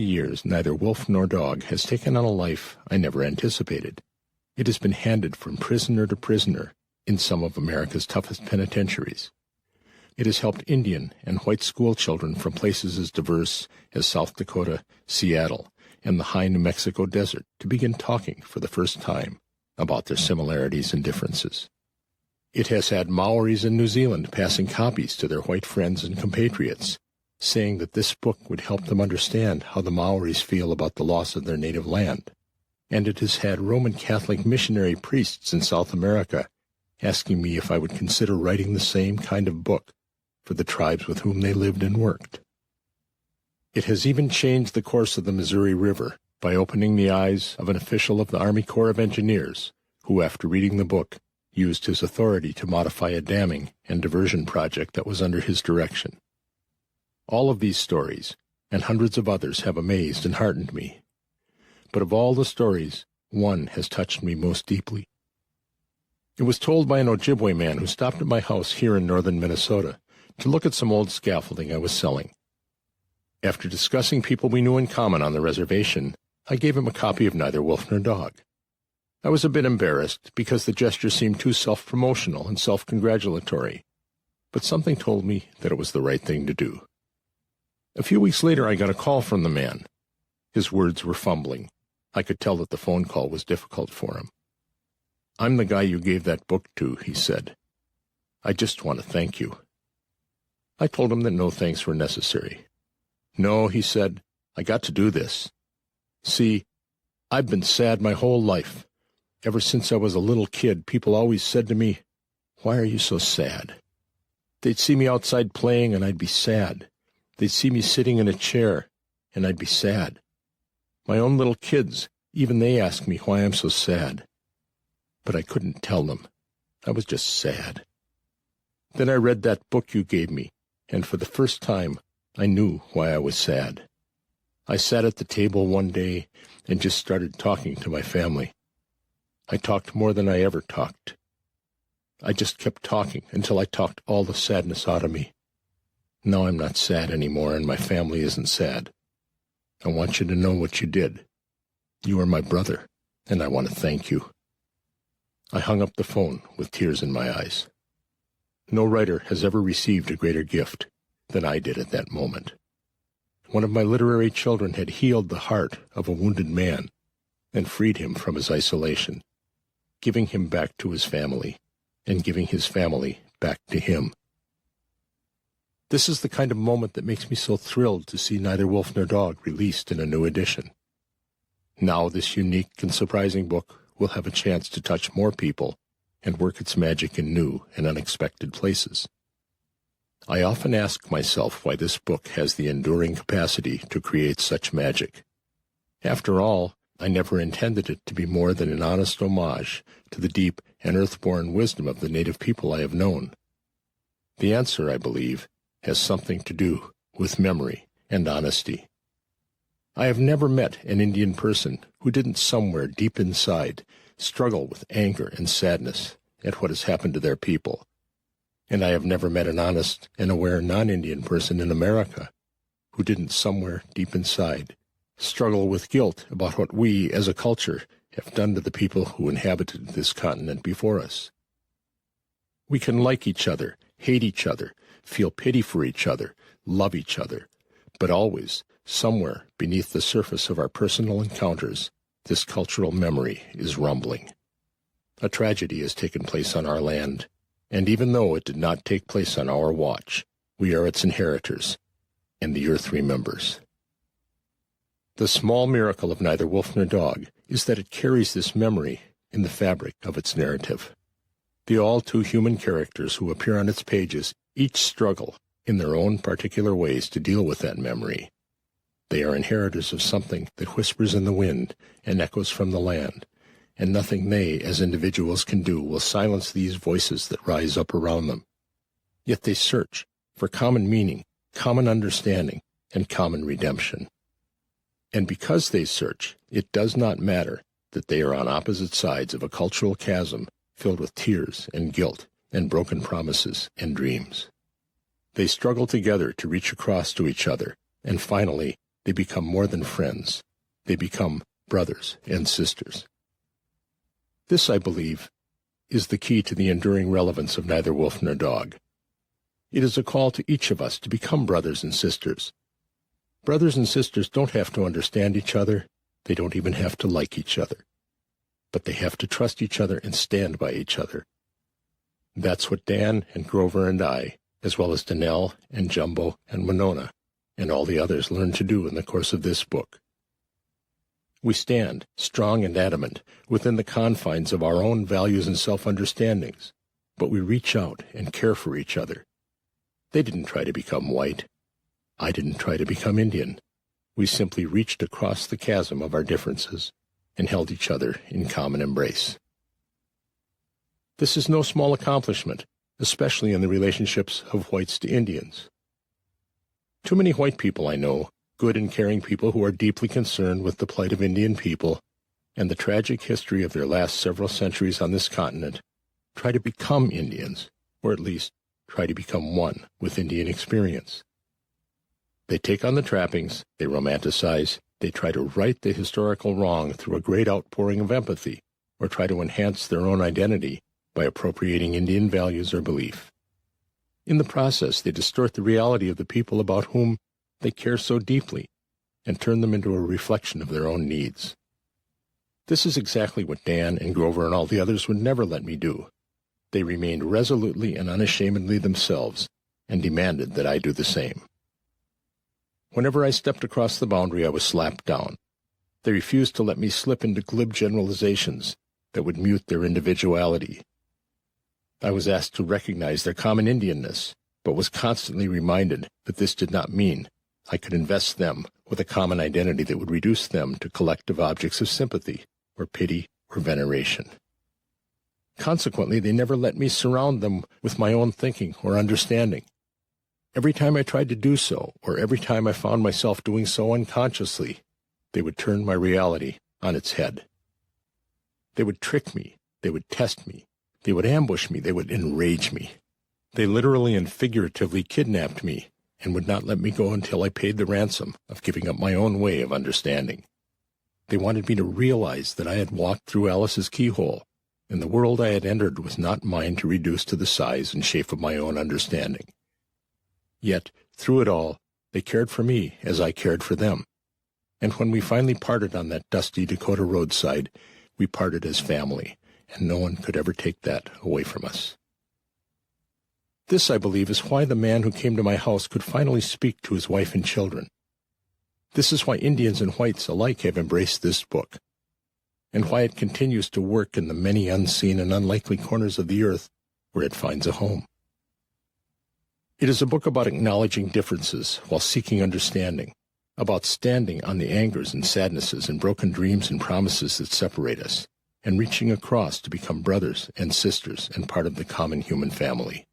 years, neither wolf nor dog has taken on a life I never anticipated. It has been handed from prisoner to prisoner in some of America's toughest penitentiaries. It has helped Indian and white school children from places as diverse as South Dakota, Seattle, and the high New Mexico desert to begin talking for the first time about their similarities and differences. It has had Maoris in New Zealand passing copies to their white friends and compatriots, saying that this book would help them understand how the Maoris feel about the loss of their native land. And it has had Roman Catholic missionary priests in South America asking me if I would consider writing the same kind of book for the tribes with whom they lived and worked. It has even changed the course of the Missouri River by opening the eyes of an official of the Army Corps of Engineers who, after reading the book, used his authority to modify a damming and diversion project that was under his direction. All of these stories, and hundreds of others, have amazed and heartened me. But of all the stories, one has touched me most deeply. It was told by an Ojibwe man who stopped at my house here in northern Minnesota to look at some old scaffolding I was selling. After discussing people we knew in common on the reservation, I gave him a copy of Neither Wolf Nor Dog. I was a bit embarrassed because the gesture seemed too self-promotional and self-congratulatory, but something told me that it was the right thing to do. A few weeks later, I got a call from the man. His words were fumbling. I could tell that the phone call was difficult for him. "I'm the guy you gave that book to," he said. "I just want to thank you." I told him that no thanks were necessary. "No," he said, "I got to do this. See, I've been sad my whole life. Ever since I was a little kid, people always said to me, 'Why are you so sad?' They'd see me outside playing, and I'd be sad. They'd see me sitting in a chair, and I'd be sad. My own little kids, even they ask me why I'm so sad. But I couldn't tell them. I was just sad. Then I read that book you gave me, and for the first time, I knew why I was sad. I sat at the table one day and just started talking to my family. I talked more than I ever talked. I just kept talking until I talked all the sadness out of me. Now I'm not sad anymore, and my family isn't sad. I want you to know what you did. You are my brother, and I want to thank you." I hung up the phone with tears in my eyes. No writer has ever received a greater gift than I did at that moment. One of my literary children had healed the heart of a wounded man and freed him from his isolation, giving him back to his family and giving his family back to him. This is the kind of moment that makes me so thrilled to see Neither Wolf Nor Dog released in a new edition. Now this unique and surprising book will have a chance to touch more people and work its magic in new and unexpected places. I often ask myself why this book has the enduring capacity to create such magic. After all, I never intended it to be more than an honest homage to the deep and earth-born wisdom of the native people I have known. The answer, I believe, has something to do with memory and honesty. I have never met an Indian person who didn't somewhere deep inside struggle with anger and sadness at what has happened to their people. And I have never met an honest and aware non-Indian person in America who didn't somewhere deep inside struggle with guilt about what we as a culture have done to the people who inhabited this continent before us. We can like each other, hate each other, feel pity for each other, love each other, but always, somewhere beneath the surface of our personal encounters, this cultural memory is rumbling. A tragedy has taken place on our land, and even though it did not take place on our watch, we are its inheritors, and the earth remembers. The small miracle of Neither Wolf Nor Dog is that it carries this memory in the fabric of its narrative. The all-too-human characters who appear on its pages each struggle in their own particular ways to deal with that memory. They are inheritors of something that whispers in the wind and echoes from the land, and nothing they, as individuals, can do will silence these voices that rise up around them. Yet they search for common meaning, common understanding, and common redemption. And because they search, it does not matter that they are on opposite sides of a cultural chasm filled with tears and guilt and broken promises and dreams. They struggle together to reach across to each other, and finally, they become more than friends. They become brothers and sisters. This, I believe, is the key to the enduring relevance of Neither Wolf Nor Dog. It is a call to each of us to become brothers and sisters. Brothers and sisters don't have to understand each other. They don't even have to like each other. But they have to trust each other and stand by each other. That's what Dan and Grover and I, as well as Danelle and Jumbo and Winona, and all the others learned to do in the course of this book. We stand, strong and adamant, within the confines of our own values and self-understandings, but we reach out and care for each other. They didn't try to become white. I didn't try to become Indian. We simply reached across the chasm of our differences and held each other in common embrace. This is no small accomplishment, especially in the relationships of whites to Indians. Too many white people I know, good and caring people who are deeply concerned with the plight of Indian people and the tragic history of their last several centuries on this continent, try to become Indians, or at least try to become one with Indian experience. They take on the trappings, they romanticize, they try to right the historical wrong through a great outpouring of empathy, or try to enhance their own identity by appropriating Indian values or belief. In the process, they distort the reality of the people about whom they care so deeply and turn them into a reflection of their own needs. This is exactly what Dan and Grover and all the others would never let me do. They remained resolutely and unashamedly themselves and demanded that I do the same. Whenever I stepped across the boundary, I was slapped down. They refused to let me slip into glib generalizations that would mute their individuality. I was asked to recognize their common Indianness, but was constantly reminded that this did not mean I could invest them with a common identity that would reduce them to collective objects of sympathy, or pity, or veneration. Consequently, they never let me surround them with my own thinking or understanding. Every time I tried to do so, or every time I found myself doing so unconsciously, they would turn my reality on its head. They would trick me, they would test me, they would ambush me, they would enrage me. They literally and figuratively kidnapped me and would not let me go until I paid the ransom of giving up my own way of understanding. They wanted me to realize that I had walked through Alice's keyhole, and the world I had entered was not mine to reduce to the size and shape of my own understanding. Yet, through it all, they cared for me as I cared for them. And when we finally parted on that dusty Dakota roadside, we parted as family, and no one could ever take that away from us. This, I believe, is why the man who came to my house could finally speak to his wife and children. This is why Indians and whites alike have embraced this book, and why it continues to work in the many unseen and unlikely corners of the earth where it finds a home. It is a book about acknowledging differences while seeking understanding, about standing on the angers and sadnesses and broken dreams and promises that separate us, and reaching across to become brothers and sisters and part of the common human family.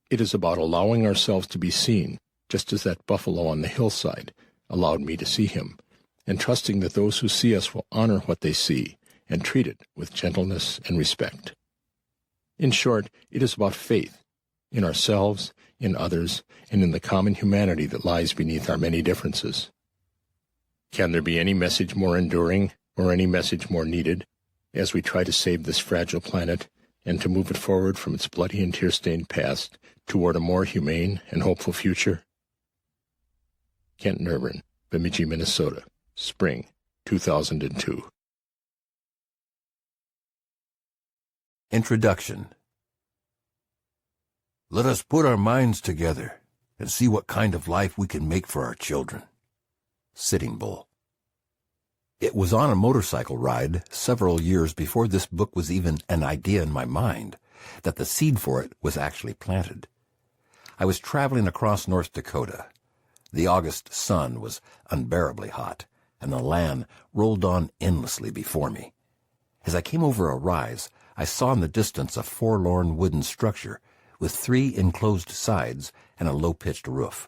It is about allowing ourselves to be seen, just as that buffalo on the hillside allowed me to see him, and trusting that those who see us will honor what they see and treat it with gentleness and respect. In short, it is about faith in ourselves, in others, and in the common humanity that lies beneath our many differences. Can there be any message more enduring or any message more needed as we try to save this fragile planet and to move it forward from its bloody and tear-stained past toward a more humane and hopeful future? Kent Nerburn, Bemidji, Minnesota, Spring, 2002. Introduction. Let us put our minds together and see what kind of life we can make for our children. Sitting Bull. It was on a motorcycle ride several years before this book was even an idea in my mind that the seed for it was actually planted. I was traveling across North Dakota. The August sun was unbearably hot, and the land rolled on endlessly before me. As I came over a rise, I saw in the distance a forlorn wooden structure with 3 enclosed sides and a low-pitched roof.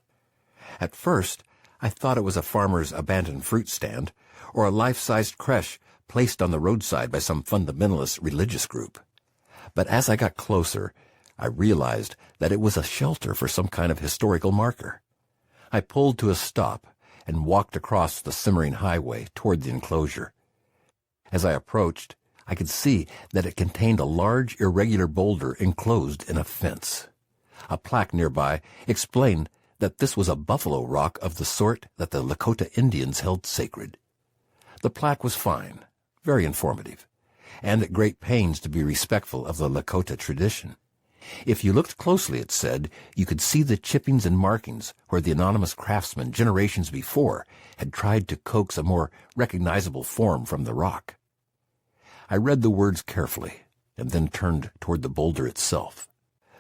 At first, I thought it was a farmer's abandoned fruit stand or a life-sized creche placed on the roadside by some fundamentalist religious group. But as I got closer, I realized that it was a shelter for some kind of historical marker. I pulled to a stop and walked across the simmering highway toward the enclosure. As I approached, I could see that it contained a large, irregular boulder enclosed in a fence. A plaque nearby explained that this was a buffalo rock of the sort that the Lakota Indians held sacred. The plaque was fine, very informative, and at great pains to be respectful of the Lakota tradition. If you looked closely, it said, you could see the chippings and markings where the anonymous craftsman generations before had tried to coax a more recognizable form from the rock. I read the words carefully and then turned toward the boulder itself.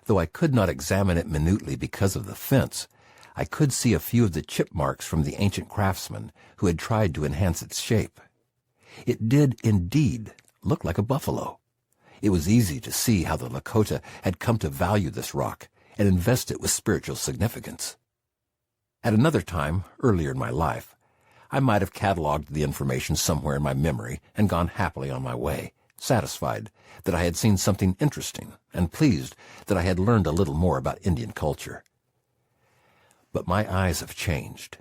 Though I could not examine it minutely because of the fence, I could see a few of the chip marks from the ancient craftsman who had tried to enhance its shape. It did indeed look like a buffalo. It was easy to see how the Lakota had come to value this rock and invest it with spiritual significance. At another time, earlier in my life, I might have cataloged the information somewhere in my memory and gone happily on my way, satisfied that I had seen something interesting and pleased that I had learned a little more about Indian culture. But my eyes have changed.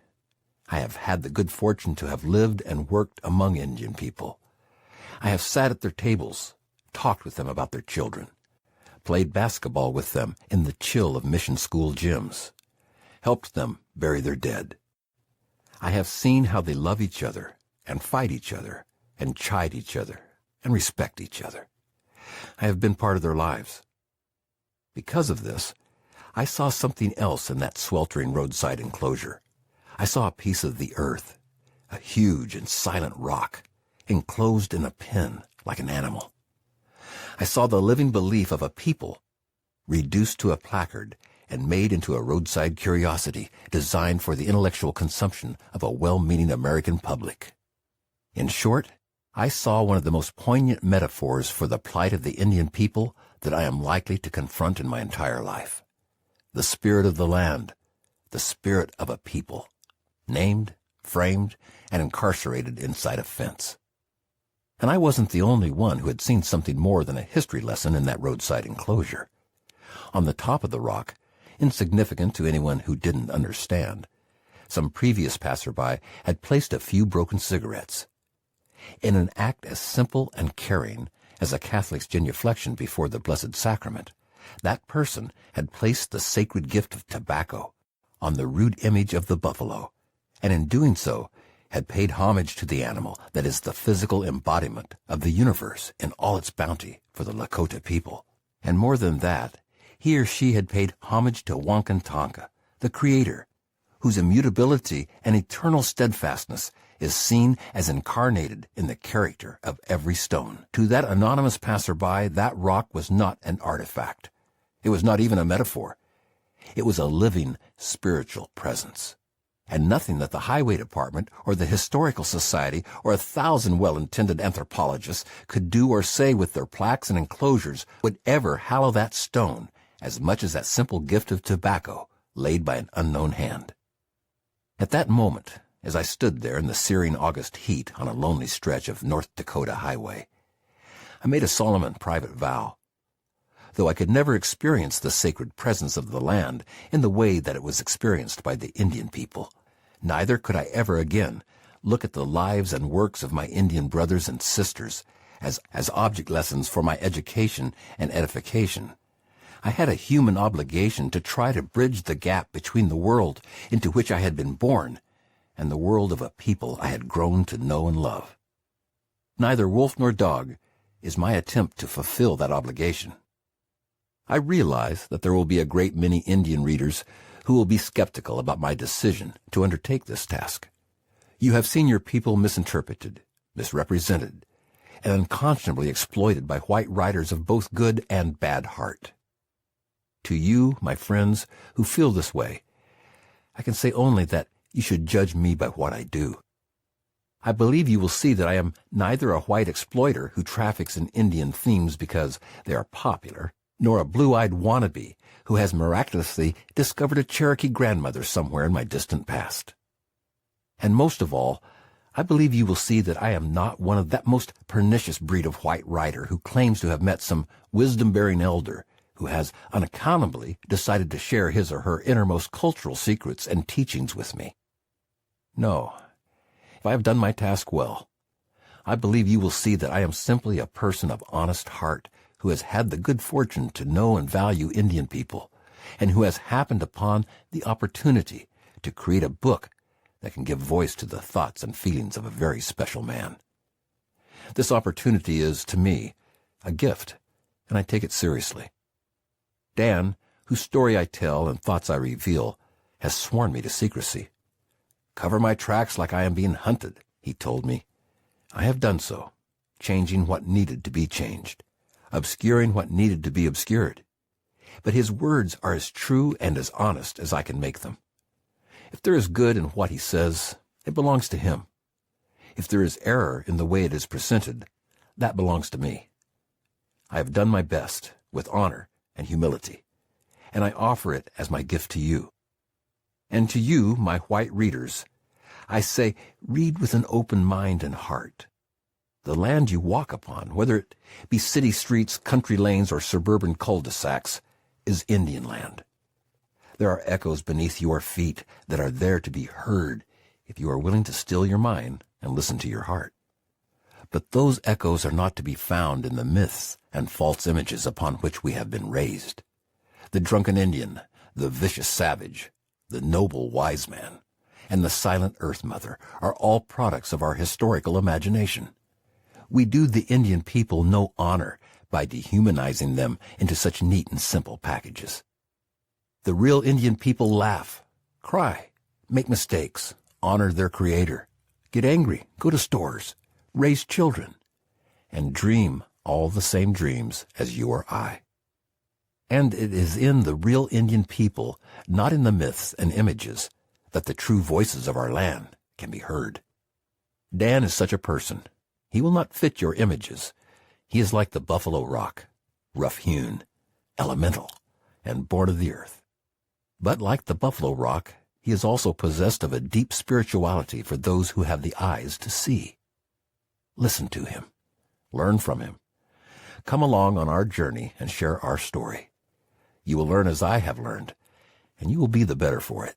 I have had the good fortune to have lived and worked among Indian people. I have sat at their tables, talked with them about their children, played basketball with them in the chill of mission school gyms, helped them bury their dead. I have seen how they love each other and fight each other and chide each other and respect each other. I have been part of their lives. Because of this, I saw something else in that sweltering roadside enclosure. I saw a piece of the earth, a huge and silent rock, enclosed in a pen like an animal. I saw the living belief of a people reduced to a placard and made into a roadside curiosity designed for the intellectual consumption of a well-meaning American public. In short, I saw one of the most poignant metaphors for the plight of the Indian people that I am likely to confront in my entire life. The spirit of the land, the spirit of a people, named, framed, and incarcerated inside a fence. And I wasn't the only one who had seen something more than a history lesson in that roadside enclosure. On the top of the rock, insignificant to anyone who didn't understand, some previous passerby had placed a few broken cigarettes. In an act as simple and caring as a Catholic's genuflection before the Blessed Sacrament, that person had placed the sacred gift of tobacco on the rude image of the buffalo, and in doing so had paid homage to the animal that is the physical embodiment of the universe in all its bounty for the Lakota people. And more than that, he or she had paid homage to Wankantanka, the Creator, whose immutability and eternal steadfastness is seen as incarnated in the character of every stone. To that anonymous passerby, that rock was not an artifact. It was not even a metaphor. It was a living, spiritual presence. And nothing that the Highway Department or the Historical Society or 1,000 well-intended anthropologists could do or say with their plaques and enclosures would ever hallow that stone as much as that simple gift of tobacco laid by an unknown hand. At that moment, as I stood there in the searing August heat on a lonely stretch of North Dakota highway, I made a solemn and private vow. Though I could never experience the sacred presence of the land in the way that it was experienced by the Indian people, neither could I ever again look at the lives and works of my Indian brothers and sisters as object lessons for my education and edification. I had a human obligation to try to bridge the gap between the world into which I had been born and the world of a people I had grown to know and love. Neither wolf nor dog is my attempt to fulfill that obligation. I realize that there will be a great many Indian readers who will be skeptical about my decision to undertake this task. You have seen your people misinterpreted, misrepresented, and unconscionably exploited by white writers of both good and bad heart. To you, my friends, who feel this way, I can say only that you should judge me by what I do. I believe you will see that I am neither a white exploiter who traffics in Indian themes because they are popular, nor a blue-eyed wannabe who has miraculously discovered a Cherokee grandmother somewhere in my distant past. And most of all, I believe you will see that I am not one of that most pernicious breed of white writer who claims to have met some wisdom-bearing elder who has unaccountably decided to share his or her innermost cultural secrets and teachings with me. No. If I have done my task well, I believe you will see that I am simply a person of honest heart who has had the good fortune to know and value Indian people, and who has happened upon the opportunity to create a book that can give voice to the thoughts and feelings of a very special man. This opportunity is, to me, a gift, and I take it seriously. Dan, whose story I tell and thoughts I reveal, has sworn me to secrecy. "Cover my tracks like I am being hunted," he told me. I have done so, changing what needed to be changed, obscuring what needed to be obscured. But his words are as true and as honest as I can make them. If there is good in what he says, it belongs to him. If there is error in the way it is presented, that belongs to me. I have done my best, with honor and humility, and I offer it as my gift to you. And to you, my white readers, I say, read with an open mind and heart. The land you walk upon, whether it be city streets, country lanes, or suburban cul-de-sacs, is Indian land. There are echoes beneath your feet that are there to be heard if you are willing to still your mind and listen to your heart. But those echoes are not to be found in the myths and false images upon which we have been raised. The drunken Indian, the vicious savage, the noble wise man, and the silent earth mother are all products of our historical imagination. We do the Indian people no honor by dehumanizing them into such neat and simple packages. The real Indian people laugh, cry, make mistakes, honor their creator, get angry, go to stores, raise children, and dream all the same dreams as you or I. And it is in the real Indian people, not in the myths and images, that the true voices of our land can be heard. Dan is such a person. He will not fit your images. He is like the buffalo rock, rough-hewn, elemental, and born of the earth. But like the buffalo rock, he is also possessed of a deep spirituality for those who have the eyes to see. Listen to him. Learn from him. Come along on our journey and share our story. You will learn as I have learned, and you will be the better for it.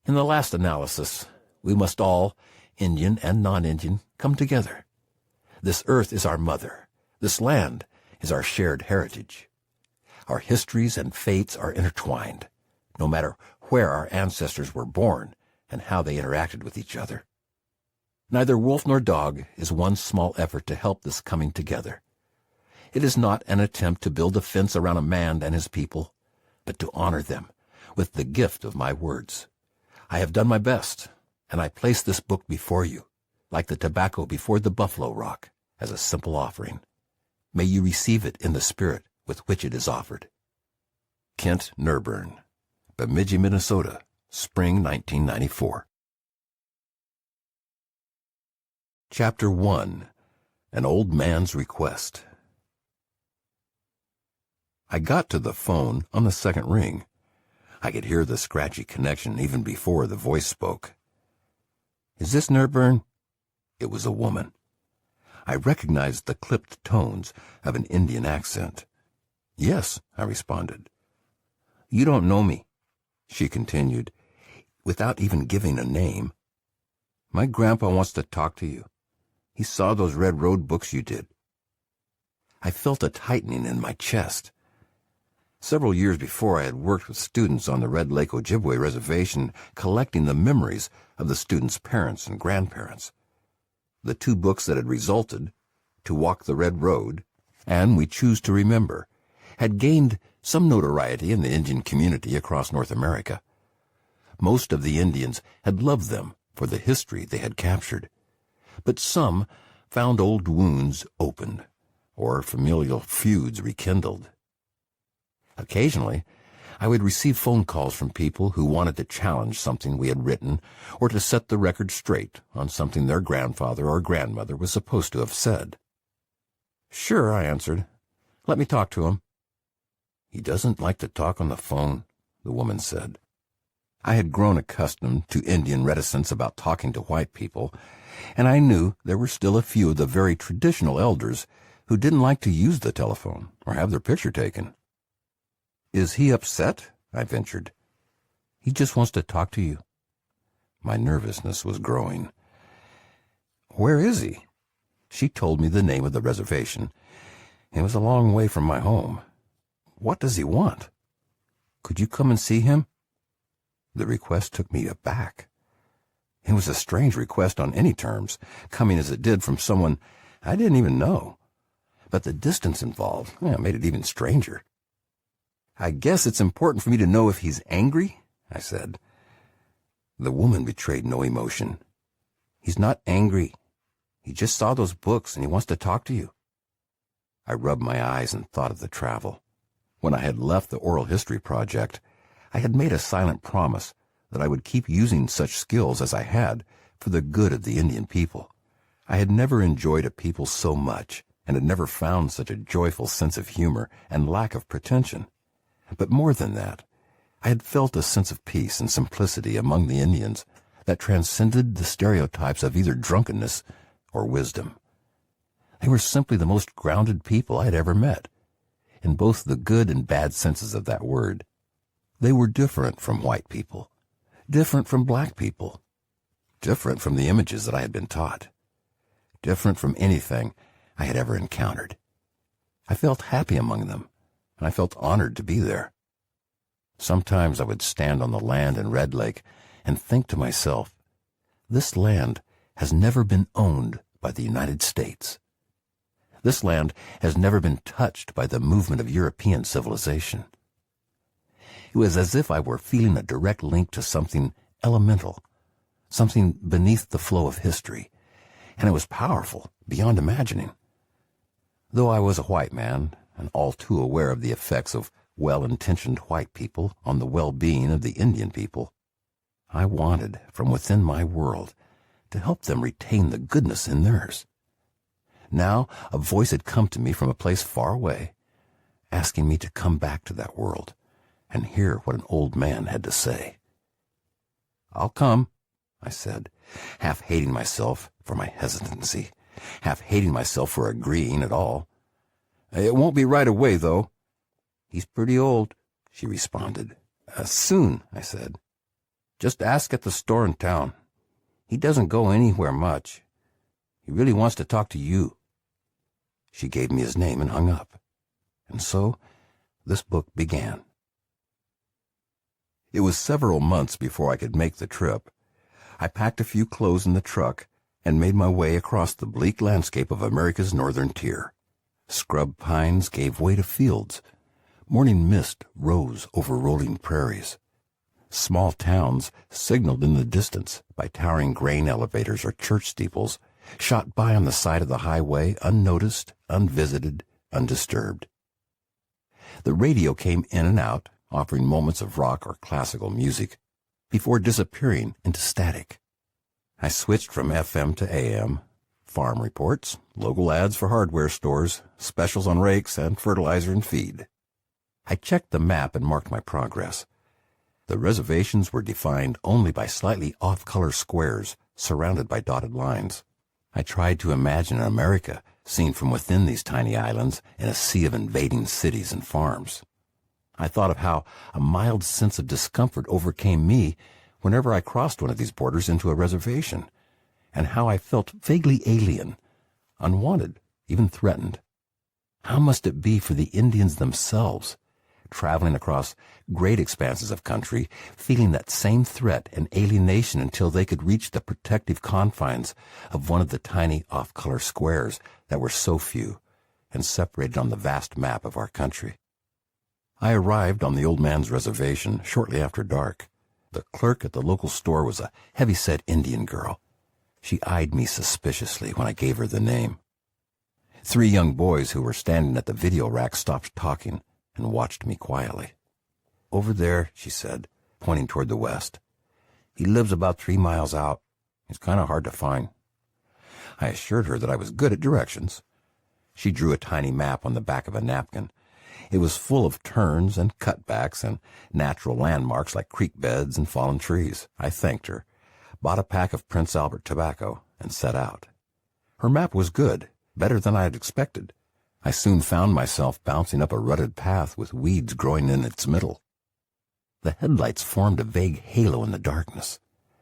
In the last analysis, we must all, Indian and non-Indian, come together. This earth is our mother. This land is our shared heritage. Our histories and fates are intertwined, no matter where our ancestors were born and how they interacted with each other. Neither wolf nor dog is one small effort to help this coming together. It is not an attempt to build a fence around a man and his people, but to honor them with the gift of my words. I have done my best, and I place this book before you, like the tobacco before the buffalo rock, as a simple offering. May you receive it in the spirit with which it is offered. Kent Nerburn, Bemidji, Minnesota, Spring 1994. Chapter 1. An Old Man's Request. I got to the phone on the second ring. I could hear the scratchy connection even before the voice spoke. "Is this Nerburn?" It was a woman. I recognized the clipped tones of an Indian accent. "Yes," I responded. "You don't know me," she continued, without even giving a name. "My grandpa wants to talk to you. He saw those Red Road books you did." I felt a tightening in my chest. Several years before, I had worked with students on the Red Lake Ojibwe Reservation, collecting the memories of the students' parents and grandparents. The two books that had resulted, To Walk the Red Road and We Choose to Remember, had gained some notoriety in the Indian community across North America. Most of the Indians had loved them for the history they had captured, but some found old wounds opened or familial feuds rekindled. Occasionally, I would receive phone calls from people who wanted to challenge something we had written or to set the record straight on something their grandfather or grandmother was supposed to have said. "Sure," I answered. "Let me talk to him." "He doesn't like to talk on the phone," the woman said. I had grown accustomed to Indian reticence about talking to white people, and I knew there were still a few of the very traditional elders who didn't like to use the telephone or have their picture taken. "Is he upset?" I ventured. "He just wants to talk to you." My nervousness was growing. "Where is he?" She told me the name of the reservation. It was a long way from my home. "What does he want?" "Could you come and see him?" The request took me aback. It was a strange request on any terms, coming as it did from someone I didn't even know. But the distance involved made it even stranger. "I guess it's important for me to know if he's angry," I said. The woman betrayed no emotion. "He's not angry. He just saw those books and he wants to talk to you." I rubbed my eyes and thought of the travel. When I had left the oral history project, I had made a silent promise that I would keep using such skills as I had for the good of the Indian people. I had never enjoyed a people so much and had never found such a joyful sense of humor and lack of pretension. But more than that, I had felt a sense of peace and simplicity among the Indians that transcended the stereotypes of either drunkenness or wisdom. They were simply the most grounded people I had ever met, in both the good and bad senses of that word. They were different from white people, different from black people, different from the images that I had been taught, different from anything I had ever encountered. I felt happy among them, and I felt honored to be there. Sometimes I would stand on the land in Red Lake and think to myself, this land has never been owned by the United States. This land has never been touched by the movement of European civilization. It was as if I were feeling a direct link to something elemental, something beneath the flow of history, and it was powerful beyond imagining. Though I was a white man, and all too aware of the effects of well-intentioned white people on the well-being of the Indian people, I wanted, from within my world, to help them retain the goodness in theirs. Now a voice had come to me from a place far away, asking me to come back to that world and hear what an old man had to say. "I'll come," I said, half hating myself for my hesitancy, half hating myself for agreeing at all. "It won't be right away, though." "He's pretty old," she responded. Soon," I said. "Just ask at the store in town. He doesn't go anywhere much. He really wants to talk to you." She gave me his name and hung up. And so this book began. It was several months before I could make the trip. I packed a few clothes in the truck and made my way across the bleak landscape of America's northern tier. Scrub pines gave way to fields. Morning mist rose over rolling prairies. Small towns, signaled in the distance by towering grain elevators or church steeples, shot by on the side of the highway unnoticed, unvisited, undisturbed. The radio came in and out, offering moments of rock or classical music, before disappearing into static. I switched from FM to AM, farm reports, local ads for hardware stores, specials on rakes and fertilizer and feed. I checked the map and marked my progress. The reservations were defined only by slightly off-color squares surrounded by dotted lines. I tried to imagine America seen from within these tiny islands in a sea of invading cities and farms. I thought of how a mild sense of discomfort overcame me whenever I crossed one of these borders into a reservation, and how I felt vaguely alien, unwanted, even threatened. How must it be for the Indians themselves, traveling across great expanses of country, feeling that same threat and alienation until they could reach the protective confines of one of the tiny off-color squares that were so few and separated on the vast map of our country? I arrived on the old man's reservation shortly after dark. The clerk at the local store was a heavy-set Indian girl. She eyed me suspiciously when I gave her the name. 3 young boys who were standing at the video rack stopped talking and watched me quietly. "Over there," she said, pointing toward the west. "He lives about 3 miles out. He's kind of hard to find." I assured her that I was good at directions. She drew a tiny map on the back of a napkin. It was full of turns and cutbacks and natural landmarks like creek beds and fallen trees. I thanked her, bought a pack of Prince Albert tobacco, and set out. Her map was good, better than I had expected. I soon found myself bouncing up a rutted path with weeds growing in its middle. The headlights formed a vague halo in the darkness.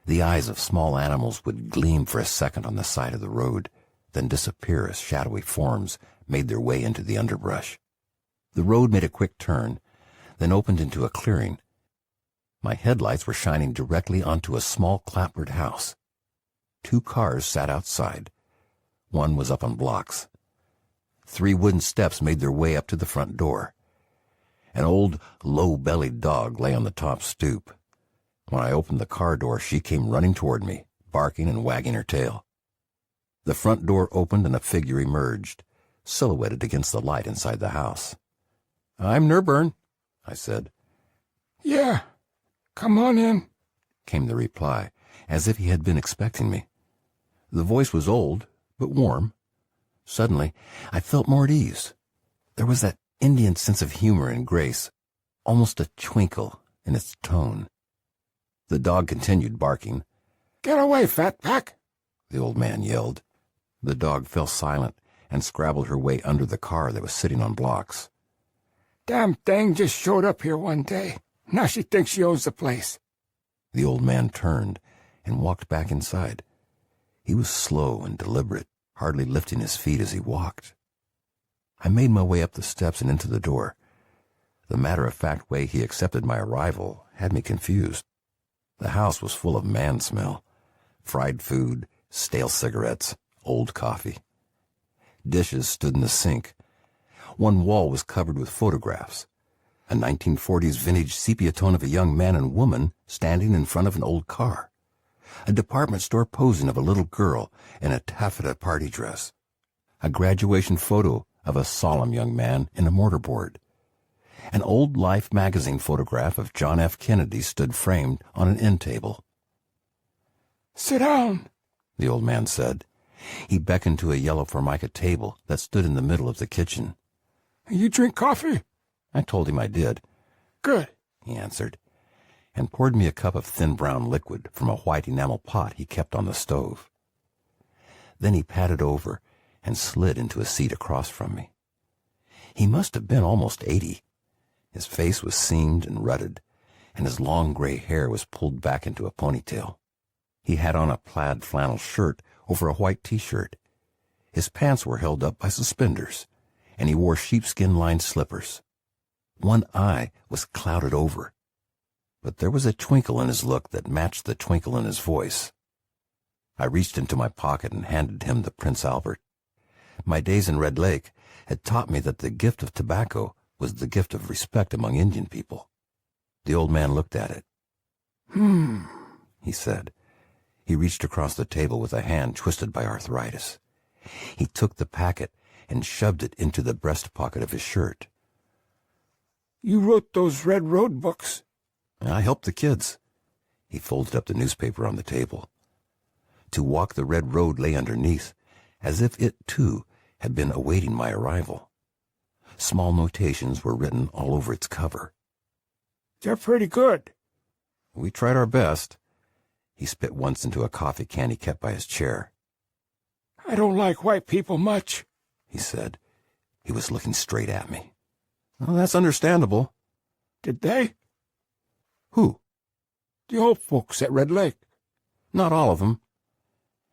The eyes of small animals would gleam for a second on the side of the road, then disappear as shadowy forms made their way into the underbrush. The road made a quick turn, then opened into a clearing. My headlights were shining directly onto a small clapboard house. 2 cars sat outside. One was up on blocks. 3 wooden steps made their way up to the front door. An old, low-bellied dog lay on the top stoop. When I opened the car door, she came running toward me, barking and wagging her tail. The front door opened and a figure emerged, silhouetted against the light inside the house. "I'm Nerburn," I said. "Yeah, come on in," came the reply, as if he had been expecting me. The voice was old, but warm. Suddenly, I felt more at ease. There was that Indian sense of humor and grace, almost a twinkle in its tone. The dog continued barking. "Get away, fat pack," the old man yelled. The dog fell silent and scrabbled her way under the car that was sitting on blocks. "Damn thing just showed up here one day. Now she thinks she owns the place." The old man turned and walked back inside. He was slow and deliberate, hardly lifting his feet as he walked. I made my way up the steps and into the door. The matter-of-fact way he accepted my arrival had me confused. The house was full of man smell. Fried food, stale cigarettes, old coffee. Dishes stood in the sink. One wall was covered with photographs. A 1940s vintage sepia tone of a young man and woman standing in front of an old car. A department store posing of a little girl in a taffeta party dress. A graduation photo of a solemn young man in a mortarboard. An old Life magazine photograph of John F. Kennedy stood framed on an end table. "Sit down," the old man said. He beckoned to a yellow formica table that stood in the middle of the kitchen. "You drink coffee?" I told him I did. "Good," he answered, and poured me a cup of thin brown liquid from a white enamel pot he kept on the stove. Then he patted over and slid into a seat across from me. He must have been almost 80. His face was seamed and rutted, and his long gray hair was pulled back into a ponytail. He had on a plaid flannel shirt over a white T-shirt. His pants were held up by suspenders, and he wore sheepskin-lined slippers. One eye was clouded over, but there was a twinkle in his look that matched the twinkle in his voice. I reached into my pocket and handed him the Prince Albert. My days in Red Lake had taught me that the gift of tobacco was the gift of respect among Indian people. The old man looked at it. He said. He reached across the table with a hand twisted by arthritis. He took the packet and shoved it into the breast pocket of his shirt. "You wrote those Red Road books?" I helped the kids. He folded up the newspaper on the table. To Walk the Red Road lay underneath, as if it, too, had been awaiting my arrival. Small notations were written all over its cover. "They're pretty good." We tried our best. He spit once into a coffee can he kept by his chair. "I don't like white people much," he said. He was looking straight at me. "Well, that's understandable." "Did they?" "Who?" "The old folks at Red Lake." "Not all of them."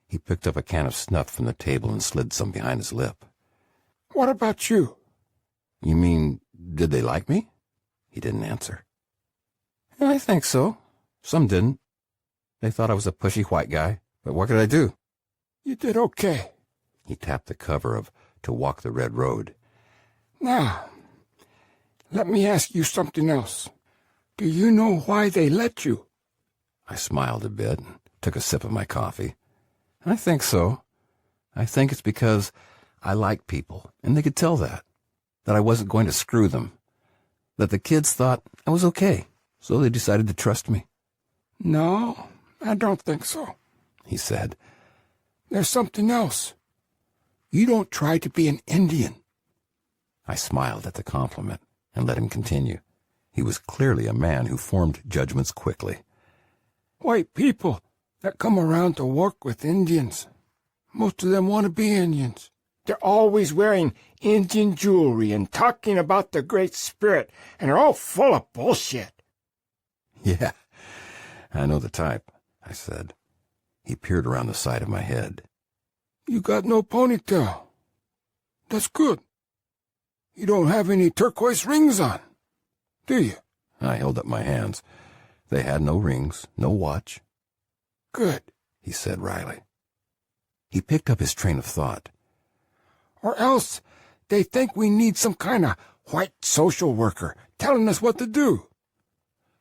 He picked up a can of snuff from the table and slid some behind his lip. "What about you?" "You mean, did they like me?" He didn't answer. "I think so. Some didn't. They thought I was a pushy white guy, but what could I do?" "You did okay." He tapped the cover of To Walk the Red Road. "Now, let me ask you something else. Do you know why they let you?" I smiled a bit and took a sip of my coffee. "I think so. I think it's because I like people, and they could tell that I wasn't going to screw them, that the kids thought I was okay, so they decided to trust me." "No, I don't think so," he said. "There's something else. You don't try to be an Indian." I smiled at the compliment and let him continue. He was clearly a man who formed judgments quickly. "White people that come around to work with Indians, most of them want to be Indians. They're always wearing Indian jewelry and talking about the Great Spirit, and they're all full of bullshit." "Yeah, I know the type. I said. He peered around the side of my head. You got no ponytail. That's good. You don't have any turquoise rings on, do you? I held up my hands. They had no rings, no watch. Good, he said wryly. He picked up his train of thought. Or else they think we need some kind of white social worker telling us what to do.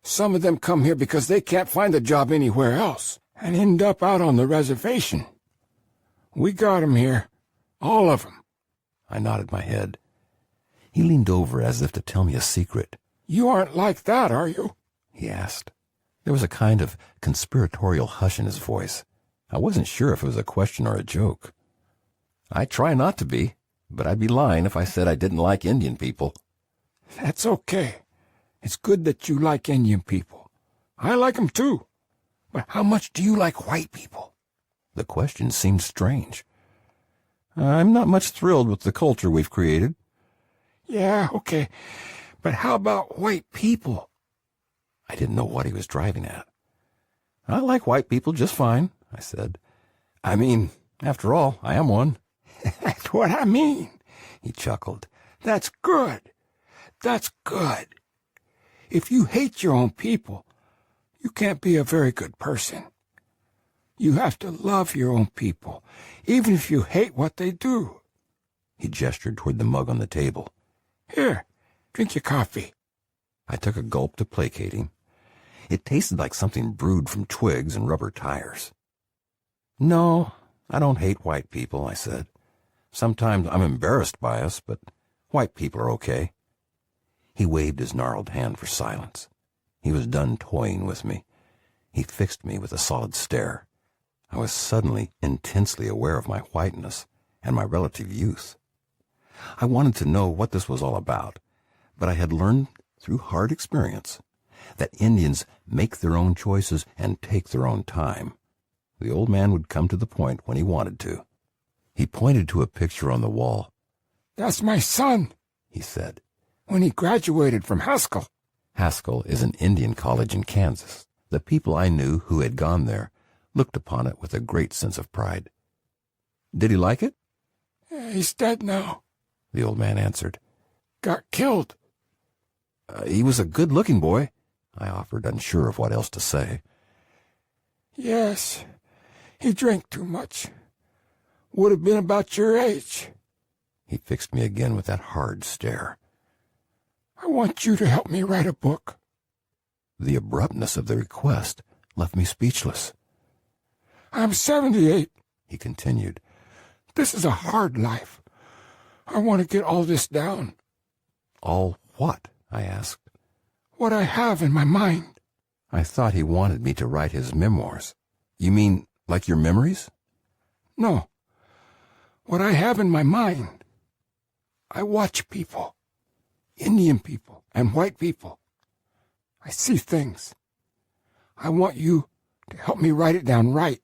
Some of them come here because they can't find a job anywhere else and end up out on the reservation. We got 'em here, all of 'em. I nodded my head. He leaned over as if to tell me a secret. You aren't like that, are you? He asked. There was a kind of conspiratorial hush in his voice. I wasn't sure if it was a question or a joke. I try not to be, but I'd be lying if I said I didn't like Indian people. That's okay. It's good that you like Indian people. I like 'em too. But how much do you like white people? The question seemed strange. I'm not much thrilled with the culture we've created. Yeah, okay. But how about white people? I didn't know what he was driving at. I like white people just fine, I said. I mean, after all, I am one. That's what I mean, he chuckled. That's good. That's good. If you hate your own people, you can't be a very good person. You have to love your own people, even if you hate what they do. He gestured toward the mug on the table. Here, drink your coffee. I took a gulp to placate him. It tasted like something brewed from twigs and rubber tires. No, I don't hate white people, I said. Sometimes I'm embarrassed by us, but white people are okay. He waved his gnarled hand for silence. He was done toying with me. He fixed me with a solid stare. I was suddenly intensely aware of my whiteness and my relative youth. I wanted to know what this was all about, but I had learned through hard experience that Indians make their own choices and take their own time. The old man would come to the point when he wanted to. He pointed to a picture on the wall. That's my son, he said. When he graduated from Haskell. Haskell is an Indian college in Kansas. The people I knew who had gone there looked upon it with a great sense of pride. Did he like it? He's dead now, the old man answered. Got killed. He was a good-looking boy, I offered, unsure of what else to say. Yes, he drank too much. Would have been about your age. He fixed me again with that hard stare. I want you to help me write a book. The abruptness of the request left me speechless. I'm 78, he continued. This is a hard life. I want to get all this down. All what? I asked. What I have in my mind. I thought he wanted me to write his memoirs. You mean like your memories? No. What I have in my mind. I watch people. Indian people and white people. I see things. I want you to help me write it down right.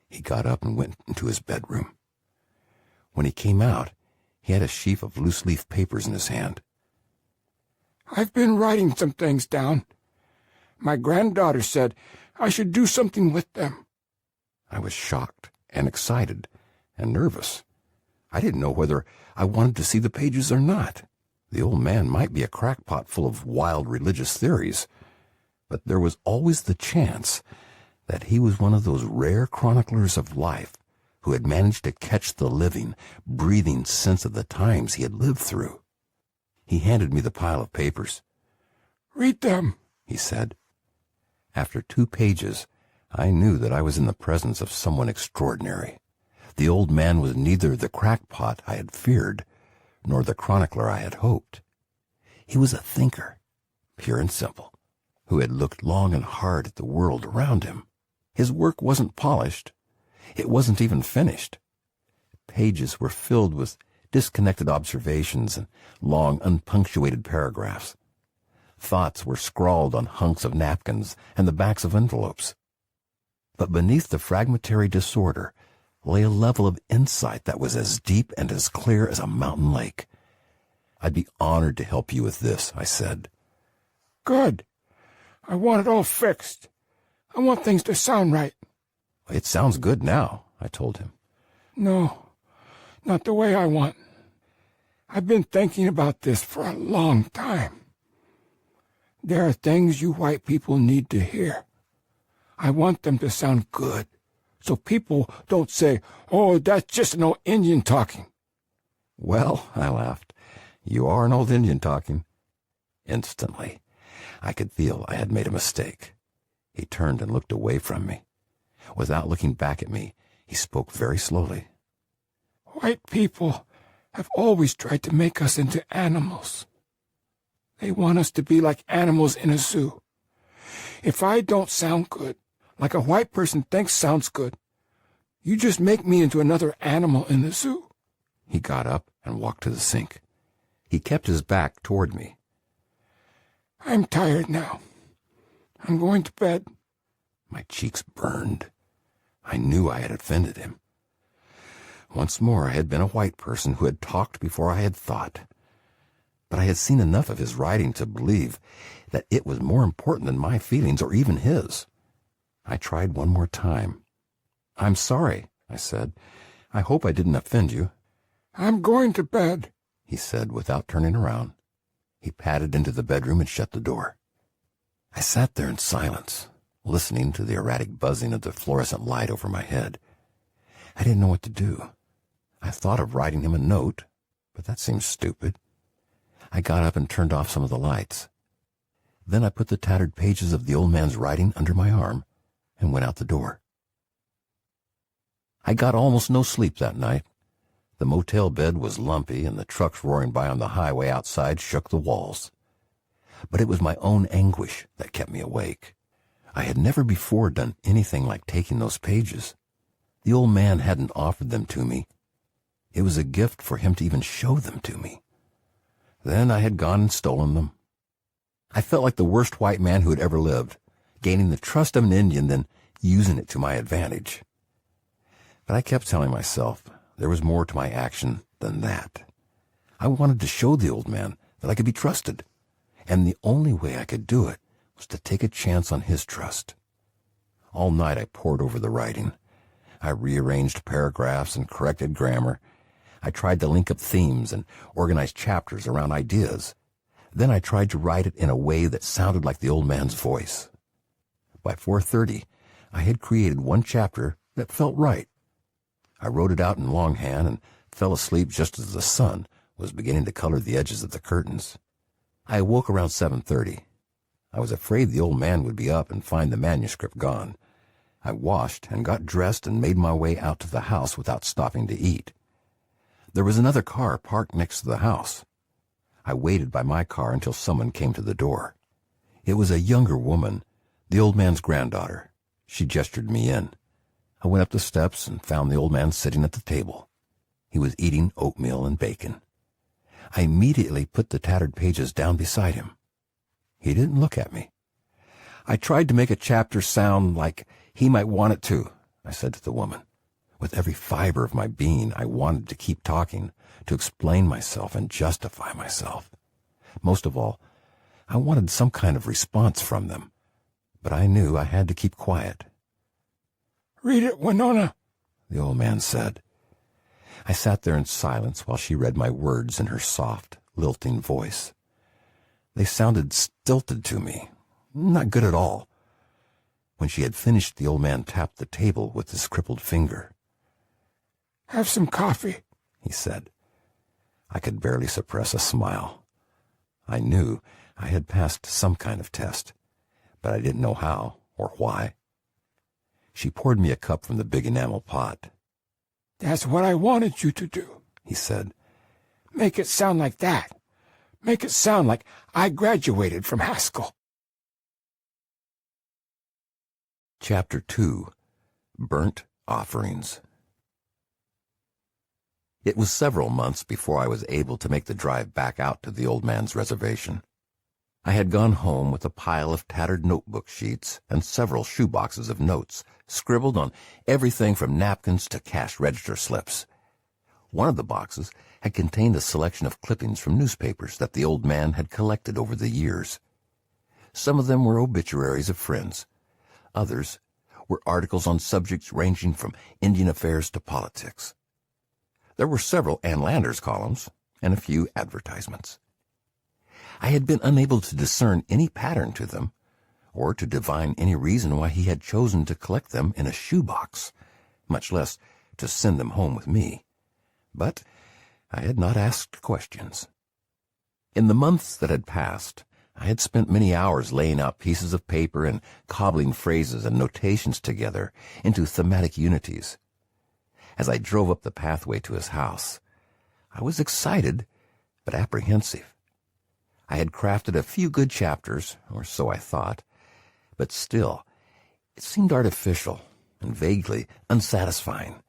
He got up and went into his bedroom. When he came out, he had a sheaf of loose-leaf papers in his hand. I've been writing some things down. My granddaughter said I should do something with them. I was shocked and excited and nervous. I didn't know whether I wanted to see the pages or not. The old man might be a crackpot full of wild religious theories, but there was always the chance that he was one of those rare chroniclers of life who had managed to catch the living, breathing sense of the times he had lived through. He handed me the pile of papers. Read them, he said. After 2 pages, I knew that I was in the presence of someone extraordinary. The old man was neither the crackpot I had feared, nor the chronicler I had hoped. He was a thinker, pure and simple, who had looked long and hard at the world around him. His work wasn't polished. It wasn't even finished. Pages were filled with disconnected observations and long, unpunctuated paragraphs. Thoughts were scrawled on hunks of napkins and the backs of envelopes. But beneath the fragmentary disorder lay a level of insight that was as deep and as clear as a mountain lake. I'd be honored to help you with this, I said. Good. I want it all fixed. I want things to sound right. It sounds good now, I told him. No, not the way I want. I've been thinking about this for a long time. There are things you white people need to hear. I want them to sound good, so people don't say, "Oh, that's just an old Indian talking." Well, I laughed, you are an old Indian talking. Instantly, I could feel I had made a mistake. He turned and looked away from me. Without looking back at me, he spoke very slowly. White people have always tried to make us into animals. They want us to be like animals in a zoo. If I don't sound good, like a white person thinks sounds good, you just make me into another animal in the zoo. He got up and walked to the sink. He kept his back toward me. I'm tired now. I'm going to bed. My cheeks burned. I knew I had offended him. Once more I had been a white person who had talked before I had thought. But I had seen enough of his writing to believe that it was more important than my feelings or even his. I tried one more time. "I'm sorry," I said. "I hope I didn't offend you." I'm going to bed, he said without turning around. He padded into the bedroom and shut the door. I sat there in silence, listening to the erratic buzzing of the fluorescent light over my head. I didn't know what to do. I thought of writing him a note, but that seemed stupid. I got up and turned off some of the lights. Then I put the tattered pages of the old man's writing under my arm and went out the door. I got almost no sleep that night. The motel bed was lumpy, and the trucks roaring by on the highway outside shook the walls. But it was my own anguish that kept me awake. I had never before done anything like taking those pages. The old man hadn't offered them to me. It was a gift for him to even show them to me. Then I had gone and stolen them. I felt like the worst white man who had ever lived, gaining the trust of an Indian, then using it to my advantage. But I kept telling myself there was more to my action than that. I wanted to show the old man that I could be trusted, and the only way I could do it was to take a chance on his trust. All night I pored over the writing. I rearranged paragraphs and corrected grammar. I tried to link up themes and organize chapters around ideas. Then I tried to write it in a way that sounded like the old man's voice. By 4:30, I had created one chapter that felt right. I wrote it out in longhand and fell asleep just as the sun was beginning to color the edges of the curtains. I awoke around 7:30. I was afraid the old man would be up and find the manuscript gone. I washed and got dressed and made my way out to the house without stopping to eat. There was another car parked next to the house. I waited by my car until someone came to the door. It was a younger woman, the old man's granddaughter. She gestured me in. I went up the steps and found the old man sitting at the table. He was eating oatmeal and bacon. I immediately put the tattered pages down beside him. He didn't look at me. "I tried to make a chapter sound like he might want it to," I said to the woman. With every fiber of my being, I wanted to keep talking, to explain myself and justify myself. Most of all, I wanted some kind of response from them, but I knew I had to keep quiet. "Read it, Winona," the old man said. I sat there in silence while she read my words in her soft, lilting voice. They sounded stilted to me, not good at all. When she had finished, the old man tapped the table with his crippled finger. "Have some coffee," he said. I could barely suppress a smile. I knew I had passed some kind of test, but I didn't know how or why. She poured me a cup from the big enamel pot. "That's what I wanted you to do," he said. "Make it sound like that. Make it sound like I graduated from Haskell." Chapter 2. Burnt Offerings. It was several months before I was able to make the drive back out to the old man's reservation. I had gone home with a pile of tattered notebook sheets and several shoeboxes of notes, scribbled on everything from napkins to cash register slips. One of the boxes had contained a selection of clippings from newspapers that the old man had collected over the years. Some of them were obituaries of friends. Others were articles on subjects ranging from Indian affairs to politics. There were several Ann Landers columns and a few advertisements. I had been unable to discern any pattern to them, or to divine any reason why he had chosen to collect them in a shoebox, much less to send them home with me. But I had not asked questions. In the months that had passed, I had spent many hours laying out pieces of paper and cobbling phrases and notations together into thematic unities. As I drove up the pathway to his house, I was excited but apprehensive. I had crafted a few good chapters, or so I thought, but still, it seemed artificial and vaguely unsatisfying,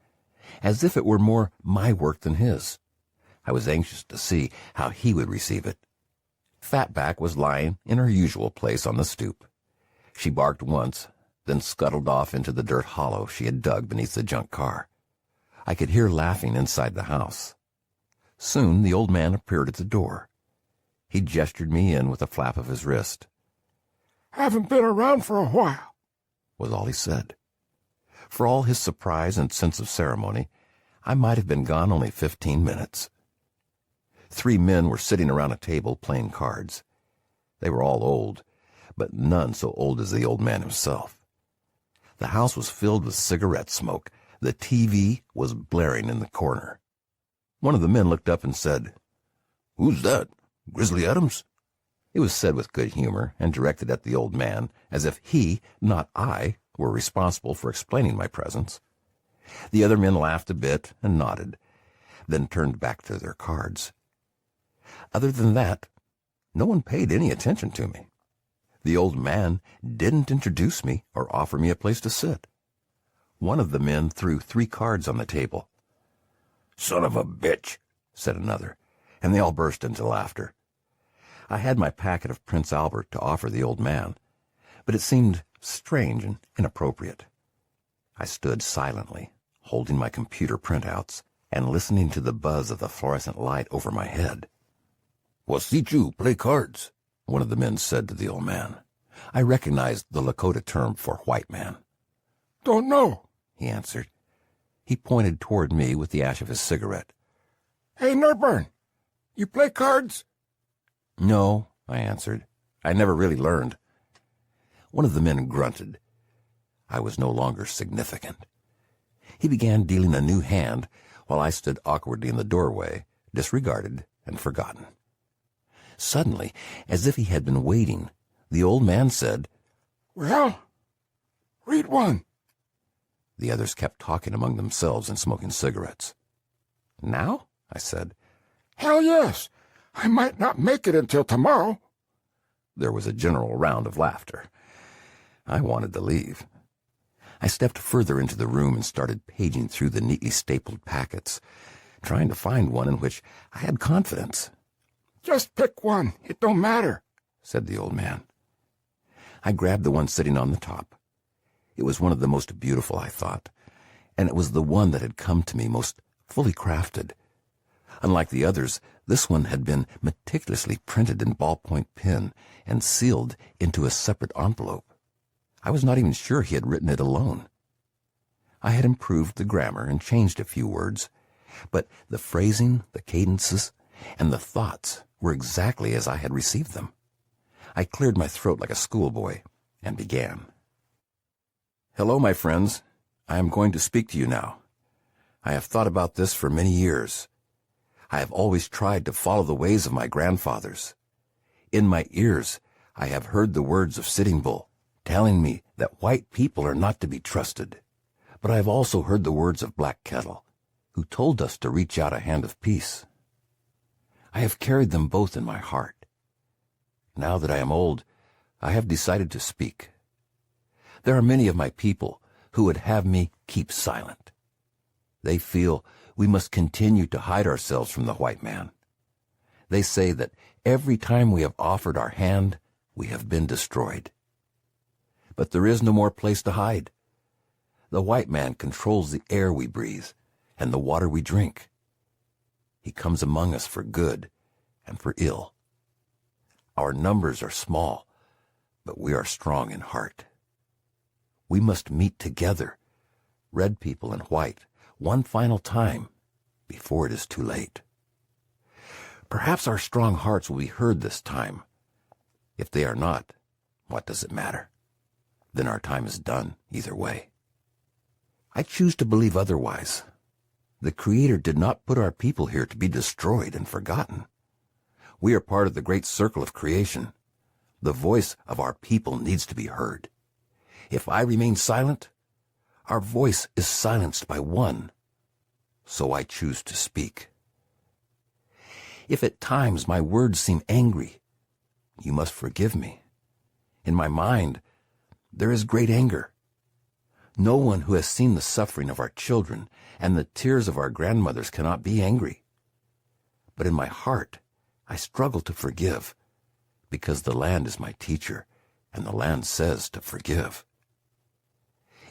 as if it were more my work than his. I was anxious to see how he would receive it. Fatback was lying in her usual place on the stoop. She barked once, then scuttled off into the dirt hollow she had dug beneath the junk car. I could hear laughing inside the house. Soon the old man appeared at the door. He gestured me in with a flap of his wrist. "Haven't been around for a while," was all he said. For all his surprise and sense of ceremony, I might have been gone only 15 minutes. 3 men were sitting around a table playing cards. They were all old, but none so old as the old man himself. The house was filled with cigarette smoke. The TV was blaring in the corner. One of the men looked up and said, "Who's that? Grizzly Adams?" It was said with good humor and directed at the old man, as if he, not I, were responsible for explaining my presence. The other men laughed a bit and nodded, then turned back to their cards. Other than that, no one paid any attention to me. The old man didn't introduce me or offer me a place to sit. One of the men threw 3 cards on the table. "Son of a bitch," said another, and they all burst into laughter. I had my packet of Prince Albert to offer the old man, but it seemed strange and inappropriate. I stood silently, holding my computer printouts and listening to the buzz of the fluorescent light over my head. "Wasichu, play cards," one of the men said to the old man. I recognized the Lakota term for white man. "Don't know," he answered. He pointed toward me with the ash of his cigarette. "Hey, Nerburn, you play cards?" "No," I answered. "I never really learned." One of the men grunted. I was no longer significant. He began dealing a new hand while I stood awkwardly in the doorway, disregarded and forgotten. Suddenly, as if he had been waiting, the old man said, "Well, read one." The others kept talking among themselves and smoking cigarettes. "Now?" I said. "Hell yes. I might not make it until tomorrow." There was a general round of laughter. I wanted to leave. I stepped further into the room and started paging through the neatly stapled packets, trying to find one in which I had confidence. "Just pick one. It don't matter," said the old man. I grabbed the one sitting on the top. It was one of the most beautiful, I thought, and it was the one that had come to me most fully crafted. Unlike the others, this one had been meticulously printed in ballpoint pen and sealed into a separate envelope. I was not even sure he had written it alone. I had improved the grammar and changed a few words, but the phrasing, the cadences, and the thoughts were exactly as I had received them. I cleared my throat like a schoolboy and began. "Hello, my friends. I am going to speak to you now. I have thought about this for many years. I have always tried to follow the ways of my grandfathers. In my ears, I have heard the words of Sitting Bull, telling me that white people are not to be trusted. But I have also heard the words of Black Kettle, who told us to reach out a hand of peace. I have carried them both in my heart. Now that I am old, I have decided to speak. There are many of my people who would have me keep silent. They feel we must continue to hide ourselves from the white man. They say that every time we have offered our hand, we have been destroyed. But there is no more place to hide. The white man controls the air we breathe and the water we drink. He comes among us for good and for ill. Our numbers are small, but we are strong in heart. We must meet together, red people and white, one final time before it is too late. Perhaps our strong hearts will be heard this time. If they are not, what does it matter? Then our time is done either way. I choose to believe otherwise. The Creator did not put our people here to be destroyed and forgotten. We are part of the great circle of creation. The voice of our people needs to be heard. If I remain silent, our voice is silenced by one. So I choose to speak. If at times my words seem angry, you must forgive me. In my mind, there is great anger. No one who has seen the suffering of our children and the tears of our grandmothers cannot be angry. But in my heart, I struggle to forgive, because the land is my teacher, and the land says to forgive.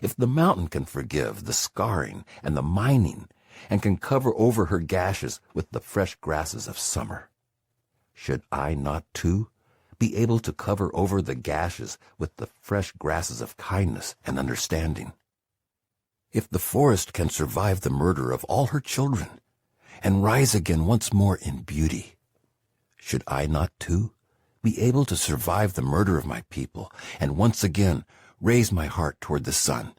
If the mountain can forgive the scarring and the mining, and can cover over her gashes with the fresh grasses of summer, should I not, too, be able to cover over the gashes with the fresh grasses of kindness and understanding? If the forest can survive the murder of all her children, and rise again once more in beauty, should I not, too, be able to survive the murder of my people, and once again raise my heart toward the sun?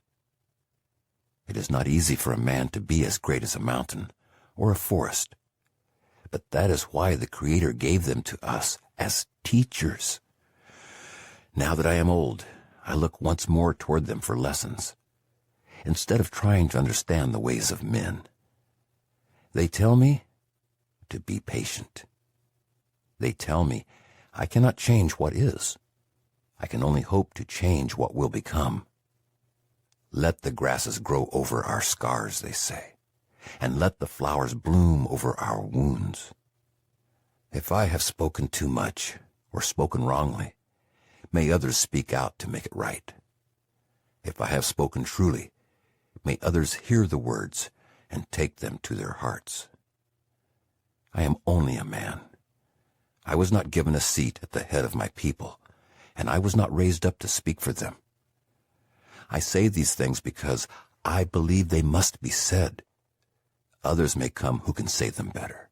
It is not easy for a man to be as great as a mountain or a forest, but that is why the Creator gave them to us as teachers. Now that I am old, I look once more toward them for lessons, instead of trying to understand the ways of men. They tell me to be patient. They tell me I cannot change what is. I can only hope to change what will become. Let the grasses grow over our scars, they say, and let the flowers bloom over our wounds. If I have spoken too much or spoken wrongly, may others speak out to make it right. If I have spoken truly, may others hear the words and take them to their hearts. I am only a man. I was not given a seat at the head of my people, and I was not raised up to speak for them. I say these things because I believe they must be said. Others may come who can say them better.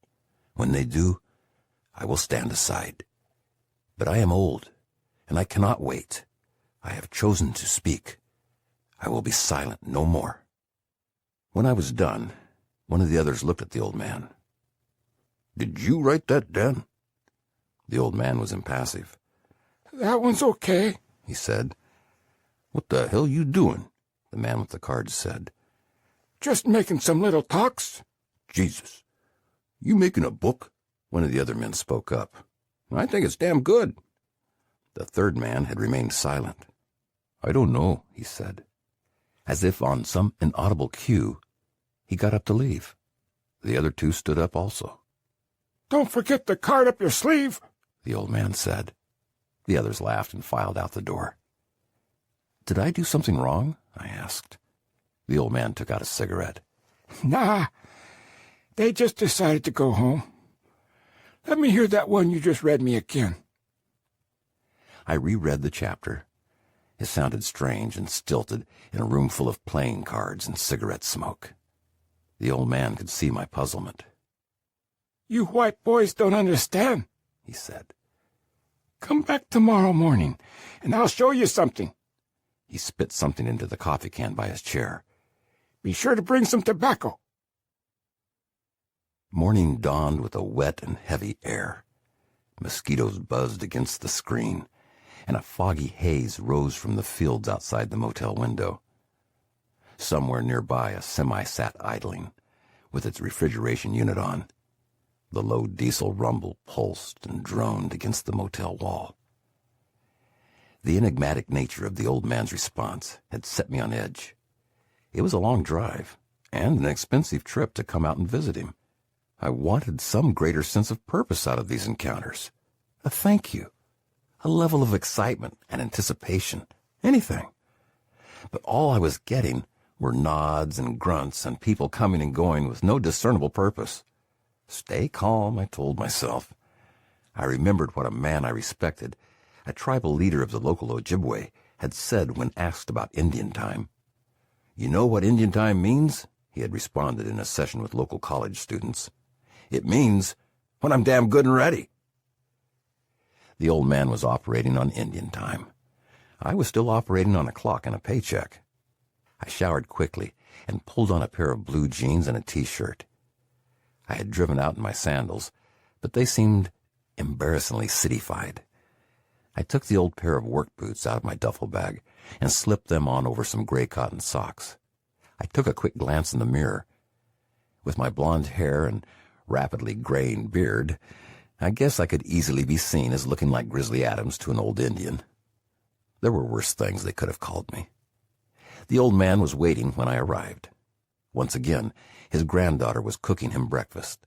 When they do, I will stand aside. But I am old, and I cannot wait. I have chosen to speak. I will be silent no more. When I was done, one of the others looked at the old man. "Did you write that down?" The old man was impassive. That one's okay, he said. "What the hell you doing?" the man with the cards said. Just making some little talks. "Jesus, you making a book?" One of the other men spoke up. "I think it's damn good." The third man had remained silent. "I don't know," he said. As if on some inaudible cue, he got up to leave. The other two stood up also. Don't forget the card up your sleeve, the old man said. The others laughed and filed out the door. "Did I do something wrong?" I asked. The old man took out a cigarette. Nah, they just decided to go home. Let me hear that one you just read me again. I reread the chapter. It sounded strange and stilted in a room full of playing cards and cigarette smoke. The old man could see my puzzlement. You white boys don't understand, he said. Come back tomorrow morning, and I'll show you something. He spit something into the coffee can by his chair. Be sure to bring some tobacco. Morning dawned with a wet and heavy air. Mosquitoes buzzed against the screen, and a foggy haze rose from the fields outside the motel window. Somewhere nearby, a semi sat idling, with its refrigeration unit on. The low diesel rumble pulsed and droned against the motel wall. The enigmatic nature of the old man's response had set me on edge. It was a long drive, and an expensive trip to come out and visit him. I wanted some greater sense of purpose out of these encounters. A thank you. A level of excitement and anticipation. Anything. But all I was getting were nods and grunts and people coming and going with no discernible purpose. Stay calm, I told myself. I remembered what a man I respected, a tribal leader of the local Ojibwe, had said when asked about Indian time. "You know what Indian time means?" he had responded in a session with local college students. "It means when I'm damn good and ready." The old man was operating on Indian time. I was still operating on a clock and a paycheck. I showered quickly and pulled on a pair of blue jeans and a t-shirt. I had driven out in my sandals, but they seemed embarrassingly cityfied. I took the old pair of work boots out of my duffel bag and slipped them on over some gray cotton socks. I took a quick glance in the mirror. With my blonde hair and rapidly graying beard, I guess I could easily be seen as looking like Grizzly Adams to an old Indian. There were worse things they could have called me. The old man was waiting when I arrived. Once again, his granddaughter was cooking him breakfast.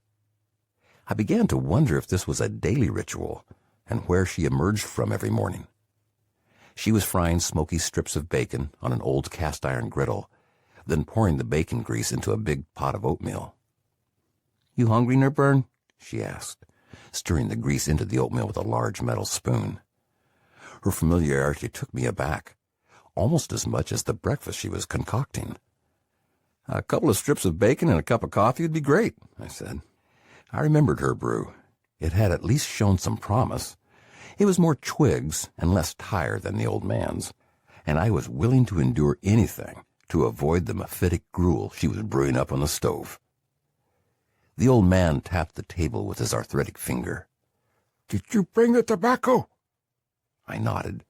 I began to wonder if this was a daily ritual and where she emerged from every morning. She was frying smoky strips of bacon on an old cast-iron griddle, then pouring the bacon grease into a big pot of oatmeal. "You hungry, Nerburn?" she asked, stirring the grease into the oatmeal with a large metal spoon. Her familiarity took me aback, almost as much as the breakfast she was concocting. "A couple of strips of bacon and a cup of coffee would be great," I said. I remembered her brew. It had at least shown some promise. It was more twigs and less tire than the old man's, and I was willing to endure anything to avoid the mephitic gruel she was brewing up on the stove. The old man tapped the table with his arthritic finger. "Did you bring the tobacco?" I nodded.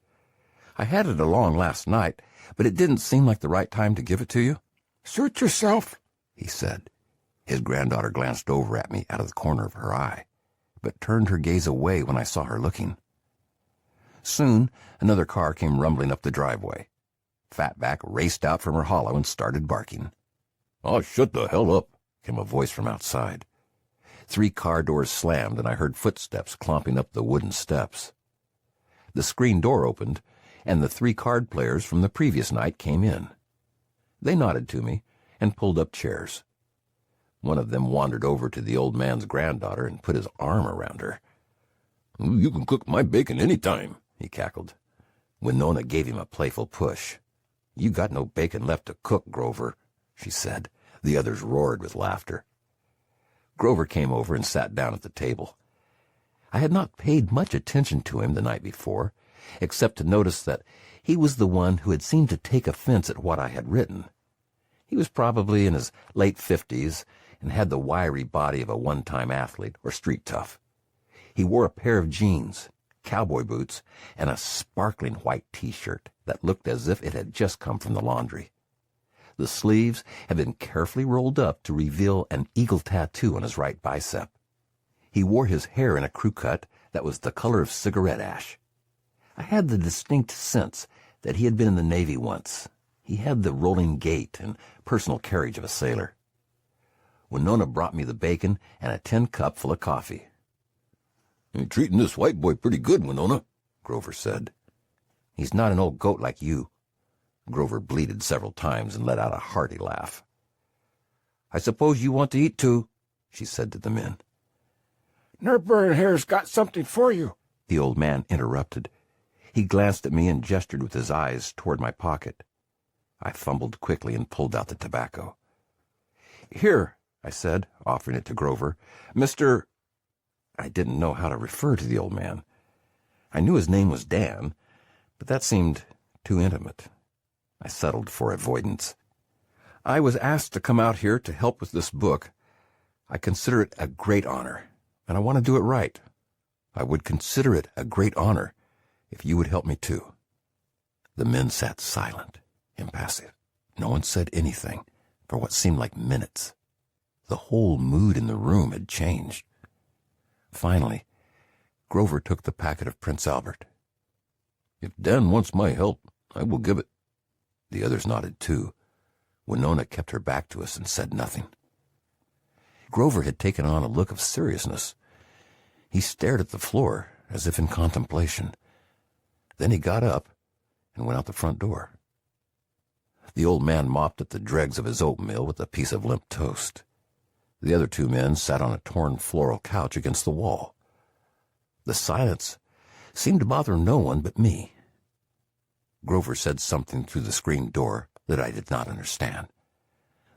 "I had it along last night, but it didn't seem like the right time to give it to you." "Suit yourself," he said. His granddaughter glanced over at me out of the corner of her eye, but turned her gaze away when I saw her looking. Soon, another car came rumbling up the driveway. Fatback raced out from her hollow and started barking. "Oh, shut the hell up," came a voice from outside. 3 car doors slammed, and I heard footsteps clomping up the wooden steps. The screen door opened, and the 3 card players from the previous night came in. They nodded to me and pulled up chairs. One of them wandered over to the old man's granddaughter and put his arm around her. "You can cook my bacon any time," he cackled. Winona gave him a playful push. "You got no bacon left to cook, Grover," she said. The others roared with laughter. Grover came over and sat down at the table. I had not paid much attention to him the night before, except to notice that he was the one who had seemed to take offense at what I had written. He was probably in his late 50s and had the wiry body of a one-time athlete or street tough. He wore a pair of jeans, cowboy boots, and a sparkling white T-shirt that looked as if it had just come from the laundry. The sleeves had been carefully rolled up to reveal an eagle tattoo on his right bicep. He wore his hair in a crew cut that was the color of cigarette ash. I had the distinct sense that he had been in the Navy once. He had the rolling gait and personal carriage of a sailor. Winona brought me the bacon and a tin cup full of coffee. "You're treating this white boy pretty good, Winona," Grover said. "He's not an old goat like you." Grover bleated several times and let out a hearty laugh. "I suppose you want to eat too," she said to the men. "Nerburn here's got something for you," the old man interrupted. He glanced at me and gestured with his eyes toward my pocket. I fumbled quickly and pulled out the tobacco. "Here," I said, offering it to Grover. "Mr. I didn't know how to refer to the old man. I knew his name was Dan, but that seemed too intimate. I settled for avoidance. "I was asked to come out here to help with this book. I consider it a great honor, and I want to do it right. I would consider it a great honor if you would help me too." The men sat silent, impassive. No one said anything for what seemed like minutes. The whole mood in the room had changed. Finally, Grover took the packet of Prince Albert. "If Dan wants my help, I will give it." The others nodded too. Winona kept her back to us and said nothing. Grover had taken on a look of seriousness. He stared at the floor as if in contemplation. Then he got up and went out the front door. The old man mopped at the dregs of his oatmeal with a piece of limp toast. The other 2 men sat on a torn floral couch against the wall. The silence seemed to bother no one but me. Grover said something through the screen door that I did not understand.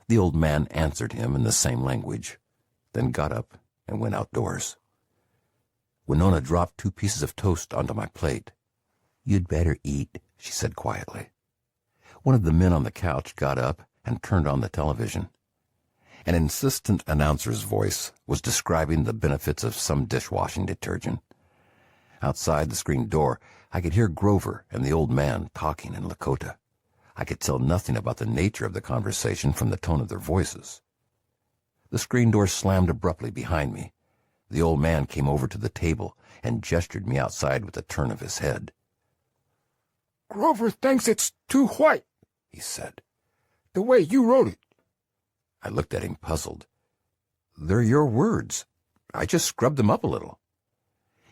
The old man answered him in the same language, then got up and went outdoors. Winona dropped 2 pieces of toast onto my plate. "You'd better eat," she said quietly. One of the men on the couch got up and turned on the television. An insistent announcer's voice was describing the benefits of some dishwashing detergent. Outside the screen door, I could hear Grover and the old man talking in Lakota. I could tell nothing about the nature of the conversation from the tone of their voices. The screen door slammed abruptly behind me. The old man came over to the table and gestured me outside with a turn of his head. "Grover thinks it's too white," he said. "The way you wrote it." I looked at him puzzled. "They're your words. I just scrubbed them up a little."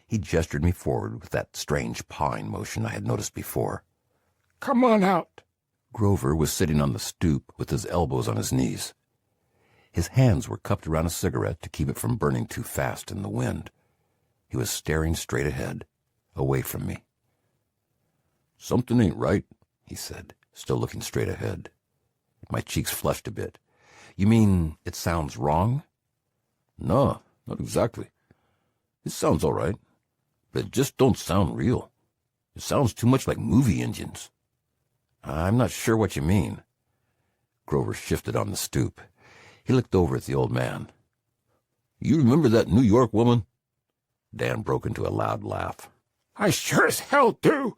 He gestured me forward with that strange pawing motion I had noticed before. "Come on out." Grover was sitting on the stoop with his elbows on his knees. His hands were cupped around a cigarette to keep it from burning too fast in the wind. He was staring straight ahead, away from me. "Something ain't right," he said, still looking straight ahead. My cheeks flushed a bit. "You mean it sounds wrong?" "No, not exactly. It sounds all right, but it just don't sound real. It sounds too much like movie engines." "I'm not sure what you mean." Grover shifted on the stoop. He looked over at the old man. "You remember that New York woman?" Dan broke into a loud laugh. "I sure as hell do.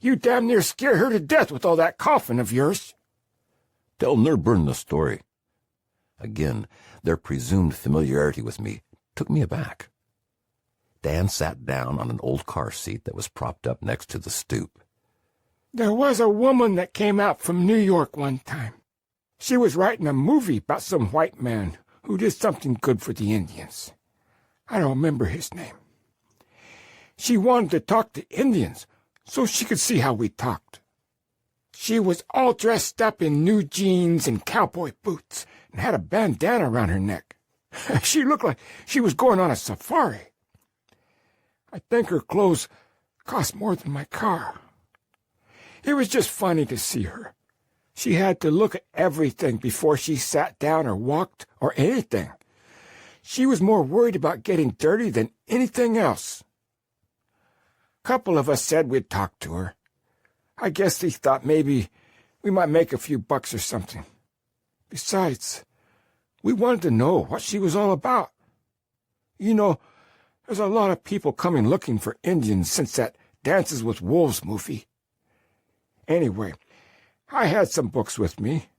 You damn near scared her to death with all that coughing of yours." "Tell Nerburn the story." Again, their presumed familiarity with me took me aback. Dan sat down on an old car seat that was propped up next to the stoop. "There was a woman that came out from New York one time. She was writing a movie about some white man who did something good for the Indians. I don't remember his name. She wanted to talk to Indians so she could see how we talked. She was all dressed up in new jeans and cowboy boots and had a bandana around her neck. She looked like she was going on a safari. I think her clothes cost more than my car. It was just funny to see her. She had to look at everything before she sat down or walked or anything. She was more worried about getting dirty than anything else. A couple of us said we'd talk to her. I guess they thought maybe we might make a few bucks or something. Besides, we wanted to know what she was all about. You know, there's a lot of people coming looking for Indians since that Dances with Wolves movie. Anyway, I had some books with me.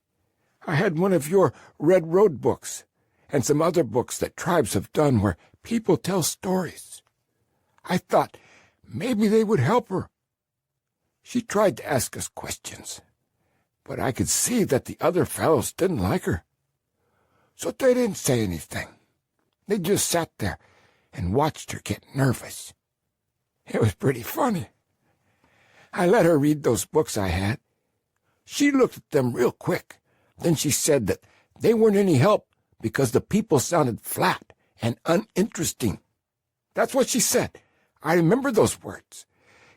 I had one of your Red Road books, and some other books that tribes have done where people tell stories. I thought maybe they would help her. She tried to ask us questions, but I could see that the other fellows didn't like her. So they didn't say anything. They just sat there and watched her get nervous. It was pretty funny. I let her read those books I had. She looked at them real quick. Then she said that they weren't any help because the people sounded flat and uninteresting. That's what she said. I remember those words.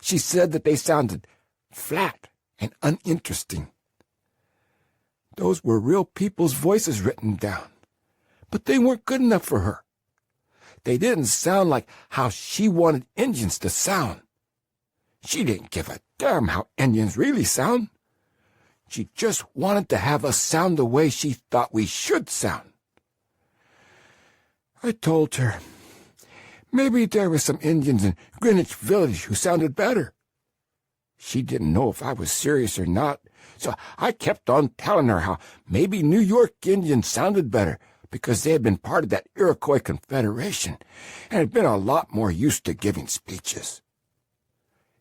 She said that they sounded flat and uninteresting. Those were real people's voices written down, but they weren't good enough for her. They didn't sound like how she wanted Indians to sound. She didn't give a damn how Indians really sound. She just wanted to have us sound the way she thought we should sound. I told her maybe there were some Indians in Greenwich Village who sounded better. She didn't know if I was serious or not, so I kept on telling her how maybe New York Indians sounded better because they had been part of that Iroquois Confederation and had been a lot more used to giving speeches.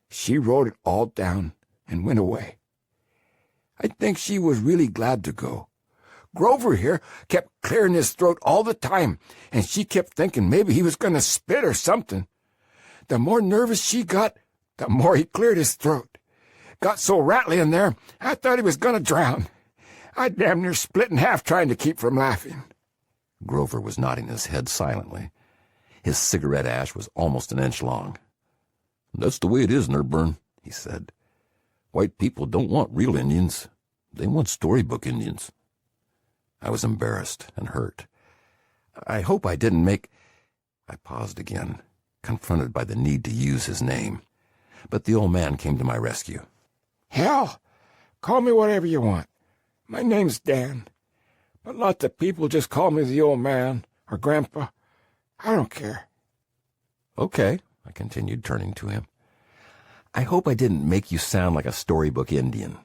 She wrote it all down and went away. I think she was really glad to go. Grover here kept clearing his throat all the time, and she kept thinking maybe he was going to spit or something. The more nervous she got, the more he cleared his throat. Got so rattly in there, I thought he was going to drown. I damn near split in half trying to keep from laughing. Grover was nodding his head silently. His cigarette ash was almost an inch long. "That's the way it is, Nerburn," he said. White people don't want real Indians. They want storybook Indians. I was embarrassed and hurt. I hope I didn't make... I paused again, confronted by the need to use his name. But the old man came to my rescue. Hell, call me whatever you want. My name's Dan. But lots of people just call me the old man or Grandpa. I don't care. Okay, I continued, turning to him. I hope I didn't make you sound like a storybook Indian.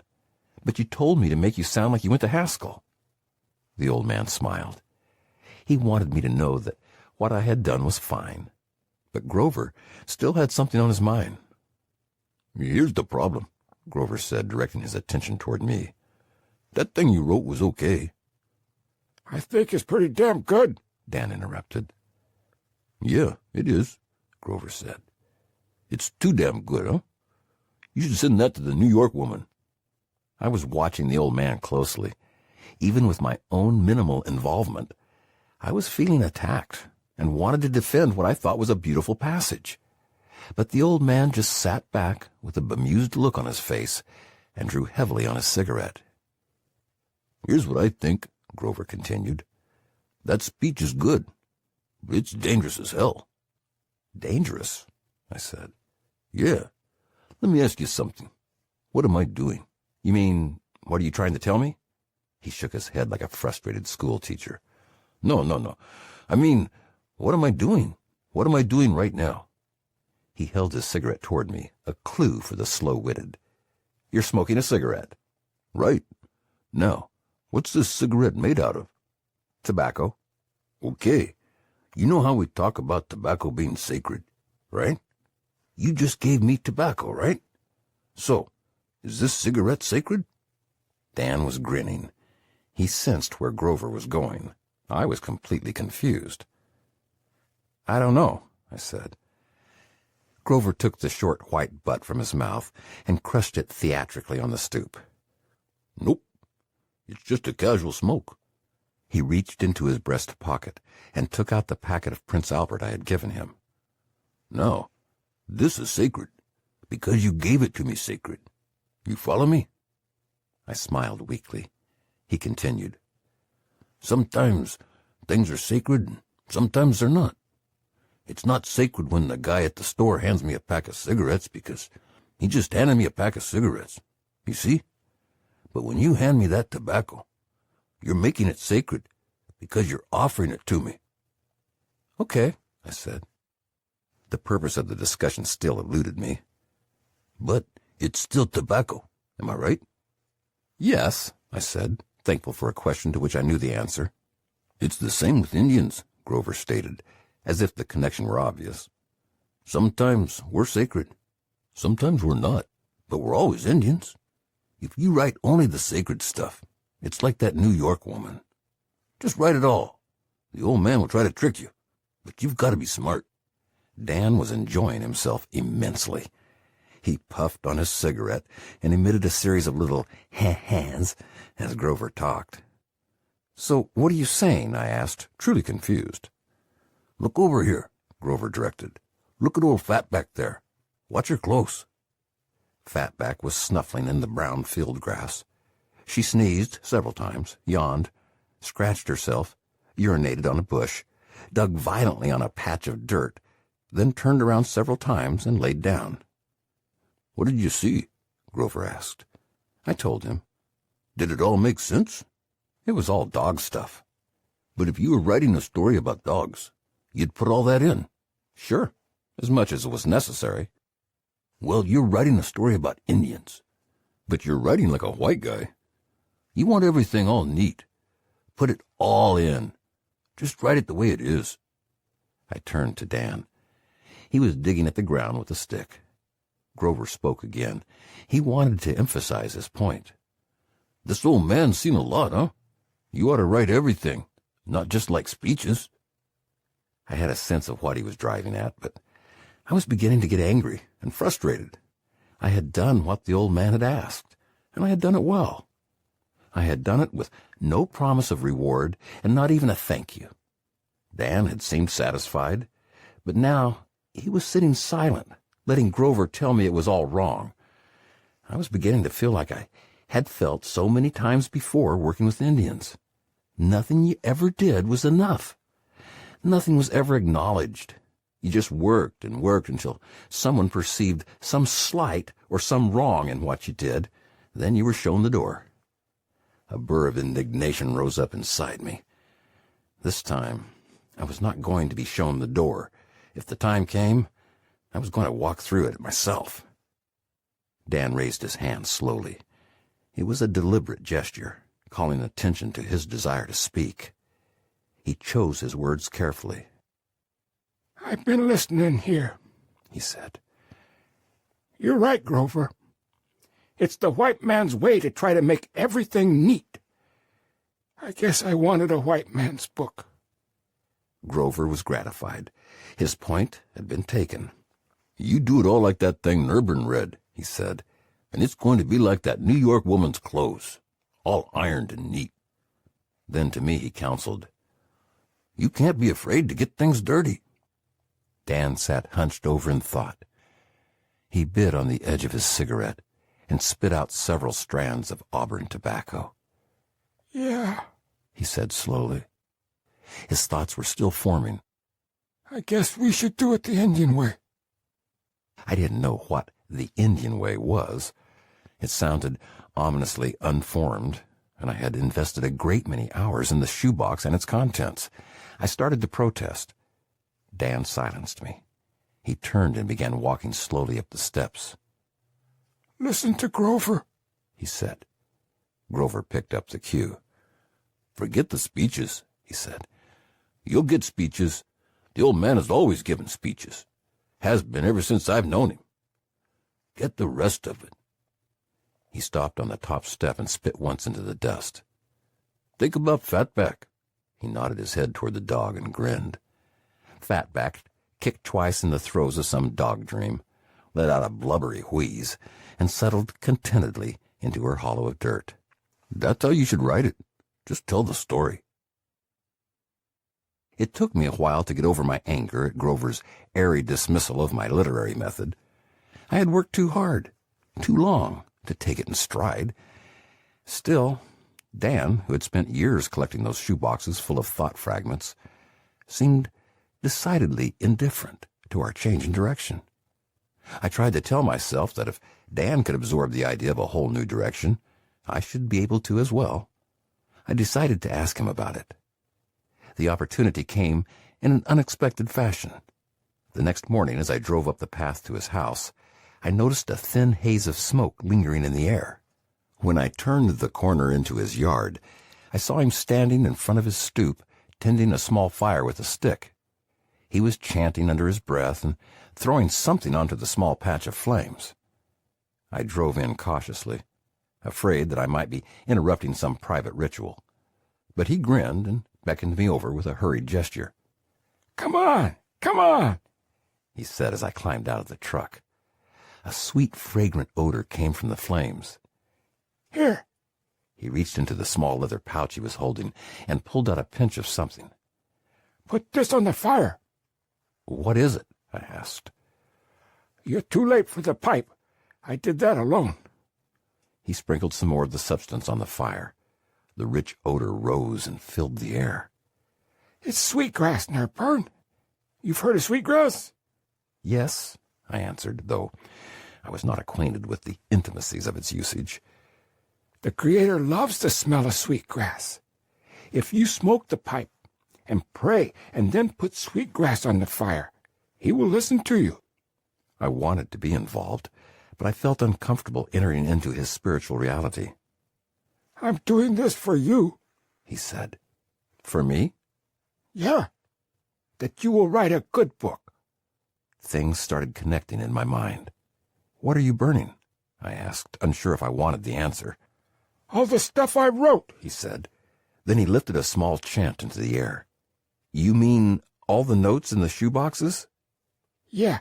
But you told me to make you sound like you went to Haskell. The old man smiled. He wanted me to know that what I had done was fine. But Grover still had something on his mind. Here's the problem, Grover said, directing his attention toward me. That thing you wrote was okay. I think it's pretty damn good, Dan interrupted. Yeah, it is, Grover said. It's too damn good, huh? You should send that to the New York woman. I was watching the old man closely. Even with my own minimal involvement, I was feeling attacked and wanted to defend what I thought was a beautiful passage. But the old man just sat back with a bemused look on his face and drew heavily on his cigarette. Here's what I think, Grover continued. That speech is good, but it's dangerous as hell. Dangerous? I said. Yeah. Let me ask you something. What am I doing? You mean, what are you trying to tell me? He shook his head like a frustrated schoolteacher. No. I mean, what am I doing? What am I doing right now? He held his cigarette toward me, a clue for the slow-witted. You're smoking a cigarette. Right. Now, what's this cigarette made out of? Tobacco. Okay. You know how we talk about tobacco being sacred, right? You just gave me tobacco, right? So, is this cigarette sacred? Dan was grinning. He sensed where Grover was going. I was completely confused. I don't know, I said. Grover took the short white butt from his mouth and crushed it theatrically on the stoop. Nope. It's just a casual smoke. He reached into his breast pocket and took out the packet of Prince Albert I had given him. No, this is sacred, because you gave it to me sacred. You follow me? I smiled weakly. He continued. Sometimes things are sacred, and sometimes they're not. It's not sacred when the guy at the store hands me a pack of cigarettes because he just handed me a pack of cigarettes. You see? But when you hand me that tobacco, you're making it sacred because you're offering it to me. Okay, I said. The purpose of the discussion still eluded me. But it's still tobacco, am I right? Yes, I said, thankful for a question to which I knew the answer. It's the same with Indians, Grover stated, as if the connection were obvious. Sometimes we're sacred, sometimes we're not, but we're always Indians. If you write only the sacred stuff, it's like that New York woman. Just write it all. The old man will try to trick you, but you've got to be smart. Dan was enjoying himself immensely. He puffed on his cigarette and emitted a series of little ha-has as Grover talked. So what are you saying? I asked, truly confused. Look over here, Grover directed. Look at old Fatback there. Watch her close. Fatback was snuffling in the brown field grass. She sneezed several times, yawned, scratched herself, urinated on a bush, dug violently on a patch of dirt, then turned around several times and laid down. What did you see? Grover asked. I told him. Did it all make sense? It was all dog stuff. But if you were writing a story about dogs, you'd put all that in. Sure, as much as it was necessary. Well, you're writing a story about Indians, but you're writing like a white guy. You want everything all neat. Put it all in. Just write it the way it is. I turned to Dan. He was digging at the ground with a stick. Grover spoke again. He wanted to emphasize his point. This old man's seen a lot, huh? You ought to write everything, not just like speeches. I had a sense of what he was driving at, but I was beginning to get angry and frustrated. I had done what the old man had asked, and I had done it well. I had done it with no promise of reward and not even a thank you. Dan had seemed satisfied, but now he was sitting silent, letting Grover tell me it was all wrong. I was beginning to feel like I had felt so many times before working with Indians. Nothing you ever did was enough. Nothing was ever acknowledged. You just worked and worked until someone perceived some slight or some wrong in what you did. Then you were shown the door. A burr of indignation rose up inside me. This time, I was not going to be shown the door. If the time came, I was going to walk through it myself. Dan raised his hand slowly. It was a deliberate gesture, calling attention to his desire to speak. He chose his words carefully. "I've been listening here," he said. "You're right, Grover. It's the white man's way to try to make everything neat. I guess I wanted a white man's book." Grover was gratified. His point had been taken. "You do it all like that thing Nerburn read," he said, "and it's going to be like that New York woman's clothes, all ironed and neat." Then to me he counseled, "You can't be afraid to get things dirty." Dan sat hunched over in thought. He bit on the edge of his cigarette and spit out several strands of auburn tobacco. "Yeah," he said slowly. His thoughts were still forming. "I guess we should do it the Indian way." I didn't know what the Indian way was. It sounded ominously unformed, and I had invested a great many hours in the shoebox and its contents. I started to protest. Dan silenced me. He turned and began walking slowly up the steps. "Listen to Grover," he said. Grover picked up the cue. "Forget the speeches," he said. "You'll get speeches. The old man has always given speeches. Has been ever since I've known him. Get the rest of it." He stopped on the top step and spit once into the dust. "Think about Fatback." He nodded his head toward the dog and grinned. Fatback kicked twice in the throes of some dog dream, let out a blubbery wheeze, and settled contentedly into her hollow of dirt. "That's how you should write it. Just tell the story." It took me a while to get over my anger at Grover's airy dismissal of my literary method. I had worked too hard, too long, to take it in stride. Still, Dan, who had spent years collecting those shoeboxes full of thought fragments, seemed decidedly indifferent to our change in direction. I tried to tell myself that if Dan could absorb the idea of a whole new direction, I should be able to as well. I decided to ask him about it. The opportunity came in an unexpected fashion. The next morning, as I drove up the path to his house, I noticed a thin haze of smoke lingering in the air. When I turned the corner into his yard, I saw him standing in front of his stoop, tending a small fire with a stick. He was chanting under his breath and throwing something onto the small patch of flames. I drove in cautiously, afraid that I might be interrupting some private ritual. But he grinned and beckoned me over with a hurried gesture. Come on, he said as I climbed out of the truck. A sweet, fragrant odor came from the flames. Here. He reached into the small leather pouch he was holding and pulled out a pinch of something. Put this on the fire. What is it? I asked. You're too late for the pipe. I did that alone. He sprinkled some more of the substance on the fire. The rich odor rose and filled the air. It's sweetgrass, Nerburn. You've heard of sweetgrass? Yes, I answered, though I was not acquainted with the intimacies of its usage. The Creator loves the smell of sweetgrass. If you smoke the pipe and pray and then put sweetgrass on the fire, He will listen to you. I wanted to be involved, but I felt uncomfortable entering into His spiritual reality. I'm doing this for you, he said. For me? Yeah, that you will write a good book. Things started connecting in my mind. What are you burning? I asked, unsure if I wanted the answer. All the stuff I wrote, he said. Then he lifted a small chant into the air. You mean all the notes in the shoeboxes? Yeah.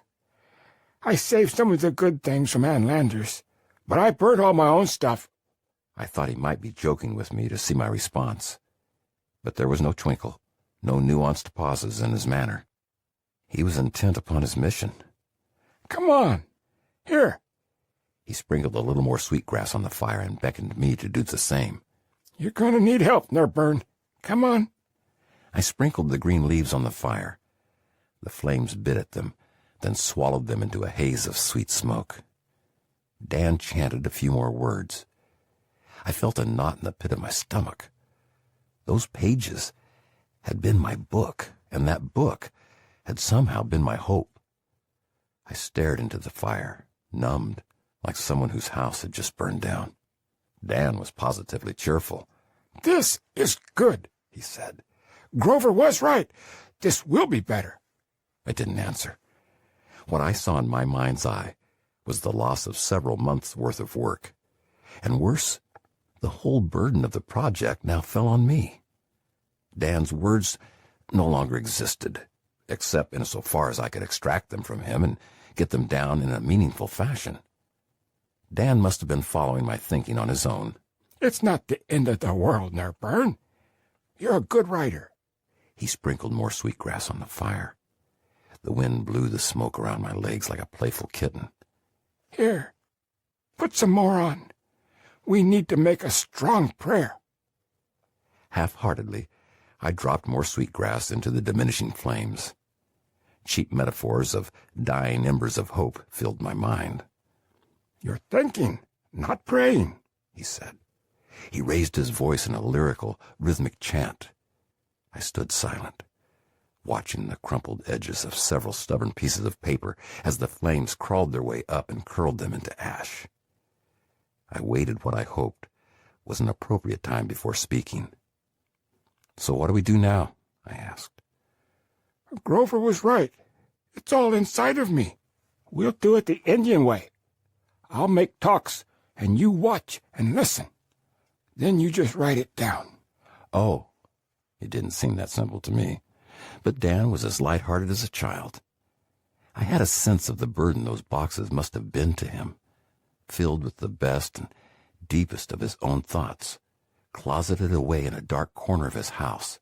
I saved some of the good things from Ann Landers, but I burnt all my own stuff. I thought he might be joking with me to see my response. But there was no twinkle, no nuanced pauses in his manner. He was intent upon his mission. Come on. Here. He sprinkled a little more sweetgrass on the fire and beckoned me to do the same. "You're going to need help, Nerburn. Come on." I sprinkled the green leaves on the fire. The flames bit at them, then swallowed them into a haze of sweet smoke. Dan chanted a few more words. I felt a knot in the pit of my stomach. Those pages had been my book, and that book had somehow been my hope. I stared into the fire, numbed, like someone whose house had just burned down. Dan was positively cheerful. "This is good," he said. "Grover was right. This will be better." I didn't answer. What I saw in my mind's eye was the loss of several months' worth of work. And worse, the whole burden of the project now fell on me. Dan's words no longer existed, except insofar as I could extract them from him and get them down in a meaningful fashion. Dan must have been following my thinking on his own. "It's not the end of the world, Nerburn. You're a good writer." He sprinkled more sweetgrass on the fire. The wind blew the smoke around my legs like a playful kitten. "Here, put some more on. We need to make a strong prayer." Half-heartedly, I dropped more sweetgrass into the diminishing flames. Cheap metaphors of dying embers of hope filled my mind. "You're thinking, not praying," he said. He raised his voice in a lyrical, rhythmic chant. I stood silent, watching the crumpled edges of several stubborn pieces of paper as the flames crawled their way up and curled them into ash. I waited what I hoped was an appropriate time before speaking. "So what do we do now?" I asked. "Grover was right. It's all inside of me. We'll do it the Indian way. I'll make talks, and you watch and listen. Then you just write it down." Oh, it didn't seem that simple to me. But Dan was as light-hearted as a child. I had a sense of the burden those boxes must have been to him, filled with the best and deepest of his own thoughts, closeted away in a dark corner of his house,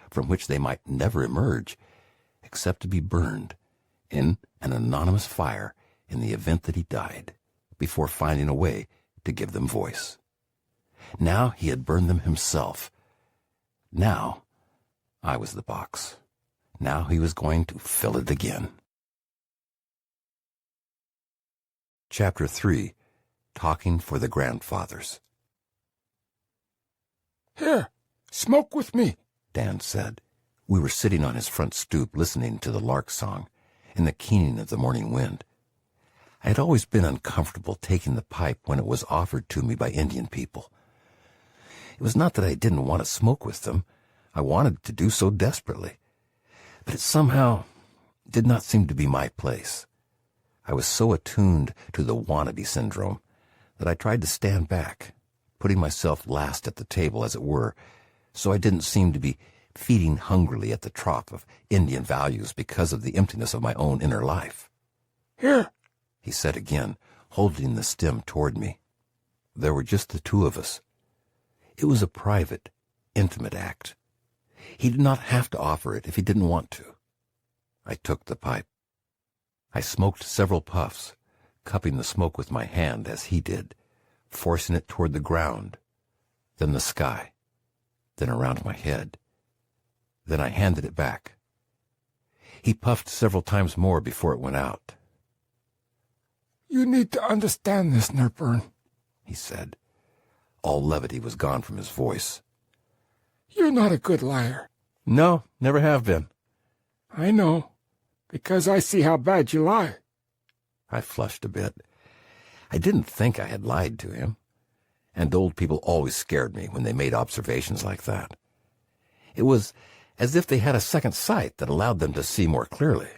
from which they might never emerge, except to be burned in an anonymous fire in the event that he died, before finding a way to give them voice. Now he had burned them himself. Now I was the box. Now he was going to fill it again. Chapter 3. Talking for the Grandfathers. "Here, smoke with me," Dan said. We were sitting on his front stoop listening to the lark song and the keening of the morning wind. I had always been uncomfortable taking the pipe when it was offered to me by Indian people. It was not that I didn't want to smoke with them. I wanted to do so desperately. But it somehow did not seem to be my place. I was so attuned to the wannabe syndrome that I tried to stand back, putting myself last at the table, as it were, so I didn't seem to be feeding hungrily at the trough of Indian values because of the emptiness of my own inner life. "Here," he said again, holding the stem toward me. There were just the two of us. It was a private, intimate act. He did not have to offer it if he didn't want to. I took the pipe. I smoked several puffs, cupping the smoke with my hand as he did, forcing it toward the ground, then the sky, then around my head. Then I handed it back. He puffed several times more before it went out. "You need to understand this, Nerburn," he said. All levity was gone from his voice. "You're not a good liar." No, never have been. "I know, because I see how bad you lie." I flushed a bit. I didn't think I had lied to him, and old people always scared me when they made observations like that. It was as if they had a second sight that allowed them to see more clearly.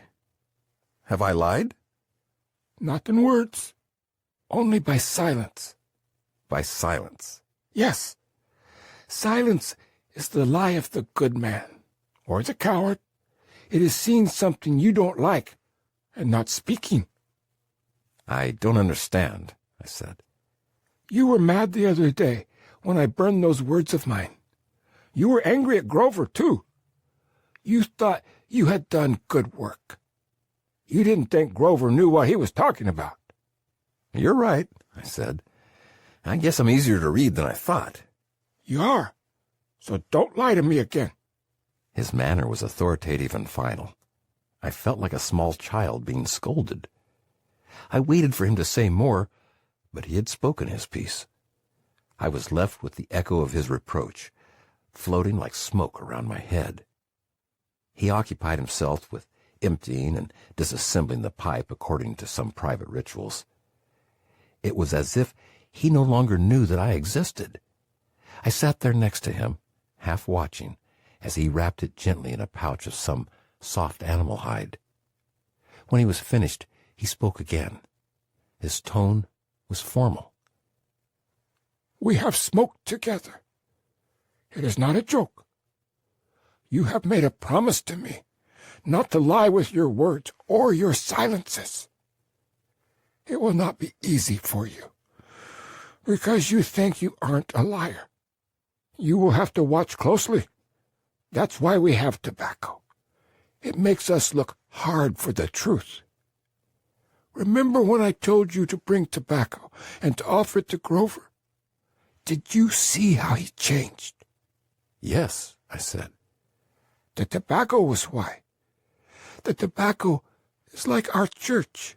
Have I lied? "Not in words, only by silence." By silence. "Yes, silence is the lie of the good man, or the coward. It is seeing something you don't like and not speaking." I don't understand, I said. "You were mad the other day when I burned those words of mine. You were angry at Grover, too. You thought you had done good work. You didn't think Grover knew what he was talking about." You're right, I said. I guess I'm easier to read than I thought. You are. So don't lie to me again. His manner was authoritative and final. I felt like a small child being scolded. I waited for him to say more, but he had spoken his piece. I was left with the echo of his reproach, floating like smoke around my head. He occupied himself with emptying and disassembling the pipe according to some private rituals. It was as if he no longer knew that I existed. I sat there next to him, half watching, as he wrapped it gently in a pouch of some soft animal hide. When he was finished, he spoke again. His tone was formal. We have smoked together. It is not a joke. You have made a promise to me not to lie with your words or your silences. It will not be easy for you, because you think you aren't a liar. You will have to watch closely. That's why we have tobacco. It makes us look hard for the truth. Remember when I told you to bring tobacco and to offer it to Grover? Did you see how he changed? Yes, I said. The tobacco was why. The tobacco is like our church.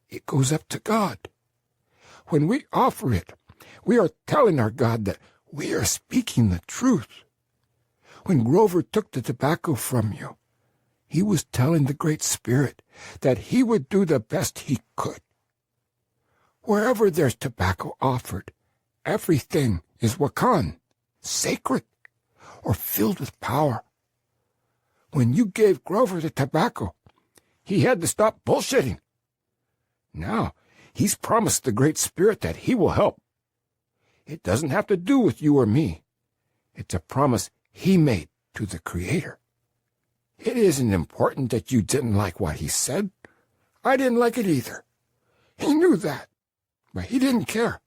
It goes up to God. When we offer it, we are telling our God that we are speaking the truth. When Grover took the tobacco from you, he was telling the Great Spirit that he would do the best he could. Wherever there's tobacco offered, everything is wakan, sacred, or filled with power. When you gave Grover the tobacco, he had to stop bullshitting. Now, he's promised the Great Spirit that he will help. It doesn't have to do with you or me. It's a promise he made to the Creator. It isn't important that you didn't like what he said. I didn't like it either. He knew that, but he didn't care.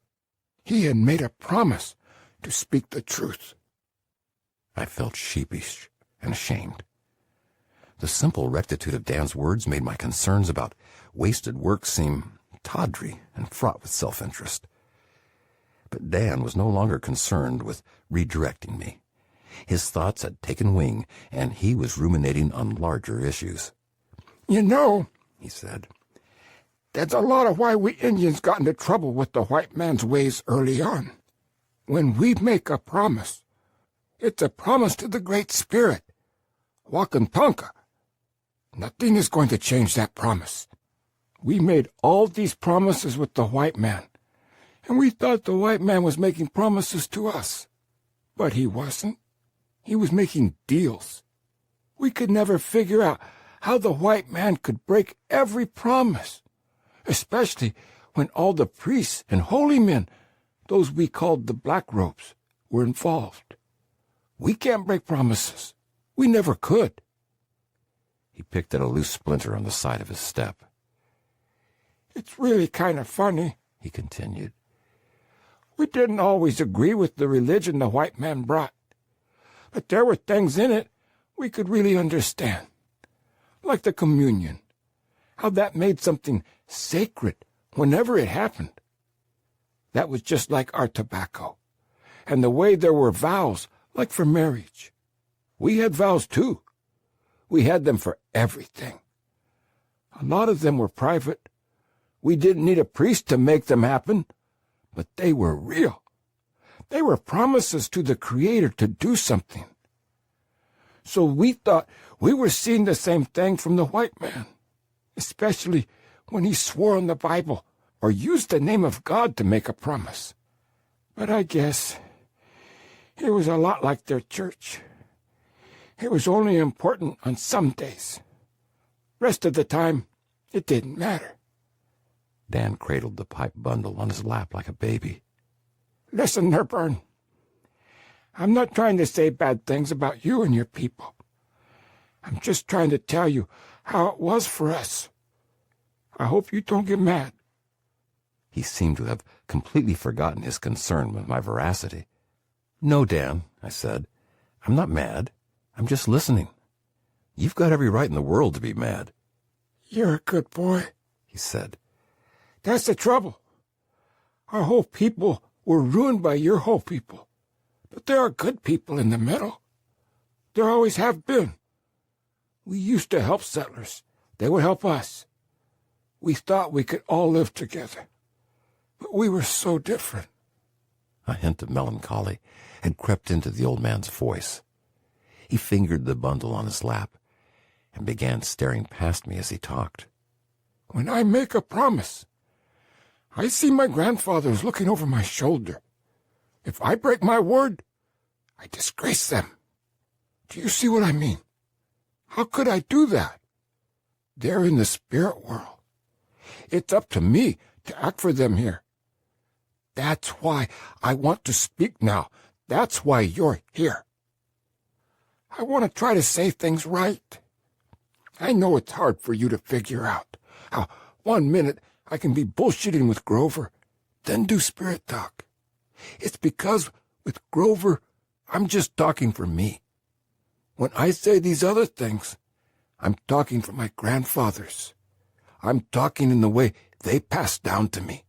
He had made a promise to speak the truth. I felt sheepish and ashamed. The simple rectitude of Dan's words made my concerns about wasted work seem tawdry and fraught with self-interest. But Dan was no longer concerned with redirecting me. His thoughts had taken wing, and he was ruminating on larger issues. You know, he said, that's a lot of why we Indians got into trouble with the white man's ways early on. When we make a promise, it's a promise to the Great Spirit, Wakantanka. Nothing is going to change that promise. We made all these promises with the white man, and we thought the white man was making promises to us. But he wasn't. He was making deals. We could never figure out how the white man could break every promise, especially when all the priests and holy men, those we called the black robes, were involved. We can't break promises. We never could. He picked at a loose splinter on the side of his step. It's really kind of funny, he continued. We didn't always agree with the religion the white man brought, but there were things in it we could really understand, like the communion, how that made something sacred whenever it happened. That was just like our tobacco, and the way there were vows, like for marriage. We had vows, too. We had them for everything. A lot of them were private. We didn't need a priest to make them happen, but they were real. They were promises to the Creator to do something. So we thought we were seeing the same thing from the white man, especially when he swore on the Bible or used the name of God to make a promise. But I guess it was a lot like their church. It was only important on some days. Rest of the time, it didn't matter. Dan cradled the pipe bundle on his lap like a baby. Listen, Nerburn, I'm not trying to say bad things about you and your people. I'm just trying to tell you how it was for us. I hope you don't get mad. He seemed to have completely forgotten his concern with my veracity. No, Dan, I said. I'm not mad. I'm just listening. You've got every right in the world to be mad. You're a good boy, he said. That's the trouble. Our whole people were ruined by your whole people. But there are good people in the middle. There always have been. We used to help settlers. They would help us. We thought we could all live together. But we were so different. A hint of melancholy had crept into the old man's voice. He fingered the bundle on his lap and began staring past me as he talked. When I make a promise, I see my grandfathers looking over my shoulder. If I break my word, I disgrace them. Do you see what I mean? How could I do that? They're in the spirit world. It's up to me to act for them here. That's why I want to speak now. That's why you're here. I want to try to say things right. I know it's hard for you to figure out how 1 minute I can be bullshitting with Grover, then do spirit talk. It's because with Grover, I'm just talking for me. When I say these other things, I'm talking for my grandfathers. I'm talking in the way they passed down to me.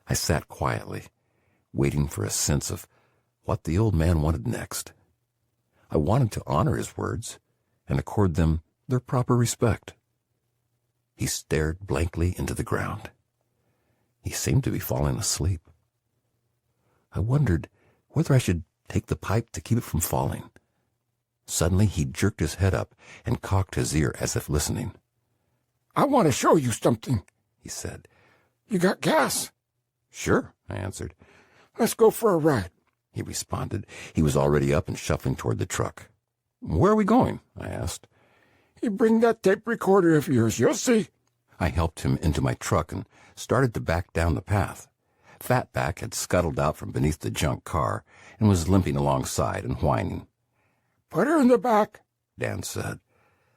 I sat quietly, waiting for a sense of what the old man wanted next. I wanted to honor his words and accord them their proper respect. He stared blankly into the ground. He seemed to be falling asleep. I wondered whether I should take the pipe to keep it from falling. Suddenly he jerked his head up and cocked his ear as if listening. I want to show you something, he said. You got gas? Sure, I answered. Let's go for a ride, he responded. He was already up and shuffling toward the truck. Where are we going? I asked. You bring that tape recorder of yours, you'll see. I helped him into my truck and started to back down the path. Fatback had scuttled out from beneath the junk car and was limping alongside and whining. Put her in the back, Dan said.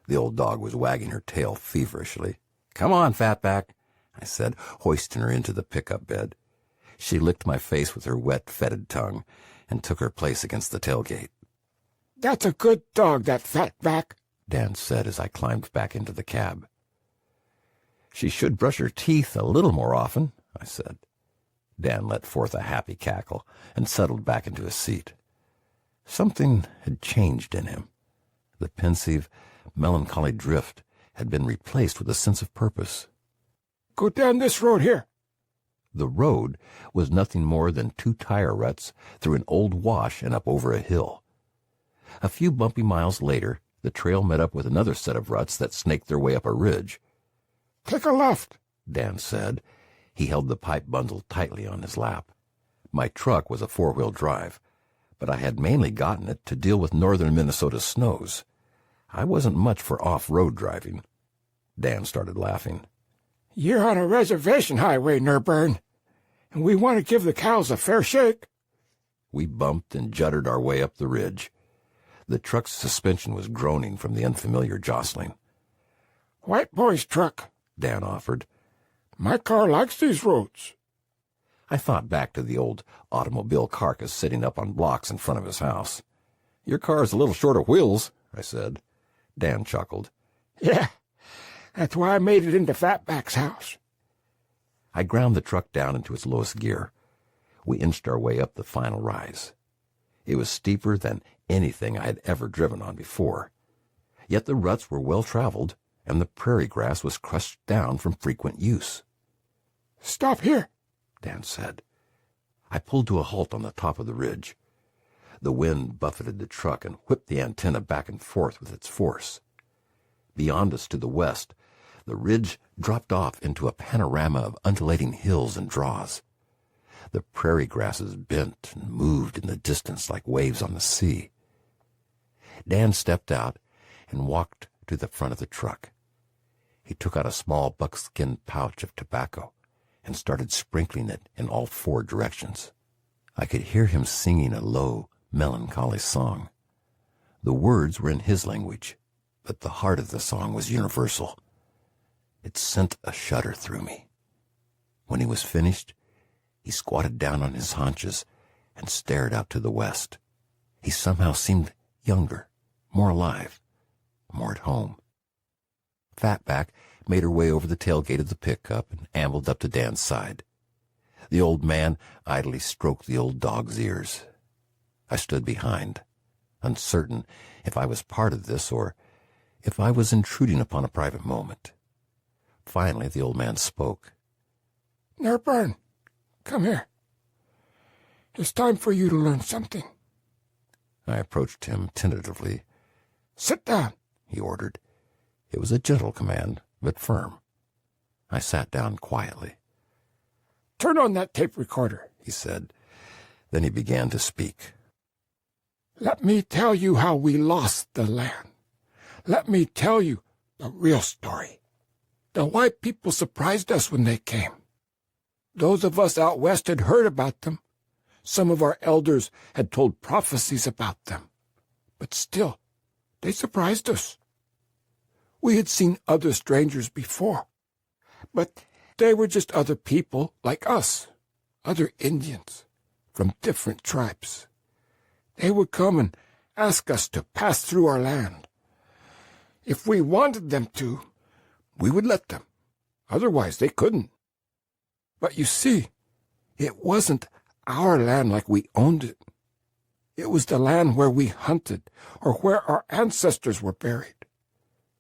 The old dog was wagging her tail feverishly. Come on, Fatback, I said, hoisting her into the pickup bed. She licked my face with her wet, fetid tongue and took her place against the tailgate. That's a good dog, that Fatback, Dan said as I climbed back into the cab. She should brush her teeth a little more often, I said. Dan let forth a happy cackle and settled back into his seat. Something had changed in him. The pensive, melancholy drift had been replaced with a sense of purpose. Go down this road here. The road was nothing more than 2 tire ruts through an old wash and up over a hill. A few bumpy miles later, the trail met up with another set of ruts that snaked their way up a ridge. Take a left, Dan said. He held the pipe bundle tightly on his lap. My truck was a 4-wheel drive, but I had mainly gotten it to deal with northern Minnesota snows. I wasn't much for off-road driving. Dan started laughing. You're on a reservation highway, Nerburn, and we want to give the cows a fair shake. We bumped and juddered our way up the ridge. The truck's suspension was groaning from the unfamiliar jostling. White boy's truck, Dan offered. My car likes these roads. I thought back to the old automobile carcass sitting up on blocks in front of his house. Your car's a little short of wheels, I said. Dan chuckled. Yeah, that's why I made it into Fatback's house. I ground the truck down into its lowest gear. We inched our way up the final rise. It was steeper than anything I had ever driven on before. Yet the ruts were well traveled, and the prairie grass was crushed down from frequent use. Stop here, Dan said. I pulled to a halt on the top of the ridge. The wind buffeted the truck and whipped the antenna back and forth with its force. Beyond us to the west, the ridge dropped off into a panorama of undulating hills and draws. The prairie grasses bent and moved in the distance like waves on the sea. Dan stepped out and walked to the front of the truck. He took out a small buckskin pouch of tobacco and started sprinkling it in all 4 directions. I could hear him singing a low, melancholy song. The words were in his language, but the heart of the song was universal. It sent a shudder through me. When he was finished, he squatted down on his haunches and stared out to the west. He somehow seemed younger, more alive, more at home. Fatback made her way over the tailgate of the pickup and ambled up to Dan's side. The old man idly stroked the old dog's ears. I stood behind, uncertain if I was part of this or if I was intruding upon a private moment. Finally, the old man spoke. Nerburn, come here. It's time for you to learn something. I approached him tentatively. Sit down, he ordered. It was a gentle command, but firm. I sat down quietly. Turn on that tape recorder, he said. Then he began to speak. Let me tell you how we lost the land. Let me tell you the real story. The white people surprised us when they came. Those of us out west had heard about them. Some of our elders had told prophecies about them. But still, they surprised us. We had seen other strangers before, but they were just other people like us, other Indians from different tribes. They would come and ask us to pass through our land. If we wanted them to, we would let them. Otherwise, they couldn't. But you see, it wasn't our land like we owned it. It was the land where we hunted or where our ancestors were buried.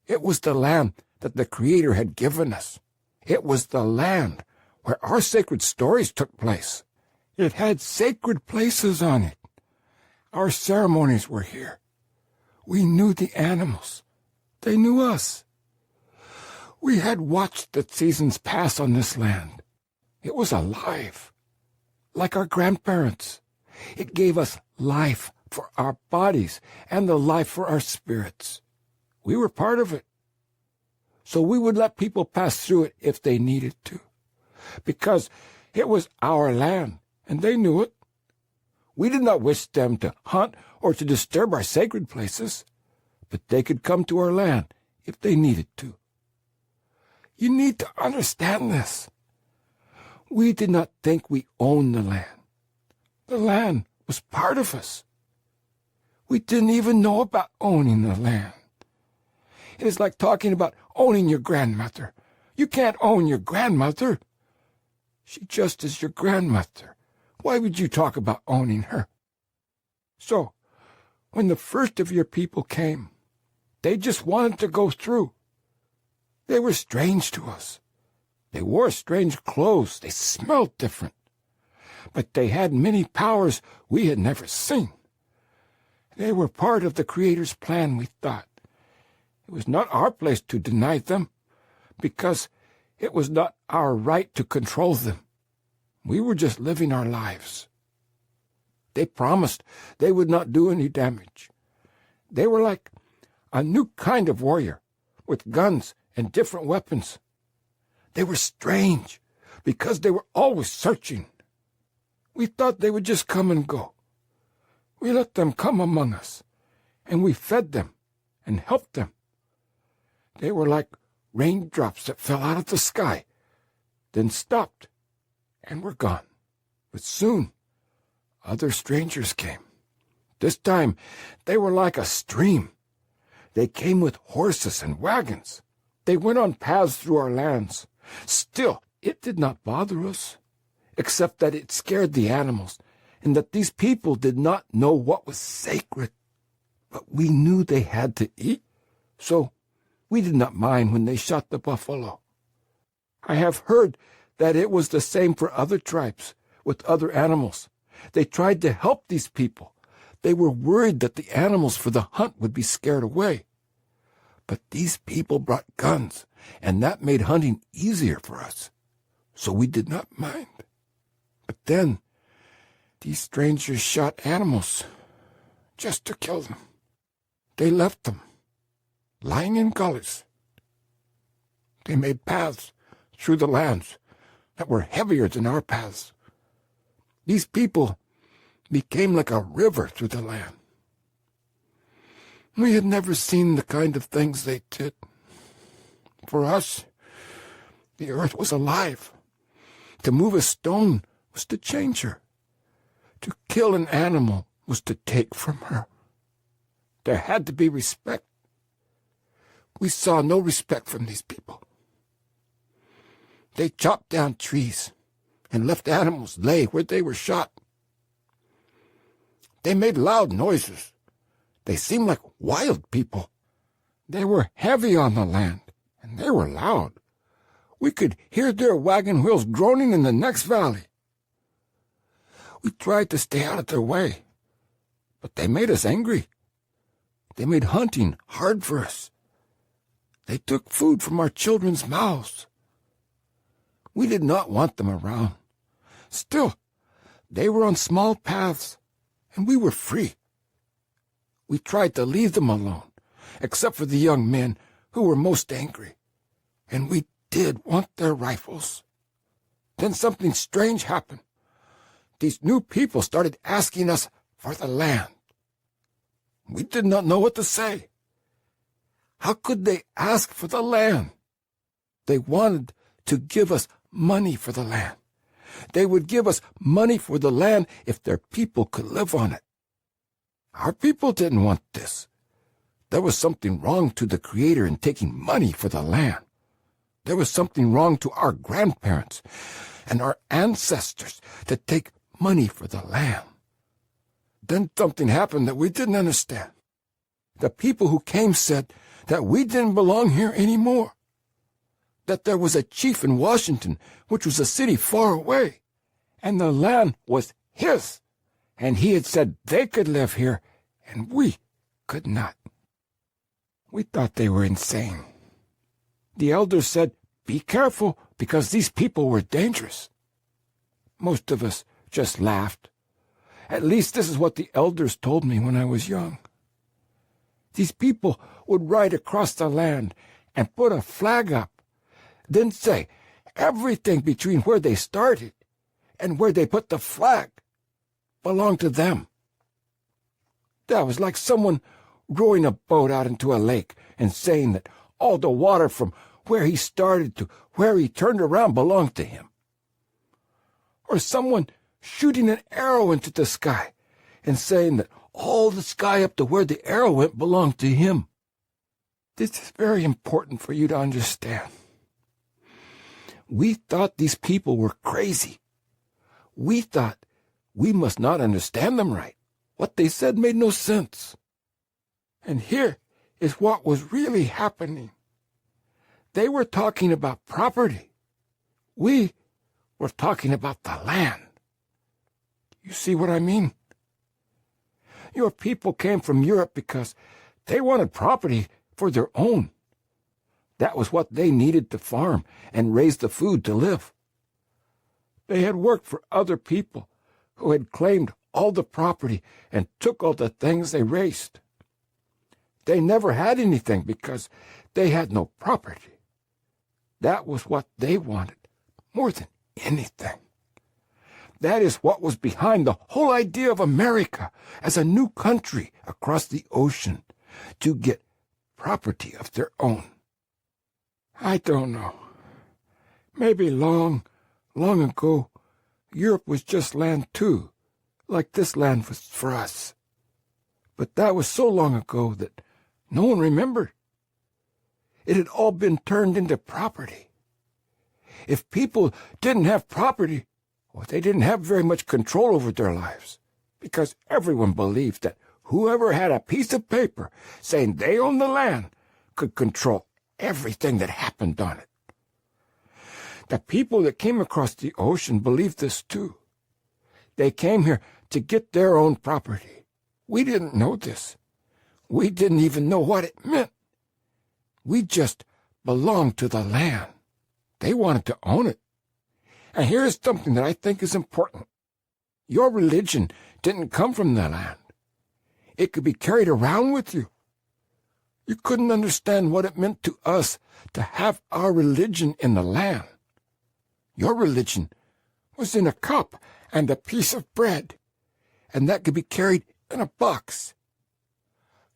It was the land that the Creator had given us. It was the land where our sacred stories took place. It had sacred places on it. Our ceremonies were here. We knew the animals. They knew us. We had watched the seasons pass on this land. It was alive, like our grandparents. It gave us life for our bodies and the life for our spirits. We were part of it. So we would let people pass through it if they needed to, because it was our land, and they knew it. We did not wish them to hunt or to disturb our sacred places, but they could come to our land if they needed to. You need to understand this. We did not think we owned the land. The land was part of us. We didn't even know about owning the land. It is like talking about owning your grandmother. You can't own your grandmother. She just is your grandmother. Why would you talk about owning her? So, when the first of your people came, they just wanted to go through. They were strange to us. They wore strange clothes. They smelled different. But they had many powers we had never seen. They were part of the Creator's plan, we thought. It was not our place to deny them, because it was not our right to control them. We were just living our lives. They promised they would not do any damage. They were like a new kind of warrior, with guns and different weapons. They were strange, because they were always searching. We thought they would just come and go. We let them come among us, and we fed them and helped them. They were like raindrops that fell out of the sky, then stopped, and were gone. But soon, other strangers came. This time, they were like a stream. They came with horses and wagons. They went on paths through our lands. Still, it did not bother us, except that it scared the animals, and that these people did not know what was sacred. But we knew they had to eat, so we did not mind when they shot the buffalo. I have heard that it was the same for other tribes, with other animals. They tried to help these people. They were worried that the animals for the hunt would be scared away. But these people brought guns, and that made hunting easier for us, so we did not mind. But then, these strangers shot animals just to kill them. They left them lying in gullies. They made paths through the lands that were heavier than our paths. These people became like a river through the land. We had never seen the kind of things they did. For us, the earth was alive. To move a stone was to change her. To kill an animal was to take from her. There had to be respect. We saw no respect from these people. They chopped down trees and left animals lay where they were shot. They made loud noises. They seemed like wild people. They were heavy on the land, and they were loud. We could hear their wagon wheels groaning in the next valley. We tried to stay out of their way, but they made us angry. They made hunting hard for us. They took food from our children's mouths. We did not want them around. Still, they were on small paths, and we were free. We tried to leave them alone, except for the young men who were most angry, and we did want their rifles. Then something strange happened. These new people started asking us for the land. We did not know what to say. How could they ask for the land? They wanted to give us money for the land. They would give us money for the land if their people could live on it. Our people didn't want this. There was something wrong to the Creator in taking money for the land. There was something wrong to our grandparents and our ancestors to take money for the land. Then something happened that we didn't understand. The people who came said that we didn't belong here anymore, that there was a chief in Washington, which was a city far away, and the land was his, and he had said they could live here, and we could not. We thought they were insane. The elders said, "Be careful, because these people were dangerous." Most of us just laughed. At least this is what the elders told me when I was young. These people would ride across the land and put a flag up, then say everything between where they started and where they put the flag belonged to them. That was like someone rowing a boat out into a lake and saying that all the water from where he started to where he turned around belonged to him. Or someone shooting an arrow into the sky and saying that all the sky up to where the arrow went belonged to him. This is very important for you to understand. We thought these people were crazy. We thought we must not understand them right. What they said made no sense. And here is what was really happening. They were talking about property. We were talking about the land. You see what I mean? Your people came from Europe because they wanted property for their own. That was what they needed to farm and raise the food to live. They had worked for other people who had claimed all the property and took all the things they raised. They never had anything because they had no property. That was what they wanted more than anything. That is what was behind the whole idea of America as a new country across the ocean, to get property of their own. I don't know. Maybe long, long ago, Europe was just land too, like this land was for us. But that was so long ago that no one remembered. It had all been turned into property. If people didn't have property, well, they didn't have very much control over their lives, because everyone believed that whoever had a piece of paper saying they owned the land could control everything that happened on it. The people that came across the ocean believed this too. They came here to get their own property. We didn't know this. We didn't even know what it meant. We just belonged to the land. They wanted to own it. And here's something that I think is important. Your religion didn't come from the land. It could be carried around with you. You couldn't understand what it meant to us to have our religion in the land. Your religion was in a cup and a piece of bread, and that could be carried in a box.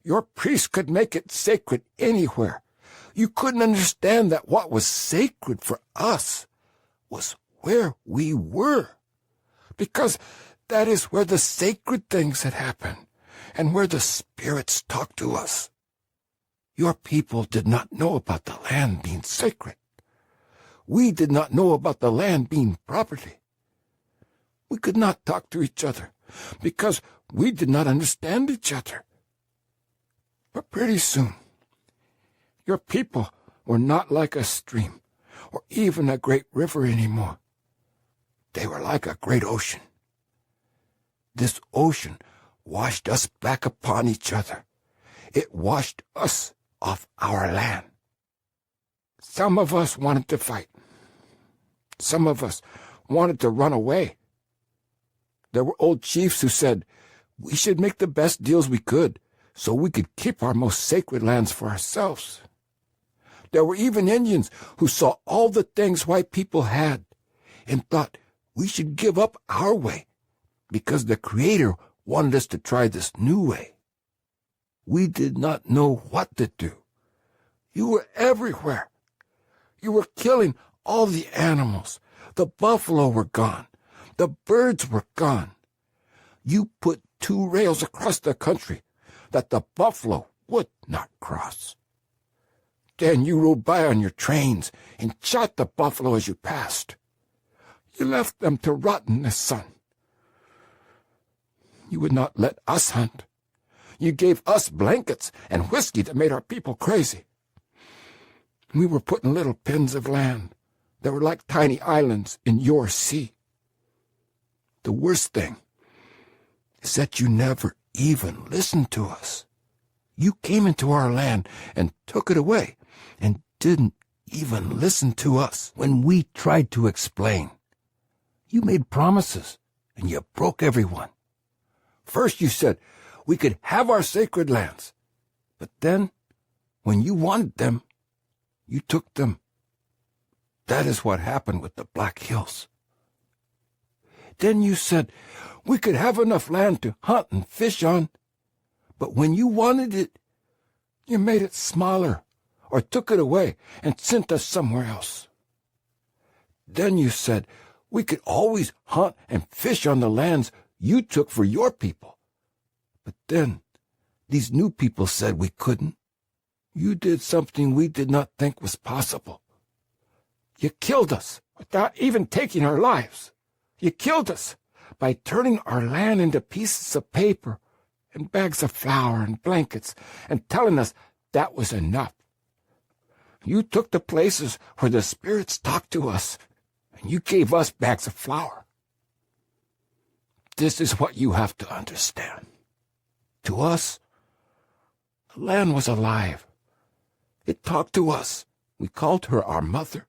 Your priest could make it sacred anywhere. You couldn't understand that what was sacred for us was where we were, because that is where the sacred things had happened and where the spirits talked to us. Your people did not know about the land being sacred. We did not know about the land being property. We could not talk to each other because we did not understand each other. But pretty soon, your people were not like a stream or even a great river anymore. They were like a great ocean. This ocean washed us back upon each other. It washed us off our land. Some of us wanted to fight. Some of us wanted to run away. There were old chiefs who said, we should make the best deals we could so we could keep our most sacred lands for ourselves. There were even Indians who saw all the things white people had and thought we should give up our way because the Creator wanted us to try this new way. We did not know what to do. You were everywhere. You were killing all the animals. The buffalo were gone. The birds were gone. You put 2 rails across the country that the buffalo would not cross. Then you rode by on your trains and shot the buffalo as you passed. You left them to rot in the sun. You would not let us hunt. You gave us blankets and whiskey that made our people crazy. We were put in little pens of land that were like tiny islands in your sea. The worst thing is that you never even listened to us. You came into our land and took it away and didn't even listen to us when we tried to explain. You made promises and you broke every one. First you said we could have our sacred lands, but then when you wanted them, you took them. That is what happened with the Black Hills. Then you said we could have enough land to hunt and fish on, but when you wanted it, you made it smaller or took it away and sent us somewhere else. Then you said we could always hunt and fish on the lands you took for your people. But then these new people said we couldn't. You did something we did not think was possible. You killed us without even taking our lives. You killed us by turning our land into pieces of paper and bags of flour and blankets and telling us that was enough. You took the places where the spirits talked to us, and you gave us bags of flour. This is what you have to understand. To us, the land was alive. It talked to us. We called her our mother.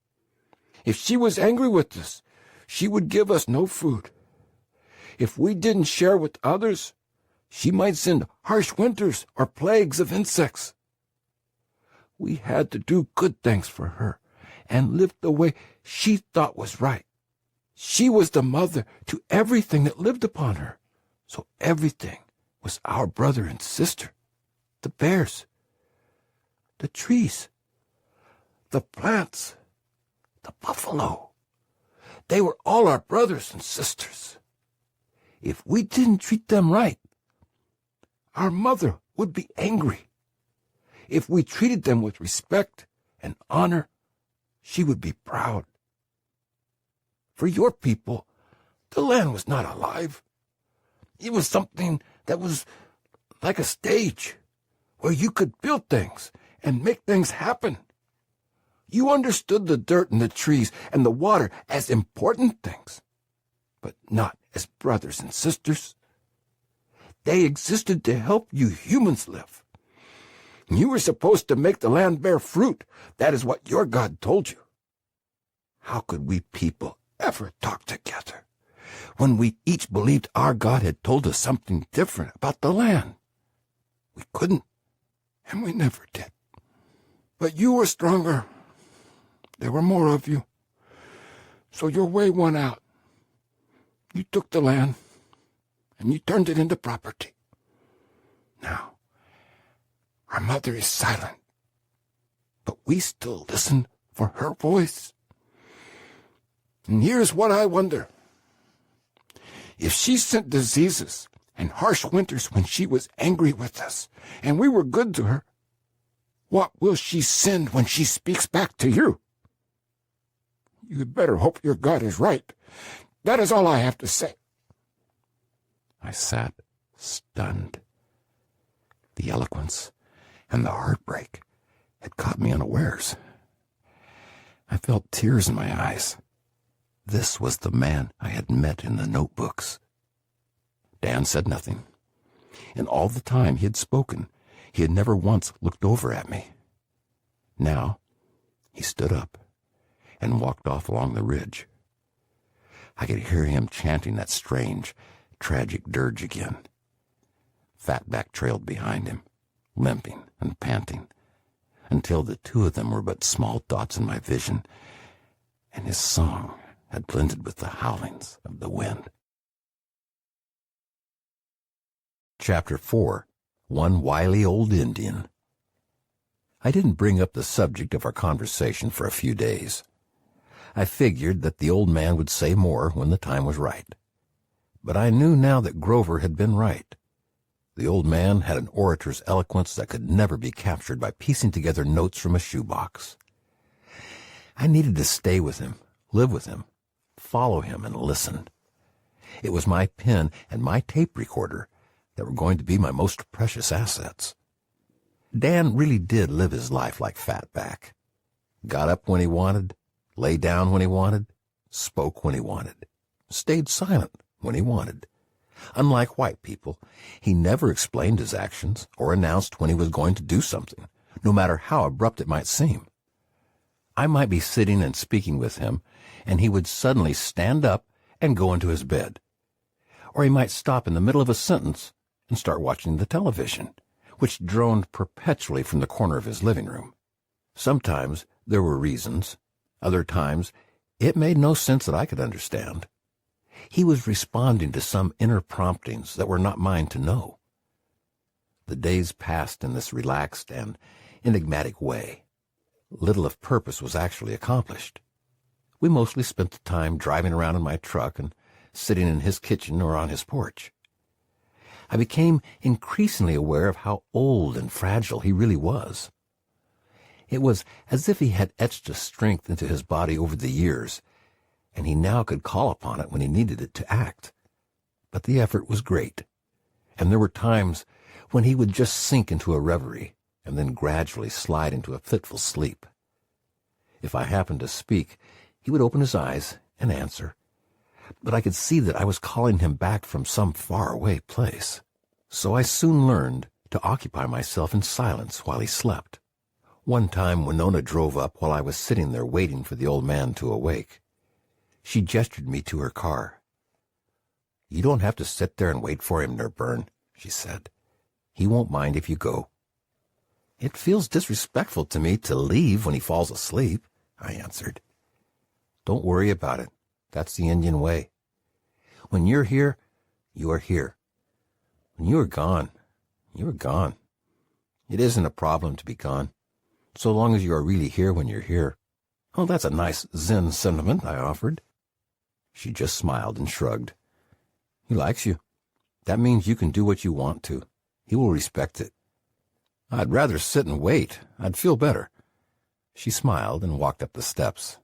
If she was angry with us, she would give us no food. If we didn't share with others, she might send harsh winters or plagues of insects. We had to do good things for her and live the way she thought was right. She was the mother to everything that lived upon her, so everything was our brother and sister. The bears, the trees, the plants, the buffalo. They were all our brothers and sisters. If we didn't treat them right, our mother would be angry. If we treated them with respect and honor, she would be proud. For your people, the land was not alive. It was something that was like a stage where you could build things and make things happen. You understood the dirt and the trees and the water as important things, but not as brothers and sisters. They existed to help you humans live. You were supposed to make the land bear fruit. That is what your God told you. How could we people ever talk together when we each believed our God had told us something different about the land? We couldn't, and we never did. But you were stronger. There were more of you. So your way won out. You took the land, and you turned it into property. Now, our mother is silent, but we still listen for her voice. And here's what I wonder. If she sent diseases and harsh winters when she was angry with us, and we were good to her, what will she send when she speaks back to you? You had better hope your God is right. That is all I have to say. I sat stunned. The eloquence and the heartbreak had caught me unawares. I felt tears in my eyes. This was the man I had met in the notebooks. Dan said nothing. In all the time he had spoken, he had never once looked over at me. Now, he stood up and walked off along the ridge. I could hear him chanting that strange, tragic dirge again. Fatback trailed behind him, limping and panting, until the two of them were but small dots in my vision, and his song had blended with the howlings of the wind. Chapter 4. One Wily Old Indian. I didn't bring up the subject of our conversation for a few days. I figured that the old man would say more when the time was right. But I knew now that Grover had been right. The old man had an orator's eloquence that could never be captured by piecing together notes from a shoebox. I needed to stay with him, live with him, follow him, and listen. It was my pen and my tape recorder that were going to be my most precious assets. Dan really did live his life like Fatback. Got up when he wanted, lay down when he wanted, spoke when he wanted, stayed silent when he wanted. Unlike white people, he never explained his actions or announced when he was going to do something, no matter how abrupt it might seem. I might be sitting and speaking with him, and he would suddenly stand up and go into his bed. Or he might stop in the middle of a sentence and start watching the television, which droned perpetually from the corner of his living room. Sometimes there were reasons. Other times it made no sense that I could understand. He was responding to some inner promptings that were not mine to know. The days passed in this relaxed and enigmatic way. Little of purpose was actually accomplished. We mostly spent the time driving around in my truck and sitting in his kitchen or on his porch. I became increasingly aware of how old and fragile he really was. It was as if he had etched a strength into his body over the years, and he now could call upon it when he needed it to act. But the effort was great, and there were times when he would just sink into a reverie and then gradually slide into a fitful sleep. If I happened to speak, he would open his eyes and answer, but I could see that I was calling him back from some faraway place. So I soon learned to occupy myself in silence while he slept. One time Winona drove up while I was sitting there waiting for the old man to awake. She gestured me to her car. "You don't have to sit there and wait for him, Nerburn," she said. "He won't mind if you go." "It feels disrespectful to me to leave when he falls asleep," I answered. "Don't worry about it. That's the Indian way. When you're here, you are here. When you are gone, you are gone. It isn't a problem to be gone, so long as you are really here when you're here." "Oh, that's a nice Zen sentiment," I offered. She just smiled and shrugged. "He likes you. That means you can do what you want to. He will respect it." "I'd rather sit and wait. I'd feel better." She smiled and walked up the steps.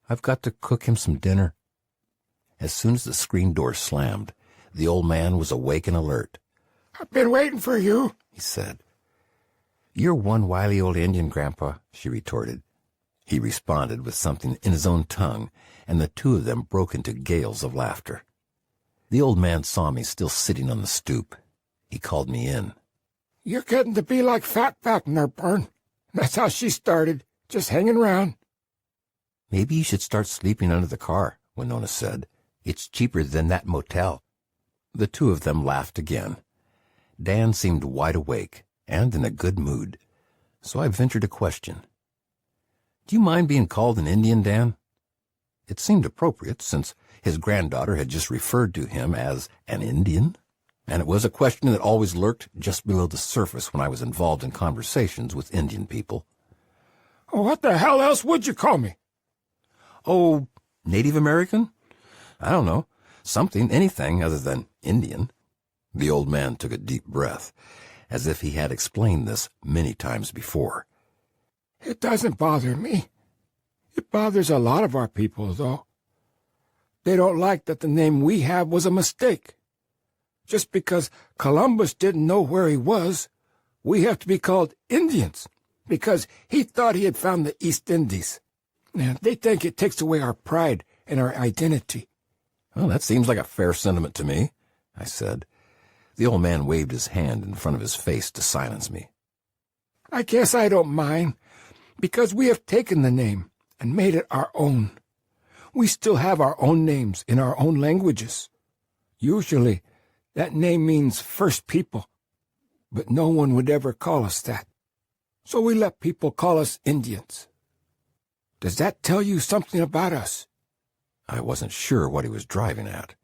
"I've got to cook him some dinner." As soon as the screen door slammed, the old man was awake and alert. "I've been waiting for you," he said. "You're one wily old Indian, Grandpa," she retorted. He responded with something in his own tongue, and the two of them broke into gales of laughter. The old man saw me still sitting on the stoop. He called me in. "You're getting to be like Fatback, Nerburn. That's how she started, just hanging around." "Maybe you should start sleeping under the car," Winona said. "It's cheaper than that motel." The two of them laughed again. Dan seemed wide awake and in a good mood, so I ventured a question. "Do you mind being called an Indian, Dan?" It seemed appropriate, since his granddaughter had just referred to him as an Indian, and it was a question that always lurked just below the surface when I was involved in conversations with Indian people. "What the hell else would you call me?" "Oh, Native American? I don't know. Something, anything other than Indian." The old man took a deep breath, as if he had explained this many times before. "It doesn't bother me. It bothers a lot of our people, though. They don't like that the name we have was a mistake. Just because Columbus didn't know where he was, we have to be called Indians, because he thought he had found the East Indies. Now, they think it takes away our pride and our identity. Well, that seems like a fair sentiment to me, I said. The old man waved his hand in front of his face to silence me. I guess I don't mind, because we have taken the name and made it our own. We still have our own names in our own languages. Usually, that name means First People, but no one would ever call us that. So we let people call us Indians. Does that tell you something about us? I wasn't sure what he was driving at.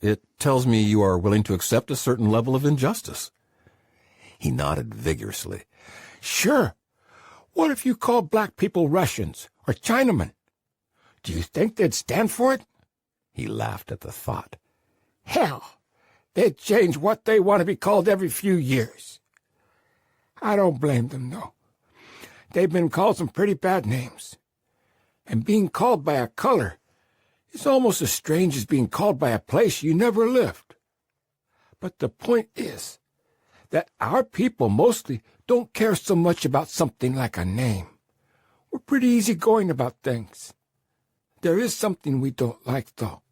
It tells me you are willing to accept a certain level of injustice. He nodded vigorously. Sure. What if you called black people Russians or Chinamen? Do you think they'd stand for it? He laughed at the thought. Hell, they'd change what they want to be called every few years. I don't blame them, though. They've been called some pretty bad names. And being called by a color is almost as strange as being called by a place you never lived. But the point is that our people mostly don't care so much about something like a name. We're pretty easygoing about things. There is something we don't like, though.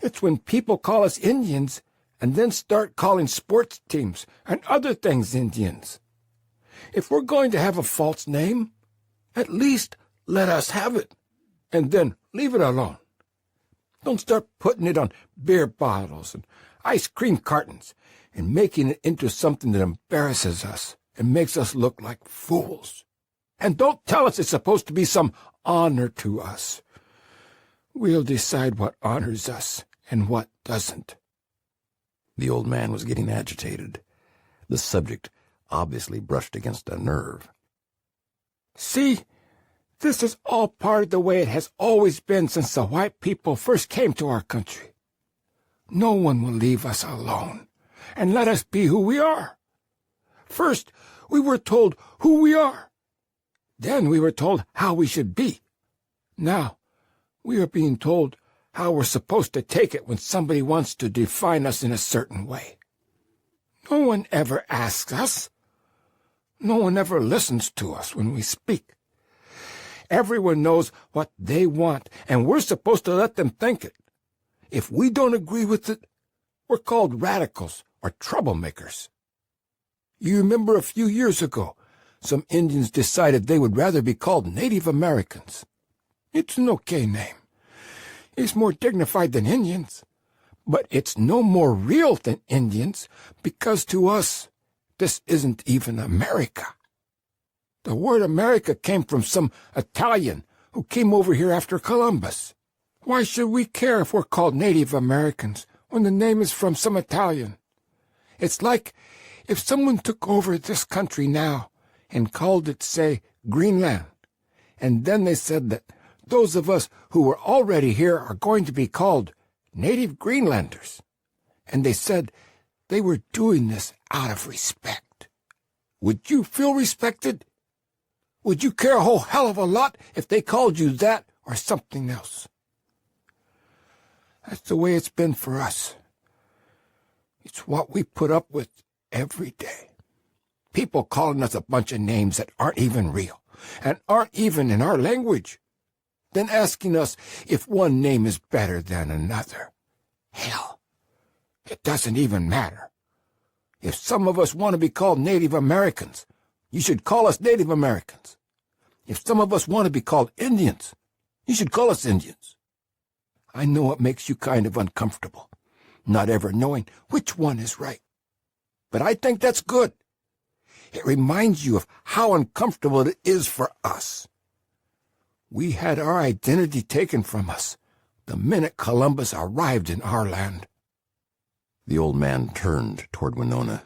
It's when people call us Indians and then start calling sports teams and other things Indians. If we're going to have a false name, at least let us have it, and then leave it alone. Don't start putting it on beer bottles and ice cream cartons and making it into something that embarrasses us and makes us look like fools. And don't tell us it's supposed to be some honor to us. We'll decide what honors us and what doesn't. The old man was getting agitated. The subject obviously brushed against a nerve. See, this is all part of the way it has always been since the white people first came to our country. No one will leave us alone and let us be who we are. First, we were told who we are. Then we were told how we should be. Now, we are being told how we're supposed to take it when somebody wants to define us in a certain way. No one ever asks us. No one ever listens to us when we speak. Everyone knows what they want, and we're supposed to let them think it. If we don't agree with it, we're called radicals or troublemakers. You remember a few years ago, some Indians decided they would rather be called Native Americans. It's an okay name. It's more dignified than Indians, but it's no more real than Indians because to us, this isn't even America. The word America came from some Italian who came over here after Columbus. Why should we care if we're called Native Americans when the name is from some Italian? It's like if someone took over this country now and called it, say, Greenland, and then they said that those of us who were already here are going to be called Native Greenlanders, and they said they were doing this out of respect. Would you feel respected? Would you care a whole hell of a lot if they called you that or something else? That's the way it's been for us. It's what we put up with every day. People calling us a bunch of names that aren't even real and aren't even in our language. Then asking us if one name is better than another. Hell, it doesn't even matter. If some of us want to be called Native Americans, you should call us Native Americans. If some of us want to be called Indians, you should call us Indians. I know it makes you kind of uncomfortable, not ever knowing which one is right. But I think that's good. It reminds you of how uncomfortable it is for us. We had our identity taken from us the minute Columbus arrived in our land. The old man turned toward Winona.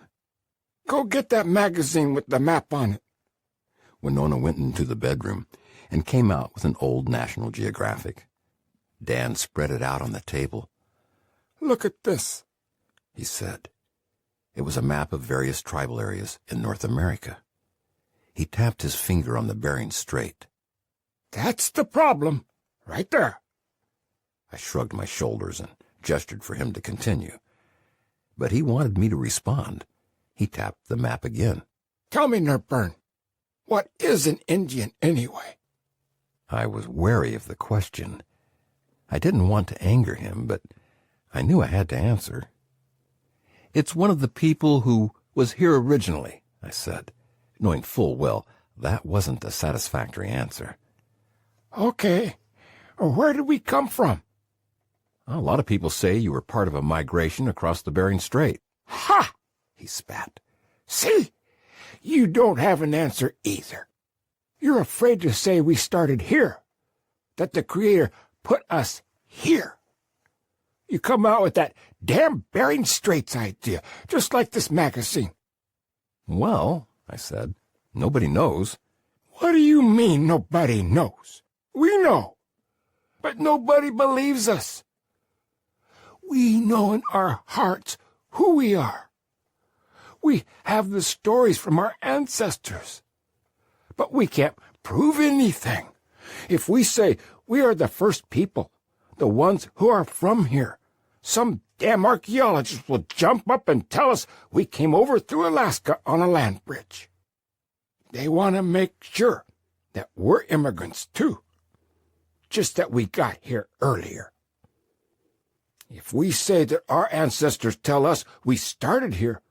Go get that magazine with the map on it. Winona went into the bedroom and came out with an old National Geographic. Dan spread it out on the table. Look at this, he said. It was a map of various tribal areas in North America. He tapped his finger on the Bering Strait. That's the problem, right there. I shrugged my shoulders and gestured for him to continue. but he wanted me to respond. He tapped the map again. Tell me, Nerburn, what is an Indian anyway? I was wary of the question. I didn't want to anger him, but I knew I had to answer. It's one of the people who was here originally, I said, knowing full well that wasn't a satisfactory answer. Okay. Where did we come from? A lot of people say you were part of a migration across the Bering Strait. Ha! He spat. See? You don't have an answer either. You're afraid to say we started here, that the Creator put us here. You come out with that damn Bering Straits idea, just like this magazine. Well, I said, nobody knows. What do you mean nobody knows? We know, but nobody believes us. We know in our hearts who we are. We have the stories from our ancestors, but we can't prove anything. If we say we are the first people, the ones who are from here, some damn archaeologist will jump up and tell us we came over through Alaska on a land bridge. They want to make sure that we're immigrants too, just that we got here earlier. If we say that our ancestors tell us we started here,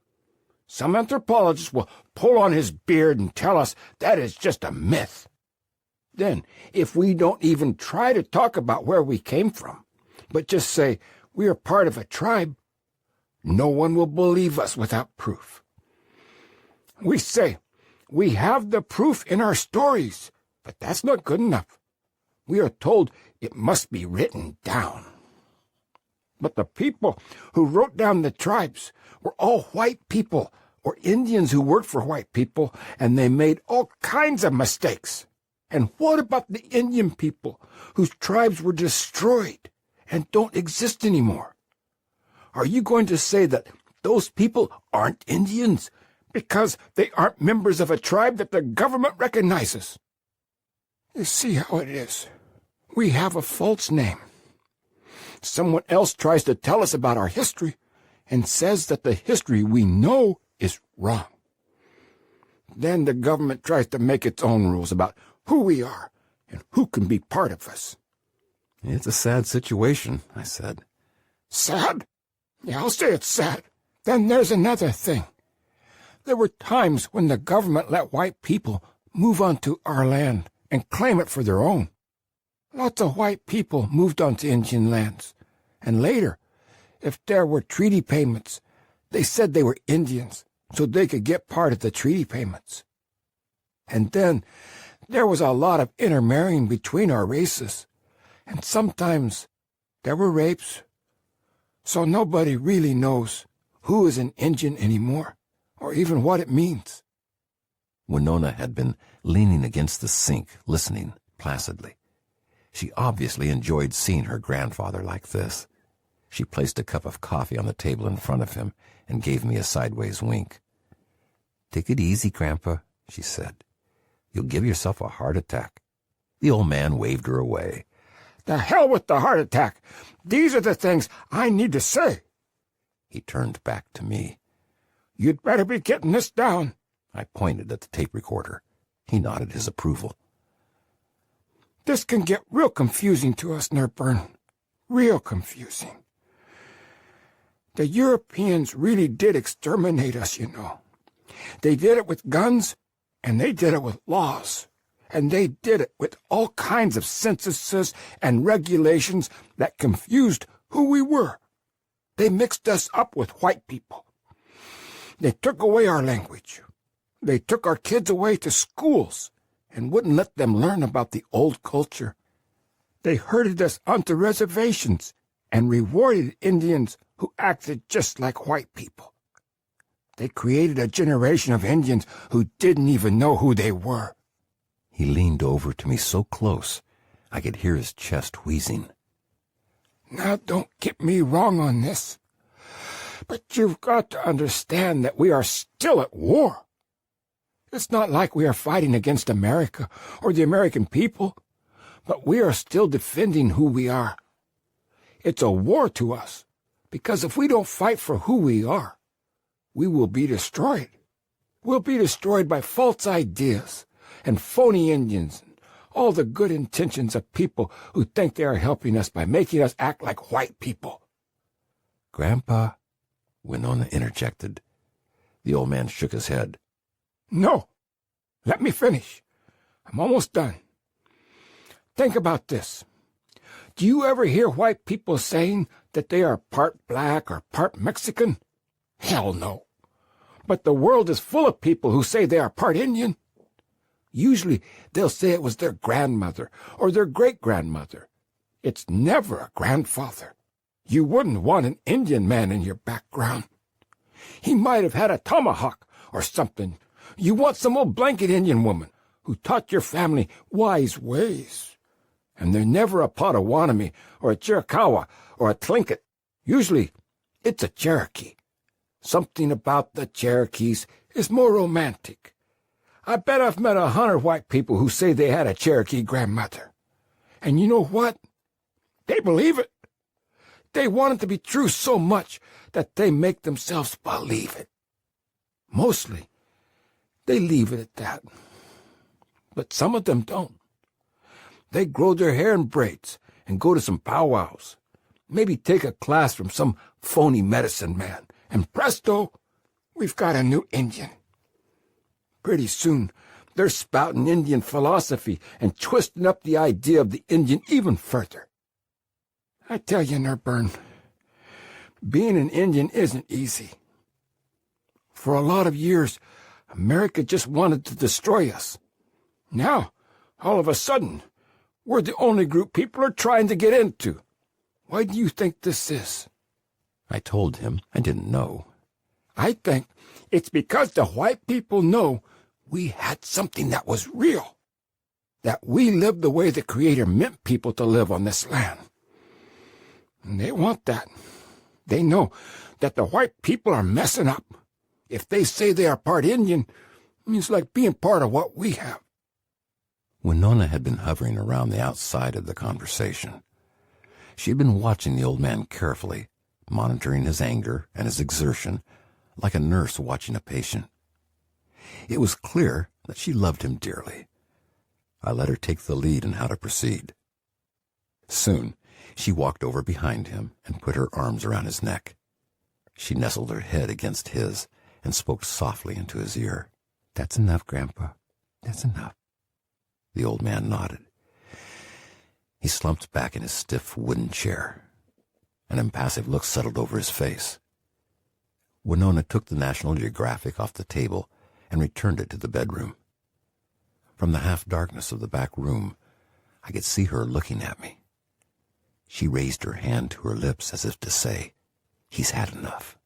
some anthropologist will pull on his beard and tell us that is just a myth. Then, if we don't even try to talk about where we came from, but just say we are part of a tribe, no one will believe us without proof. We say we have the proof in our stories, but that's not good enough. We are told it must be written down. But the people who wrote down the tribes were all white people, or Indians who worked for white people, and they made all kinds of mistakes. And what about the Indian people whose tribes were destroyed and don't exist anymore? Are you going to say that those people aren't Indians because they aren't members of a tribe that the government recognizes? You see how it is. We have a false name. Someone else tries to tell us about our history and says that the history we know is wrong. Then the government tries to make its own rules about who we are and who can be part of us. It's a sad situation, I said. Sad? Yeah, I'll say it's sad. Then there's another thing. There were times when the government let white people move onto our land and claim it for their own. Lots of white people moved onto Indian lands, and later, if there were treaty payments, they said they were Indians so they could get part of the treaty payments. And then there was a lot of intermarrying between our races, and sometimes there were rapes. So nobody really knows who is an Indian anymore, or even what it means. Winona had been leaning against the sink, listening placidly. She obviously enjoyed seeing her grandfather like this. She placed a cup of coffee on the table in front of him and gave me a sideways wink. "Take it easy, Grandpa," she said. "You'll give yourself a heart attack." The old man waved her away. The hell with the heart attack. These are the things I need to say. He turned back to me. You'd better be getting this down. I pointed at the tape recorder. He nodded his approval. This can get real confusing to us, Nerburn. Real confusing. The Europeans really did exterminate us, you know. They did it with guns, and they did it with laws. And they did it with all kinds of censuses and regulations that confused who we were. They mixed us up with white people. They took away our language. They took our kids away to schools and wouldn't let them learn about the old culture. They herded us onto reservations and rewarded Indians who acted just like white people. They created a generation of Indians who didn't even know who they were. He leaned over to me so close I could hear his chest wheezing. Now, don't get me wrong on this, but you've got to understand that we are still at war. It's not like we are fighting against America or the American people, but we are still defending who we are. It's a war to us, Because if we don't fight for who we are, we will be destroyed. We'll be destroyed by false ideas and phony Indians and all the good intentions of people who think they are helping us by making us act like white people." "Grandpa," Winona interjected. The old man shook his head. "No, let me finish. I'm almost done. Think about this. Do you ever hear white people saying that they are part black or part Mexican? Hell no. But the world is full of people who say they are part Indian. Usually they'll say it was their grandmother or their great-grandmother. It's never a grandfather. You wouldn't want an Indian man in your background. He might have had a tomahawk or something. You want some old blanket Indian woman who taught your family wise ways. And they're never a Potawatomi or a Chiricahua or a Tlingit. Usually it's a Cherokee. Something about the Cherokees is more romantic. I bet I've met 100 white people who say they had a Cherokee grandmother. And you know what? They believe it. They want it to be true so much that they make themselves believe it. Mostly, they leave it at that. But some of them don't. They grow their hair in braids and go to some powwows. Maybe take a class from some phony medicine man. And presto, we've got a new Indian. Pretty soon, they're spouting Indian philosophy and twisting up the idea of the Indian even further. I tell you, Nerburn, being an Indian isn't easy. For a lot of years, America just wanted to destroy us. Now, all of a sudden, we're the only group people are trying to get into. Why do you think this is?" I told him I didn't know. "I think it's because the white people know we had something that was real, that we lived the way the Creator meant people to live on this land. And they want that. They know that the white people are messing up. If they say they are part Indian, it's like being part of what we have." Winona had been hovering around the outside of the conversation. She had been watching the old man carefully, monitoring his anger and his exertion, like a nurse watching a patient. It was clear that she loved him dearly. I let her take the lead in how to proceed. Soon, she walked over behind him and put her arms around his neck. She nestled her head against his and spoke softly into his ear. "That's enough, Grandpa. That's enough." The old man nodded. He slumped back in his stiff wooden chair. An impassive look settled over his face. Winona took the National Geographic off the table and returned it to the bedroom. From the half-darkness of the back room, I could see her looking at me. She raised her hand to her lips as if to say, "He's had enough."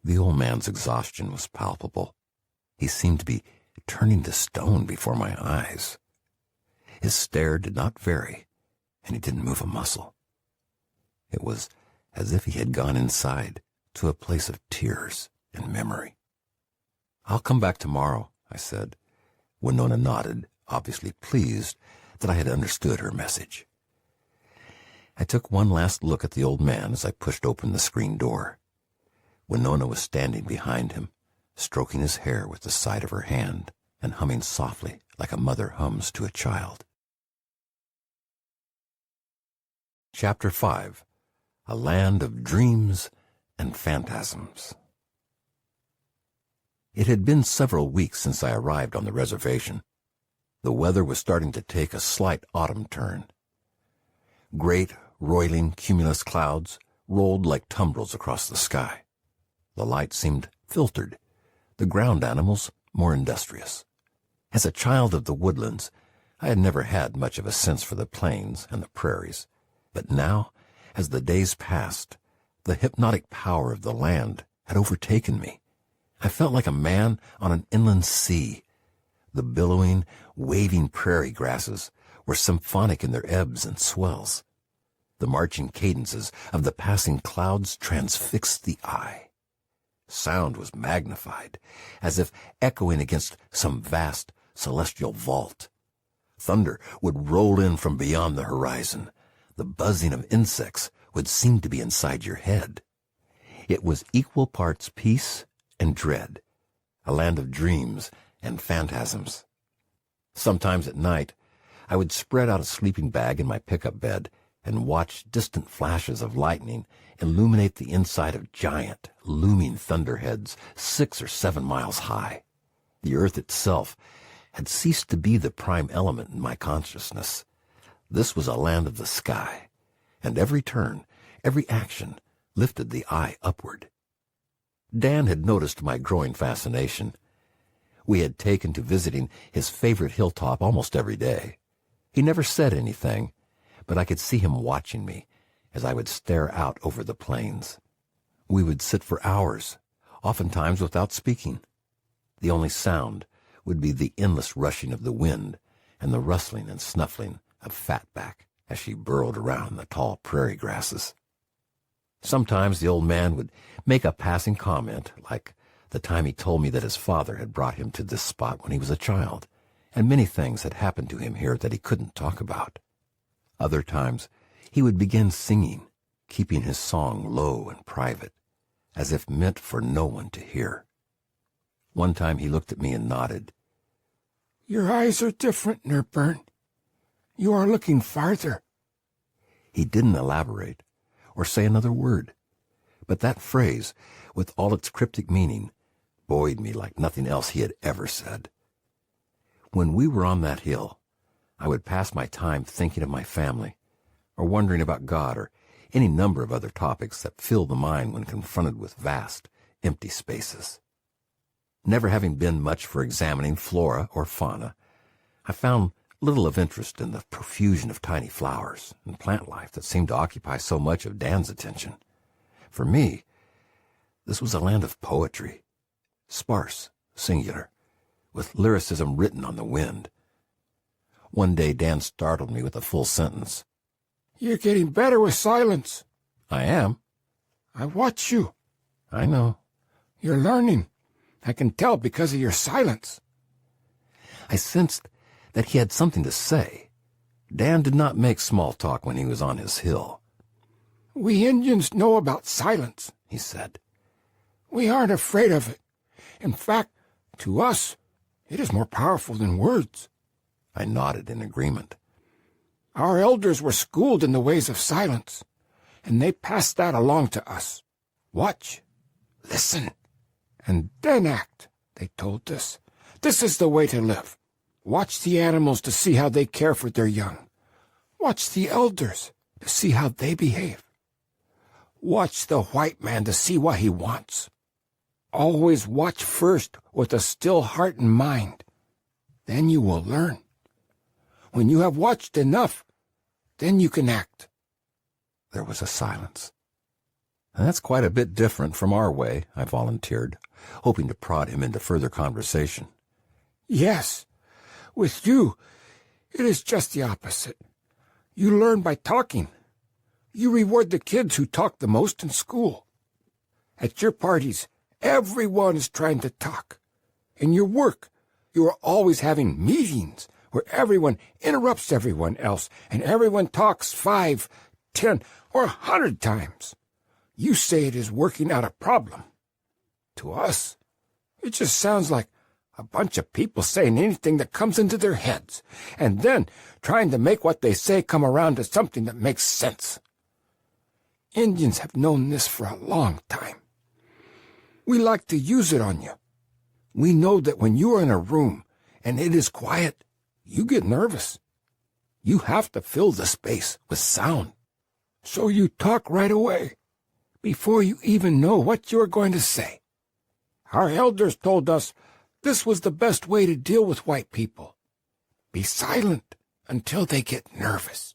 The old man's exhaustion was palpable. He seemed to be turning to stone before my eyes. His stare did not vary, and he didn't move a muscle. It was as if he had gone inside to a place of tears and memory. "I'll come back tomorrow," I said. Winona nodded, obviously pleased that I had understood her message. I took one last look at the old man as I pushed open the screen door. Winona was standing behind him, stroking his hair with the side of her hand and humming softly like a mother hums to a child. Chapter 5. A Land of Dreams and Phantasms. It had been several weeks since I arrived on the reservation. The weather was starting to take a slight autumn turn. Great, roiling cumulus clouds rolled like tumbrils across the sky. The light seemed filtered, the ground animals more industrious. As a child of the woodlands, I had never had much of a sense for the plains and the prairies. But now, as the days passed, the hypnotic power of the land had overtaken me. I felt like a man on an inland sea. The billowing, waving prairie grasses were symphonic in their ebbs and swells. The marching cadences of the passing clouds transfixed the eye. Sound was magnified, as if echoing against some vast celestial vault. Thunder would roll in from beyond the horizon. The buzzing of insects would seem to be inside your head. It was equal parts peace and dread, a land of dreams and phantasms. Sometimes at night, I would spread out a sleeping bag in my pickup bed and watch distant flashes of lightning illuminate the inside of giant, looming thunderheads 6 or 7 miles high. The earth itself had ceased to be the prime element in my consciousness. This was a land of the sky, and every turn, every action, lifted the eye upward. Dan had noticed my growing fascination. We had taken to visiting his favorite hilltop almost every day. He never said anything, but I could see him watching me as I would stare out over the plains. We would sit for hours, oftentimes without speaking. The only sound would be the endless rushing of the wind and the rustling and snuffling of Fatback as she burrowed around the tall prairie grasses. Sometimes the old man would make a passing comment, like the time he told me that his father had brought him to this spot when he was a child, and many things had happened to him here that he couldn't talk about. Other times he would begin singing, keeping his song low and private, as if meant for no one to hear. One time he looked at me and nodded. "Your eyes are different, Nerburn. You are looking farther." He didn't elaborate or say another word, but that phrase, with all its cryptic meaning, buoyed me like nothing else he had ever said. When we were on that hill, I would pass my time thinking of my family, or wondering about God, or any number of other topics that fill the mind when confronted with vast, empty spaces. Never having been much for examining flora or fauna, I found little of interest in the profusion of tiny flowers and plant life that seemed to occupy so much of Dan's attention. For me, this was a land of poetry, sparse, singular, with lyricism written on the wind. One day Dan startled me with a full sentence. "You're getting better with silence." "I am." "I watch you. "I know." You're learning. I can tell because of your silence." I sensed that he had something to say. Dan did not make small talk when he was on his hill. "We Indians know about silence," he said. "We aren't afraid of it. In fact, to us, it is more powerful than words." I nodded in agreement. "Our elders were schooled in the ways of silence, and they passed that along to us. Watch, listen, and then act, they told us. This is the way to live. Watch the animals to see how they care for their young. Watch the elders to see how they behave. Watch the white man to see what he wants. Always watch first with a still heart and mind. Then you will learn. When you have watched enough, then you can act." There was a silence. "That's quite a bit different from our way," I volunteered, hoping to prod him into further conversation. "Yes. With you, it is just the opposite. You learn by talking. You reward the kids who talk the most in school. At your parties, everyone is trying to talk. In your work, you are always having meetings where everyone interrupts everyone else and everyone talks 5, 10, or 100 times. You say it is working out a problem. To us, it just sounds like a bunch of people saying anything that comes into their heads, and then trying to make what they say come around to something that makes sense. Indians have known this for a long time. We like to use it on you. We know that when you are in a room and it is quiet, you get nervous. You have to fill the space with sound. So you talk right away, before you even know what you are going to say. Our elders told us this was the best way to deal with white people. Be silent until they get nervous.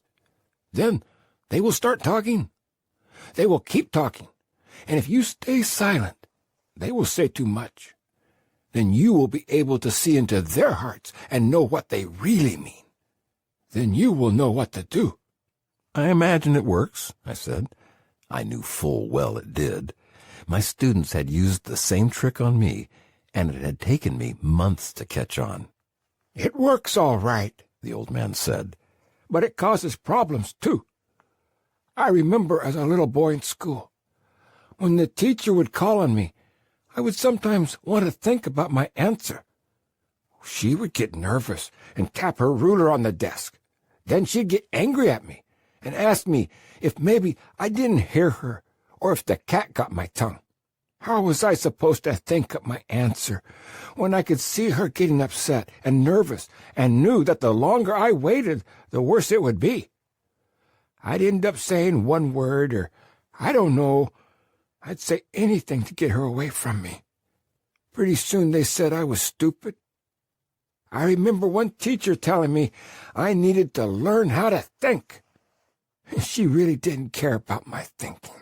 Then they will start talking. They will keep talking. And if you stay silent, they will say too much. Then you will be able to see into their hearts and know what they really mean. Then you will know what to do." "I imagine it works," I said. I knew full well it did. My students had used the same trick on me, and it had taken me months to catch on. "It works all right," the old man said. "but it causes problems, too. I remember as a little boy in school, When the teacher would call on me, I would sometimes want to think about my answer. She would get nervous and tap her ruler on the desk. Then she'd get angry at me and ask me if maybe I didn't hear her or if the cat got my tongue. How was I supposed to think up my answer when I could see her getting upset and nervous and knew that the longer I waited, the worse it would be? I'd end up saying one word or, I don't know, I'd say anything to get her away from me. Pretty soon they said I was stupid. I remember one teacher telling me I needed to learn how to think. She really didn't care about my thinking.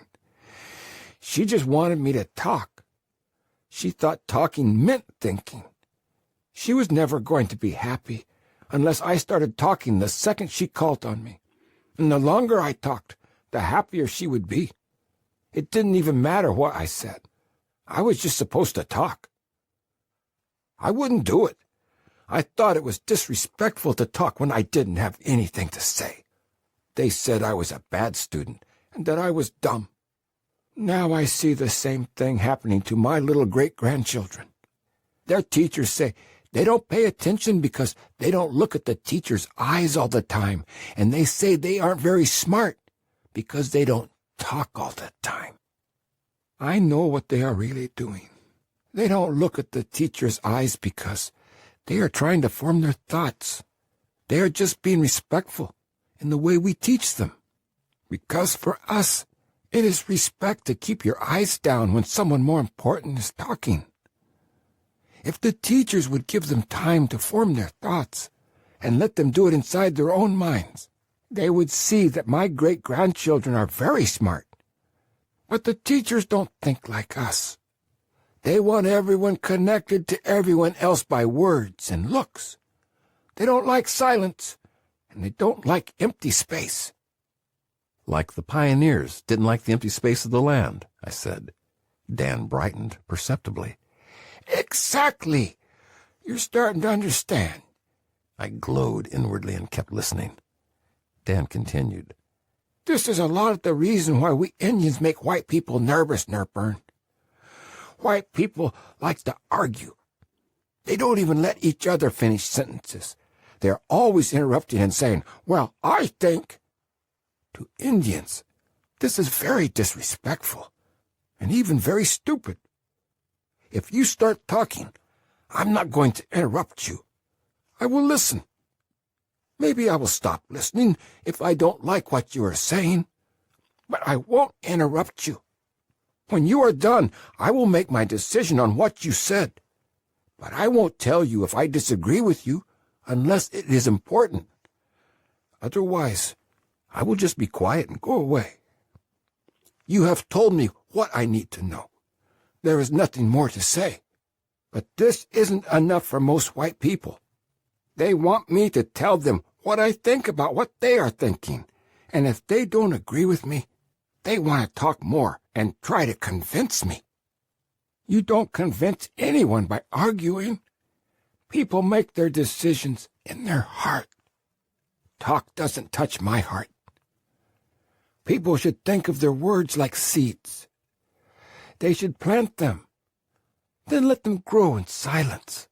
She just wanted me to talk. She thought talking meant thinking. She was never going to be happy unless I started talking the second she called on me. And the longer I talked, the happier she would be. It didn't even matter what I said. I was just supposed to talk. I wouldn't do it. I thought it was disrespectful to talk when I didn't have anything to say. They said I was a bad student and that I was dumb. Now I see the same thing happening to my little great-grandchildren. Their teachers say they don't pay attention because they don't look at the teacher's eyes all the time, and they say they aren't very smart because they don't talk all the time. I know what they are really doing. They don't look at the teacher's eyes because they are trying to form their thoughts. They are just being respectful in the way we teach them. Because for us, it is respect to keep your eyes down when someone more important is talking. If the teachers would give them time to form their thoughts and let them do it inside their own minds, they would see that my great-grandchildren are very smart. But the teachers don't think like us. They want everyone connected to everyone else by words and looks. They don't like silence, and they don't like empty space. Like the pioneers didn't like the empty space of the land, I said. Dan brightened perceptibly. Exactly. You're starting to understand. I glowed inwardly and kept listening. Dan continued. This is a lot of the reason why we Indians make white people nervous, Nerburn. White people like to argue. They don't even let each other finish sentences. They're always interrupting and saying, well, I think. To Indians, this is very disrespectful and even very stupid. If you start talking, I'm not going to interrupt you. I will listen. Maybe I will stop listening if I don't like what you are saying, but I won't interrupt you. When you are done, I will make my decision on what you said, but I won't tell you if I disagree with you unless it is important. Otherwise, I will just be quiet and go away. You have told me what I need to know. There is nothing more to say. But this isn't enough for most white people. They want me to tell them what I think about what they are thinking. And if they don't agree with me, they want to talk more and try to convince me. You don't convince anyone by arguing. People make their decisions in their heart. Talk doesn't touch my heart. People should think of their words like seeds. They should plant them, then let them grow in silence.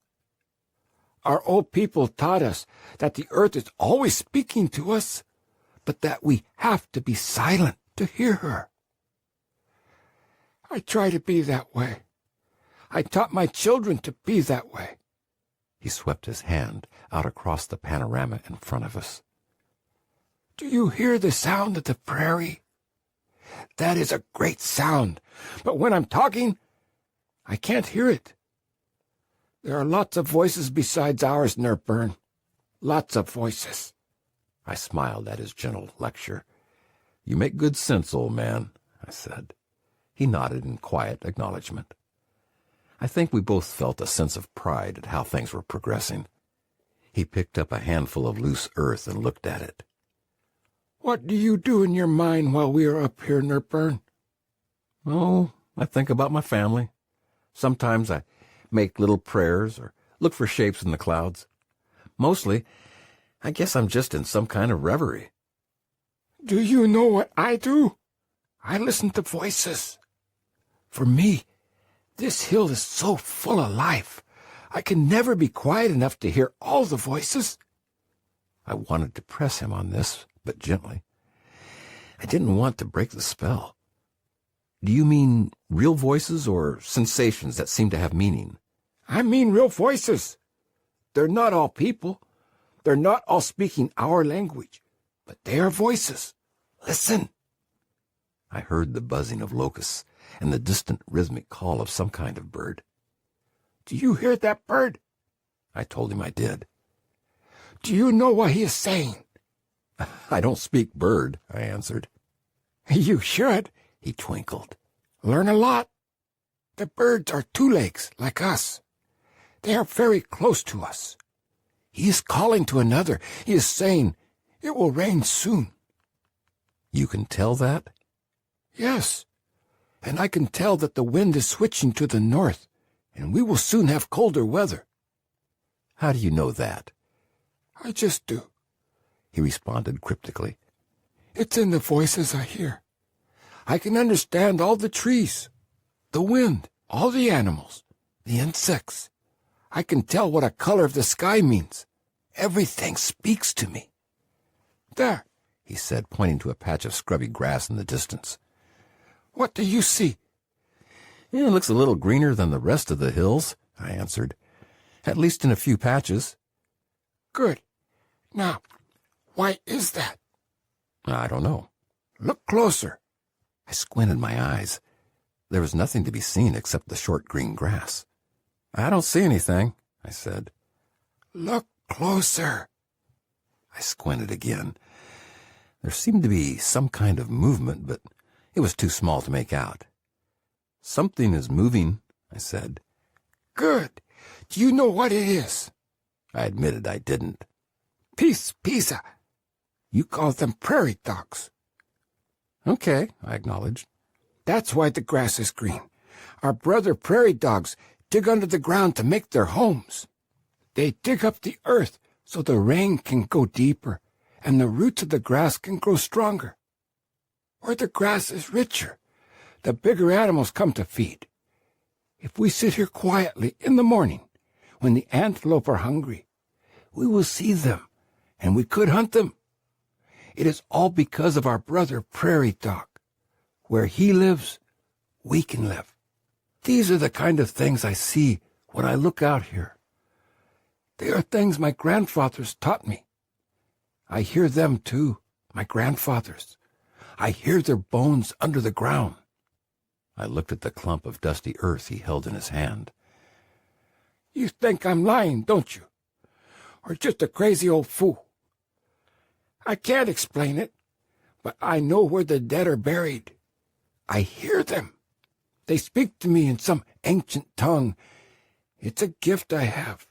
Our old people taught us that the earth is always speaking to us, but that we have to be silent to hear her. I try to be that way. I taught my children to be that way. He swept his hand out across the panorama in front of us. Do you hear the sound of the prairie? That is a great sound, but when I'm talking, I can't hear it. There are lots of voices besides ours, Nerburn. Lots of voices. I smiled at his gentle lecture. You make good sense, old man, I said. He nodded in quiet acknowledgement. I think we both felt a sense of pride at how things were progressing. He picked up a handful of loose earth and looked at it. What do you do in your mind while we are up here, Nerburn? Oh, I think about my family. Sometimes I make little prayers or look for shapes in the clouds. Mostly, I guess I'm just in some kind of reverie. Do you know what I do? I listen to voices. For me, this hill is so full of life. I can never be quiet enough to hear all the voices. I wanted to press him on this, but gently. I didn't want to break the spell. Do you mean real voices or sensations that seem to have meaning? I mean real voices. They're not all people. They're not all speaking our language, but they are voices. Listen. I heard the buzzing of locusts and the distant rhythmic call of some kind of bird. Do you hear that bird? I told him I did. Do you know what he is saying? I don't speak bird, I answered. You should, he twinkled. Learn a lot. The birds are two legs, like us. They are very close to us. He is calling to another. He is saying, it will rain soon. You can tell that? Yes, and I can tell that the wind is switching to the north, and we will soon have colder weather. How do you know that? I just do, he responded cryptically. It's in the voices I hear. I can understand all the trees, the wind, all the animals, the insects. I can tell what a color of the sky means. Everything speaks to me. There, he said, pointing to a patch of scrubby grass in the distance. What do you see? It looks a little greener than the rest of the hills, I answered. At least in a few patches. Good. Now, why is that? I don't know. Look closer. I squinted my eyes. There was nothing to be seen except the short green grass. I don't see anything, I said. Look closer. I squinted again. There seemed to be some kind of movement, but it was too small to make out. Something is moving, I said. Good. Do you know what it is? I admitted I didn't. Pisa. You call them prairie dogs. Okay, I acknowledged. That's why the grass is green. Our brother prairie dogs dig under the ground to make their homes. They dig up the earth so the rain can go deeper and the roots of the grass can grow stronger. Where the grass is richer, the bigger animals come to feed. If we sit here quietly in the morning, when the antelope are hungry, we will see them, and we could hunt them. It is all because of our brother prairie dog. Where he lives, we can live. These are the kind of things I see when I look out here. They are things my grandfathers taught me. I hear them too, my grandfathers. I hear their bones under the ground. I looked at the clump of dusty earth he held in his hand. You think I'm lying, don't you? Or just a crazy old fool? I can't explain it, but I know where the dead are buried. I hear them. They speak to me in some ancient tongue. It's a gift I have.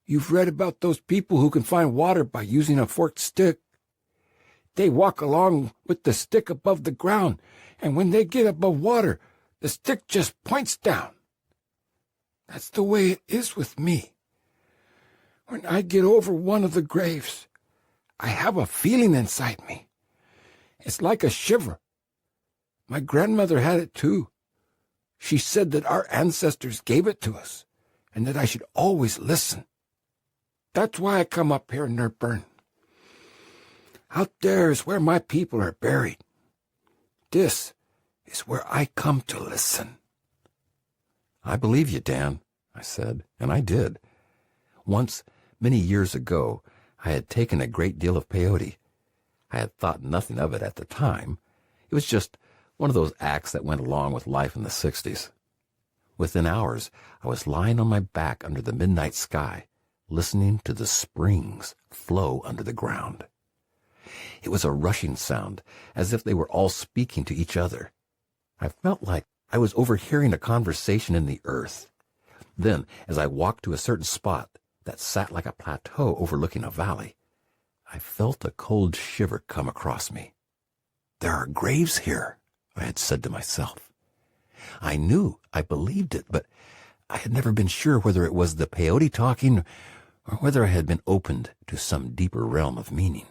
You've read about those people who can find water by using a forked stick. They walk along with the stick above the ground, and when they get above water, the stick just points down. That's the way it is with me. When I get over one of the graves, I have a feeling inside me. It's like a shiver. My grandmother had it too. She said that our ancestors gave it to us, and that I should always listen. That's why I come up here, Nerburn. Out there is where my people are buried. This is where I come to listen. I believe you, Dan, I said, and I did. Once, many years ago, I had taken a great deal of peyote. I had thought nothing of it at the time. It was just one of those acts that went along with life in the 60s. Within hours, I was lying on my back under the midnight sky, listening to the springs flow under the ground. It was a rushing sound, as if they were all speaking to each other. I felt like I was overhearing a conversation in the earth. Then, as I walked to a certain spot that sat like a plateau overlooking a valley, I felt a cold shiver come across me. There are graves here, I had said to myself. I knew I believed it, but I had never been sure whether it was the peyote talking or whether I had been opened to some deeper realm of meaning.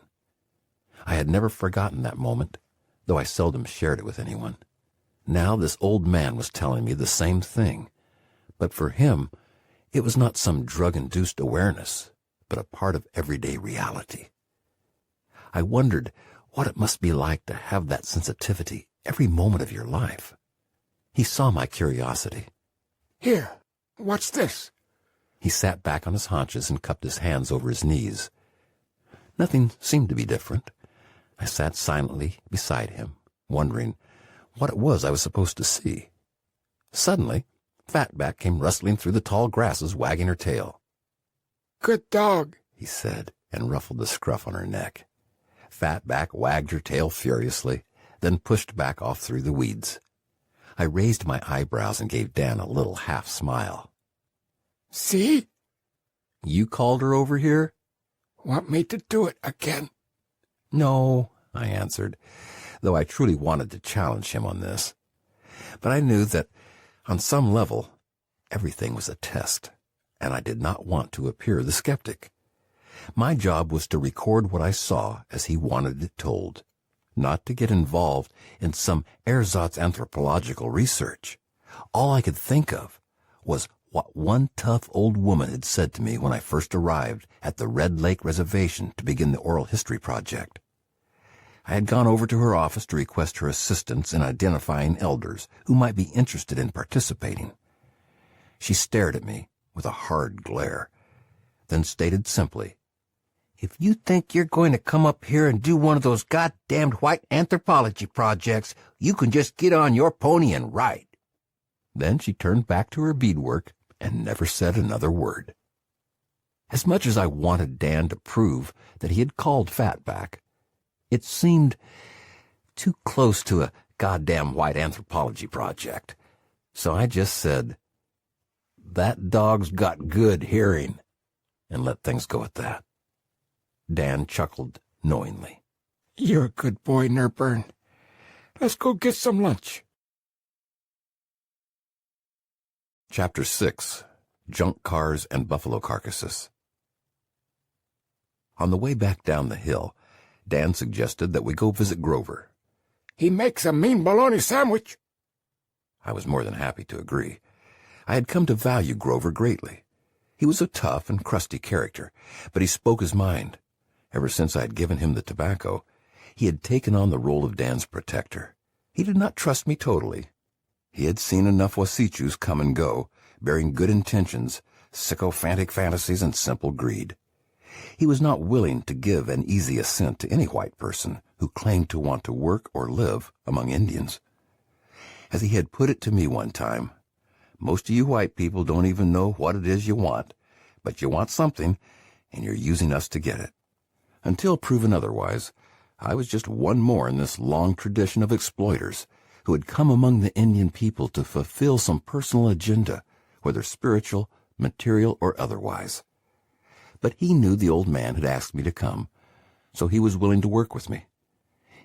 I had never forgotten that moment, though I seldom shared it with anyone. Now this old man was telling me the same thing, but for him, it was not some drug-induced awareness, but a part of everyday reality. I wondered what it must be like to have that sensitivity every moment of your life. He saw my curiosity. Here, what's this? He sat back on his haunches and cupped his hands over his knees. Nothing seemed to be different. I sat silently beside him, wondering what it was I was supposed to see. Suddenly, Fatback came rustling through the tall grasses, wagging her tail. Good dog, he said, and ruffled the scruff on her neck. Fatback wagged her tail furiously, then pushed back off through the weeds. I raised my eyebrows and gave Dan a little half-smile. See? You called her over here? Want me to do it again? No, I answered, though I truly wanted to challenge him on this. But I knew that, on some level, everything was a test, and I did not want to appear the skeptic. My job was to record what I saw as he wanted it told, not to get involved in some ersatz anthropological research. All I could think of was what one tough old woman had said to me when I first arrived at the Red Lake Reservation to begin the oral history project. I had gone over to her office to request her assistance in identifying elders who might be interested in participating. She stared at me with a hard glare, then stated simply, "If you think you're going to come up here and do one of those goddamned white anthropology projects, you can just get on your pony and ride." Then she turned back to her beadwork and never said another word. As much as I wanted Dan to prove that he had called Fatback, it seemed too close to a goddamn white anthropology project. So I just said, "That dog's got good hearing," and let things go at that. Dan chuckled knowingly. You're a good boy, Nerburn. Let's go get some lunch. Chapter 6. Junk Cars and Buffalo Carcasses. On the way back down the hill, Dan suggested that we go visit Grover. He makes a mean bologna sandwich. I was more than happy to agree. I had come to value Grover greatly. He was a tough and crusty character, but he spoke his mind. Ever since I had given him the tobacco, he had taken on the role of Dan's protector. He did not trust me totally. He had seen enough Wasichus come and go, bearing good intentions, sycophantic fantasies, and simple greed. He was not willing to give an easy assent to any white person who claimed to want to work or live among Indians. As he had put it to me one time, "Most of you white people don't even know what it is you want, but you want something, and you're using us to get it." Until proven otherwise, I was just one more in this long tradition of exploiters who had come among the Indian people to fulfill some personal agenda, whether spiritual, material, or otherwise. But he knew the old man had asked me to come, so he was willing to work with me.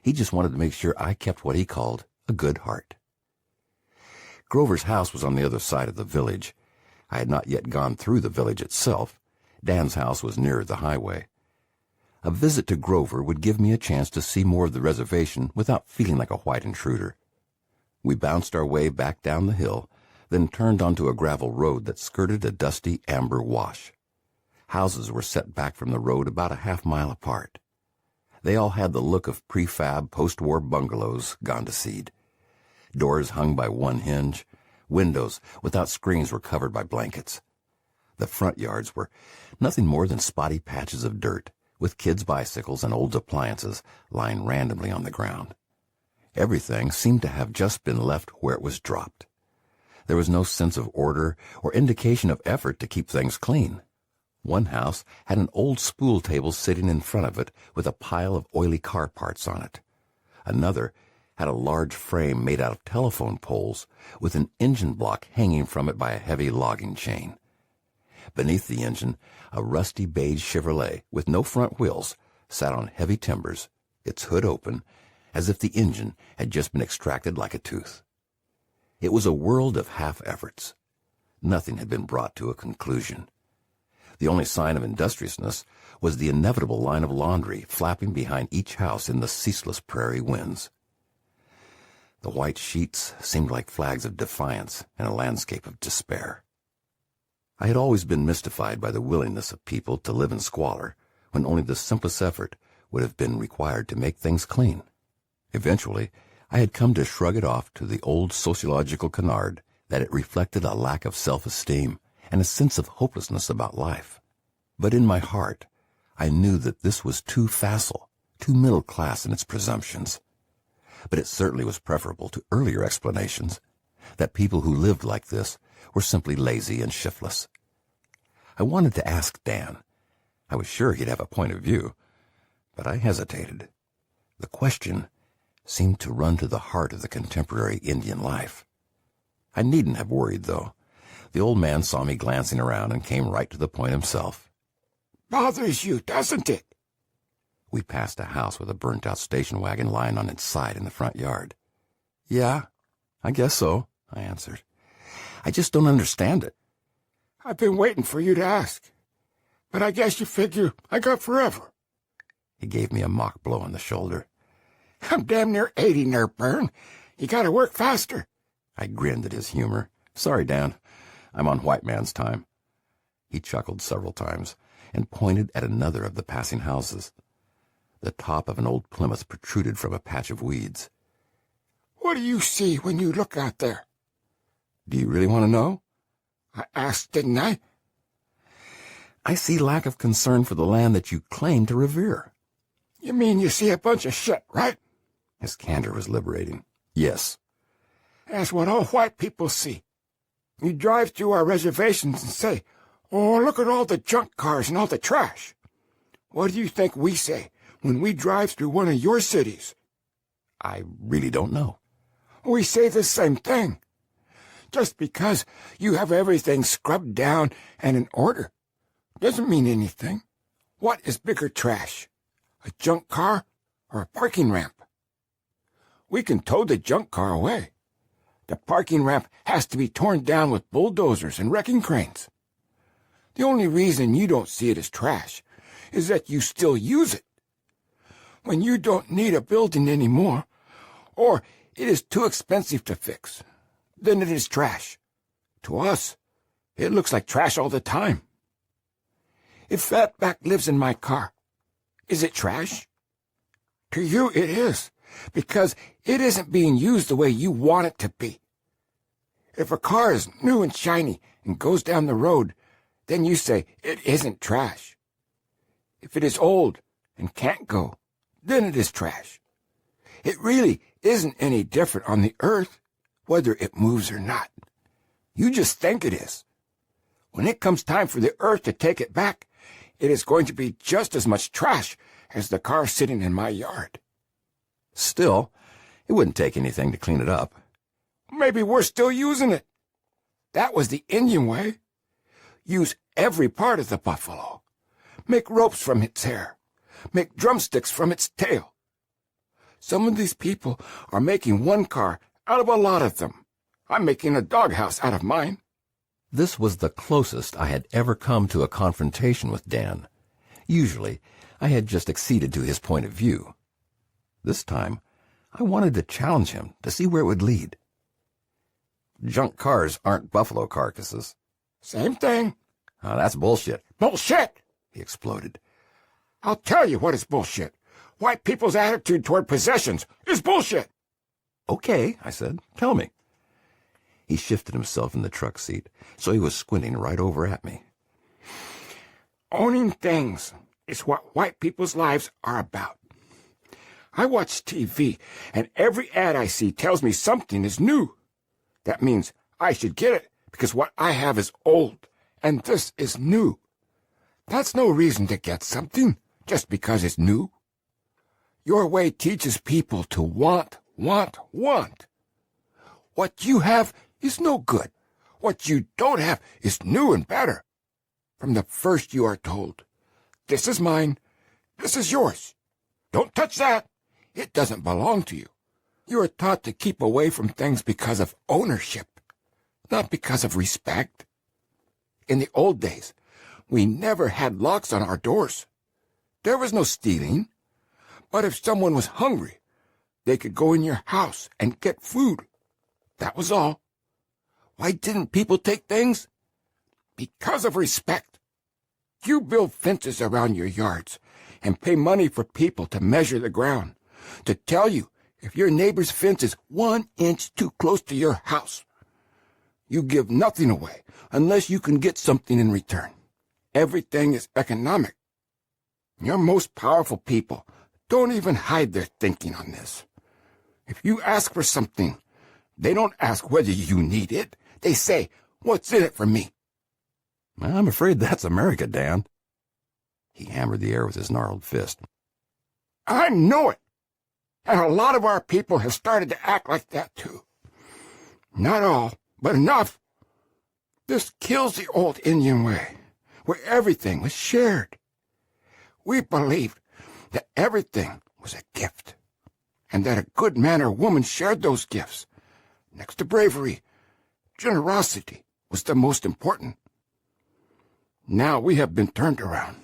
He just wanted to make sure I kept what he called a good heart. Grover's house was on the other side of the village. I had not yet gone through the village itself. Dan's house was nearer the highway. A visit to Grover would give me a chance to see more of the reservation without feeling like a white intruder. We bounced our way back down the hill, then turned onto a gravel road that skirted a dusty amber wash. Houses were set back from the road about a half-mile apart. They all had the look of prefab post-war bungalows gone to seed. Doors hung by one hinge. Windows without screens were covered by blankets. The front yards were nothing more than spotty patches of dirt, with kids' bicycles and old appliances lying randomly on the ground. Everything seemed to have just been left where it was dropped. There was no sense of order or indication of effort to keep things clean. One house had an old spool table sitting in front of it with a pile of oily car parts on it. Another had a large frame made out of telephone poles with an engine block hanging from it by a heavy logging chain. Beneath the engine, a rusty beige Chevrolet with no front wheels sat on heavy timbers, its hood open, as if the engine had just been extracted like a tooth. It was a world of half-efforts. Nothing had been brought to a conclusion. The only sign of industriousness was the inevitable line of laundry flapping behind each house in the ceaseless prairie winds. The white sheets seemed like flags of defiance in a landscape of despair. I had always been mystified by the willingness of people to live in squalor when only the simplest effort would have been required to make things clean. Eventually, I had come to shrug it off to the old sociological canard that it reflected a lack of self-esteem and a sense of hopelessness about life. But in my heart, I knew that this was too facile, too middle class in its presumptions. But it certainly was preferable to earlier explanations, that people who lived like this were simply lazy and shiftless. I wanted to ask Dan. I was sure he'd have a point of view, but I hesitated. The question seemed to run to the heart of the contemporary Indian life. I needn't have worried, though. The old man saw me glancing around and came right to the point himself. Bothers you, doesn't it? We passed a house with a burnt-out station wagon lying on its side in the front yard. Yeah, I guess so, I answered. I just don't understand it. I've been waiting for you to ask. But I guess you figure I got forever. He gave me a mock blow on the shoulder. I'm damn near 80, Nerburn. You gotta work faster. I grinned at his humor. Sorry, Dan. I'm on white man's time. He chuckled several times and pointed at another of the passing houses. The top of an old Plymouth protruded from a patch of weeds. What do you see when you look out there? Do you really want to know? I asked, didn't I? I see lack of concern for the land that you claim to revere. You mean you see a bunch of shit, right? His candor was liberating. Yes. That's what all white people see. You drive through our reservations and say, "Oh, look at all the junk cars and all the trash." What do you think we say when we drive through one of your cities? I really don't know. We say the same thing. Just because you have everything scrubbed down and in order doesn't mean anything. What is bigger trash, a junk car or a parking ramp? We can tow the junk car away. The parking ramp has to be torn down with bulldozers and wrecking cranes. The only reason you don't see it as trash is that you still use it. When you don't need a building anymore, or it is too expensive to fix, then it is trash. To us, it looks like trash all the time. If Fatback lives in my car, is it trash? To you it is, because it isn't being used the way you want it to be. If a car is new and shiny and goes down the road, then you say it isn't trash. If it is old and can't go, then it is trash. It really isn't any different on the earth, whether it moves or not. You just think it is. When it comes time for the earth to take it back, it is going to be just as much trash as the car sitting in my yard. Still, it wouldn't take anything to clean it up. Maybe we're still using it. That was the Indian way. Use every part of the buffalo. Make ropes from its hair. Make drumsticks from its tail. Some of these people are making one car out of a lot of them. I'm making a doghouse out of mine. This was the closest I had ever come to a confrontation with Dan. Usually, I had just acceded to his point of view. This time, I wanted to challenge him to see where it would lead. Junk cars aren't buffalo carcasses. Same thing. Oh, that's bullshit. Bullshit! He exploded. I'll tell you what is bullshit. White people's attitude toward possessions is bullshit. Okay, I said. Tell me. He shifted himself in the truck seat, so he was squinting right over at me. Owning things is what white people's lives are about. I watch TV, and every ad I see tells me something is new. That means I should get it because what I have is old, and this is new. That's no reason to get something just because it's new. Your way teaches people to want. What you have is no good. What you don't have is new and better. From the first you are told, this is mine, this is yours. Don't touch that. It doesn't belong to you. You are taught to keep away from things because of ownership, not because of respect. In the old days, we never had locks on our doors. There was no stealing. But if someone was hungry, they could go in your house and get food. That was all. Why didn't people take things? Because of respect. You build fences around your yards and pay money for people to measure the ground, to tell you if your neighbor's fence is 1 inch too close to your house. You give nothing away unless you can get something in return. Everything is economic. Your most powerful people don't even hide their thinking on this. If you ask for something, they don't ask whether you need it. They say, "What's in it for me?" I'm afraid that's America, Dan. He hammered the air with his gnarled fist. I know it. And a lot of our people have started to act like that, too. Not all, but enough. This kills the old Indian way, where everything was shared. We believed that everything was a gift, and that a good man or woman shared those gifts. Next to bravery, generosity was the most important. Now we have been turned around.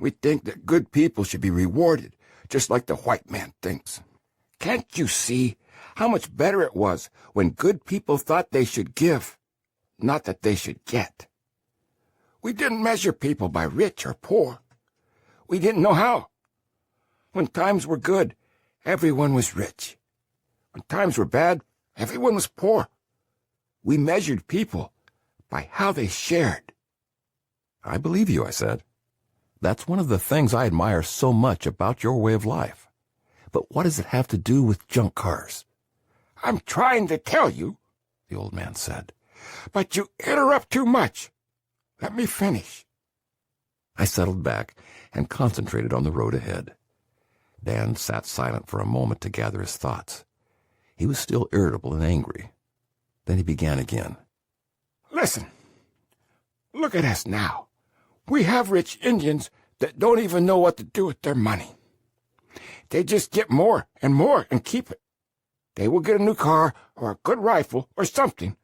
We think that good people should be rewarded, just like the white man thinks. Can't you see how much better it was when good people thought they should give, not that they should get? We didn't measure people by rich or poor. We didn't know how. When times were good, everyone was rich. When times were bad, everyone was poor. We measured people by how they shared. I believe you, I said. That's one of the things I admire so much about your way of life. But what does it have to do with junk cars? I'm trying to tell you, the old man said, but you interrupt too much. Let me finish. I settled back and concentrated on the road ahead. Dan sat silent for a moment to gather his thoughts. He was still irritable and angry. Then he began again. Listen, look at us now. We have rich Indians that don't even know what to do with their money. They just get more and more and keep it. They will get a new car or a good rifle or something,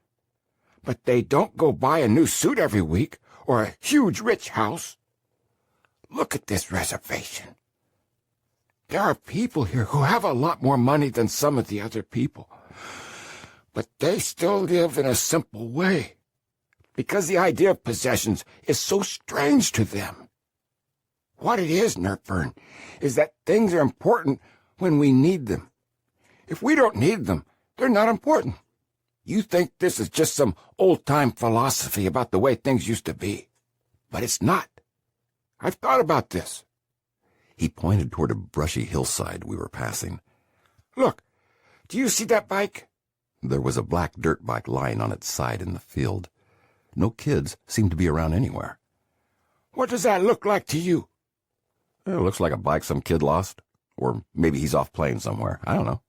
but they don't go buy a new suit every week or a huge rich house. Look at this reservation. There are people here who have a lot more money than some of the other people, but they still live in a simple way, because the idea of possessions is so strange to them. What it is, Nerburn, is that things are important when we need them. If we don't need them, they're not important. You think this is just some old-time philosophy about the way things used to be, but it's not. I've thought about this. He pointed toward a brushy hillside we were passing. Look, do you see that bike? There was a black dirt bike lying on its side in the field. No kids seemed to be around anywhere. What does that look like to you? It looks like a bike some kid lost. Or maybe he's off playing somewhere. I don't know.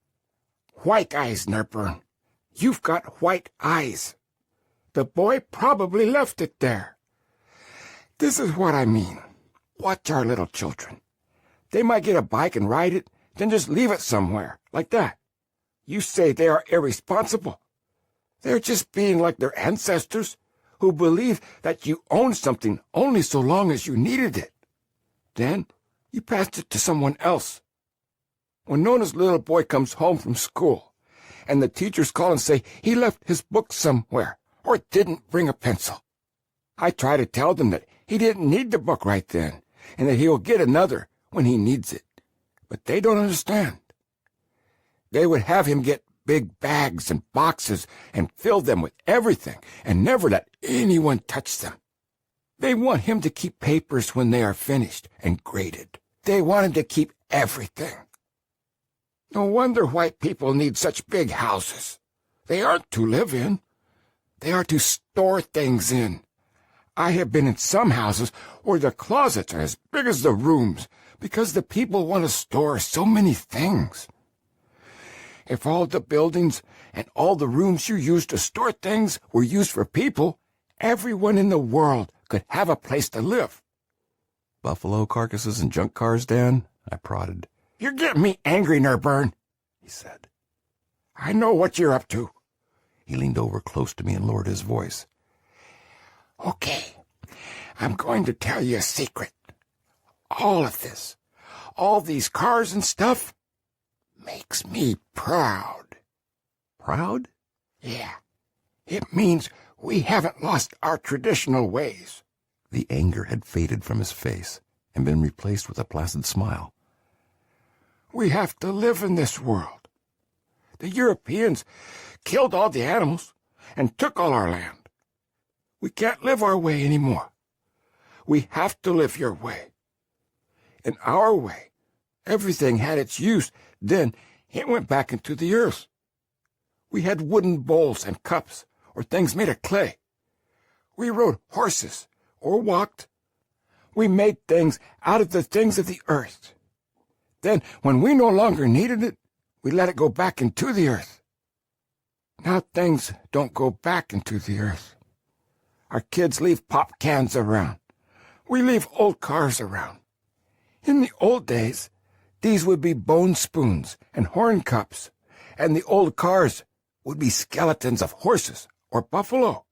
White eyes, Nerburn. You've got white eyes. The boy probably left it there. This is what I mean. Watch our little children. They might get a bike and ride it, then just leave it somewhere, like that. You say they are irresponsible. They're just being like their ancestors, who believed that you owned something only so long as you needed it. Then you passed it to someone else. When Nona's little boy comes home from school, and the teachers call and say he left his book somewhere, or didn't bring a pencil, I try to tell them that he didn't need the book right then, and that he'll get another when he needs it. But they don't understand. They would have him get big bags and boxes and fill them with everything and never let anyone touch them. They want him to keep papers when they are finished and graded. They want him to keep everything. No wonder white people need such big houses. They aren't to live in. They are to store things in. I have been in some houses where the closets are as big as the rooms because the people want to store so many things. If all the buildings and all the rooms you use to store things were used for people, everyone in the world could have a place to live. Buffalo carcasses and junk cars, Dan? I prodded. You're getting me angry, Nerburn, he said. I know what you're up to. He leaned over close to me and lowered his voice. Okay, I'm going to tell you a secret. All of this, all these cars and stuff, makes me proud. Proud? Yeah, it means we haven't lost our traditional ways. The anger had faded from his face and been replaced with a placid smile. We have to live in this world. The Europeans killed all the animals and took all our land. We can't live our way anymore. We have to live your way. In our way, everything had its use, then it went back into the earth. We had wooden bowls and cups, or things made of clay. We rode horses, or walked. We made things out of the things of the earth. Then, when we no longer needed it, we let it go back into the earth. Now things don't go back into the earth. Our kids leave pop cans around. We leave old cars around. In the old days, these would be bone spoons and horn cups, and the old cars would be skeletons of horses or buffalo.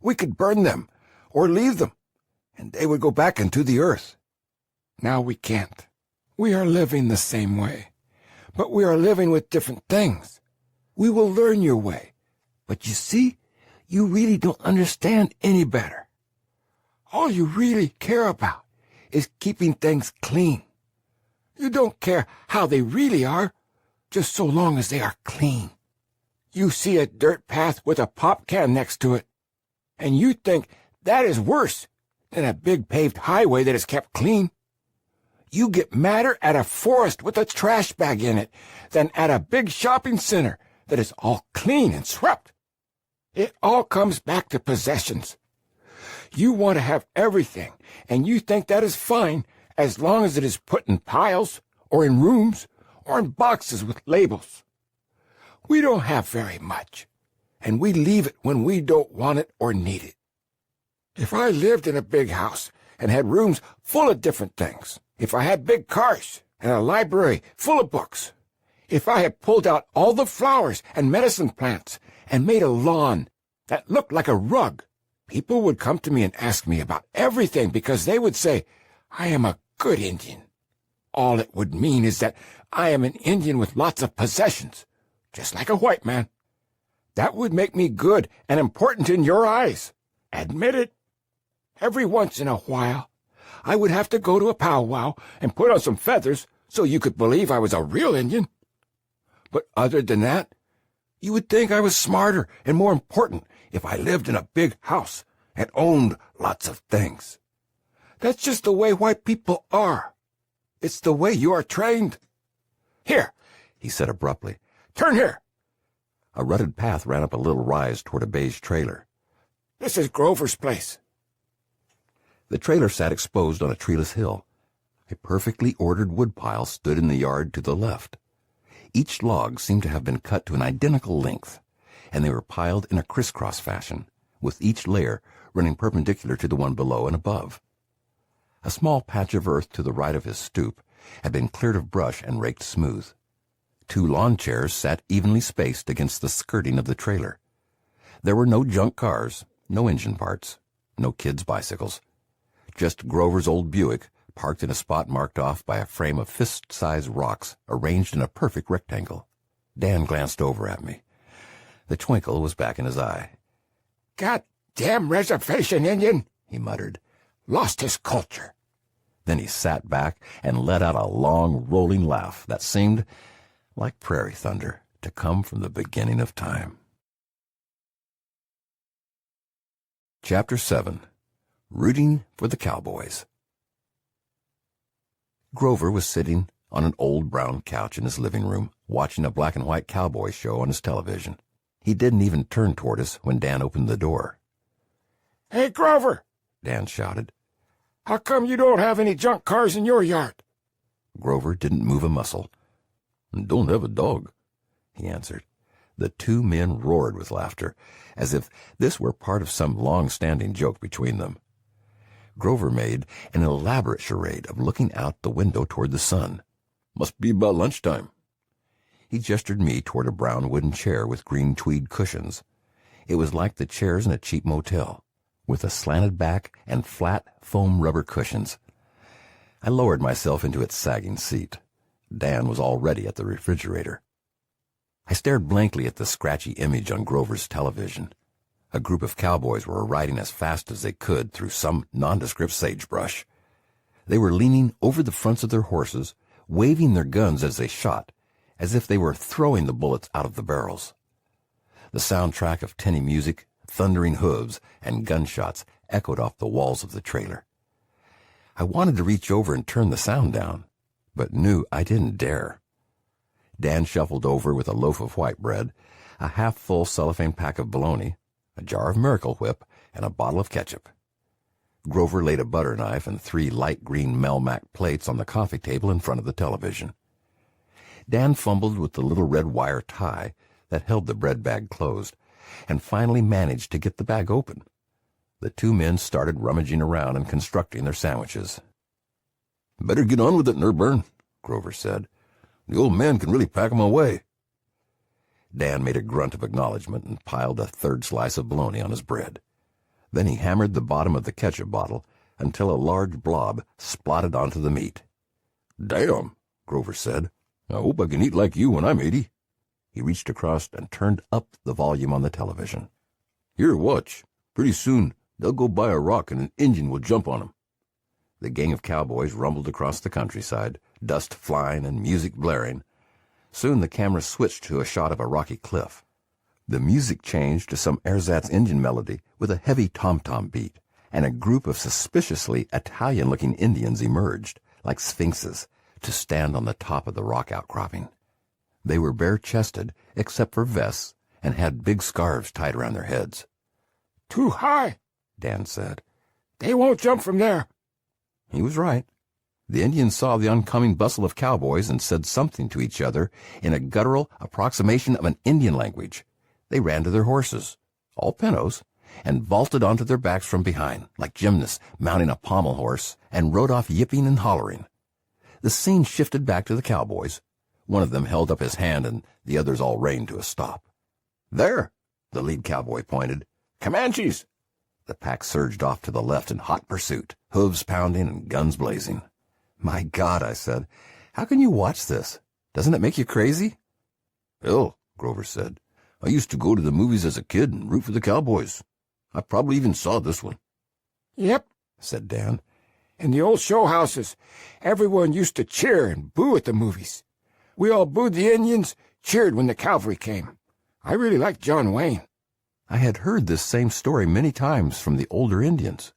We could burn them or leave them, and they would go back into the earth. Now we can't. We are living the same way, but we are living with different things. We will learn your way, but you see, you really don't understand any better. All you really care about is keeping things clean. You don't care how they really are, just so long as they are clean. You see a dirt path with a pop can next to it, and you think that is worse than a big paved highway that is kept clean. You get madder at a forest with a trash bag in it than at a big shopping center that is all clean and swept. It all comes back to possessions. You want to have everything, and you think that is fine as long as it is put in piles, or in rooms, or in boxes with labels. We don't have very much, and we leave it when we don't want it or need it. If I lived in a big house and had rooms full of different things, if I had big cars and a library full of books, if I had pulled out all the flowers and medicine plants and made a lawn that looked like a rug, people would come to me and ask me about everything because they would say, I am a good Indian. All it would mean is that I am an Indian with lots of possessions, just like a white man. That would make me good and important in your eyes. Admit it. Every once in a while, I would have to go to a powwow and put on some feathers so you could believe I was a real Indian. But other than that, you would think I was smarter and more important if I lived in a big house and owned lots of things. That's just the way white people are. It's the way you are trained. Here, he said abruptly. Turn here. A rutted path ran up a little rise toward a beige trailer. This is Grover's place. The trailer sat exposed on a treeless hill. A perfectly ordered woodpile stood in the yard to the left. Each log seemed to have been cut to an identical length, and they were piled in a crisscross fashion, with each layer running perpendicular to the one below and above. A small patch of earth to the right of his stoop had been cleared of brush and raked smooth. 2 lawn chairs sat evenly spaced against the skirting of the trailer. There were no junk cars, no engine parts, no kids' bicycles. Just Grover's old Buick, parked in a spot marked off by a frame of fist-sized rocks arranged in a perfect rectangle. Dan glanced over at me. The twinkle was back in his eye. "God-damn reservation Indian," he muttered. "Lost his culture." Then he sat back and let out a long, rolling laugh that seemed, like prairie thunder, to come from the beginning of time. Chapter 7. Rooting for the Cowboys. Grover was sitting on an old brown couch in his living room, watching a black-and-white cowboy show on his television. He didn't even turn toward us when Dan opened the door. "Hey, Grover," Dan shouted. "How come you don't have any junk cars in your yard?" Grover didn't move a muscle. "Don't have a dog," he answered. The 2 men roared with laughter, as if this were part of some long-standing joke between them. Grover made an elaborate charade of looking out the window toward the sun. "Must be about lunchtime." He gestured me toward a brown wooden chair with green tweed cushions. It was like the chairs in a cheap motel, with a slanted back and flat foam rubber cushions. I lowered myself into its sagging seat. Dan was already at the refrigerator. I stared blankly at the scratchy image on Grover's television. A group of cowboys were riding as fast as they could through some nondescript sagebrush. They were leaning over the fronts of their horses, waving their guns as they shot, as if they were throwing the bullets out of the barrels. The soundtrack of tinny music, thundering hooves, and gunshots echoed off the walls of the trailer. I wanted to reach over and turn the sound down, but knew I didn't dare. Dan shuffled over with a loaf of white bread, a half-full cellophane pack of bologna, a jar of Miracle Whip, and a bottle of ketchup. Grover laid a butter knife and 3 light green Melmac plates on the coffee table in front of the television. Dan fumbled with the little red wire tie that held the bread bag closed, and finally managed to get the bag open. The 2 men started rummaging around and constructing their sandwiches. "Better get on with it, Nerburn," Grover said. "The old man can really pack 'em away." Dan made a grunt of acknowledgement and piled a 3rd slice of bologna on his bread. Then he hammered the bottom of the ketchup bottle until a large blob splotted onto the meat. "Damn," Grover said. "I hope I can eat like you when I'm 80. He reached across and turned up the volume on the television. "Here, watch. Pretty soon they'll go by a rock and an Indian will jump on 'em." The gang of cowboys rumbled across the countryside, dust flying and music blaring. Soon the camera switched to a shot of a rocky cliff. The music changed to some ersatz Indian melody with a heavy tom-tom beat, and a group of suspiciously Italian-looking Indians emerged, like sphinxes, to stand on the top of the rock outcropping. They were bare-chested, except for vests, and had big scarves tied around their heads. "Too high," Dan said. "They won't jump from there." He was right. The Indians saw the oncoming bustle of cowboys and said something to each other in a guttural approximation of an Indian language. They ran to their horses, all pintos, and vaulted onto their backs from behind, like gymnasts mounting a pommel horse, and rode off yipping and hollering. The scene shifted back to the cowboys. One of them held up his hand, and the others all reined to a stop. "There!" the lead cowboy pointed. "Comanches!" The pack surged off to the left in hot pursuit, hooves pounding and guns blazing. "My God," I said, "how can you watch this? Doesn't it make you crazy?" "Hell," Grover said. "I used to go to the movies as a kid and root for the cowboys. I probably even saw this one." "Yep," said Dan. "In the old show houses, everyone used to cheer and boo at the movies. We all booed the Indians, cheered when the cavalry came. I really liked John Wayne." I had heard this same story many times from the older Indians.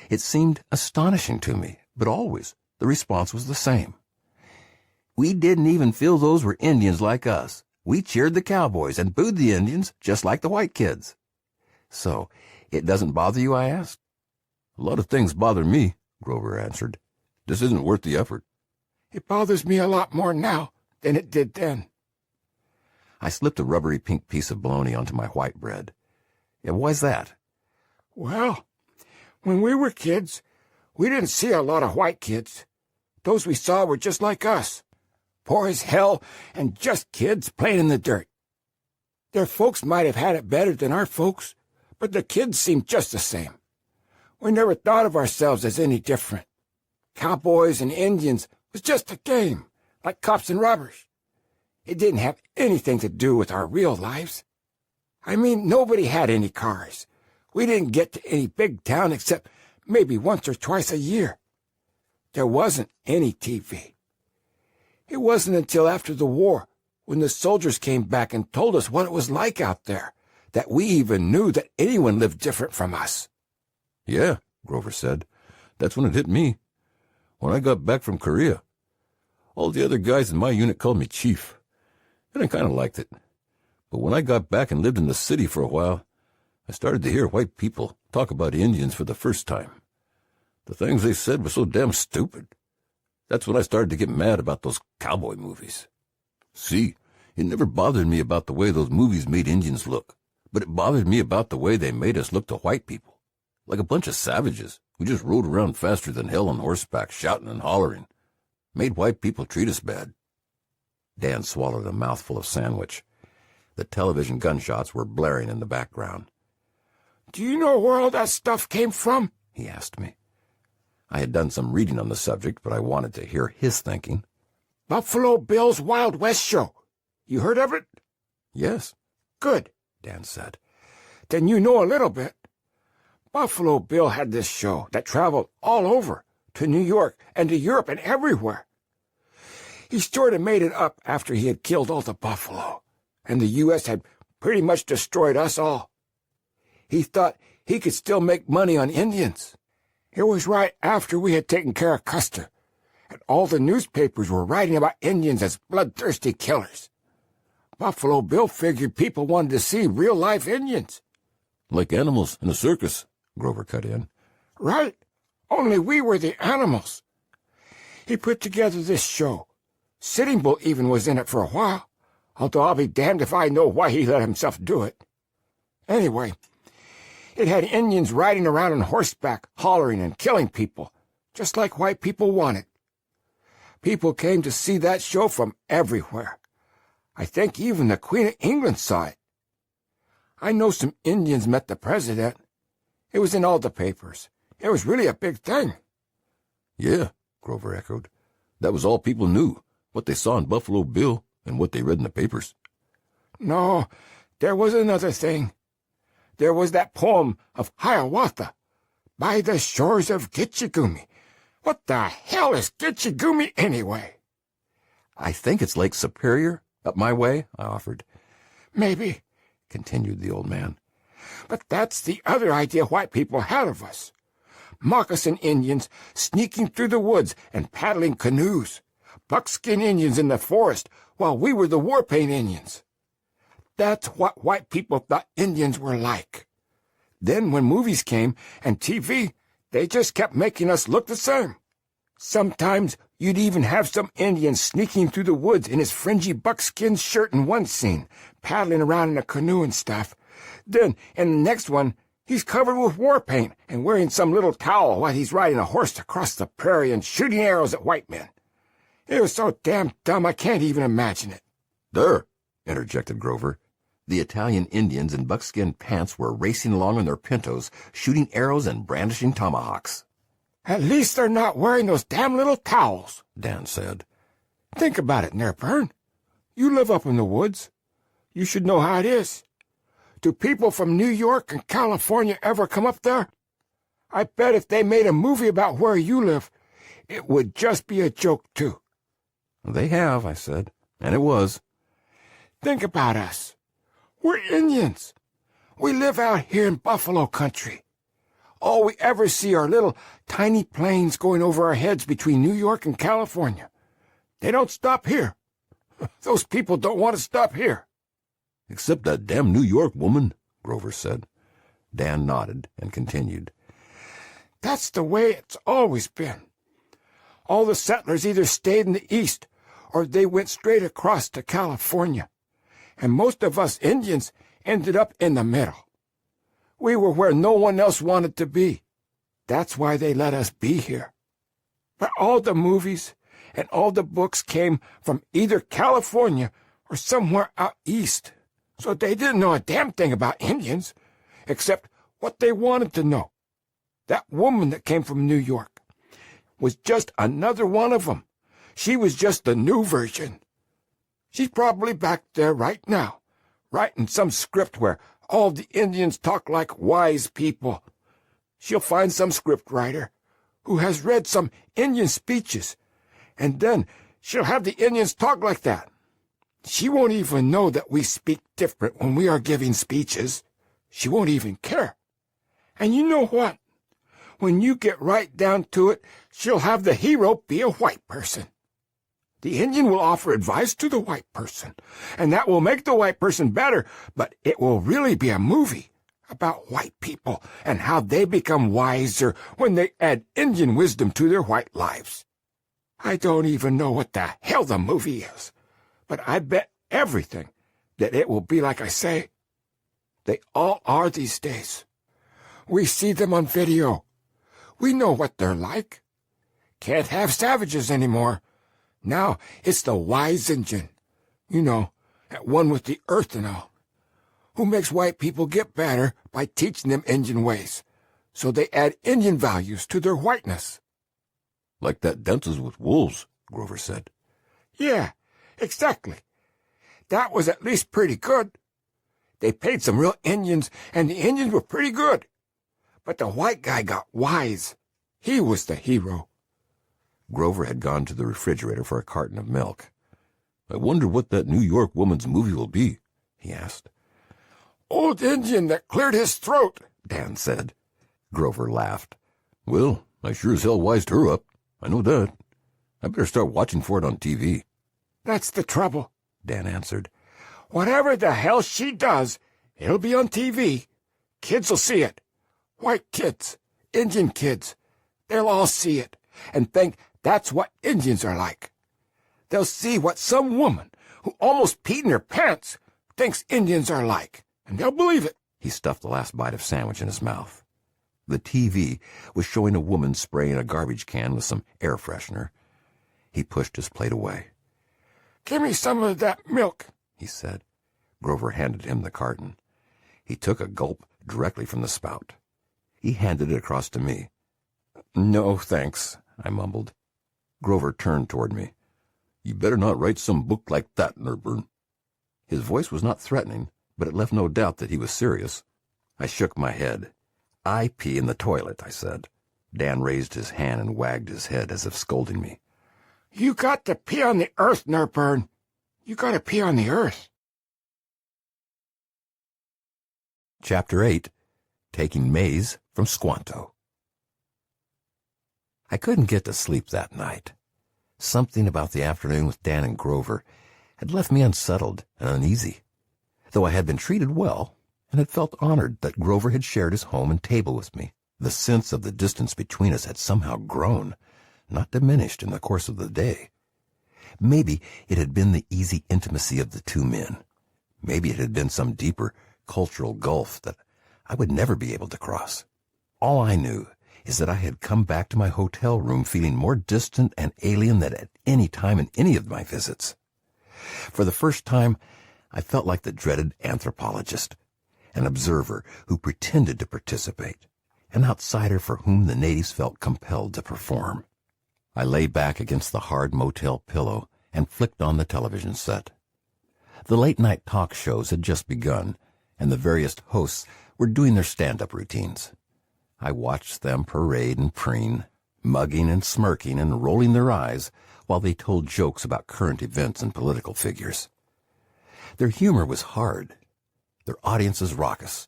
It seemed astonishing to me, but always the response was the same. "We didn't even feel those were Indians like us. We cheered the cowboys and booed the Indians just like the white kids." "So, it doesn't bother you?" I asked. "A lot of things bother me," Grover answered. "This isn't worth the effort." "It bothers me a lot more now than it did then." I slipped a rubbery pink piece of bologna onto my white bread. "Yeah, why's that?" "Well, when we were kids, we didn't see a lot of white kids. Those we saw were just like us, poor as hell and just kids playing in the dirt. Their folks might have had it better than our folks, but the kids seemed just the same. We never thought of ourselves as any different. Cowboys and Indians was just a game, like cops and robbers. It didn't have anything to do with our real lives. I mean, nobody had any cars. We didn't get to any big town except maybe once or twice a year. There wasn't any TV. It wasn't until after the war, when the soldiers came back and told us what it was like out there, that we even knew that anyone lived different from us." "Yeah," Grover said. "That's when it hit me. When I got back from Korea. All the other guys in my unit called me Chief, and I kind of liked it. But when I got back and lived in the city for a while, I started to hear white people talk about Indians for the first time. The things they said were so damn stupid. That's when I started to get mad about those cowboy movies. See, it never bothered me about the way those movies made Indians look, but it bothered me about the way they made us look to white people, like a bunch of savages who just rode around faster than hell on horseback, shouting and hollering. Made white people treat us bad." Dan swallowed a mouthful of sandwich. The television gunshots were blaring in the background. "Do you know where all that stuff came from?" he asked me. I had done some reading on the subject, but I wanted to hear his thinking. Buffalo Bill's Wild West show. You heard of it? Yes. Good, Dan said. Then you know a little bit. Buffalo Bill had this show that traveled all over, to New York and to Europe and everywhere. He sort of made it up after he had killed all the buffalo, and the U.S. had pretty much destroyed us all. He thought he could still make money on Indians. It was right after we had taken care of Custer, and all the newspapers were writing about Indians as bloodthirsty killers. Buffalo Bill figured people wanted to see real-life Indians. Like animals in a circus, Grover cut in. Right, only we were the animals. He put together this show. Sitting Bull even was in it for a while, although I'll be damned if I know why he let himself do it. Anyway, it had Indians riding around on horseback, hollering and killing people, just like white people wanted. People came to see that show from everywhere. I think even the Queen of England saw it. I know some Indians met the president. It was in all the papers. It was really a big thing. Yeah, Grover echoed. That was all people knew, what they saw in Buffalo Bill and what they read in the papers. No, there was another thing. There was that poem of Hiawatha, By the Shores of Gitchigumi. What the hell is Gitchigumi anyway? I think it's Lake Superior, up my way, I offered. Maybe, continued the old man. But that's the other idea white people had of us. Moccasin Indians sneaking through the woods and paddling canoes. Buckskin Indians in the forest while we were the war paint Indians. That's what white people thought Indians were like. Then when movies came and TV, they just kept making us look the same. Sometimes you'd even have some Indian sneaking through the woods in his fringy buckskin shirt in one scene, paddling around in a canoe and stuff. Then, in the next one, he's covered with war paint and wearing some little towel while he's riding a horse across the prairie and shooting arrows at white men. It was so damn dumb I can't even imagine it. There, interjected Grover. The Italian Indians in buckskin pants were racing along on their pintos, shooting arrows and brandishing tomahawks. At least they're not wearing those damn little towels, Dan said. Think about it, Nerburn. You live up in the woods. You should know how it is. Do people from New York and California ever come up there? I bet if they made a movie about where you live, it would just be a joke, too. They have, I said, and it was. Think about us. We're Indians. We live out here in buffalo country. All we ever see are little tiny planes going over our heads between New York and California. They don't stop here. Those people don't want to stop here. Except that damn New York woman, Grover said. Dan nodded and continued. That's the way it's always been. All the settlers either stayed in the east or they went straight across to California. And most of us Indians ended up in the middle. We were where no one else wanted to be. That's why they let us be here. But all the movies and all the books came from either California or somewhere out east. So they didn't know a damn thing about Indians, except what they wanted to know. That woman that came from New York was just another one of them. She was just the new version. She's probably back there right now, writing some script where all the Indians talk like wise people. She'll find some script writer who has read some Indian speeches, and then she'll have the Indians talk like that. She won't even know that we speak different when we are giving speeches. She won't even care. And you know what? When you get right down to it, she'll have the hero be a white person. The Indian will offer advice to the white person, and that will make the white person better, but it will really be a movie about white people and how they become wiser when they add Indian wisdom to their white lives. I don't even know what the hell the movie is, but I bet everything that it will be like I say. They all are these days. We see them on video. We know what they're like. Can't have savages anymore. Now it's the wise Indian, at one with the earth and all, who makes white people get better by teaching them Indian ways, so they add Indian values to their whiteness. Like that dances with wolves, Grover said. Yeah, exactly. That was at least pretty good. They paid some real Indians, and the Indians were pretty good. But the white guy got wise. He was the hero. Grover had gone to the refrigerator for a carton of milk. "I wonder what that New York woman's movie will be," he asked. "Old Indian that cleared his throat," Dan said. Grover laughed. "Well, I sure as hell wised her up. I know that. I better start watching for it on TV." "That's the trouble," Dan answered. "Whatever the hell she does, it'll be on TV. Kids'll see it. White kids, Indian kids. They'll all see it and think that's what Indians are like. They'll see what some woman who almost peed in her pants thinks Indians are like, and they'll believe it." He stuffed the last bite of sandwich in his mouth. The TV was showing a woman spraying a garbage can with some air freshener. He pushed his plate away. "Give me some of that milk," he said. Grover handed him the carton. He took a gulp directly from the spout. He handed it across to me. "No, thanks," I mumbled. Grover turned toward me. "You better not write some book like that, Nerburn." His voice was not threatening, but it left no doubt that he was serious. I shook my head. "I pee in the toilet," I said. Dan raised his hand and wagged his head as if scolding me. "You got to pee on the earth, Nerburn. You got to pee on the earth." Chapter 8, Taking Maize from Squanto. I couldn't get to sleep that night. Something about the afternoon with Dan and Grover had left me unsettled and uneasy. Though I had been treated well and had felt honored that Grover had shared his home and table with me, the sense of the distance between us had somehow grown, not diminished in the course of the day. Maybe it had been the easy intimacy of the two men. Maybe it had been some deeper cultural gulf that I would never be able to cross. All I knew is that I had come back to my hotel room feeling more distant and alien than at any time in any of my visits. For the first time, I felt like the dreaded anthropologist, an observer who pretended to participate, an outsider for whom the natives felt compelled to perform. I lay back against the hard motel pillow and flicked on the television set. The late-night talk shows had just begun, and the various hosts were doing their stand-up routines. I watched them parade and preen, mugging and smirking and rolling their eyes while they told jokes about current events and political figures. Their humor was hard, their audiences raucous.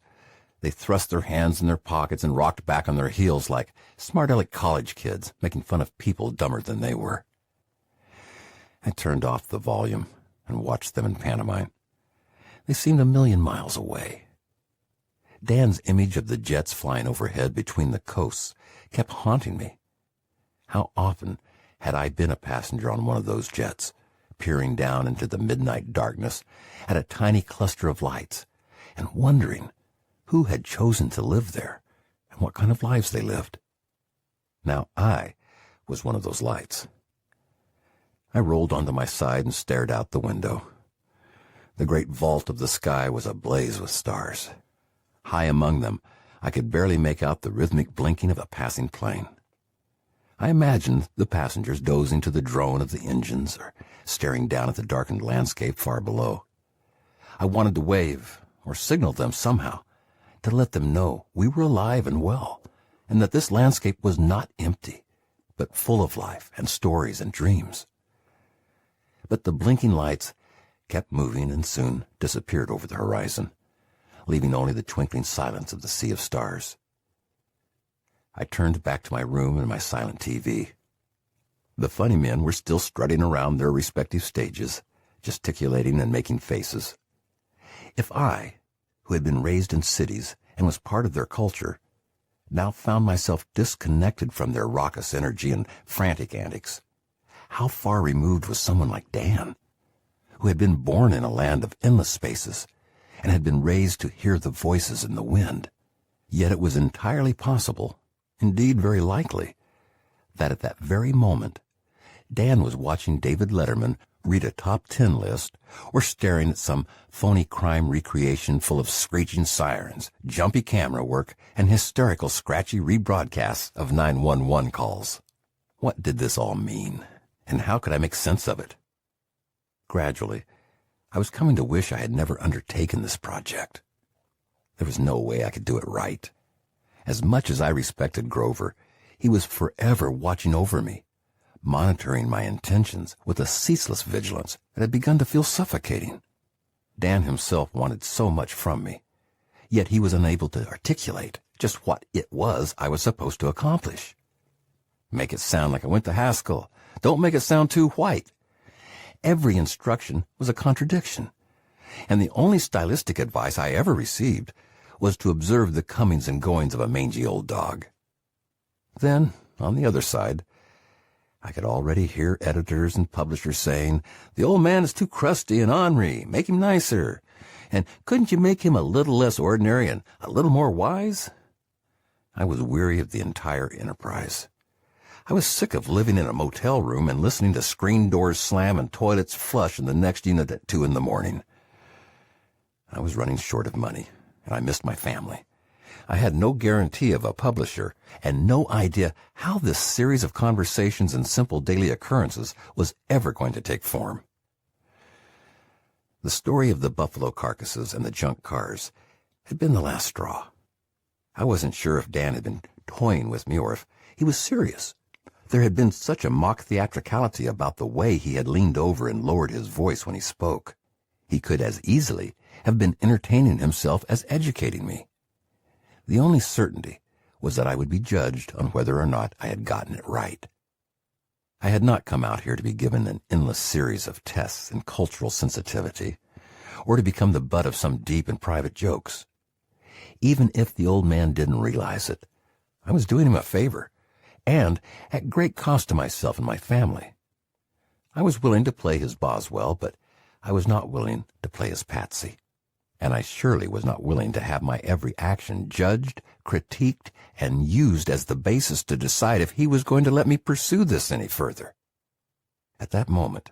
They thrust their hands in their pockets and rocked back on their heels like smart-aleck college kids making fun of people dumber than they were. I turned off the volume and watched them in pantomime. They seemed a million miles away. Dan's image of the jets flying overhead between the coasts kept haunting me. How often had I been a passenger on one of those jets, peering down into the midnight darkness at a tiny cluster of lights, and wondering who had chosen to live there and what kind of lives they lived. Now I was one of those lights. I rolled onto my side and stared out the window. The great vault of the sky was ablaze with stars. High among them, I could barely make out the rhythmic blinking of a passing plane. I imagined the passengers dozing to the drone of the engines or staring down at the darkened landscape far below. I wanted to wave or signal them somehow to let them know we were alive and well, and that this landscape was not empty, but full of life and stories and dreams. But the blinking lights kept moving and soon disappeared over the horizon, leaving only the twinkling silence of the sea of stars. I turned back to my room and my silent TV. The funny men were still strutting around their respective stages, gesticulating and making faces. If I, who had been raised in cities and was part of their culture, now found myself disconnected from their raucous energy and frantic antics, how far removed was someone like Dan, who had been born in a land of endless spaces and had been raised to hear the voices in the wind? Yet it was entirely possible, indeed very likely, that at that very moment Dan was watching David Letterman read a top 10 list or staring at some phony crime recreation full of screeching sirens, jumpy camera work, and hysterical scratchy rebroadcasts of 911 calls. What did this all mean, and how could I make sense of it? Gradually, I was coming to wish I had never undertaken this project. There was no way I could do it right. As much as I respected Grover, he was forever watching over me, monitoring my intentions with a ceaseless vigilance that had begun to feel suffocating. Dan himself wanted so much from me, yet he was unable to articulate just what it was I was supposed to accomplish. Make it sound like I went to Haskell. Don't make it sound too white. Every instruction was a contradiction, and the only stylistic advice I ever received was to observe the comings and goings of a mangy old dog. Then, on the other side, I could already hear editors and publishers saying, "The old man is too crusty and ornery. Make him nicer. And couldn't you make him a little less ordinary and a little more wise?" I was weary of the entire enterprise. I was sick of living in a motel room and listening to screen doors slam and toilets flush in the next unit at 2 a.m. I was running short of money, and I missed my family. I had no guarantee of a publisher and no idea how this series of conversations and simple daily occurrences was ever going to take form. The story of the buffalo carcasses and the junk cars had been the last straw. I wasn't sure if Dan had been toying with me or if he was serious. There had been such a mock theatricality about the way he had leaned over and lowered his voice when he spoke. He could as easily have been entertaining himself as educating me. The only certainty was that I would be judged on whether or not I had gotten it right. I had not come out here to be given an endless series of tests in cultural sensitivity, or to become the butt of some deep and private jokes. Even if the old man didn't realize it, I was doing him a favor, and at great cost to myself and my family. I was willing to play his Boswell, but I was not willing to play his Patsy. And I surely was not willing to have my every action judged, critiqued, and used as the basis to decide if he was going to let me pursue this any further. At that moment,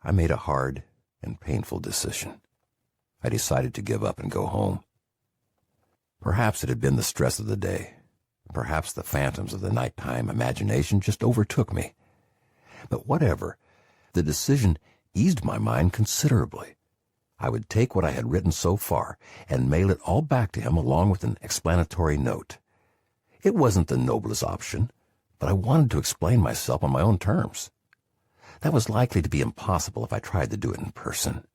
I made a hard and painful decision. I decided to give up and go home. Perhaps it had been the stress of the day. Perhaps the phantoms of the nighttime imagination just overtook me. But whatever, the decision eased my mind considerably. I would take what I had written so far and mail it all back to him along with an explanatory note. It wasn't the noblest option, but I wanted to explain myself on my own terms. That was likely to be impossible if I tried to do it in person.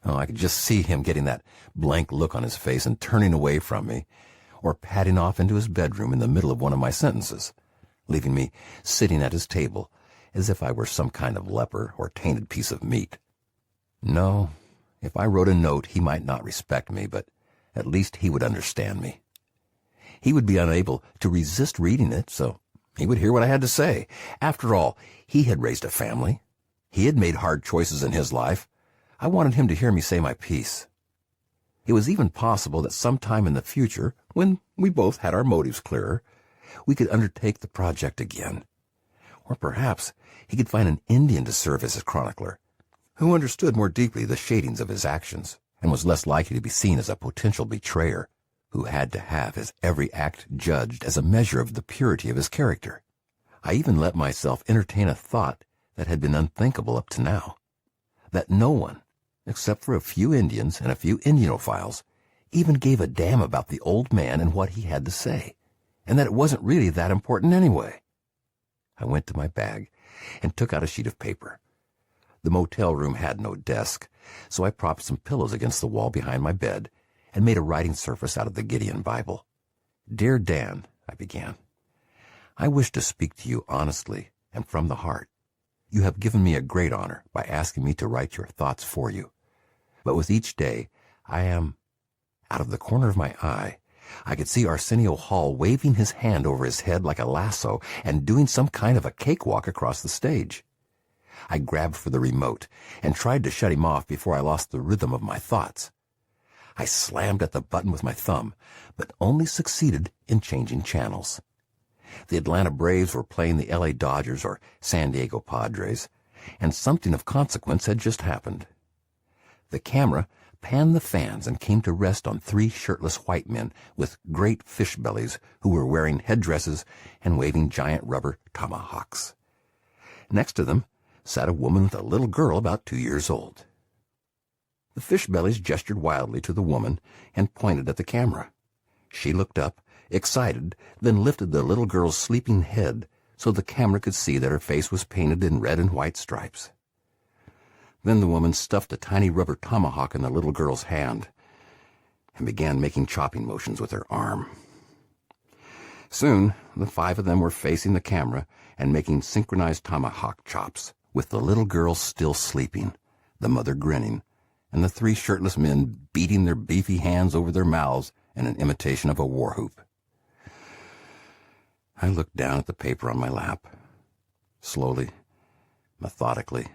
Oh, I could just see him getting that blank look on his face and turning away from me, or padding off into his bedroom in the middle of one of my sentences, leaving me sitting at his table as if I were some kind of leper or tainted piece of meat. No, if I wrote a note, he might not respect me, but at least he would understand me. He would be unable to resist reading it, so he would hear what I had to say. After all, he had raised a family. He had made hard choices in his life. I wanted him to hear me say my piece. It was even possible that sometime in the future, when we both had our motives clearer, we could undertake the project again. Or perhaps he could find an Indian to serve as his chronicler, who understood more deeply the shadings of his actions, and was less likely to be seen as a potential betrayer, who had to have his every act judged as a measure of the purity of his character. I even let myself entertain a thought that had been unthinkable up to now, that no one, except for a few Indians and a few Indianophiles, even gave a damn about the old man and what he had to say, and that it wasn't really that important anyway. I went to my bag and took out a sheet of paper. The motel room had no desk, so I propped some pillows against the wall behind my bed and made a writing surface out of the Gideon Bible. "Dear Dan," I began, "I wish to speak to you honestly and from the heart. You have given me a great honor by asking me to write your thoughts for you. But with each day, I am—" Out of the corner of my eye, I could see Arsenio Hall waving his hand over his head like a lasso and doing some kind of a cakewalk across the stage. I grabbed for the remote and tried to shut him off before I lost the rhythm of my thoughts. I slammed at the button with my thumb, but only succeeded in changing channels. The Atlanta Braves were playing the LA Dodgers or San Diego Padres, and something of consequence had just happened. The camera panned the fans and came to rest on 3 shirtless white men with great fish bellies who were wearing headdresses and waving giant rubber tomahawks. Next to them, sat a woman with a little girl about 2 years old. The Fishbellies gestured wildly to the woman and pointed at the camera. She looked up, excited, then lifted the little girl's sleeping head so the camera could see that her face was painted in red and white stripes. Then the woman stuffed a tiny rubber tomahawk in the little girl's hand and began making chopping motions with her arm. Soon, the 5 of them were facing the camera and making synchronized tomahawk chops, with the little girl still sleeping, the mother grinning, and the 3 shirtless men beating their beefy hands over their mouths in an imitation of a war whoop. I looked down at the paper on my lap. Slowly, methodically,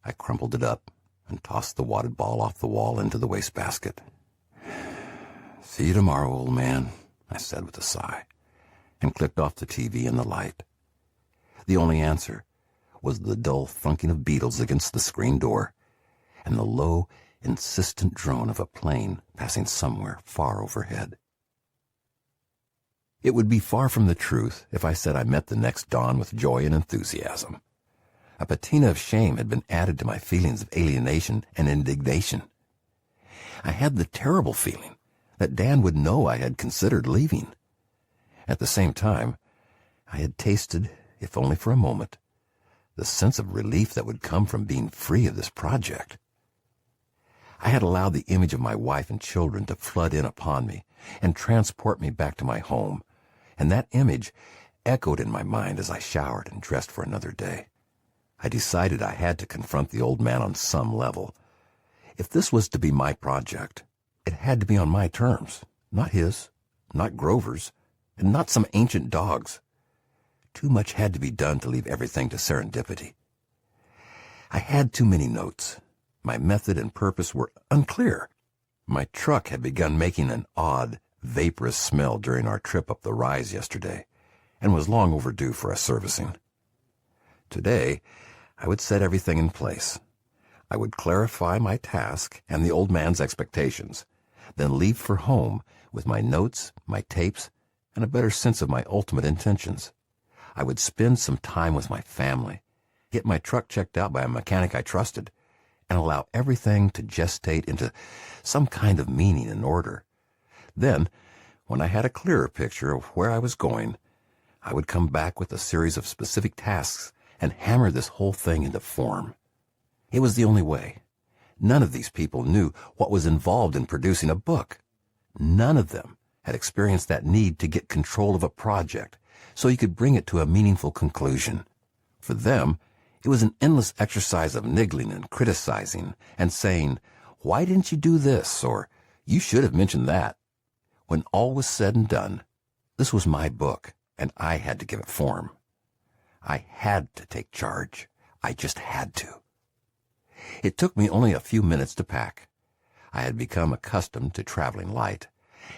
I crumpled it up and tossed the wadded ball off the wall into the wastebasket. "See you tomorrow, old man," I said with a sigh, and clicked off the TV and the light. The only answer was the dull thunking of beetles against the screen door and the low, insistent drone of a plane passing somewhere far overhead. It would be far from the truth if I said I met the next dawn with joy and enthusiasm. A patina of shame had been added to my feelings of alienation and indignation. I had the terrible feeling that Dan would know I had considered leaving. At the same time, I had tasted, if only for a moment, the sense of relief that would come from being free of this project. I had allowed the image of my wife and children to flood in upon me and transport me back to my home, and that image echoed in my mind as I showered and dressed for another day. I decided I had to confront the old man on some level. If this was to be my project, it had to be on my terms, not his, not Grover's, and not some ancient dog's. Too much had to be done to leave everything to serendipity. I had too many notes. My method and purpose were unclear. My truck had begun making an odd, vaporous smell during our trip up the rise yesterday, and was long overdue for a servicing. Today, I would set everything in place. I would clarify my task and the old man's expectations, then leave for home with my notes, my tapes, and a better sense of my ultimate intentions. I would spend some time with my family, get my truck checked out by a mechanic I trusted, and allow everything to gestate into some kind of meaning and order. Then, when I had a clearer picture of where I was going, I would come back with a series of specific tasks and hammer this whole thing into form. It was the only way. None of these people knew what was involved in producing a book. None of them had experienced that need to get control of a project so you could bring it to a meaningful conclusion. For them, it was an endless exercise of niggling and criticizing and saying, "Why didn't you do this?" or "You should have mentioned that." When all was said and done, this was my book, and I had to give it form. I had to take charge. I just had to. It took me only a few minutes to pack. I had become accustomed to traveling light,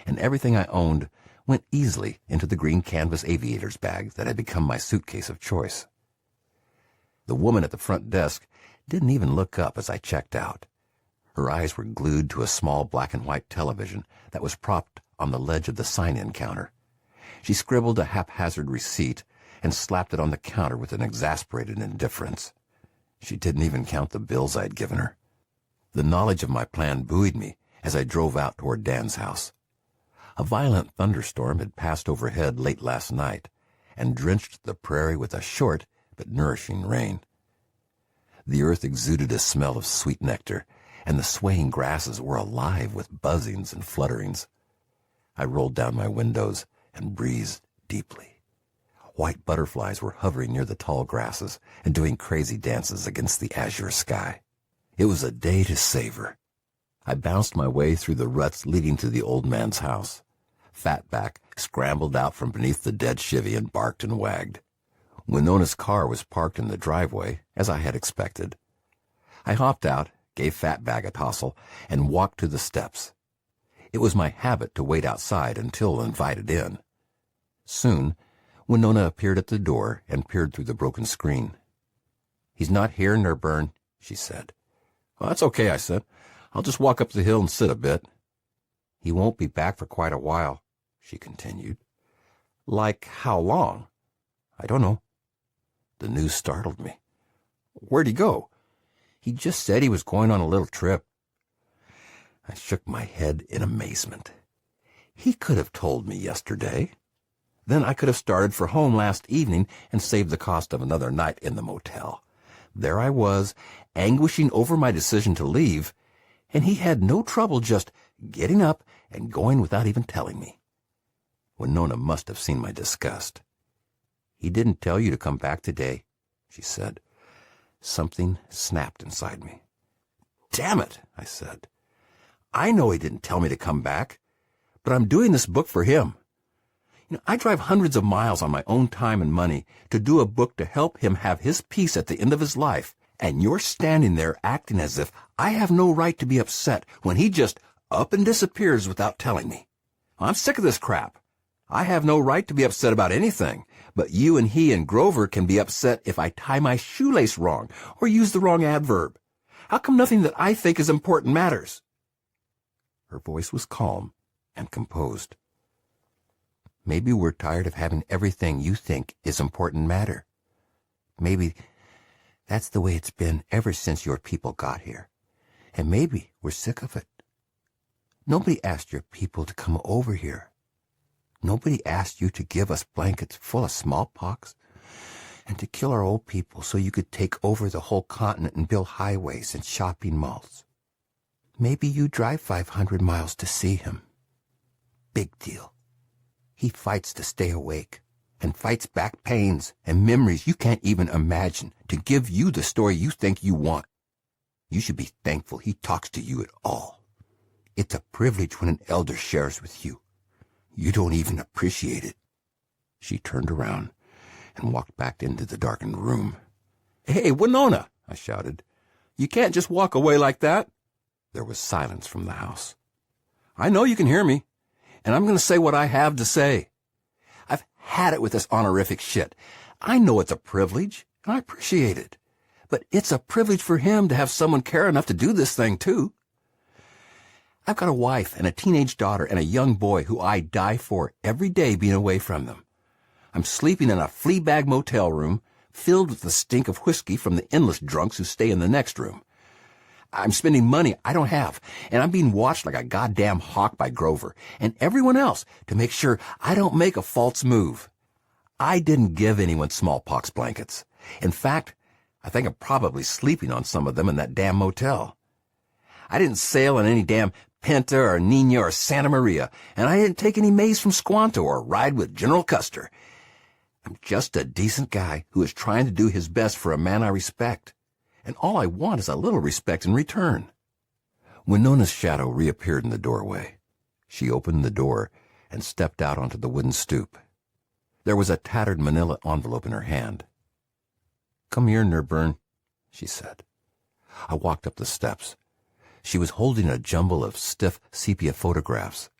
and everything I owned went easily into the green canvas aviator's bag that had become my suitcase of choice. The woman at the front desk didn't even look up as I checked out. Her eyes were glued to a small black and white television that was propped on the ledge of the sign-in counter. She scribbled a haphazard receipt and slapped it on the counter with an exasperated indifference. She didn't even count the bills I'd given her. The knowledge of my plan buoyed me as I drove out toward Dan's house. A violent thunderstorm had passed overhead late last night and drenched the prairie with a short but nourishing rain. The earth exuded a smell of sweet nectar, and the swaying grasses were alive with buzzings and flutterings. I rolled down my windows and breathed deeply. White butterflies were hovering near the tall grasses and doing crazy dances against the azure sky. It was a day to savor. I bounced my way through the ruts leading to the old man's house. Fatback scrambled out from beneath the dead chivy and barked and wagged. Winona's car was parked in the driveway, as I had expected. I hopped out, gave Fatback a tousle, and walked to the steps. It was my habit to wait outside until invited in. Soon, Winona appeared at the door and peered through the broken screen. "He's not here, Nerburn," she said. "Well, that's okay," I said. "I'll just walk up the hill and sit a bit." "He won't be back for quite a while," she continued. "Like how long?" "I don't know." The news startled me. Where'd he go? He just said he was going on a little trip. I shook my head in amazement. He could have told me yesterday. Then I could have started for home last evening and saved the cost of another night in the motel. There I was, anguishing over my decision to leave, and he had no trouble just getting up and going without even telling me. Winona must have seen my disgust. "He didn't tell you to come back today," she said. Something snapped inside me. "Damn it," I said. "I know he didn't tell me to come back, but I'm doing this book for him. I drive hundreds of miles on my own time and money to do a book to help him have his peace at the end of his life, and you're standing there acting as if I have no right to be upset when he just up and disappears without telling me. I'm sick of this crap. I have no right to be upset about anything, but you and he and Grover can be upset if I tie my shoelace wrong or use the wrong adverb. How come nothing that I think is important matters?" Her voice was calm and composed. "Maybe we're tired of having everything you think is important matter. Maybe that's the way it's been ever since your people got here. And maybe we're sick of it. Nobody asked your people to come over here. Nobody asked you to give us blankets full of smallpox and to kill our old people so you could take over the whole continent and build highways and shopping malls. Maybe you drive 500 miles to see him. Big deal. He fights to stay awake and fights back pains and memories you can't even imagine to give you the story you think you want. You should be thankful he talks to you at all. It's a privilege when an elder shares with you. You don't even appreciate it." She turned around and walked back into the darkened room. "Hey, Winona," I shouted. "You can't just walk away like that." There was silence from the house. "I know you can hear me, and I'm going to say what I have to say. I've had it with this honorific shit. I know it's a privilege, and I appreciate it. But it's a privilege for him to have someone care enough to do this thing, too. I've got a wife and a teenage daughter and a young boy who I die for every day being away from them. I'm sleeping in a flea-bag motel room filled with the stink of whiskey from the endless drunks who stay in the next room. I'm spending money I don't have, and I'm being watched like a goddamn hawk by Grover and everyone else to make sure I don't make a false move. I didn't give anyone smallpox blankets. In fact, I think I'm probably sleeping on some of them in that damn motel. I didn't sail on any damn Pinta or Nina or Santa Maria, and I didn't take any maize from Squanto or ride with General Custer. I'm just a decent guy who is trying to do his best for a man I respect, and all I want is a little respect in return. Winona's shadow reappeared in the doorway. She opened the door and stepped out onto the wooden stoop. There was a tattered manila envelope in her hand. "Come here, Nerburn," she said. I walked up the steps. She was holding a jumble of stiff sepia photographs.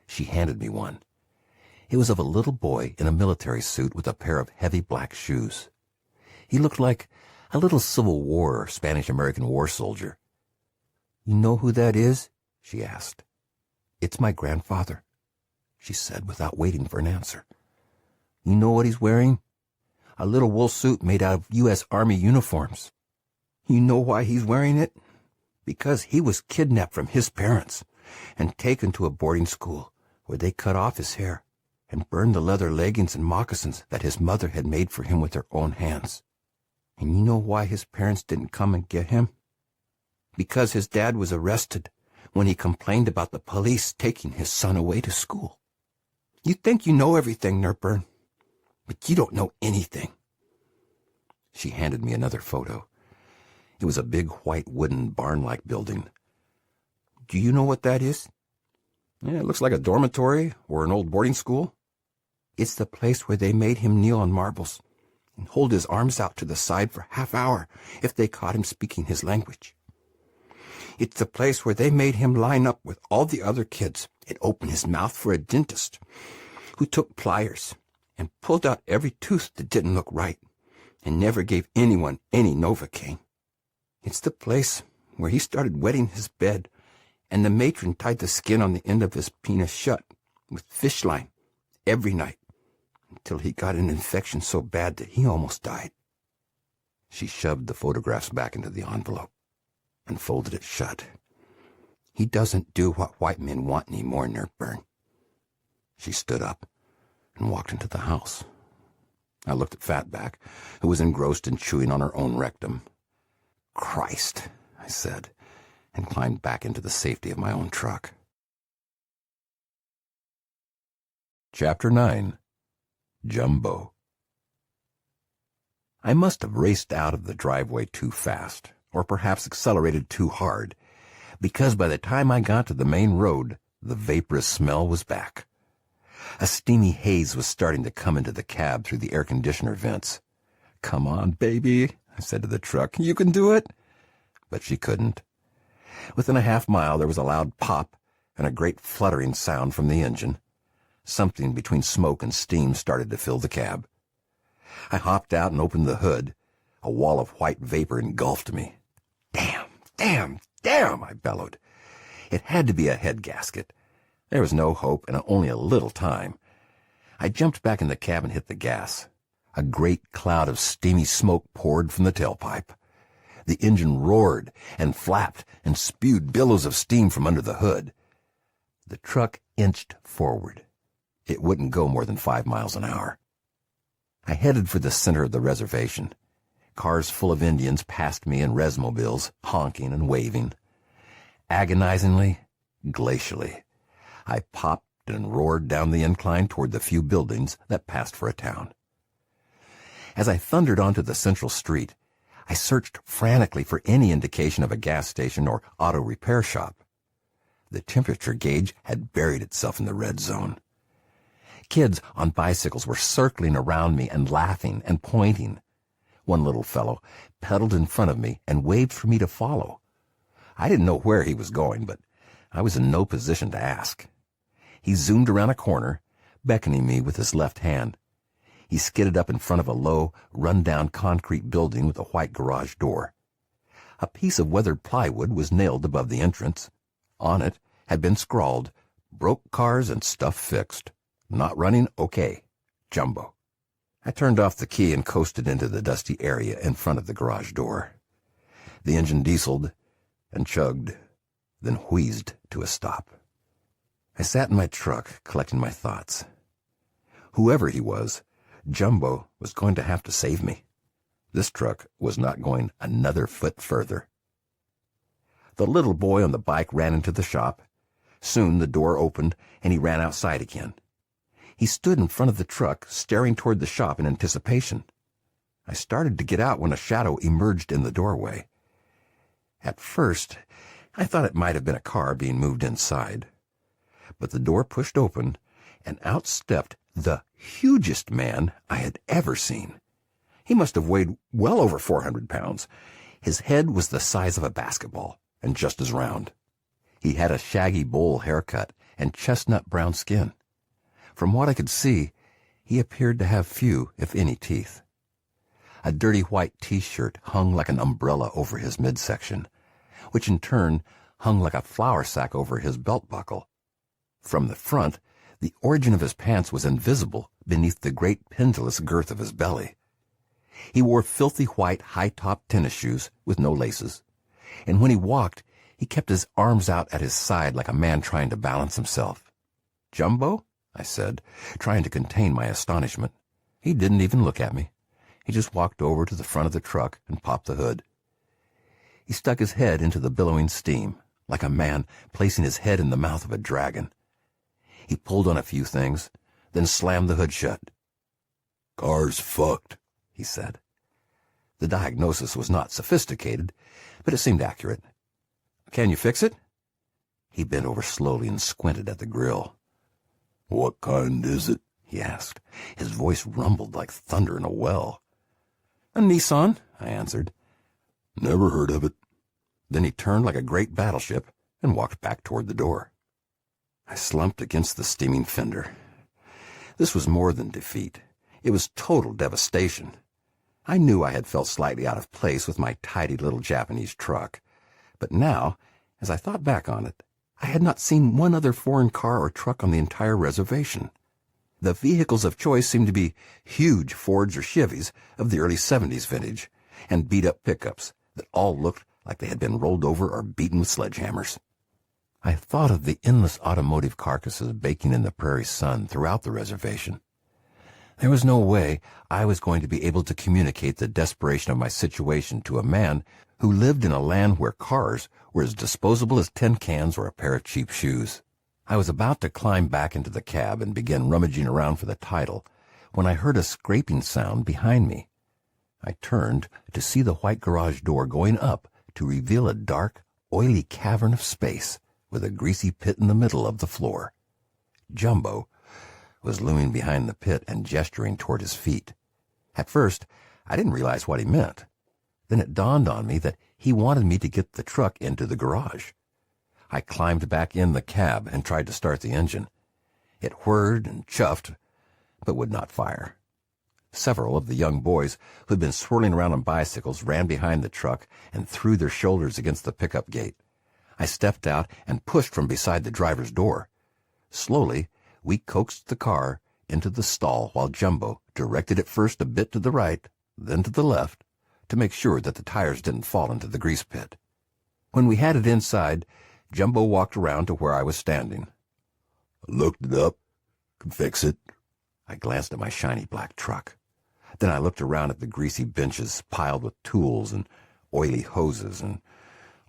She handed me one. It was of a little boy in a military suit with a pair of heavy black shoes. He looked like a little Civil War or Spanish-American war soldier. "You know who that is?" she asked. "It's my grandfather," she said without waiting for an answer. "You know what he's wearing? A little wool suit made out of U.S. Army uniforms. You know why he's wearing it? Because he was kidnapped from his parents and taken to a boarding school where they cut off his hair and burned the leather leggings and moccasins that his mother had made for him with her own hands. And you know why his parents didn't come and get him? Because his dad was arrested when he complained about the police taking his son away to school. You think you know everything, Nerburn, but you don't know anything." She handed me another photo. It was a big white wooden barn-like building. "Do you know what that is?" "Yeah, it looks like a dormitory or an old boarding school." "It's the place where they made him kneel on marbles and hold his arms out to the side for half hour if they caught him speaking his language. It's the place where they made him line up with all the other kids and open his mouth for a dentist who took pliers and pulled out every tooth that didn't look right and never gave anyone any Novocaine. It's the place where he started wetting his bed and the matron tied the skin on the end of his penis shut with fish line every night until he got an infection so bad that he almost died." She shoved the photographs back into the envelope and folded it shut. "He doesn't do what white men want anymore, Nerburn." She stood up and walked into the house. I looked at Fatback, who was engrossed in chewing on her own rectum. "Christ," I said, and climbed back into the safety of my own truck. Chapter 9. Jumbo. I must have raced out of the driveway too fast, or perhaps accelerated too hard, because by the time I got to the main road, the vaporous smell was back. A steamy haze was starting to come into the cab through the air conditioner vents. "Come on, baby," I said to the truck. "You can do it." But she couldn't. Within a half-mile there was a loud pop and a great fluttering sound from the engine. Something between smoke and steam started to fill the cab. I hopped out and opened the hood. A wall of white vapor engulfed me. "Damn, damn, damn," I bellowed. It had to be a head gasket. There was no hope and only a little time. I jumped back in the cab and hit the gas. A great cloud of steamy smoke poured from the tailpipe. The engine roared and flapped and spewed billows of steam from under the hood. The truck inched forward. It wouldn't go more than 5 miles an hour. I headed for the center of the reservation. Cars full of Indians passed me in resmobiles, honking and waving. Agonizingly, glacially, I popped and roared down the incline toward the few buildings that passed for a town. As I thundered onto the central street, I searched frantically for any indication of a gas station or auto repair shop. The temperature gauge had buried itself in the red zone. Kids on bicycles were circling around me and laughing and pointing. One little fellow pedaled in front of me and waved for me to follow. I didn't know where he was going, but I was in no position to ask. He zoomed around a corner, beckoning me with his left hand. He skidded up in front of a low, run-down concrete building with a white garage door. A piece of weathered plywood was nailed above the entrance. On it had been scrawled, "Broke cars and stuff fixed. Not running okay. Jumbo." I turned off the key and coasted into the dusty area in front of the garage door. The engine dieseled and chugged, then wheezed to a stop. I sat in my truck, collecting my thoughts. Whoever he was, Jumbo was going to have to save me. This truck was not going another foot further. The little boy on the bike ran into the shop. Soon the door opened, and he ran outside again. He stood in front of the truck, staring toward the shop in anticipation. I started to get out when a shadow emerged in the doorway. At first, I thought it might have been a car being moved inside. But the door pushed open, and out stepped the hugest man I had ever seen. He must have weighed well over 400 pounds. His head was the size of a basketball, and just as round. He had a shaggy bowl haircut and chestnut brown skin. From what I could see, he appeared to have few, if any, teeth. A dirty white T-shirt hung like an umbrella over his midsection, which in turn hung like a flour sack over his belt buckle. From the front, the origin of his pants was invisible beneath the great pendulous girth of his belly. He wore filthy white high-topped tennis shoes with no laces, and when he walked, he kept his arms out at his side like a man trying to balance himself. "Jumbo?" I said, trying to contain my astonishment. He didn't even look at me. He just walked over to the front of the truck and popped the hood. He stuck his head into the billowing steam, like a man placing his head in the mouth of a dragon. He pulled on a few things, then slammed the hood shut. "Car's fucked," he said. The diagnosis was not sophisticated, but it seemed accurate. "Can you fix it?" He bent over slowly and squinted at the grill. "What kind is it?" he asked. His voice rumbled like thunder in a well. "A Nissan," I answered. "Never heard of it." Then he turned like a great battleship and walked back toward the door. I slumped against the steaming fender. This was more than defeat. It was total devastation. I knew I had felt slightly out of place with my tidy little Japanese truck, but now, as I thought back on it, I had not seen one other foreign car or truck on the entire reservation. The vehicles of choice seemed to be huge Fords or Chevys of the early 70s vintage, and beat-up pickups that all looked like they had been rolled over or beaten with sledgehammers. I thought of the endless automotive carcasses baking in the prairie sun throughout the reservation. There was no way I was going to be able to communicate the desperation of my situation to a man who lived in a land where cars were as disposable as tin cans or a pair of cheap shoes. I was about to climb back into the cab and begin rummaging around for the title when I heard a scraping sound behind me. I turned to see the white garage door going up to reveal a dark, oily cavern of space with a greasy pit in the middle of the floor. Jumbo was looming behind the pit and gesturing toward his feet. At first, I didn't realize what he meant. Then it dawned on me that he wanted me to get the truck into the garage. I climbed back in the cab and tried to start the engine. It whirred and chuffed, but would not fire. Several of the young boys who had been swirling around on bicycles ran behind the truck and threw their shoulders against the pickup gate. I stepped out and pushed from beside the driver's door. Slowly, we coaxed the car into the stall while Jumbo directed it first a bit to the right, then to the left, to make sure that the tires didn't fall into the grease pit. When we had it inside, Jumbo walked around to where I was standing. I looked it up. Can fix it. I glanced at my shiny black truck. Then I looked around at the greasy benches piled with tools and oily hoses and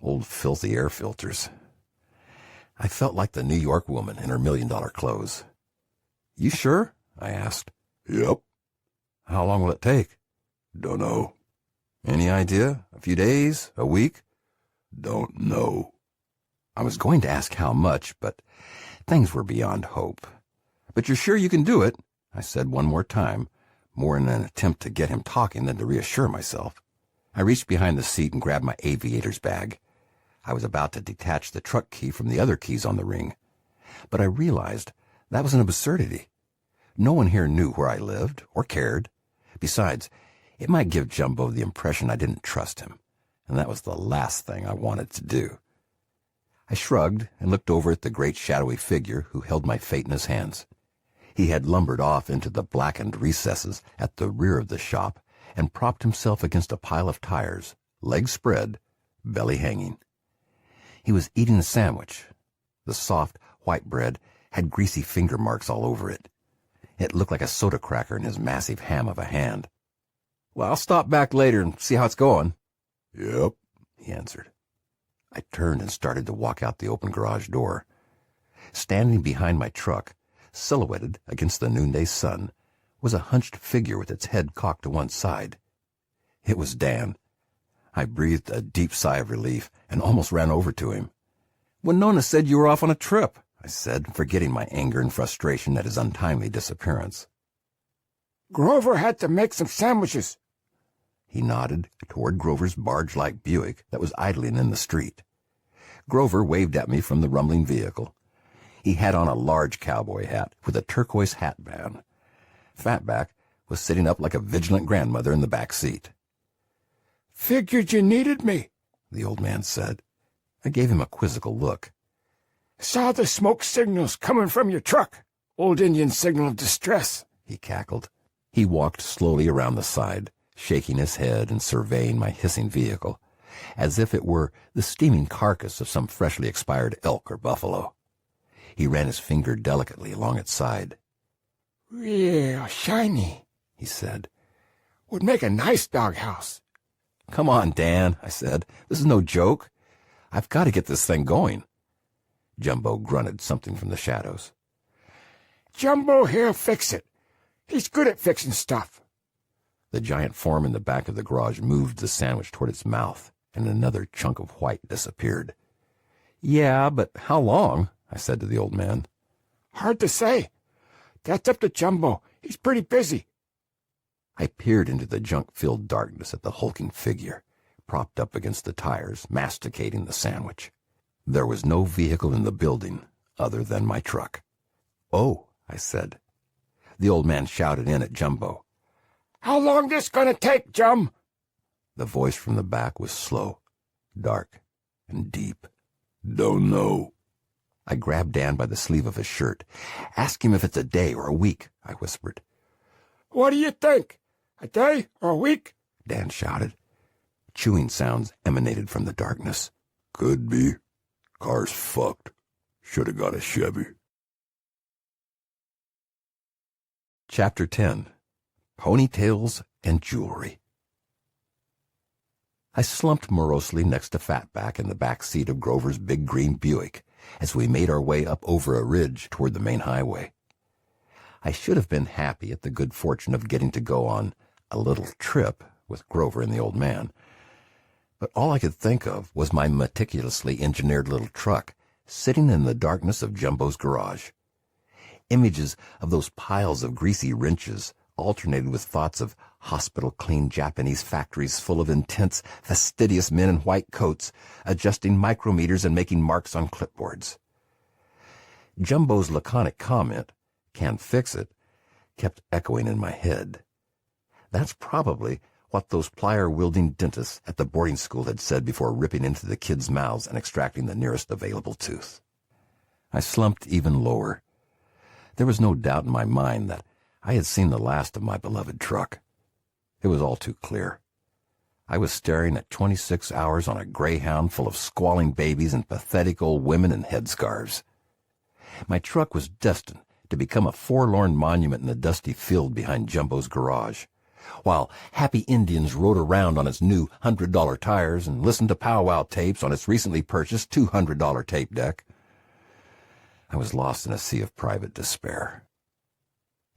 old filthy air filters. I felt like the New York woman in her $1 million clothes. You sure? I asked. Yep. How long will it take? Dunno. Any idea? A few days? A week? Don't know. I was going to ask how much, but things were beyond hope. But you're sure you can do it? I said one more time, more in an attempt to get him talking than to reassure myself. I reached behind the seat and grabbed my aviator's bag. I was about to detach the truck key from the other keys on the ring. But I realized that was an absurdity. No one here knew where I lived or cared. Besides, it might give Jumbo the impression I didn't trust him, and that was the last thing I wanted to do. I shrugged and looked over at the great shadowy figure who held my fate in his hands. He had lumbered off into the blackened recesses at the rear of the shop and propped himself against a pile of tires, legs spread, belly hanging. He was eating a sandwich. The soft, white bread had greasy finger marks all over it. It looked like a soda cracker in his massive ham of a hand. Well, I'll stop back later and see how it's going. Yep, he answered. I turned and started to walk out the open garage door. Standing behind my truck, silhouetted against the noonday sun, was a hunched figure with its head cocked to one side. It was Dan. I breathed a deep sigh of relief and almost ran over to him. Winona said you were off on a trip, I said, forgetting my anger and frustration at his untimely disappearance. Grover had to make some sandwiches. He nodded toward Grover's barge-like Buick that was idling in the street. Grover waved at me from the rumbling vehicle. He had on a large cowboy hat with a turquoise hat band. Fatback was sitting up like a vigilant grandmother in the back seat. Figured you needed me, the old man said. I gave him a quizzical look. Saw the smoke signals coming from your truck. Old Indian signal of distress, he cackled. He walked slowly around the side, shaking his head and surveying my hissing vehicle, as if it were the steaming carcass of some freshly expired elk or buffalo. He ran his finger delicately along its side. Real shiny, he said. Would make a nice doghouse. Come on, Dan, I said. This is no joke. I've got to get this thing going. Jumbo grunted something from the shadows. Jumbo here'll fix it. He's good at fixing stuff. The giant form in the back of the garage moved the sandwich toward its mouth, and another chunk of white disappeared. Yeah, but how long? I said to the old man. Hard to say. That's up to Jumbo. He's pretty busy. I peered into the junk-filled darkness at the hulking figure, propped up against the tires, masticating the sandwich. There was no vehicle in the building other than my truck. Oh, I said. The old man shouted in at Jumbo. How long this gonna take, Jum? The voice from the back was slow, dark, and deep. Don't know. I grabbed Dan by the sleeve of his shirt. Ask him if it's a day or a week, I whispered. What do you think? A day or a week? Dan shouted. Chewing sounds emanated from the darkness. Could be. Car's fucked. Shoulda got a Chevy. Chapter 10. Ponytails and Jewelry. I slumped morosely next to Fatback in the back seat of Grover's big green Buick as we made our way up over a ridge toward the main highway. I should have been happy at the good fortune of getting to go on a little trip with Grover and the old man, but all I could think of was my meticulously engineered little truck sitting in the darkness of Jumbo's garage. Images of those piles of greasy wrenches alternated with thoughts of hospital-clean Japanese factories full of intense, fastidious men in white coats, adjusting micrometers and making marks on clipboards. Jumbo's laconic comment, "Can fix it," kept echoing in my head. That's probably what those plier-wielding dentists at the boarding school had said before ripping into the kids' mouths and extracting the nearest available tooth. I slumped even lower. There was no doubt in my mind that I had seen the last of my beloved truck. It was all too clear. I was staring at 26 hours on a Greyhound full of squalling babies and pathetic old women in headscarves. My truck was destined to become a forlorn monument in the dusty field behind Jumbo's garage, while happy Indians rode around on its new $100 tires and listened to powwow tapes on its recently purchased $200 tape deck. I was lost in a sea of private despair.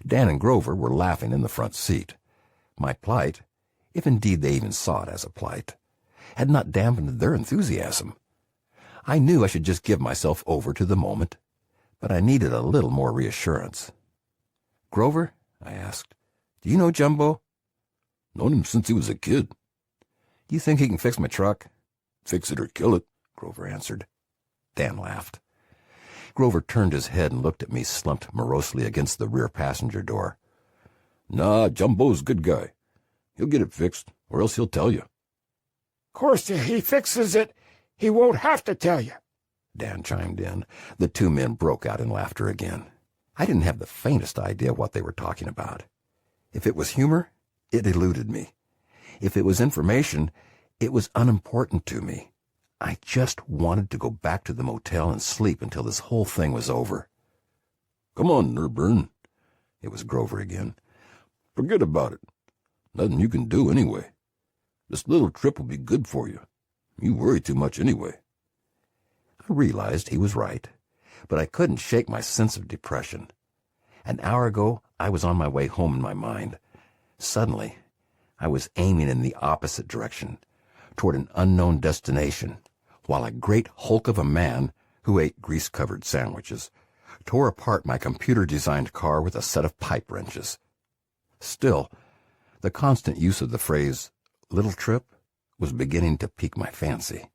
Dan and Grover were laughing in the front seat. My plight, if indeed they even saw it as a plight, had not dampened their enthusiasm. I knew I should just give myself over to the moment, but I needed a little more reassurance. "Grover," I asked, "do you know Jumbo?" Known him since he was a kid. "Do you think he can fix my truck?" Fix it or kill it, Grover answered. Dan laughed. Grover turned his head and looked at me slumped morosely against the rear passenger door. "Nah, Jumbo's a good guy. He'll get it fixed, or else he'll tell you." "Course, if he fixes it, he won't have to tell you," Dan chimed in. The two men broke out in laughter again. I didn't have the faintest idea what they were talking about. If it was humor, it eluded me. If it was information, it was unimportant to me. I just wanted to go back to the motel and sleep until this whole thing was over. "Come on, Nerburn." It was Grover again. "Forget about it. Nothing you can do anyway. This little trip will be good for you. You worry too much anyway." I realized he was right, but I couldn't shake my sense of depression. An hour ago, I was on my way home in my mind. Suddenly, I was aiming in the opposite direction, toward an unknown destination, while a great hulk of a man, who ate grease-covered sandwiches, tore apart my computer-designed car with a set of pipe wrenches. Still, the constant use of the phrase, "little trip," was beginning to pique my fancy.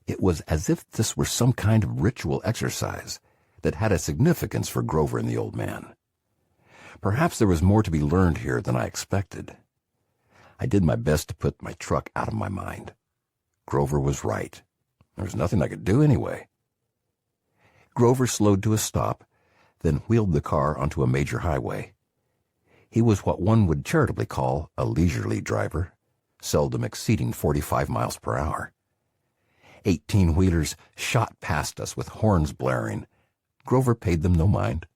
It was as if this were some kind of ritual exercise that had a significance for Grover and the old man. Perhaps there was more to be learned here than I expected. I did my best to put my truck out of my mind. Grover was right. There was nothing I could do anyway. Grover slowed to a stop, then wheeled the car onto a major highway. He was what one would charitably call a leisurely driver, seldom exceeding 45 miles per hour. 18-wheelers shot past us with horns blaring. Grover paid them no mind.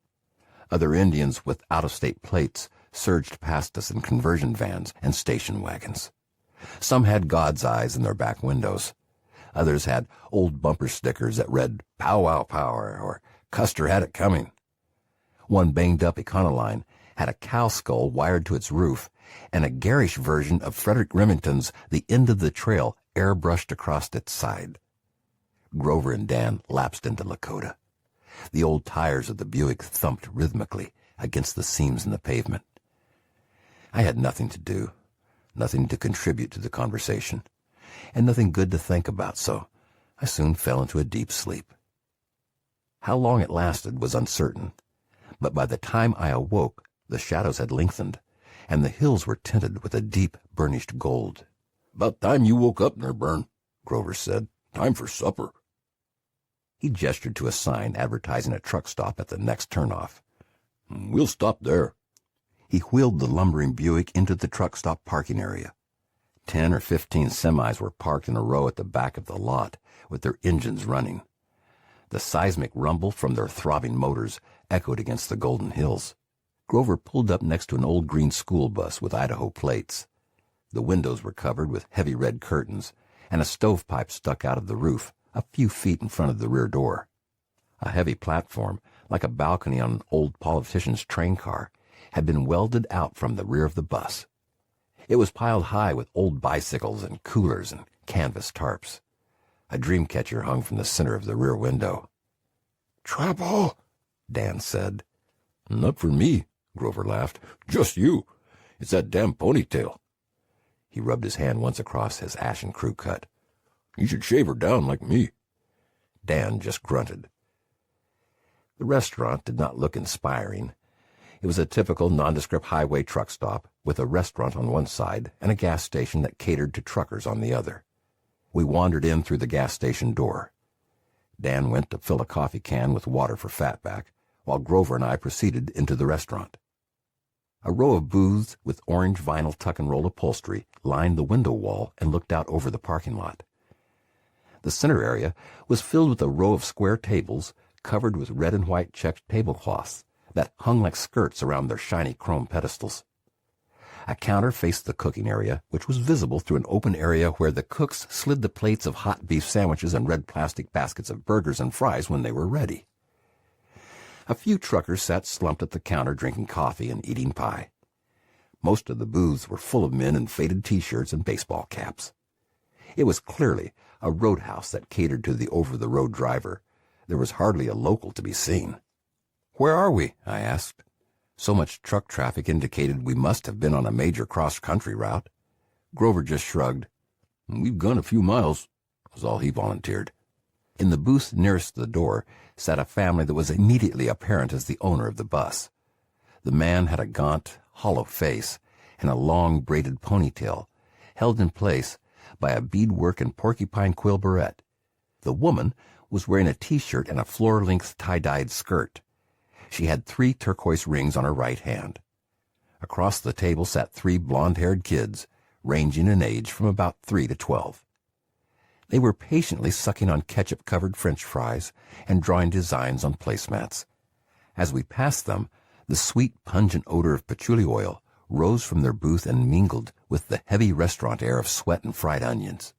Other Indians with out-of-state plates surged past us in conversion vans and station wagons. Some had God's eyes in their back windows. Others had old bumper stickers that read, "Pow Wow Power," or "Custer Had It Coming." One banged-up Econoline had a cow skull wired to its roof, and a garish version of Frederick Remington's "The End of the Trail" airbrushed across its side. Grover and Dan lapsed into Lakota. The old tires of the Buick thumped rhythmically against the seams in the pavement. I had nothing to do, nothing to contribute to the conversation, and nothing good to think about, so I soon fell into a deep sleep. How long it lasted was uncertain, but by the time I awoke, the shadows had lengthened, and the hills were tinted with a deep, burnished gold. "About time you woke up, Nerburn," Grover said. "Time for supper." He gestured to a sign advertising a truck stop at the next turnoff. "We'll stop there." He wheeled the lumbering Buick into the truck stop parking area. 10 or 15 semis were parked in a row at the back of the lot, with their engines running. The seismic rumble from their throbbing motors echoed against the golden hills. Grover pulled up next to an old green school bus with Idaho plates. The windows were covered with heavy red curtains, and a stovepipe stuck out of the roof a few feet in front of the rear door. A heavy platform, like a balcony on an old politician's train car, had been welded out from the rear of the bus. It was piled high with old bicycles and coolers and canvas tarps. A dream catcher hung from the center of the rear window. "Trouble?" Dan said. "Not for me," Grover laughed. "Just you. It's that damn ponytail." He rubbed his hand once across his ashen crew cut. "You should shave her down like me." Dan just grunted. The restaurant did not look inspiring. It was a typical nondescript highway truck stop with a restaurant on one side and a gas station that catered to truckers on the other. We wandered in through the gas station door. Dan went to fill a coffee can with water for Fatback, while Grover and I proceeded into the restaurant. A row of booths with orange vinyl tuck-and-roll upholstery lined the window wall and looked out over the parking lot. The center area was filled with a row of square tables covered with red and white checked tablecloths that hung like skirts around their shiny chrome pedestals. A counter faced the cooking area, which was visible through an open area where the cooks slid the plates of hot beef sandwiches and red plastic baskets of burgers and fries when they were ready. A few truckers sat slumped at the counter drinking coffee and eating pie. Most of the booths were full of men in faded T-shirts and baseball caps. It was clearly a roadhouse that catered to the over-the-road driver. There was hardly a local to be seen. "Where are we?" I asked. So much truck traffic indicated we must have been on a major cross-country route. Grover just shrugged. "We've gone a few miles," was all he volunteered. In the booth nearest the door sat a family that was immediately apparent as the owner of the bus. The man had a gaunt, hollow face and a long braided ponytail, held in place by a beadwork and porcupine quill beret. The woman was wearing a T-shirt and a floor-length tie-dyed skirt. She had 3 turquoise rings on her right hand. Across the table sat 3 blonde-haired kids, ranging in age from about 3 to 12. They were patiently sucking on ketchup-covered French fries and drawing designs on placemats. As we passed them, the sweet, pungent odor of patchouli oil rose from their booth and mingled with the heavy restaurant air of sweat and fried onions.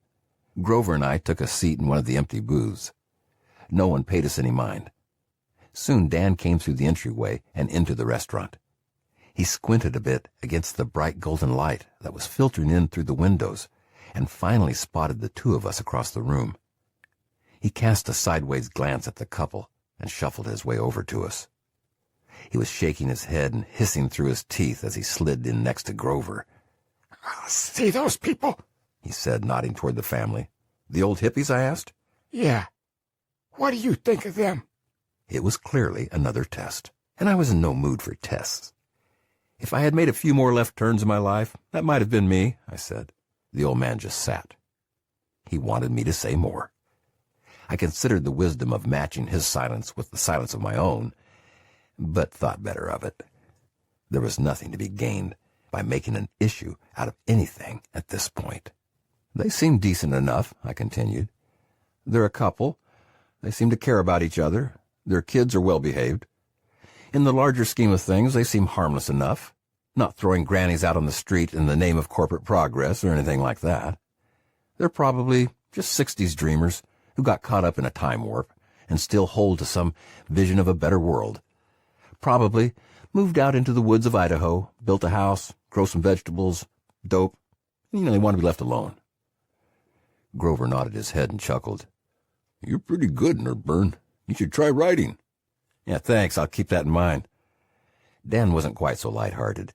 Grover and I took a seat in one of the empty booths. No one paid us any mind. Soon Dan came through the entryway and into the restaurant. He squinted a bit against the bright golden light that was filtering in through the windows and finally spotted the 2 of us across the room. He cast a sideways glance at the couple and shuffled his way over to us. He was shaking his head and hissing through his teeth as he slid in next to Grover. "See those people?" he said, nodding toward the family. "The old hippies?" I asked. "Yeah. What do you think of them?" It was clearly another test, and I was in no mood for tests. If I had made a few more left turns in my life, that might have been me, I said. The old man just sat. He wanted me to say more. I considered the wisdom of matching his silence with the silence of my own, but thought better of it. There was nothing to be gained by making an issue out of anything at this point. "They seem decent enough," I continued. "They're a couple. They seem to care about each other. Their kids are well-behaved. In the larger scheme of things, they seem harmless enough, not throwing grannies out on the street in the name of corporate progress or anything like that. They're probably just 60s dreamers who got caught up in a time warp and still hold to some vision of a better world. Probably moved out into the woods of Idaho, built a house, grow some vegetables, dope, and, they want to be left alone." Grover nodded his head and chuckled. "You're pretty good, Nerburn. You should try writing." "Yeah, thanks. I'll keep that in mind." Dan wasn't quite so light-hearted.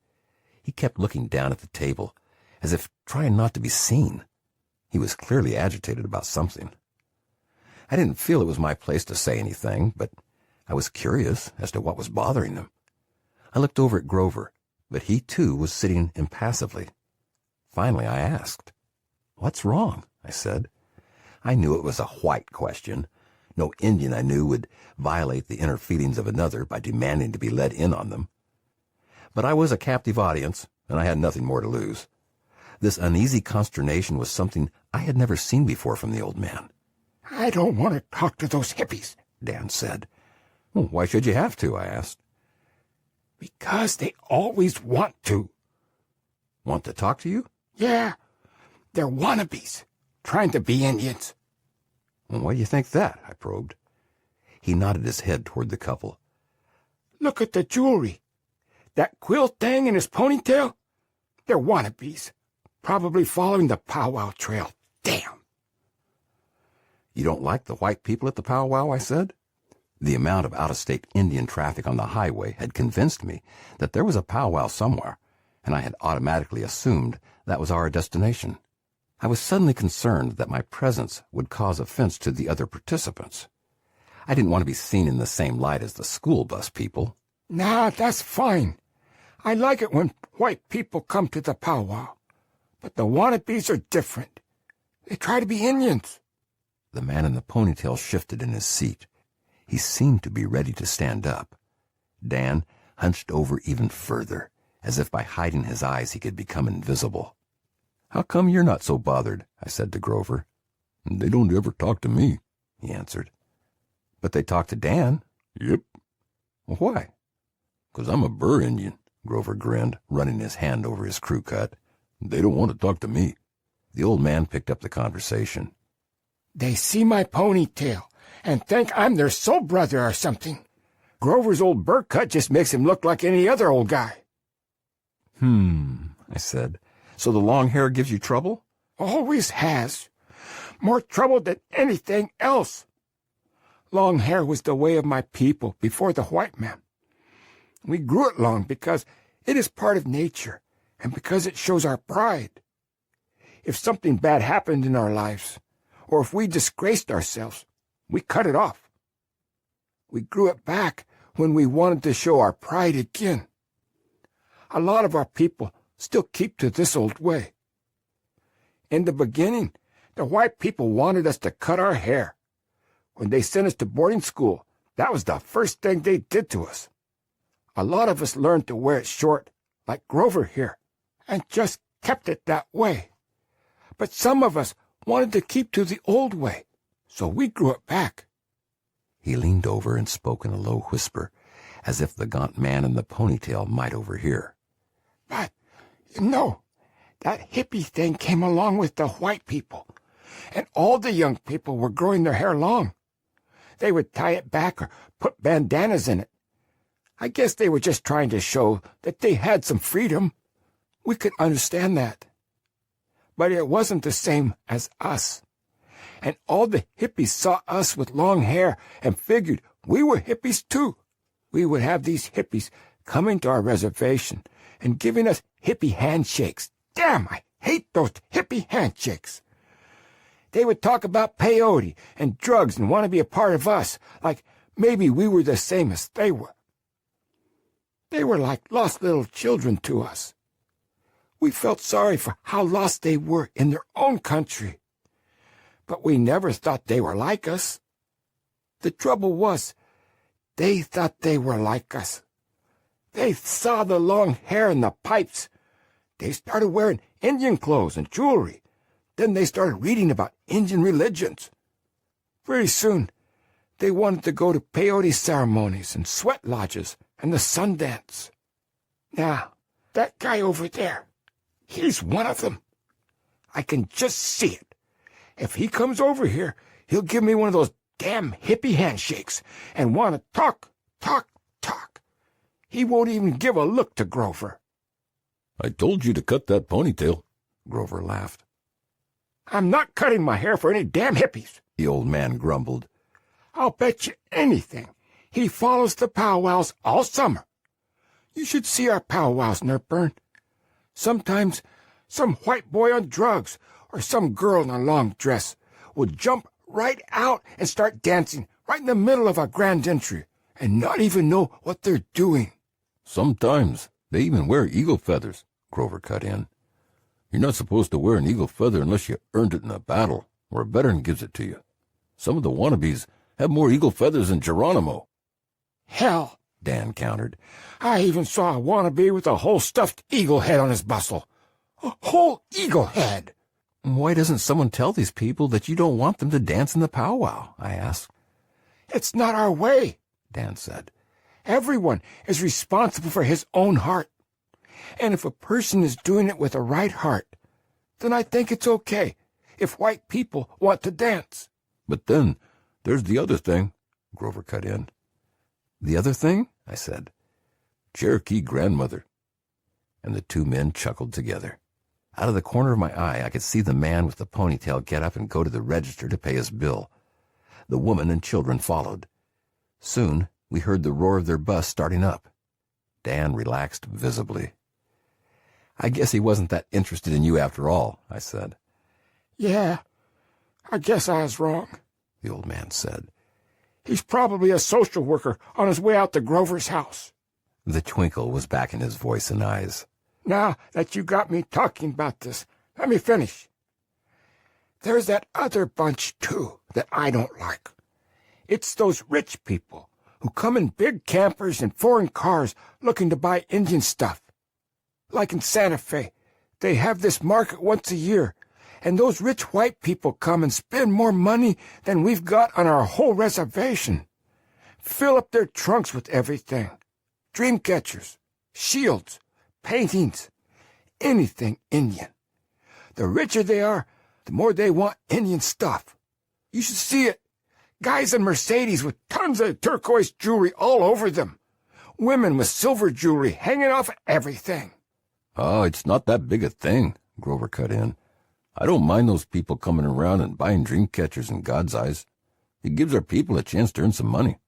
He kept looking down at the table, as if trying not to be seen. He was clearly agitated about something. I didn't feel it was my place to say anything, but I was curious as to what was bothering him. I looked over at Grover, but he too was sitting impassively. Finally I asked. "What's wrong?" I said. I knew it was a white question. No Indian I knew would violate the inner feelings of another by demanding to be let in on them. But I was a captive audience, and I had nothing more to lose. This uneasy consternation was something I had never seen before from the old man. I don't want to talk to those hippies, Dan said. Well, why should you have to? I asked. because they always want to. Want to talk to you? Yeah, they're wannabes, trying to be Indians. Well, why do you think that? I probed. He nodded his head toward the couple. Look at the jewelry. That quill thing in his ponytail? They're wannabes, probably following the powwow trail. Damn. You don't like the white people at the powwow? I said. The amount of out-of-state Indian traffic on the highway had convinced me that there was a powwow somewhere, and I had automatically assumed that was our destination. I was suddenly concerned that my presence would cause offense to the other participants. I didn't want to be seen in the same light as the school bus people. Nah, that's fine. I like it when white people come to the powwow. But the wannabes are different. They try to be Indians. The man in the ponytail shifted in his seat. He seemed to be ready to stand up. Dan hunched over even further, as if by hiding his eyes he could become invisible. How come you're not so bothered? I said to Grover. They don't ever talk to me, he answered. But they talk to Dan. Yep. Well, why? 'Cause I'm a Burr Indian, Grover grinned, running his hand over his crew cut. They don't want to talk to me. The old man picked up the conversation. They see my ponytail and think I'm their soul brother or something. Grover's old burr cut just makes him look like any other old guy. I said. So the long hair gives you trouble? Always has. More trouble than anything else. Long hair was the way of my people before the white man. We grew it long because it is part of nature and because it shows our pride. If something bad happened in our lives, or if we disgraced ourselves, we cut it off. We grew it back when we wanted to show our pride again. A lot of our people still keep to this old way. In the beginning, the white people wanted us to cut our hair. When they sent us to boarding school, that was the first thing they did to us. A lot of us learned to wear it short, like Grover here, and just kept it that way. But some of us wanted to keep to the old way, so we grew it back. He leaned over and spoke in a low whisper, as if the gaunt man in the ponytail might overhear. But, that hippie thing came along with the white people, and all the young people were growing their hair long. They would tie it back or put bandanas in it. I guess they were just trying to show that they had some freedom. We could understand that. But it wasn't the same as us. And all the hippies saw us with long hair and figured we were hippies too. We would have these hippies coming to our reservation and giving us hippie handshakes. Damn, I hate those hippie handshakes. They would talk about peyote and drugs and want to be a part of us, like maybe we were the same as they were. They were like lost little children to us. We felt sorry for how lost they were in their own country. But we never thought they were like us. The trouble was, they thought they were like us. They saw the long hair and the pipes. They started wearing Indian clothes and jewelry. Then they started reading about Indian religions. Pretty soon, they wanted to go to peyote ceremonies and sweat lodges and the sun dance. Now, that guy over there, he's one of them. I can just see it. If he comes over here, he'll give me one of those damn hippie handshakes and want to talk. He won't even give a look to Grover. I told you to cut that ponytail, Grover laughed. I'm not cutting my hair for any damn hippies, The old man grumbled. I'll bet you anything. He follows the powwows all summer. You should see our powwows, Nerburn. Sometimes some white boy on drugs or some girl in a long dress will jump right out and start dancing right in the middle of our grand entry and not even know what they're doing. Sometimes they even wear eagle feathers, Grover cut in. You're not supposed to wear an eagle feather unless you earned it in a battle or a veteran gives it to you. Some of the wannabes have more eagle feathers than Geronimo. Hell, Dan countered. I even saw a wannabe with a whole stuffed eagle head on his bustle. A whole eagle head. Why doesn't someone tell these people that you don't want them to dance in the powwow? I asked. It's not our way, Dan said. Everyone is responsible for his own heart. And if a person is doing it with a right heart, then I think it's okay if white people want to dance. But then there's the other thing, Grover cut in. The other thing? I said. Cherokee grandmother. And the two men chuckled together. Out of the corner of my eye, I could see the man with the ponytail get up and go to the register to pay his bill. The woman and children followed. Soon, we heard the roar of their bus starting up. Dan relaxed visibly. I guess he wasn't that interested in you after all, I said. Yeah, I guess I was wrong, the old man said. He's probably a social worker on his way out to Grover's house. The twinkle was back in his voice and eyes. Now that you got me talking about this, let me finish. There's that other bunch, too, that I don't like. It's those rich people who come in big campers and foreign cars looking to buy Indian stuff. Like in Santa Fe, they have this market once a year, and those rich white people come and spend more money than we've got on our whole reservation. Fill up their trunks with everything. Dream catchers, shields, paintings, anything Indian. The richer they are, the more they want Indian stuff. You should see it. Guys in Mercedes with tons of turquoise jewelry all over them. Women with silver jewelry hanging off everything. Oh, it's not that big a thing, Grover cut in. I don't mind those people coming around and buying dream catchers in God's eyes. It gives our people a chance to earn some money.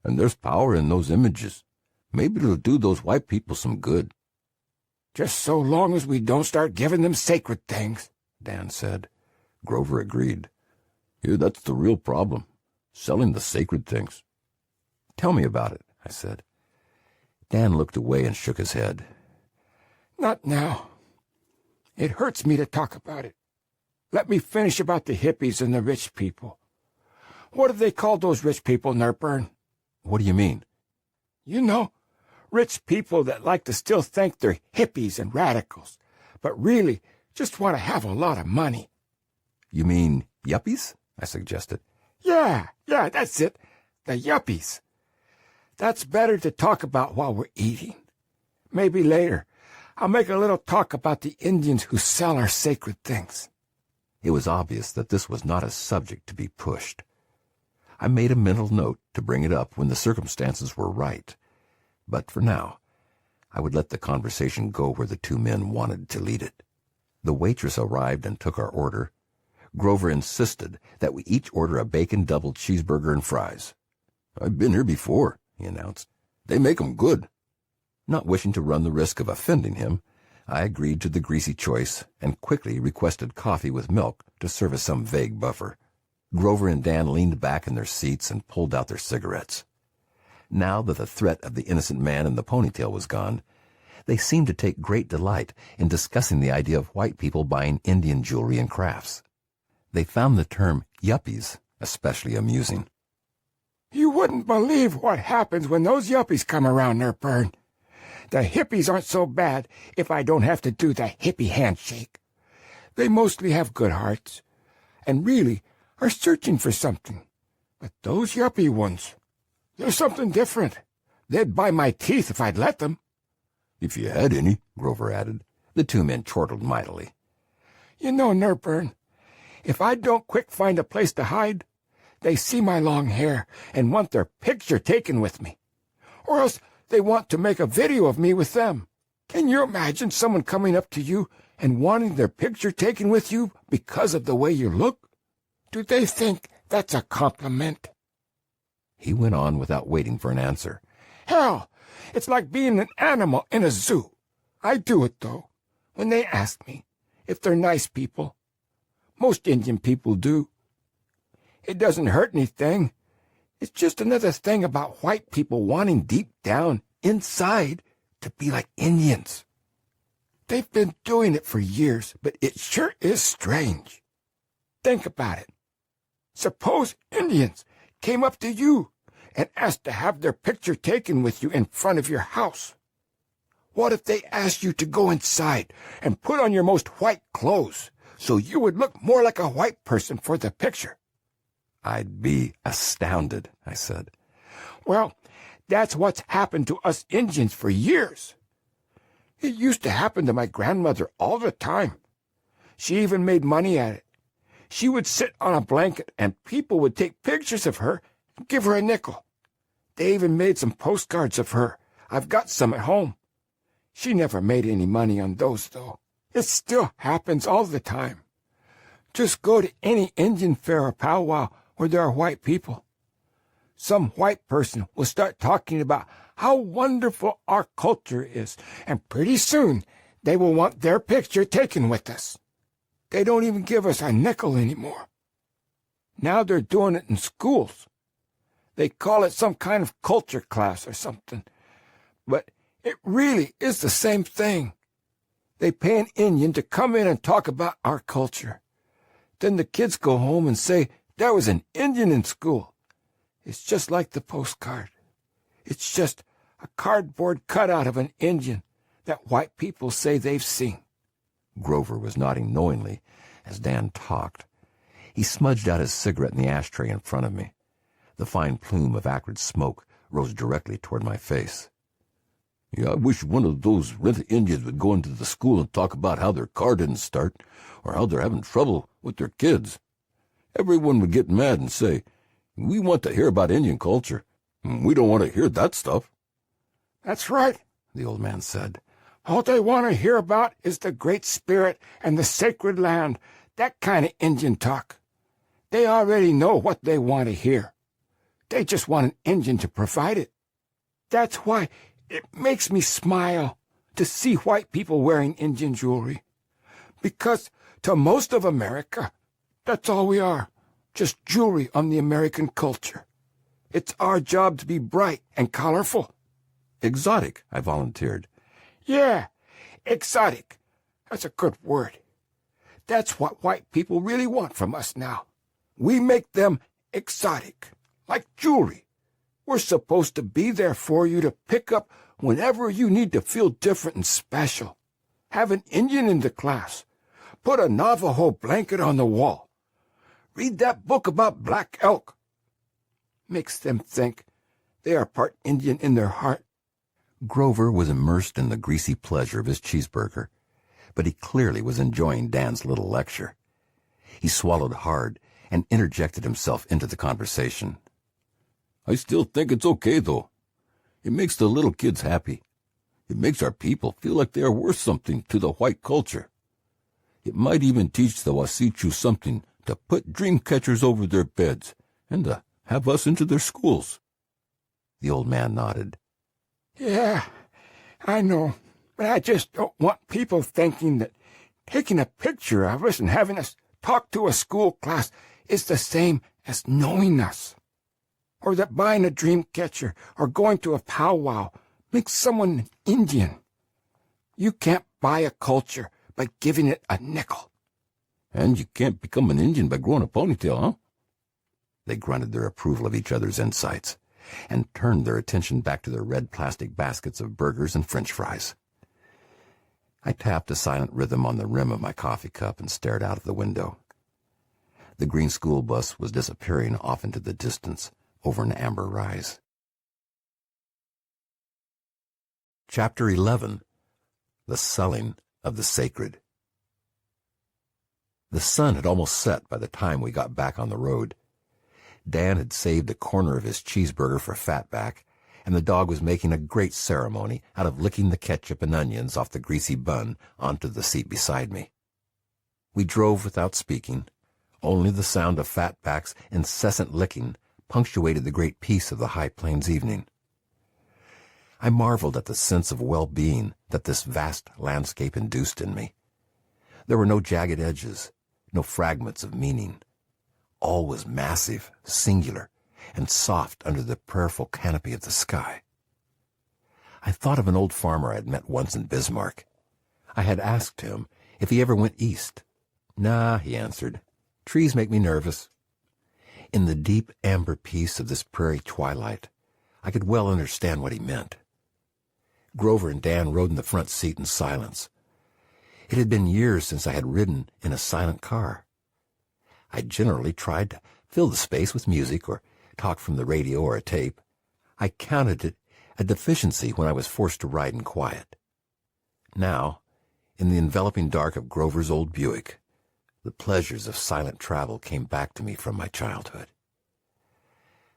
And there's power in those images. Maybe it'll do those white people some good. Just so long as we don't start giving them sacred things, Dan said. Grover agreed. Yeah, that's the real problem. Selling the sacred things. Tell me about it, I said. Dan looked away and shook his head. Not now. It hurts me to talk about it. Let me finish about the hippies and the rich people. What do they call those rich people, Nerburn? What do you mean? You know, rich people that like to still think they're hippies and radicals, but really just want to have a lot of money. You mean yuppies? I suggested. Yeah, that's it. The yuppies. That's better to talk about while we're eating. Maybe later, I'll make a little talk about the Indians who sell our sacred things. It was obvious that this was not a subject to be pushed. I made a mental note to bring it up when the circumstances were right. But for now, I would let the conversation go where the two men wanted to lead it. The waitress arrived and took our order. Grover insisted that we each order a bacon double cheeseburger and fries. I've been here before, he announced. They make 'em good. Not wishing to run the risk of offending him, I agreed to the greasy choice and quickly requested coffee with milk to serve as some vague buffer. Grover and Dan leaned back in their seats and pulled out their cigarettes. Now that the threat of the innocent man in the ponytail was gone, they seemed to take great delight in discussing the idea of white people buying Indian jewelry and crafts. They found the term yuppies especially amusing. You wouldn't believe what happens when those yuppies come around, Nerburn. The hippies aren't so bad if I don't have to do the hippie handshake. They mostly have good hearts, and really are searching for something. But those yuppie ones, they're something different. They'd buy my teeth if I'd let them. If you had any, Grover added. The two men chortled mightily. You know, Nerburn, if I don't quick find a place to hide, they see my long hair and want their picture taken with me. Or else they want to make a video of me with them. Can you imagine someone coming up to you and wanting their picture taken with you because of the way you look? Do they think that's a compliment? He went on without waiting for an answer. Hell, it's like being an animal in a zoo. I do it, though, when they ask me if they're nice people. Most Indian people do. It doesn't hurt anything. It's just another thing about white people wanting deep down, inside, to be like Indians. They've been doing it for years, but it sure is strange. Think about it. Suppose Indians came up to you and asked to have their picture taken with you in front of your house. What if they asked you to go inside and put on your most white clothes so you would look more like a white person for the picture? I'd be astounded, I said. Well, that's what's happened to us Indians for years. It used to happen to my grandmother all the time. She even made money at it. She would sit on a blanket and people would take pictures of her and give her a nickel. They even made some postcards of her. I've got some at home. She never made any money on those, though. It still happens all the time. Just go to any Indian fair or powwow where there are white people. Some white person will start talking about how wonderful our culture is, and pretty soon they will want their picture taken with us. They don't even give us a nickel anymore. Now they're doing it in schools. They call it some kind of culture class or something. But it really is the same thing. They pay an Indian to come in and talk about our culture. Then the kids go home and say, there was an Indian in school. It's just like the postcard. It's just a cardboard cutout of an Indian that white people say they've seen. Grover was nodding knowingly as Dan talked. He smudged out his cigarette in the ashtray in front of me. The fine plume of acrid smoke rose directly toward my face. Yeah, I wish one of those rent Indians would go into the school and talk about how their car didn't start, or how they're having trouble with their kids. Everyone would get mad and say, we want to hear about Indian culture. We don't want to hear that stuff. That's right, the old man said. All they want to hear about is the Great Spirit and the sacred land, that kind of Indian talk. They already know what they want to hear. They just want an Indian to provide it. That's why it makes me smile to see white people wearing Indian jewelry. Because to most of America, that's all we are, just jewelry on the American culture. It's our job to be bright and colorful. Exotic, I volunteered. Yeah, exotic. That's a good word. That's what white people really want from us now. We make them exotic, like jewelry. We're supposed to be there for you to pick up whenever you need to feel different and special. Have an Indian in the class. Put a Navajo blanket on the wall. Read that book about black elk. Makes them think they are part Indian in their heart. Grover was immersed in the greasy pleasure of his cheeseburger, but he clearly was enjoying Dan's little lecture. He swallowed hard and interjected himself into the conversation. I still think it's okay, though. It makes the little kids happy. It makes our people feel like they are worth something to the white culture. It might even teach the Wasichu something to put dream catchers over their beds and to have us into their schools. The old man nodded. Yeah, I know, but I just don't want people thinking that taking a picture of us and having us talk to a school class is the same as knowing us. Or that buying a dream catcher or going to a powwow makes someone an Indian. You can't buy a culture by giving it a nickel. And you can't become an Indian by growing a ponytail, huh? They grunted their approval of each other's insights and turned their attention back to their red plastic baskets of burgers and French fries. I tapped a silent rhythm on the rim of my coffee cup and stared out of the window. The green school bus was disappearing off into the distance over an amber rise. Chapter 11. The Selling of the Sacred. The sun had almost set by the time we got back on the road. Dan had saved a corner of his cheeseburger for Fatback, and the dog was making a great ceremony out of licking the ketchup and onions off the greasy bun onto the seat beside me. We drove without speaking. Only the sound of Fatback's incessant licking punctuated the great peace of the High Plains evening. I marveled at the sense of well-being that this vast landscape induced in me. There were no jagged edges, no fragments of meaning. All was massive, singular, and soft under the prayerful canopy of the sky. I thought of an old farmer I had met once in Bismarck. I had asked him if he ever went east. Nah, he answered. Trees make me nervous. In the deep amber peace of this prairie twilight, I could well understand what he meant. Grover and Dan rode in the front seat in silence. It had been years since I had ridden in a silent car. I generally tried to fill the space with music or talk from the radio or a tape. I counted it a deficiency when I was forced to ride in quiet. Now, in the enveloping dark of Grover's old Buick, the pleasures of silent travel came back to me from my childhood.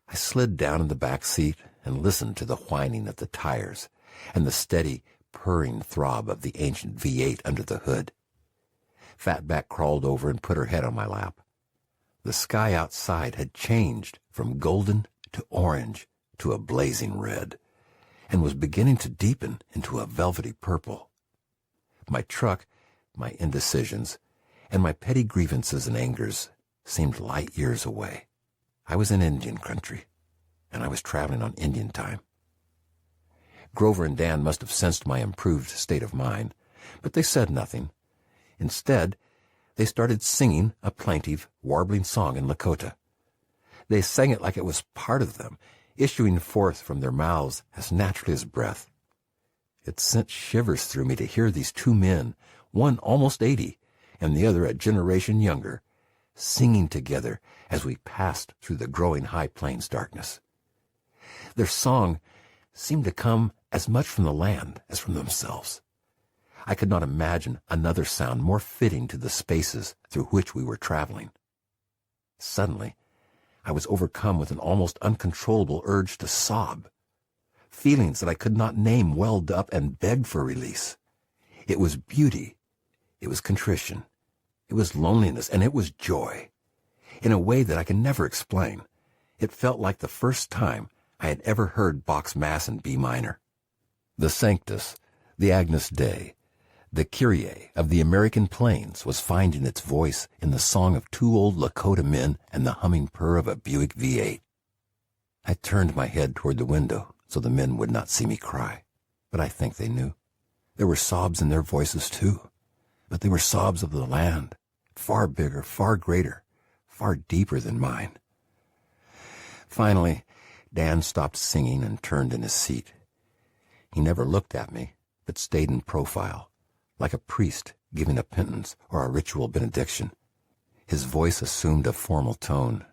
I slid down in the back seat and listened to the whining of the tires and the steady, purring throb of the ancient V8 under the hood. Fatback crawled over and put her head on my lap. The sky outside had changed from golden to orange to a blazing red, and was beginning to deepen into a velvety purple. My truck, my indecisions, and my petty grievances and angers seemed light years away. I was in Indian country, and I was traveling on Indian time. Grover and Dan must have sensed my improved state of mind, but they said nothing. Instead, they started singing a plaintive, warbling song in Lakota. They sang it like it was part of them, issuing forth from their mouths as naturally as breath. It sent shivers through me to hear these two men, one almost 80 and the other a generation younger, singing together as we passed through the growing high plains darkness. Their song seemed to come as much from the land as from themselves. I could not imagine another sound more fitting to the spaces through which we were traveling. Suddenly, I was overcome with an almost uncontrollable urge to sob. Feelings that I could not name welled up and begged for release. It was beauty. It was contrition. It was loneliness, and it was joy. In a way that I can never explain, it felt like the first time I had ever heard Bach's Mass in B minor. The Sanctus, the Agnus Dei, the Kyrie of the American plains was finding its voice in the song of two old Lakota men and the humming purr of a Buick V8. I turned my head toward the window so the men would not see me cry, but I think they knew. There were sobs in their voices too, but they were sobs of the land, far bigger, far greater, far deeper than mine. Finally, Dan stopped singing and turned in his seat. He never looked at me, but stayed in profile, like a priest giving a penance or a ritual benediction. His voice assumed a formal tone.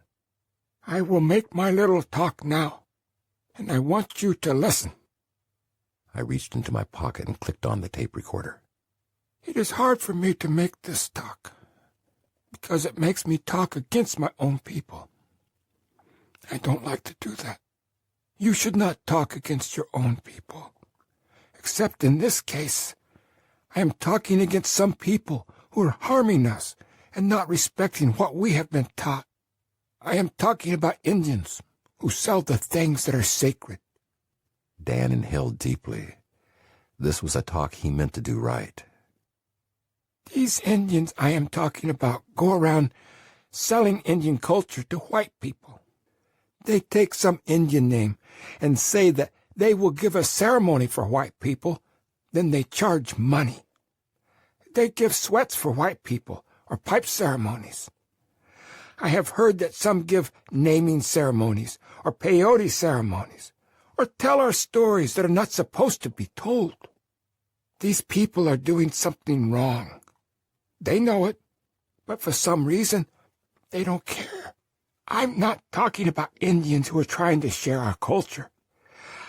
I will make my little talk now, and I want you to listen. I reached into my pocket and clicked on the tape recorder. It is hard for me to make this talk, because it makes me talk against my own people. I don't like to do that. You should not talk against your own people. Except in this case, I am talking against some people who are harming us and not respecting what we have been taught. I am talking about Indians who sell the things that are sacred. Dan inhaled deeply. This was a talk he meant to do right. These Indians I am talking about go around selling Indian culture to white people. They take some Indian name and say that they will give a ceremony for white people, then they charge money. They give sweats for white people or pipe ceremonies. I have heard that some give naming ceremonies or peyote ceremonies or tell our stories that are not supposed to be told. These people are doing something wrong. They know it, but for some reason, they don't care. I'm not talking about Indians who are trying to share our culture.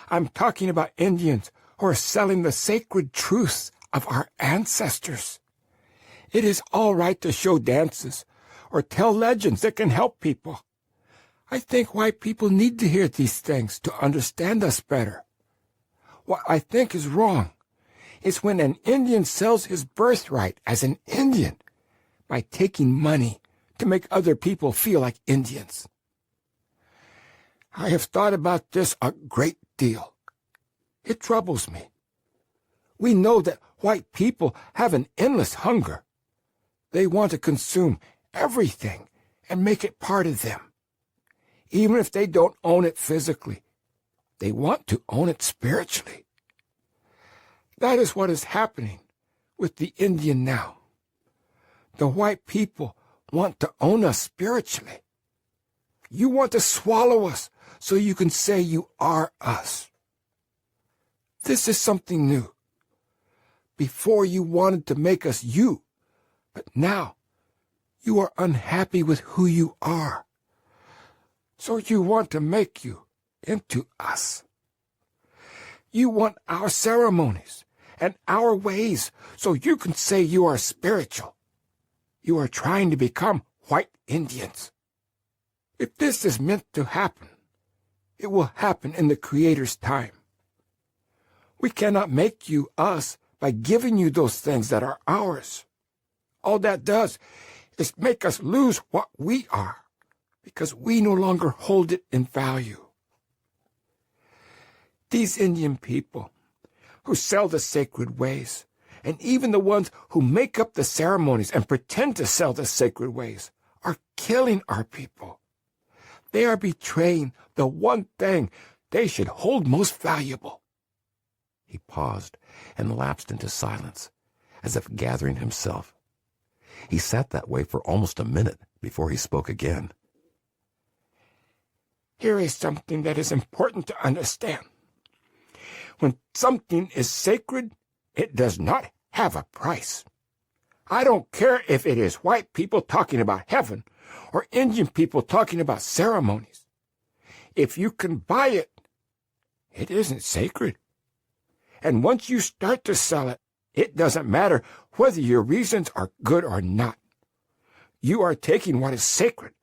I'm talking about Indians who are selling the sacred truths of our ancestors. It is all right to show dances or tell legends that can help people. I think white people need to hear these things to understand us better. What I think is wrong is when an Indian sells his birthright as an Indian by taking money to make other people feel like Indians. I have thought about this a great deal. It troubles me. We know that white people have an endless hunger. They want to consume everything and make it part of them. Even if they don't own it physically, they want to own it spiritually. That is what is happening with the Indian now. The white people want to own us spiritually. You want to swallow us so you can say you are us. this is something new. Before you wanted to make us you, but now you are unhappy with who you are. So you want to make you into us. You want our ceremonies and our ways so you can say you are spiritual. You are trying to become white Indians. If this is meant to happen, it will happen in the Creator's time. We cannot make you us by giving you those things that are ours. All that does is make us lose what we are, because we no longer hold it in value. These Indian people who sell the sacred ways, and even the ones who make up the ceremonies and pretend to sell the sacred ways, are killing our people. They are betraying the one thing they should hold most valuable. He paused and lapsed into silence, as if gathering himself. He sat that way for almost a minute before he spoke again. Here is something that is important to understand. When something is sacred, it does not have a price. I don't care if it is white people talking about heaven or Indian people talking about ceremonies. If you can buy it, it isn't sacred. And once you start to sell it, it doesn't matter whether your reasons are good or not. You are taking what is sacred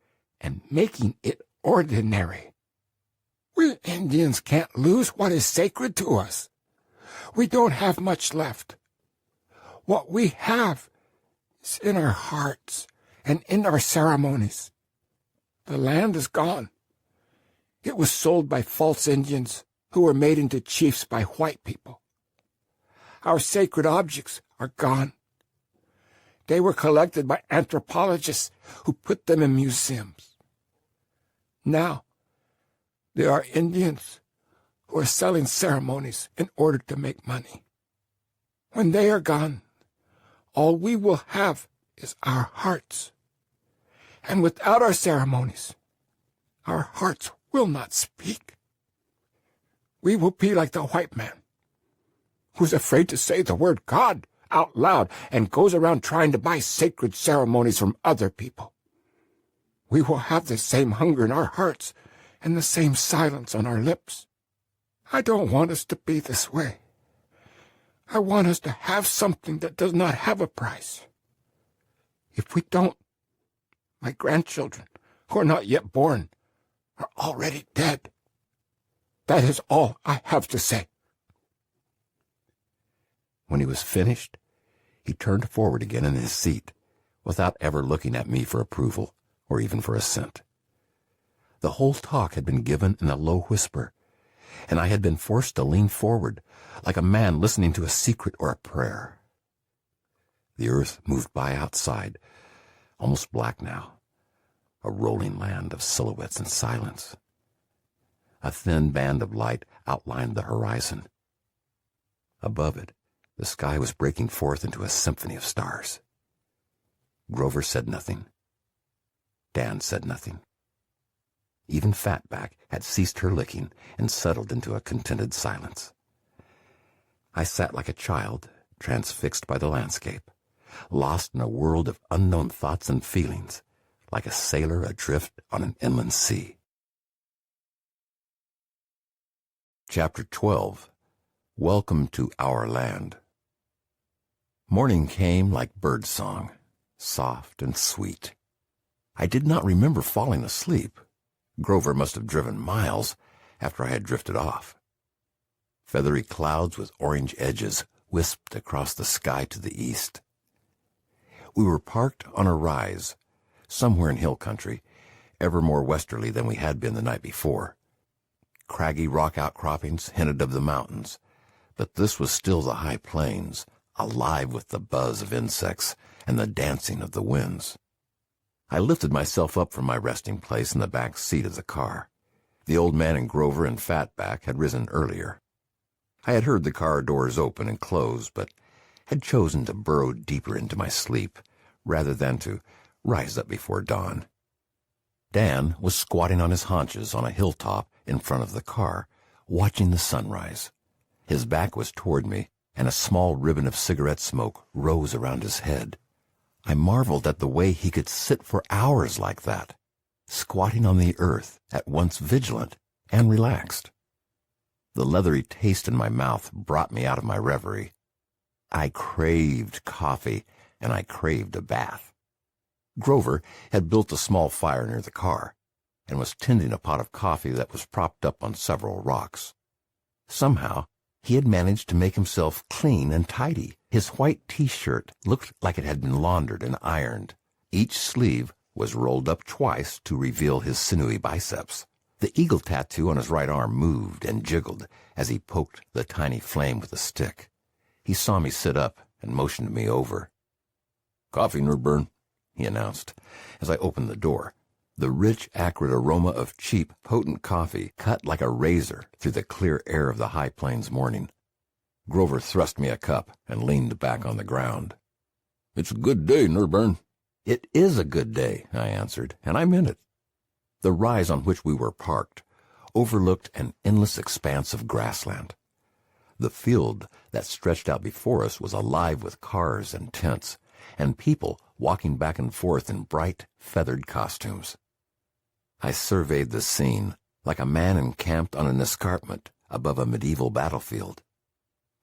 and making it ordinary. We Indians can't lose what is sacred to us. We don't have much left. What we have is in our hearts and in our ceremonies. The land is gone. It was sold by false Indians who were made into chiefs by white people. Our sacred objects are gone. They were collected by anthropologists who put them in museums. Now, there are Indians who are selling ceremonies in order to make money. When they are gone, all we will have is our hearts. And without our ceremonies, our hearts will not speak. We will be like the white man, who's afraid to say the word God out loud and goes around trying to buy sacred ceremonies from other people. We will have the same hunger in our hearts and the same silence on our lips. I don't want us to be this way. I want us to have something that does not have a price. If we don't, my grandchildren, who are not yet born, are already dead. That is all I have to say. When he was finished, he turned forward again in his seat, without ever looking at me for approval or even for assent. The whole talk had been given in a low whisper, and I had been forced to lean forward, like a man listening to a secret or a prayer. The earth moved by outside, almost black now, a rolling land of silhouettes and silence. A thin band of light outlined the horizon. Above it, the sky was breaking forth into a symphony of stars. Grover said nothing. Dan said nothing. Even Fatback had ceased her licking and settled into a contented silence. I sat like a child, transfixed by the landscape, lost in a world of unknown thoughts and feelings, like a sailor adrift on an inland sea. Chapter 12. Welcome to Our Land. Morning came like birdsong, soft and sweet. I did not remember falling asleep. Grover must have driven miles after I had drifted off. Feathery clouds with orange edges wisped across the sky to the east. We were parked on a rise, somewhere in hill country, ever more westerly than we had been the night before. Craggy rock outcroppings hinted of the mountains, but this was still the high plains, alive with the buzz of insects and the dancing of the winds. I lifted myself up from my resting place in the back seat of the car. The old man and Grover and Fatback had risen earlier. I had heard the car doors open and close, but had chosen to burrow deeper into my sleep rather than to rise up before dawn. Dan was squatting on his haunches on a hilltop in front of the car, watching the sunrise. His back was toward me, and a small ribbon of cigarette smoke rose around his head. I marveled at the way he could sit for hours like that, squatting on the earth, at once vigilant and relaxed. The leathery taste in my mouth brought me out of my reverie. I craved coffee, and I craved a bath. Grover had built a small fire near the car, and was tending a pot of coffee that was propped up on several rocks. Somehow, he had managed to make himself clean and tidy. His white T-shirt looked like it had been laundered and ironed. Each sleeve was rolled up twice to reveal his sinewy biceps. The eagle tattoo on his right arm moved and jiggled as he poked the tiny flame with a stick. He saw me sit up and motioned me over. "Coffee, Nerburn," he announced as I opened the door. The rich, acrid aroma of cheap, potent coffee cut like a razor through the clear air of the high plains morning. Grover thrust me a cup and leaned back on the ground. "It's a good day, Nerburn." "It is a good day," I answered, and I meant it. The rise on which we were parked overlooked an endless expanse of grassland. The field that stretched out before us was alive with cars and tents, and people walking back and forth in bright, feathered costumes. I surveyed the scene like a man encamped on an escarpment above a medieval battlefield.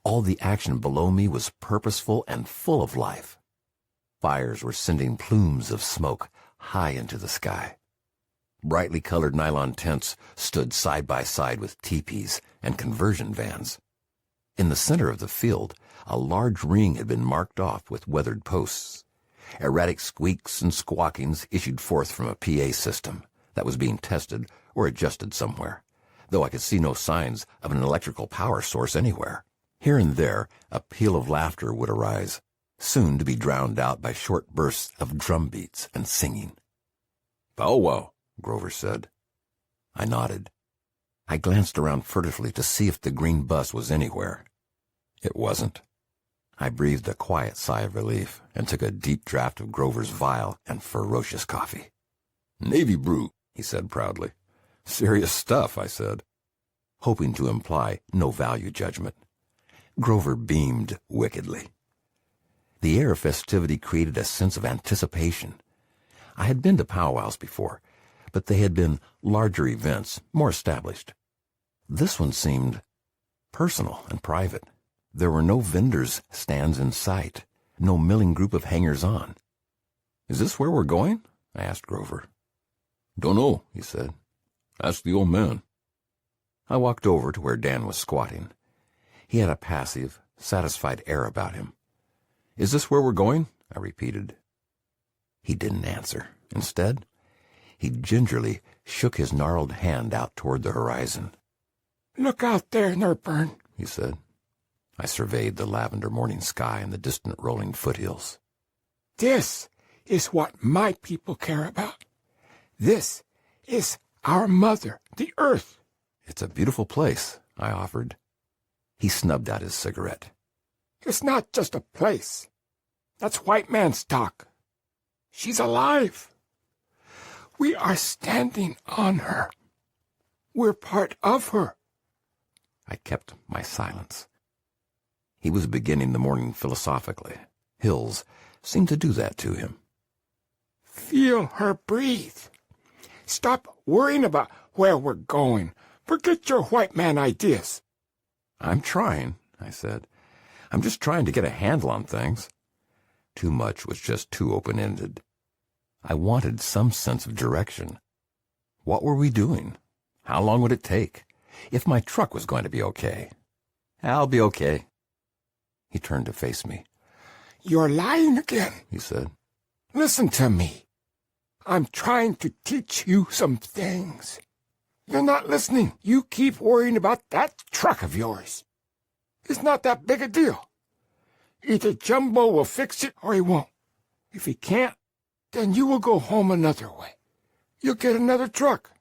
All the action below me was purposeful and full of life. Fires were sending plumes of smoke high into the sky. Brightly colored nylon tents stood side by side with teepees and conversion vans. In the center of the field, a large ring had been marked off with weathered posts. Erratic squeaks and squawkings issued forth from a PA system that was being tested or adjusted somewhere, though I could see no signs of an electrical power source anywhere. Here and there, a peal of laughter would arise, soon to be drowned out by short bursts of drum beats and singing. "Pow wow," Grover said. I nodded. I glanced around furtively to see if the green bus was anywhere. It wasn't. I breathed a quiet sigh of relief and took a deep draught of Grover's vile and ferocious coffee. "Navy brew," he said proudly. "Serious stuff," I said, hoping to imply no value judgment. Grover beamed wickedly. The air of festivity created a sense of anticipation. I had been to powwows before, but they had been larger events, more established. This one seemed personal and private. There were no vendors' stands in sight, no milling group of hangers-on. "Is this where we're going?" I asked Grover. "Dunno," he said. "Ask the old man." I walked over to where Dan was squatting. He had a passive, satisfied air about him. "Is this where we're going?" I repeated. He didn't answer. Instead, he gingerly shook his gnarled hand out toward the horizon. "Look out there, Nerburn," he said. I surveyed the lavender morning sky and the distant rolling foothills. "This is what my people care about. This is our mother, the earth." "It's a beautiful place," I offered. He snubbed out his cigarette. "It's not just a place. That's white man's talk. She's alive. We are standing on her. We're part of her." I kept my silence. He was beginning the morning philosophically. Hills seemed to do that to him. "Feel her breathe. Stop worrying about where we're going. Forget your white man ideas." "I'm trying," I said. "I'm just trying to get a handle on things." Too much was just too open-ended. I wanted some sense of direction. What were we doing? How long would it take? If my truck was going to be okay. "I'll be okay." He turned to face me. "You're lying again," he said. "Listen to me. I'm trying to teach you some things. You're not listening. You keep worrying about that truck of yours. It's not that big a deal. Either Jumbo will fix it or he won't. If he can't, then you will go home another way. You'll get another truck.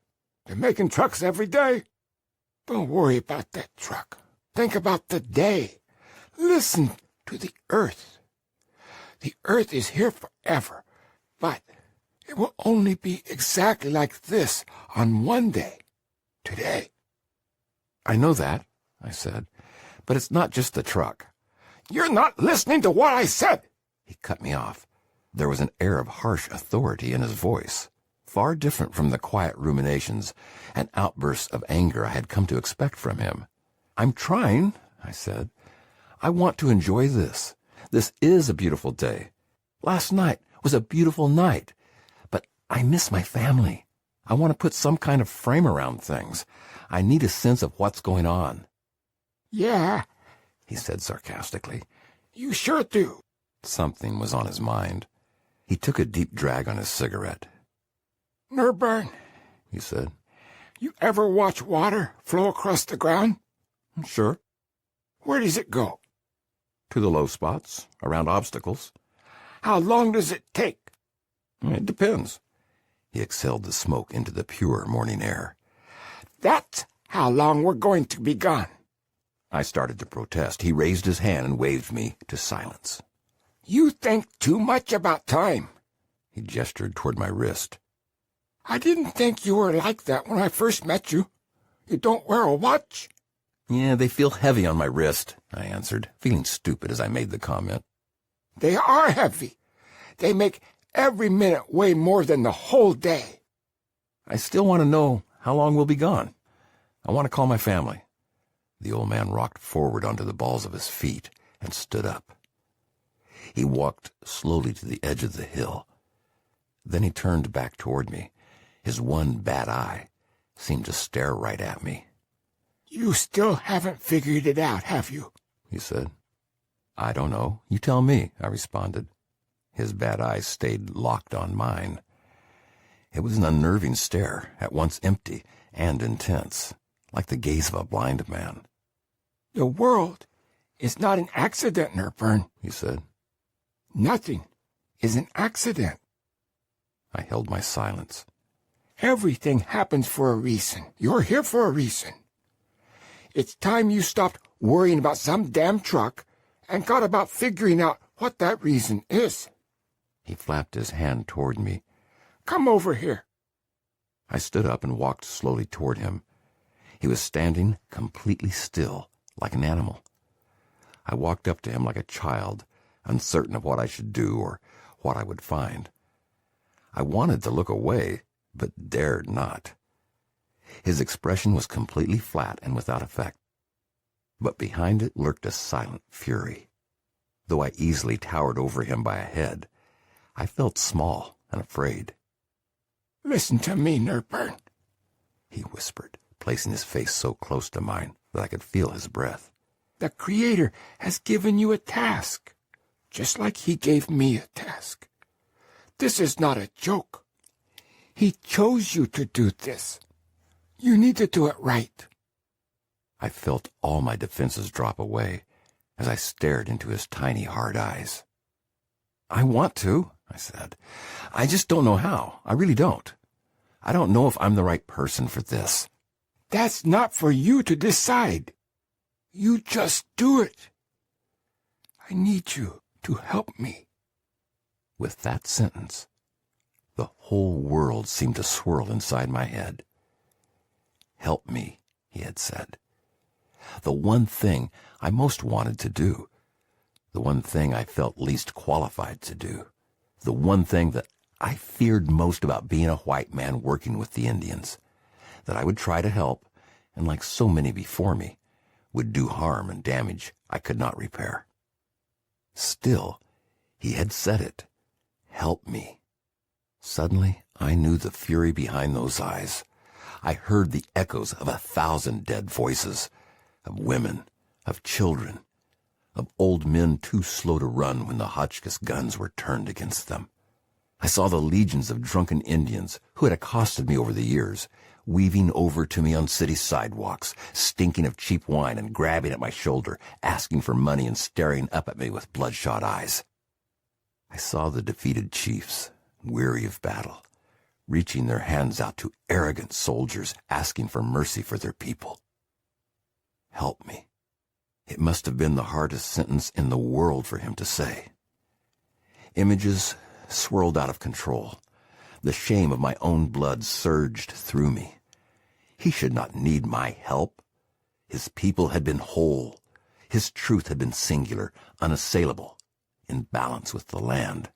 They're making trucks every day. Don't worry about that truck. Think about the day. Listen to the earth. The earth is here forever, but it will only be exactly like this on one day. Today." "I know that," I said, But it's not just the truck. You're not listening to what I said. He cut me off. There was an air of harsh authority in his voice, far different from the quiet ruminations and outbursts of anger I had come to expect from him. I'm trying, I said. I want to enjoy this. This is a beautiful day. Last night was a beautiful night. But I miss my family. I want to put some kind of frame around things. I need a sense of what's going on. Yeah, He said sarcastically. you sure do. Something was on his mind. He took a deep drag on his cigarette. Nerburn, He said, you ever watch water flow across the ground? Sure. Where does it go? To the low spots, around obstacles. How long does it take? It depends. He exhaled the smoke into the pure morning air. That's how long we're going to be gone. I started to protest. He raised his hand and waved me to silence. You think too much about time. He gestured toward my wrist. I didn't think you were like that when I first met you. You don't wear a watch? Yeah, they feel heavy on my wrist, I answered, feeling stupid as I made the comment. They are heavy. They make every minute weigh more than the whole day. I still want to know how long we'll be gone. I want to call my family. The old man rocked forward onto the balls of his feet and stood up. He walked slowly to the edge of the hill. Then he turned back toward me. His one bad eye seemed to stare right at me. You still haven't figured it out, have you? He said. I don't know. You tell me, I responded. His bad eyes stayed locked on mine. It was an unnerving stare, at once empty and intense, like the gaze of a blind man. The world is not an accident, Nerburn, He said. Nothing is an accident. I held my silence. Everything happens for a reason. You're here for a reason. It's time you stopped worrying about some damn truck and got about figuring out what that reason is. He flapped his hand toward me. Come over here. I stood up and walked slowly toward him. He was standing completely still, like an animal. I walked up to him like a child, uncertain of what I should do or what I would find. I wanted to look away, but dared not. His expression was completely flat and without effect, but behind it lurked a silent fury. Though I easily towered over him by a head, I felt small and afraid. Listen to me, Nerburn, He whispered, placing his face so close to mine that I could feel his breath. The Creator has given you a task, just like He gave me a task. This is not a joke. He chose you to do this. You need to do it right. I felt all my defenses drop away as I stared into his tiny, hard eyes. I want to, I said. I just don't know how. I really don't. I don't know if I'm the right person for this. That's not for you to decide. You just do it. I need you to help me. With that sentence, the whole world seemed to swirl inside my head. Help me, he had said. The one thing I most wanted to do. The one thing I felt least qualified to do. The one thing that I feared most about being a white man working with the Indians. That I would try to help, and like so many before me, would do harm and damage I could not repair. Still, he had said it. Help me. Suddenly, I knew the fury behind those eyes. I heard the echoes of 1,000 dead voices, of women, of children, of old men too slow to run when the Hotchkiss guns were turned against them. I saw the legions of drunken Indians who had accosted me over the years, weaving over to me on city sidewalks, stinking of cheap wine and grabbing at my shoulder, asking for money and staring up at me with bloodshot eyes. I saw the defeated chiefs, weary of battle, reaching their hands out to arrogant soldiers asking for mercy for their people. Help me. It must have been the hardest sentence in the world for him to say. Images swirled out of control. The shame of my own blood surged through me. He should not need my help. His people had been whole. His truth had been singular, unassailable, in balance with the land.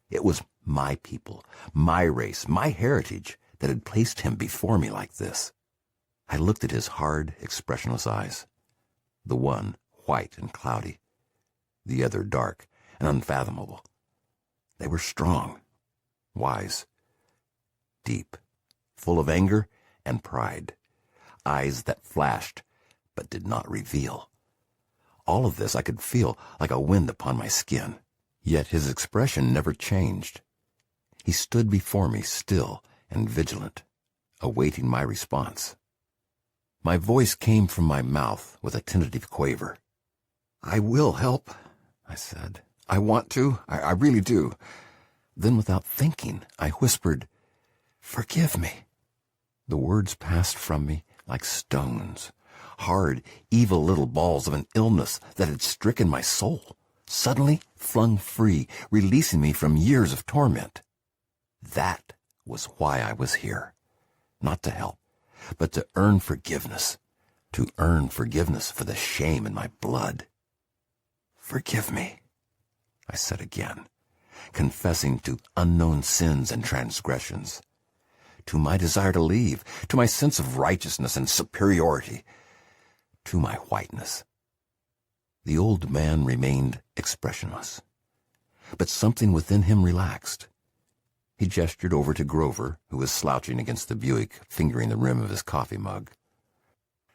It was my people, my race, my heritage that had placed him before me like this. I looked at his hard, expressionless eyes. The one white and cloudy, the other dark and unfathomable. They were strong, wise, deep, full of anger and pride, eyes that flashed but did not reveal. All of this I could feel like a wind upon my skin, yet his expression never changed. He stood before me still and vigilant, awaiting my response. My voice came from my mouth with a tentative quaver. "I will help," I said. "I want to. I really do." Then, without thinking, I whispered, "Forgive me." The words passed from me like stones, hard, evil little balls of an illness that had stricken my soul, suddenly flung free, releasing me from years of torment. That was why I was here. Not to help, but to earn forgiveness. To earn forgiveness for the shame in my blood. "Forgive me," I said again, confessing to unknown sins and transgressions, to my desire to leave, to my sense of righteousness and superiority, to my whiteness. The old man remained expressionless, but something within him relaxed. He gestured over to Grover, who was slouching against the Buick, fingering the rim of his coffee mug.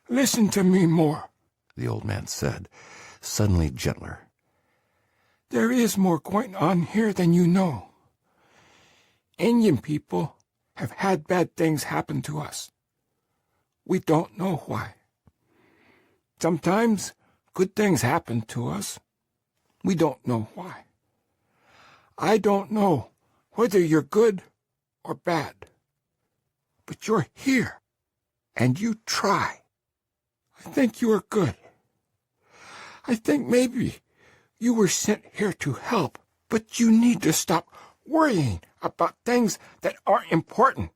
"Listen to me more," the old man said, suddenly gentler. "There is more going on here than you know. Indian people have had bad things happen to us. We don't know why. Sometimes good things happen to us. We don't know why. I don't know whether you're good or bad, but you're here, and you try. I think you are good. I think maybe you were sent here to help, but you need to stop worrying about things that aren't important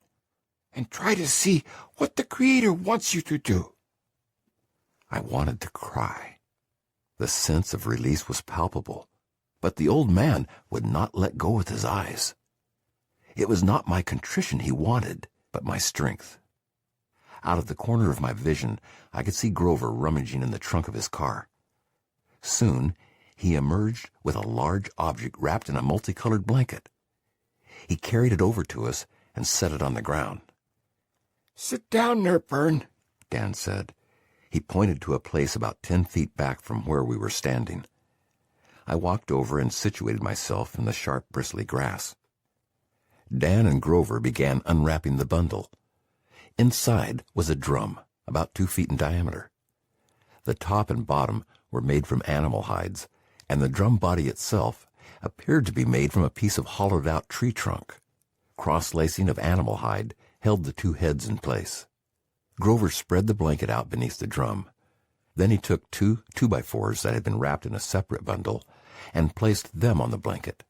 and try to see what the Creator wants you to do." I wanted to cry. The sense of release was palpable, but the old man would not let go with his eyes. It was not my contrition he wanted, but my strength. Out of the corner of my vision, I could see Grover rummaging in the trunk of his car. Soon, he emerged with a large object wrapped in a multicolored blanket. He carried it over to us and set it on the ground. "Sit down, Nerburn," Dan said. He pointed to a place about 10 feet back from where we were standing. I walked over and situated myself in the sharp, bristly grass. Dan and Grover began unwrapping the bundle. Inside was a drum, about 2 feet in diameter. The top and bottom were made from animal hides, and the drum body itself appeared to be made from a piece of hollowed-out tree trunk. Cross-lacing of animal hide held the two heads in place. Grover spread the blanket out beneath the drum. Then he took 2 2x4s that had been wrapped in a separate bundle and placed them on the blanket.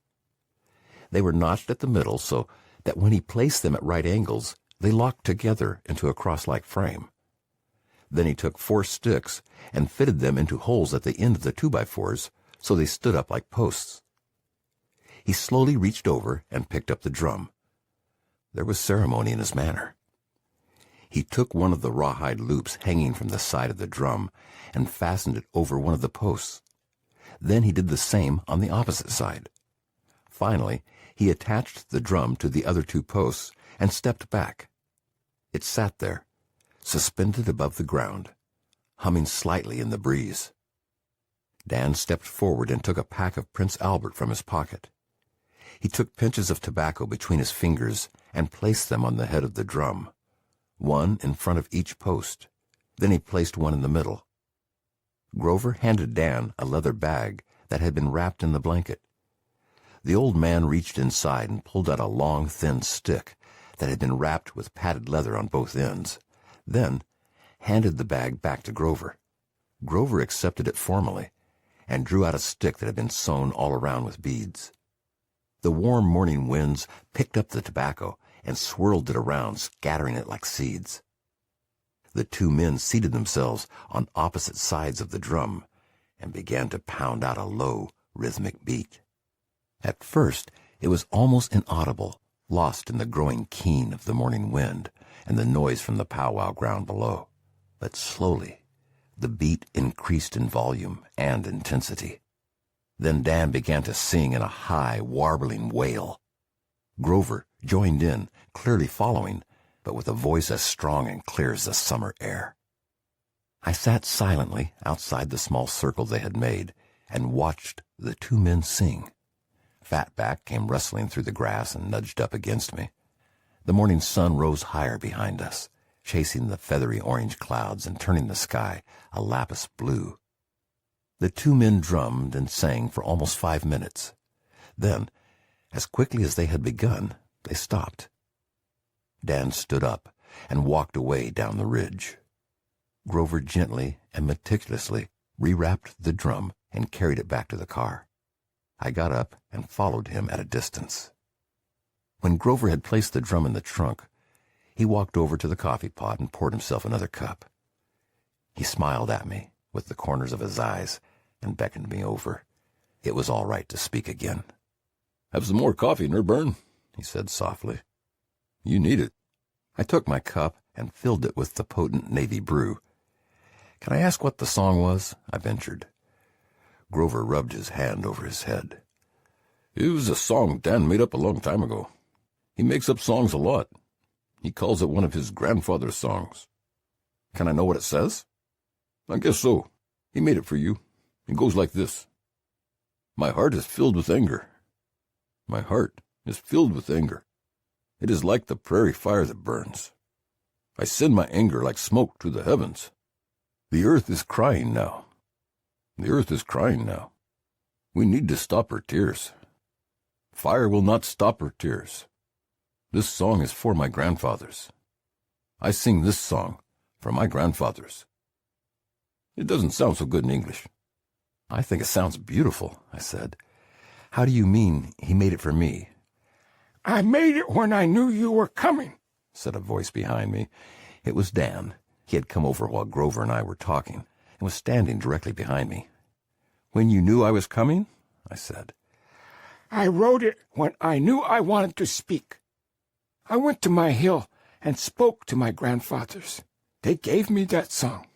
They were notched at the middle so that when he placed them at right angles, they locked together into a cross-like frame. Then he took 4 sticks and fitted them into holes at the end of the 2x4s so they stood up like posts. He slowly reached over and picked up the drum. There was ceremony in his manner. He took one of the rawhide loops hanging from the side of the drum and fastened it over one of the posts. Then he did the same on the opposite side. Finally, he attached the drum to the other 2 posts and stepped back. It sat there, suspended above the ground, humming slightly in the breeze. Dan stepped forward and took a pack of Prince Albert from his pocket. He took pinches of tobacco between his fingers and placed them on the head of the drum, one in front of each post. Then he placed one in the middle. Grover handed Dan a leather bag that had been wrapped in the blanket. The old man reached inside and pulled out a long, thin stick that had been wrapped with padded leather on both ends, then handed the bag back to Grover. Grover accepted it formally and drew out a stick that had been sewn all around with beads. The warm morning winds picked up the tobacco and swirled it around, scattering it like seeds. The 2 men seated themselves on opposite sides of the drum and began to pound out a low, rhythmic beat. At first, it was almost inaudible, lost in the growing keen of the morning wind and the noise from the powwow ground below. But slowly, the beat increased in volume and intensity. Then Dan began to sing in a high, warbling wail. Grover joined in, clearly following, but with a voice as strong and clear as the summer air. I sat silently outside the small circle they had made and watched the two men sing. Fatback came rustling through the grass and nudged up against me. The morning sun rose higher behind us, chasing the feathery orange clouds and turning the sky a lapis blue. The two men drummed and sang for almost 5 minutes. Then, as quickly as they had begun, they stopped. Dan stood up and walked away down the ridge. Grover gently and meticulously rewrapped the drum and carried it back to the car. I got up and followed him at a distance. When Grover had placed the drum in the trunk, he walked over to the coffee pot and poured himself another cup. He smiled at me with the corners of his eyes and beckoned me over. It was all right to speak again. "Have some more coffee, Nerburn," he said softly. "You need it." I took my cup and filled it with the potent navy brew. "Can I ask what the song was?" I ventured. Grover rubbed his hand over his head. "It was a song Dan made up a long time ago. He makes up songs a lot. He calls it one of his grandfather's songs." "Can I know what it says?" "I guess so. He made it for you. It goes like this. My heart is filled with anger. My heart is filled with anger. It is like the prairie fire that burns. I send my anger like smoke to the heavens. The earth is crying now. The earth is crying now. We need to stop her tears. Fire will not stop her tears. This song is for my grandfathers. I sing this song for my grandfathers." It doesn't sound so good in English. "I think it sounds beautiful," I said. "How do you mean he made it for me?" I made it when I knew you were coming," said a voice behind me. It was Dan. He had come over while Grover and I were talking and was standing directly behind me. "When you knew I was coming?" I said. "I wrote it when I knew I wanted to speak. I went to my hill and spoke to my grandfathers. They gave me that song.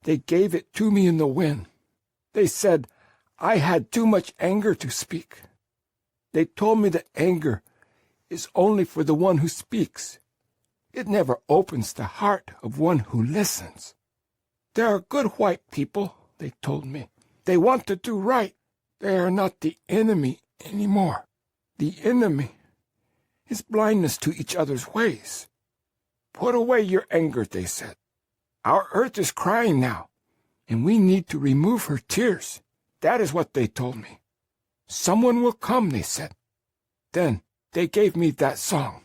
They gave it to me in the wind. They said I had too much anger to speak. They told me that anger is only for the one who speaks. It never opens the heart of one who listens. There are good white people, they told me. They want to do right. They are not the enemy anymore. The enemy is blindness to each other's ways. Put away your anger, they said. Our earth is crying now, and we need to remove her tears. That is what they told me. Someone will come, they said. Then they gave me that song."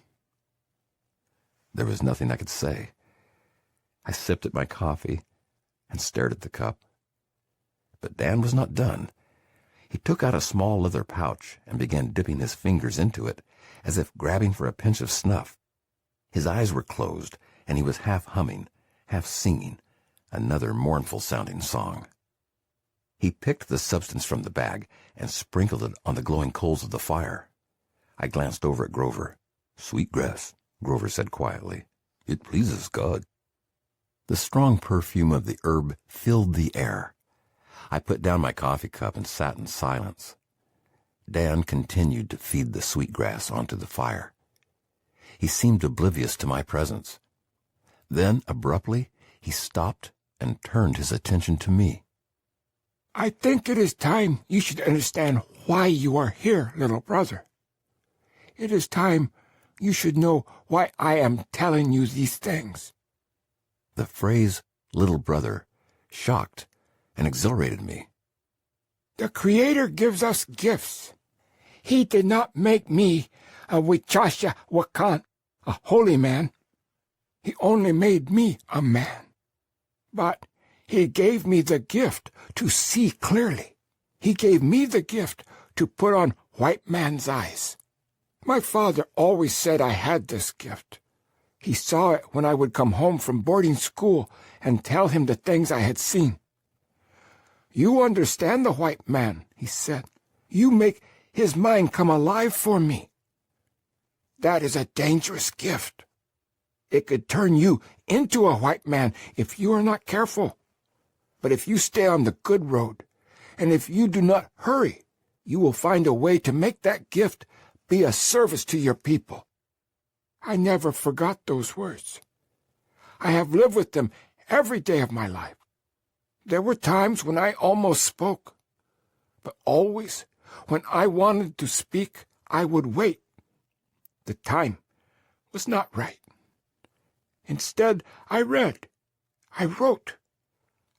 There was nothing I could say. I sipped at my coffee and stared at the cup. But Dan was not done. He took out a small leather pouch and began dipping his fingers into it, as if grabbing for a pinch of snuff. His eyes were closed, and he was half humming, half singing, another mournful-sounding song. He picked the substance from the bag and sprinkled it on the glowing coals of the fire. I glanced over at Grover. "Sweetgrass," Grover said quietly. "It pleases God." The strong perfume of the herb filled the air. I put down my coffee cup and sat in silence. Dan continued to feed the sweetgrass onto the fire. He seemed oblivious to my presence. Then, abruptly, he stopped and turned his attention to me. "I think it is time you should understand why you are here, little brother. It is time you should know why I am telling you these things." The phrase, little brother, shocked and exhilarated me. The Creator gives us gifts. He did not make me a Wichasha Wakan, a holy man. He only made me a man. But he gave me the gift to see clearly. He gave me the gift to put on white man's eyes. My father always said I had this gift. He saw it when I would come home from boarding school and tell him the things I had seen. You understand the white man, he said. You make his mind come alive for me. That is a dangerous gift. It could turn you into a white man if you are not careful. But if you stay on the good road, and if you do not hurry, you will find a way to make that gift be a service to your people. I never forgot those words. I have lived with them every day of my life. There were times when I almost spoke, but always when I wanted to speak, I would wait. The time was not right. Instead, I read. I wrote.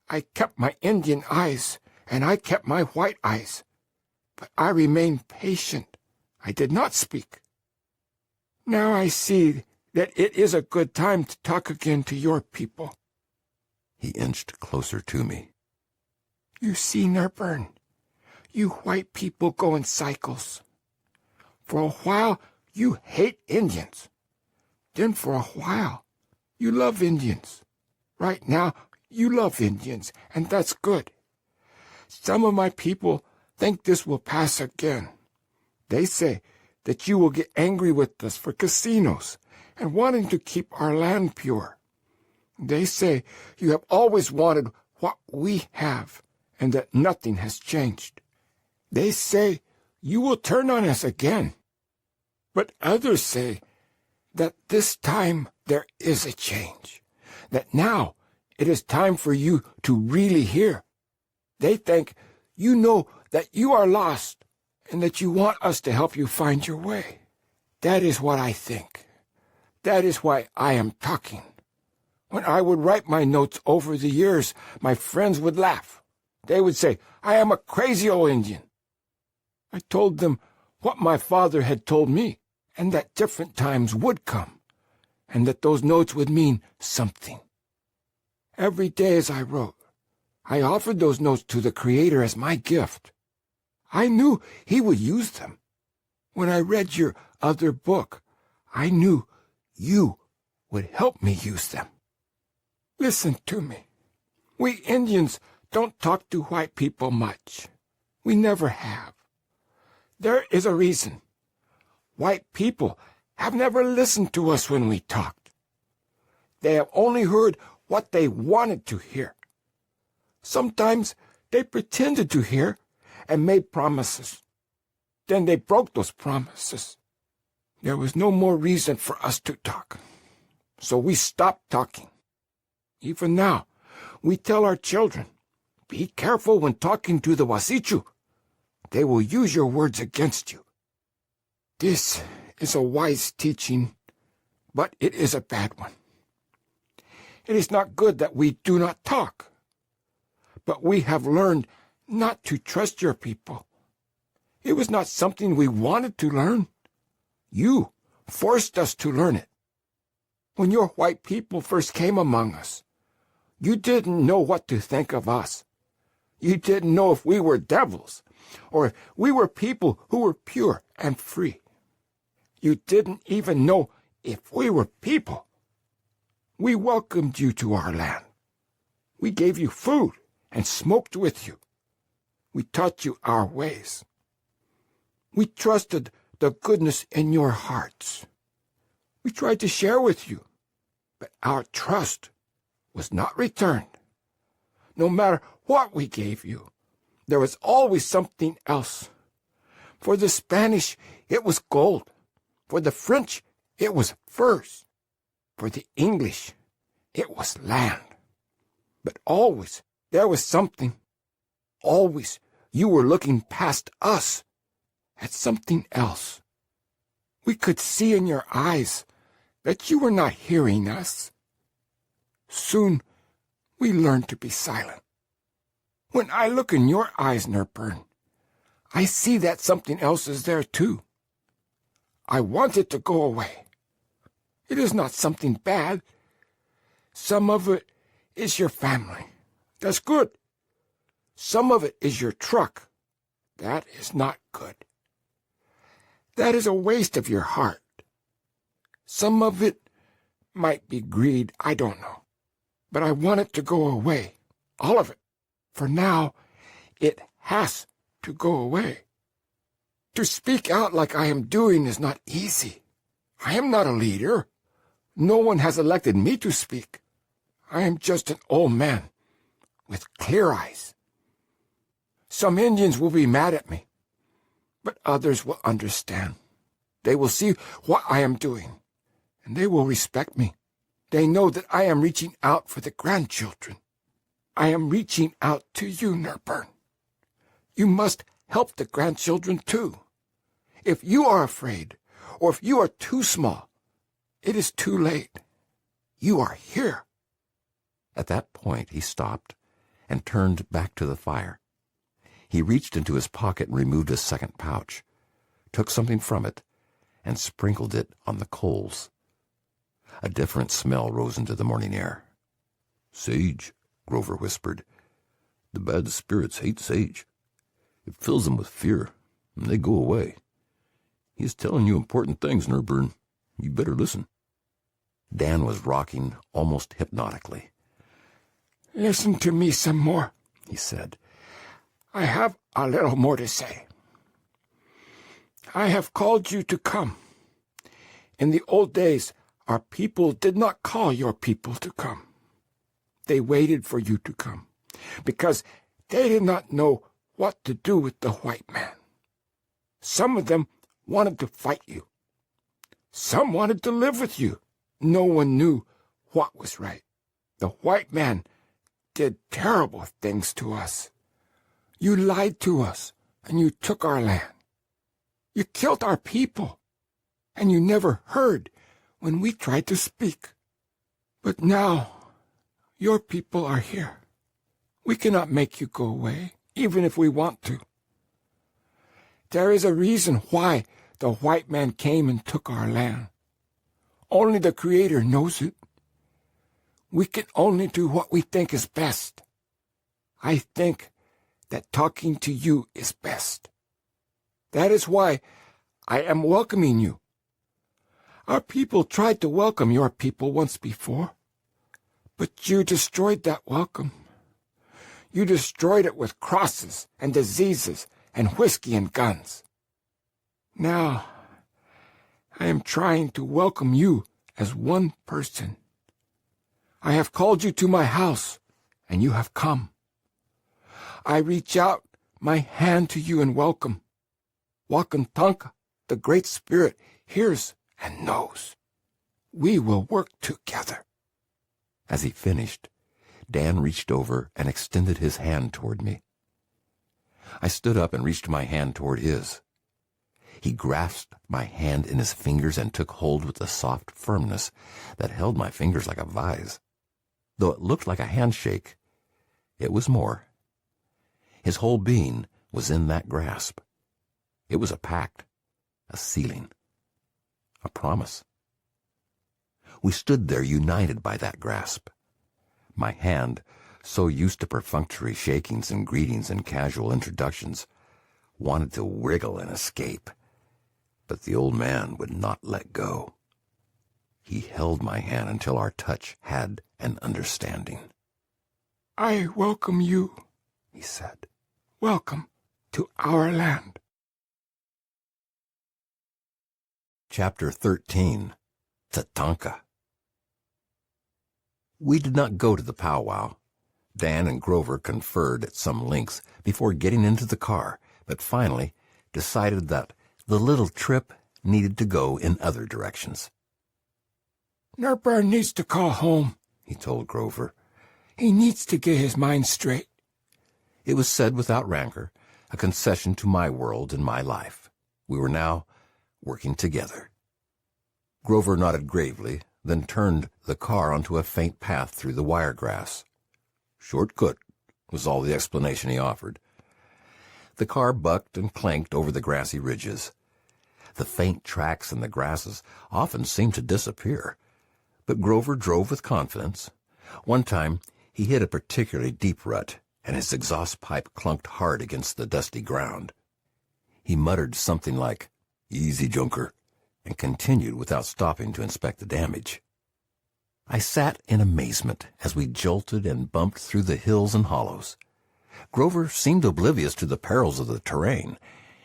I kept my Indian eyes, and I kept my white eyes. But I remained patient. I did not speak. Now I see that it is a good time to talk again to your people. He inched closer to me. You see, Nerburn, you white people go in cycles. For a while, you hate Indians. Then for a while, you love Indians. Right now, you love Indians, and that's good. Some of my people think this will pass again. They say that you will get angry with us for casinos and wanting to keep our land pure. They say you have always wanted what we have and that nothing has changed. They say you will turn on us again. But others say that this time there is a change, that now it is time for you to really hear. They think you know that you are lost and that you want us to help you find your way. That is what I think. That is why I am talking. When I would write my notes over the years, my friends would laugh. They would say, I am a crazy old Indian. I told them what my father had told me, and that different times would come, and that those notes would mean something. Every day as I wrote, I offered those notes to the Creator as my gift. I knew He would use them. When I read your other book, I knew you would help me use them. Listen to me. We Indians don't talk to white people much. We never have. There is a reason. White people have never listened to us when we talked. They have only heard what they wanted to hear. Sometimes they pretended to hear and made promises. Then they broke those promises. There was no more reason for us to talk. So we stopped talking. Even now, we tell our children, be careful when talking to the Wasichu. They will use your words against you. This is a wise teaching, but it is a bad one. It is not good that we do not talk. But we have learned not to trust your people. It was not something we wanted to learn. You forced us to learn it. When your white people first came among us, you didn't know what to think of us. You didn't know if we were devils, or if we were people who were pure and free. You didn't even know if we were people. We welcomed you to our land. We gave you food and smoked with you. We taught you our ways. We trusted the goodness in your hearts. We tried to share with you, but our trust was not returned. No matter what we gave you, there was always something else. For the Spanish, it was gold. For the French, it was furs. For the English, it was land. But always there was something. Always you were looking past us at something else. We could see in your eyes that you were not hearing us. Soon we learned to be silent. When I look in your eyes, Nerburn, I see that something else is there too. I want it to go away. It is not something bad. Some of it is your family. That's good. Some of it is your truck. That is not good. That is a waste of your heart. Some of it might be greed, I don't know. But I want it to go away. All of it. For now, It has to go away. To speak out like I am doing is not easy. I am not a leader. No one has elected me to speak. I am just an old man with clear eyes. Some Indians will be mad at me, but others will understand. They will see what I am doing, and they will respect me. They know that I am reaching out for the grandchildren. I am reaching out to you, Nerburn. You must help the grandchildren too. If you are afraid, or if you are too small, it is too late. You are here. At that point he stopped and turned back to the fire. He reached into his pocket and removed a second pouch, took something from it, and sprinkled it on the coals. A different smell rose into the morning air. "Sage," Grover whispered. "The bad spirits hate sage. It fills them with fear, and they go away. He's telling you important things, Nerburn. You better listen." Dan was rocking almost hypnotically. Listen to me some more, He said, I have a little more to say. I have called you to come. In the old days, our people did not call your people to come. They waited for you to come, because they did not know what to do with the white man. Some of them wanted to fight you. Some wanted to live with you. No one knew what was right. The white man did terrible things to us. You lied to us, and you took our land. You killed our people, and you never heard when we tried to speak. But now, your people are here. We cannot make you go away, even if we want to. There is a reason why the white man came and took our land. Only the Creator knows it. We can only do what we think is best. I think that talking to you is best. That is why I am welcoming you. Our people tried to welcome your people once before, but you destroyed that welcome. You destroyed it with crosses and diseases and whiskey and guns. Now, I am trying to welcome you as one person. I have called you to my house, and you have come. I reach out my hand to you in welcome. Wakantanka, the Great Spirit, hears and knows. We will work together. As he finished, Dan reached over and extended his hand toward me. I stood up and reached my hand toward his. He grasped my hand in his fingers and took hold with a soft firmness that held my fingers like a vise. Though it looked like a handshake, it was more. His whole being was in that grasp. It was a pact, a sealing, a promise. We stood there united by that grasp. My hand, so used to perfunctory shakings and greetings and casual introductions, wanted to wriggle and escape. But the old man would not let go. He held my hand until our touch had an understanding. I welcome you, He said. Welcome to our land. Chapter 13. Tatanka. We did not go to the powwow. Dan and Grover conferred at some length before getting into the car, but finally decided that the little trip needed to go in other directions. Nerburn needs to call home, He told Grover. He needs to get his mind straight. It was said without rancor, a concession to my world and my life. We were now working together. Grover nodded gravely, then turned the car onto a faint path through the wiregrass. "Shortcut," was all the explanation he offered. The car bucked and clanked over the grassy ridges. The faint tracks in the grasses often seemed to disappear, but Grover drove with confidence. One time he hit a particularly deep rut, and his exhaust pipe clunked hard against the dusty ground. He muttered something like, "Easy, Junker," and continued without stopping to inspect the damage. I sat in amazement as we jolted and bumped through the hills and hollows. Grover seemed oblivious to the perils of the terrain.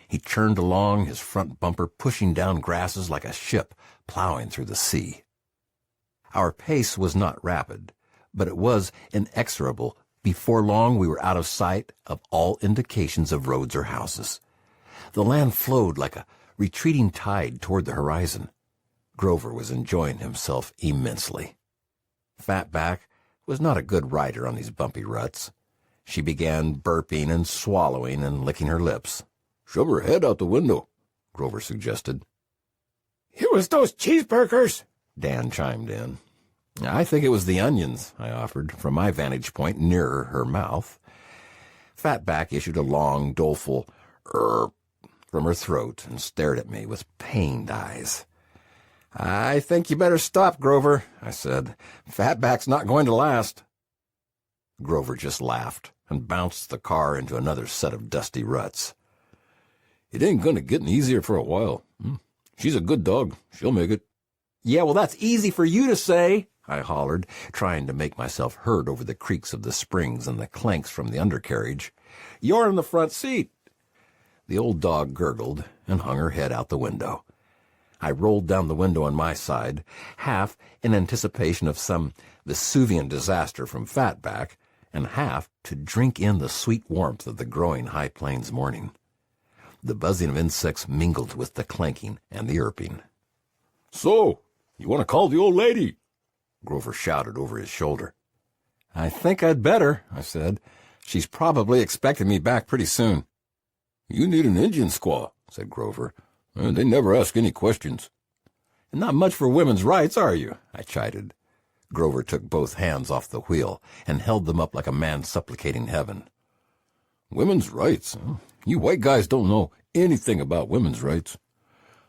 He churned along, his front bumper pushing down grasses like a ship plowing through the sea. Our pace was not rapid, but it was inexorable. Before long we were out of sight of all indications of roads or houses. The land flowed like a retreating tide toward the horizon. Grover was enjoying himself immensely. Fatback was not a good rider on these bumpy ruts. She began burping and swallowing and licking her lips. "Shove her head out the window," Grover suggested. "It was those cheeseburgers," Dan chimed in. "I think it was the onions," I offered, from my vantage point nearer her mouth. Fatback issued a long, doleful "erp" from her throat and stared at me with pained eyes. "I think you better stop, Grover," I said. "Fatback's not going to last." Grover just laughed and bounced the car into another set of dusty ruts. "It ain't gonna get any easier for a while. She's a good dog. She'll make it." "Yeah, well, that's easy for you to say," I hollered, trying to make myself heard over the creaks of the springs and the clanks from the undercarriage. "You're in the front seat." The old dog gurgled and hung her head out the window. I rolled down the window on my side, half in anticipation of some Vesuvian disaster from Fatback, and half to drink in the sweet warmth of the growing High Plains morning. The buzzing of insects mingled with the clanking and the erping. "So, you want to call the old lady?" Grover shouted over his shoulder. "I think I'd better," I said. "She's probably expecting me back pretty soon." "You need an Indian squaw," said Grover. "They never ask any questions." "Not much for women's rights, are you?" I chided. Grover took both hands off the wheel and held them up like a man supplicating heaven. "Women's rights? You white guys don't know anything about women's rights.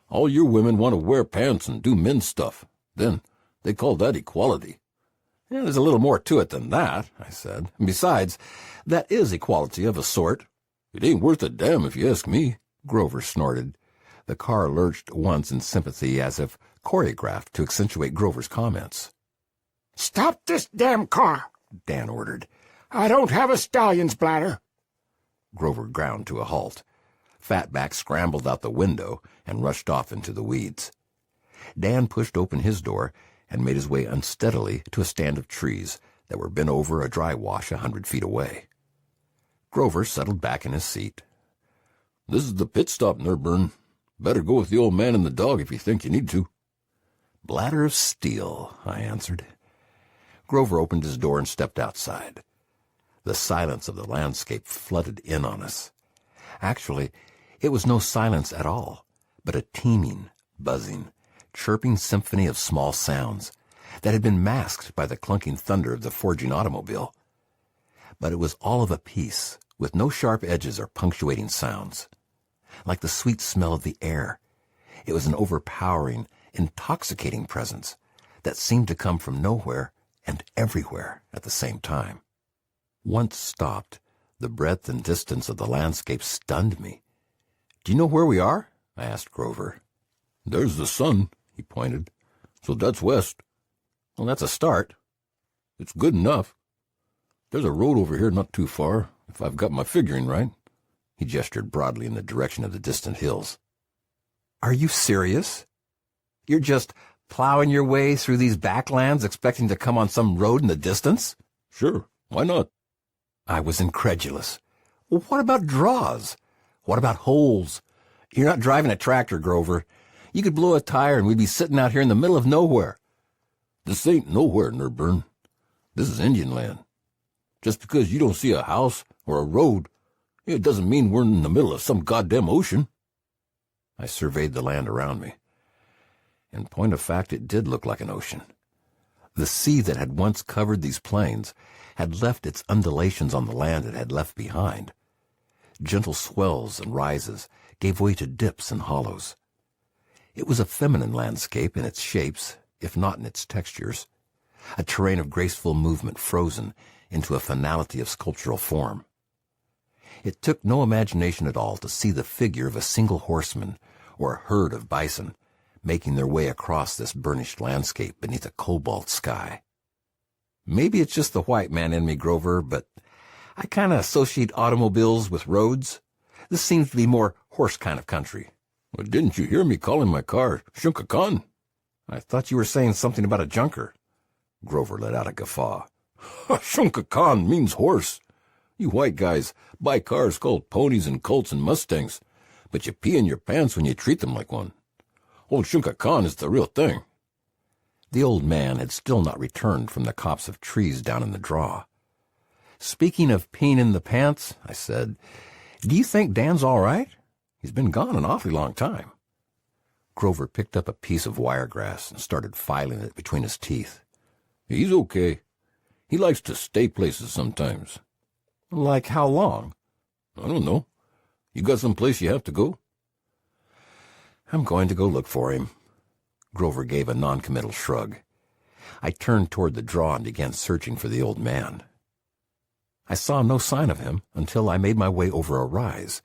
All your women want to wear pants and do men's stuff. Then they call that equality." "Yeah, there's a little more to it than that," I said. "And besides, that is equality of a sort." "It ain't worth a damn if you ask me," Grover snorted. The car lurched once in sympathy, as if choreographed to accentuate Grover's comments. "Stop this damn car," Dan ordered. "I don't have a stallion's bladder." Grover ground to a halt. Fatback scrambled out the window and rushed off into the weeds. Dan pushed open his door and made his way unsteadily to a stand of trees that were bent over a dry wash 100 feet away. Grover settled back in his seat. "This is the pit stop, Nerburn. Better go with the old man and the dog if you think you need to." "Bladder of steel," I answered. Grover opened his door and stepped outside. The silence of the landscape flooded in on us. Actually, it was no silence at all, but a teeming, buzzing, chirping symphony of small sounds that had been masked by the clunking thunder of the forging automobile. But it was all of a piece, with no sharp edges or punctuating sounds. Like the sweet smell of the air, it was an overpowering, intoxicating presence that seemed to come from nowhere and everywhere at the same time. Once stopped, the breadth and distance of the landscape stunned me. "Do you know where we are?" I asked Grover. "There's the sun," he pointed. "So that's west." "Well, that's a start." "It's good enough. There's a road over here not too far, if I've got my figuring right." He gestured broadly in the direction of the distant hills. "Are you serious? You're just plowing your way through these backlands expecting to come on some road in the distance?" "Sure, why not?" I was incredulous. "Well, what about draws? What about holes? You're not driving a tractor, Grover. You could blow a tire and we'd be sitting out here in the middle of nowhere." "This ain't nowhere, Nerburn. This is Indian land. Just because you don't see a house or a road, it doesn't mean we're in the middle of some goddamn ocean." I surveyed the land around me. In point of fact, it did look like an ocean. The sea that had once covered these plains had left its undulations on the land it had left behind. Gentle swells and rises gave way to dips and hollows. It was a feminine landscape in its shapes, if not in its textures, a terrain of graceful movement frozen into a finality of sculptural form. It took no imagination at all to see the figure of a single horseman or a herd of bison making their way across this burnished landscape beneath a cobalt sky. Maybe it's just the white man in me, Grover, but I kind of associate automobiles with roads. This seems to be more horse kind of country. Well, didn't you hear me calling my car Shunka Khan? I thought you were saying something about a junker. Grover let out a guffaw. Shunka Khan means horse. You white guys buy cars called ponies and colts and mustangs, but you pee in your pants when you treat them like one. Old Shunka Khan is the real thing. The old man had still not returned from the copse of trees down in the draw. Speaking of peeing in the pants, I said, do you think Dan's all right? He's been gone an awfully long time. Grover picked up a piece of wiregrass and started filing it between his teeth. He's okay. He likes to stay places sometimes. Like how long? I don't know. You got some place you have to go? I'm going to go look for him. Grover gave a noncommittal shrug. I turned toward the draw and began searching for the old man. I saw no sign of him until I made my way over a rise.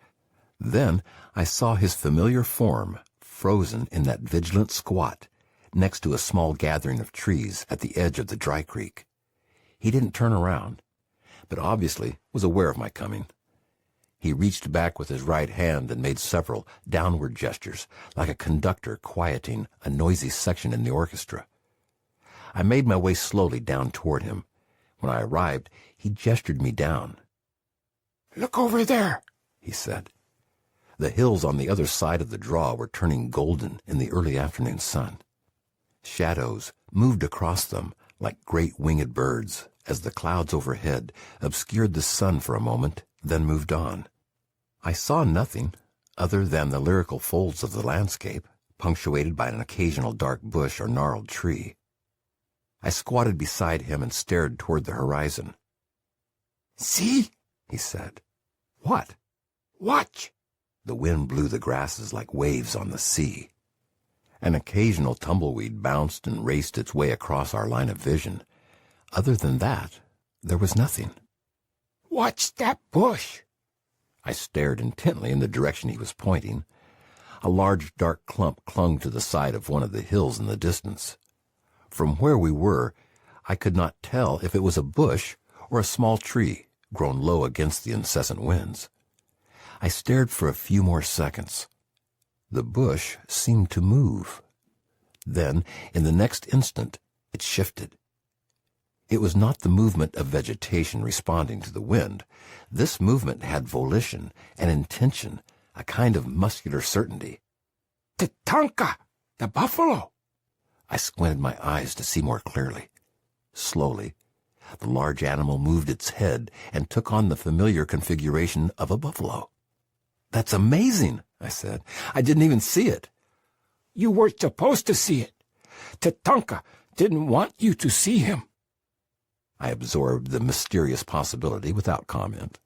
Then I saw his familiar form frozen in that vigilant squat next to a small gathering of trees at the edge of the dry creek. He didn't turn around, but obviously was aware of my coming. He reached back with his right hand and made several downward gestures, like a conductor quieting a noisy section in the orchestra. I made my way slowly down toward him. When I arrived, he gestured me down. Look over there, he said. The hills on the other side of the draw were turning golden in the early afternoon sun. Shadows moved across them like great winged birds as the clouds overhead obscured the sun for a moment, then moved on. I saw nothing other than the lyrical folds of the landscape, punctuated by an occasional dark bush or gnarled tree. I squatted beside him and stared toward the horizon. See? He said. What? Watch. The wind blew the grasses like waves on the sea. An occasional tumbleweed bounced and raced its way across our line of vision. Other than that, there was nothing. Watch that bush. I stared intently in the direction he was pointing. A large dark clump clung to the side of one of the hills in the distance. From where we were, I could not tell if it was a bush or a small tree grown low against the incessant winds. I stared for a few more seconds. The bush seemed to move. Then, in the next instant, it shifted. It was not the movement of vegetation responding to the wind. This movement had volition and intention, a kind of muscular certainty. Tatanka, the buffalo. I squinted my eyes to see more clearly. Slowly, the large animal moved its head and took on the familiar configuration of a buffalo. That's amazing, I said. I didn't even see it. You weren't supposed to see it. Tatanka didn't want you to see him. I absorbed the mysterious possibility without comment.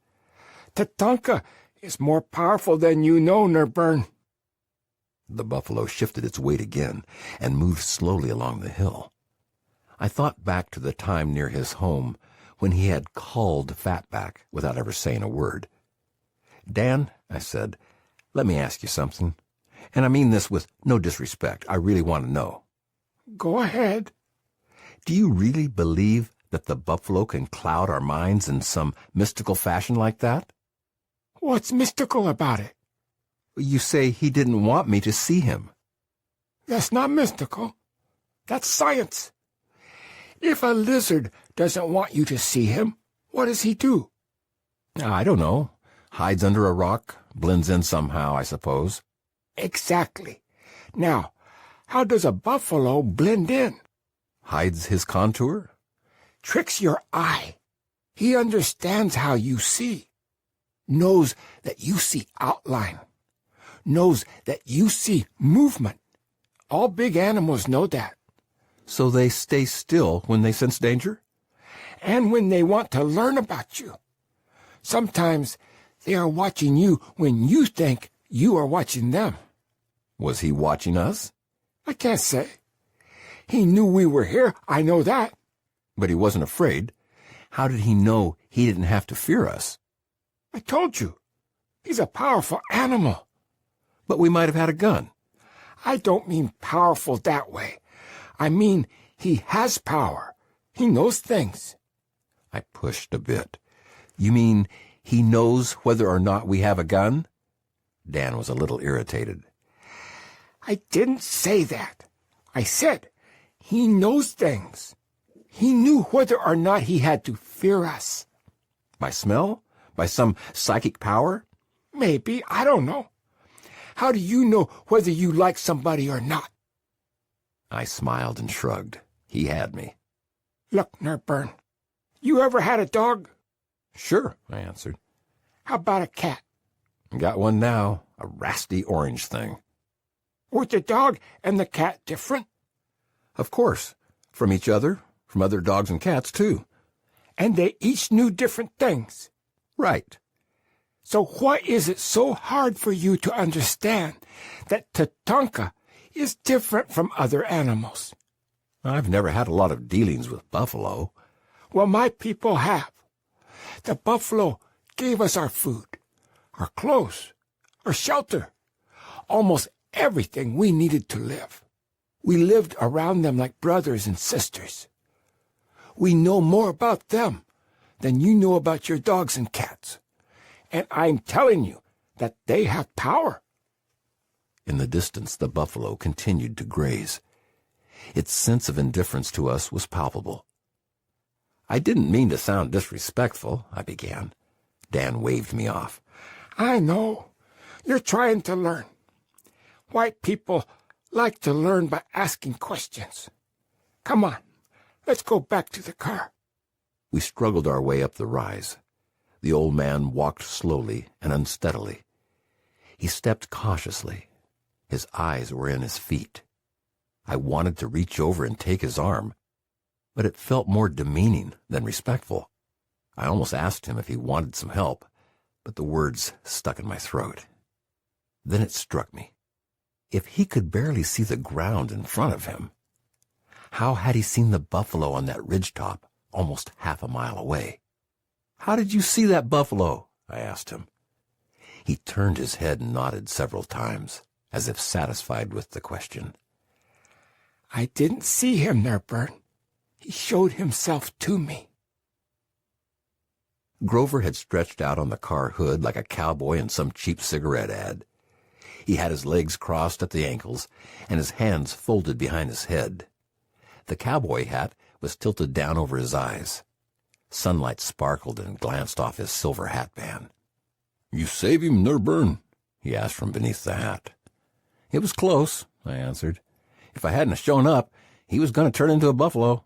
Tatanka is more powerful than you know, Nerburn. The buffalo shifted its weight again and moved slowly along the hill. I thought back to the time near his home when he had called Fatback without ever saying a word. Dan, I said, let me ask you something. And I mean this with no disrespect. I really want to know. Go ahead. Do you really believe that the buffalo can cloud our minds in some mystical fashion like that? What's mystical about it? You say he didn't want me to see him. That's not mystical. That's science. If a lizard doesn't want you to see him, what does he do? I don't know. Hides under a rock, blends in somehow, I suppose. Exactly. Now, how does a buffalo blend in? Hides his contour? Tricks your eye. He understands how you see. Knows that you see outline. Knows that you see movement. All big animals know that. So they stay still when they sense danger? And when they want to learn about you. Sometimes they are watching you when you think you are watching them. Was he watching us? I can't say. He knew we were here, I know that. But he wasn't afraid. How did he know he didn't have to fear us? I told you. He's a powerful animal. But we might have had a gun. I don't mean powerful that way. I mean he has power. He knows things. I pushed a bit. You mean he knows whether or not we have a gun? Dan was a little irritated. I didn't say that. I said he knows things. He knew whether or not he had to fear us. By smell? By some psychic power? Maybe, I don't know. How do you know whether you like somebody or not? I smiled and shrugged. He had me. Look, Nerburn, you ever had a dog? Sure, I answered. How about a cat? Got one now, a rasty orange thing. Were the dog and the cat different? Of course. From each other, from other dogs and cats, too. And they each knew different things. Right. So why is it so hard for you to understand that Tatanka is different from other animals? I've never had a lot of dealings with buffalo. Well, my people have. The buffalo gave us our food, our clothes, our shelter, almost everything we needed to live. We lived around them like brothers and sisters. We know more about them than you know about your dogs and cats. And I'm telling you that they have power. In the distance, the buffalo continued to graze. Its sense of indifference to us was palpable. I didn't mean to sound disrespectful, I began. Dan waved me off. I know. You're trying to learn. White people like to learn by asking questions. Come on, let's go back to the car. We struggled our way up the rise. The old man walked slowly and unsteadily. He stepped cautiously. His eyes were in his feet. I wanted to reach over and take his arm, but it felt more demeaning than respectful. I almost asked him if he wanted some help, but the words stuck in my throat. Then it struck me. If he could barely see the ground in front of him, how had he seen the buffalo on that ridgetop almost half a mile away? "How did you see that buffalo?" I asked him. He turned his head and nodded several times, as if satisfied with the question. I didn't see him, Nerburn. He showed himself to me. Grover had stretched out on the car hood like a cowboy in some cheap cigarette ad. He had his legs crossed at the ankles and his hands folded behind his head. The cowboy hat was tilted down over his eyes. Sunlight sparkled and glanced off his silver hatband. "You save him, Nerburn?" he asked from beneath the hat. "It was close," I answered. "If I hadn't shown up, he was going to turn into a buffalo."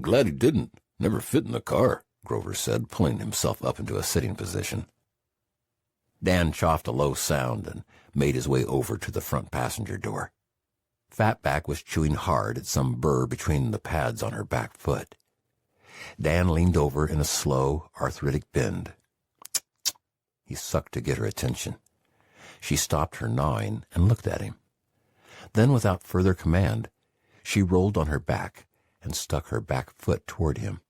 "Glad he didn't. Never fit in the car," Grover said, pulling himself up into a sitting position. Dan chopped a low sound and made his way over to the front passenger door. Fatback was chewing hard at some burr between the pads on her back foot. Dan leaned over in a slow, arthritic bend. He sucked to get her attention. She stopped her gnawing and looked at him. Then, without further command, she rolled on her back and stuck her back foot toward him.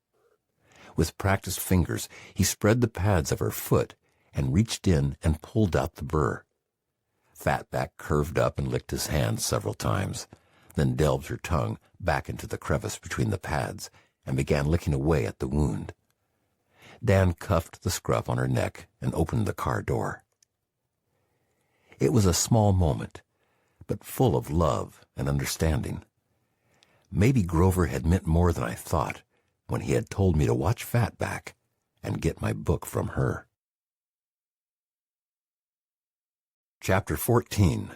With practiced fingers, he spread the pads of her foot and reached in and pulled out the burr. Fatback curved up and licked his hand several times, then delved her tongue back into the crevice between the pads and began licking away at the wound. Dan cuffed the scruff on her neck and opened the car door. It was a small moment, but full of love and understanding. Maybe Grover had meant more than I thought when he had told me to watch Fatback and get my book from her. Chapter 14.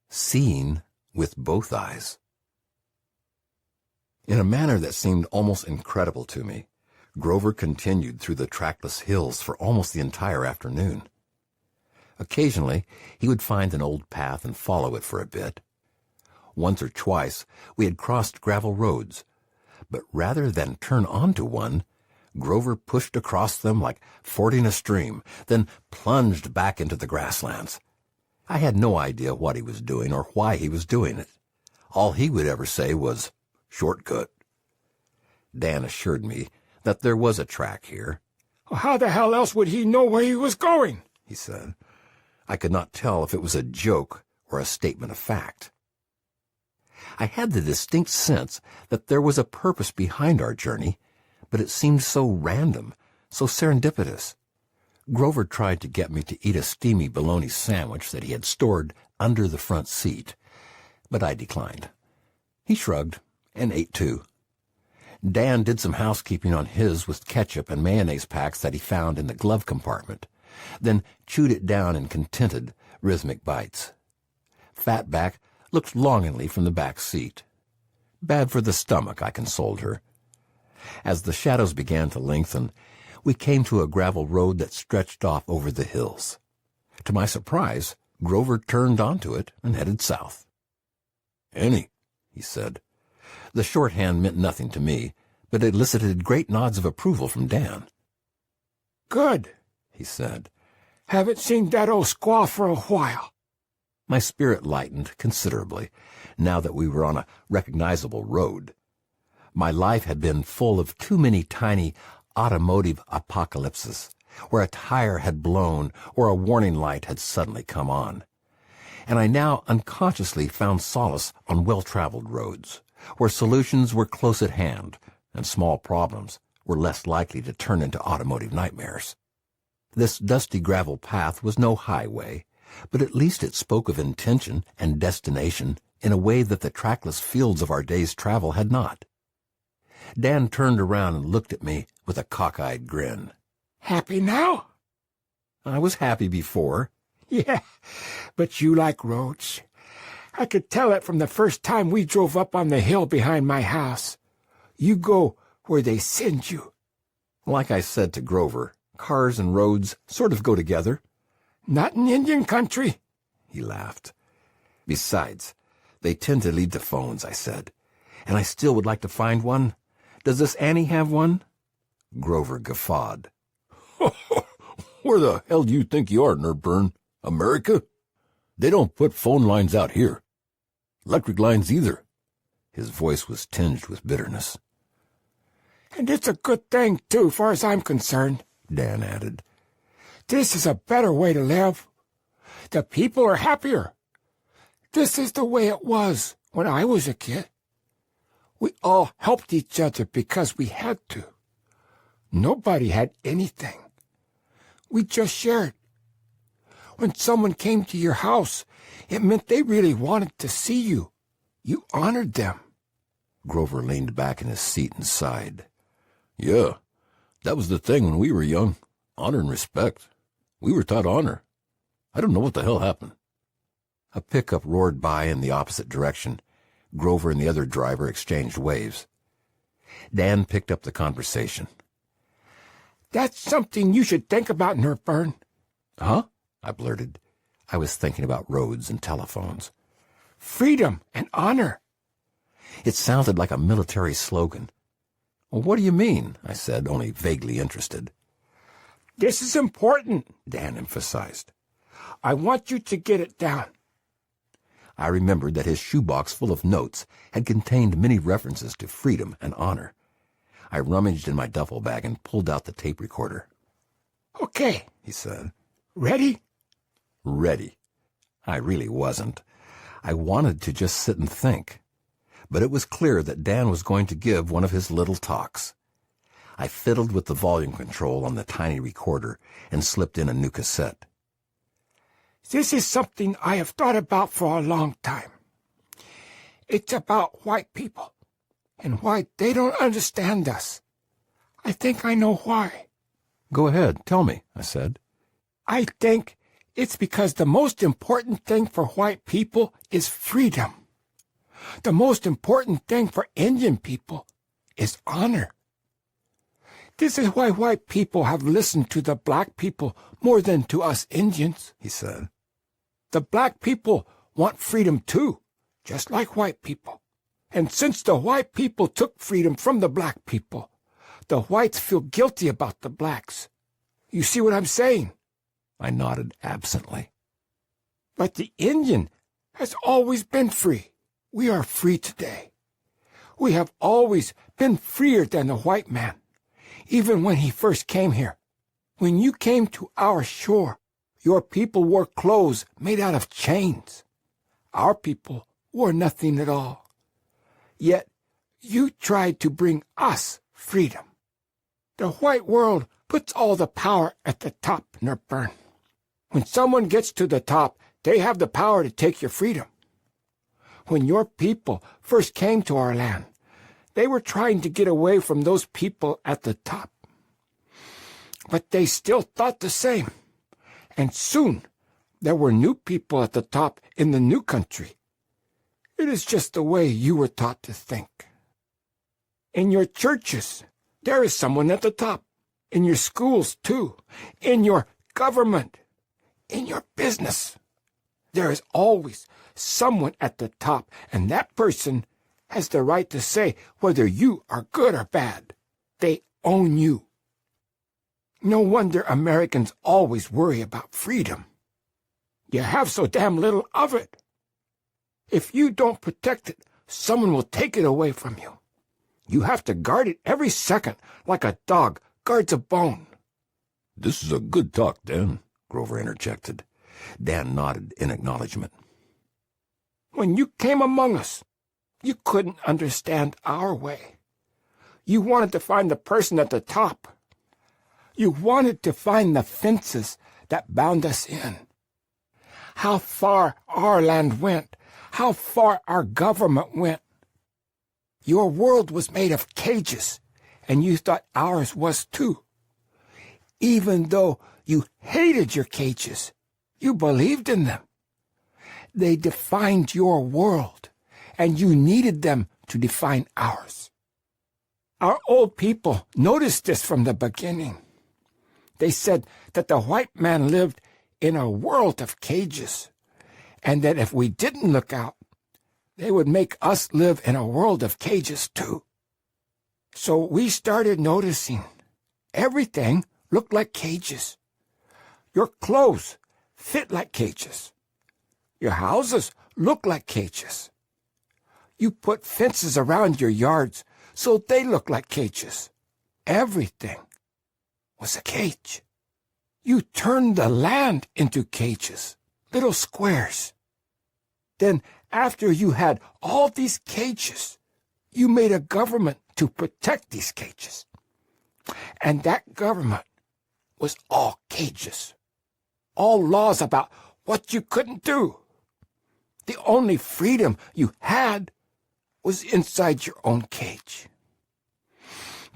Seeing with Both Eyes. In a manner that seemed almost incredible to me, Grover continued through the trackless hills for almost the entire afternoon. Occasionally, he would find an old path and follow it for a bit. Once or twice, we had crossed gravel roads, but rather than turn onto one, Grover pushed across them like fording a stream, then plunged back into the grasslands. I had no idea what he was doing or why he was doing it. All he would ever say was, "Shortcut." Dan assured me that there was a track here. How the hell else would he know where he was going? He said. I could not tell if it was a joke or a statement of fact. I had the distinct sense that there was a purpose behind our journey, but it seemed so random, so serendipitous. Grover tried to get me to eat a steamy bologna sandwich that he had stored under the front seat, but I declined. He shrugged and ate too. Dan did some housekeeping on his with ketchup and mayonnaise packs that he found in the glove compartment, then chewed it down in contented, rhythmic bites. Fatback looked longingly from the back seat. Bad for the stomach, I consoled her. As the shadows began to lengthen, we came to a gravel road that stretched off over the hills. To my surprise, Grover turned onto it and headed south. "Annie," he said. The shorthand meant nothing to me, but it elicited great nods of approval from Dan. "Good," he said. "Haven't seen that old squaw for a while." My spirit lightened considerably, now that we were on a recognizable road. My life had been full of too many tiny automotive apocalypses, where a tire had blown or a warning light had suddenly come on. And I now unconsciously found solace on well-traveled roads, where solutions were close at hand and small problems were less likely to turn into automotive nightmares. This dusty gravel path was no highway, but at least it spoke of intention and destination in a way that the trackless fields of our day's travel had not. Dan turned around and looked at me with a cockeyed grin. "Happy now?" I was happy before. "Yeah, but you like roads. I could tell it from the first time we drove up on the hill behind my house. You go where they send you." Like I said to Grover, cars and roads sort of go together. "Not in Indian country," he laughed. "Besides, they tend to lead to phones," I said, "and I still would like to find one. Does this Annie have one?" Grover guffawed. "Where the hell do you think you are, Nerburn? America? They don't put phone lines out here. Electric lines either." His voice was tinged with bitterness. "And it's a good thing, too, far as I'm concerned," Dan added. "This is a better way to live. The people are happier. This is the way it was when I was a kid. We all helped each other because we had to. Nobody had anything. We just shared. When someone came to your house, it meant they really wanted to see you. You honored them." Grover leaned back in his seat and sighed. "Yeah, that was the thing when we were young. Honor and respect. We were taught honor. I don't know what the hell happened." A pickup roared by in the opposite direction. Grover and the other driver exchanged waves. Dan picked up the conversation. "That's something you should think about, Nerburn." "Huh?" I blurted. I was thinking about roads and telephones. "Freedom and honor." It sounded like a military slogan. "Well, what do you mean?" I said, only vaguely interested. "This is important," Dan emphasized. "I want you to get it down." I remembered that his shoebox full of notes had contained many references to freedom and honor. I rummaged in my duffel bag and pulled out the tape recorder. "Okay," he said. "Ready?" Ready. I really wasn't. I wanted to just sit and think. But it was clear that Dan was going to give one of his little talks. I fiddled with the volume control on the tiny recorder and slipped in a new cassette. "This is something I have thought about for a long time. It's about white people and why they don't understand us. I think I know why." "Go ahead, tell me," I said. "I think it's because the most important thing for white people is freedom. The most important thing for Indian people is honor. This is why white people have listened to the black people more than to us Indians," he said. "The black people want freedom too, just like white people. And since the white people took freedom from the black people, the whites feel guilty about the blacks. You see what I'm saying?" I nodded absently. "But the Indian has always been free. We are free today. We have always been freer than the white man, even when he first came here. When you came to our shore, your people wore clothes made out of chains. Our people wore nothing at all. Yet you tried to bring us freedom. The white world puts all the power at the top, Nerburn. When someone gets to the top, they have the power to take your freedom. When your people first came to our land, they were trying to get away from those people at the top. But they still thought the same. And soon, there were new people at the top in the new country. It is just the way you were taught to think. In your churches, there is someone at the top. In your schools, too. In your government. In your business. There is always someone at the top, and that person has the right to say whether you are good or bad. They own you. No wonder Americans always worry about freedom. You have so damn little of it. If you don't protect it, someone will take it away from you. You have to guard it every second, like a dog guards a bone. This is a good talk, Dan, Grover interjected. Dan nodded in acknowledgement. When you came among us, you couldn't understand our way. You wanted to find the person at the top. You wanted to find the fences that bound us in. How far our land went, how far our government went. Your world was made of cages, and you thought ours was too. Even though you hated your cages, you believed in them. They defined your world, and you needed them to define ours. Our old people noticed this from the beginning. They said that the white man lived in a world of cages, and that if we didn't look out, they would make us live in a world of cages too. So we started noticing everything looked like cages. Your clothes fit like cages. Your houses look like cages. You put fences around your yards so they look like cages. Everything was a cage. You turned the land into cages, little squares. Then, after you had all these cages, you made a government to protect these cages. And that government was all cages. All laws about what you couldn't do. The only freedom you had was inside your own cage.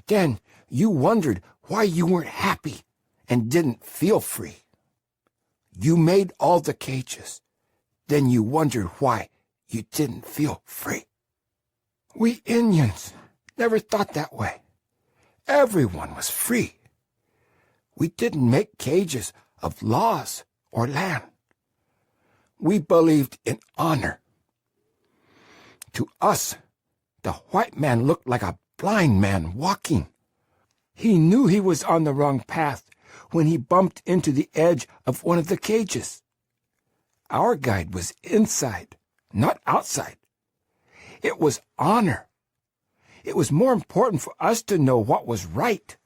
Then you wondered why you weren't happy and didn't feel free. You made all the cages. Then you wondered why you didn't feel free. We Indians never thought that way. Everyone was free. We didn't make cages of laws or land. We believed in honor. To us, the white man looked like a blind man walking. He knew he was on the wrong path when he bumped into the edge of one of the cages. Our guide was inside, not outside. It was honor. It was more important for us to know what was right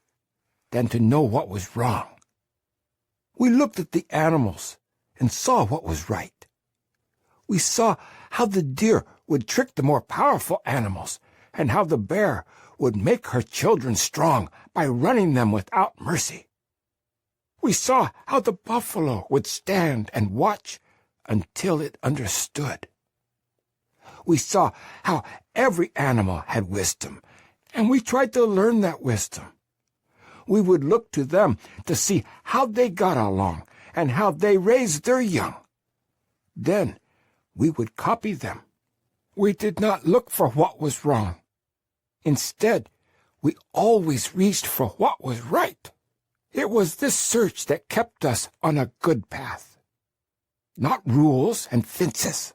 than to know what was wrong. We looked at the animals and saw what was right. We saw how the deer would trick the more powerful animals and how the bear would make her children strong by running them without mercy. We saw how the buffalo would stand and watch until it understood. We saw how every animal had wisdom, and we tried to learn that wisdom. We would look to them to see how they got along and how they raised their young. Then we would copy them. We did not look for what was wrong. Instead, we always reached for what was right. It was this search that kept us on a good path. Not rules and fences.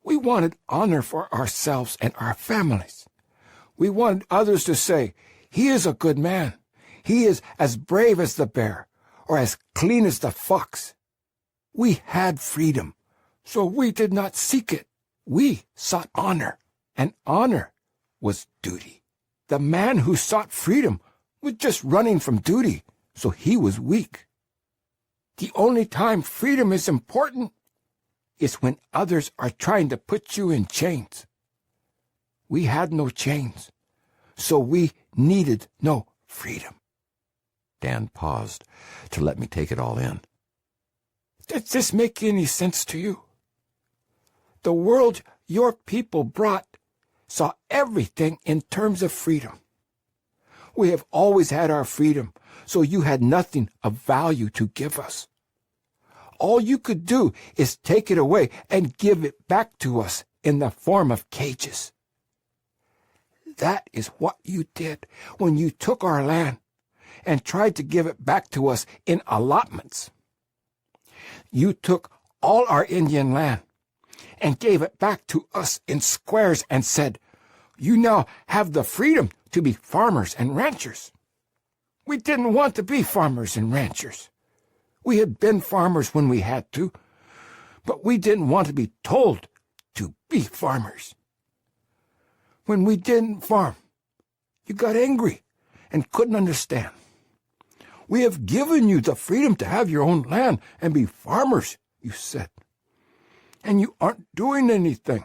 We wanted honor for ourselves and our families. We wanted others to say, "He is a good man. He is as brave as the bear, or as clean as the fox." We had freedom, so we did not seek it. We sought honor, and honor was duty. The man who sought freedom was just running from duty, so he was weak. The only time freedom is important is when others are trying to put you in chains. We had no chains, so we needed no freedom. Dan paused to let me take it all in. Does this make any sense to you? The world your people brought saw everything in terms of freedom. We have always had our freedom, so you had nothing of value to give us. All you could do is take it away and give it back to us in the form of cages. That is what you did when you took our land and tried to give it back to us in allotments. You took all our Indian land and gave it back to us in squares and said, "You now have the freedom to be farmers and ranchers." We didn't want to be farmers and ranchers. We had been farmers when we had to, but we didn't want to be told to be farmers. When we didn't farm, you got angry and couldn't understand. "We have given you the freedom to have your own land and be farmers," you said, "and you aren't doing anything."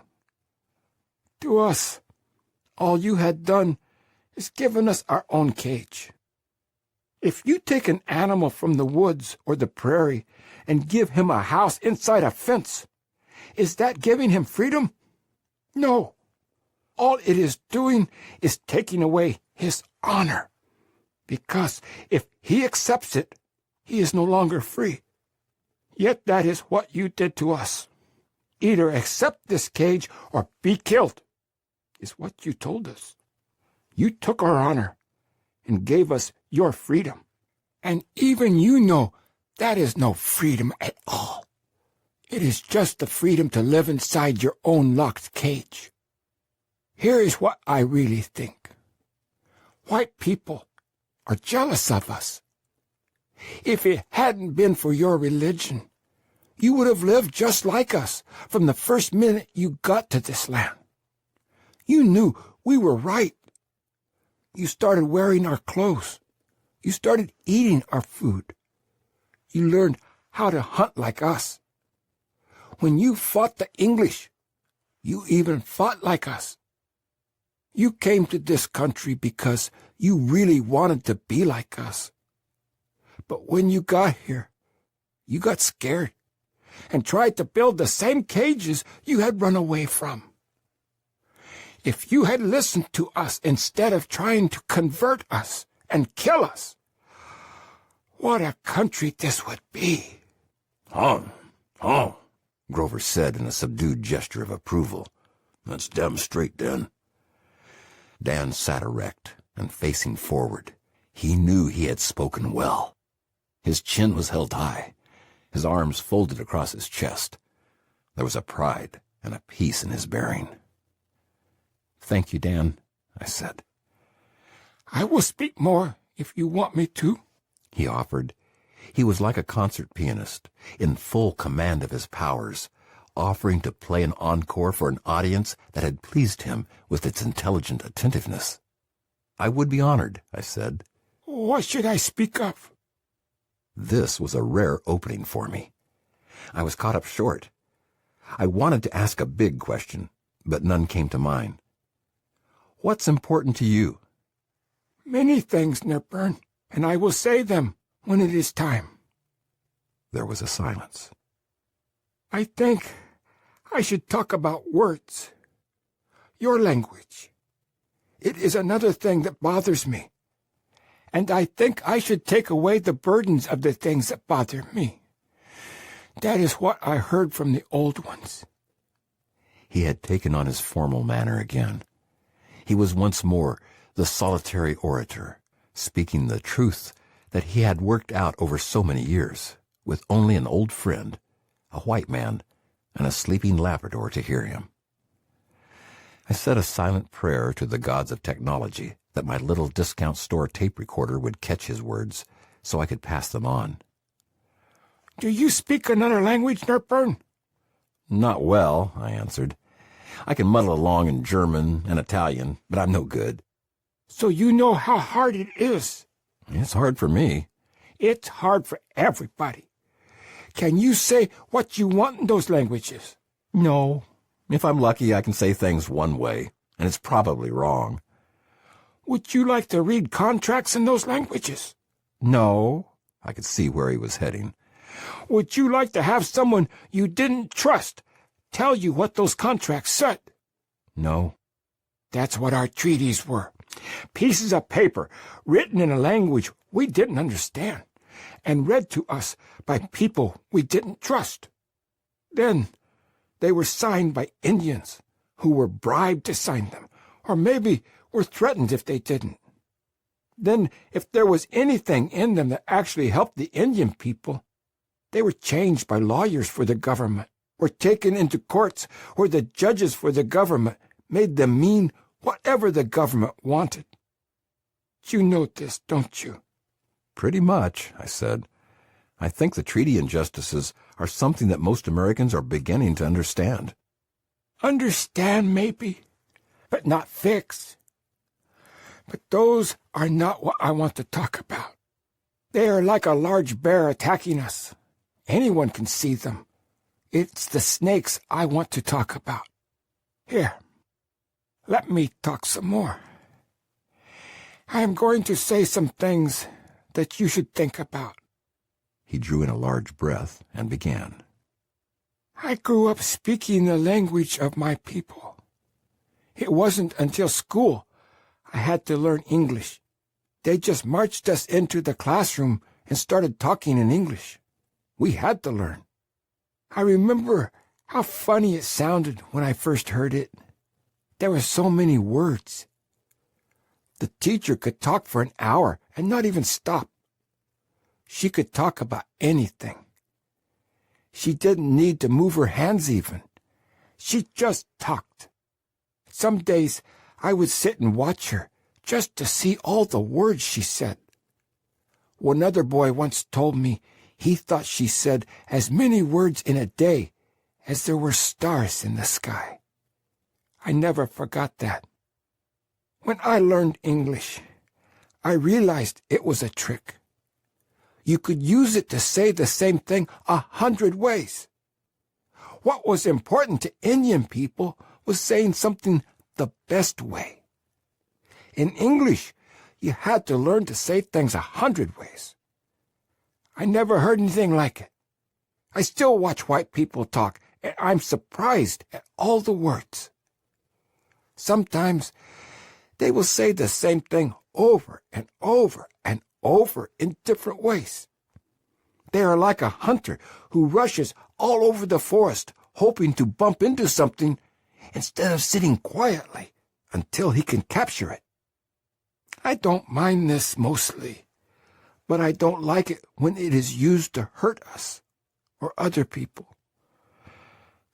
To us, all you had done is given us our own cage. If you take an animal from the woods or the prairie and give him a house inside a fence, is that giving him freedom? No. All it is doing is taking away his honor, because if he accepts it, he is no longer free. Yet that is what you did to us. Either accept this cage or be killed, is what you told us. You took our honor and gave us your freedom. And even you know that is no freedom at all. It is just the freedom to live inside your own locked cage. Here is what I really think. White people are jealous of us. If it hadn't been for your religion, you would have lived just like us from the first minute you got to this land. You knew we were right. You started wearing our clothes. You started eating our food. You learned how to hunt like us. When you fought the English, you even fought like us. You came to this country because you really wanted to be like us. But when you got here, you got scared and tried to build the same cages you had run away from. If you had listened to us instead of trying to convert us and kill us, what a country this would be. "Huh, Grover said in a subdued gesture of approval. "That's damn straight, Dan." Dan sat erect and facing forward. He knew he had spoken well. His chin was held high, his arms folded across his chest. There was a pride and a peace in his bearing. "Thank you, Dan," I said. "I will speak more if you want me to," he offered. He was like a concert pianist, in full command of his powers, offering to play an encore for an audience that had pleased him with its intelligent attentiveness. "I would be honored," I said. "What should I speak of?" This was a rare opening for me. I was caught up short. I wanted to ask a big question, but none came to mind. "What's important to you?" "Many things, Nerburn, and I will say them when it is time." There was a silence. "I think I should talk about words. Your language. It is another thing that bothers me. And I think I should take away the burdens of the things that bother me. That is what I heard from the old ones." He had taken on his formal manner again. He was once more the solitary orator, speaking the truth that he had worked out over so many years, with only an old friend, a white man, and a sleeping Labrador to hear him. I said a silent prayer to the gods of technology that my little discount store tape recorder would catch his words so I could pass them on. "Do you speak another language, Nerburn?" "Not well," I answered. "I can muddle along in German and Italian, but I'm no good." "So you know how hard it is." "It's hard for me." "It's hard for everybody. Can you say what you want in those languages?" "No. If I'm lucky, I can say things one way, and it's probably wrong." "Would you like to read contracts in those languages?" No. I could see where he was heading. Would you like to have someone you didn't trust tell you what those contracts said? No. That's what our treaties were. Pieces of paper written in a language we didn't understand and read to us by people we didn't trust. Then they were signed by Indians who were bribed to sign them, or maybe were threatened if they didn't. Then, if there was anything in them that actually helped the Indian people, they were changed by lawyers for the government, or taken into courts where the judges for the government made them mean whatever the government wanted. You know this, don't you? Pretty much, I said. I think the treaty injustices are something that most Americans are beginning to understand. Understand, maybe, but not fix. But those are not what I want to talk about. They are like a large bear attacking us. Anyone can see them. It's the snakes I want to talk about. Here, let me talk some more. I am going to say some things that you should think about. He drew in a large breath and began. I grew up speaking the language of my people. It wasn't until school I had to learn English. They just marched us into the classroom and started talking in English. We had to learn. I remember how funny it sounded when I first heard it. There were so many words. The teacher could talk for an hour and not even stop. She could talk about anything. She didn't need to move her hands even. She just talked. Some days I would sit and watch her just to see all the words she said. One other boy once told me he thought she said as many words in a day as there were stars in the sky. I never forgot that. When I learned English, I realized it was a trick. You could use it to say the same thing 100 ways. What was important to Indian people was saying something the best way. In English, you had to learn to say things 100 ways. I never heard anything like it. I still watch white people talk, and I'm surprised at all the words. Sometimes they will say the same thing over and over and over in different ways. They are like a hunter who rushes all over the forest hoping to bump into something instead of sitting quietly until he can capture it. I don't mind this mostly, but I don't like it when it is used to hurt us or other people.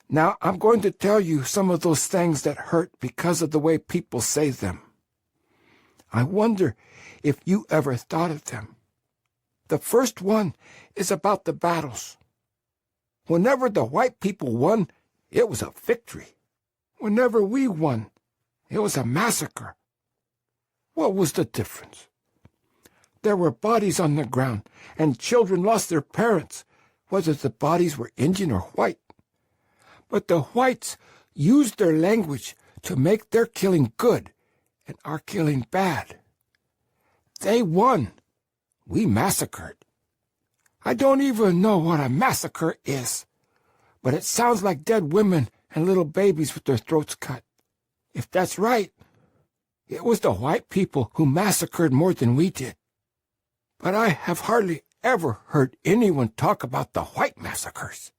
Now I'm going to tell you some of those things that hurt because of the way people say them. I wonder if you ever thought of them. The first one is about the battles. Whenever the white people won, it was a victory. Whenever we won, it was a massacre. What was the difference? There were bodies on the ground, and children lost their parents, whether the bodies were Indian or white. But the whites used their language to make their killing good and our killing bad. They won. We massacred. I don't even know what a massacre is, but it sounds like dead women and little babies with their throats cut. If that's right, it was the white people who massacred more than we did. But I have hardly ever heard anyone talk about the white massacres.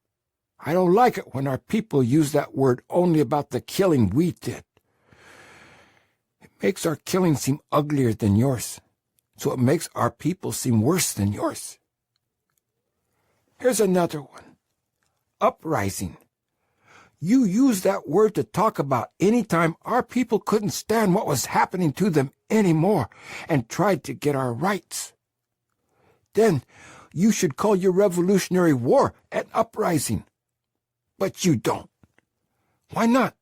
I don't like it when our people use that word only about the killing we did. It makes our killing seem uglier than yours, so it makes our people seem worse than yours. Here's another one. Uprising. You use that word to talk about any time our people couldn't stand what was happening to them anymore and tried to get our rights. Then you should call your Revolutionary War an uprising. But you don't. Why not?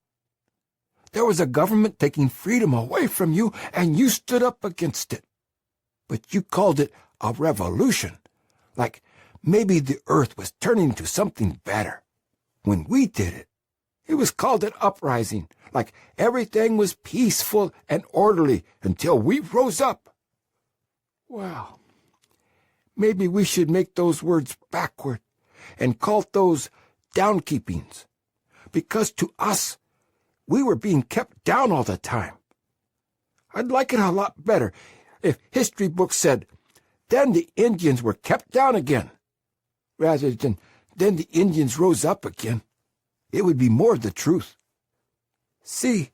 There was a government taking freedom away from you, and you stood up against it. But you called it a revolution, like maybe the earth was turning to something better. When we did it, it was called an uprising, like everything was peaceful and orderly until we rose up. Well, maybe we should make those words backward and call those downkeepings, because to us, we were being kept down all the time. I'd like it a lot better if history books said, then the Indians were kept down again, rather than then the Indians rose up again. It would be more the truth. See,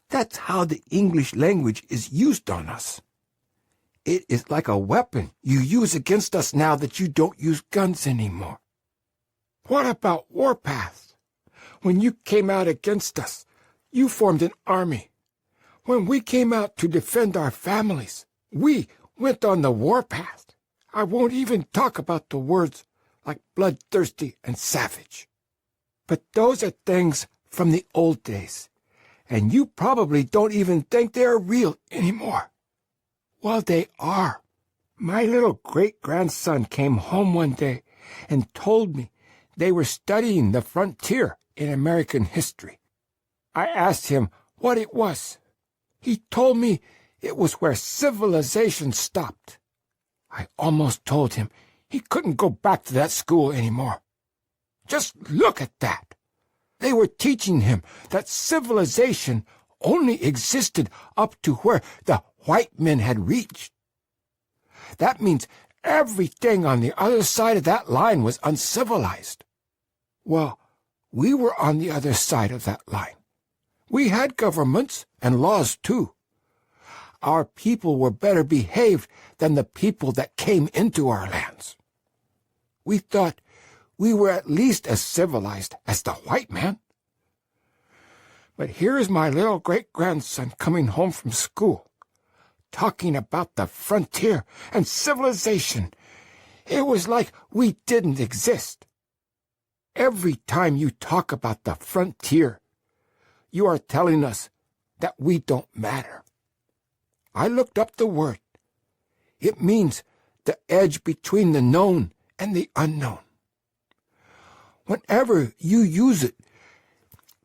that's how the English language is used on us. It is like a weapon you use against us now that you don't use guns anymore. What about warpaths? When you came out against us, you formed an army. When we came out to defend our families, we went on the warpath. I won't even talk about the words like bloodthirsty and savage. But those are things from the old days, and you probably don't even think they are real anymore. Well, they are. My little great-grandson came home one day and told me they were studying the frontier in American history. I asked him what it was. He told me it was where civilization stopped. I almost told him he couldn't go back to that school anymore. Just look at that. They were teaching him that civilization only existed up to where the white men had reached. That means everything on the other side of that line was uncivilized. Well, we were on the other side of that line. We had governments and laws, too. Our people were better behaved than the people that came into our lands. We thought we were at least as civilized as the white man. But here is my little great-grandson coming home from school, talking about the frontier and civilization. It was like we didn't exist. Every time you talk about the frontier, you are telling us that we don't matter. I looked up the word. It means the edge between the known and the unknown. Whenever you use it,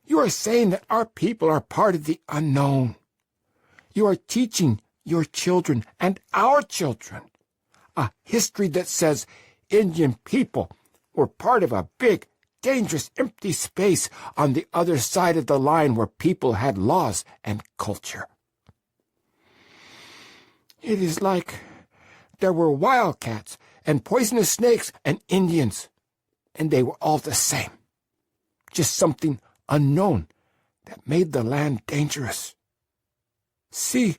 you are saying that our people are part of the unknown. You are teaching your children and our children a history that says Indian people were part of a big, dangerous, empty space on the other side of the line where people had laws and culture. It is like there were wildcats and poisonous snakes and Indians, and they were all the same. Just something unknown that made the land dangerous. See,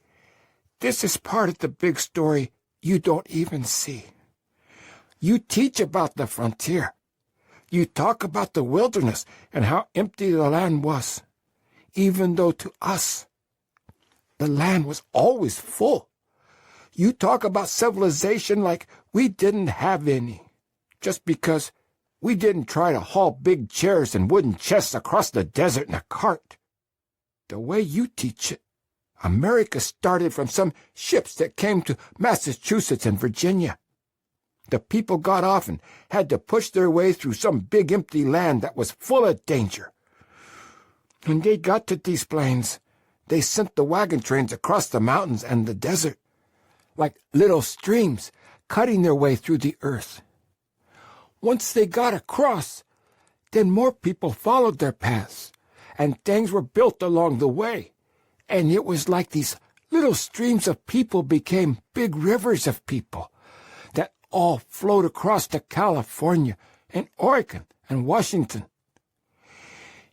this is part of the big story you don't even see. You teach about the frontier. You talk about the wilderness and how empty the land was, even though to us, the land was always full. You talk about civilization like we didn't have any, just because we didn't try to haul big chairs and wooden chests across the desert in a cart. The way you teach it, America started from some ships that came to Massachusetts and Virginia. The people got off and had to push their way through some big empty land that was full of danger. When they got to these plains, they sent the wagon trains across the mountains and the desert, like little streams cutting their way through the earth. Once they got across, then more people followed their paths, and things were built along the way, and it was like these little streams of people became big rivers of people that all flowed across to California and Oregon and Washington.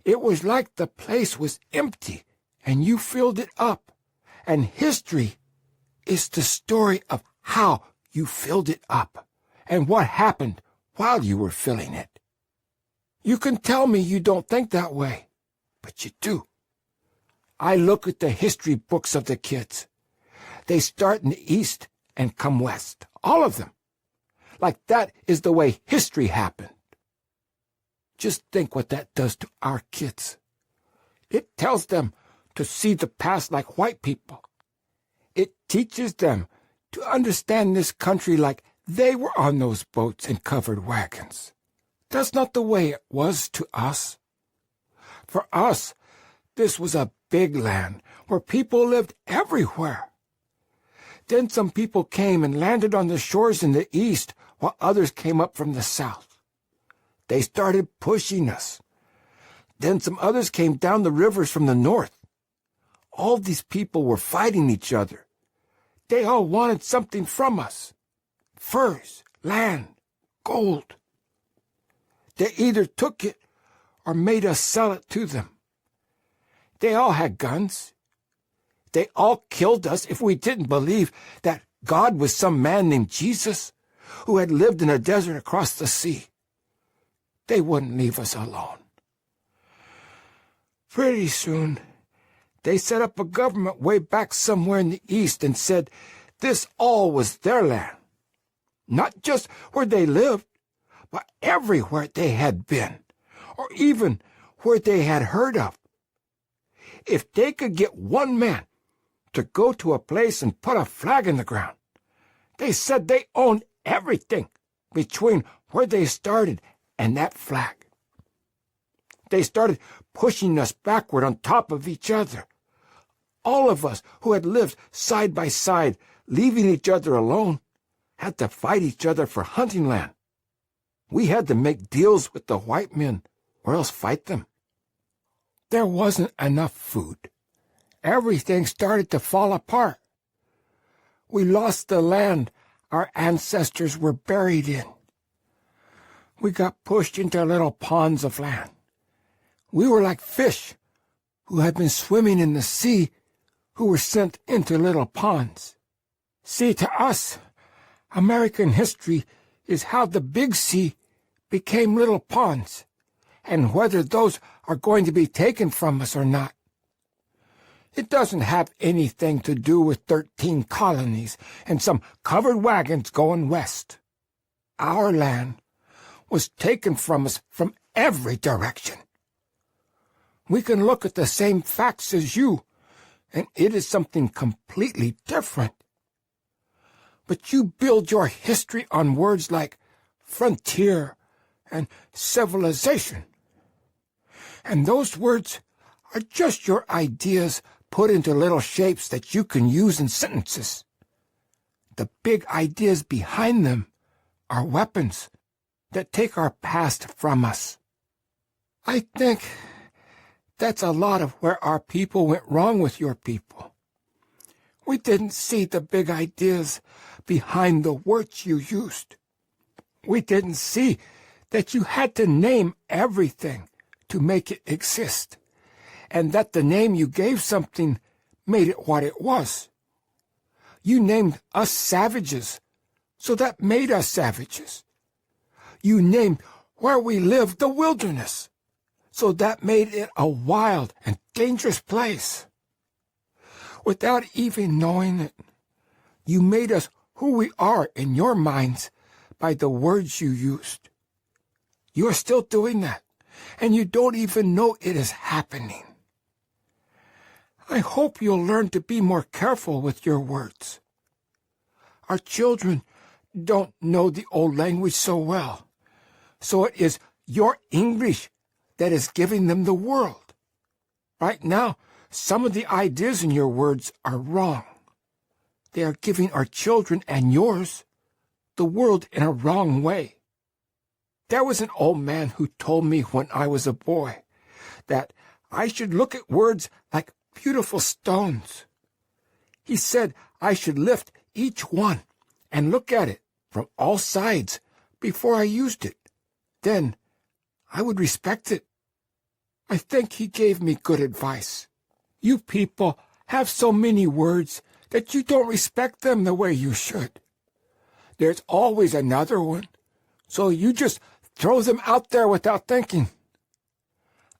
It was like the place was empty, and you filled it up, and history is the story of how you filled it up and what happened while you were filling it. You can tell me you don't think that way, but you do. I look at the history books of the kids. They start in the east and come west, all of them. Like that is the way history happened. Just think what that does to our kids. It tells them to see the past like white people. It teaches them to understand this country like they were on those boats and covered wagons. That's not the way it was to us. For us, this was a big land where people lived everywhere. Then some people came and landed on the shores in the east while others came up from the south. They started pushing us. Then some others came down the rivers from the north. All these people were fighting each other. They all wanted something from us. Furs, land, gold. They either took it or made us sell it to them. They all had guns. They all killed us if we didn't believe that God was some man named Jesus who had lived in a desert across the sea. They wouldn't leave us alone. Pretty soon, they set up a government way back somewhere in the east and said this all was their land. Not just where they lived, but everywhere they had been, or even where they had heard of. If they could get one man to go to a place and put a flag in the ground, they said they owned everything between where they started and that flag. They started pushing us backward on top of each other. All of us who had lived side by side, leaving each other alone, had to fight each other for hunting land. We had to make deals with the white men or else fight them. There wasn't enough food. Everything started to fall apart. We lost the land our ancestors were buried in. We got pushed into little ponds of land. We were like fish who had been swimming in the sea who were sent into little ponds. See, to us, American history is how the big sea became little ponds, and whether those are going to be taken from us or not. It doesn't have anything to do with 13 colonies and some covered wagons going west. Our land was taken from us from every direction. We can look at the same facts as you, and it is something completely different. But you build your history on words like frontier and civilization. And those words are just your ideas put into little shapes that you can use in sentences. The big ideas behind them are weapons that take our past from us. I think that's a lot of where our people went wrong with your people. We didn't see the big ideas behind the words you used. We didn't see that you had to name everything to make it exist, and that the name you gave something made it what it was. You named us savages, so that made us savages. You named where we lived the wilderness, so that made it a wild and dangerous place. Without even knowing it, you made us who we are in your minds by the words you used. You are still doing that, and you don't even know it is happening. I hope you'll learn to be more careful with your words. Our children don't know the old language so well, so it is your English that is giving them the world. Right now, some of the ideas in your words are wrong. They are giving our children and yours the world in a wrong way. There was an old man who told me when I was a boy that I should look at words like beautiful stones. He said I should lift each one and look at it from all sides before I used it. Then I would respect it. I think he gave me good advice. You people have so many words that you don't respect them the way you should. There's always another one, so you just throw them out there without thinking.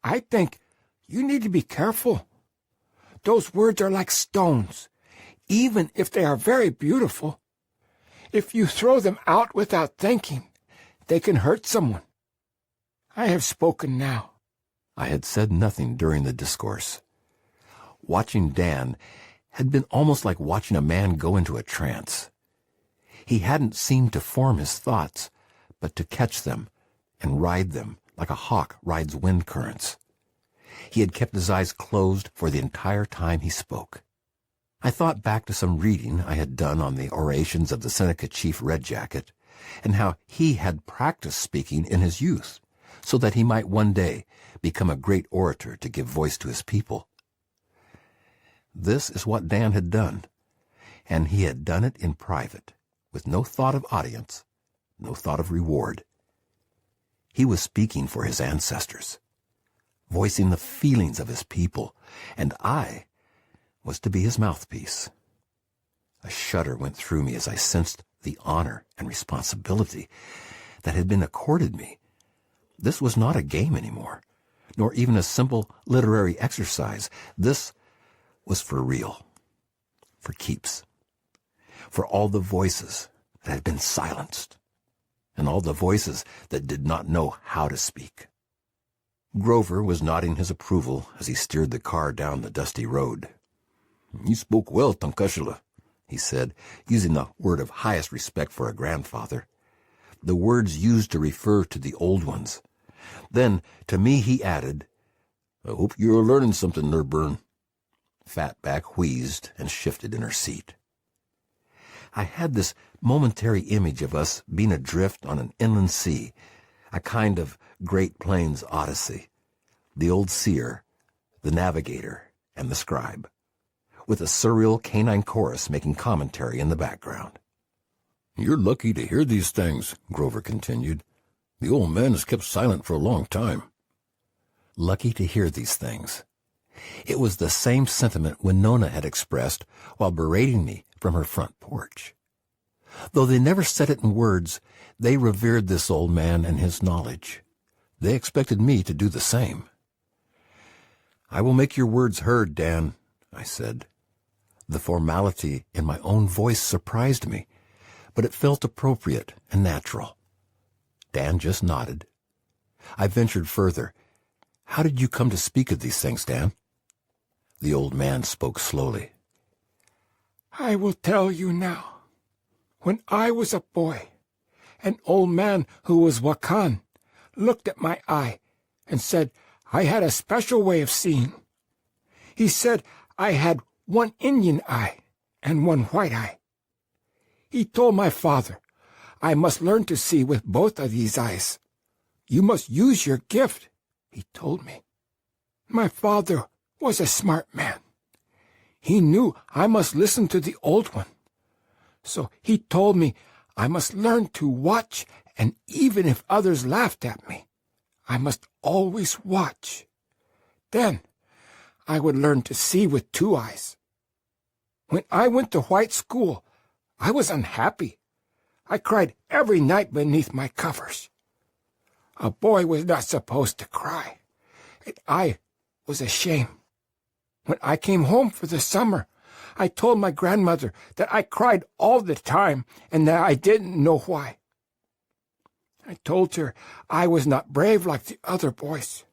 I think you need to be careful. Those words are like stones, even if they are very beautiful. If you throw them out without thinking, they can hurt someone. I have spoken now. I had said nothing during the discourse. Watching Dan had been almost like watching a man go into a trance. He hadn't seemed to form his thoughts, but to catch them and ride them like a hawk rides wind currents. He had kept his eyes closed for the entire time he spoke. I thought back to some reading I had done on the orations of the Seneca Chief Red Jacket, and how he had practiced speaking in his youth, so that he might one day become a great orator to give voice to his people. This is what Dan had done, and he had done it in private, with no thought of audience, no thought of reward. He was speaking for his ancestors, voicing the feelings of his people, and I was to be his mouthpiece. A shudder went through me as I sensed the honor and responsibility that had been accorded me. This was not a game anymore, nor even a simple literary exercise. This was for real, for keeps, for all the voices that had been silenced, and all the voices that did not know how to speak. Grover was nodding his approval as he steered the car down the dusty road. "You spoke well, Tankashila," he said, using the word of highest respect for a grandfather, the words used to refer to the old ones. Then, to me, he added, "I hope you're learning something, Nerburn." Fatback wheezed and shifted in her seat. I had this momentary image of us being adrift on an inland sea, a kind of Great Plains Odyssey, the old seer, the navigator, and the scribe, with a surreal canine chorus making commentary in the background. "You're lucky to hear these things," Grover continued. "The old man has kept silent for a long time." Lucky to hear these things. It was the same sentiment Winona had expressed while berating me from her front porch. Though they never said it in words, they revered this old man and his knowledge. They expected me to do the same. "I will make your words heard, Dan," I said. The formality in my own voice surprised me, but it felt appropriate and natural. Dan just nodded. I ventured further. "How did you come to speak of these things, Dan?" The old man spoke slowly. I will tell you now. When I was a boy, an old man who was Wakan looked at my eye and said I had a special way of seeing. He said I had one Indian eye and one white eye. He told my father I must learn to see with both of these eyes. You must use your gift, he told me. My father was a smart man. He knew I must listen to the old one. So he told me I must learn to watch, and even if others laughed at me, I must always watch. Then I would learn to see with two eyes. When I went to white school, I was unhappy. I cried every night beneath my covers. A boy was not supposed to cry, and I was ashamed. When I came home for the summer, I told my grandmother that I cried all the time and that I didn't know why. I told her I was not brave like the other boys.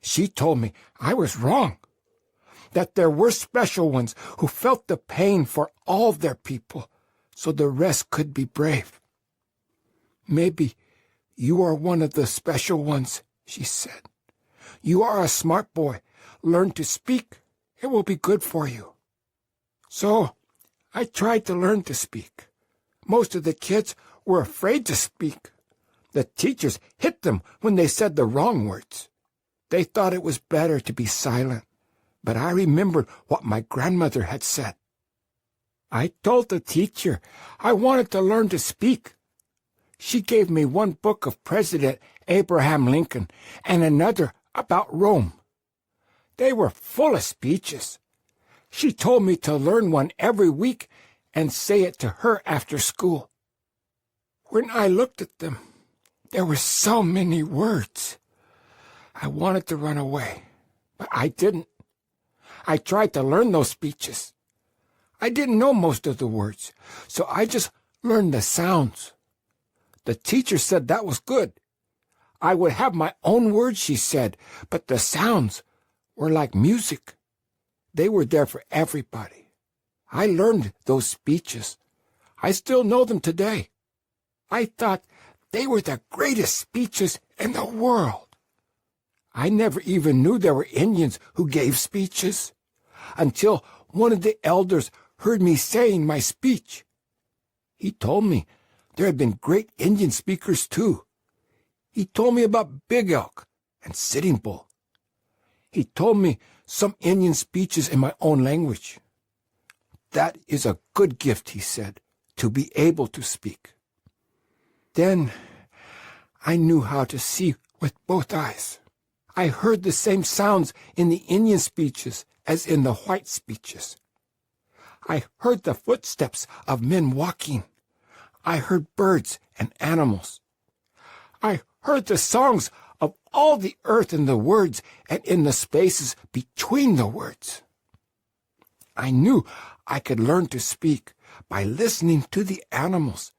She told me I was wrong, that there were special ones who felt the pain for all their people, so the rest could be brave. Maybe you are one of the special ones, she said. You are a smart boy. Learn to speak. It will be good for you. So I tried to learn to speak. Most of the kids were afraid to speak. The teachers hit them when they said the wrong words. They thought it was better to be silent, but I remembered what my grandmother had said. I told the teacher I wanted to learn to speak. She gave me one book of President Abraham Lincoln and another about Rome. They were full of speeches. She told me to learn one every week and say it to her after school. When I looked at them, there were so many words. I wanted to run away, but I didn't. I tried to learn those speeches. I didn't know most of the words, so I just learned the sounds. The teacher said that was good. I would have my own words, she said, but the sounds were like music. They were there for everybody. I learned those speeches. I still know them today. I thought they were the greatest speeches in the world. I never even knew there were Indians who gave speeches until one of the elders heard me saying my speech. He told me there have been great Indian speakers, too. He told me about Big Elk and Sitting Bull. He told me some Indian speeches in my own language. That is a good gift, he said, to be able to speak. Then I knew how to see with both eyes. I heard the same sounds in the Indian speeches as in the white speeches. I heard the footsteps of men walking. I heard birds and animals. I heard the songs of all the earth in the words and in the spaces between the words. I knew I could learn to speak by listening to the animals,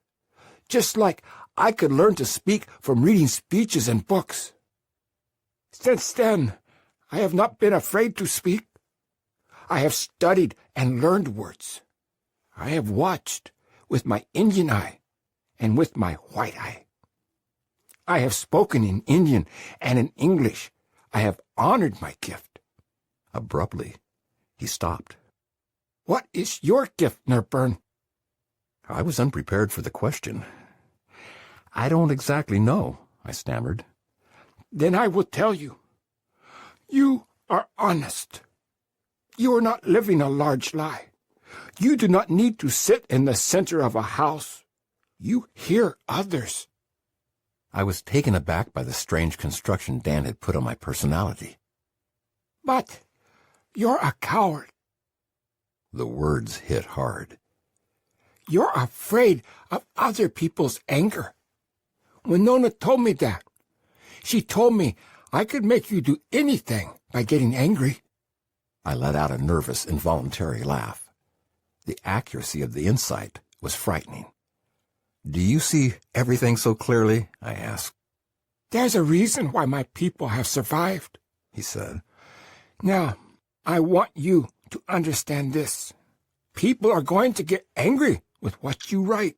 just like I could learn to speak from reading speeches and books. Since then, I have not been afraid to speak. I have studied and learned words. I have watched with my Indian eye and with my white eye. I have spoken in Indian and in English. I have honored my gift. Abruptly, he stopped. What is your gift, Nerburn? I was unprepared for the question. I don't exactly know, I stammered. Then I will tell you. You are honest. You are not living a large lie. You do not need to sit in the center of a house. You hear others. I was taken aback by the strange construction Dan had put on my personality. But you're a coward. The words hit hard. You're afraid of other people's anger. Winona told me that. She told me I could make you do anything by getting angry. I let out a nervous, involuntary laugh. The accuracy of the insight was frightening. Do you see everything so clearly? I asked. There's a reason why my people have survived, He said. Now, I want you to understand this. People are going to get angry with what you write.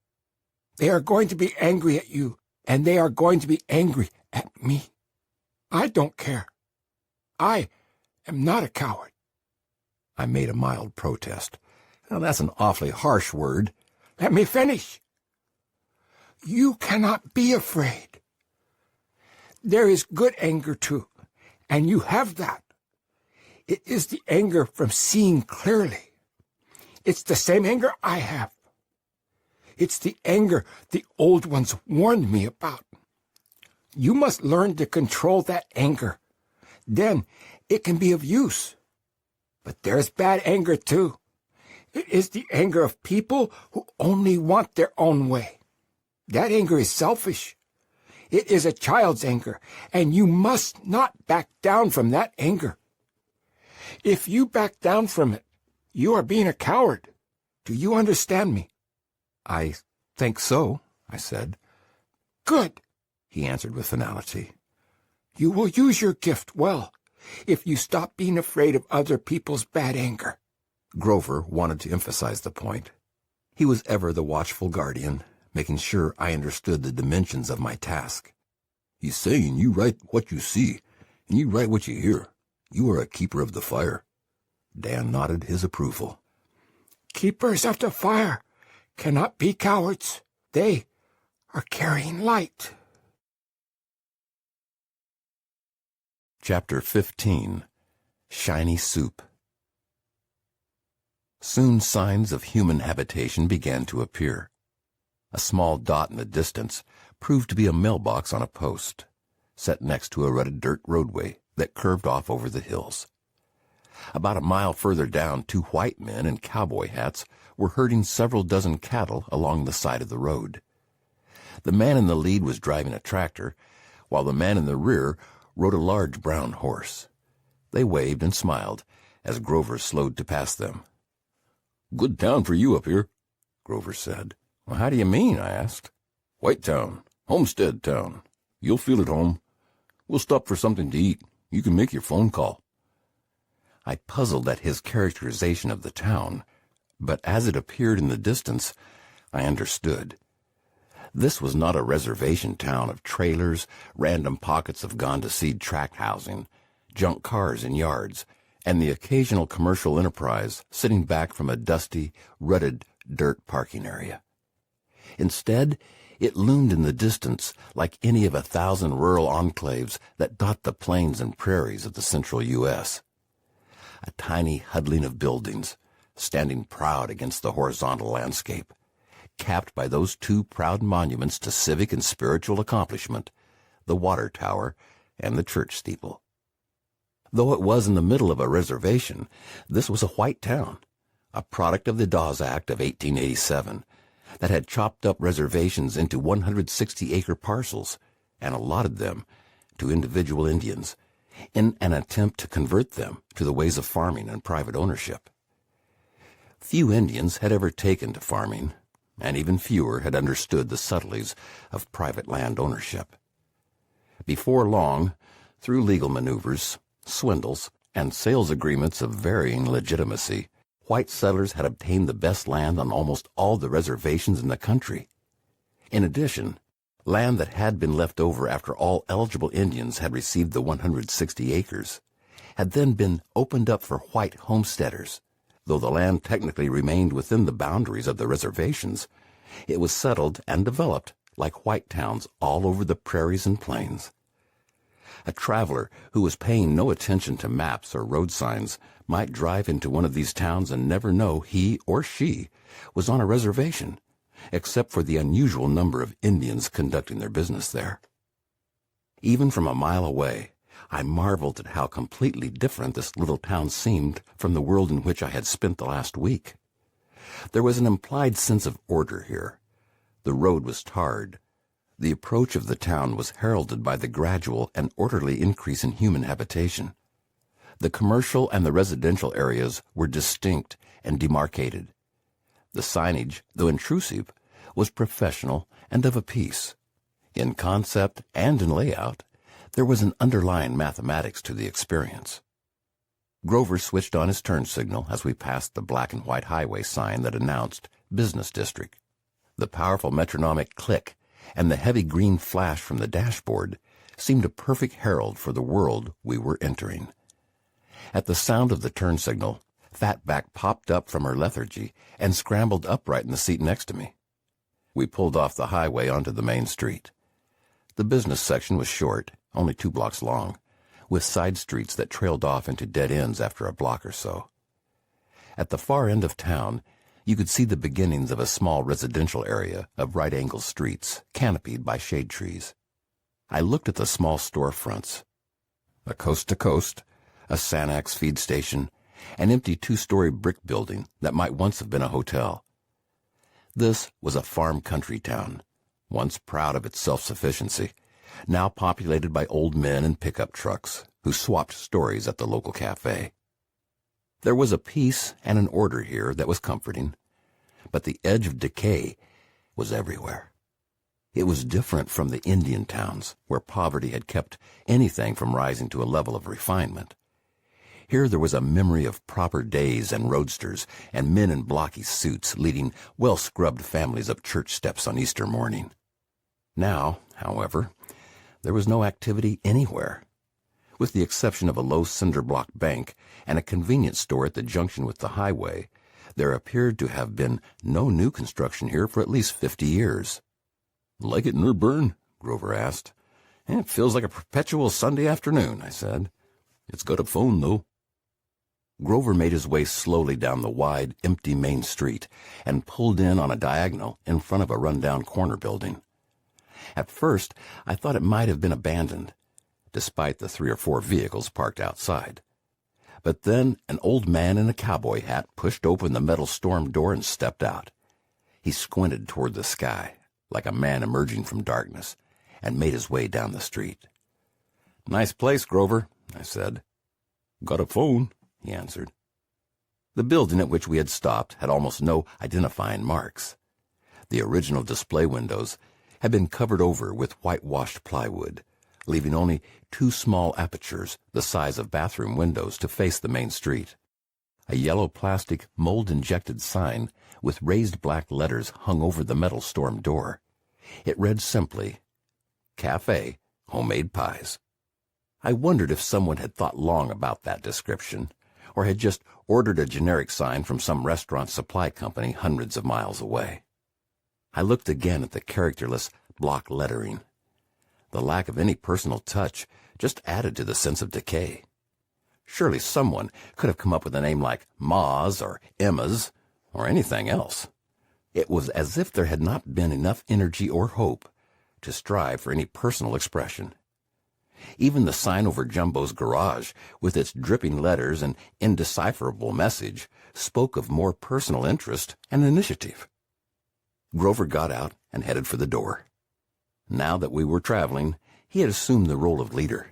They are going to be angry at you, and they are going to be angry at me. I don't care. I am not a coward. I made a mild protest. Now, that's an awfully harsh word. Let me finish. You cannot be afraid. There is good anger, too, and you have that. It is the anger from seeing clearly. It's the same anger I have. It's the anger the old ones warned me about. You must learn to control that anger. Then it can be of use. But there's bad anger, too. It is the anger of people who only want their own way. That anger is selfish. It is a child's anger, and you must not back down from that anger. If you back down from it, you are being a coward. Do you understand me? I think so, I said. Good, He answered with finality. You will use your gift well if you stop being afraid of other people's bad anger. Grover wanted to emphasize the point. He was ever the watchful guardian, making sure I understood the dimensions of my task. He's saying you write what you see, and you write what you hear. You are a keeper of the fire. Dan nodded his approval. Keepers of the fire cannot be cowards. They are carrying light. Chapter 15. Shiny Soup. Soon signs of human habitation began to appear. A small dot in the distance proved to be a mailbox on a post, set next to a rutted dirt roadway that curved off over the hills. About a mile further down, 2 white men in cowboy hats were herding several dozen cattle along the side of the road. The man in the lead was driving a tractor, while the man in the rear rode a large brown horse. They waved and smiled as Grover slowed to pass them. "Good town for you up here," Grover said. "Well, how do you mean?" I asked. "White town, homestead town. You'll feel at home. We'll stop for something to eat. You can make your phone call." I puzzled at his characterization of the town, but as it appeared in the distance, I understood. This was not a reservation town of trailers, random pockets of gone-to-seed tract housing, junk cars in yards, and the occasional commercial enterprise sitting back from a dusty, rutted dirt parking area. Instead, It loomed in the distance like any of 1,000 rural enclaves that dot the plains and prairies of the central U.S. A tiny huddling of buildings, standing proud against the horizontal landscape, capped by those two proud monuments to civic and spiritual accomplishment, the water tower and the church steeple. Though it was in the middle of a reservation, this was a white town, a product of the Dawes Act of 1887, that had chopped up reservations into 160-acre parcels and allotted them to individual Indians in an attempt to convert them to the ways of farming and private ownership. Few Indians had ever taken to farming, and even fewer had understood the subtleties of private land ownership. Before long, through legal maneuvers, swindles, and sales agreements of varying legitimacy, white settlers had obtained the best land on almost all the reservations in the country. In addition, land that had been left over after all eligible Indians had received the 160 acres had then been opened up for white homesteaders. Though the land technically remained within the boundaries of the reservations, it was settled and developed like white towns all over the prairies and plains. A traveler who was paying no attention to maps or road signs might drive into one of these towns and never know he or she was on a reservation, except for the unusual number of Indians conducting their business there. Even from a mile away, I marveled at how completely different this little town seemed from the world in which I had spent the last week. There was an implied sense of order here. The road was tarred. The approach of the town was heralded by the gradual and orderly increase in human habitation. The commercial and the residential areas were distinct and demarcated. The signage, though intrusive, was professional and of a piece. In concept and in layout, there was an underlying mathematics to the experience. Grover switched on his turn signal as we passed the black and white highway sign that announced Business District. The powerful metronomic click and the heavy green flash from the dashboard seemed a perfect herald for the world we were entering. At the sound of the turn signal, Fatback popped up from her lethargy and scrambled upright in the seat next to me. We pulled off the highway onto the main street. The business section was short, only 2 blocks long, with side streets that trailed off into dead ends after a block or so. At the far end of town, you could see the beginnings of a small residential area of right-angle streets canopied by shade trees. I looked at the small storefronts. A coast-to-coast, a Sanax feed station, an empty 2-story brick building that might once have been a hotel. This was a farm country town, once proud of its self-sufficiency, now populated by old men in pickup trucks who swapped stories at the local cafe. There was a peace and an order here that was comforting, but the edge of decay was everywhere. It was different from the Indian towns, where poverty had kept anything from rising to a level of refinement. Here there was a memory of proper days and roadsters and men in blocky suits leading well-scrubbed families up church steps on Easter morning. Now, however, there was no activity anywhere. With the exception of a low cinder-block bank and a convenience store at the junction with the highway, there appeared to have been no new construction here for at least 50 years. "Like it, Nerburn?" Grover asked. "It feels like a perpetual Sunday afternoon," I said. "It's got a phone, though." Grover made his way slowly down the wide, empty main street and pulled in on a diagonal in front of a run-down corner building. At first, I thought it might have been abandoned, despite the 3 or 4 vehicles parked outside. But then an old man in a cowboy hat pushed open the metal storm door and stepped out. He squinted toward the sky, like a man emerging from darkness, and made his way down the street. "Nice place, Grover," I said. "Got a phone," he answered. The building at which we had stopped had almost no identifying marks. The original display windows had been covered over with whitewashed plywood, leaving only 2 small apertures the size of bathroom windows to face the main street. A yellow plastic mold-injected sign with raised black letters hung over the metal storm door. It read simply, "Cafe, Homemade Pies." I wondered if someone had thought long about that description, or had just ordered a generic sign from some restaurant supply company hundreds of miles away. I looked again at the characterless block lettering. The lack of any personal touch just added to the sense of decay. Surely someone could have come up with a name like Ma's or Emma's or anything else. It was as if there had not been enough energy or hope to strive for any personal expression. Even the sign over Jumbo's garage, with its dripping letters and indecipherable message, spoke of more personal interest and initiative. Grover got out and headed for the door. Now that we were traveling, he had assumed the role of leader.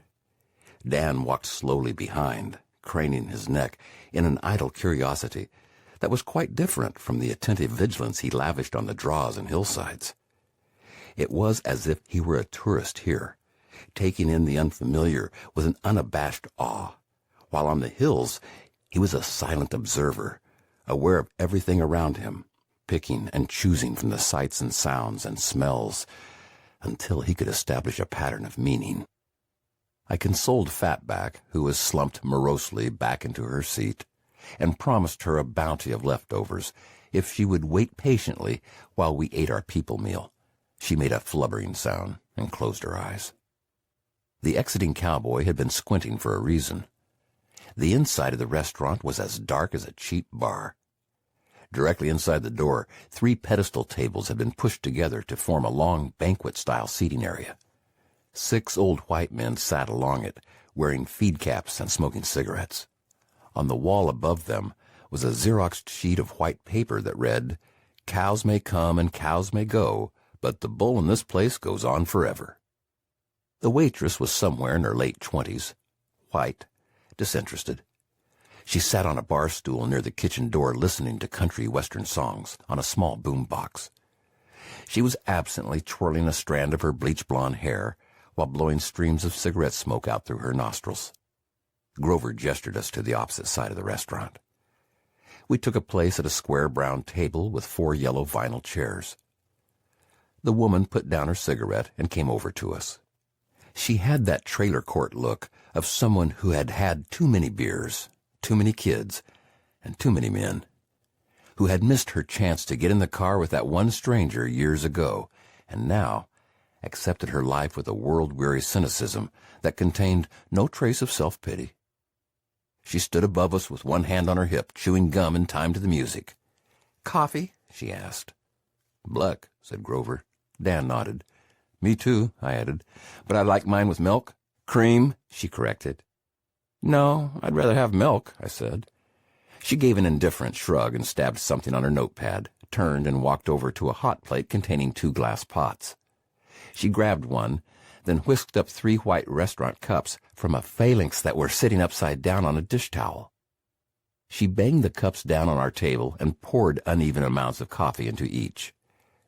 Dan walked slowly behind, craning his neck in an idle curiosity that was quite different from the attentive vigilance he lavished on the draws and hillsides. It was as if he were a tourist here, taking in the unfamiliar with an unabashed awe, while on the hills he was a silent observer, aware of everything around him, picking and choosing from the sights and sounds and smells until he could establish a pattern of meaning. I consoled Fatback, who was slumped morosely back into her seat, and promised her a bounty of leftovers if she would wait patiently while we ate our people meal. She made a flubbering sound and closed her eyes. The exiting cowboy had been squinting for a reason. The inside of the restaurant was as dark as a cheap bar. Directly inside the door, 3 pedestal tables had been pushed together to form a long banquet-style seating area. 6 old white men sat along it, wearing feed caps and smoking cigarettes. On the wall above them was a Xeroxed sheet of white paper that read, "Cows may come and cows may go, but the bull in this place goes on forever." The waitress was somewhere in her late 20s, white, disinterested. She sat on a bar stool near the kitchen door listening to country western songs on a small boom box. She was absently twirling a strand of her bleach-blonde hair while blowing streams of cigarette smoke out through her nostrils. Grover gestured us to the opposite side of the restaurant. We took a place at a square brown table with 4 yellow vinyl chairs. The woman put down her cigarette and came over to us. She had that trailer court look of someone who had had too many beers, too many kids, and too many men, who had missed her chance to get in the car with that one stranger years ago, and now accepted her life with a world-weary cynicism that contained no trace of self-pity. She stood above us with one hand on her hip, chewing gum in time to the music. "Coffee?" she asked. "Black," said Grover. Dan nodded. "Me too," I added, "but I like mine with milk." "Cream," she corrected. "No, I'd rather have milk," I said. She gave an indifferent shrug and stabbed something on her notepad, turned and walked over to a hot plate containing 2 glass pots. She grabbed one, then whisked up 3 white restaurant cups from a phalanx that were sitting upside down on a dish towel. She banged the cups down on our table and poured uneven amounts of coffee into each.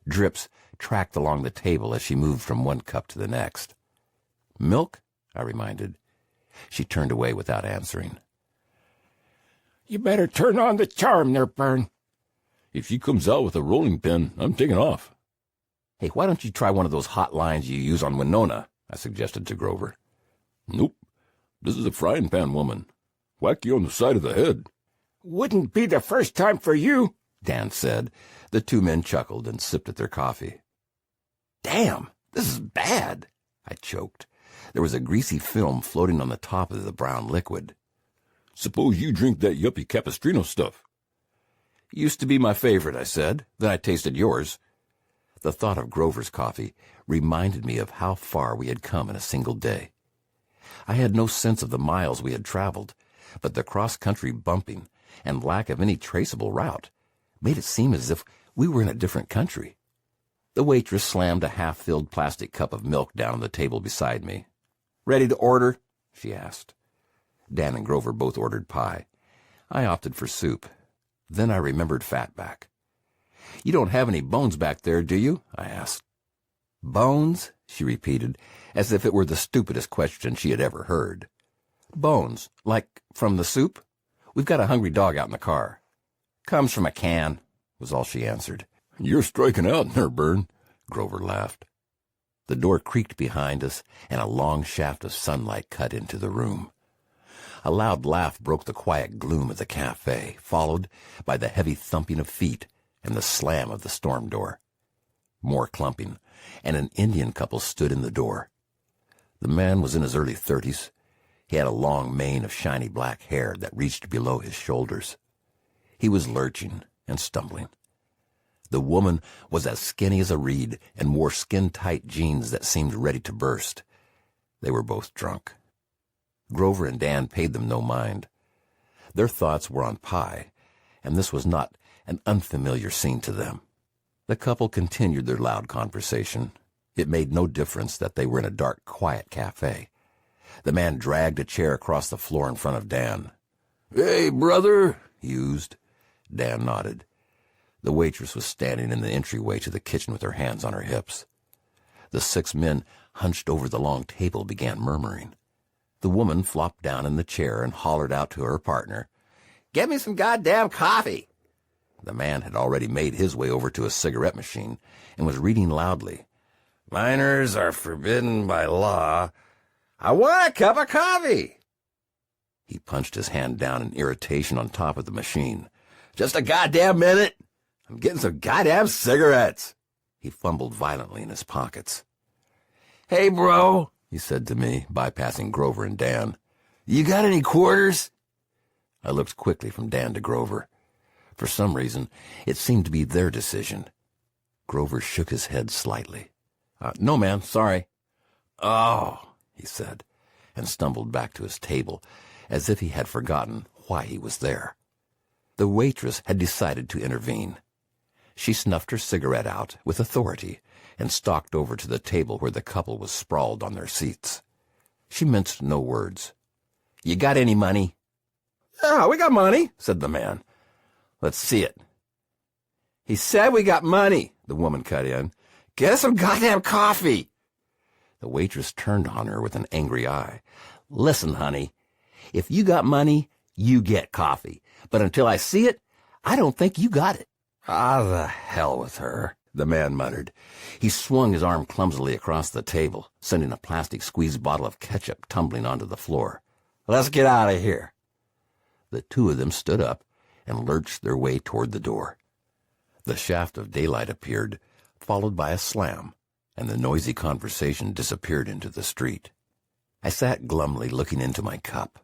Drips tracked along the table as she moved from one cup to the next. "Milk?" I reminded. She turned away without answering. "You better turn on the charm, Nerburn." "If she comes out with a rolling pin, I'm taking off." "Hey, why don't you try one of those hot lines you use on Winona?" I suggested to Grover. "Nope. This is a frying pan woman. Whack you on the side of the head." "Wouldn't be the first time for you," Dan said. The 2 men chuckled and sipped at their coffee. "Damn, this is bad," I choked. There was a greasy film floating on the top of the brown liquid. "Suppose you drink that yuppie Capistrino stuff." "Used to be my favorite," I said. "Then I tasted yours." The thought of Grover's coffee reminded me of how far we had come in a single day. I had no sense of the miles we had traveled, but the cross-country bumping and lack of any traceable route made it seem as if we were in a different country. The waitress slammed a half-filled plastic cup of milk down on the table beside me. "Ready to order?" she asked. Dan and Grover both ordered pie. I opted for soup. Then I remembered Fatback. "You don't have any bones back there, do you?" I asked. "Bones?" she repeated, as if it were the stupidest question she had ever heard. "Bones, like from the soup? We've got a hungry dog out in the car." "Comes from a can," was all she answered. "You're striking out, Nerburn," Grover laughed. The door creaked behind us, and a long shaft of sunlight cut into the room. A loud laugh broke the quiet gloom of the cafe, followed by the heavy thumping of feet and the slam of the storm door. More clumping, and an Indian couple stood in the door. The man was in his early 30s. He had a long mane of shiny black hair that reached below his shoulders. He was lurching and stumbling. The woman was as skinny as a reed and wore skin-tight jeans that seemed ready to burst. They were both drunk. Grover and Dan paid them no mind. Their thoughts were on pie, and this was not an unfamiliar scene to them. The couple continued their loud conversation. It made no difference that they were in a dark, quiet cafe. The man dragged a chair across the floor in front of Dan. "Hey, brother," he oozed. Dan nodded. The waitress was standing in the entryway to the kitchen with her hands on her hips. The 6 men hunched over the long table began murmuring. The woman flopped down in the chair and hollered out to her partner, "Get me some goddamn coffee." The man had already made his way over to a cigarette machine and was reading loudly. "Minors are forbidden by law. I want a cup of coffee." He punched his hand down in irritation on top of the machine. "Just a goddamn minute. I'm getting some goddamn cigarettes." He fumbled violently in his pockets. "Hey, bro," he said to me, bypassing Grover and Dan. "You got any quarters?" I looked quickly from Dan to Grover. For some reason, it seemed to be their decision. Grover shook his head slightly. "No, man, sorry." "Oh," he said, and stumbled back to his table, as if he had forgotten why he was there. The waitress had decided to intervene. She snuffed her cigarette out with authority and stalked over to the table where the couple was sprawled on their seats. She minced no words. "You got any money?" "Yeah, we got money," said the man. "Let's see it." "He said we got money," the woman cut in. "Get us some goddamn coffee." The waitress turned on her with an angry eye. "Listen, honey, if you got money, you get coffee. But until I see it, I don't think you got it." The hell with her," the man muttered. He swung his arm clumsily across the table, sending a plastic squeeze bottle of ketchup tumbling onto the floor. "Let's get out of here." The 2 of them stood up and lurched their way toward the door. The shaft of daylight appeared, followed by a slam, and the noisy conversation disappeared into the street. I sat glumly looking into my cup.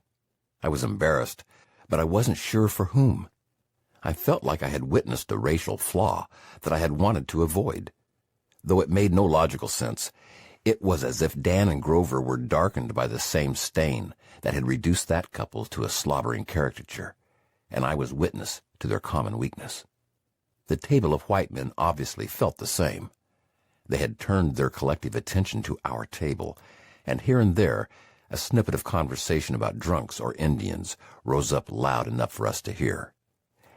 I was embarrassed, but I wasn't sure for whom. I felt like I had witnessed a racial flaw that I had wanted to avoid. Though it made no logical sense, it was as if Dan and Grover were darkened by the same stain that had reduced that couple to a slobbering caricature, and I was witness to their common weakness. The table of white men obviously felt the same. They had turned their collective attention to our table, and here and there a snippet of conversation about drunks or Indians rose up loud enough for us to hear.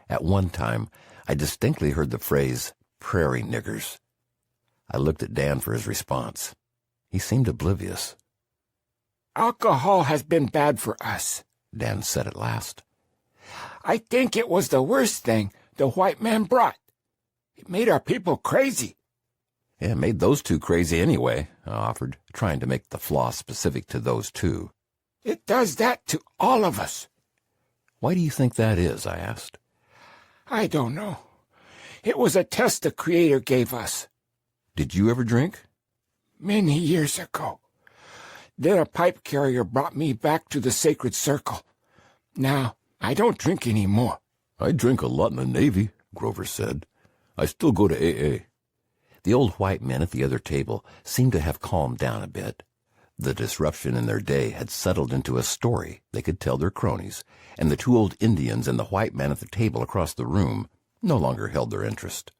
At one time, I distinctly heard the phrase, "prairie niggers." I looked at Dan for his response. He seemed oblivious. "Alcohol has been bad for us," Dan said at last. "I think it was the worst thing the white man brought. It made our people crazy." "It made those 2 crazy anyway," I offered, trying to make the flaw specific to those 2. "It does that to all of us." "Why do you think that is?" I asked. "I don't know. It was a test the Creator gave us." "Did you ever drink?" "Many years ago. Then a pipe carrier brought me back to the sacred circle. Now, I don't drink any more." "I drank a lot in the Navy," Grover said. "I still go to AA." The old white men at the other table seemed to have calmed down a bit. The disruption in their day had settled into a story they could tell their cronies, and the 2 old Indians and the white man at the table across the room no longer held their interest.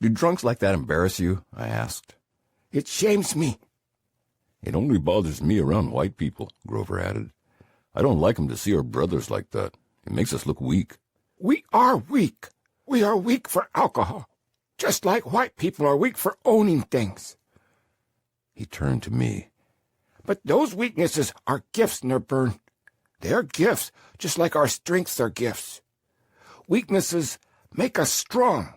"Do drunks like that embarrass you?" I asked. "It shames me." "It only bothers me around white people," Grover added. "I don't like 'em to see our brothers like that. It makes us look weak." "We are weak. We are weak for alcohol, just like white people are weak for owning things." He turned to me. "But those weaknesses are gifts, Nerburn. They're gifts, just like our strengths are gifts. Weaknesses make us strong,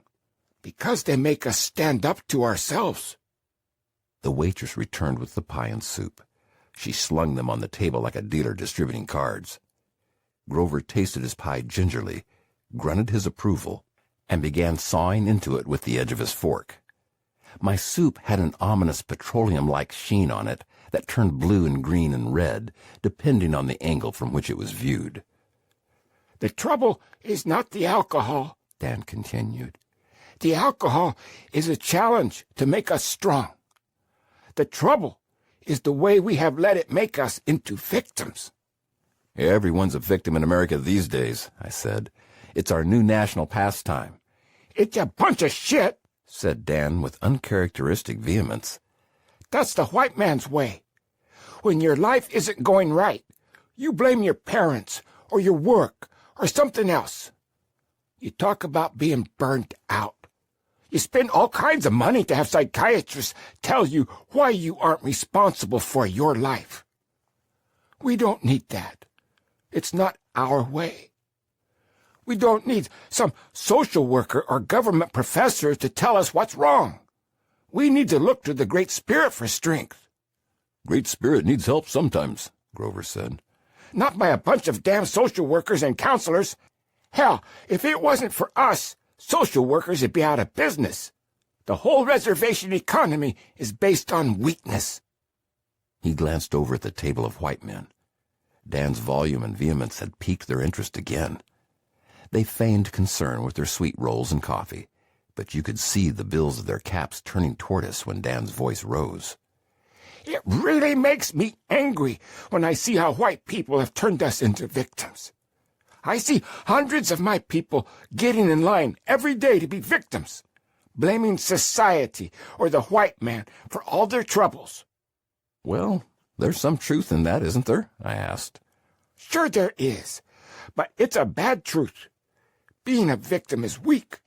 because they make us stand up to ourselves." The waitress returned with the pie and soup. She slung them on the table like a dealer distributing cards. Grover tasted his pie gingerly, grunted his approval, and began sawing into it with the edge of his fork. My soup had an ominous petroleum-like sheen on it that turned blue and green and red, depending on the angle from which it was viewed. "The trouble is not the alcohol," Dan continued. "The alcohol is a challenge to make us strong. The trouble is the way we have let it make us into victims." Everyone's a victim in America these days, I said. It's our new national pastime. "It's a bunch of shit," said Dan with uncharacteristic vehemence. "That's the white man's way. When your life isn't going right, you blame your parents or your work or something else. You talk about being burned out. You spend all kinds of money to have psychiatrists tell you why you aren't responsible for your life. We don't need that. It's not our way. We don't need some social worker or government professor to tell us what's wrong. We need to look to the Great Spirit for strength." Great Spirit needs help sometimes, Grover said. "Not by a bunch of damn social workers and counselors. Hell, if it wasn't for us, social workers would be out of business. The whole reservation economy is based on weakness." He glanced over at the table of white men. Dan's volume and vehemence had piqued their interest again. They feigned concern with their sweet rolls and coffee, but you could see the bills of their caps turning toward us when Dan's voice rose. "It really makes me angry when I see how white people have turned us into victims. I see hundreds of my people getting in line every day to be victims, blaming society or the white man for all their troubles." Well, there's some truth in that, isn't there? I asked. "Sure there is, but it's a bad truth. Being a victim is weak.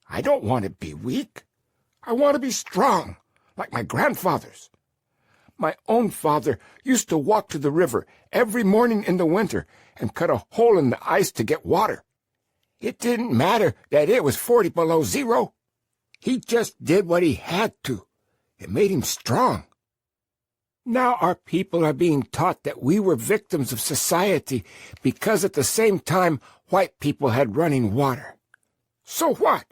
I don't want to be weak. I want to be strong, like my grandfathers. My own father used to walk to the river every morning in the winter and cut a hole in the ice to get water. It didn't matter that it was 40 below zero. He just did what he had to. It made him strong. Now our people are being taught that we were victims of society because at the same time white people had running water. So what?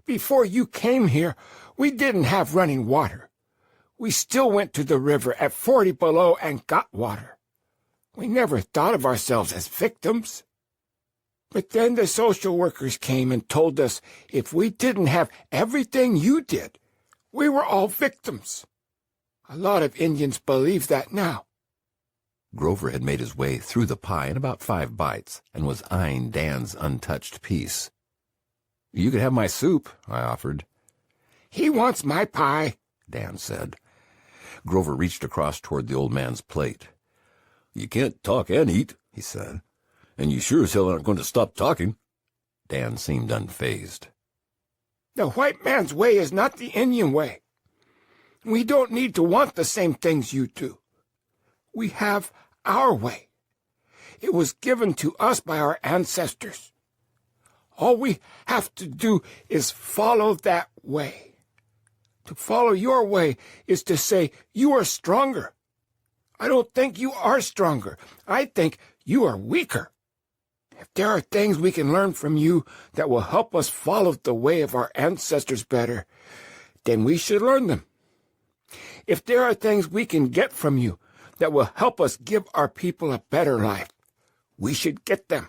Before you came here, we didn't have running water. We still went to the river at 40 below and got water. We never thought of ourselves as victims. But then the social workers came and told us if we didn't have everything you did, we were all victims. A lot of Indians believe that now." Grover had made his way through the pie in about 5 bites and was eyeing Dan's untouched piece. "You could have my soup," I offered. "He wants my pie," Dan said. Grover reached across toward the old man's plate. "You can't talk and eat," he said. "And you sure as hell aren't going to stop talking." Dan seemed unfazed. "The white man's way is not the Indian way. We don't need to want the same things you do. We have our way. It was given to us by our ancestors. All we have to do is follow that way. To follow your way is to say you are stronger. I don't think you are stronger. I think you are weaker. If there are things we can learn from you that will help us follow the way of our ancestors better, then we should learn them. If there are things we can get from you that will help us give our people a better life, we should get them.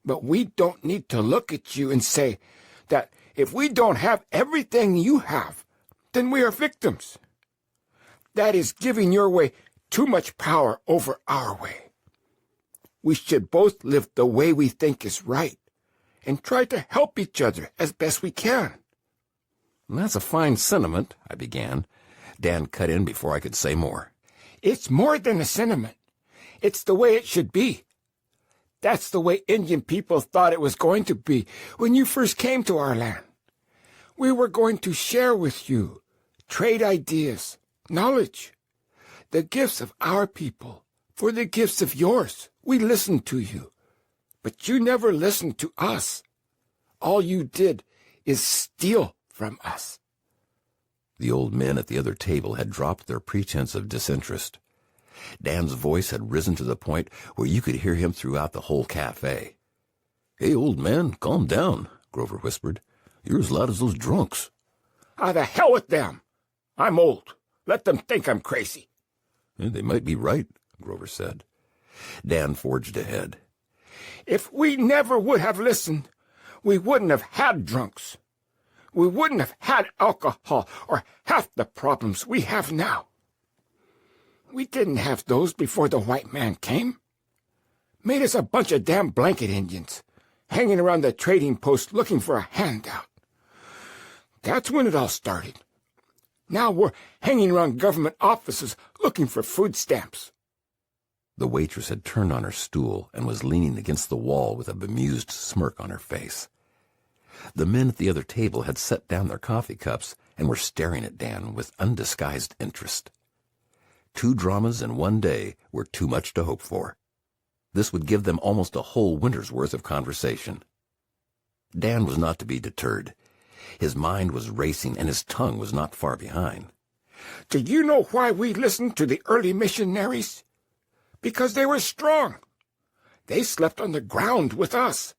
But we don't need to look at you and say that if we don't have everything you have, then we are victims. That is giving your way too much power over our way. We should both live the way we think is right and try to help each other as best we can." "That's a fine sentiment," I began. Dan cut in before I could say more. "It's more than a sentiment. It's the way it should be. That's the way Indian people thought it was going to be when you first came to our land. We were going to share with you, trade ideas, knowledge, the gifts of our people for the gifts of yours. We listened to you, but you never listened to us. All you did is steal from us." The old men at the other table had dropped their pretense of disinterest. Dan's voice had risen to the point where you could hear him throughout the whole cafe. "Hey, old man, calm down," Grover whispered. "You're as loud as those drunks." The hell with them. I'm old. Let them think I'm crazy. They might be right, Grover said. Dan forged ahead. If we never would have listened, we wouldn't have had drunks. We wouldn't have had alcohol or half the problems we have now. We didn't have those before the white man came. Made us a bunch of damn blanket Indians, hanging around the trading post looking for a handout. That's when it all started. Now we're hanging around government offices looking for food stamps. The waitress had turned on her stool and was leaning against the wall with a bemused smirk on her face. The men at the other table had set down their coffee cups and were staring at Dan with undisguised interest. 2 dramas in one day were too much to hope for. This would give them almost a whole winter's worth of conversation. Dan was not to be deterred. His mind was racing and his tongue was not far behind. Do you know why we listened to the early missionaries? Because they were strong. They slept on the ground with us.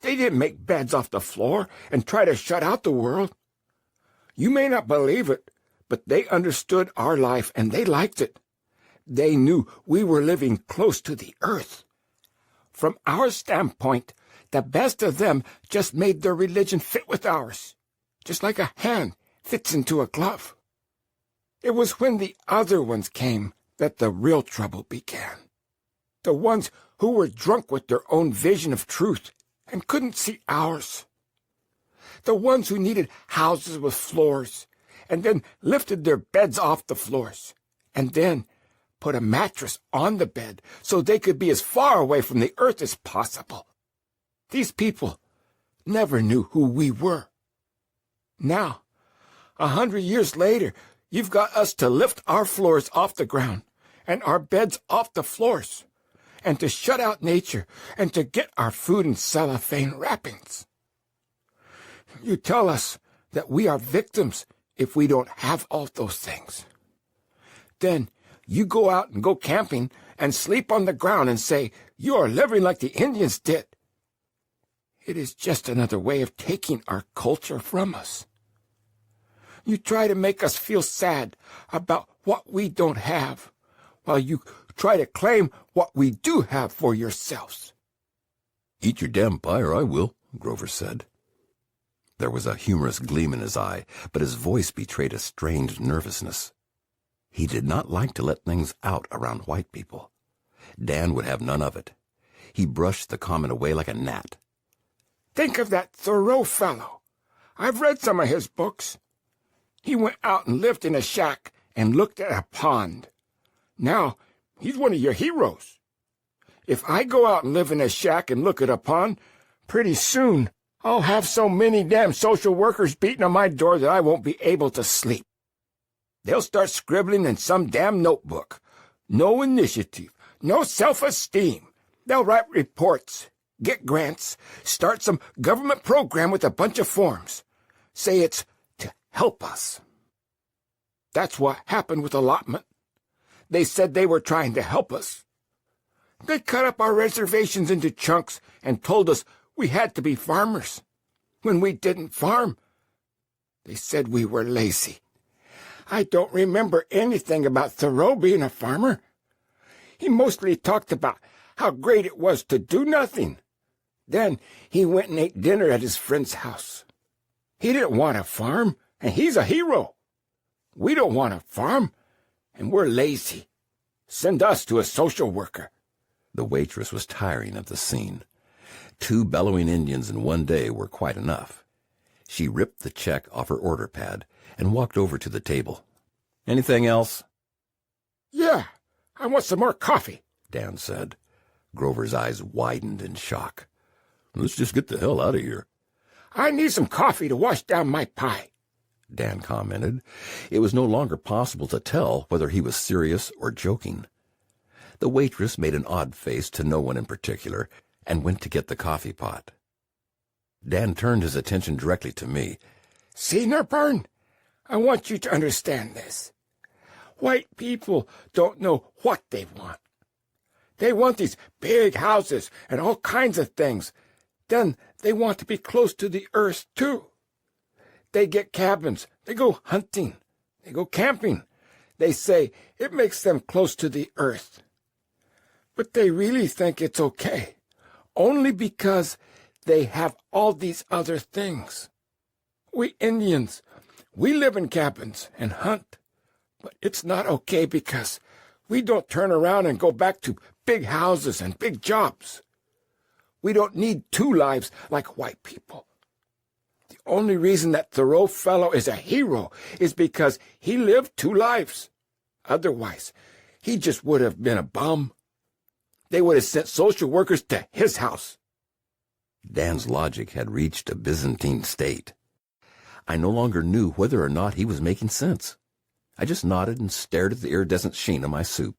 They didn't make beds off the floor and try to shut out the world. You may not believe it, but they understood our life and they liked it. They knew we were living close to the earth. From our standpoint, the best of them just made their religion fit with ours, just like a hand fits into a glove. It was when the other ones came that the real trouble began. The ones who were drunk with their own vision of truth and couldn't see ours. The ones who needed houses with floors and then lifted their beds off the floors and then put a mattress on the bed so they could be as far away from the earth as possible. These people never knew who we were. Now, 100 years later, you've got us to lift our floors off the ground and our beds off the floors, and to shut out nature, and to get our food in cellophane wrappings. You tell us that we are victims if we don't have all those things. Then you go out and go camping and sleep on the ground and say you are living like the Indians did. It is just another way of taking our culture from us. You try to make us feel sad about what we don't have, while you try to claim what we do have for yourselves. Eat your damn pie or I will, Grover said. There was a humorous gleam in his eye, but his voice betrayed a strange nervousness. He did not like to let things out around white people. Dan would have none of it. He brushed the comment away like a gnat. Think of that Thoreau fellow. I've read some of his books. He went out and lived in a shack and looked at a pond. Now, he's one of your heroes. If I go out and live in a shack and look at a pond, pretty soon I'll have so many damn social workers beating on my door that I won't be able to sleep. They'll start scribbling in some damn notebook. No initiative, no self-esteem. They'll write reports, get grants, start some government program with a bunch of forms. Say it's to help us. That's what happened with allotment. They said they were trying to help us. They cut up our reservations into chunks and told us we had to be farmers. When we didn't farm, they said we were lazy. I don't remember anything about Thoreau being a farmer. He mostly talked about how great it was to do nothing. Then he went and ate dinner at his friend's house. He didn't want to farm, and he's a hero. We don't want to farm, and we're lazy. Send us to a social worker. The waitress was tiring of the scene. 2 bellowing Indians in one day were quite enough. She ripped the check off her order pad and walked over to the table. Anything else? Yeah, I want some more coffee, Dan said. Grover's eyes widened in shock. Let's just get the hell out of here. I need some coffee to wash down my pie, Dan commented. It was no longer possible to tell whether he was serious or joking. The waitress made an odd face to no one in particular and went to get the coffee pot. Dan turned his attention directly to me. See, Nerburn, I want you to understand this. White people don't know what they want. They want these big houses and all kinds of things. Then they want to be close to the earth, too. They get cabins. They go hunting. They go camping. They say it makes them close to the earth. But they really think it's okay, only because they have all these other things. We Indians, we live in cabins and hunt, but it's not okay because we don't turn around and go back to big houses and big jobs. We don't need two lives like white people. The only reason that Thoreau fellow is a hero is because he lived two lives. Otherwise, he just would have been a bum. They would have sent social workers to his house. Dan's logic had reached a Byzantine state. I no longer knew whether or not he was making sense. I just nodded and stared at the iridescent sheen of my soup.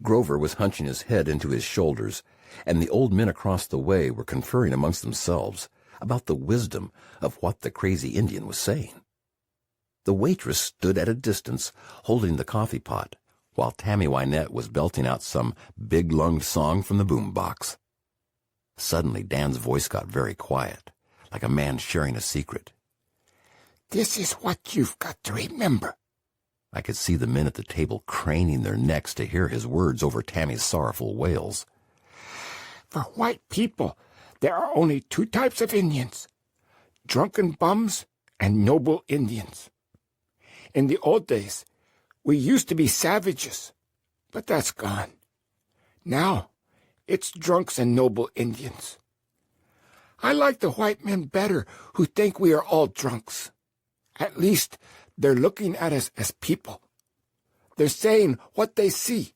Grover was hunching his head into his shoulders, and the old men across the way were conferring amongst themselves about the wisdom of what the crazy Indian was saying. The waitress stood at a distance, holding the coffee pot, while Tammy Wynette was belting out some big-lunged song from the boombox. Suddenly, Dan's voice got very quiet, like a man sharing a secret. This is what you've got to remember. I could see the men at the table craning their necks to hear his words over Tammy's sorrowful wails. For white people, there are only two types of Indians: drunken bums and noble Indians. In the old days, we used to be savages, but that's gone. Now, it's drunks and noble Indians. I like the white men better who think we are all drunks. At least they're looking at us as people. They're saying what they see,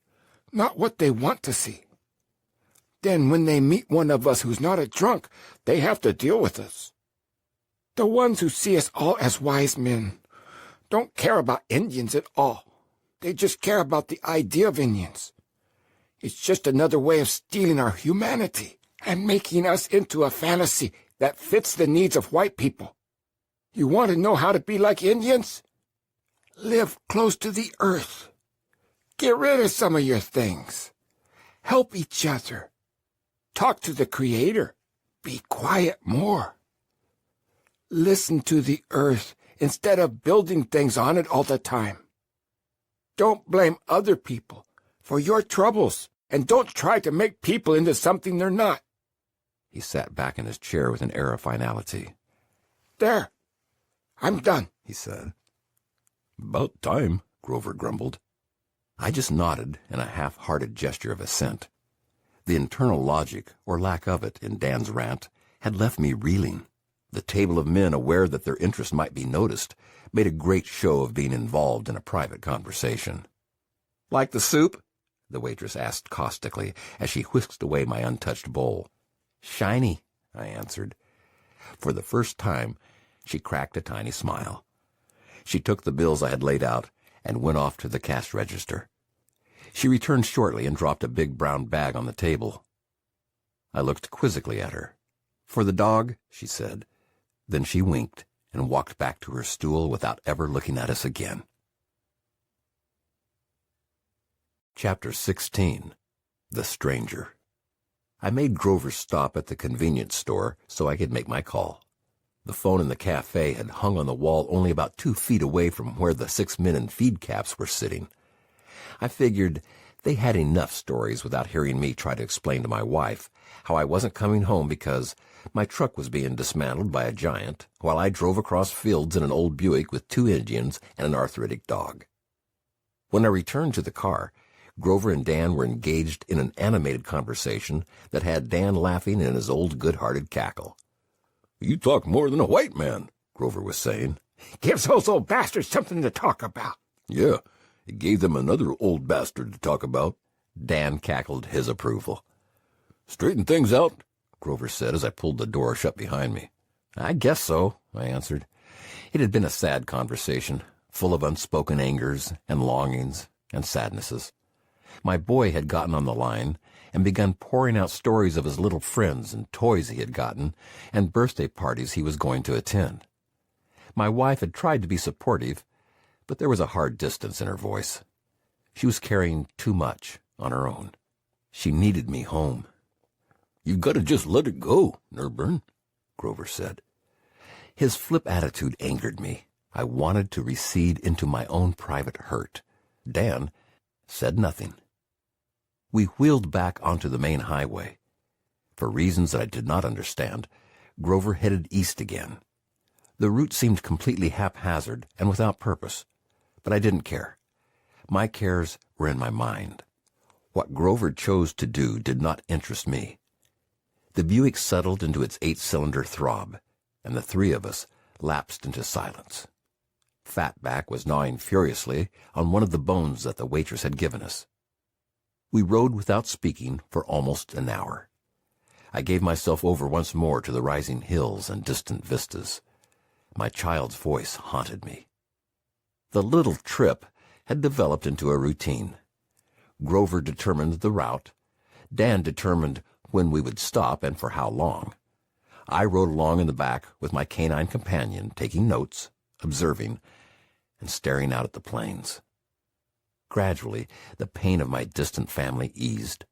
not what they want to see. Then when they meet one of us who's not a drunk, they have to deal with us. The ones who see us all as wise men don't care about Indians at all. They just care about the idea of Indians. It's just another way of stealing our humanity and making us into a fantasy that fits the needs of white people. You want to know how to be like Indians? Live close to the earth. Get rid of some of your things. Help each other. Talk to the Creator. Be quiet more. Listen to the earth instead of building things on it all the time. Don't blame other people for your troubles, and don't try to make people into something they're not. He sat back in his chair with an air of finality. There. I'm done, he said. About time, Grover grumbled. I just nodded in a half-hearted gesture of assent. The internal logic, or lack of it, in Dan's rant had left me reeling. The table of men, aware that their interest might be noticed, made a great show of being involved in a private conversation. Like the soup? The waitress asked caustically as she whisked away my untouched bowl. Shiny, I answered. For the first time, she cracked a tiny smile. She took the bills I had laid out and went off to the cash register. She returned shortly and dropped a big brown bag on the table. I looked quizzically at her. For the dog, she said. Then she winked and walked back to her stool without ever looking at us again. Chapter 16. The Stranger. I made Grover stop at the convenience store so I could make my call. The phone in the cafe had hung on the wall only about 2 feet away from where the 6 men in feed caps were sitting. I figured they had enough stories without hearing me try to explain to my wife how I wasn't coming home because my truck was being dismantled by a giant while I drove across fields in an old Buick with 2 Indians and an arthritic dog. When I returned to the car, Grover and Dan were engaged in an animated conversation that had Dan laughing in his old good-hearted cackle. You talk more than a white man, Grover was saying. Gives those old bastards something to talk about. Yeah, it gave them another old bastard to talk about. Dan cackled his approval. Straighten things out, Grover said as I pulled the door shut behind me. I guess so, I answered. It had been a sad conversation, full of unspoken angers and longings and sadnesses. My boy had gotten on the line and begun pouring out stories of his little friends and toys he had gotten and birthday parties he was going to attend. My wife had tried to be supportive, but there was a hard distance in her voice. She was carrying too much on her own. She needed me home. You've got to just let it go, Nerburn, Grover said. His flip attitude angered me. I wanted to recede into my own private hurt. Dan said nothing. We wheeled back onto the main highway. For reasons that I did not understand, Grover headed east again. The route seemed completely haphazard and without purpose, but I didn't care. My cares were in my mind. What Grover chose to do did not interest me. The Buick settled into its 8-cylinder throb, and the three of us lapsed into silence. Fatback was gnawing furiously on one of the bones that the waitress had given us. We rode without speaking for almost an hour. I gave myself over once more to the rising hills and distant vistas. My child's voice haunted me. The little trip had developed into a routine. Grover determined the route. Dan determined when we would stop and for how long. I rode along in the back with my canine companion, taking notes, observing, and staring out at the plains. Gradually, the pain of my distant family eased.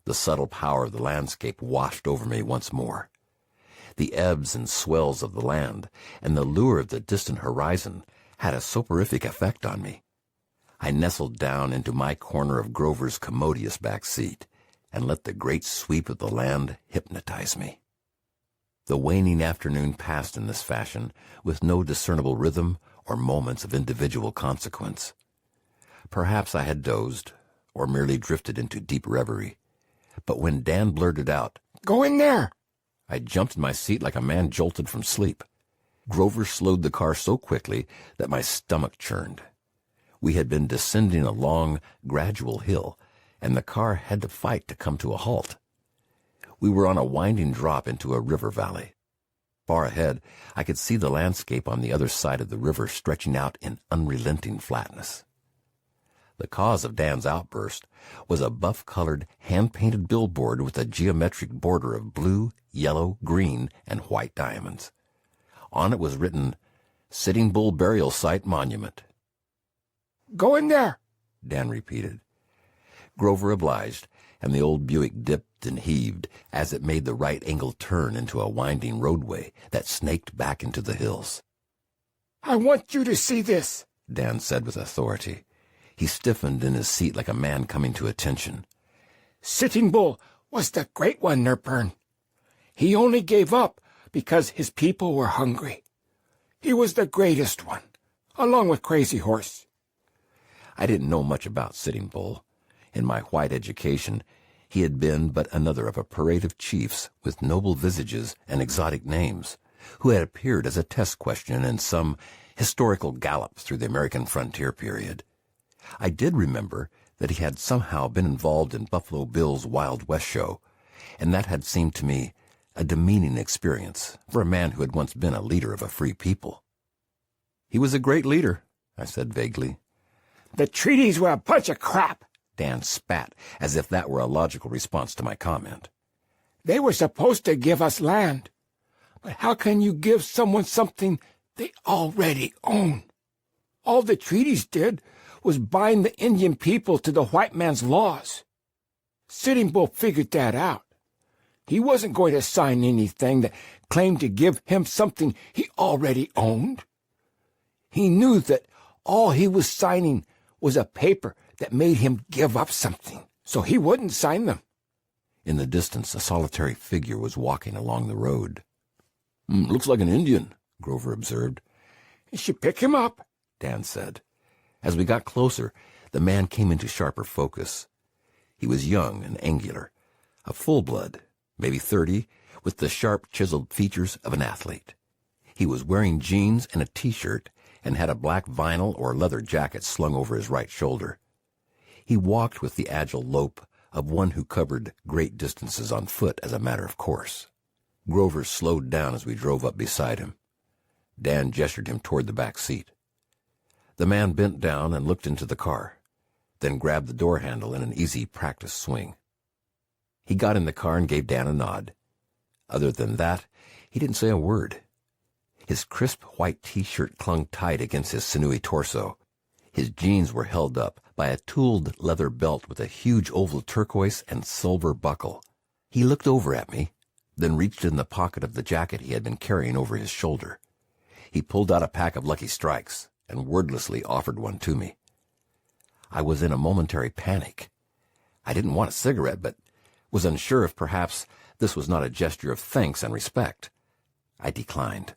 The subtle power of the landscape washed over me once more. The ebbs and swells of the land and the lure of the distant horizon had a soporific effect on me. I nestled down into my corner of Grover's commodious back seat and let the great sweep of the land hypnotize me. The waning afternoon passed in this fashion, with no discernible rhythm or moments of individual consequence. Perhaps I had dozed, or merely drifted into deep reverie. But when Dan blurted out, "Go in there!" I jumped in my seat like a man jolted from sleep. Grover slowed the car so quickly that my stomach churned. We had been descending a long, gradual hill, and the car had to fight to come to a halt. We were on a winding drop into a river valley. Far ahead, I could see the landscape on the other side of the river stretching out in unrelenting flatness. The cause of Dan's outburst was a buff-colored, hand-painted billboard with a geometric border of blue, yellow, green, and white diamonds. On it was written, "Sitting Bull Burial Site Monument." "Go in there!" Dan repeated. Grover obliged, and the old Buick dipped and heaved as it made the right-angle turn into a winding roadway that snaked back into the hills. "I want you to see this," Dan said with authority. He stiffened in his seat like a man coming to attention. "Sitting Bull was the great one, Nerburn. He only gave up because his people were hungry. He was the greatest one, along with Crazy Horse." I didn't know much about Sitting Bull. In my white education, he had been but another of a parade of chiefs with noble visages and exotic names, who had appeared as a test question in some historical gallop through the American frontier period. I did remember that he had somehow been involved in Buffalo Bill's Wild West show, and that had seemed to me a demeaning experience for a man who had once been a leader of a free people. "He was a great leader," I said vaguely. "The treaties were a bunch of crap." Dan spat, as if that were a logical response to my comment. "They were supposed to give us land. But how can you give someone something they already own? All the treaties did was bind the Indian people to the white man's laws. Sitting Bull figured that out. He wasn't going to sign anything that claimed to give him something he already owned. He knew that all he was signing was a paper that made him give up something, so he wouldn't sign them." In the distance, a solitary figure was walking along the road. "Looks like an Indian," Grover observed. "You should pick him up," Dan said. As we got closer, the man came into sharper focus. He was young and angular, a full-blood, maybe 30, with the sharp, chiseled features of an athlete. He was wearing jeans and a T-shirt and had a black vinyl or leather jacket slung over his right shoulder. He walked with the agile lope of one who covered great distances on foot as a matter of course. Grover slowed down as we drove up beside him. Dan gestured him toward the back seat. The man bent down and looked into the car, then grabbed the door handle in an easy practice swing. He got in the car and gave Dan a nod. Other than that, he didn't say a word. His crisp white T-shirt clung tight against his sinewy torso. His jeans were held up by a tooled leather belt with a huge oval turquoise and silver buckle. He looked over at me, then reached in the pocket of the jacket he had been carrying over his shoulder. He pulled out a pack of Lucky Strikes and wordlessly offered one to me. I was in a momentary panic. I didn't want a cigarette, but was unsure if perhaps this was not a gesture of thanks and respect. I declined.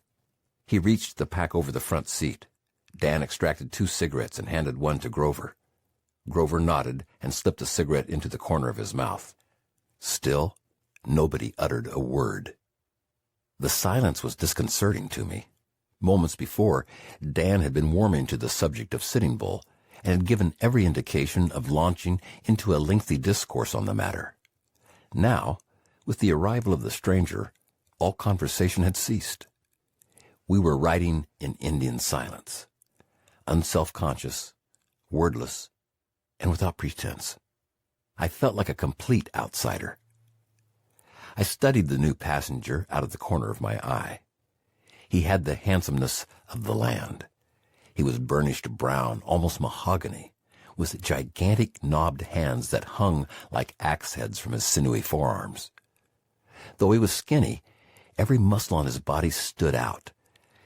He reached the pack over the front seat. Dan extracted 2 cigarettes and handed one to Grover. Grover nodded and slipped a cigarette into the corner of his mouth. Still, nobody uttered a word. The silence was disconcerting to me. Moments before, Dan had been warming to the subject of Sitting Bull and had given every indication of launching into a lengthy discourse on the matter. Now, with the arrival of the stranger, all conversation had ceased. We were writing in Indian silence, unself-conscious, wordless, and without pretense. I felt like a complete outsider. I studied the new passenger out of the corner of my eye. He had the handsomeness of the land. He was burnished brown, almost mahogany, with gigantic knobbed hands that hung like axe heads from his sinewy forearms. Though he was skinny, every muscle on his body stood out,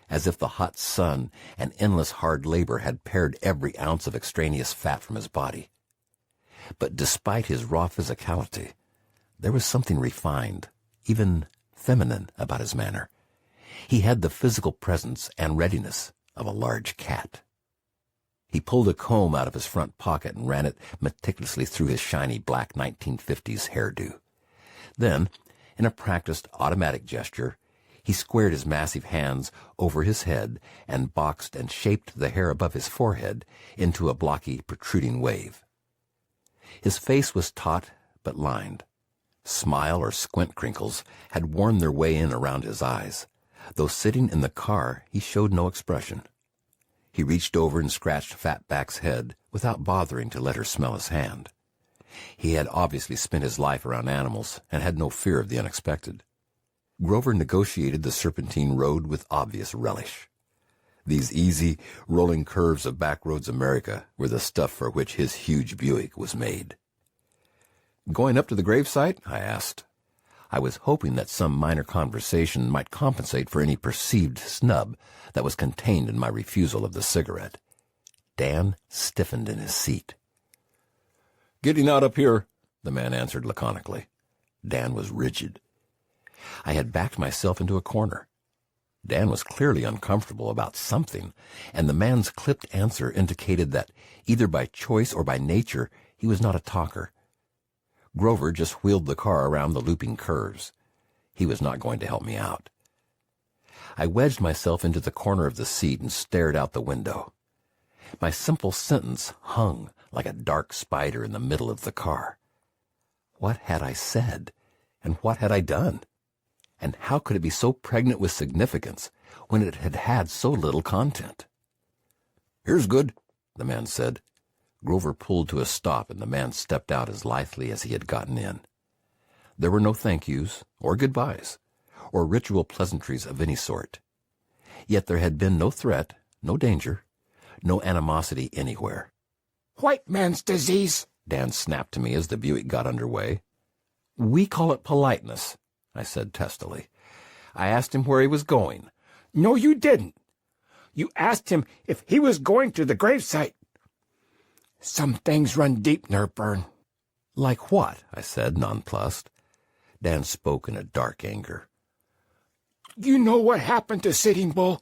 as if the hot sun and endless hard labor had pared every ounce of extraneous fat from his body. But despite his raw physicality, there was something refined, even feminine, about his manner. He had the physical presence and readiness of a large cat. He pulled a comb out of his front pocket and ran it meticulously through his shiny black 1950s hairdo. Then, in a practiced automatic gesture, he squared his massive hands over his head and boxed and shaped the hair above his forehead into a blocky, protruding wave. His face was taut but lined. Smile or squint crinkles had worn their way in around his eyes. Though sitting in the car, he showed no expression. He reached over and scratched Fatback's head without bothering to let her smell his hand. He had obviously spent his life around animals and had no fear of the unexpected. Grover negotiated the serpentine road with obvious relish. These easy, rolling curves of backroads America were the stuff for which his huge Buick was made. "Going up to the gravesite?" I asked. I was hoping that some minor conversation might compensate for any perceived snub that was contained in my refusal of the cigarette. Dan stiffened in his seat. "Getting out up here," the man answered laconically. Dan was rigid. I had backed myself into a corner. Dan was clearly uncomfortable about something, and the man's clipped answer indicated that, either by choice or by nature, he was not a talker. Grover just wheeled the car around the looping curves. He was not going to help me out. I wedged myself into the corner of the seat and stared out the window. My simple sentence hung like a dark spider in the middle of the car. What had I said, and what had I done? And how could it be so pregnant with significance when it had had so little content? "Here's good," the man said. Grover pulled to a stop, and the man stepped out as lithely as he had gotten in. There were no thank yous, or goodbyes, or ritual pleasantries of any sort. Yet there had been no threat, no danger, no animosity anywhere. "White man's disease," Dan snapped to me as the Buick got under way. "We call it politeness," I said testily. "I asked him where he was going." "No, you didn't. You asked him if he was going to the gravesite. Some things run deep, Nerburn." "Like what?" I said, nonplussed. Dan spoke in a dark anger. "You know what happened to Sitting Bull?"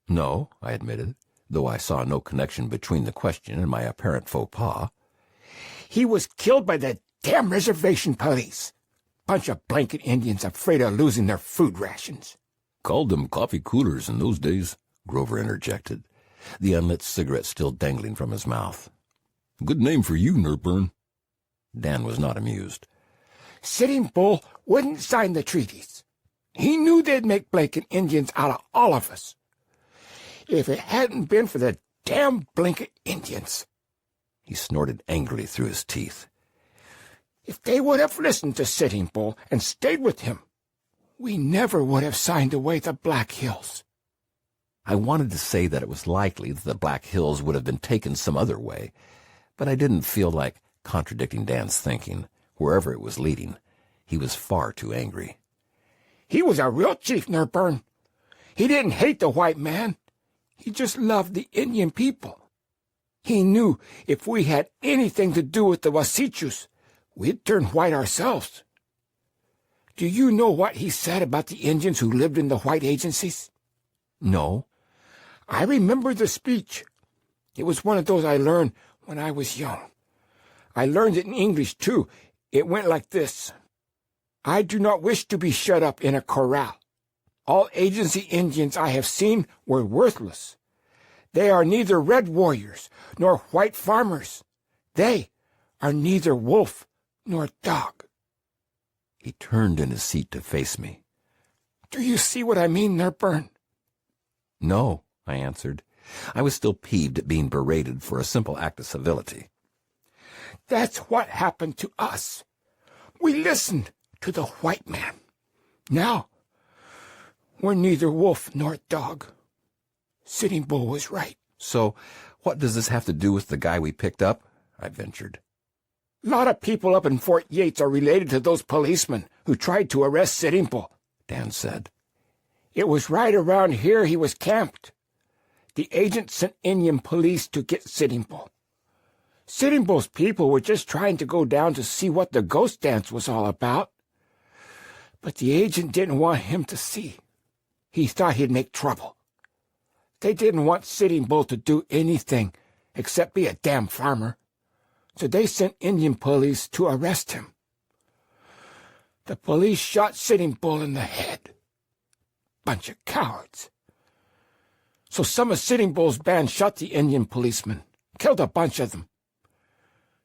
"No," I admitted, though I saw no connection between the question and my apparent faux pas. "He was killed by the damn reservation police. Bunch of blanket Indians afraid of losing their food rations." "Called them coffee coolers in those days," Grover interjected, the unlit cigarette still dangling from his mouth. "Good name for you, Nerburn." Dan was not amused. "Sitting Bull wouldn't sign the treaties. He knew they'd make blanket Indians out of all of us. If it hadn't been for the damn blanket Indians," he snorted angrily through his teeth, "if they would have listened to Sitting Bull and stayed with him, we never would have signed away the Black Hills." I wanted to say that it was likely that the Black Hills would have been taken some other way, but I didn't feel like contradicting Dan's thinking, wherever it was leading. He was far too angry. "He was a real chief, Nerburn. He didn't hate the white man. He just loved the Indian people. He knew if we had anything to do with the Wasichus, we'd turn white ourselves. Do you know what he said about the Indians who lived in the white agencies? No. I remember the speech. It was one of those I learned when I was young. I learned it in English, too. It went like this. I do not wish to be shut up in a corral. All agency Indians I have seen were worthless. They are neither red warriors nor white farmers. They are neither wolf nor dog. He turned in his seat to face me. Do you see what I mean, Nerburn? No, I answered. I was still peeved at being berated for a simple act of civility. That's what happened to us. We listened to the white man. Now, we're neither wolf nor dog. Sitting Bull was right. So, what does this have to do with the guy we picked up? I ventured. A lot of people up in Fort Yates are related to those policemen who tried to arrest Sitting Bull, Dan said. It was right around here he was camped. The agent sent Indian police to get Sitting Bull. Sitting Bull's people were just trying to go down to see what the ghost dance was all about. But the agent didn't want him to see. He thought he'd make trouble. They didn't want Sitting Bull to do anything except be a damn farmer. So they sent Indian police to arrest him. The police shot Sitting Bull in the head. Bunch of cowards. So some of Sitting Bull's band shot the Indian policemen, killed a bunch of them.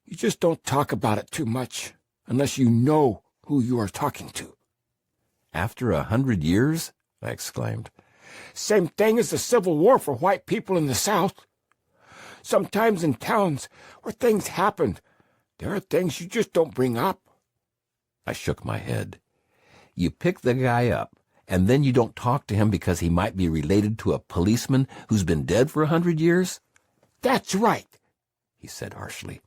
You just don't talk about it too much unless you know who you are talking to. After 100 years? I exclaimed. Same thing as the Civil War for white people in the South. Sometimes in towns where things happened, there are things you just don't bring up. I shook my head. You pick the guy up, and then you don't talk to him because he might be related to a policeman who's been dead for 100 years? That's right, he said harshly.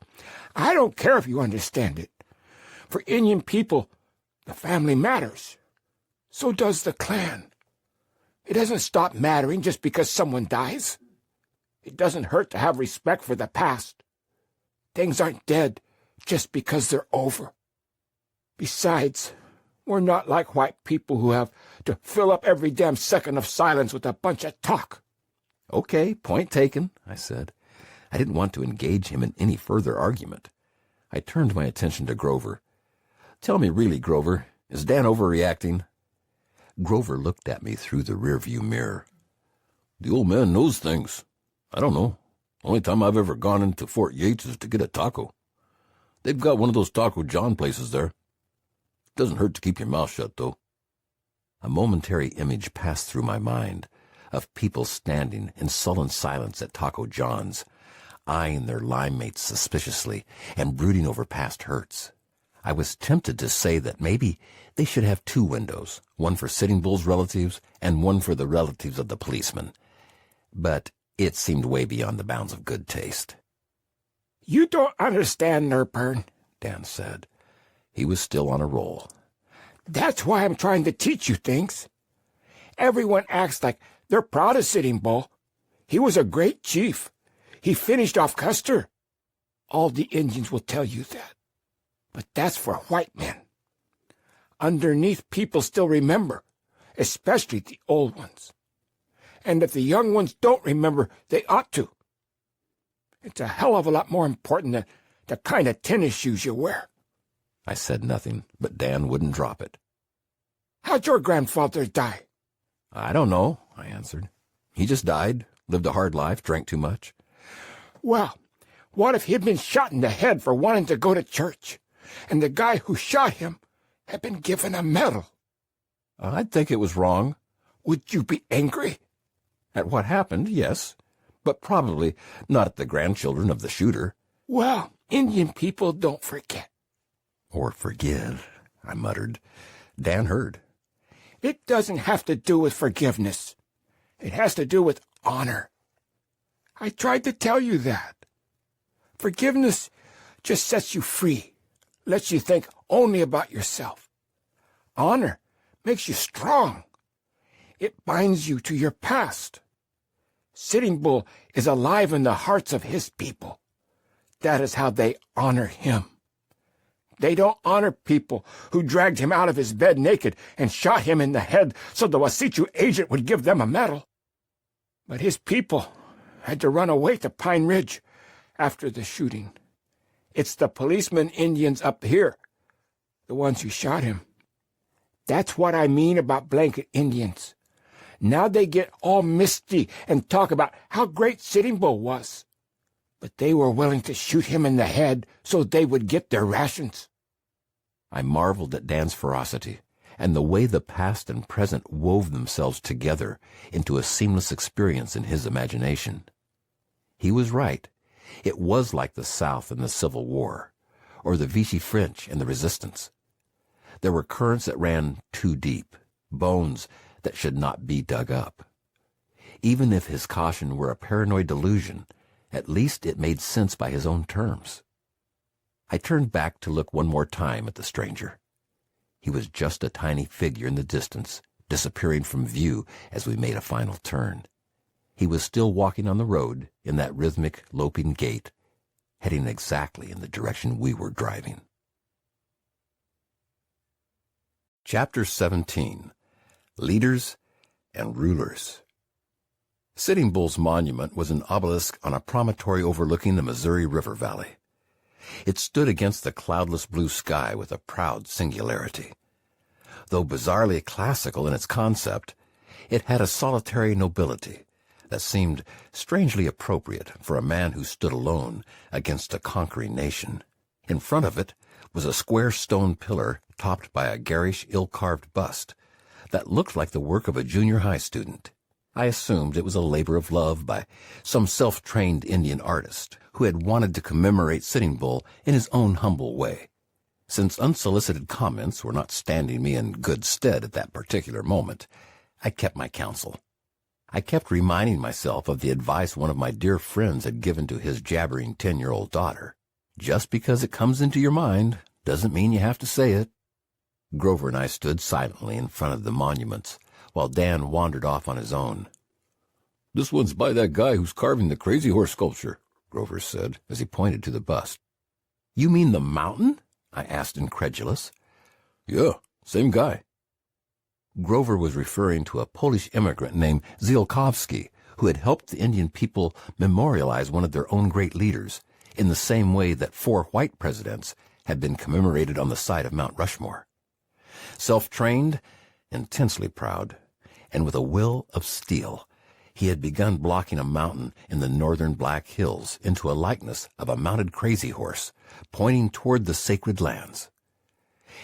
I don't care if you understand it. For Indian people, the family matters. So does the clan. It doesn't stop mattering just because someone dies. It doesn't hurt to have respect for the past. Things aren't dead just because they're over. Besides, we're not like white people who have to fill up every damn second of silence with a bunch of talk. Okay, point taken, I said. I didn't want to engage him in any further argument. I turned my attention to Grover. Tell me really, Grover, is Dan overreacting? Grover looked at me through the rearview mirror. The old man knows things. I don't know. Only time I've ever gone into Fort Yates is to get a taco. They've got one of those Taco John places there. Doesn't hurt to keep your mouth shut, though. A momentary image passed through my mind of people standing in sullen silence at Taco John's, eyeing their line mates suspiciously and brooding over past hurts. I was tempted to say that maybe they should have two windows, one for Sitting Bull's relatives and one for the relatives of the policeman. But it seemed way beyond the bounds of good taste. You don't understand, Nerburn, Dan said. He was still on a roll. That's why I'm trying to teach you things. Everyone acts like they're proud of Sitting Bull. He was a great chief. He finished off Custer. All the Indians will tell you that. But that's for white men. Underneath, people still remember, especially the old ones. And if the young ones don't remember, they ought to. It's a hell of a lot more important than the kind of tennis shoes you wear. I said nothing, but Dan wouldn't drop it. How'd your grandfather die? I don't know, I answered. He just died, lived a hard life, drank too much. Well, what if he'd been shot in the head for wanting to go to church, and the guy who shot him had been given a medal? I'd think it was wrong. Would you be angry? At what happened, yes, but probably not at the grandchildren of the shooter. Well, Indian people don't forget. Or forgive, I muttered. Dan heard. It doesn't have to do with forgiveness. It has to do with honor. I tried to tell you that. Forgiveness just sets you free, lets you think only about yourself. Honor makes you strong. it binds you to your past. Sitting Bull is alive in the hearts of his people. That is how they honor him. They don't honor people who dragged him out of his bed naked and shot him in the head so the Wasichu agent would give them a medal. But his people had to run away to Pine Ridge after the shooting. It's the policeman Indians up here, the ones who shot him. That's what I mean about blanket Indians. Now they get all misty and talk about how great Sitting Bull was. But they were willing to shoot him in the head so they would get their rations. I marveled at Dan's ferocity and the way the past and present wove themselves together into a seamless experience in his imagination. He was right. It was like the South in the Civil War, or the Vichy French and the Resistance. There were currents that ran too deep, bones that should not be dug up. Even if his caution were a paranoid delusion, at least it made sense by his own terms. I turned back to look one more time at the stranger. He was just a tiny figure in the distance, disappearing from view as we made a final turn. He was still walking on the road in that rhythmic, loping gait, heading exactly in the direction we were driving. Chapter 17. Leaders and Rulers. Sitting Bull's monument was an obelisk on a promontory overlooking the Missouri River Valley. It stood against the cloudless blue sky with a proud singularity. Though bizarrely classical in its concept, it had a solitary nobility that seemed strangely appropriate for a man who stood alone against a conquering nation. In front of it was a square stone pillar topped by a garish, ill-carved bust that looked like the work of a junior high student. I assumed it was a labor of love by some self-trained Indian artist who had wanted to commemorate Sitting Bull in his own humble way. Since unsolicited comments were not standing me in good stead at that particular moment, I kept my counsel. I kept reminding myself of the advice one of my dear friends had given to his jabbering 10-year-old daughter. Just because it comes into your mind doesn't mean you have to say it. Grover and I stood silently in front of the monuments, while Dan wandered off on his own. "This one's by that guy who's carving the crazy horse sculpture," Grover said, as he pointed to the bust. "You mean the mountain?" I asked, incredulous. "Yeah, same guy." Grover was referring to a Polish immigrant named Ziolkowski, who had helped the Indian people memorialize one of their own great leaders, in the same way that 4 white presidents had been commemorated on the site of Mount Rushmore. Self-trained, intensely proud, and with a will of steel, he had begun blocking a mountain in the northern Black Hills into a likeness of a mounted crazy horse, pointing toward the sacred lands.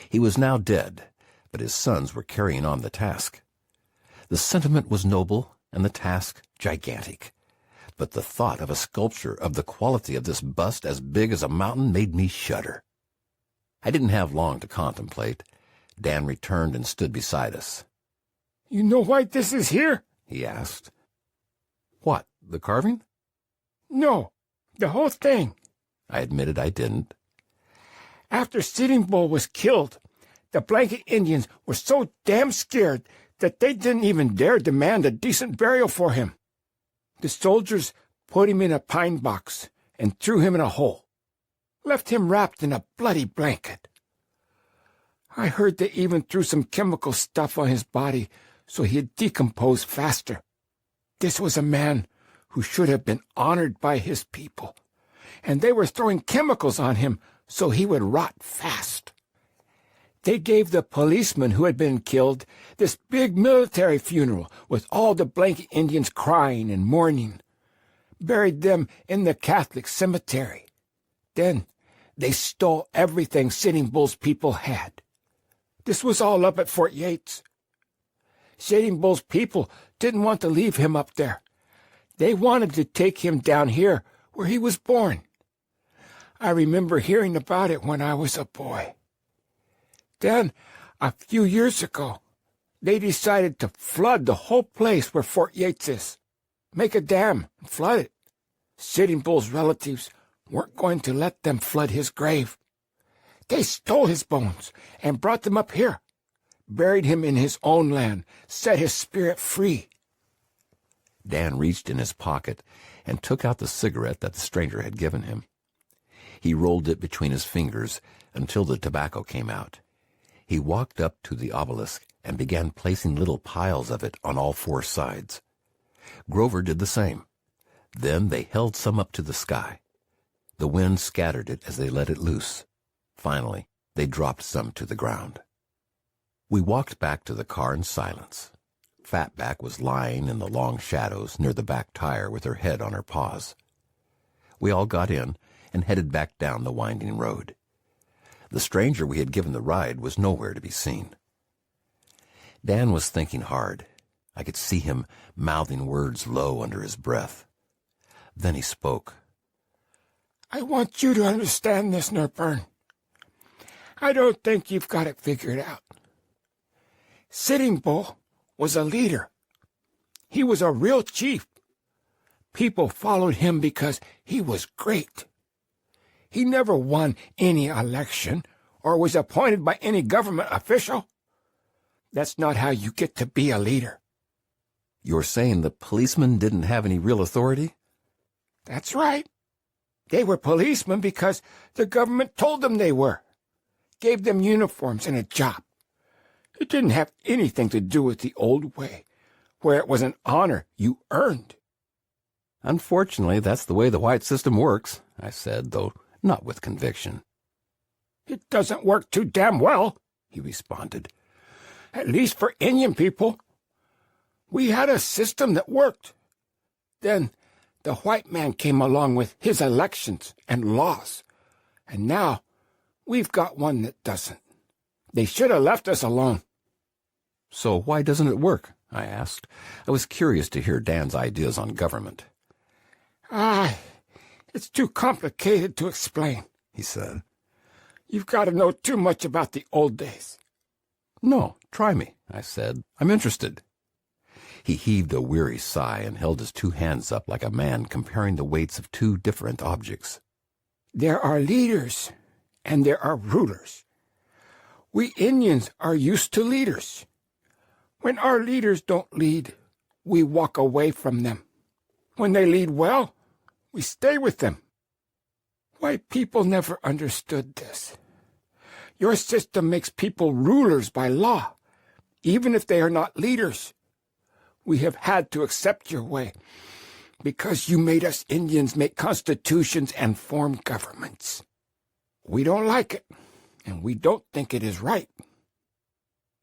He was now dead, but his sons were carrying on the task. The sentiment was noble and the task gigantic, but the thought of a sculpture of the quality of this bust as big as a mountain made me shudder. I didn't have long to contemplate. Dan returned and stood beside us. "You know why this is here?" he asked. "What, the carving?" "No, the whole thing." I admitted I didn't. After Sitting Bull was killed, the blanket Indians were so damn scared that they didn't even dare demand a decent burial for him. The soldiers put him in a pine box and threw him in a hole, left him wrapped in a bloody blanket. I heard they even threw some chemical stuff on his body so he'd decompose faster. This was a man who should have been honored by his people, and they were throwing chemicals on him so he would rot fast. They gave the policeman who had been killed this big military funeral with all the blanket Indians crying and mourning, buried them in the Catholic cemetery. Then they stole everything Sitting Bull's people had. This was all up at Fort Yates. Sitting Bull's people didn't want to leave him up there. They wanted to take him down here where he was born. I remember hearing about it when I was a boy. Then, a few years ago, they decided to flood the whole place where Fort Yates is. Make a dam and flood it. Sitting Bull's relatives weren't going to let them flood his grave. They stole his bones and brought them up here, buried him in his own land, set his spirit free. Dan reached in his pocket and took out the cigarette that the stranger had given him. He rolled it between his fingers until the tobacco came out. He walked up to the obelisk and began placing little piles of it on all four sides. Grover did the same. Then they held some up to the sky. The wind scattered it as they let it loose. Finally, they dropped some to the ground. We walked back to the car in silence. Fatback was lying in the long shadows near the back tire with her head on her paws. We all got in and headed back down the winding road. The stranger we had given the ride was nowhere to be seen. Dan was thinking hard. I could see him mouthing words low under his breath. Then he spoke. I want you to understand this, Nerburn. I don't think you've got it figured out. Sitting Bull was a leader. He was a real chief. People followed him because he was great. He never won any election or was appointed by any government official. That's not how you get to be a leader. You're saying the policemen didn't have any real authority? That's right. They were policemen because the government told them they were, gave them uniforms and a job. It didn't have anything to do with the old way, where it was an honor you earned. Unfortunately, that's the way the white system works, I said, though not with conviction. It doesn't work too damn well, he responded. At least for Indian people. We had a system that worked. Then the white man came along with his elections and laws. And now we've got one that doesn't. They should have left us alone. So why doesn't it work? I asked. I was curious to hear Dan's ideas on government. It's too complicated to explain, he said. You've got to know too much about the old days. No, try me, I said. I'm interested. He heaved a weary sigh and held his two hands up like a man comparing the weights of two different objects. There are leaders, and there are rulers. We Indians are used to leaders. When our leaders don't lead, we walk away from them. When they lead well, we stay with them. White people never understood this. Your system makes people rulers by law, even if they are not leaders. We have had to accept your way, because you made us Indians make constitutions and form governments. We don't like it, and we don't think it is right.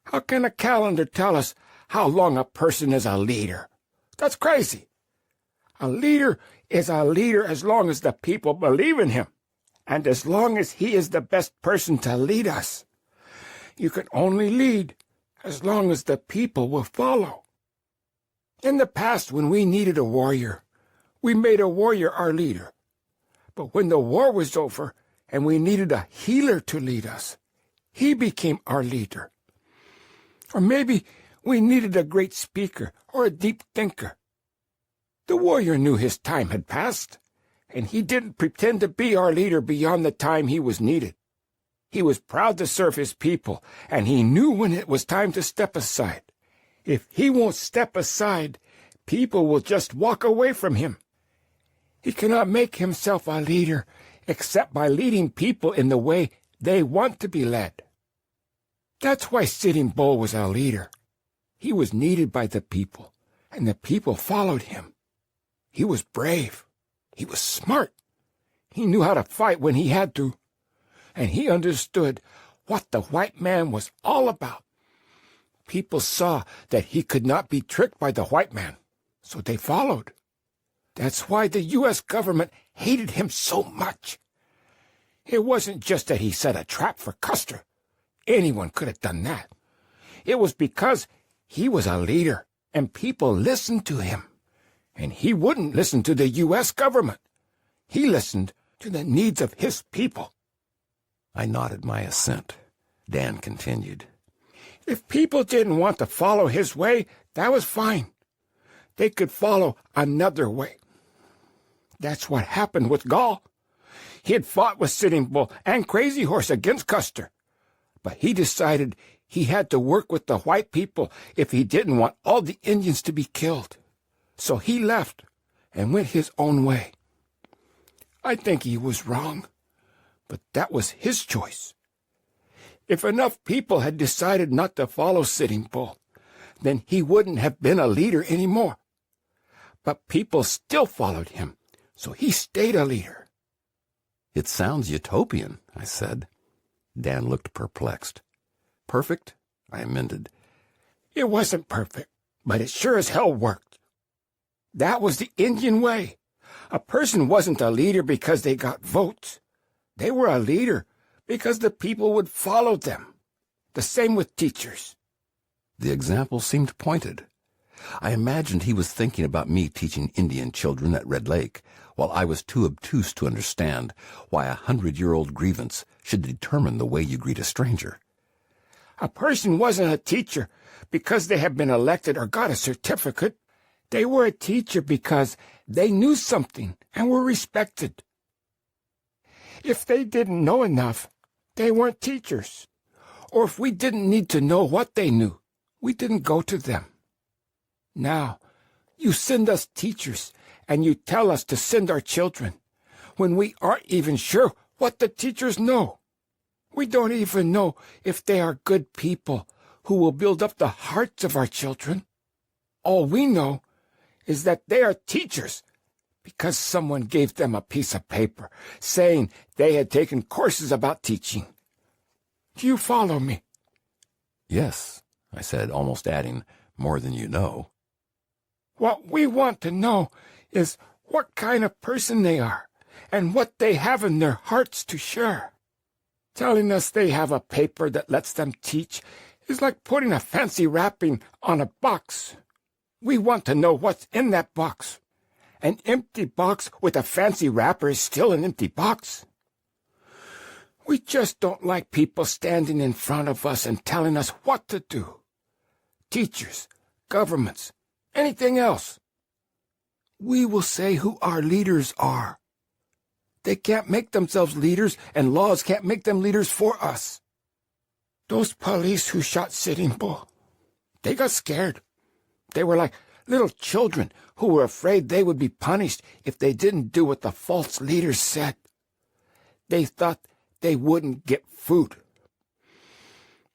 How can a calendar tell us how long a person is a leader? That's crazy. A leader is a leader as long as the people believe in him, and as long as he is the best person to lead us. You can only lead as long as the people will follow. In the past, when we needed a warrior, we made a warrior our leader. But when the war was over and we needed a healer to lead us, he became our leader. Or maybe we needed a great speaker or a deep thinker. The warrior knew his time had passed, and he didn't pretend to be our leader beyond the time he was needed. He was proud to serve his people, and he knew when it was time to step aside. If he won't step aside, people will just walk away from him. He cannot make himself a leader except by leading people in the way they want to be led. That's why Sitting Bull was a leader. He was needed by the people, and the people followed him. He was brave. He was smart. He knew how to fight when he had to. And he understood what the white man was all about. People saw that he could not be tricked by the white man, so they followed. That's why the U.S. government hated him so much. It wasn't just that he set a trap for Custer. Anyone could have done that. It was because he was a leader, and people listened to him. And he wouldn't listen to the U.S. government. He listened to the needs of his people. I nodded my assent. Dan continued. If people didn't want to follow his way, that was fine. They could follow another way. That's what happened with Gall. He had fought with Sitting Bull and Crazy Horse against Custer, but he decided He had to work with the white people if he didn't want all the Indians to be killed. So he left and went his own way. I think he was wrong, but that was his choice. If enough people had decided not to follow Sitting Bull, then he wouldn't have been a leader anymore. But people still followed him, so he stayed a leader. It sounds utopian, I said. Dan looked perplexed. Perfect? I amended. It wasn't perfect, but it sure as hell worked. That was the Indian way. A person wasn't a leader because they got votes. They were a leader because the people would follow them. The same with teachers. The example seemed pointed. I imagined he was thinking about me teaching Indian children at Red Lake, while I was too obtuse to understand why 100-year-old grievance should determine the way you greet a stranger. A person wasn't a teacher because they had been elected or got a certificate. They were a teacher because they knew something and were respected. If they didn't know enough, they weren't teachers. Or if we didn't need to know what they knew, we didn't go to them. Now, you send us teachers, and you tell us to send our children, when we aren't even sure what the teachers know. We don't even know if they are good people who will build up the hearts of our children. All we know is that they are teachers because someone gave them a piece of paper saying they had taken courses about teaching. Do you follow me? Yes, I said, almost adding, more than you know. What we want to know is what kind of person they are and what they have in their hearts to share. Telling us they have a paper that lets them teach is like putting a fancy wrapping on a box. We want to know what's in that box. An empty box with a fancy wrapper is still an empty box. We just don't like people standing in front of us and telling us what to do. Teachers, governments, anything else. We will say who our leaders are. They can't make themselves leaders, and laws can't make them leaders for us. Those police who shot Sitting Bull, they got scared. They were like little children who were afraid they would be punished if they didn't do what the false leaders said. They thought they wouldn't get food.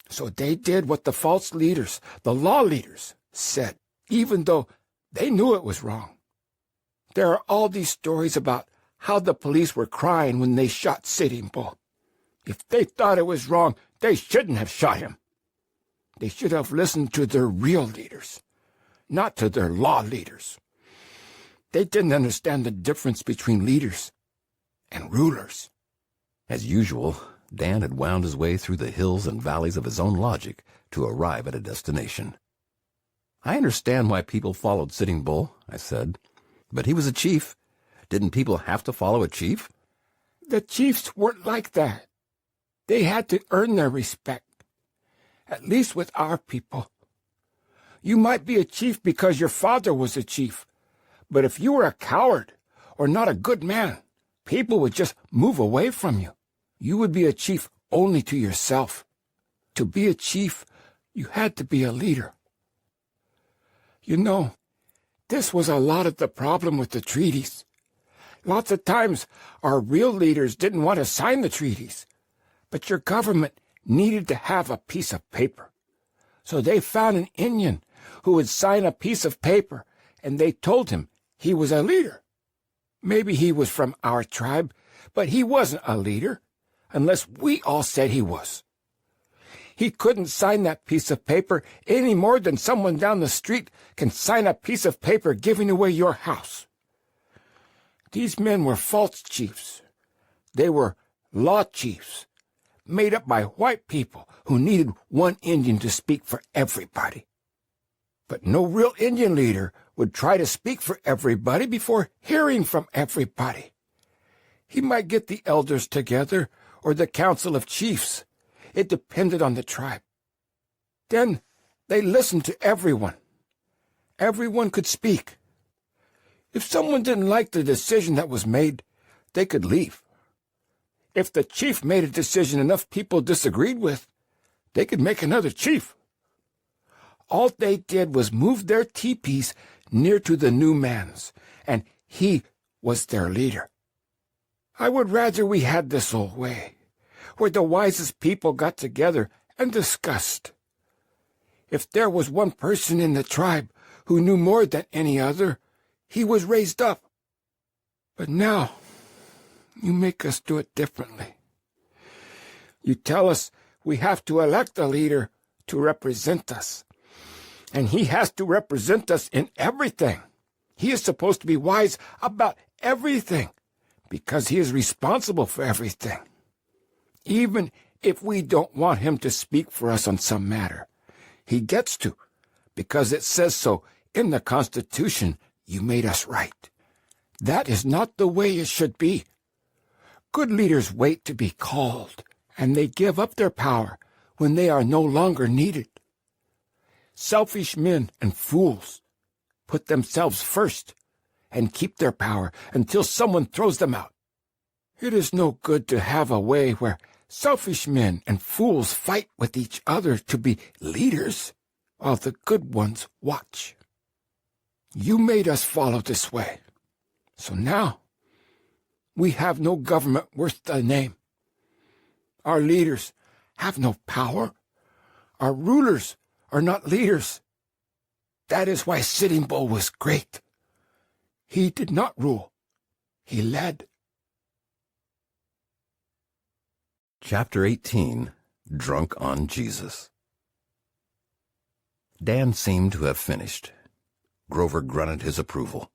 So they did what the false leaders, the law leaders, said, even though they knew it was wrong. There are all these stories about how the police were crying when they shot Sitting Bull. If they thought it was wrong, they shouldn't have shot him. They should have listened to their real leaders, not to their law leaders. They didn't understand the difference between leaders and rulers. As usual, Dan had wound his way through the hills and valleys of his own logic to arrive at a destination. I understand why people followed Sitting Bull, I said. But he was a chief. Didn't people have to follow a chief? The chiefs weren't like that. They had to earn their respect, at least with our people. You might be a chief because your father was a chief, but if you were a coward or not a good man, people would just move away from you. You would be a chief only to yourself. To be a chief, you had to be a leader. You know, this was a lot of the problem with the treaties. Lots of times, our real leaders didn't want to sign the treaties, but your government needed to have a piece of paper. So they found an Indian who would sign a piece of paper, and they told him he was a leader. Maybe he was from our tribe, but he wasn't a leader, unless we all said he was. He couldn't sign that piece of paper any more than someone down the street can sign a piece of paper giving away your house. These men were false chiefs. They were law chiefs, made up by white people who needed one Indian to speak for everybody. But no real Indian leader would try to speak for everybody before hearing from everybody. He might get the elders together or the council of chiefs. It depended on the tribe. Then they listened to everyone. Everyone could speak. If someone didn't like the decision that was made, they could leave. If the chief made a decision enough people disagreed with, they could make another chief. All they did was move their teepees near to the new man's, and he was their leader. I would rather we had this old way, where the wisest people got together and discussed. If there was one person in the tribe who knew more than any other, he was raised up. But now, you make us do it differently. You tell us we have to elect a leader to represent us, and he has to represent us in everything. He is supposed to be wise about everything, because he is responsible for everything. Even if we don't want him to speak for us on some matter, he gets to, because it says so in the Constitution you made us right. That is not the way it should be. Good leaders wait to be called, and they give up their power when they are no longer needed. Selfish men and fools put themselves first and keep their power until someone throws them out. It is no good to have a way where selfish men and fools fight with each other to be leaders, while the good ones watch. You made us follow this way, so now we have no government worth the name. Our leaders have no power. Our rulers are not leaders. That is why Sitting Bull was great. He did not rule. He led. Chapter 18, Drunk on Jesus. Dan seemed to have finished. Grover grunted his approval.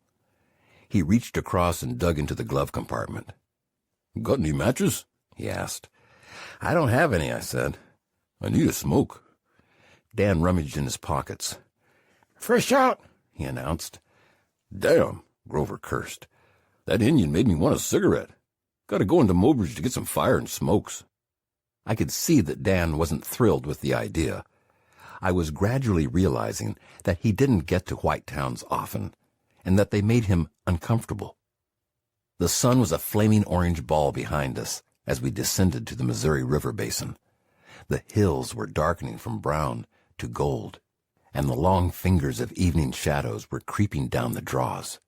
He reached across and dug into the glove compartment. "Got any matches?" he asked. "I don't have any," I said. "I need a smoke." Dan rummaged in his pockets. "Fresh out," he announced. "Damn," Grover cursed. "that Indian made me want a cigarette. Gotta go into Mobridge to get some fire and smokes." I could see that Dan wasn't thrilled with the idea. I was gradually realizing that he didn't get to White Towns often, and that they made him uncomfortable. The sun was a flaming orange ball behind us as we descended to the Missouri River basin. The hills were darkening from brown to gold, and the long fingers of evening shadows were creeping down the draws.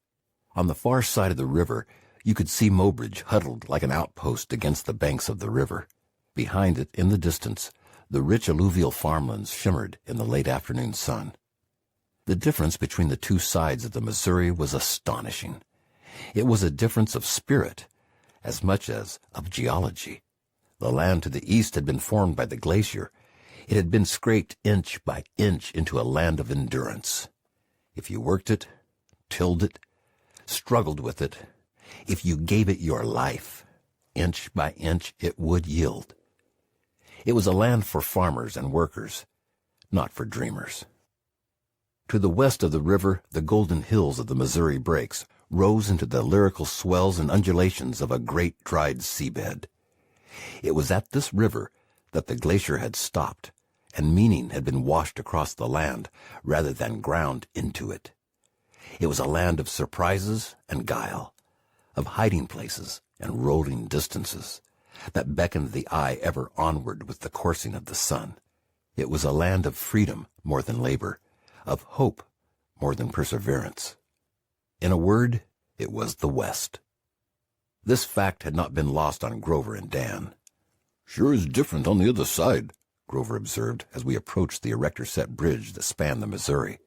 On the far side of the river, you could see Mobridge huddled like an outpost against the banks of the river. Behind it, in the distance, the rich alluvial farmlands shimmered in the late afternoon sun. The difference between the two sides of the Missouri was astonishing. It was a difference of spirit, as much as of geology. The land to the east had been formed by the glacier. It had been scraped inch by inch into a land of endurance. If you worked it, tilled it, struggled with it, if you gave it your life, inch by inch it would yield. It was a land for farmers and workers, not for dreamers. To the west of the river, the golden hills of the Missouri Breaks rose into the lyrical swells and undulations of a great dried seabed. It was at this river that the glacier had stopped, and meaning had been washed across the land rather than ground into it. It was a land of surprises and guile, of hiding places and rolling distances, that beckoned the eye ever onward with the coursing of the sun. It was a land of freedom more than labor, of hope more than perseverance. In a word, it was the West. This fact had not been lost on Grover and Dan. "Sure is different on the other side," Grover observed as we approached the erector-set bridge that spanned the Missouri.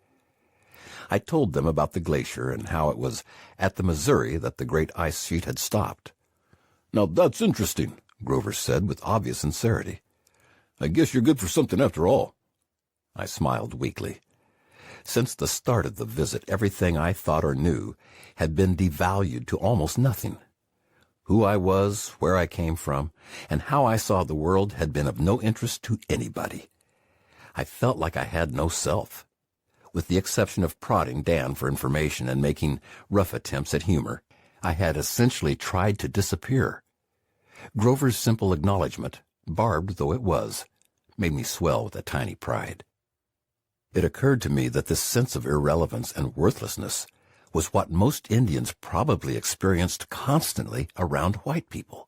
I told them about the glacier and how it was at the Missouri that the great ice sheet had stopped. "Now that's interesting," Grover said with obvious sincerity. "I guess you're good for something after all." I smiled weakly. Since the start of the visit, everything I thought or knew had been devalued to almost nothing. Who I was, where I came from, and how I saw the world had been of no interest to anybody. I felt like I had no self. With the exception of prodding Dan for information and making rough attempts at humor, I had essentially tried to disappear. Grover's simple acknowledgment, barbed though it was, made me swell with a tiny pride. It occurred to me that this sense of irrelevance and worthlessness was what most Indians probably experienced constantly around white people.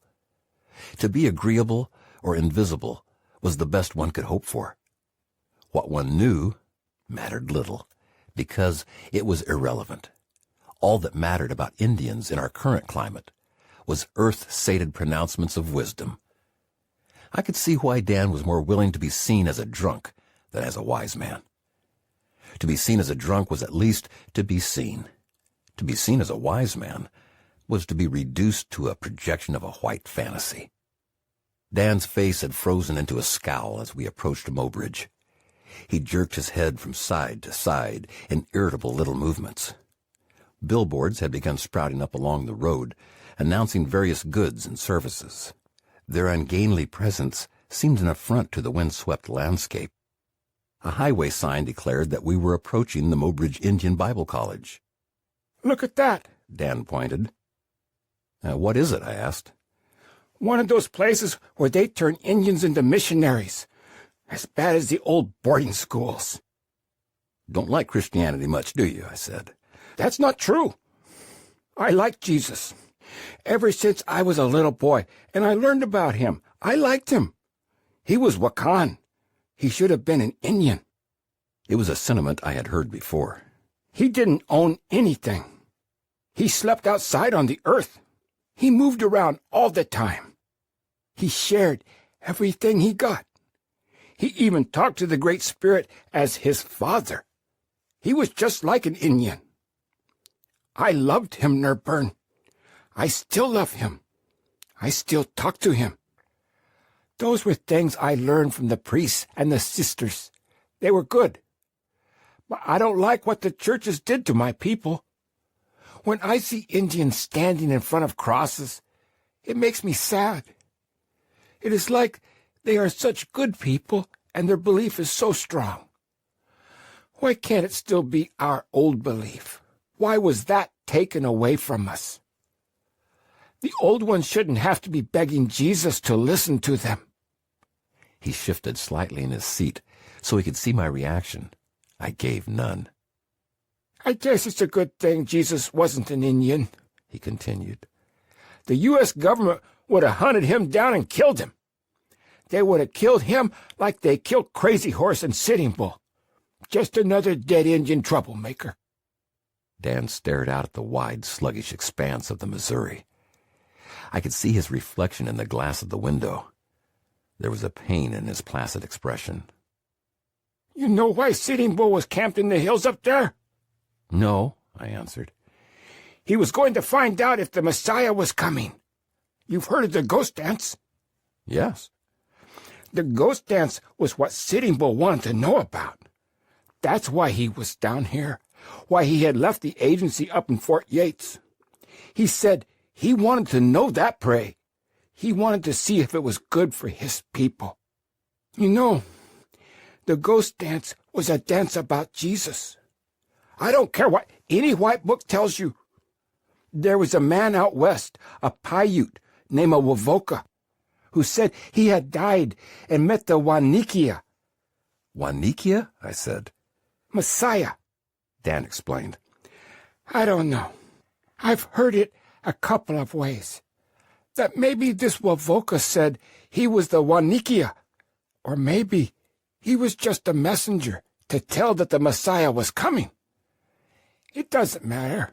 To be agreeable or invisible was the best one could hope for. What one knew mattered little, because it was irrelevant. All that mattered about Indians in our current climate was earth-sated pronouncements of wisdom. I could see why Dan was more willing to be seen as a drunk than as a wise man. To be seen as a drunk was at least to be seen. To be seen as a wise man was to be reduced to a projection of a white fantasy. Dan's face had frozen into a scowl as we approached Mobridge. He jerked his head from side to side in irritable little movements. Billboards had begun sprouting up along the road, announcing various goods and services. Their ungainly presence seemed an affront to the windswept landscape. A highway sign declared that we were approaching the Mobridge Indian Bible College. Look at that, Dan pointed. What is it? I asked. One of those places where they turn Indians into missionaries. As bad as the old boarding schools. Don't like Christianity much, do you? I said. That's not true. I like Jesus. Ever since I was a little boy, and I learned about him, I liked him. He was Wakan. He should have been an Indian. It was a sentiment I had heard before. He didn't own anything. He slept outside on the earth. He moved around all the time. He shared everything he got. He even talked to the Great Spirit as his father. He was just like an Indian. I loved him, Nerburn. I still love him. I still talk to him. Those were things I learned from the priests and the sisters. They were good. But I don't like what the churches did to my people. When I see Indians standing in front of crosses, it makes me sad. It is like they are such good people, and their belief is so strong. Why can't it still be our old belief? Why was that taken away from us? The old ones shouldn't have to be begging Jesus to listen to them. He shifted slightly in his seat so he could see my reaction. I gave none. I guess it's a good thing Jesus wasn't an Indian, he continued. The U.S. government would have hunted him down and killed him. They would have killed him like they killed Crazy Horse and Sitting Bull. Just another dead Indian troublemaker. Dan stared out at the wide, sluggish expanse of the Missouri. I could see his reflection in the glass of the window. There was a pain in his placid expression. You know why Sitting Bull was camped in the hills up there? No, I answered. He was going to find out if the Messiah was coming. You've heard of the ghost dance? Yes. The ghost dance was what Sitting Bull wanted to know about. That's why he was down here, why he had left the agency up in Fort Yates. He said he wanted to know that prey. He wanted to see if it was good for his people. You know, the ghost dance was a dance about Jesus. I don't care what any white book tells you. There was a man out west, a Paiute named Wovoka, who said he had died and met the Wanikia. Wanikia? I said. Messiah, Dan explained. I don't know. I've heard it a couple of ways. That maybe this Wovoka said he was the Wanikia, or maybe he was just a messenger to tell that the Messiah was coming. It doesn't matter.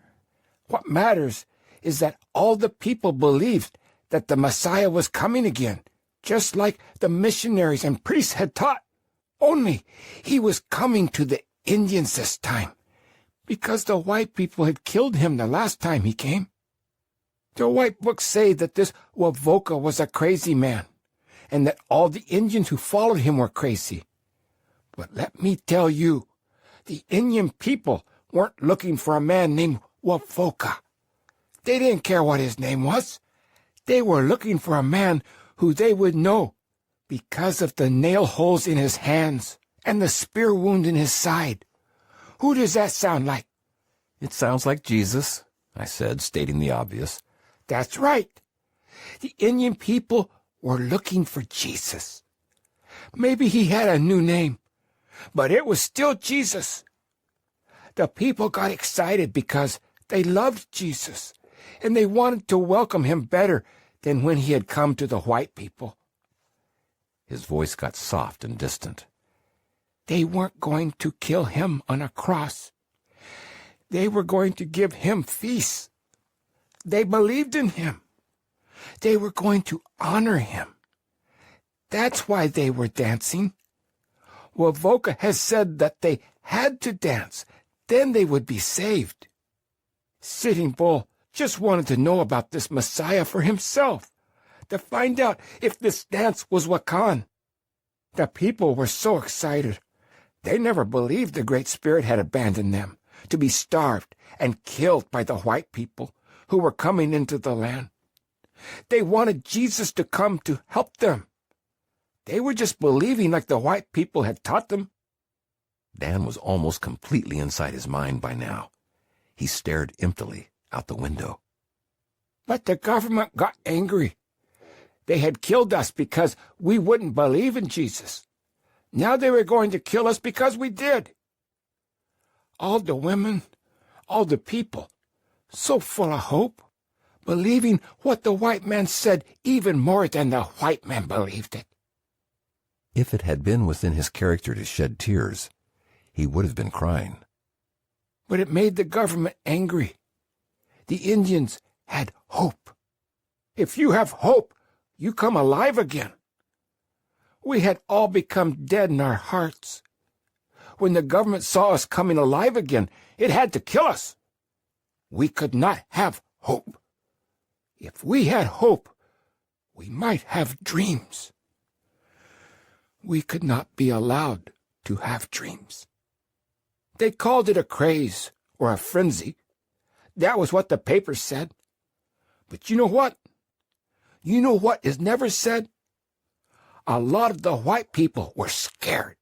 What matters is that all the people believed that the Messiah was coming again, just like the missionaries and priests had taught. Only he was coming to the Indians this time, because the white people had killed him the last time he came. The white books say that this Wovoka was a crazy man, and that all the Indians who followed him were crazy. But let me tell you, the Indian people weren't looking for a man named Wovoka. They didn't care what his name was. They were looking for a man who they would know because of the nail holes in his hands and the spear wound in his side. Who does that sound like? It sounds like Jesus, I said, stating the obvious. That's right. The Indian people were looking for Jesus. Maybe he had a new name, but it was still Jesus. The people got excited because they loved Jesus, and they wanted to welcome him better than when he had come to the white people. His voice got soft and distant. They weren't going to kill him on a cross. They were going to give him feasts. They believed in him. They were going to honor him. That's why they were dancing. Wovoka has said that they had to dance, then they would be saved. Sitting Bull just wanted to know about this Messiah for himself, to find out if this dance was Wakan. The people were so excited. They never believed the Great Spirit had abandoned them, to be starved and killed by the white people who were coming into the land. They wanted Jesus to come to help them. They were just believing like the white people had taught them. Dan was almost completely inside his mind by now. He stared emptily out the window. But the government got angry. They had killed us because we wouldn't believe in Jesus. Now they were going to kill us because we did. All the women, all the people, so full of hope, believing what the white man said even more than the white man believed it. If it had been within his character to shed tears, he would have been crying. But it made the government angry. The Indians had hope. If you have hope, you come alive again. We had all become dead in our hearts. When the government saw us coming alive again, it had to kill us. We could not have hope. If we had hope, we might have dreams. We could not be allowed to have dreams. They called it a craze or a frenzy. That was what the papers said. But you know what? You know what is never said? A lot of the white people were scared.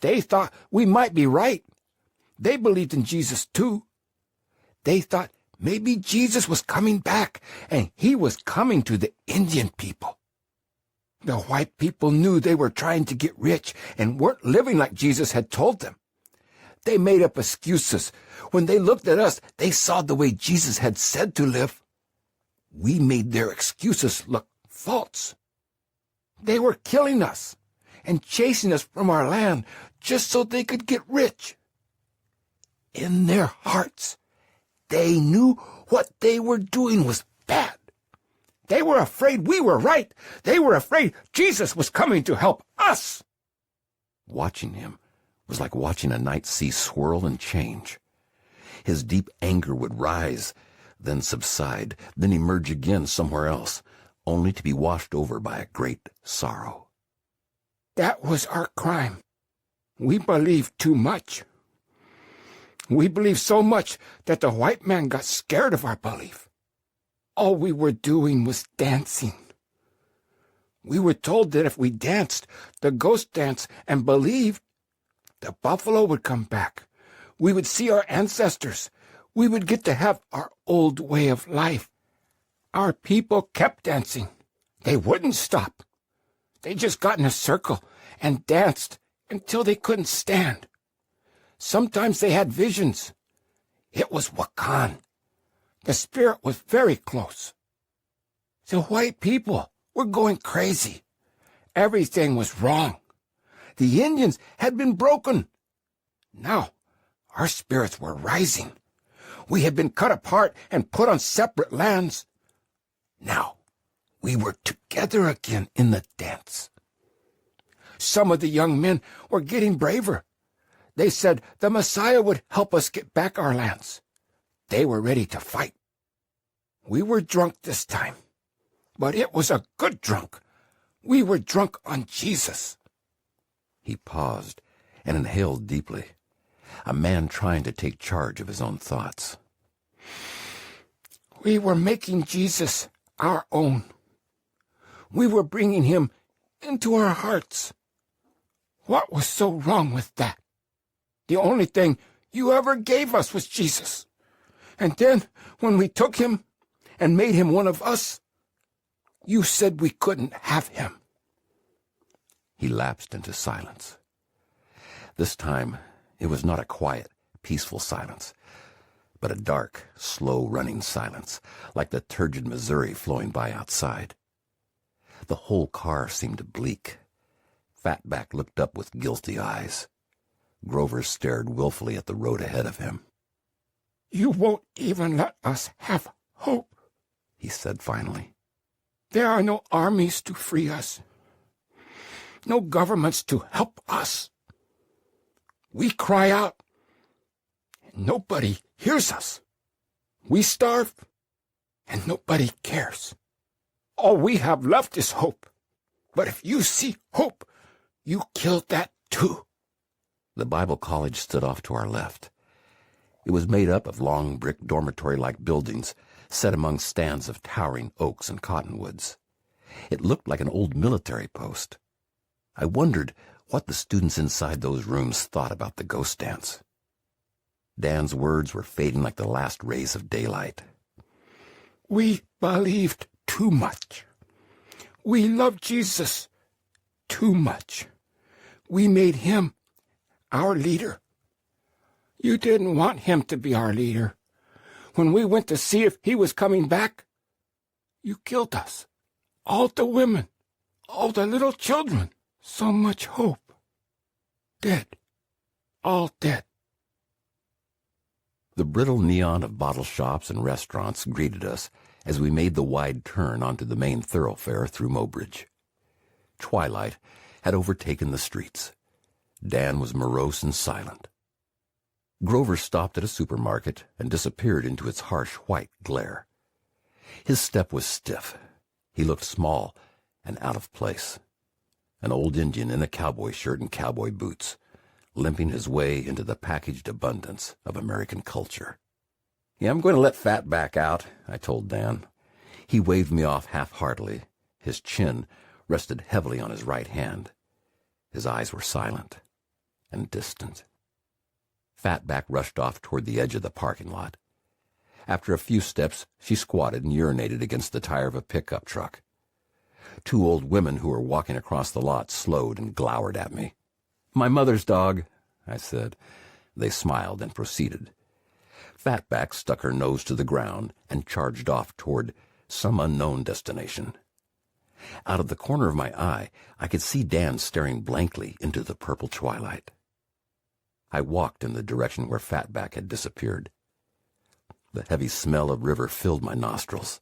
They thought we might be right. They believed in Jesus too. They thought maybe Jesus was coming back and he was coming to the Indian people. The white people knew they were trying to get rich and weren't living like Jesus had told them. They made up excuses. When they looked at us, they saw the way Jesus had said to live. We made their excuses look false. They were killing us and chasing us from our land just so they could get rich. In their hearts, they knew what they were doing was bad. They were afraid we were right. They were afraid Jesus was coming to help us. Watching him was like watching a night sea swirl and change. His deep anger would rise, then subside, then emerge again somewhere else, only to be washed over by a great sorrow. That was our crime. We believed too much. We believed so much that the white man got scared of our belief. All we were doing was dancing. We were told that if we danced, the ghost dance, and believed, the buffalo would come back. We would see our ancestors. We would get to have our old way of life. Our people kept dancing. They wouldn't stop. They just got in a circle and danced until they couldn't stand. Sometimes they had visions. It was Wakan. The spirit was very close. The white people were going crazy. Everything was wrong. The Indians had been broken. Now, our spirits were rising. We had been cut apart and put on separate lands. Now, we were together again in the dance. Some of the young men were getting braver. They said the Messiah would help us get back our lands. They were ready to fight. We were drunk this time, but it was a good drunk. We were drunk on Jesus. He paused and inhaled deeply, a man trying to take charge of his own thoughts. We were making Jesus our own. We were bringing him into our hearts. What was so wrong with that? The only thing you ever gave us was Jesus. And then, when we took him and made him one of us, you said we couldn't have him. He lapsed into silence. This time, it was not a quiet, peaceful silence, but a dark, slow-running silence, like the turgid Missouri flowing by outside. The whole car seemed bleak. Fatback looked up with guilty eyes. Grover stared willfully at the road ahead of him. "You won't even let us have hope," he said finally. "There are no armies to free us, no governments to help us. We cry out, and nobody hears us. We starve, and nobody cares. All we have left is hope. But if you see hope, you kill that too." The Bible college stood off to our left. It was made up of long brick dormitory-like buildings set among stands of towering oaks and cottonwoods. It looked like an old military post. I wondered what the students inside those rooms thought about the ghost dance. Dan's words were fading like the last rays of daylight. "We believed too much. We loved Jesus too much. We made him our leader. You didn't want him to be our leader. When we went to see if he was coming back, you killed us. All the women, all the little children. So much hope. Dead. All dead." The brittle neon of bottle shops and restaurants greeted us as we made the wide turn onto the main thoroughfare through Mobridge. Twilight had overtaken the streets. Dan was morose and silent. Grover stopped at a supermarket and disappeared into its harsh white glare. His step was stiff. He looked small and out of place. An old Indian in a cowboy shirt and cowboy boots, limping his way into the packaged abundance of American culture. "Yeah, I'm going to let Fatback out," I told Dan. He waved me off half-heartedly. His chin rested heavily on his right hand. His eyes were silent and distant. Fatback rushed off toward the edge of the parking lot. After a few steps, she squatted and urinated against the tire of a pickup truck. Two old women who were walking across the lot slowed and glowered at me. "My mother's dog," I said. They smiled and proceeded. Fatback stuck her nose to the ground and charged off toward some unknown destination. Out of the corner of my eye, I could see Dan staring blankly into the purple twilight. I walked in the direction where Fatback had disappeared. The heavy smell of river filled my nostrils.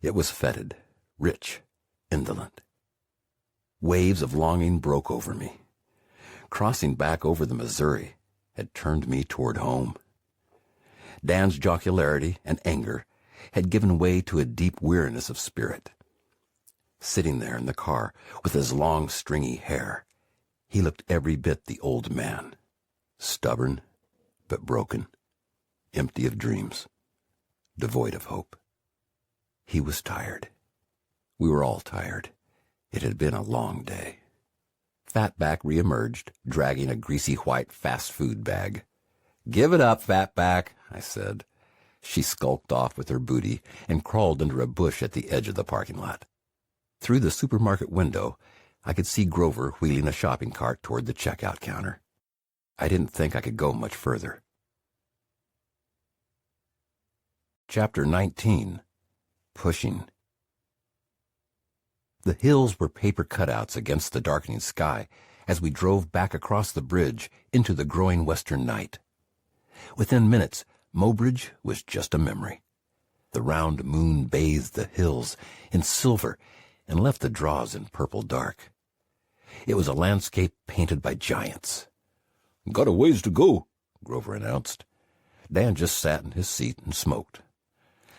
It was fetid, rich, indolent. Waves of longing broke over me. Crossing back over the Missouri had turned me toward home. Dan's jocularity and anger had given way to a deep weariness of spirit. Sitting there in the car with his long, stringy hair, he looked every bit the old man, stubborn but broken, empty of dreams, devoid of hope. He was tired. We were all tired. It had been a long day. Fatback reemerged, dragging a greasy white fast food bag. "Give it up, Fatback," I said. She skulked off with her booty and crawled under a bush at the edge of the parking lot. Through the supermarket window, I could see Grover wheeling a shopping cart toward the checkout counter. I didn't think I could go much further. Chapter 19. Pushing. The hills were paper cutouts against the darkening sky as we drove back across the bridge into the growing western night. Within minutes, Mobridge was just a memory. The round moon bathed the hills in silver and left the draws in purple dark. It was a landscape painted by giants. "Got a ways to go," Grover announced. Dan just sat in his seat and smoked.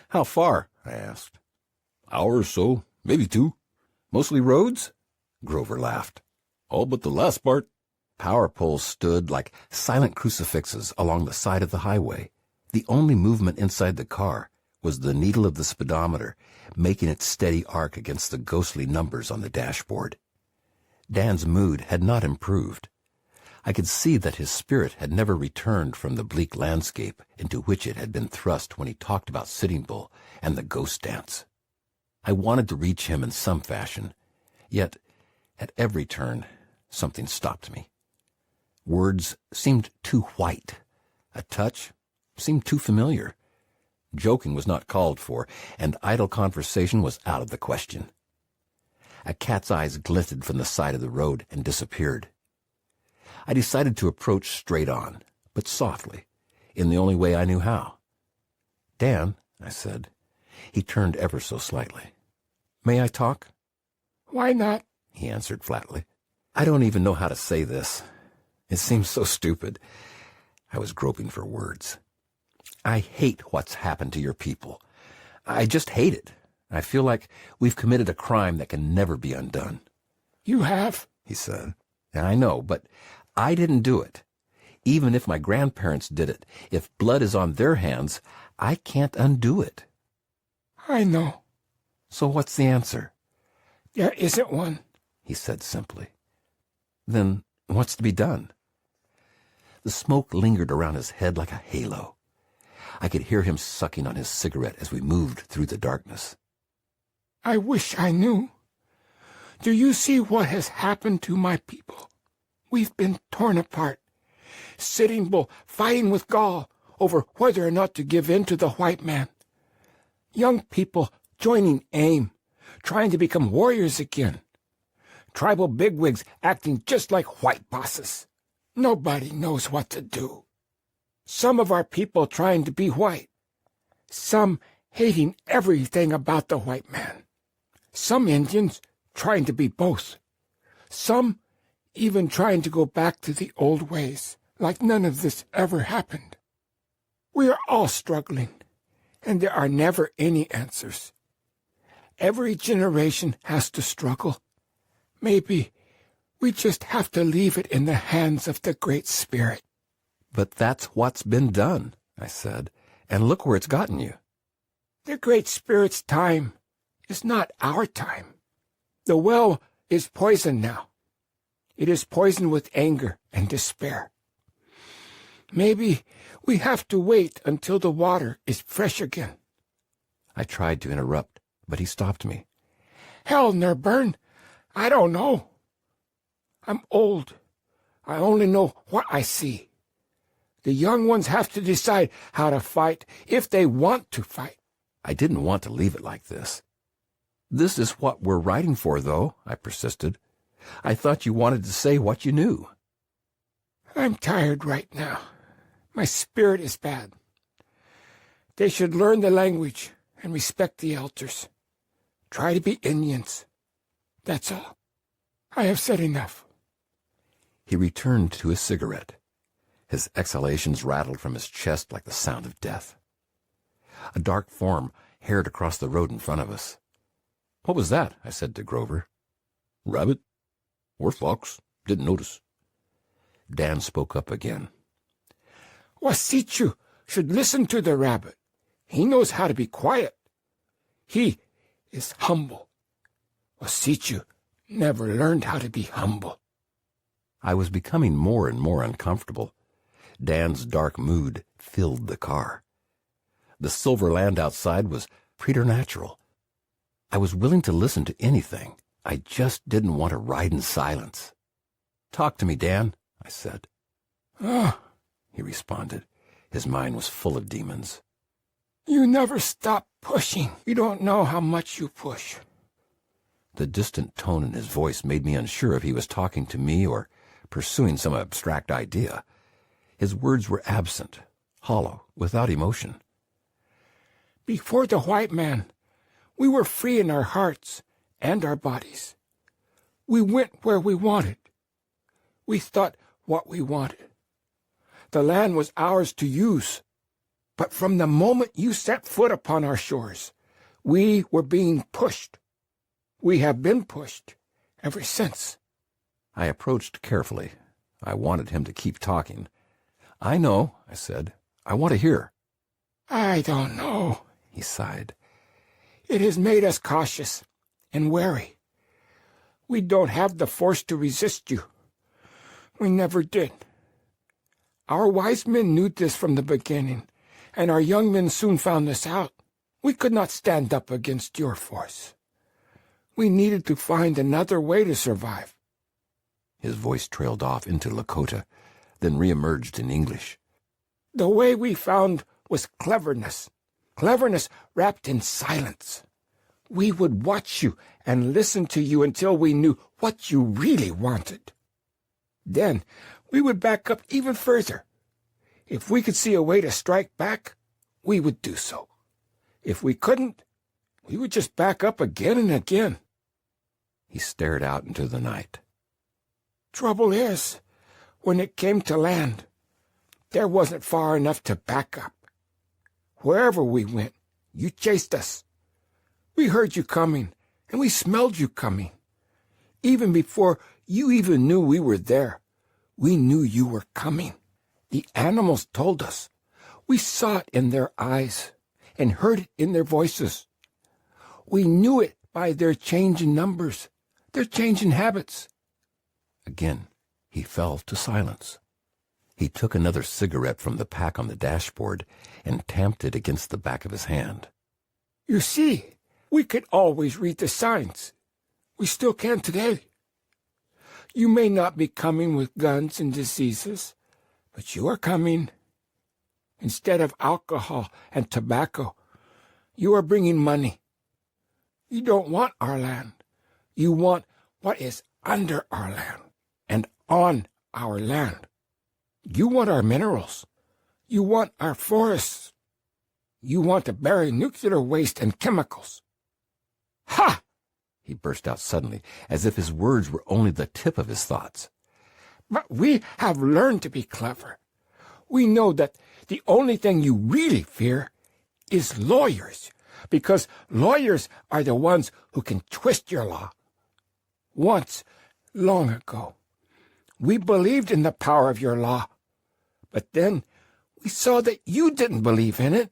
"How far?" I asked. "Hour or so, maybe 2. Mostly roads?" Grover laughed. "All but the last part." Power poles stood like silent crucifixes along the side of the highway. The only movement inside the car was the needle of the speedometer, making its steady arc against the ghostly numbers on the dashboard. Dan's mood had not improved. I could see that his spirit had never returned from the bleak landscape into which it had been thrust when he talked about Sitting Bull and the ghost dance. I wanted to reach him in some fashion, yet at every turn something stopped me. Words seemed too white. A touch seemed too familiar. Joking was not called for, and idle conversation was out of the question. A cat's eyes glinted from the side of the road and disappeared. I decided to approach straight on, but softly, in the only way I knew how. "Dan," I said. He turned ever so slightly. "May I talk?" "Why not?" he answered flatly. I don't even know how to say this. It seems so stupid. I was groping for words. I hate what's happened to your people. I just hate it. I feel like we've committed a crime that can never be undone. "You have," he said. I know, but I didn't do it. Even if my grandparents did it, if blood is on their hands, I can't undo it. "I know." So what's the answer? "There isn't one," he said simply. Then what's to be done? The smoke lingered around his head like a halo. I could hear him sucking on his cigarette as we moved through the darkness. "I wish I knew. Do you see what has happened to my people? We've been torn apart. Sitting Bull fighting with Gaul over whether or not to give in to the white man. Young people joining AIM, trying to become warriors again. Tribal bigwigs acting just like white bosses. Nobody knows what to do. Some of our people trying to be white. Some hating everything about the white man. Some Indians trying to be both. Some even trying to go back to the old ways, like none of this ever happened. We are all struggling, and there are never any answers. Every generation has to struggle. Maybe we just have to leave it in the hands of the Great Spirit." But that's what's been done, I said, and look where it's gotten you. The Great Spirit's time is not our time. The well is poisoned now. It is poisoned with anger and despair. Maybe we have to wait until the water is fresh again. I tried to interrupt, but he stopped me. "Hell, Nerburn, I don't know. I'm old. I only know what I see. The young ones have to decide how to fight if they want to fight." I didn't want to leave it like this. "This is what we're writing for, though," I persisted. "I thought you wanted to say what you knew." "I'm tired right now. My spirit is bad. They should learn the language and respect the elders. Try to be Indians. That's all. I have said enough." He returned to his cigarette. His exhalations rattled from his chest like the sound of death. A dark form haired across the road in front of us. "What was that?" I said to Grover. "Rabbit. Or fox. Didn't notice." Dan spoke up again. "Wasichu should listen to the rabbit. He knows how to be quiet. He is humble. Wasichu never learned how to be humble." I was becoming more and more uncomfortable. Dan's dark mood filled the car. The silver land outside was preternatural. I was willing to listen to anything. I just didn't want to ride in silence. "Talk to me, Dan," I said. "Ah," he responded. His mind was full of demons. "You never stop pushing. You don't know how much you push." The distant tone in his voice made me unsure if he was talking to me or pursuing some abstract idea. His words were absent, hollow, without emotion. "Before the white man, we were free in our hearts and our bodies. We went where we wanted. We thought what we wanted. The land was ours to use. But from the moment you set foot upon our shores, we were being pushed. We have been pushed ever since." I approached carefully. I wanted him to keep talking. "I know," I said. "I want to hear." "I don't know," he sighed. "It has made us cautious and wary. We don't have the force to resist you. We never did. Our wise men knew this from the beginning, and our young men soon found this out. We could not stand up against your force. We needed to find another way to survive." His voice trailed off into Lakota, then reemerged in English. "The way we found was cleverness. Cleverness wrapped in silence. We would watch you and listen to you until we knew what you really wanted. Then we would back up even further. If we could see a way to strike back, we would do so. If we couldn't, we would just back up again and again. He stared out into the night. Trouble is, when it came to land, there wasn't far enough to back up. Wherever we went, you chased us. We heard you coming, and we smelled you coming. Even before you even knew we were there, we knew you were coming. The animals told us. We saw it in their eyes and heard it in their voices. We knew it by their change in numbers, their change in habits. Again, he fell to silence. He took another cigarette from the pack on the dashboard and tamped it against the back of his hand. You see, we could always read the signs. We still can today. You may not be coming with guns and diseases, but you are coming. Instead of alcohol and tobacco, you are bringing money. You don't want our land. You want what is under our land and on our land. You want our minerals. You want our forests. You want to bury nuclear waste and chemicals. Ha! He burst out suddenly, as if his words were only the tip of his thoughts. But we have learned to be clever. We know that the only thing you really fear is lawyers, because lawyers are the ones who can twist your law. Once, long ago, we believed in the power of your law, but then we saw that you didn't believe in it.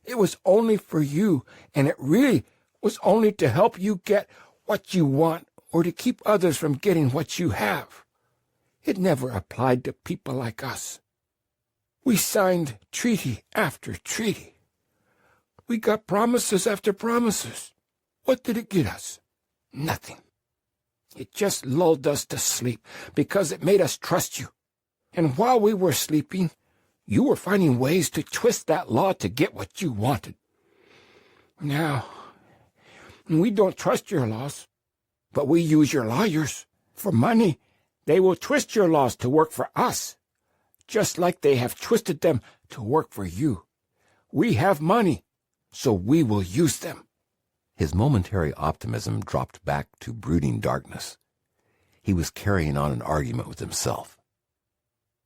It was only for you, and it really was only to help you get what you want or to keep others from getting what you have. It never applied to people like us. We signed treaty after treaty. We got promises after promises. What did it get us? Nothing. It just lulled us to sleep because it made us trust you. And while we were sleeping, you were finding ways to twist that law to get what you wanted. Now, we don't trust your laws, but we use your lawyers. For money, they will twist your laws to work for us, just like they have twisted them to work for you. We have money, so we will use them. His momentary optimism dropped back to brooding darkness. He was carrying on an argument with himself.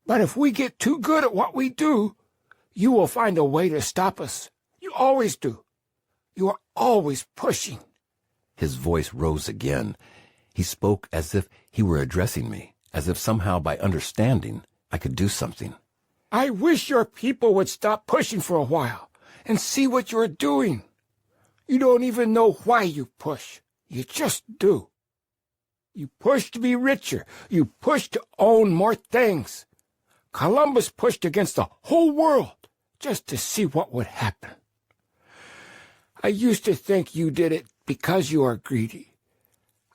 But if we get too good at what we do, you will find a way to stop us. You always do. You are always pushing. His voice rose again. He spoke as if he were addressing me, as if somehow by understanding I could do something. I wish your people would stop pushing for a while and see what you're doing. You don't even know why you push. You just do. You push to be richer. You push to own more things. Columbus pushed against the whole world just to see what would happen. I used to think you did it because you are greedy.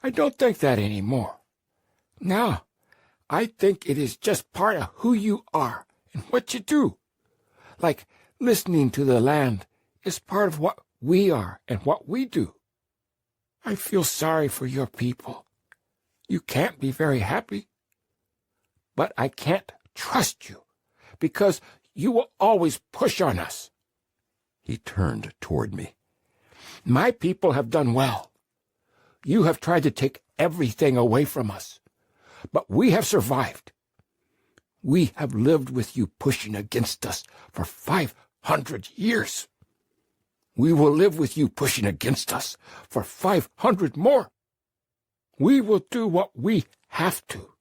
I don't think that anymore. Now, I think it is just part of who you are and what you do. Like listening to the land is part of what we are and what we do. I feel sorry for your people. You can't be very happy. But I can't trust you because you will always push on us. He turned toward me. My people have done well. You have tried to take everything away from us, but we have survived. We have lived with you pushing against us for 500 years. We will live with you pushing against us for 500 more. We will do what we have to,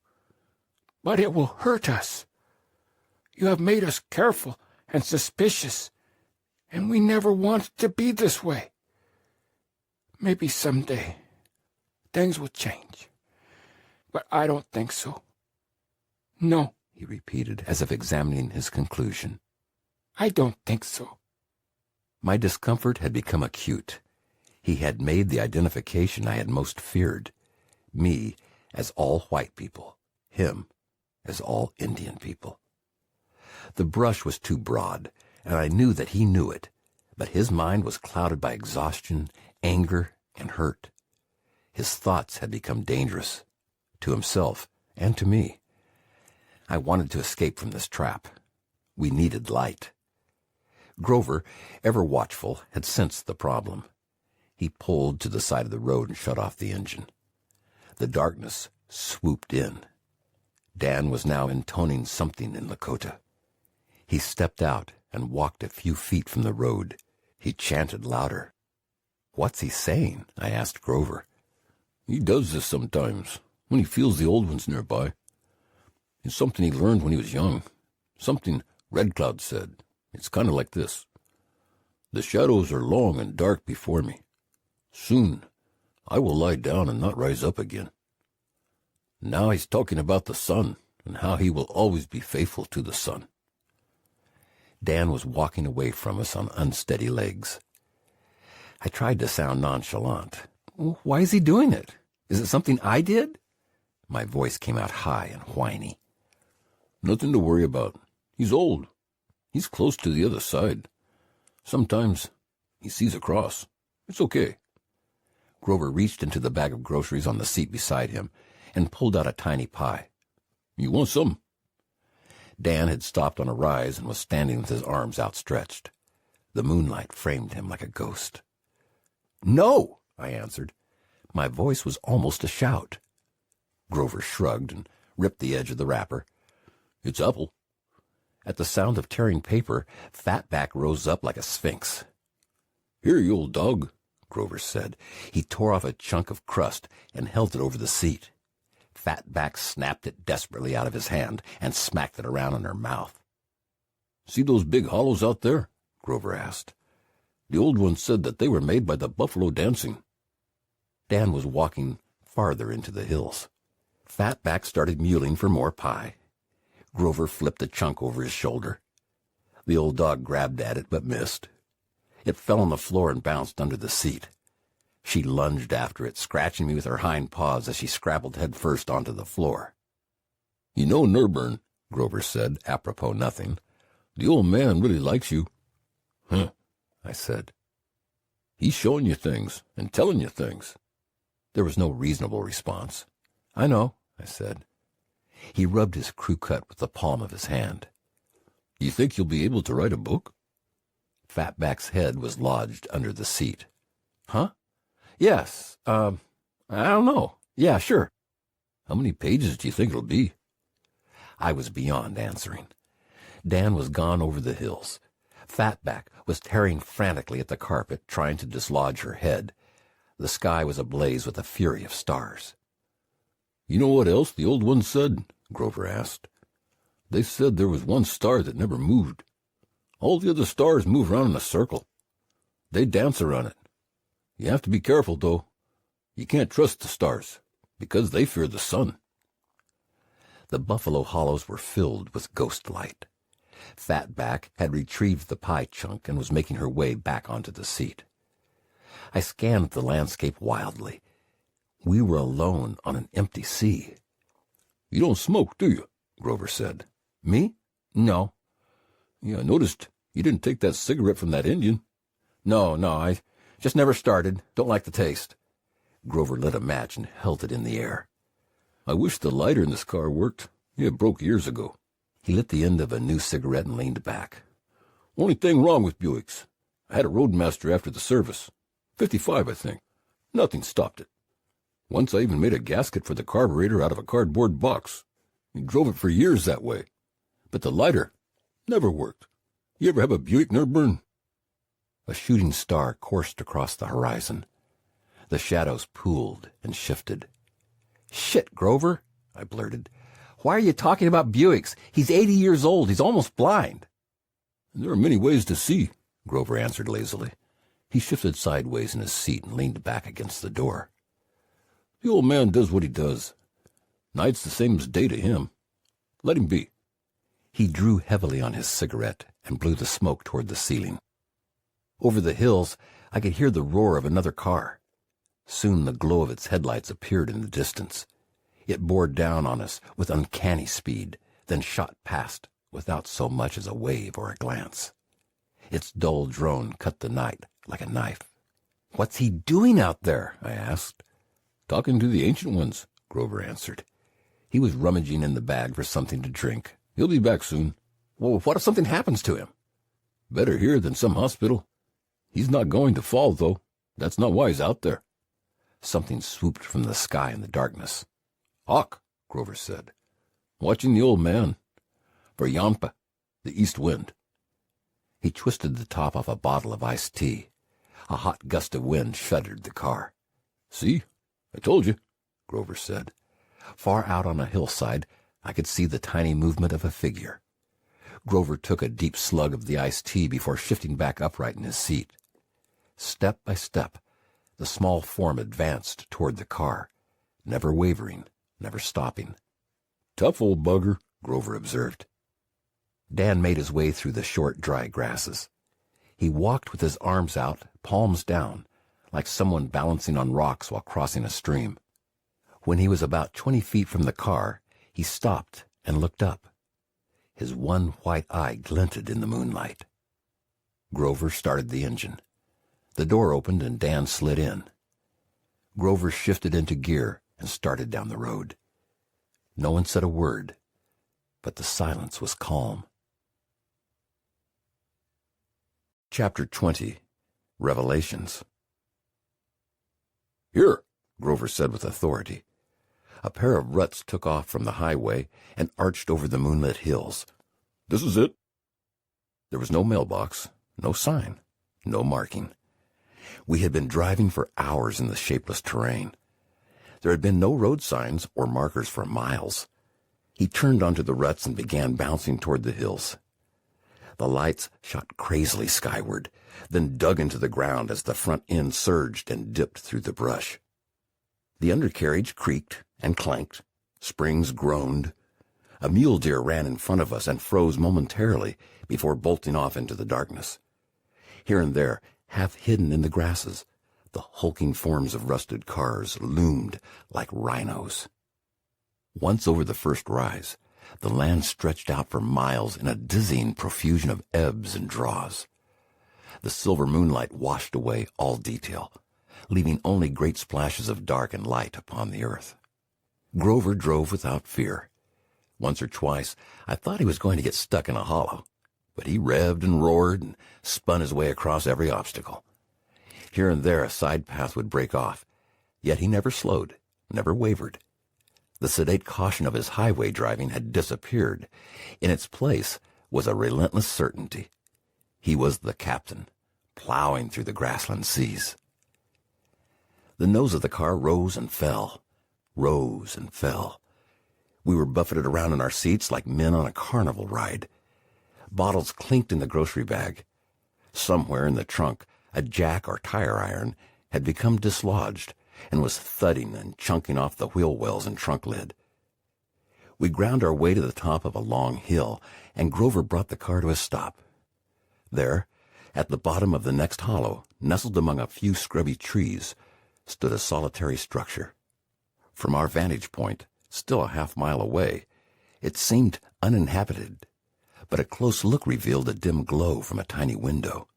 but it will hurt us. You have made us careful and suspicious, and we never wanted to be this way. Maybe someday things will change, but I don't think so. No, he repeated, as if examining his conclusion. I don't think so. My discomfort had become acute. He had made the identification I had most feared. Me as all white people, him as all Indian people. The brush was too broad, and I knew that he knew it, but his mind was clouded by exhaustion anger and hurt. His thoughts had become dangerous, to himself and to me. I wanted to escape from this trap. We needed light. Grover, ever watchful, had sensed the problem. He pulled to the side of the road and shut off the engine. The darkness swooped in. Dan was now intoning something in Lakota. He stepped out and walked a few feet from the road. He chanted louder. "What's he saying?" I asked Grover. He does this sometimes, when he feels the old ones nearby. It's something he learned when he was young. Something Red Cloud said. It's kind of like this. The shadows are long and dark before me. Soon I will lie down and not rise up again. Now he's talking about the sun and how he will always be faithful to the sun. Dan was walking away from us on unsteady legs. I tried to sound nonchalant. "Why is he doing it? Is it something I did?" My voice came out high and whiny. Nothing to worry about. He's old. He's close to the other side. Sometimes he sees across. It's okay. Grover reached into the bag of groceries on the seat beside him and pulled out a tiny pie. You want some? Dan had stopped on a rise and was standing with his arms outstretched. The moonlight framed him like a ghost. "No," I answered. My voice was almost a shout. Grover shrugged and ripped the edge of the wrapper. It's apple. At the sound of tearing paper, Fatback rose up like a sphinx. Here, you old dog, Grover said. He tore off a chunk of crust and held it over the seat. Fatback snapped it desperately out of his hand and smacked it around in her mouth. See those big hollows out there? Grover asked. The old ones said that they were made by the buffalo dancing. Dan was walking farther into the hills. Fatback started mewling for more pie. Grover flipped a chunk over his shoulder. The old dog grabbed at it but missed. It fell on the floor and bounced under the seat. She lunged after it, scratching me with her hind paws as she scrabbled headfirst onto the floor. You know, Nerburn, Grover said, apropos nothing, the old man really likes you. Huh, I said. He's showing you things and telling you things. There was no reasonable response. I know, I said. He rubbed his crew cut with the palm of his hand. You think you'll be able to write a book? Fatback's head was lodged under the seat. Huh? Yes, I don't know. Yeah, sure. How many pages do you think it'll be? I was beyond answering. Dan was gone over the hills. Fatback was tearing frantically at the carpet, trying to dislodge her head. The sky was ablaze with a fury of stars. You know what else the old ones said? Grover asked. They said there was one star that never moved. All the other stars move around in a circle. They dance around it. You have to be careful, though. You can't trust the stars, because they fear the sun. The buffalo hollows were filled with ghost light. Fatback had retrieved the pie chunk and was making her way back onto the seat. I scanned the landscape wildly. We were alone on an empty sea. You don't smoke, do you? Grover said. Me? No. Yeah, I noticed you didn't take that cigarette from that Indian. No, I just never started. Don't like the taste. Grover lit a match and held it in the air. I wish the lighter in this car worked. It broke years ago. He lit the end of a new cigarette and leaned back. Only thing wrong with Buicks. I had a roadmaster after the service. 55, I think. Nothing stopped it. Once I even made a gasket for the carburetor out of a cardboard box. He drove it for years that way. But the lighter never worked. You ever have a Buick, Nerburn? A shooting star coursed across the horizon. The shadows pooled and shifted. "Shit, Grover," I blurted. "Why are you talking about Buicks? He's 80 years old. He's almost blind." There are many ways to see, Grover answered lazily. He shifted sideways in his seat and leaned back against the door. The old man does what he does. Night's the same as day to him. Let him be. He drew heavily on his cigarette and blew the smoke toward the ceiling. Over the hills, I could hear the roar of another car. Soon the glow of its headlights appeared in the distance. It bore down on us with uncanny speed, then shot past without so much as a wave or a glance. Its dull drone cut the night like a knife. "What's he doing out there?" I asked. "Talking to the Ancient Ones," Grover answered. He was rummaging in the bag for something to drink. "He'll be back soon." "Well, what if something happens to him?" "Better here than some hospital. He's not going to fall, though. That's not why he's out there." Something swooped from the sky in the darkness. "Hawk," Grover said. "Watching the old man. For Yampa, the east wind." He twisted the top off a bottle of iced tea. A hot gust of wind shuddered the car. "See? I told you," Grover said. Far out on a hillside, I could see the tiny movement of a figure. Grover took a deep slug of the iced tea before shifting back upright in his seat. Step by step, the small form advanced toward the car, never wavering, never stopping. "Tough old bugger," Grover observed. Dan made his way through the short, dry grasses. He walked with his arms out, palms down, like someone balancing on rocks while crossing a stream. When he was about 20 feet from the car, he stopped and looked up. His one white eye glinted in the moonlight. Grover started the engine. The door opened and Dan slid in. Grover shifted into gear and started down the road. No one said a word, but the silence was calm. Chapter 20. Revelations. "Here," Grover said with authority. A pair of ruts took off from the highway and arched over the moonlit hills. "This is it." There was no mailbox, no sign, no marking. We had been driving for hours in the shapeless terrain. There had been no road signs or markers for miles. He turned onto the ruts and began bouncing toward the hills. The lights shot crazily skyward, then dug into the ground as the front end surged and dipped through the brush. The undercarriage creaked and clanked. Springs groaned. A mule deer ran in front of us and froze momentarily before bolting off into the darkness. Here and there, half hidden in the grasses, the hulking forms of rusted cars loomed like rhinos. Once over the first rise, the land stretched out for miles in a dizzying profusion of ebbs and draws. The silver moonlight washed away all detail, leaving only great splashes of dark and light upon the earth. Grover drove without fear. Once or twice, I thought he was going to get stuck in a hollow, but he revved and roared and spun his way across every obstacle. Here and there a side path would break off, yet he never slowed, never wavered. The sedate caution of his highway driving had disappeared. In its place was a relentless certainty. He was the captain, plowing through the grassland seas. The nose of the car rose and fell, rose and fell. We were buffeted around in our seats like men on a carnival ride. Bottles clinked in the grocery bag. Somewhere in the trunk, a jack or tire iron had become dislodged and was thudding and chunking off the wheel wells and trunk lid. We ground our way to the top of a long hill, and Grover brought the car to a stop. There, at the bottom of the next hollow, nestled among a few scrubby trees, stood a solitary structure. From our vantage point, still a half-mile away, it seemed uninhabited, but a close look revealed a dim glow from a tiny window.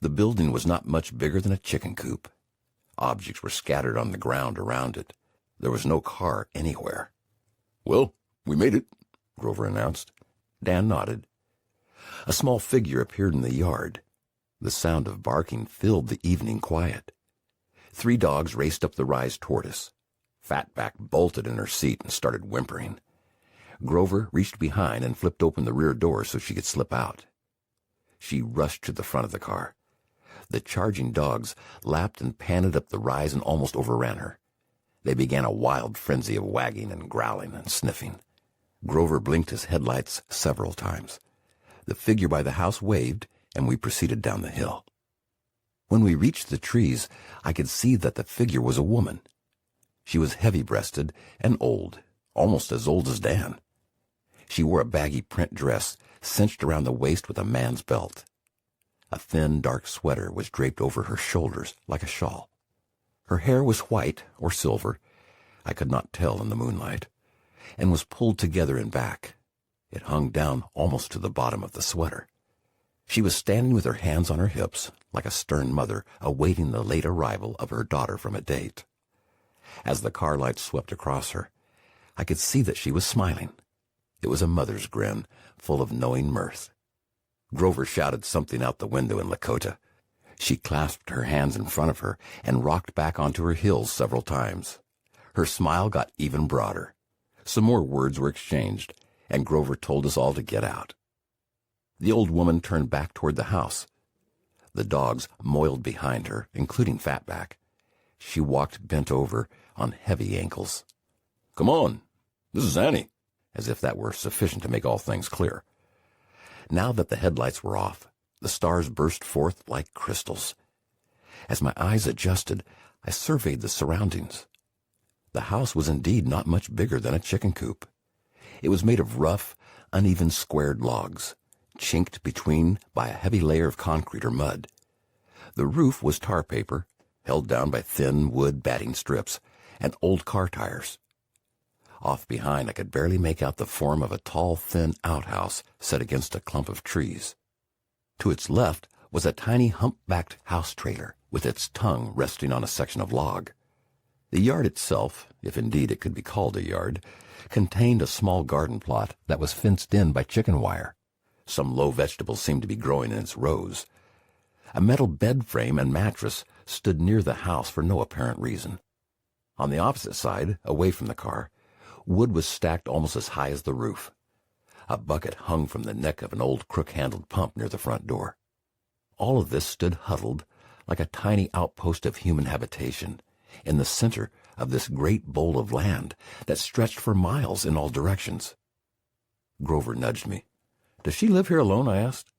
The building was not much bigger than a chicken coop. Objects were scattered on the ground around it. There was no car anywhere. "Well, we made it," Grover announced. Dan nodded. A small figure appeared in the yard. The sound of barking filled the evening quiet. 3 dogs raced up the rise toward us. Fatback bolted in her seat and started whimpering. Grover reached behind and flipped open the rear door so she could slip out. She rushed to the front of the car. The charging dogs lapped and panted up the rise and almost overran her. They began a wild frenzy of wagging and growling and sniffing. Grover blinked his headlights several times. The figure by the house waved, and we proceeded down the hill. When we reached the trees, I could see that the figure was a woman. She was heavy-breasted and old, almost as old as Dan. She wore a baggy print dress cinched around the waist with a man's belt. A thin, dark sweater was draped over her shoulders like a shawl. Her hair was white or silver, I could not tell in the moonlight, and was pulled together in back. It hung down almost to the bottom of the sweater. She was standing with her hands on her hips, like a stern mother awaiting the late arrival of her daughter from a date. As the car lights swept across her, I could see that she was smiling. It was a mother's grin, full of knowing mirth. Grover shouted something out the window in Lakota. She clasped her hands in front of her and rocked back onto her heels several times. Her smile got even broader. Some more words were exchanged, and Grover told us all to get out. The old woman turned back toward the house. The dogs moiled behind her, including Fatback. She walked bent over on heavy ankles. "Come on, this is Annie," as if that were sufficient to make all things clear. Now that the headlights were off, the stars burst forth like crystals. As my eyes adjusted, I surveyed the surroundings. The house was indeed not much bigger than a chicken coop. It was made of rough, uneven squared logs, chinked between by a heavy layer of concrete or mud. The roof was tar paper, held down by thin wood batting strips and old car tires. Off behind, I could barely make out the form of a tall, thin outhouse set against a clump of trees. To its left was a tiny hump-backed house trailer with its tongue resting on a section of log. The yard itself, if indeed it could be called a yard, contained a small garden plot that was fenced in by chicken wire. Some low vegetables seemed to be growing in its rows. A metal bed frame and mattress stood near the house for no apparent reason. On the opposite side, away from the car, wood was stacked almost as high as the roof. A bucket hung from the neck of an old crook-handled pump near the front door. All of this stood huddled, like a tiny outpost of human habitation, in the center of this great bowl of land that stretched for miles in all directions. Grover nudged me. "Does she live here alone?" I asked,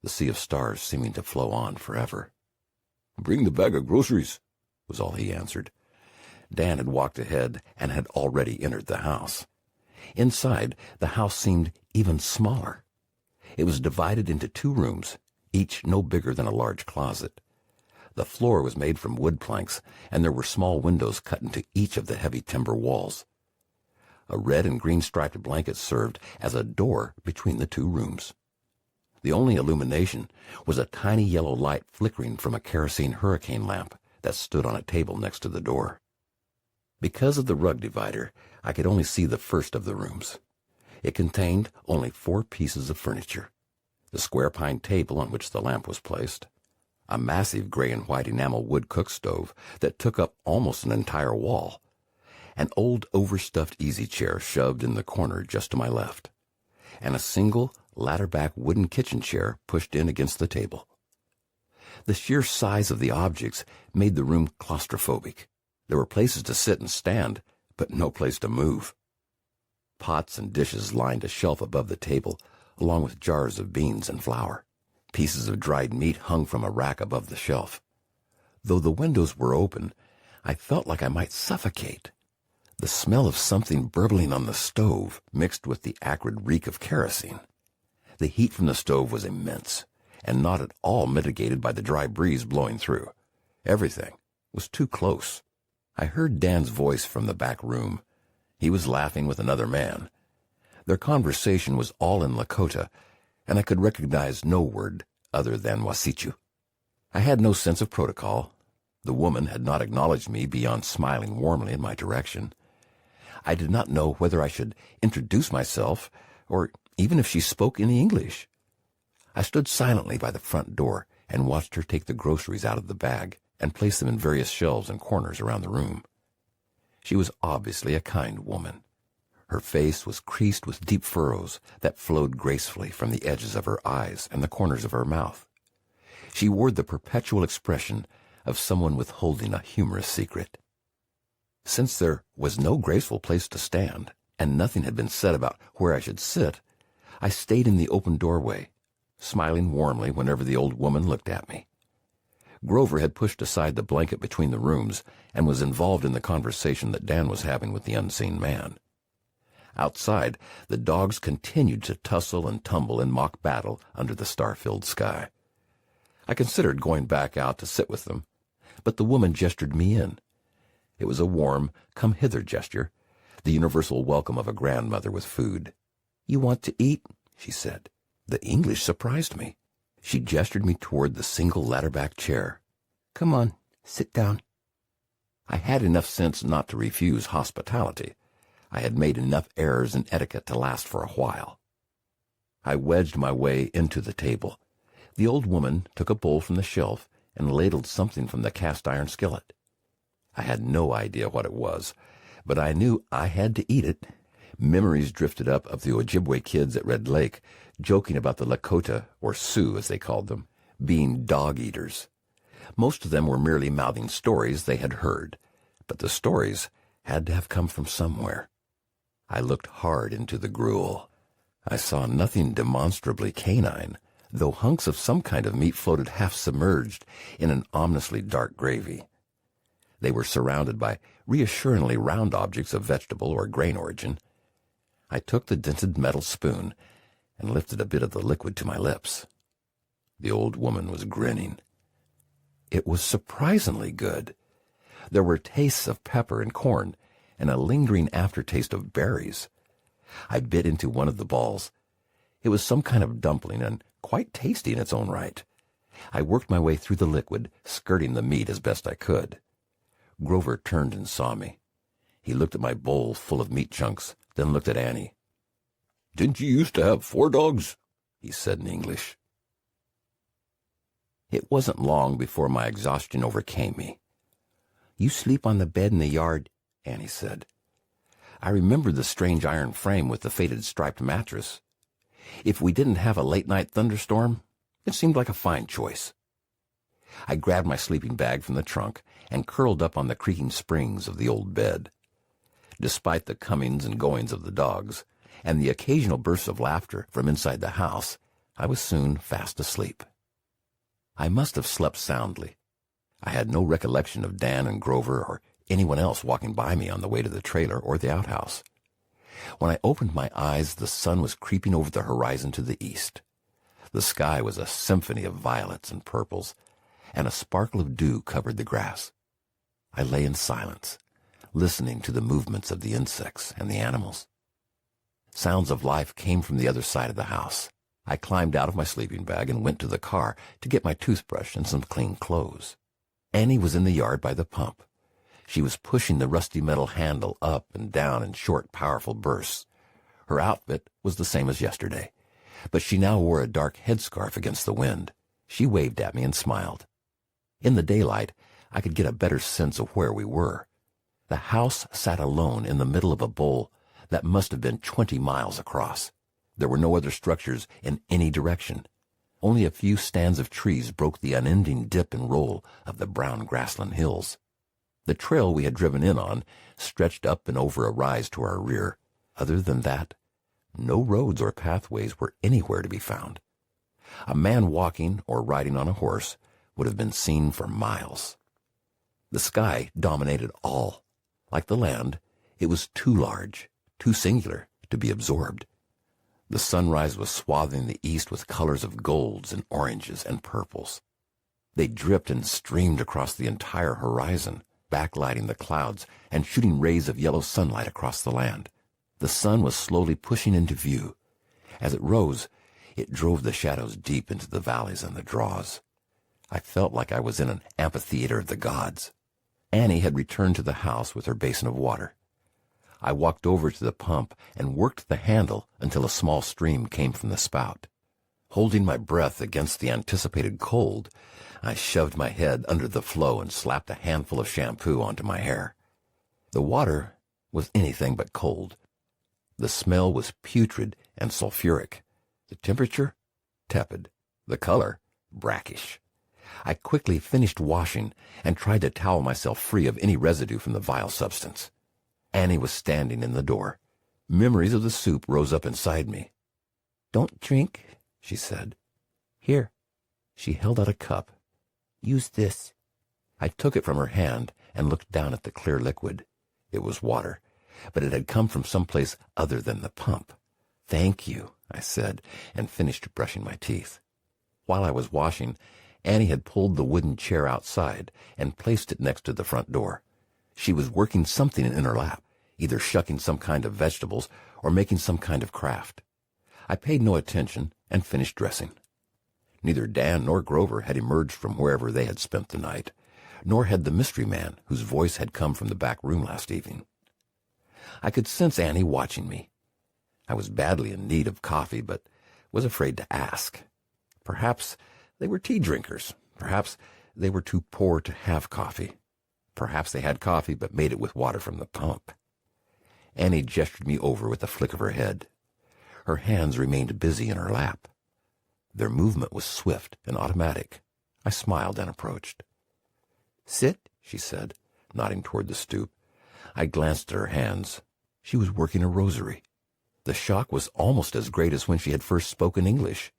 the sea of stars seeming to flow on forever. "Bring the bag of groceries," was all he answered. Dan had walked ahead and had already entered the house. Inside, the house seemed even smaller. It was divided into 2 rooms, each no bigger than a large closet. The floor was made from wood planks, and there were small windows cut into each of the heavy timber walls. A red and green striped blanket served as a door between the 2 rooms. The only illumination was a tiny yellow light flickering from a kerosene hurricane lamp that stood on a table next to the door. Because of the rug divider, I could only see the first of the rooms. It contained only 4 pieces of furniture: the square pine table on which the lamp was placed, a massive gray and white enamel wood cook stove that took up almost an entire wall, an old overstuffed easy chair shoved in the corner just to my left, and a single ladder-back wooden kitchen chair pushed in against the table. The sheer size of the objects made the room claustrophobic. There were places to sit and stand, but no place to move. Pots and dishes lined a shelf above the table, along with jars of beans and flour. Pieces of dried meat hung from a rack above the shelf. Though the windows were open, I felt like I might suffocate. The smell of something burbling on the stove mixed with the acrid reek of kerosene. The heat from the stove was immense, and not at all mitigated by the dry breeze blowing through. Everything was too close. I heard Dan's voice from the back room. He was laughing with another man. Their conversation was all in Lakota, and I could recognize no word other than wasichu. I had no sense of protocol. The woman had not acknowledged me beyond smiling warmly in my direction. I did not know whether I should introduce myself, or even if she spoke any English. I stood silently by the front door and watched her take the groceries out of the bag and place them in various shelves and corners around the room. She was obviously a kind woman. Her face was creased with deep furrows that flowed gracefully from the edges of her eyes and the corners of her mouth. She wore the perpetual expression of someone withholding a humorous secret. Since there was no graceful place to stand, and nothing had been said about where I should sit, I stayed in the open doorway, smiling warmly whenever the old woman looked at me. Grover had pushed aside the blanket between the rooms and was involved in the conversation that Dan was having with the unseen man. Outside, the dogs continued to tussle and tumble in mock battle under the star-filled sky. I considered going back out to sit with them, but the woman gestured me in. It was a warm, come-hither gesture, the universal welcome of a grandmother with food. "You want to eat?" she said. The English surprised me. She gestured me toward the single ladder-back chair. "Come on, sit down." I had enough sense not to refuse hospitality. I had made enough errors in etiquette to last for a while. I wedged my way into the table. The old woman took a bowl from the shelf and ladled something from the cast-iron skillet. I had no idea what it was, but I knew I had to eat it. Memories drifted up of the Ojibwe kids at Red Lake, joking about the Lakota, or Sioux as they called them, being dog-eaters. Most of them were merely mouthing stories they had heard, but the stories had to have come from somewhere. I looked hard into the gruel. I saw nothing demonstrably canine, though hunks of some kind of meat floated half-submerged in an ominously dark gravy. They were surrounded by reassuringly round objects of vegetable or grain origin. I took the dented metal spoon and lifted a bit of the liquid to my lips. The old woman was grinning. It was surprisingly good. There were tastes of pepper and corn, and a lingering aftertaste of berries. I bit into one of the balls. It was some kind of dumpling, and quite tasty in its own right. I worked my way through the liquid, skirting the meat as best I could. Grover turned and saw me. He looked at my bowl full of meat chunks, then looked at Annie. "Didn't you used to have 4 dogs?" he said in English. It wasn't long before my exhaustion overcame me. "You sleep on the bed in the yard," Annie said. I remembered the strange iron frame with the faded striped mattress. If we didn't have a late-night thunderstorm, it seemed like a fine choice. I grabbed my sleeping bag from the trunk and curled up on the creaking springs of the old bed. Despite the comings and goings of the dogs, and the occasional bursts of laughter from inside the house, I was soon fast asleep. I must have slept soundly. I had no recollection of Dan and Grover or anyone else walking by me on the way to the trailer or the outhouse. When I opened my eyes, the sun was creeping over the horizon to the east. The sky was a symphony of violets and purples, and a sparkle of dew covered the grass. I lay in silence, listening to the movements of the insects and the animals. Sounds of life came from the other side of the house. I climbed out of my sleeping bag and went to the car to get my toothbrush and some clean clothes. Annie was in the yard by the pump. She was pushing the rusty metal handle up and down in short, powerful bursts. Her outfit was the same as yesterday, but she now wore a dark headscarf against the wind. She waved at me and smiled. In the daylight, I could get a better sense of where we were. The house sat alone in the middle of a bowl that must have been 20 miles across. There were no other structures in any direction. Only a few stands of trees broke the unending dip and roll of the brown grassland hills. The trail we had driven in on stretched up and over a rise to our rear. Other than that, no roads or pathways were anywhere to be found. A man walking or riding on a horse would have been seen for miles. The sky dominated all. Like the land, it was too large, too singular to be absorbed. The sunrise was swathing the east with colors of golds and oranges and purples. They dripped and streamed across the entire horizon, backlighting the clouds and shooting rays of yellow sunlight across the land. The sun was slowly pushing into view. As it rose, it drove the shadows deep into the valleys and the draws. I felt like I was in an amphitheater of the gods. Annie had returned to the house with her basin of water. I walked over to the pump and worked the handle until a small stream came from the spout. Holding my breath against the anticipated cold, I shoved my head under the flow and slapped a handful of shampoo onto my hair. The water was anything but cold. The smell was putrid and sulfuric. The temperature? Tepid. The color? Brackish. I quickly finished washing and tried to towel myself free of any residue from the vile substance. Annie was standing in the door. Memories of the soup rose up inside me. "Don't drink," she said. "Here." She held out a cup. "Use this." I took it from her hand and looked down at the clear liquid. It was water, but it had come from someplace other than the pump. "Thank you," I said, and finished brushing my teeth. While I was washing, Annie had pulled the wooden chair outside and placed it next to the front door. She was working something in her lap, either shucking some kind of vegetables or making some kind of craft. I paid no attention and finished dressing. Neither Dan nor Grover had emerged from wherever they had spent the night, nor had the mystery man whose voice had come from the back room last evening. I could sense Annie watching me. I was badly in need of coffee, but was afraid to ask. Perhaps they were tea drinkers. Perhaps they were too poor to have coffee. Perhaps they had coffee but made it with water from the pump. Annie gestured me over with a flick of her head. Her hands remained busy in her lap. Their movement was swift and automatic. I smiled and approached. "Sit," she said, nodding toward the stoop. I glanced at her hands. She was working a rosary. The shock was almost as great as when she had first spoken English.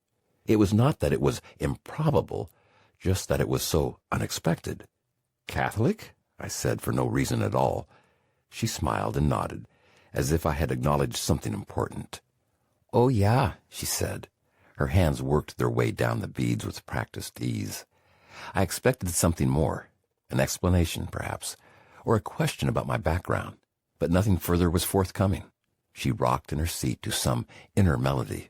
It was not that it was improbable, just that it was so unexpected. "Catholic?" I said for no reason at all. She smiled and nodded, as if I had acknowledged something important. "Oh, yeah," she said. Her hands worked their way down the beads with practiced ease. I expected something more, an explanation, perhaps, or a question about my background, but nothing further was forthcoming. She rocked in her seat to some inner melody.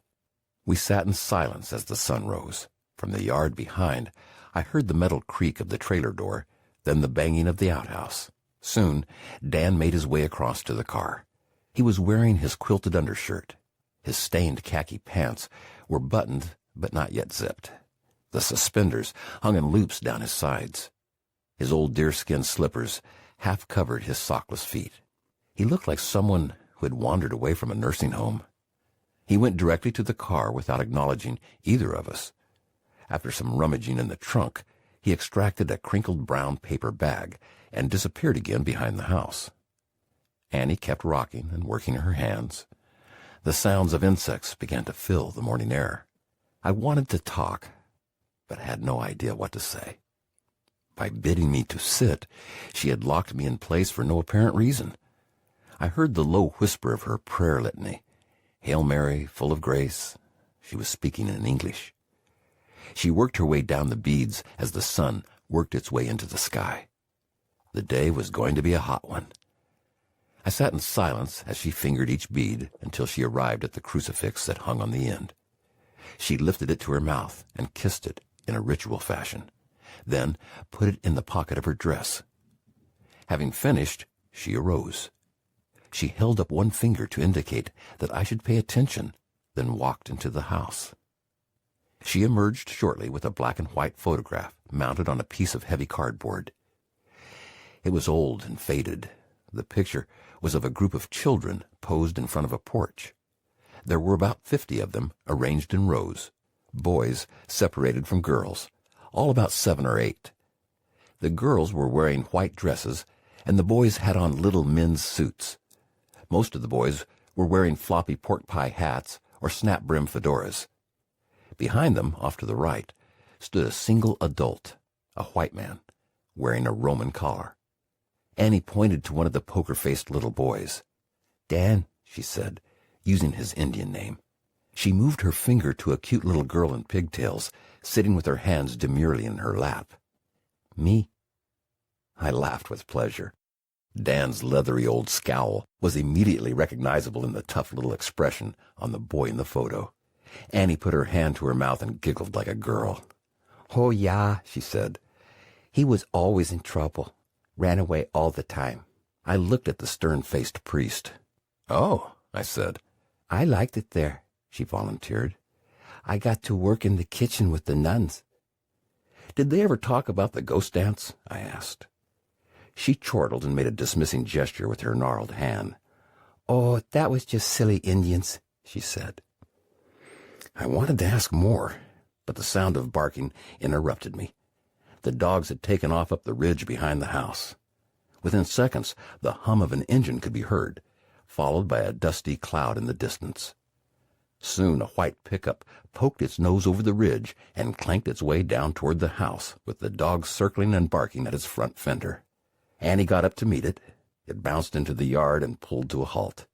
We sat in silence as the sun rose. From the yard behind, I heard the metal creak of the trailer door, then the banging of the outhouse. Soon, Dan made his way across to the car. He was wearing his quilted undershirt. His stained khaki pants were buttoned but not yet zipped. The suspenders hung in loops down his sides. His old deerskin slippers half covered his sockless feet. He looked like someone who had wandered away from a nursing home. He went directly to the car without acknowledging either of us. After some rummaging in the trunk, he extracted a crinkled brown paper bag and disappeared again behind the house. Annie kept rocking and working her hands. The sounds of insects began to fill the morning air. I wanted to talk, but had no idea what to say. By bidding me to sit, she had locked me in place for no apparent reason. I heard the low whisper of her prayer litany. Hail Mary, full of grace. She was speaking in English. She worked her way down the beads as the sun worked its way into the sky. The day was going to be a hot one. I sat in silence as she fingered each bead until she arrived at the crucifix that hung on the end. She lifted it to her mouth and kissed it in a ritual fashion, then put it in the pocket of her dress. Having finished, she arose. She held up one finger to indicate that I should pay attention, then walked into the house. She emerged shortly with a black and white photograph mounted on a piece of heavy cardboard. It was old and faded. The picture was of a group of children posed in front of a porch. There were about 50 of them, arranged in rows, boys separated from girls, all about 7 or 8. The girls were wearing white dresses, and the boys had on little men's suits. Most of the boys were wearing floppy pork pie hats or snap-brim fedoras. Behind them, off to the right, stood a single adult, a white man, wearing a Roman collar. Annie pointed to one of the poker-faced little boys. "Dan," she said, using his Indian name. She moved her finger to a cute little girl in pigtails, sitting with her hands demurely in her lap. "Me?" I laughed with pleasure. Dan's leathery old scowl was immediately recognizable in the tough little expression on the boy in the photo. Annie put her hand to her mouth and giggled like a girl. "Oh, yeah," she said. "He was always in trouble. Ran away all the time." I looked at the stern-faced priest. "Oh," I said. "I liked it there," she volunteered. "I got to work in the kitchen with the nuns." "Did they ever talk about the ghost dance?" I asked. She chortled and made a dismissing gesture with her gnarled hand. "Oh, that was just silly Indians," she said. I wanted to ask more, but the sound of barking interrupted me. The dogs had taken off up the ridge behind the house. Within seconds, the hum of an engine could be heard, followed by a dusty cloud in the distance. Soon a white pickup poked its nose over the ridge and clanked its way down toward the house, with the dogs circling and barking at its front fender. Annie got up to meet it. It bounced into the yard and pulled to a halt.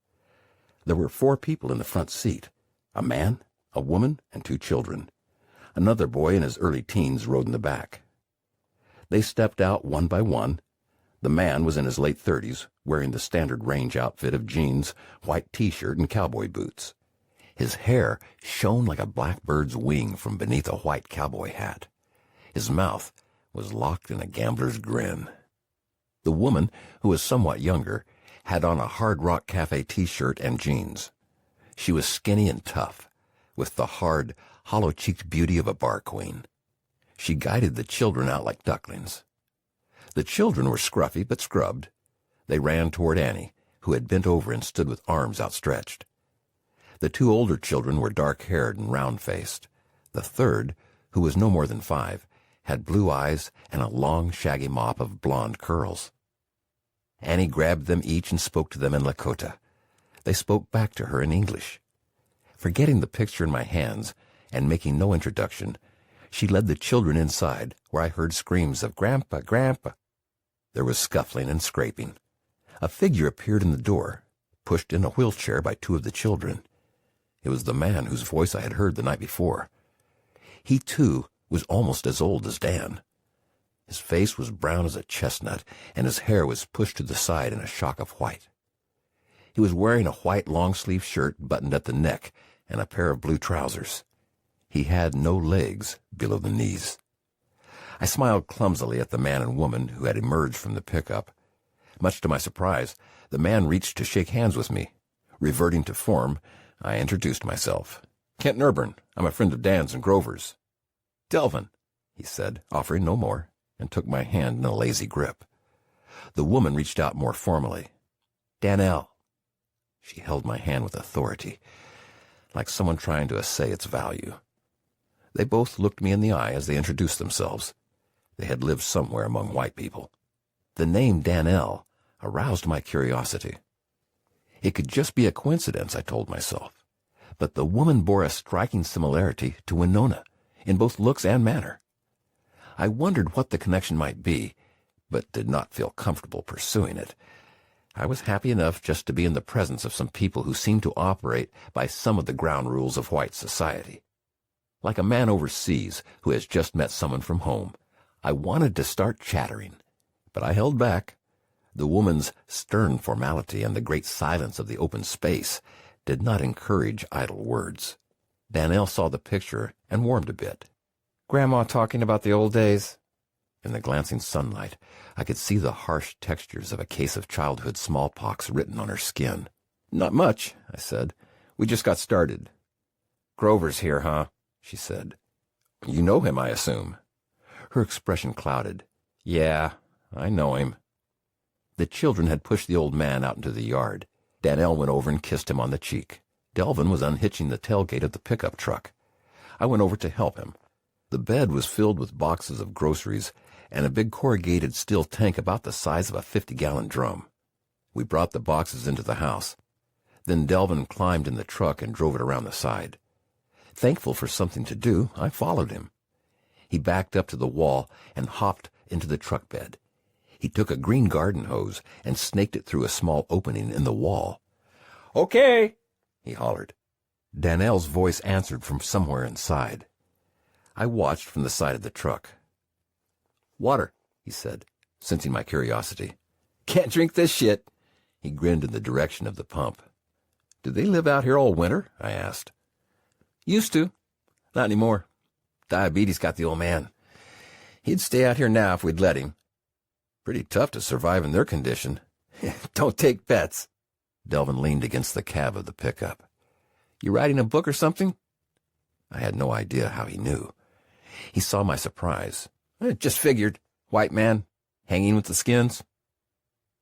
There were 4 people in the front seat, a man, a woman, and 2 children. Another boy in his early teens rode in the back. They stepped out one by one. The man was in his late 30s, wearing the standard range outfit of jeans, white T-shirt, and cowboy boots. His hair shone like a blackbird's wing from beneath a white cowboy hat. His mouth was locked in a gambler's grin. The woman, who was somewhat younger, had on a Hard Rock Cafe t-shirt and jeans. She was skinny and tough, with the hard, hollow-cheeked beauty of a bar queen. She guided the children out like ducklings. The children were scruffy but scrubbed. They ran toward Annie, who had bent over and stood with arms outstretched. The two older children were dark-haired and round-faced. The third, who was no more than 5, had blue eyes and a long, shaggy mop of blonde curls. Annie grabbed them each and spoke to them in Lakota. They spoke back to her in English. Forgetting the picture in my hands and making no introduction, she led the children inside, where I heard screams of "Grandpa, Grandpa." There was scuffling and scraping. A figure appeared in the door, pushed in a wheelchair by 2 of the children. It was the man whose voice I had heard the night before. He, too, was almost as old as Dan. His face was brown as a chestnut, and his hair was pushed to the side in a shock of white. He was wearing a white long-sleeve shirt buttoned at the neck and a pair of blue trousers. He had no legs below the knees. I smiled clumsily at the man and woman who had emerged from the pickup. Much to my surprise, the man reached to shake hands with me. Reverting to form, I introduced myself. "Kent Nerburn. I'm a friend of Dan's and Grover's." "Delvin," he said, offering no more, and took my hand in a lazy grip. The woman reached out more formally. "Danelle." She held my hand with authority, like someone trying to assay its value. They both looked me in the eye as they introduced themselves. They had lived somewhere among white people. The name Danelle aroused my curiosity. It could just be a coincidence, I told myself, but the woman bore a striking similarity to Winona, in both looks and manner. I wondered what the connection might be, but did not feel comfortable pursuing it. I was happy enough just to be in the presence of some people who seemed to operate by some of the ground rules of white society. Like a man overseas who has just met someone from home, I wanted to start chattering, but I held back. The woman's stern formality and the great silence of the open space did not encourage idle words. Danelle saw the picture and warmed a bit. Grandma talking about the old days? In the glancing sunlight, I could see the harsh textures of a case of childhood smallpox written on her skin. "Not much," I said. "We just got started." "Grover's here, huh?" she said. "You know him, I assume." Her expression clouded. "Yeah, I know him." The children had pushed the old man out into the yard. Danelle went over and kissed him on the cheek. Delvin was unhitching the tailgate of the pickup truck. I went over to help him. The bed was filled with boxes of groceries and a big corrugated steel tank about the size of a 50-gallon drum. We brought the boxes into the house. Then Delvin climbed in the truck and drove it around the side. Thankful for something to do, I followed him. He backed up to the wall and hopped into the truck bed. He took a green garden hose and snaked it through a small opening in the wall. "Okay," he hollered. Danelle's voice answered from somewhere inside. I watched from the side of the truck. "Water," he said, sensing my curiosity. "Can't drink this shit." He grinned in the direction of the pump. "Do they live out here all winter?" I asked. "Used to. Not anymore. Diabetes got the old man. He'd stay out here now if we'd let him. Pretty tough to survive in their condition." "Don't take bets." Delvin leaned against the cab of the pickup. "You writing a book or something?" I had no idea how he knew. He saw my surprise. "Just figured. White man, hanging with the skins."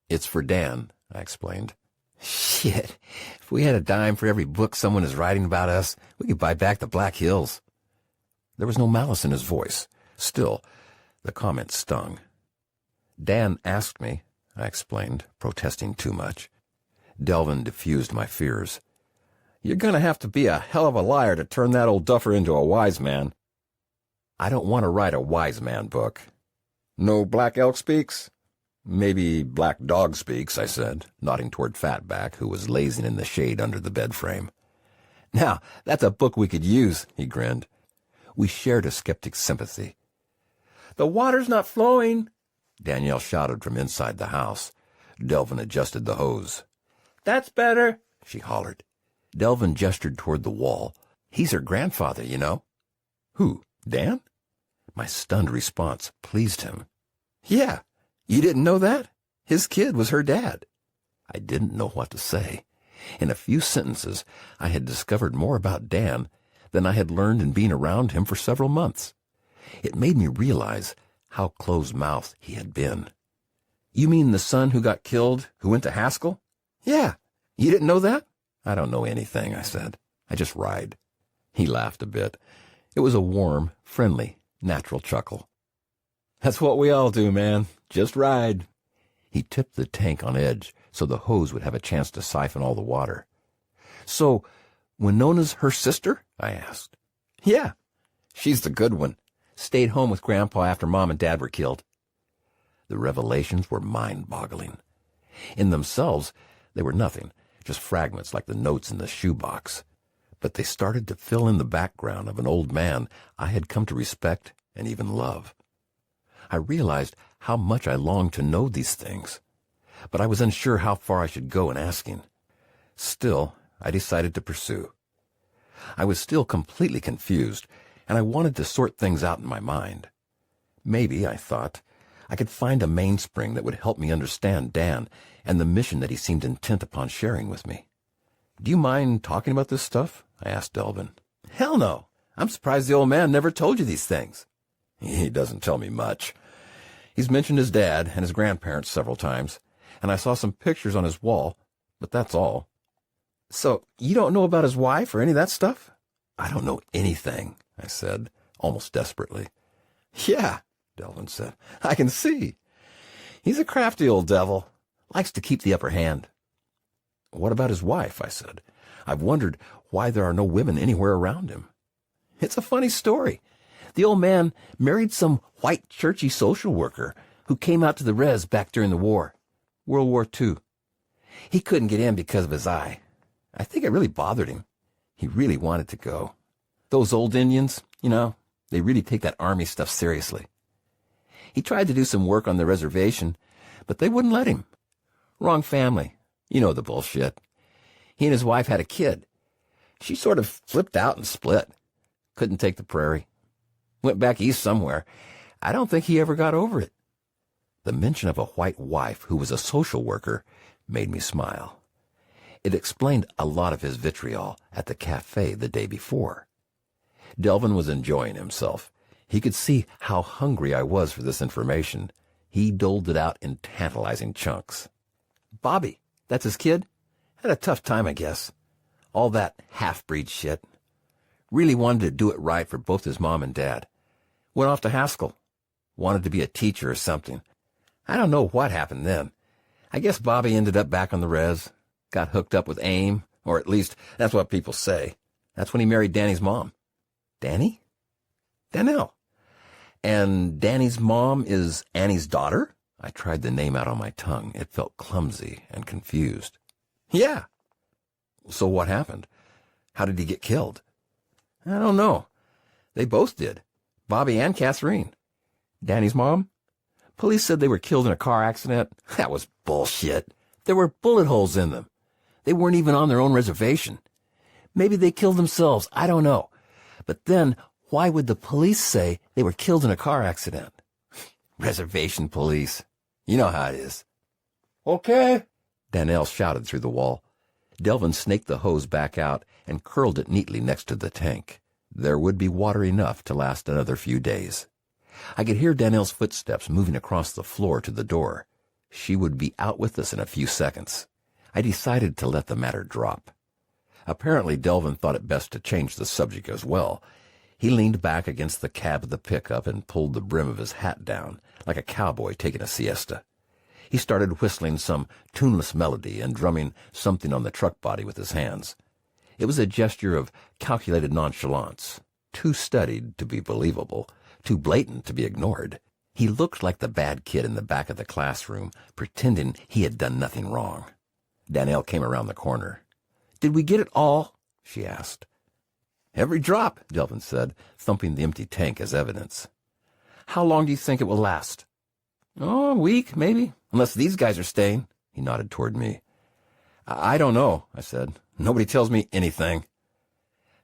"It's for Dan," I explained. "Shit. If we had a dime for every book someone is writing about us, we could buy back the Black Hills." There was no malice in his voice. Still, the comment stung. "Dan asked me," I explained, protesting too much. Delvin diffused my fears. "You're going to have to be a hell of a liar to turn that old duffer into a wise man." "I don't want to write a wise man book." "No Black Elk speaks?" "Maybe Black Dog speaks," I said, nodding toward Fatback, who was lazing in the shade under the bed frame. "Now, that's a book we could use," he grinned. We shared a skeptic's sympathy. "The water's not flowing," Danielle shouted from inside the house. Delvin adjusted the hose. "That's better," she hollered. Delvin gestured toward the wall. "He's her grandfather, you know." "Who, Dan?" My stunned response pleased him. "Yeah, you didn't know that? His kid was her dad." I didn't know what to say. In a few sentences, I had discovered more about Dan than I had learned in being around him for several months. It made me realize how close-mouthed he had been. "You mean the son who got killed, who went to Haskell?" "Yeah. You didn't know that?" "I don't know anything," I said. "I just ride." He laughed a bit. It was a warm, friendly, natural chuckle. "That's what we all do, man. Just ride." He tipped the tank on edge so the hose would have a chance to siphon all the water. "So, Winona's her sister?" I asked. "Yeah. She's the good one. Stayed home with Grandpa after Mom and Dad were killed." The revelations were mind-boggling. In themselves, they were nothing, just fragments like the notes in the shoebox. But they started to fill in the background of an old man I had come to respect and even love. I realized how much I longed to know these things, but I was unsure how far I should go in asking. Still, I decided to pursue. I was still completely confused, and I wanted to sort things out in my mind. Maybe, I thought, I could find a mainspring that would help me understand Dan and the mission that he seemed intent upon sharing with me. "Do you mind talking about this stuff?" I asked Delvin. "Hell no. I'm surprised the old man never told you these things." "He doesn't tell me much. He's mentioned his dad and his grandparents several times, and I saw some pictures on his wall, but that's all." "So you don't know about his wife or any of that stuff?" "I don't know anything," I said, almost desperately. "Yeah," Delvin said. "I can see. He's a crafty old devil. Likes to keep the upper hand." "What about his wife?" I said. "I've wondered why there are no women anywhere around him." "It's a funny story. The old man married some white churchy social worker who came out to the res back during the war, World War II. He couldn't get in because of his eye. I think it really bothered him. He really wanted to go. Those old Indians, you know, they really take that army stuff seriously. He tried to do some work on the reservation, but they wouldn't let him. Wrong family. You know the bullshit. He and his wife had a kid. She sort of flipped out and split. Couldn't take the prairie. Went back east somewhere. I don't think he ever got over it." The mention of a white wife who was a social worker made me smile. It explained a lot of his vitriol at the cafe the day before. Delvin was enjoying himself. He could see how hungry I was for this information. He doled it out in tantalizing chunks. "Bobby, that's his kid? Had a tough time, I guess. All that half-breed shit. Really wanted to do it right for both his mom and dad. Went off to Haskell. Wanted to be a teacher or something. I don't know what happened then. I guess Bobby ended up back on the res. Got hooked up with AIM, or at least that's what people say. That's when he married Danny's mom." "Danny?" "Danelle. And Danny's mom is Annie's daughter?" I tried the name out on my tongue. It felt clumsy and confused. "Yeah." "So what happened? How did he get killed?" "I don't know. They both did. Bobby and Catherine." "Danny's mom?" "Police said they were killed in a car accident." "That was bullshit. There were bullet holes in them. They weren't even on their own reservation. Maybe they killed themselves. I don't know. But then, why would the police say they were killed in a car accident?" "Reservation police. You know how it is." "Okay." Danelle shouted through the wall. Delvin snaked the hose back out and curled it neatly next to the tank. There would be water enough to last another few days. I could hear Danelle's footsteps moving across the floor to the door. She would be out with us in a few seconds. I decided to let the matter drop. Apparently Delvin thought it best to change the subject as well. He leaned back against the cab of the pickup and pulled the brim of his hat down, like a cowboy taking a siesta. He started whistling some tuneless melody and drumming something on the truck body with his hands. It was a gesture of calculated nonchalance, too studied to be believable, too blatant to be ignored. He looked like the bad kid in the back of the classroom, pretending he had done nothing wrong. Danelle came around the corner. "Did we get it all?" she asked. "Every drop," Delvin said, thumping the empty tank as evidence. "How long do you think it will last?" "Oh, a week, maybe, unless these guys are staying." He nodded toward me. "I don't know," I said. Nobody tells me anything.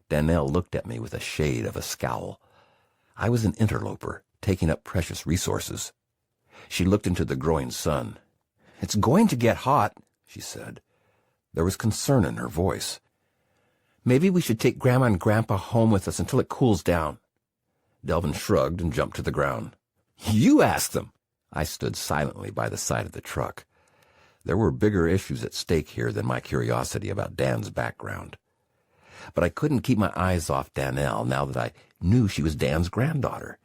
Danelle looked at me with a shade of a scowl. I was an interloper, taking up precious resources. She looked into the growing sun. "It's going to get hot," she said. There was concern in her voice. "Maybe we should take Grandma and Grandpa home with us until it cools down." Delvin shrugged and jumped to the ground. "You ask them." I stood silently by the side of the truck. There were bigger issues at stake here than my curiosity about Dan's background. But I couldn't keep my eyes off Danelle now that I knew she was Dan's granddaughter.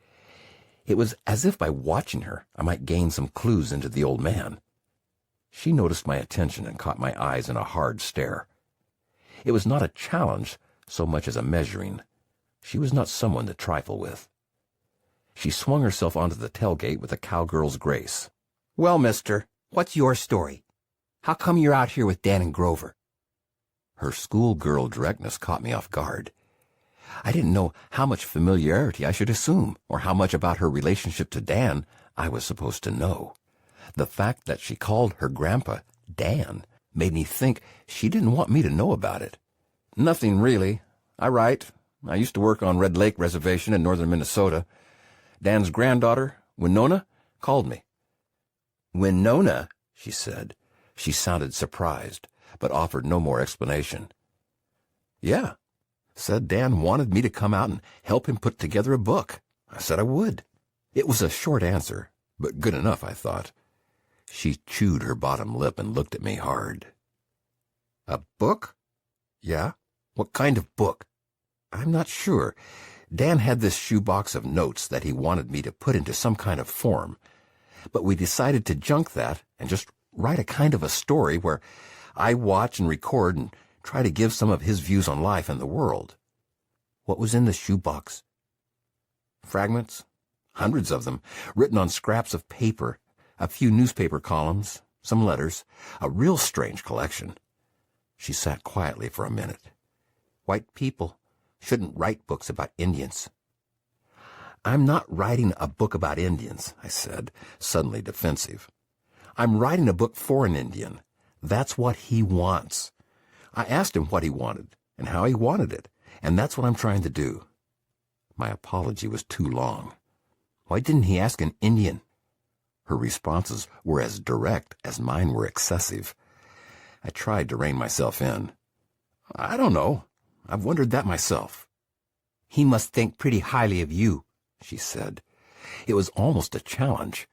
It was as if by watching her I might gain some clues into the old man. She noticed my attention and caught my eyes in a hard stare. It was not a challenge so much as a measuring. She was not someone to trifle with. She swung herself onto the tailgate with a cowgirl's grace. "Well, mister, what's your story? How come you're out here with Dan and Grover?" Her schoolgirl directness caught me off guard. I didn't know how much familiarity I should assume, or how much about her relationship to Dan I was supposed to know. The fact that she called her grandpa Dan made me think she didn't want me to know about it. "Nothing really. I write. I used to work on Red Lake Reservation in northern Minnesota. Dan's granddaughter, Winona, called me." "Winona?" she said. She sounded surprised, but offered no more explanation. "Yeah. Said Dan wanted me to come out and help him put together a book. I said I would." It was a short answer, but good enough, I thought. She chewed her bottom lip and looked at me hard. "A book?" "Yeah. What kind of book?" "I'm not sure. Dan had this shoebox of notes that he wanted me to put into some kind of form, but we decided to junk that and just write a kind of a story where I watch and record and try to give some of his views on life and the world." "What was in the shoebox?" "Fragments, hundreds of them, written on scraps of paper, a few newspaper columns, some letters, a real strange collection." She sat quietly for a minute. "White people shouldn't write books about Indians." "I'm not writing a book about Indians," I said, suddenly defensive. "I'm writing a book for an Indian. That's what he wants. I asked him what he wanted and how he wanted it, and that's what I'm trying to do." My apology was too long. "Why didn't he ask an Indian?" Her responses were as direct as mine were excessive. I tried to rein myself in. "I don't know. I've wondered that myself." "He must think pretty highly of you," she said. It was almost a challenge.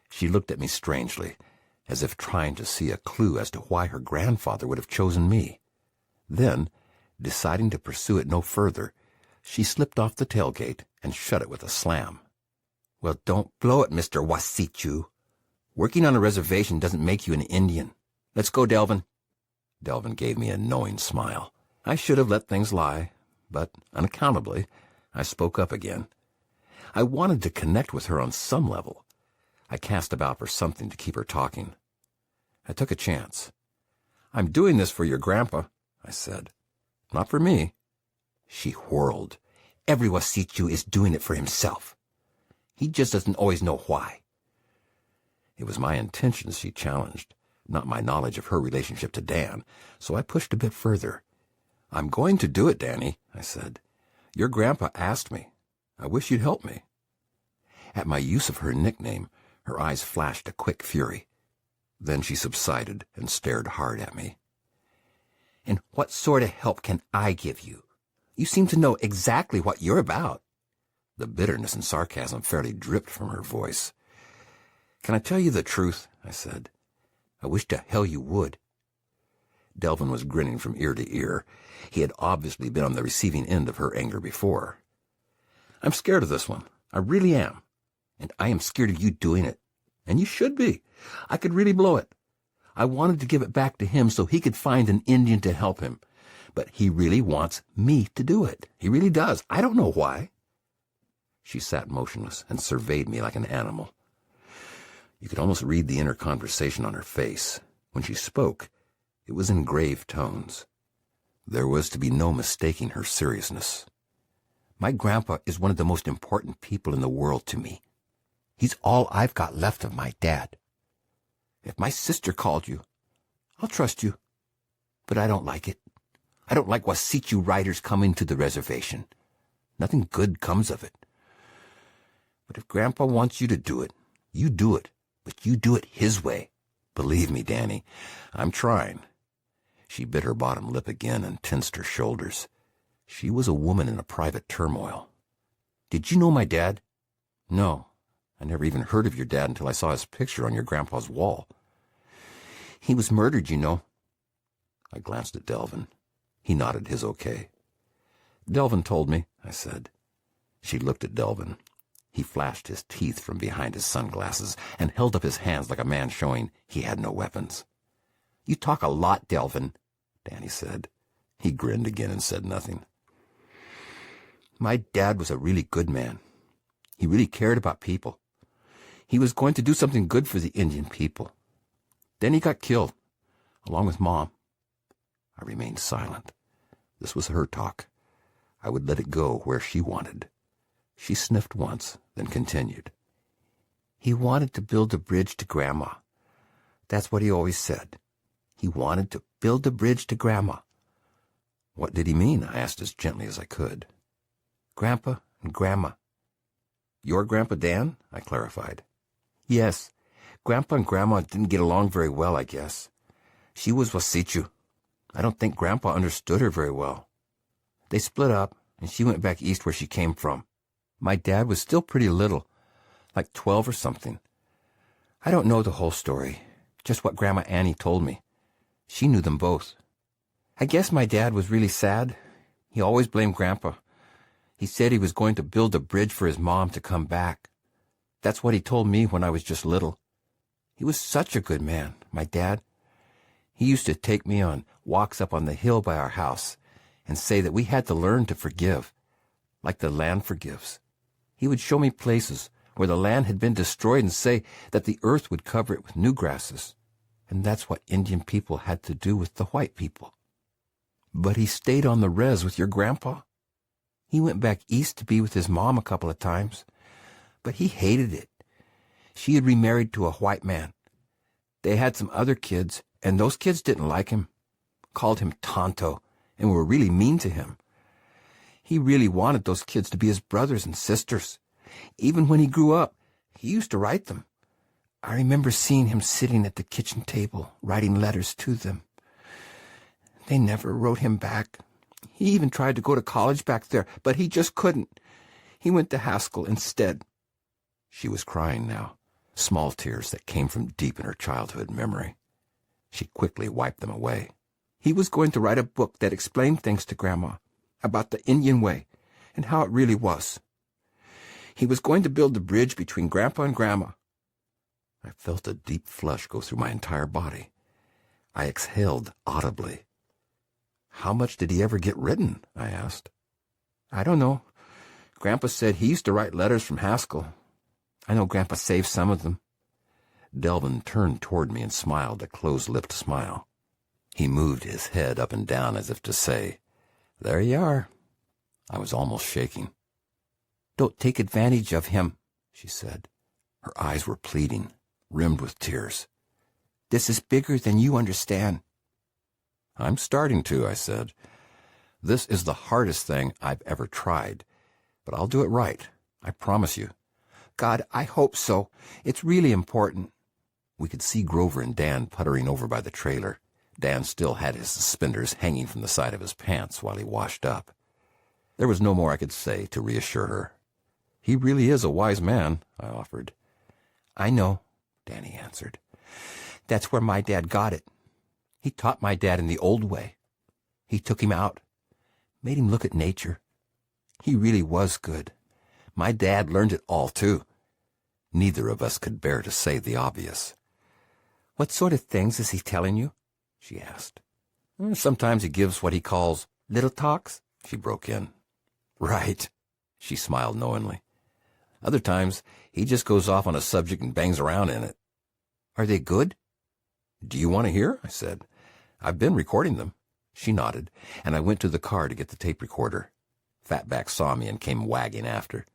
She looked at me strangely, as if trying to see a clue as to why her grandfather would have chosen me. Then, deciding to pursue it no further, she slipped off the tailgate and shut it with a slam. "Well, don't blow it, Mr. Wasichu. Working on a reservation doesn't make you an Indian. Let's go, Delvin." Delvin gave me a knowing smile. I should have let things lie, but unaccountably, I spoke up again. I wanted to connect with her on some level. I cast about for something to keep her talking. I took a chance. "I'm doing this for your grandpa," I said. "Not for me." She whirled. "Every Wasichu is doing it for himself. He just doesn't always know why." It was my intentions she challenged, not my knowledge of her relationship to Dan, so I pushed a bit further. "I'm going to do it, Danny," I said. "Your grandpa asked me. I wish you'd help me." At my use of her nickname, her eyes flashed a quick fury. Then she subsided and stared hard at me. "And what sort of help can I give you? You seem to know exactly what you're about." The bitterness and sarcasm fairly dripped from her voice. "Can I tell you the truth?" I said. "I wish to hell you would." Delvin was grinning from ear to ear. He had obviously been on the receiving end of her anger before. "I'm scared of this one. I really am. And I am scared of you doing it. And you should be. I could really blow it. I wanted to give it back to him so he could find an Indian to help him. But he really wants me to do it. He really does. I don't know why." She sat motionless and surveyed me like an animal. You could almost read the inner conversation on her face. When she spoke, it was in grave tones. There was to be no mistaking her seriousness. "My grandpa is one of the most important people in the world to me. He's all I've got left of my dad. If my sister called you, I'll trust you. But I don't like it. I don't like Wasichu riders coming to the reservation. Nothing good comes of it. But if Grandpa wants you to do it, you do it. But you do it his way. Believe me, Danny, I'm trying. She bit her bottom lip again and tensed her shoulders. She was a woman in a private turmoil. Did you know my dad? No, I never even heard of your dad until I saw his picture on your grandpa's wall. He was murdered, you know. I glanced at Delvin. He nodded his okay. Delvin told me, I said. She looked at Delvin. He flashed his teeth from behind his sunglasses and held up his hands like a man showing he had no weapons. You talk a lot, Delvin, Danny said. He grinned again and said nothing. My dad was a really good man. He really cared about people. He was going to do something good for the Indian people. Then he got killed, along with Mom. I remained silent. This was her talk. I would let it go where she wanted. She sniffed once, then continued. He wanted to build a bridge to Grandma. That's what he always said. He wanted to build a bridge to Grandma. What did he mean? I asked as gently as I could. Grandpa and Grandma. Your Grandpa Dan? I clarified. Yes. Grandpa and Grandma didn't get along very well, I guess. She was Wasichu. I don't think Grandpa understood her very well. They split up, and she went back east where she came from. My dad was still pretty little, like 12 or something. I don't know the whole story, just what Grandma Annie told me. She knew them both. I guess my dad was really sad. He always blamed Grandpa. He said he was going to build a bridge for his mom to come back. That's what he told me when I was just little. He was such a good man, my dad. He used to take me on walks up on the hill by our house and say that we had to learn to forgive, like the land forgives. He would show me places where the land had been destroyed and say that the earth would cover it with new grasses. And that's what Indian people had to do with the white people. But he stayed on the res with your grandpa. He went back east to be with his mom a couple of times, but he hated it. She had remarried to a white man. They had some other kids, and those kids didn't like him, called him Tonto, and were really mean to him. He really wanted those kids to be his brothers and sisters. Even when he grew up, he used to write them. I remember seeing him sitting at the kitchen table, writing letters to them. They never wrote him back. He even tried to go to college back there, but he just couldn't. He went to Haskell instead. She was crying now, small tears that came from deep in her childhood memory. She quickly wiped them away. He was going to write a book that explained things to Grandma about the Indian way and how it really was. He was going to build the bridge between Grandpa and Grandma. I felt a deep flush go through my entire body. I exhaled audibly. How much did he ever get written? I asked. I don't know. Grandpa said he used to write letters from Haskell. I know Grandpa saved some of them. Delvin turned toward me and smiled a close-lipped smile. He moved his head up and down as if to say, There you are. I was almost shaking. Don't take advantage of him, she said. Her eyes were pleading, rimmed with tears. This is bigger than you understand. I'm starting to, I said. This is the hardest thing I've ever tried, but I'll do it right. I promise you. God, I hope so. It's really important. We could see Grover and Dan puttering over by the trailer. Dan still had his suspenders hanging from the side of his pants while he washed up. There was no more I could say to reassure her. He really is a wise man, I offered. I know, Danny answered. That's where my dad got it. He taught my dad in the old way. He took him out, made him look at nature. He really was good. My dad learned it all, too. Neither of us could bear to say the obvious. What sort of things is he telling you? She asked. Sometimes he gives what he calls little talks, she broke in. Right, she smiled knowingly. Other times, he just goes off on a subject and bangs around in it. Are they good? Do you want to hear? I said. I've been recording them. She nodded, and I went to the car to get the tape recorder. Fatback saw me and came wagging after.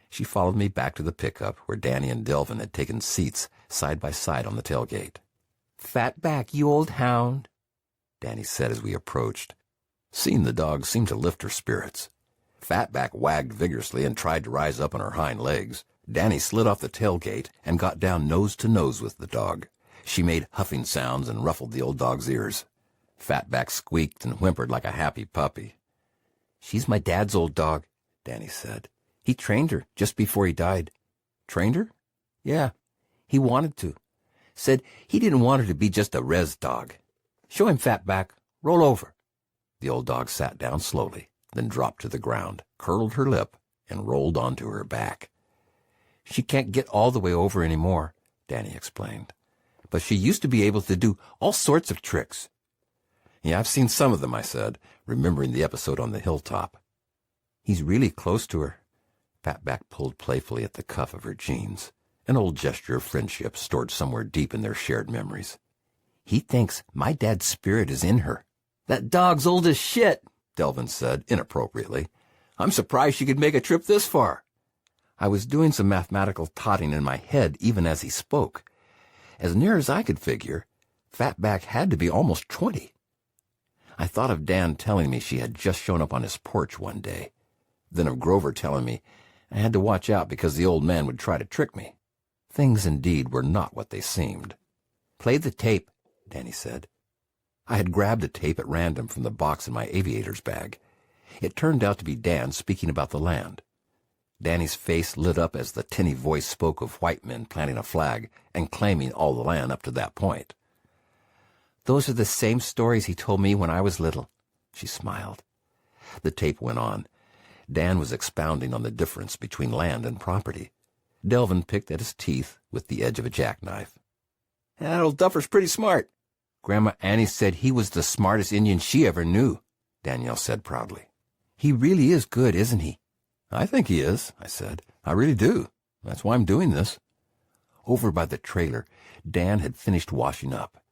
She followed me back to the pickup where Danny and Delvin had taken seats side by side on the tailgate. Fatback, you old hound, Danny said as we approached. Seeing the dog seemed to lift her spirits. Fatback wagged vigorously and tried to rise up on her hind legs. Danny slid off the tailgate and got down nose to nose with the dog. She made huffing sounds and ruffled the old dog's ears. Fatback squeaked and whimpered like a happy puppy. "She's my dad's old dog," Danny said. "He trained her just before he died." "Trained her?" "Yeah, he wanted to. Said he didn't want her to be just a res dog. Show him, Fatback. Roll over." The old dog sat down slowly, then dropped to the ground, curled her lip, and rolled onto her back. "She can't get all the way over anymore," Danny explained. "But she used to be able to do all sorts of tricks." "Yeah, I've seen some of them," I said, remembering the episode on the hilltop. "He's really close to her." Fatback pulled playfully at the cuff of her jeans, an old gesture of friendship stored somewhere deep in their shared memories. "He thinks my dad's spirit is in her." "That dog's old as shit," Delvin said inappropriately. "I'm surprised she could make a trip this far." I was doing some mathematical totting in my head even as he spoke. As near as I could figure, Fatback had to be almost 20. I thought of Dan telling me she had just shown up on his porch one day, then of Grover telling me I had to watch out because the old man would try to trick me. Things indeed were not what they seemed. "Play the tape," Danny said. I had grabbed a tape at random from the box in my aviator's bag. It turned out to be Dan speaking about the land. Danny's face lit up as the tinny voice spoke of white men planting a flag and claiming all the land up to that point. "Those are the same stories he told me when I was little," she smiled. The tape went on. Dan was expounding on the difference between land and property. Delvin picked at his teeth with the edge of a jackknife. "That old duffer's pretty smart. Grandma Annie said he was the smartest Indian she ever knew," Danielle said proudly. "He really is good, isn't he?" "I think he is," I said. "I really do. That's why I'm doing this." Over by the trailer, Dan had finished washing up.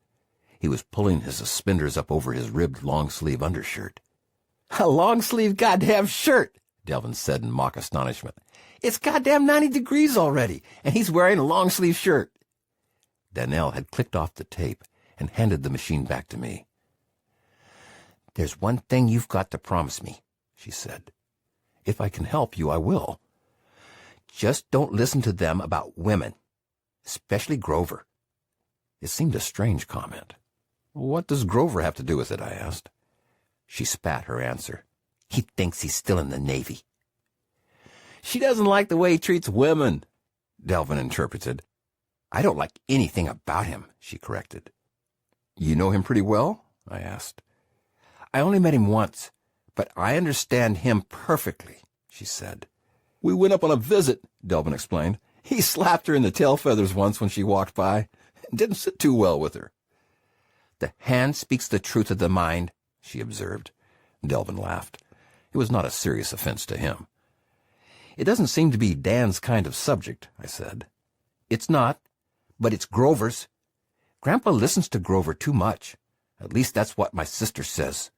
He was pulling his suspenders up over his ribbed long-sleeve undershirt. "A long-sleeve goddamn shirt," Delvin said in mock astonishment. "It's goddamn 90 degrees already, and he's wearing a long-sleeve shirt." Danielle had clicked off the tape and handed the machine back to me. "There's one thing you've got to promise me," she said. "If I can help you, I will. Just don't listen to them about women, especially Grover." It seemed a strange comment. "What does Grover have to do with it?" I asked. She spat her answer. "He thinks he's still in the Navy." "She doesn't like the way he treats women," Delvin interpreted. "I don't like anything about him," she corrected. "You know him pretty well?" I asked. "I only met him once, but I understand him perfectly," she said. "We went up on a visit," Delvin explained. "He slapped her in the tail feathers once when she walked by. It didn't sit too well with her." "The hand speaks the truth of the mind," she observed. Delvin laughed. It was not a serious offense to him. "It doesn't seem to be Dan's kind of subject," I said. "It's not, but it's Grover's. Grandpa listens to Grover too much. At least that's what my sister says.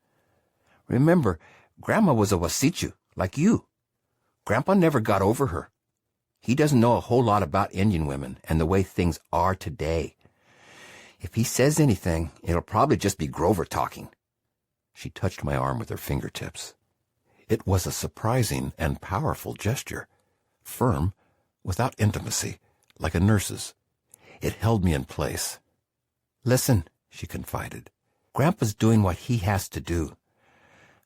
Remember, Grandma was a Wasichu, like you. Grandpa never got over her. He doesn't know a whole lot about Indian women and the way things are today. If he says anything, it'll probably just be Grover talking." She touched my arm with her fingertips. It was a surprising and powerful gesture, firm, without intimacy, like a nurse's. It held me in place. "Listen," she confided. "Grandpa's doing what he has to do.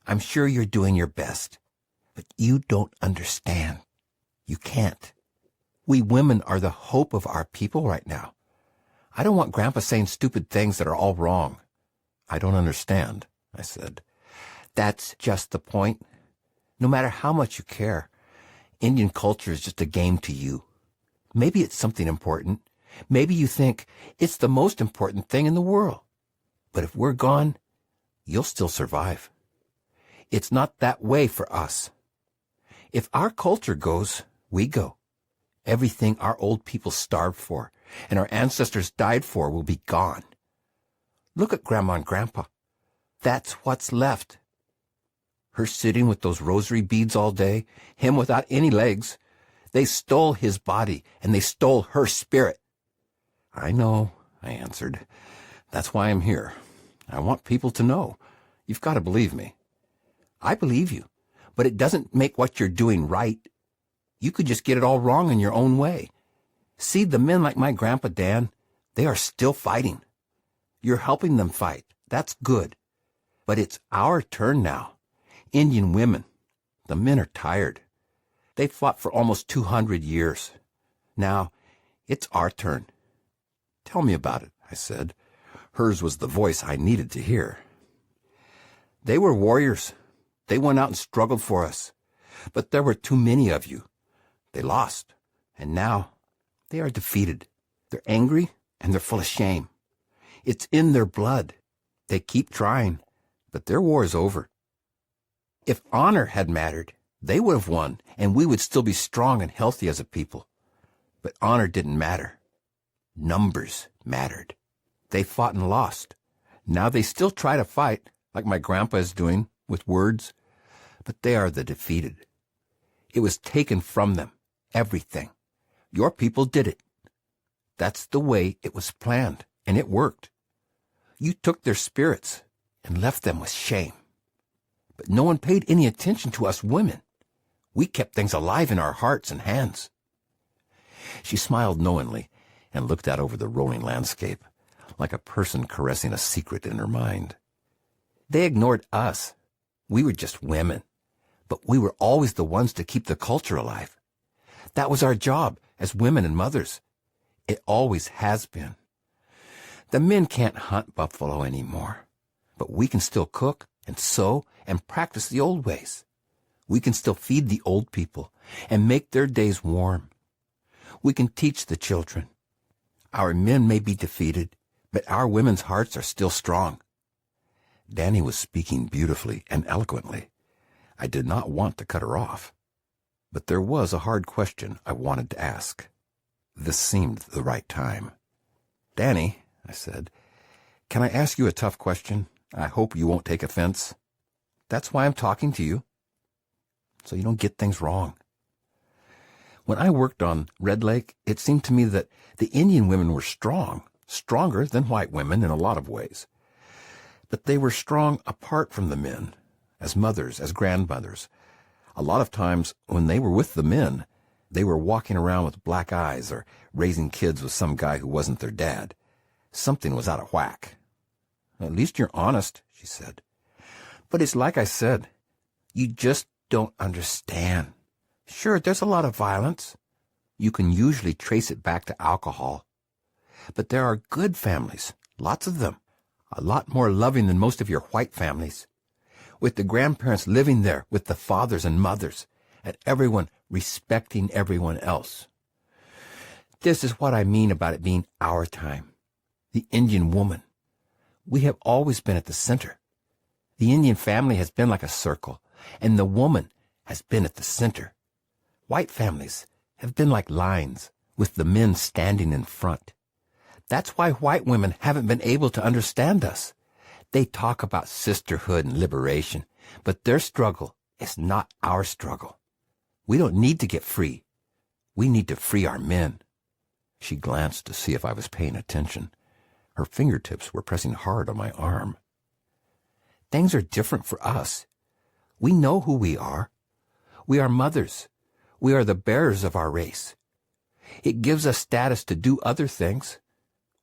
I'm sure you're doing your best, but you don't understand. You can't. We women are the hope of our people right now. I don't want Grandpa saying stupid things that are all wrong." "I don't understand," I said. "That's just the point. No matter how much you care, Indian culture is just a game to you. Maybe it's something important. Maybe you think it's the most important thing in the world. But if we're gone, you'll still survive. It's not that way for us. If our culture goes, we go. Everything our old people starved for and our ancestors died for will be gone. Look at Grandma and Grandpa. That's what's left. Her sitting with those rosary beads all day, him without any legs. They stole his body, and they stole her spirit." "I know," I answered. "That's why I'm here. I want people to know. You've got to believe me. I believe you, but it doesn't make what you're doing right. You could just get it all wrong in your own way. See, the men like my Grandpa Dan, they are still fighting. You're helping them fight. That's good. But it's our turn now. Indian women, the men are tired. They fought for almost 200 years. Now, it's our turn. Tell me about it, I said. Hers was the voice I needed to hear. They were warriors. They went out and struggled for us. But there were too many of you. They lost. And now, they are defeated. They're angry and they're full of shame. It's in their blood. They keep trying, but their war is over. If honor had mattered, they would have won, and we would still be strong and healthy as a people. But honor didn't matter. Numbers mattered. They fought and lost. Now they still try to fight, like my grandpa is doing, with words, but they are the defeated. It was taken from them, everything. Your people did it. That's the way it was planned, and it worked. You took their spirits and left them with shame. But no one paid any attention to us women. We kept things alive in our hearts and hands. She smiled knowingly and looked out over the rolling landscape, like a person caressing a secret in her mind. They ignored us. We were just women, but we were always the ones to keep the culture alive. That was our job as women and mothers. It always has been. The men can't hunt buffalo anymore, but we can still cook and sew and practice the old ways. We can still feed the old people and make their days warm. We can teach the children. Our men may be defeated, but our women's hearts are still strong. Danny was speaking beautifully and eloquently. I did not want to cut her off, but there was a hard question I wanted to ask. This seemed the right time. Danny, I said, can I ask you a tough question? I hope you won't take offense. That's why I'm talking to you, so you don't get things wrong. When I worked on Red Lake, it seemed to me that the Indian women were strong, stronger than white women in a lot of ways. But they were strong apart from the men, as mothers, as grandmothers. A lot of times, when they were with the men, they were walking around with black eyes or raising kids with some guy who wasn't their dad. Something was out of whack. At least you're honest, she said. But it's like I said, you just don't understand. Sure, there's a lot of violence. You can usually trace it back to alcohol. But there are good families, lots of them, a lot more loving than most of your white families, with the grandparents living there with the fathers and mothers, and everyone respecting everyone else. This is what I mean about it being our time. The Indian woman. We have always been at the center. The Indian family has been like a circle, and the woman has been at the center. White families have been like lines, with the men standing in front. That's why white women haven't been able to understand us. They talk about sisterhood and liberation, but their struggle is not our struggle. We don't need to get free. We need to free our men. She glanced to see if I was paying attention. Her fingertips were pressing hard on my arm. Things are different for us. We know who we are. We are mothers. We are the bearers of our race. It gives us status to do other things.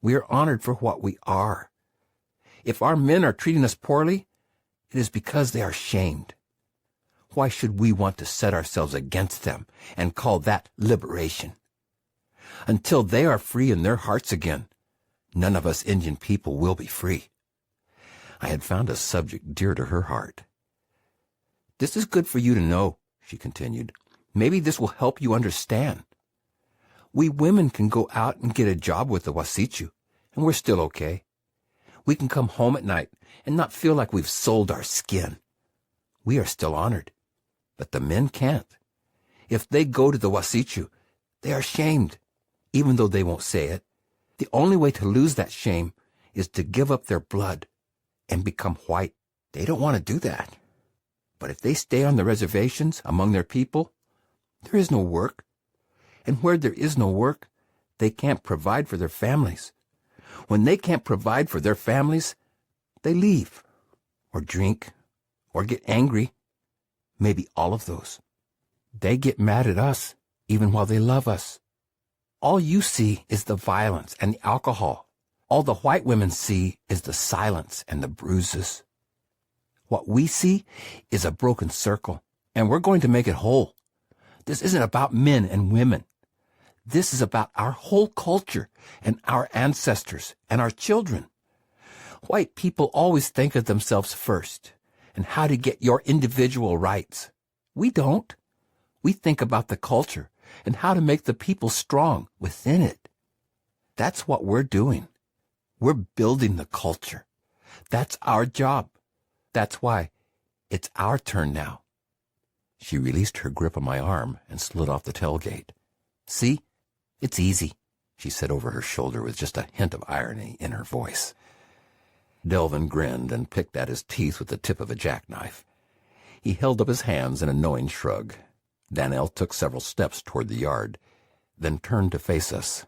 We are honored for what we are. If our men are treating us poorly, it is because they are shamed. Why should we want to set ourselves against them and call that liberation? Until they are free in their hearts again, none of us Indian people will be free. I had found a subject dear to her heart. This is good for you to know, she continued. Maybe this will help you understand. We women can go out and get a job with the Wasichu, and we're still okay. We can come home at night and not feel like we've sold our skin. We are still honored, but the men can't. If they go to the Wasichu, they are shamed, even though they won't say it. The only way to lose that shame is to give up their blood and become white. They don't want to do that. But if they stay on the reservations among their people, there is no work. And where there is no work, they can't provide for their families. When they can't provide for their families, they leave, or drink, or get angry, maybe all of those. They get mad at us, even while they love us. All you see is the violence and the alcohol. All the white women see is the silence and the bruises. What we see is a broken circle, and we're going to make it whole. This isn't about men and women. This is about our whole culture and our ancestors and our children. White people always think of themselves first and how to get your individual rights. We don't. We think about the culture and how to make the people strong within it. That's what we're doing. We're building the culture. That's our job. That's why it's our turn now. She released her grip on my arm and slid off the tailgate. See? It's easy, she said over her shoulder with just a hint of irony in her voice. Delvin grinned and picked at his teeth with the tip of a jackknife. He held up his hands in a knowing shrug. Danelle took several steps toward the yard, then turned to face us.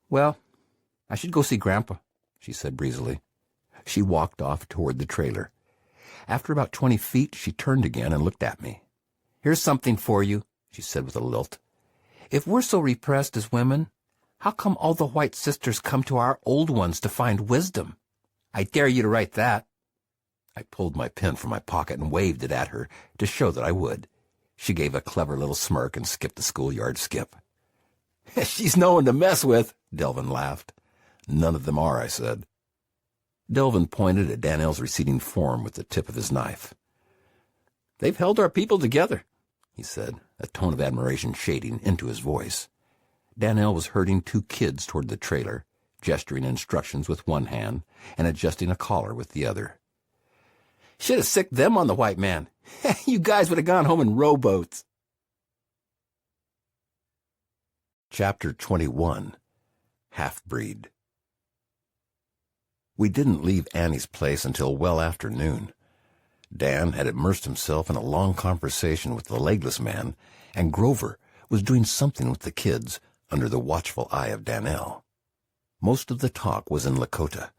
Well, I should go see Grandpa, she said breezily. She walked off toward the trailer. After about 20 feet, she turned again and looked at me. Here's something for you, she said with a lilt. If we're so repressed as women, how come all the white sisters come to our old ones to find wisdom? I dare you to write that. I pulled my pen from my pocket and waved it at her to show that I would. She gave a clever little smirk and skipped the schoolyard skip. She's no one to mess with, Delvin laughed. None of them are, I said. Delvin pointed at Danelle's receding form with the tip of his knife. They've held our people together, he said, a tone of admiration shading into his voice. Danelle was herding 2 kids toward the trailer, gesturing instructions with one hand and adjusting a collar with the other. Should have sicked them on the white man. You guys would have gone home in rowboats. Chapter 21. Half-Breed. We didn't leave Annie's place until well after noon. Dan had immersed himself in a long conversation with the legless man, and Grover was doing something with the kids under the watchful eye of Danelle. Most of the talk was in Lakota,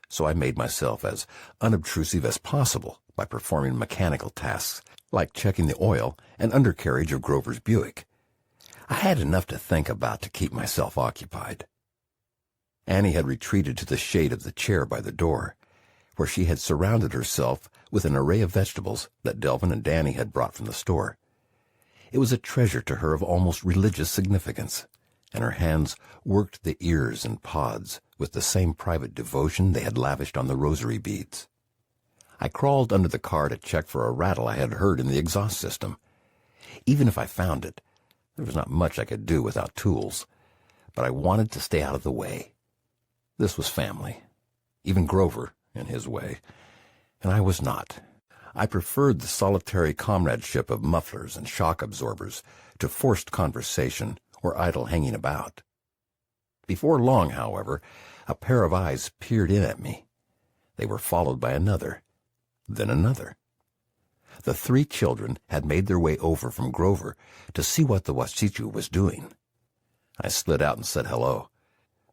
so I made myself as unobtrusive as possible by performing mechanical tasks like checking the oil and undercarriage of Grover's Buick. I had enough to think about to keep myself occupied. Annie had retreated to the shade of the chair by the door, where she had surrounded herself with an array of vegetables that Delvin and Danny had brought from the store. It was a treasure to her of almost religious significance, and her hands worked the ears and pods with the same private devotion they had lavished on the rosary beads. I crawled under the car to check for a rattle I had heard in the exhaust system. Even if I found it, there was not much I could do without tools, but I wanted to stay out of the way. This was family, even Grover, in his way, and I was not. I preferred the solitary comradeship of mufflers and shock absorbers to forced conversation or idle hanging about. Before long, however, a pair of eyes peered in at me. They were followed by another, then another. The 3 children had made their way over from Grover to see what the Wasichu was doing. I slid out and said hello.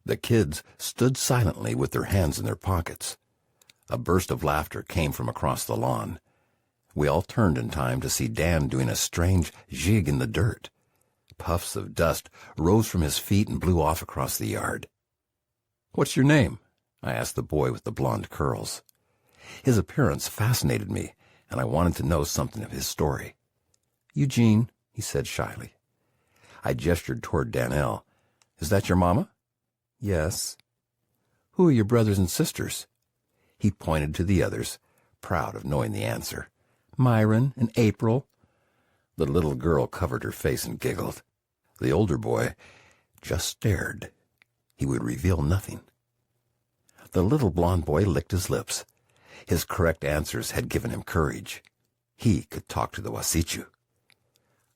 The kids stood silently with their hands in their pockets. A burst of laughter came from across the lawn. We all turned in time to see Dan doing a strange jig in the dirt. Puffs of dust rose from his feet and blew off across the yard. "What's your name?" I asked the boy with the blonde curls. His appearance fascinated me, and I wanted to know something of his story. "Eugene," he said shyly. I gestured toward Danelle. "Is that your mama?" "Yes." "Who are your brothers and sisters?" He pointed to the others, proud of knowing the answer. "Myron and April." The little girl covered her face and giggled. The older boy just stared. He would reveal nothing. The little blond boy licked his lips. His correct answers had given him courage. He could talk to the Wasichu.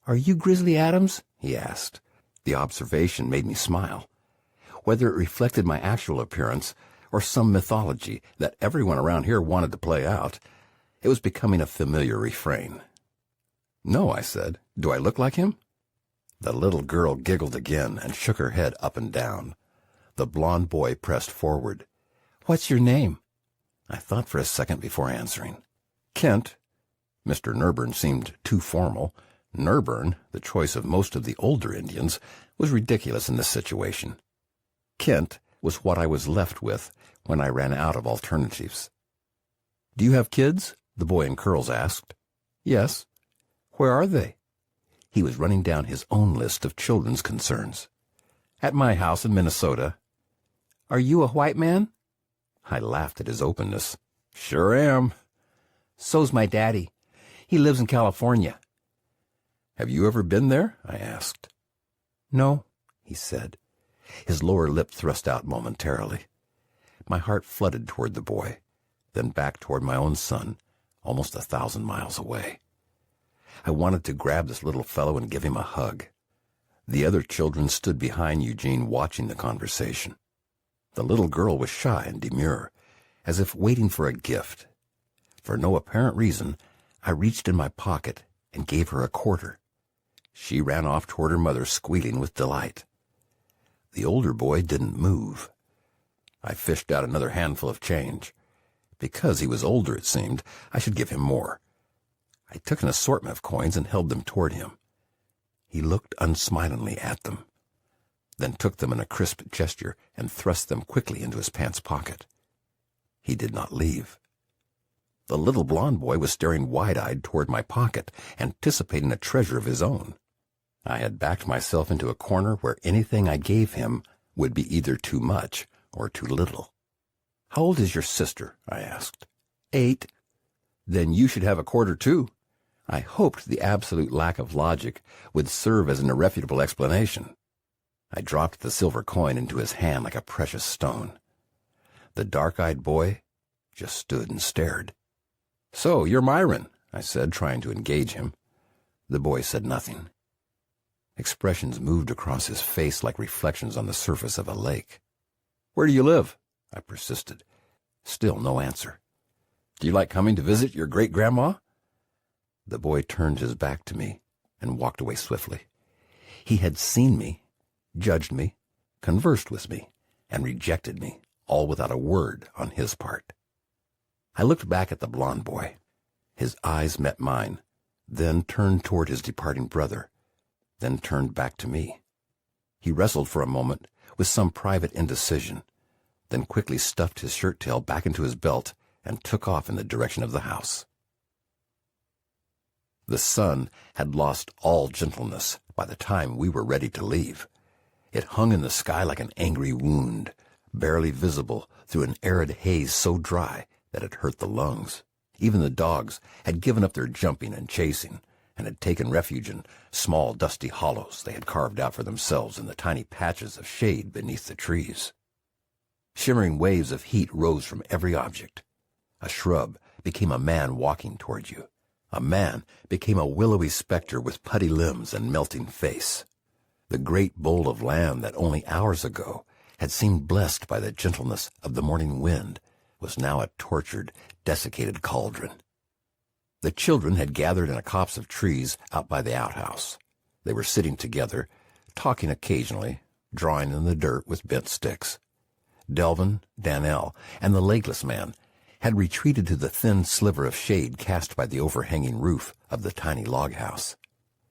"Are you Grizzly Adams?" he asked. The observation made me smile. Whether it reflected my actual appearance or some mythology that everyone around here wanted to play out, it was becoming a familiar refrain. "No," I said. "Do I look like him?" The little girl giggled again and shook her head up and down. The blond boy pressed forward. "What's your name?" I thought for a second before answering. "Kent. Mr. Nerburn seemed too formal. Nerburn, the choice of most of the older Indians, was ridiculous in this situation. Kent was what I was left with when I ran out of alternatives. "Do you have kids?" the boy in curls asked. "Yes." "Where are they?" He was running down his own list of children's concerns. "At my house in Minnesota." "Are you a white man?" I laughed at his openness. "Sure am." "So's my daddy. He lives in California." "Have you ever been there?" I asked. "No," he said, his lower lip thrust out momentarily. My heart flooded toward the boy, then back toward my own son, almost 1,000 miles away. I wanted to grab this little fellow and give him a hug. The other children stood behind Eugene watching the conversation. The little girl was shy and demure, as if waiting for a gift. For no apparent reason, I reached in my pocket and gave her a quarter. She ran off toward her mother, squealing with delight. The older boy didn't move. I fished out another handful of change. Because he was older, it seemed, I should give him more. I took an assortment of coins and held them toward him. He looked unsmilingly at them, then took them in a crisp gesture and thrust them quickly into his pants pocket. He did not leave. The little blond boy was staring wide-eyed toward my pocket, anticipating a treasure of his own. I had backed myself into a corner where anything I gave him would be either too much or too little. "How old is your sister?" I asked. 8. "Then you should have a quarter, too." I hoped the absolute lack of logic would serve as an irrefutable explanation. I dropped the silver coin into his hand like a precious stone. The dark-eyed boy just stood and stared. "So, you're Myron," I said, trying to engage him. The boy said nothing. Expressions moved across his face like reflections on the surface of a lake. "Where do you live?" I persisted. Still no answer. "Do you like coming to visit your great-grandma?" The boy turned his back to me and walked away swiftly. He had seen me, judged me, conversed with me, and rejected me, all without a word on his part. I looked back at the blond boy. His eyes met mine, then turned toward his departing brother, then turned back to me. He wrestled for a moment with some private indecision, then quickly stuffed his shirt tail back into his belt and took off in the direction of the house. The sun had lost all gentleness by the time we were ready to leave. It hung in the sky like an angry wound, barely visible through an arid haze so dry that it hurt the lungs. Even the dogs had given up their jumping and chasing, and had taken refuge in small dusty hollows they had carved out for themselves in the tiny patches of shade beneath the trees. Shimmering waves of heat rose from every object. A shrub became a man walking toward you. A man became a willowy specter with putty limbs and melting face. The great bowl of land that only hours ago had seemed blessed by the gentleness of the morning wind was now a tortured, desiccated cauldron. The children had gathered in a copse of trees out by the outhouse. They were sitting together, talking occasionally, drawing in the dirt with bent sticks. Delvin, Danelle, and the legless man had retreated to the thin sliver of shade cast by the overhanging roof of the tiny log house.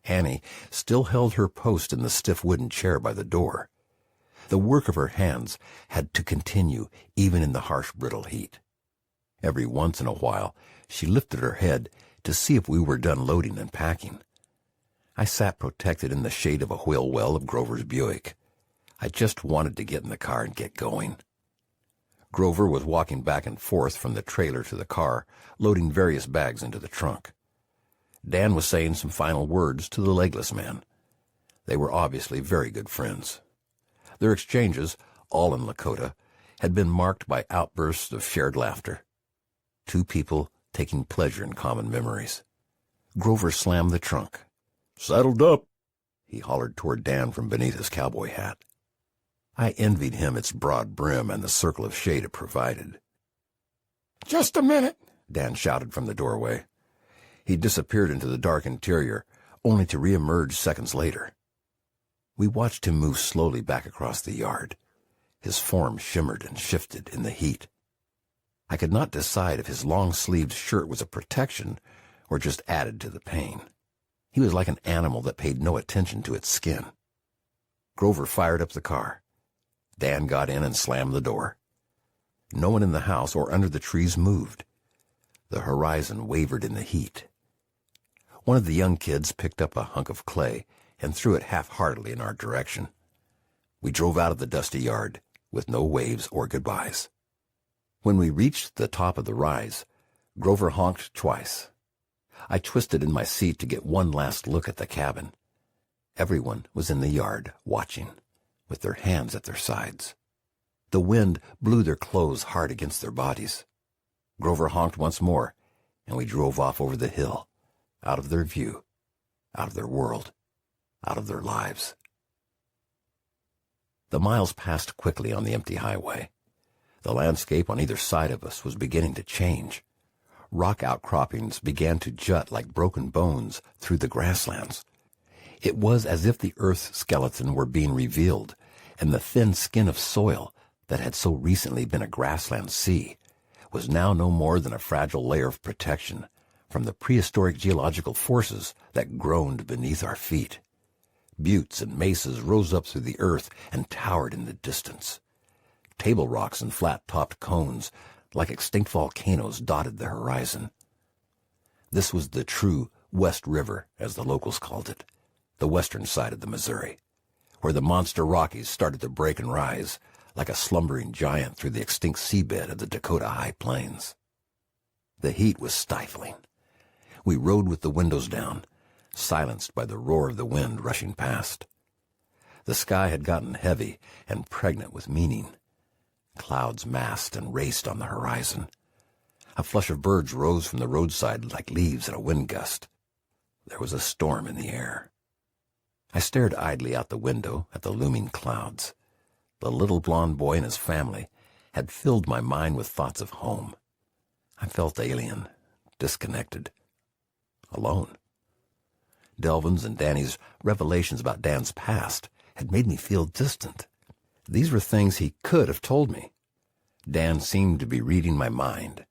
Annie still held her post in the stiff wooden chair by the door. The work of her hands had to continue even in the harsh, brittle heat. Every once in a while, she lifted her head to see if we were done loading and packing. I sat protected in the shade of a wheel well of Grover's Buick. I just wanted to get in the car and get going. Grover was walking back and forth from the trailer to the car, loading various bags into the trunk. Dan was saying some final words to the legless man. They were obviously very good friends. Their exchanges, all in Lakota, had been marked by outbursts of shared laughter. Two people taking pleasure in common memories. Grover slammed the trunk. "Saddled up," he hollered toward Dan from beneath his cowboy hat. I envied him its broad brim and the circle of shade it provided. "Just a minute," Dan shouted from the doorway. He disappeared into the dark interior, only to reemerge seconds later. We watched him move slowly back across the yard. His form shimmered and shifted in the heat. I could not decide if his long-sleeved shirt was a protection or just added to the pain. He was like an animal that paid no attention to its skin. Grover fired up the car. Dan got in and slammed the door. No one in the house or under the trees moved. The horizon wavered in the heat. One of the young kids picked up a hunk of clay and threw it half-heartedly in our direction. We drove out of the dusty yard with no waves or goodbyes. When we reached the top of the rise, Grover honked twice. I twisted in my seat to get one last look at the cabin. Everyone was in the yard, watching, with their hands at their sides. The wind blew their clothes hard against their bodies. Grover honked once more, and we drove off over the hill, out of their view, out of their world, out of their lives. The miles passed quickly on the empty highway. The landscape on either side of us was beginning to change. Rock outcroppings began to jut like broken bones through the grasslands. It was as if the earth's skeleton were being revealed, and the thin skin of soil that had so recently been a grassland sea was now no more than a fragile layer of protection from the prehistoric geological forces that groaned beneath our feet. Buttes and mesas rose up through the earth and towered in the distance. Table rocks and flat-topped cones, like extinct volcanoes, dotted the horizon. This was the true West River, as the locals called it, the western side of the Missouri, where the monster Rockies started to break and rise, like a slumbering giant through the extinct seabed of the Dakota High Plains. The heat was stifling. We rode with the windows down, silenced by the roar of the wind rushing past. The sky had gotten heavy and pregnant with meaning. Clouds massed and raced on the horizon. A flush of birds rose from the roadside like leaves in a wind gust. There was a storm in the air. I stared idly out the window at the looming clouds. The little blond boy and his family had filled my mind with thoughts of home. I felt alien, disconnected, alone. Delvin's and Danny's revelations about Dan's past had made me feel distant. These were things he could have told me. Dan seemed to be reading my mind.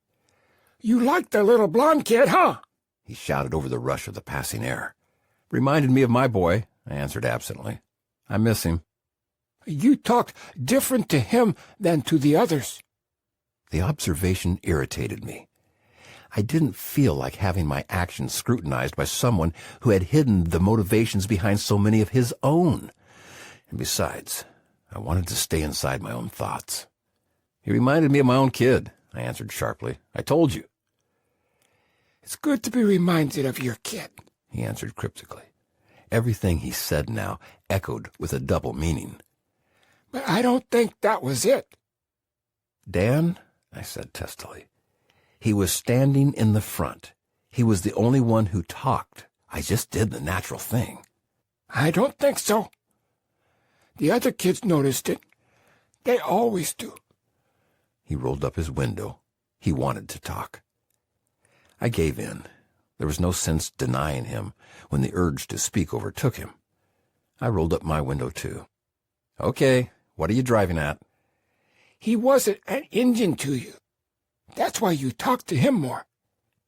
"You like the little blonde kid, huh?" He shouted over the rush of the passing air. "Reminded me of my boy," I answered absently. "I miss him." "You talked different to him than to the others." The observation irritated me. I didn't feel like having my actions scrutinized by someone who had hidden the motivations behind so many of his own. And besides, I wanted to stay inside my own thoughts. "He reminded me of my own kid," I answered sharply. "I told you." "It's good to be reminded of your kid," he answered cryptically. Everything he said now echoed with a double meaning. "But I don't think that was it." "Dan," I said testily. "He was standing in the front. He was the only one who talked. I just did the natural thing." "I don't think so. The other kids noticed it. They always do." He rolled up his window. He wanted to talk. I gave in. There was no sense denying him when the urge to speak overtook him. I rolled up my window, too. "Okay, what are you driving at?" "He wasn't an Indian to you. That's why you talked to him more."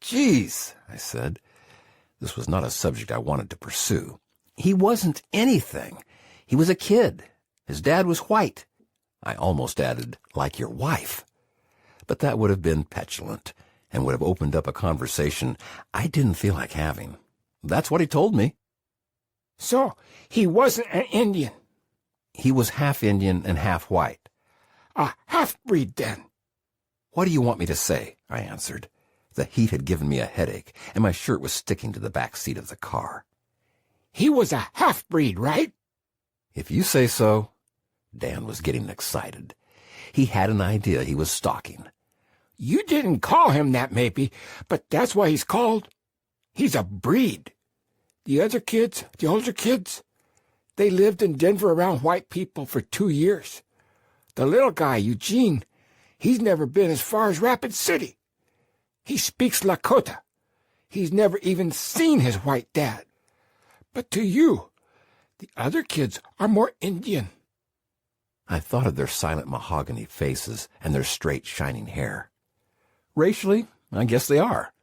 "Geez," I said. This was not a subject I wanted to pursue. "He wasn't anything. He was a kid. His dad was white." I almost added, "like your wife." But that would have been petulant and would have opened up a conversation I didn't feel like having. "That's what he told me." "So he wasn't an Indian?" "He was half Indian and half white." "A half-breed, then?" "What do you want me to say?" I answered. The heat had given me a headache, and my shirt was sticking to the back seat of the car. "He was a half-breed, right?" "If you say so." Dan was getting excited. He had an idea he was stalking. "You didn't call him that, maybe, but that's why he's called. He's a breed. The other kids, the older kids, they lived in Denver around white people for 2 years. The little guy, Eugene, he's never been as far as Rapid City. He speaks Lakota. He's never even seen his white dad. But to you, the other kids are more Indian." I thought of their silent mahogany faces and their straight, shining hair. Racially, I guess they are.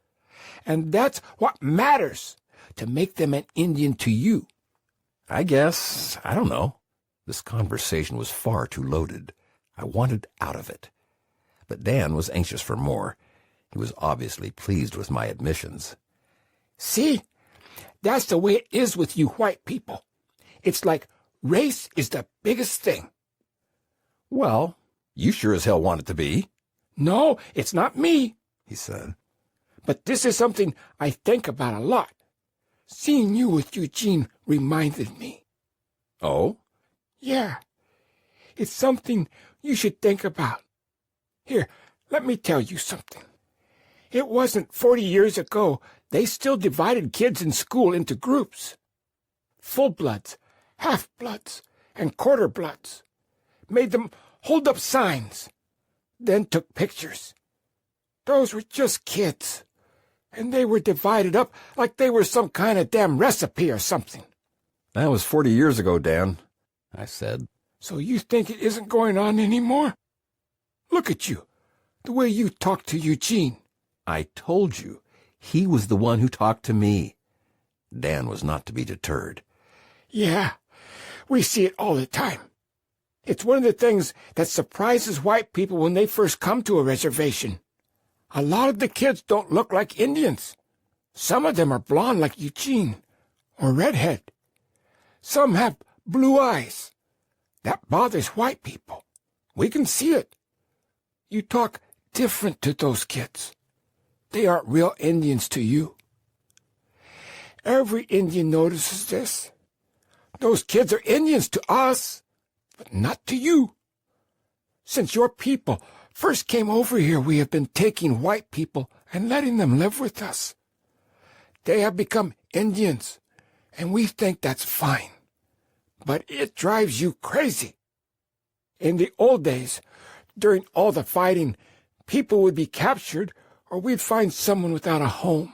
And that's what matters, to make them an Indian to you. I guess, I don't know. This conversation was far too loaded. I wanted out of it. But Dan was anxious for more. He was obviously pleased with my admissions. See, that's the way it is with you white people. It's like race is the biggest thing. Well, you sure as hell want it to be. No, it's not me, he said. But this is something I think about a lot. Seeing you with Eugene reminded me. Oh? Yeah. It's something you should think about. Here, let me tell you something. It wasn't 40 years ago they still divided kids in school into groups. Full-bloods, half-bloods, and quarter-bloods. Made them hold up signs. Then took pictures. Those were just kids. And they were divided up like they were some kind of damn recipe or something. That was 40 years ago, Dan, I said. So you think it isn't going on anymore? Look at you, the way you talk to Eugene. I told you, he was the one who talked to me. Dan was not to be deterred. Yeah, we see it all the time. It's one of the things that surprises white people when they first come to a reservation. A lot of the kids don't look like Indians. Some of them are blonde like Eugene, or redhead. Some have blue eyes. That bothers white people. We can see it. You talk different to those kids. They aren't real Indians to you. Every Indian notices this. Those kids are Indians to us, but not to you. Since your people first came over here, we have been taking white people and letting them live with us. They have become Indians, and we think that's fine. But it drives you crazy. In the old days, during all the fighting, people would be captured, or we'd find someone without a home.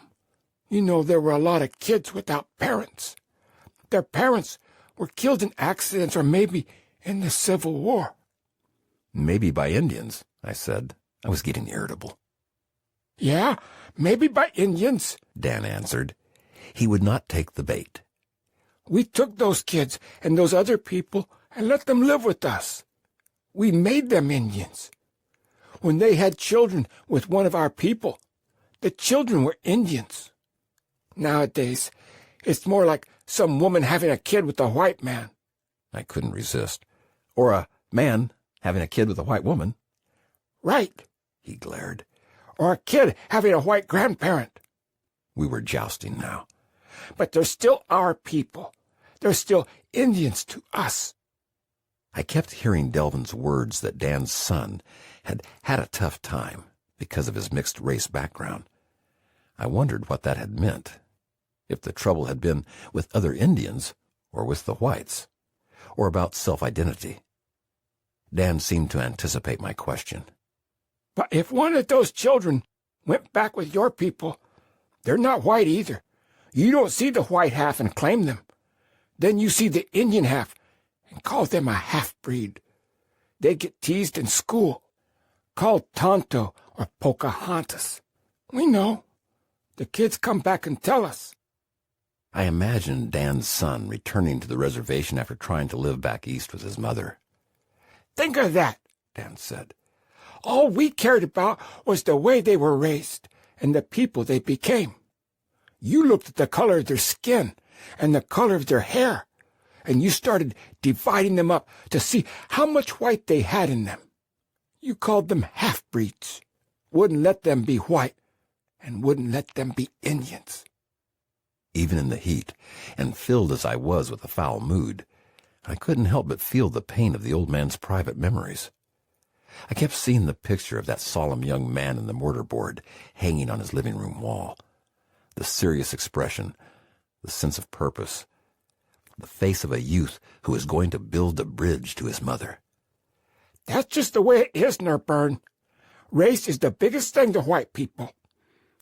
You know, there were a lot of kids without parents. Their parents were killed in accidents or maybe in the Civil War. Maybe by Indians, I said. I was getting irritable. Yeah, maybe by Indians, Dan answered. He would not take the bait. We took those kids and those other people and let them live with us. We made them Indians. When they had children with one of our people, the children were Indians. Nowadays, it's more like some woman having a kid with a white man. I couldn't resist. Or a man having a kid with a white woman. Right, he glared. Or a kid having a white grandparent. We were jousting now. But they're still our people. They're still Indians to us. I kept hearing Delvin's words that Dan's son had had a tough time because of his mixed race background. I wondered what that had meant, if the trouble had been with other Indians or with the whites, or about self-identity. Dan seemed to anticipate my question. But if one of those children went back with your people, they're not white either. You don't see the white half and claim them. Then you see the Indian half and call them a half-breed. They get teased in school, called Tonto or Pocahontas. We know. The kids come back and tell us. I imagined Dan's son returning to the reservation after trying to live back east with his mother. Think of that, Dan said. All we cared about was the way they were raised and the people they became. You looked at the color of their skin and the color of their hair, and you started dividing them up to see how much white they had in them. You called them half-breeds, wouldn't let them be white, and wouldn't let them be Indians. Even in the heat, and filled as I was with a foul mood, I couldn't help but feel the pain of the old man's private memories. I kept seeing the picture of that solemn young man in the mortarboard hanging on his living room wall. The serious expression, the sense of purpose, the face of a youth who is going to build a bridge to his mother. That's just the way it is, Nerburn. Race is the biggest thing to white people.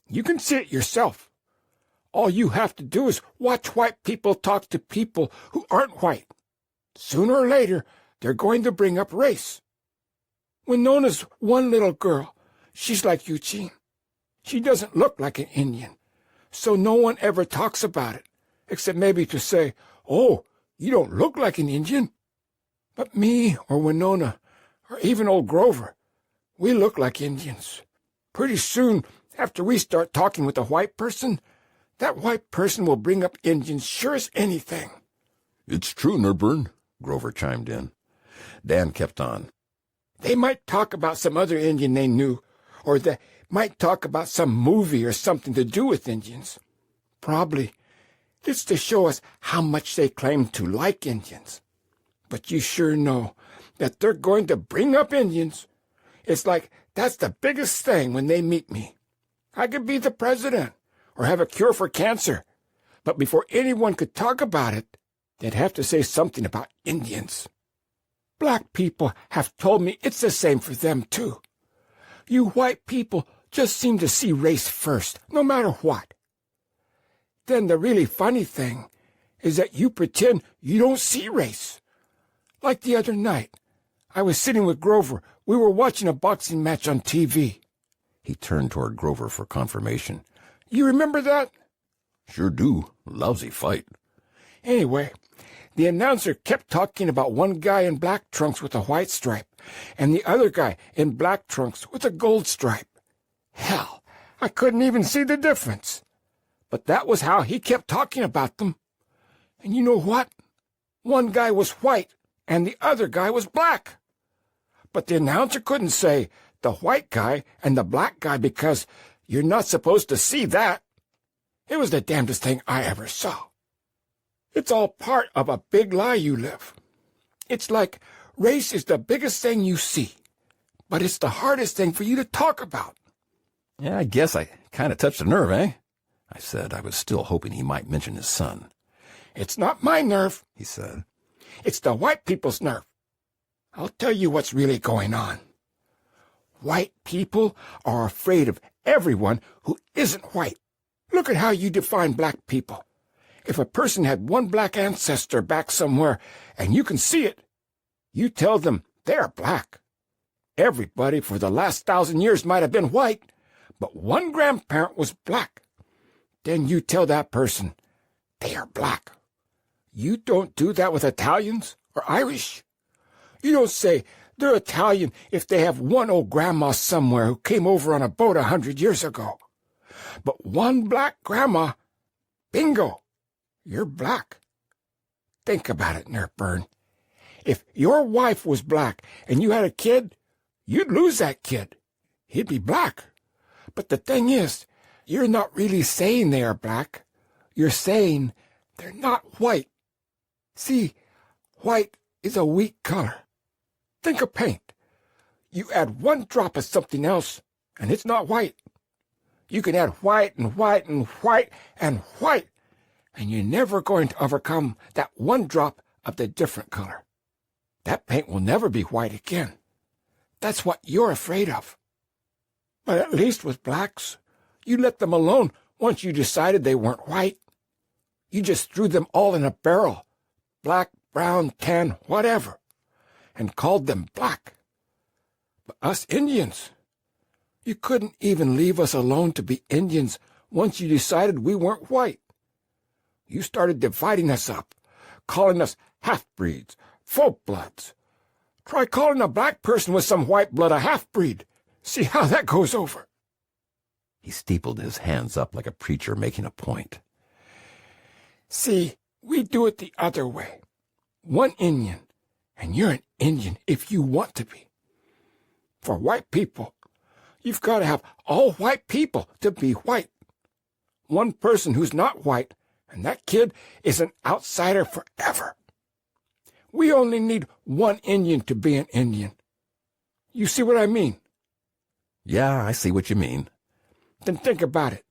You can see it yourself. All you have to do is watch white people talk to people who aren't white. Sooner or later, they're going to bring up race. When Nona's one little girl, she's like Eugene. She doesn't look like an Indian, so no one ever talks about it, except maybe to say, "Oh, you don't look like an Indian." But me or Winona, or even old Grover, we look like Indians. Pretty soon, after we start talking with a white person, that white person will bring up Indians sure as anything. It's true, Nerburn, Grover chimed in. Dan kept on. They might talk about some other Indian they knew, or they might talk about some movie or something to do with Indians. Probably it's to show us how much they claim to like Indians. But you sure know that they're going to bring up Indians. It's like that's the biggest thing when they meet me. I could be the president or have a cure for cancer, but before anyone could talk about it, they'd have to say something about Indians. Black people have told me it's the same for them, too. You white people just seem to see race first, no matter what. Then the really funny thing is that you pretend you don't see race. Like the other night, I was sitting with Grover. We were watching a boxing match on TV. He turned toward Grover for confirmation. You remember that? Sure do. Lousy fight. Anyway, the announcer kept talking about one guy in black trunks with a white stripe, and the other guy in black trunks with a gold stripe. Hell, I couldn't even see the difference. But that was how he kept talking about them. And you know what? One guy was white, and the other guy was black. But the announcer couldn't say the white guy and the black guy because you're not supposed to see that. It was the damnedest thing I ever saw. It's all part of a big lie you live. It's like race is the biggest thing you see, but it's the hardest thing for you to talk about. Yeah, I guess I kind of touched a nerve, eh? I said. I was still hoping he might mention his son. It's not my nerve, he said. It's the white people's nerve. I'll tell you what's really going on. White people are afraid of everyone who isn't white. Look at how you define black people. If a person had one black ancestor back somewhere, and you can see it, you tell them they're black. Everybody for the last 1,000 years might have been white, but one grandparent was black. Then you tell that person they are black. You don't do that with Italians or Irish. You don't say they're Italian if they have one old grandma somewhere who came over on a boat 100 years ago. But one black grandma, bingo, you're black. Think about it, Nerburn. If your wife was black and you had a kid, you'd lose that kid. He'd be black. But the thing is, you're not really saying they are black. You're saying they're not white. See, white is a weak color. Think of paint. You add one drop of something else, and it's not white. You can add white and white and white and white, and you're never going to overcome that one drop of the different color. That paint will never be white again. That's what you're afraid of. But at least with blacks, you let them alone once you decided they weren't white. You just threw them all in a barrel, black, brown, tan, whatever, and called them black. But us Indians, you couldn't even leave us alone to be Indians once you decided we weren't white. You started dividing us up, calling us half-breeds, full-bloods. Try calling a black person with some white blood a half-breed. See how that goes over. He steepled his hands up like a preacher making a point. See, we do it the other way. One Indian, and you're an Indian if you want to be. For white people, you've got to have all white people to be white. One person who's not white, and that kid is an outsider forever. We only need one Indian to be an Indian. You see what I mean? Yeah, I see what you mean. Then think about it.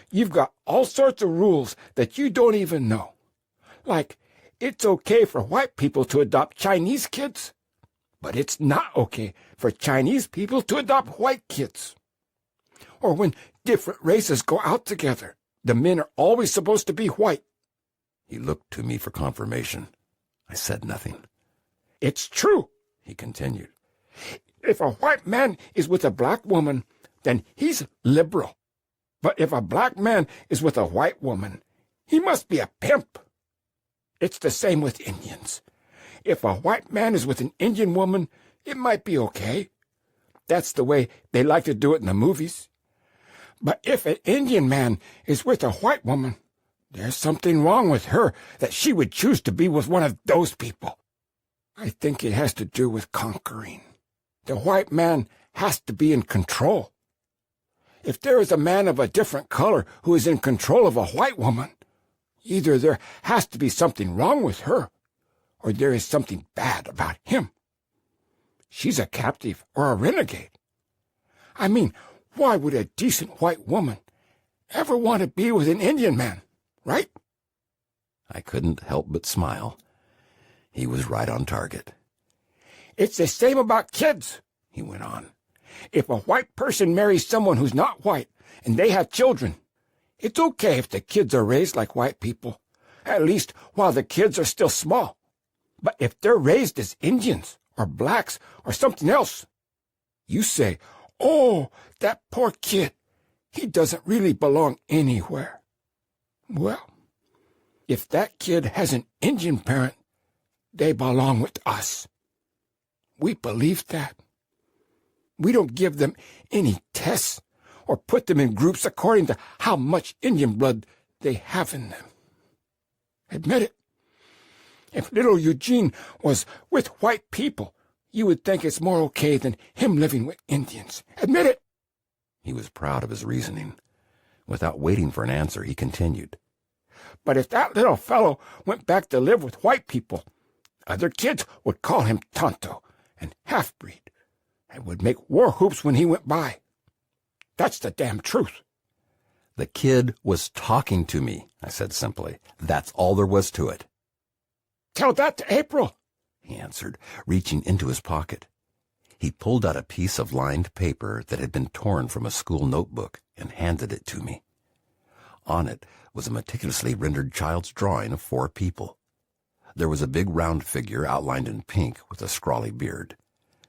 You've got all sorts of rules that you don't even know. Like, it's okay for white people to adopt Chinese kids, but it's not okay for Chinese people to adopt white kids. Or when different races go out together, the men are always supposed to be white. He looked to me for confirmation. I said nothing. It's true, he continued. If a white man is with a black woman, then he's liberal. But if a black man is with a white woman, he must be a pimp. It's the same with Indians. If a white man is with an Indian woman, it might be okay. That's the way they like to do it in the movies. But if an Indian man is with a white woman, there's something wrong with her that she would choose to be with one of those people. I think it has to do with conquering. The white man has to be in control. If there is a man of a different color who is in control of a white woman, either there has to be something wrong with her, or there is something bad about him. She's a captive or a renegade. I mean, why would a decent white woman ever want to be with an Indian man, right? I couldn't help but smile. He was right on target. It's the same about kids, he went on. If a white person marries someone who's not white and they have children, it's okay if the kids are raised like white people, at least while the kids are still small. But if they're raised as Indians or blacks or something else, you say, "Oh, that poor kid, he doesn't really belong anywhere." Well, if that kid has an Indian parent, they belong with us. We believe that. We don't give them any tests or put them in groups according to how much Indian blood they have in them. Admit it. If little Eugene was with white people, you would think it's more okay than him living with Indians. Admit it. He was proud of his reasoning. Without waiting for an answer, he continued. But if that little fellow went back to live with white people, other kids would call him tonto and half-breed, and would make war whoops when he went by. That's the damn truth. The kid was talking to me, I said simply. That's all there was to it. Tell that to April, he answered, reaching into his pocket. He pulled out a piece of lined paper that had been torn from a school notebook and handed it to me. On it was a meticulously rendered child's drawing of 4 people. There was a big round figure outlined in pink with a scrawly beard,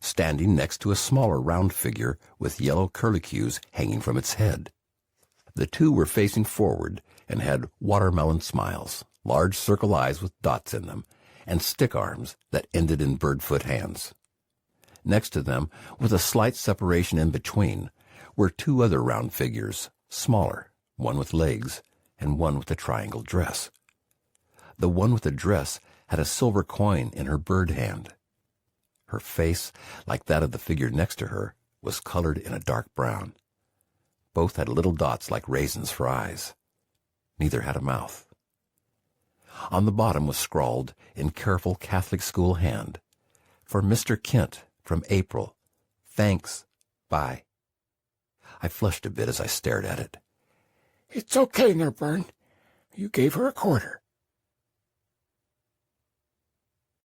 standing next to a smaller round figure with yellow curlicues hanging from its head. The 2 were facing forward and had watermelon smiles, large circle eyes with dots in them, and stick arms that ended in bird-foot hands. Next to them, with a slight separation in between, were 2 other round figures, smaller, one with legs and one with a triangle dress. The one with the dress had a silver coin in her bird hand. Her face, like that of the figure next to her, was colored in a dark brown. Both had little dots like raisins for eyes. Neither had a mouth. On the bottom was scrawled, in careful Catholic school hand, "For Mr. Kent, from April. Thanks. Bye." I flushed a bit as I stared at it. It's okay, Nerburn. You gave her a quarter.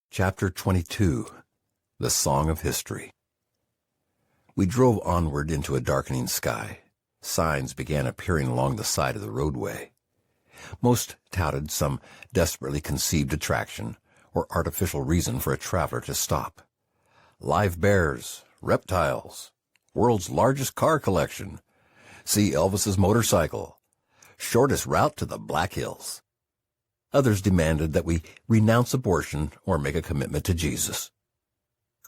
Chapter 22. The Song of History. We drove onward into a darkening sky. Signs began appearing along the side of the roadway. Most touted some desperately conceived attraction or artificial reason for a traveler to stop. Live bears, reptiles, world's largest car collection, see Elvis's motorcycle, shortest route to the Black Hills. Others demanded that we renounce abortion or make a commitment to Jesus.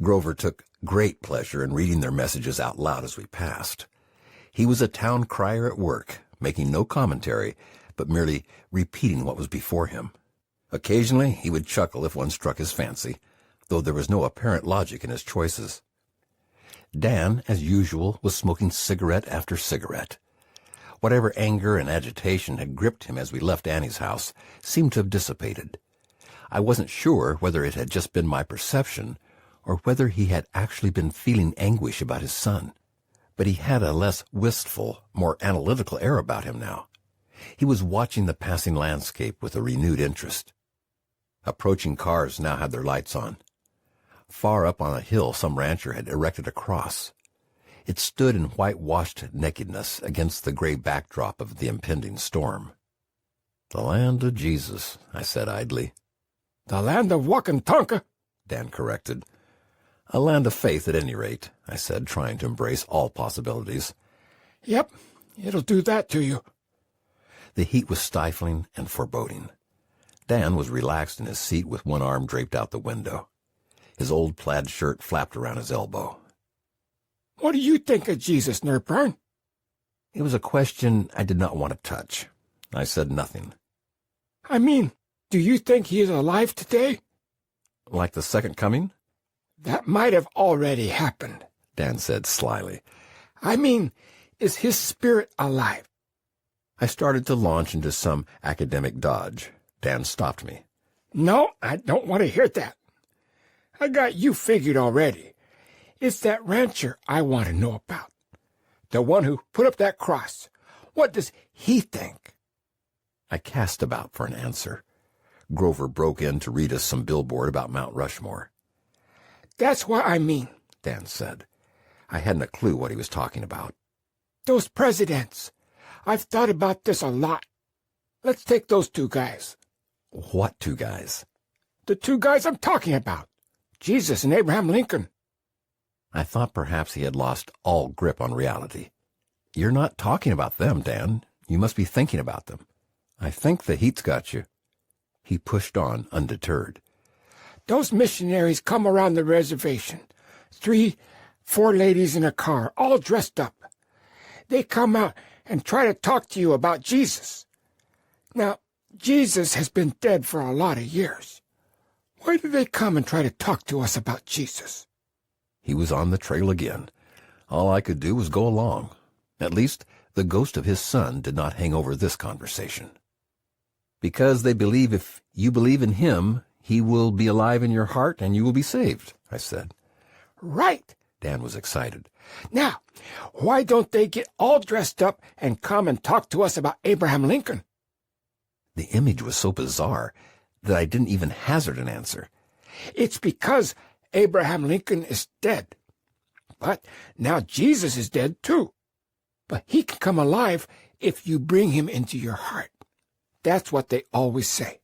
Grover took great pleasure in reading their messages out loud as we passed. He was a town crier at work, making no commentary, but merely repeating what was before him. Occasionally he would chuckle if one struck his fancy, though there was no apparent logic in his choices. Dan, as usual, was smoking cigarette after cigarette. Whatever anger and agitation had gripped him as we left Annie's house seemed to have dissipated. I wasn't sure whether it had just been my perception or whether he had actually been feeling anguish about his son. But he had a less wistful, more analytical air about him now. He was watching the passing landscape with a renewed interest. Approaching cars now had their lights on. Far up on a hill some rancher had erected a cross. It stood in whitewashed nakedness against the gray backdrop of the impending storm. "The land of Jesus," I said idly. The land of Wakantanka, Dan corrected. "A land of faith at any rate," I said, trying to embrace all possibilities. Yep, It'll do that to you. The heat was stifling and foreboding. Dan was relaxed in his seat with one arm draped out the window. His old plaid shirt flapped around his elbow. What do you think of Jesus, Nerburn? It was a question I did not want to touch. I said nothing. I mean, do you think he is alive today? Like the second coming? That might have already happened, Dan said slyly. I mean, is his spirit alive? I started to launch into some academic dodge. Dan stopped me. No, I don't want to hear that. I got you figured already. It's that rancher I want to know about. The one who put up that cross. What does he think? I cast about for an answer. Grover broke in to read us some billboard about Mount Rushmore. That's what I mean, Dan said. I hadn't a clue what he was talking about. Those presidents. I've thought about this a lot. Let's take those two guys. What two guys? The two guys I'm talking about. Jesus and Abraham Lincoln. I thought perhaps he had lost all grip on reality. You're not talking about them, Dan. You must be thinking about them. I think the heat's got you. He pushed on, undeterred. Those missionaries come around the reservation. 3, 4 ladies in a car, all dressed up. They come out and try to talk to you about Jesus. Now, Jesus has been dead for a lot of years. Why do they come and try to talk to us about Jesus? He was on the trail again. All I could do was go along. At least, the ghost of his son did not hang over this conversation. Because they believe if you believe in him, he will be alive in your heart and you will be saved, I said. Right, Dan was excited. Now, why don't they get all dressed up and come and talk to us about Abraham Lincoln? The image was so bizarre that I didn't even hazard an answer. It's because Abraham Lincoln is dead. But now Jesus is dead too. But he can come alive if you bring him into your heart. That's what they always say.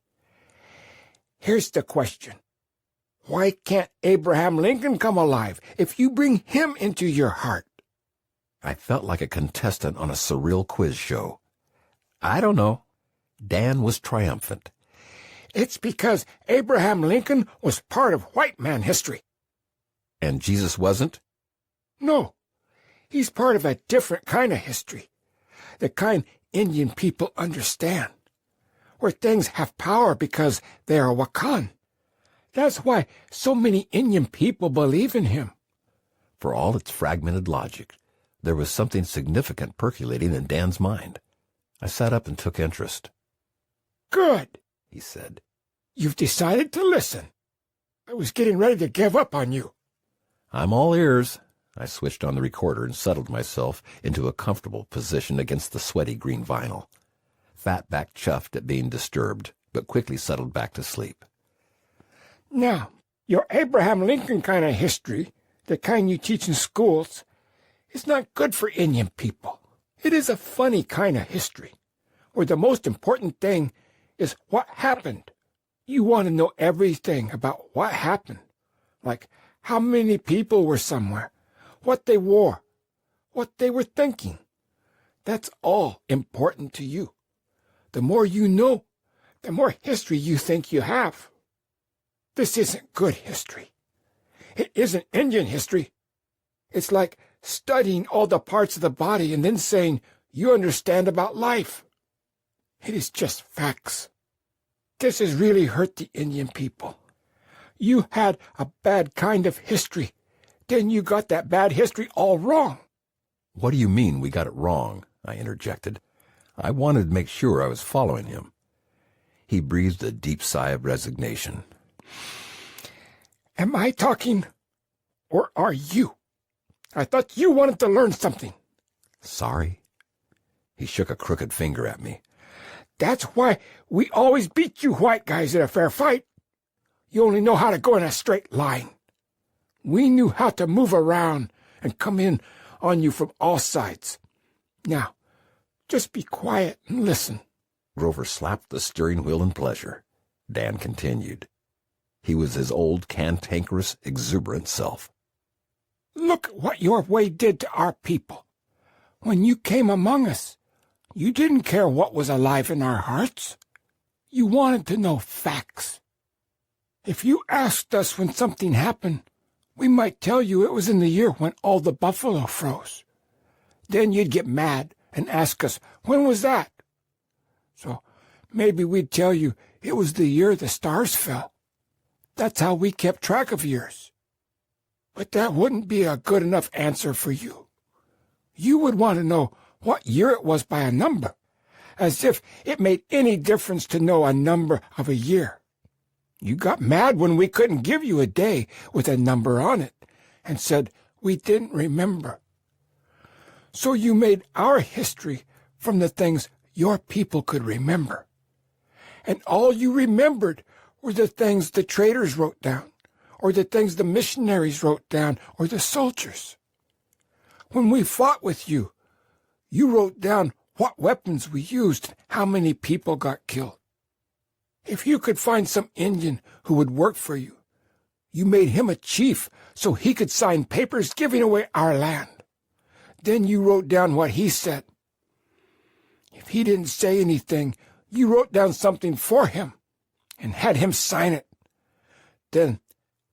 Here's the question. Why can't Abraham Lincoln come alive if you bring him into your heart? I felt like a contestant on a surreal quiz show. I don't know. Dan was triumphant. It's because Abraham Lincoln was part of white man history. And Jesus wasn't? No. He's part of a different kind of history. The kind Indian people understand. Where things have power because they are Wakan. That's why so many Indian people believe in him. For all its fragmented logic, there was something significant percolating in Dan's mind. I sat up and took interest. Good, he said. You've decided to listen. I was getting ready to give up on you. I'm all ears. I switched on the recorder and settled myself into a comfortable position against the sweaty green vinyl. Fatback chuffed at being disturbed, but quickly settled back to sleep. Now, your Abraham Lincoln kind of history, the kind you teach in schools, is not good for Indian people. It is a funny kind of history, where the most important thing is what happened. You want to know everything about what happened, like how many people were somewhere, what they wore, what they were thinking. That's all important to you. The more you know, the more history you think you have. This isn't good history. It isn't Indian history. It's like studying all the parts of the body and then saying you understand about life. It is just facts. This has really hurt the Indian people. You had a bad kind of history. Then you got that bad history all wrong. What do you mean we got it wrong? I interjected. I wanted to make sure I was following him. He breathed a deep sigh of resignation. Am I talking, or are you? I thought you wanted to learn something. Sorry. He shook a crooked finger at me. That's why we always beat you white guys in a fair fight. You only know how to go in a straight line. We knew how to move around and come in on you from all sides. Now, just be quiet and listen. Grover slapped the steering wheel in pleasure. Dan continued. He was his old, cantankerous, exuberant self. Look what your way did to our people. When you came among us, you didn't care what was alive in our hearts. You wanted to know facts. If you asked us when something happened, we might tell you it was in the year when all the buffalo froze. Then you'd get mad and ask us, when was that? So maybe we'd tell you it was the year the stars fell. That's how we kept track of years. But that wouldn't be a good enough answer for you. You would want to know what year it was by a number, as if it made any difference to know a number of a year. You got mad when we couldn't give you a day with a number on it, and said we didn't remember. So you made our history from the things your people could remember. And all you remembered were the things the traders wrote down, or the things the missionaries wrote down, or the soldiers. When we fought with you, you wrote down what weapons we used, how many people got killed. If you could find some Indian who would work for you, you made him a chief so he could sign papers giving away our land. Then you wrote down what he said. If he didn't say anything, you wrote down something for him and had him sign it. Then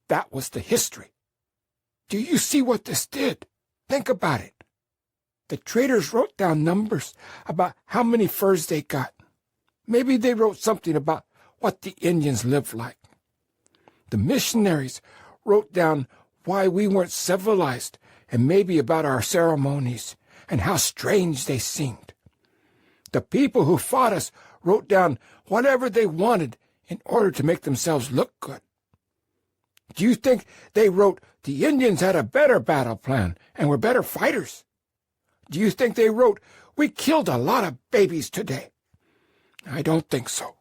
that was the history. Do you see what this did? Think about it. The traders wrote down numbers about how many furs they got. Maybe they wrote something about what the Indians lived like. The missionaries wrote down why we weren't civilized, and maybe about our ceremonies and how strange they seemed. The people who fought us wrote down whatever they wanted in order to make themselves look good. Do you think they wrote the Indians had a better battle plan and were better fighters? Do you think they wrote, we killed a lot of babies today? I don't think so.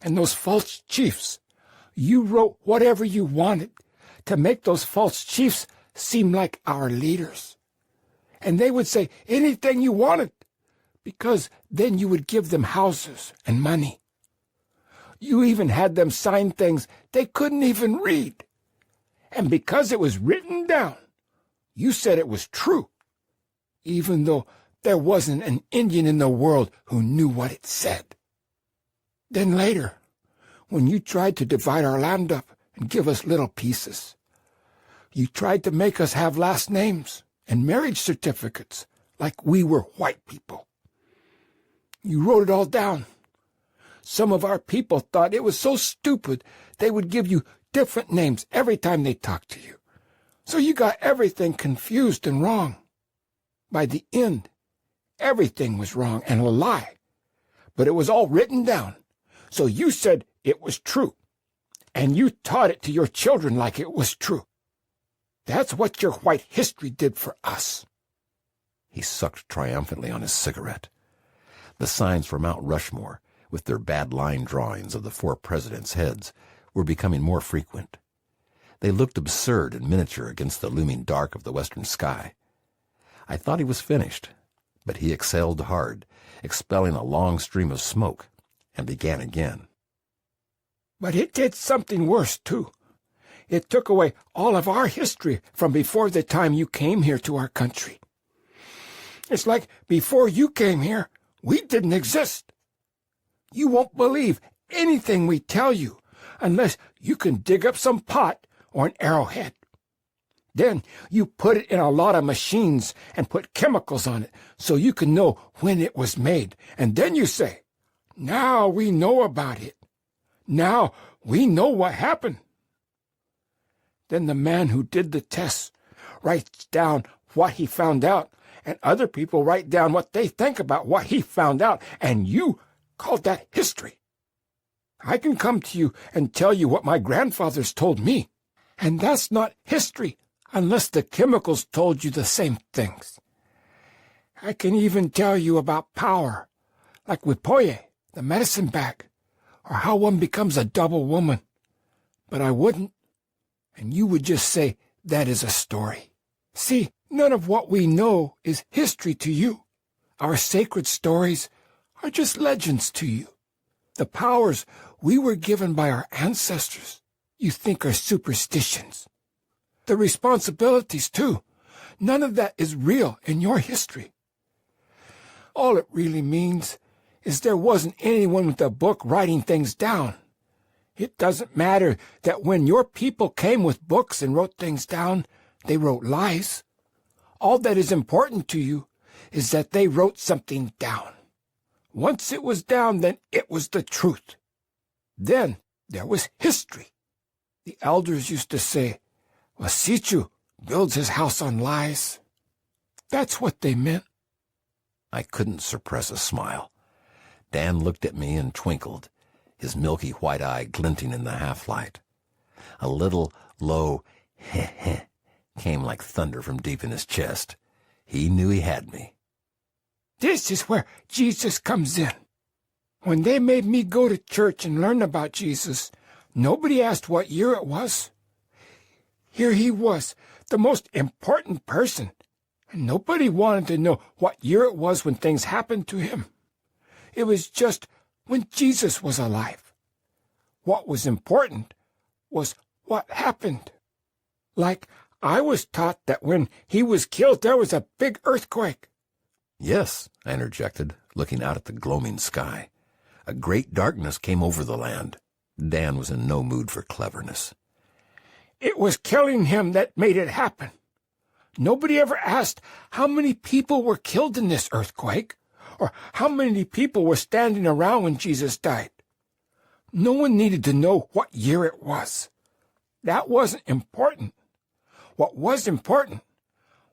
And those false chiefs, you wrote whatever you wanted to make those false chiefs seem like our leaders. And they would say anything you wanted, because then you would give them houses and money. You even had them sign things they couldn't even read. And because it was written down, you said it was true, even though there wasn't an Indian in the world who knew what it said. Then later, when you tried to divide our land up and give us little pieces, you tried to make us have last names and marriage certificates like we were white people. You wrote it all down. Some of our people thought it was so stupid they would give you different names every time they talked to you. So you got everything confused and wrong. By the end, everything was wrong and a lie. But it was all written down. So you said it was true. And you taught it to your children like it was true. That's what your white history did for us. He sucked triumphantly on his cigarette. The signs for Mount Rushmore, with their bad line drawings of the 4 presidents' heads, were becoming more frequent. They looked absurd and miniature against the looming dark of the western sky. I thought he was finished, but he exhaled hard, expelling a long stream of smoke, and began again. But it did something worse, too. It took away all of our history from before the time you came here to our country. It's like before you came here, we didn't exist. You won't believe anything we tell you unless you can dig up some pot or an arrowhead. Then you put it in a lot of machines and put chemicals on it so you can know when it was made. And then you say, now we know about it. Now we know what happened. Then the man who did the tests writes down what he found out, and other people write down what they think about what he found out, and you call that history. I can come to you and tell you what my grandfathers told me, and that's not history unless the chemicals told you the same things. I can even tell you about power, like with Poye, the medicine bag, or how one becomes a double woman. But I wouldn't, and you would just say that is a story. See, none of what we know is history to you. Our sacred stories are just legends to you. The powers we were given by our ancestors you think are superstitions. The responsibilities, too. None of that is real in your history. all it really means is there wasn't anyone with a book writing things down. It doesn't matter that when your people came with books and wrote things down, they wrote lies. All that is important to you is that they wrote something down. Once it was down, then it was the truth. Then there was history. The elders used to say, Wasichu builds his house on lies. That's what they meant. I couldn't suppress a smile. Dan looked at me and twinkled, his milky white eye glinting in the half-light. A little, low heh-heh came like thunder from deep in his chest. He knew he had me. This is where Jesus comes in. When they made me go to church and learn about Jesus, nobody asked what year it was. Here he was, the most important person, and nobody wanted to know what year it was when things happened to him. It was just when Jesus was alive. What was important was what happened. Like I was taught that when he was killed, there was a big earthquake. Yes, I interjected, looking out at the gloaming sky. A great darkness came over the land. Dan was in no mood for cleverness. It was killing him that made it happen. Nobody ever asked how many people were killed in this earthquake, or how many people were standing around when Jesus died. No one needed to know what year it was. That wasn't important. What was important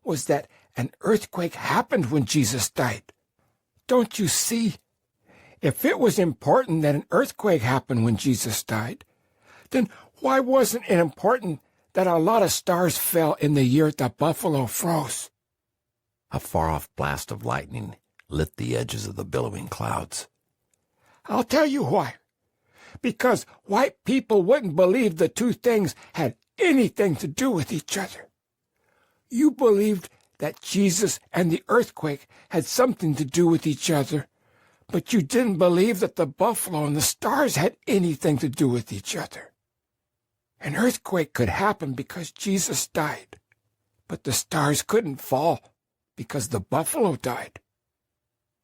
was that an earthquake happened when Jesus died. Don't you see? If it was important that an earthquake happened when Jesus died, then why wasn't it important that a lot of stars fell in the year the buffalo froze? A far-off blast of lightning lit the edges of the billowing clouds. I'll tell you why. Because white people wouldn't believe the two things had anything to do with each other. You believed that Jesus and the earthquake had something to do with each other, but you didn't believe that the buffalo and the stars had anything to do with each other. An earthquake could happen because Jesus died, but the stars couldn't fall because the buffalo died.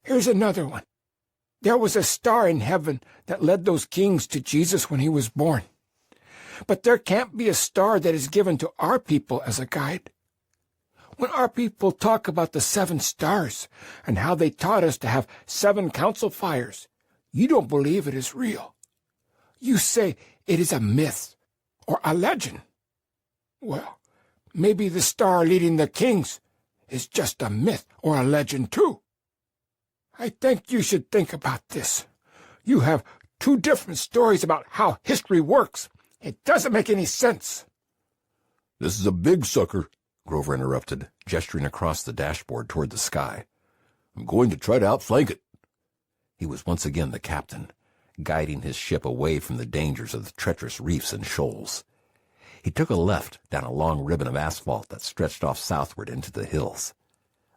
Here's another one. There was a star in heaven that led those kings to Jesus when he was born. But there can't be a star that is given to our people as a guide. When our people talk about the 7 stars and how they taught us to have 7 council fires, you don't believe it is real. You say it is a myth or a legend. Well, maybe the star leading the kings is just a myth or a legend too. I think you should think about this. You have 2 different stories about how history works. It doesn't make any sense. This is a big sucker, Grover interrupted, gesturing across the dashboard toward the sky. I'm going to try to outflank it. He was once again the captain, guiding his ship away from the dangers of the treacherous reefs and shoals. He took a left down a long ribbon of asphalt that stretched off southward into the hills.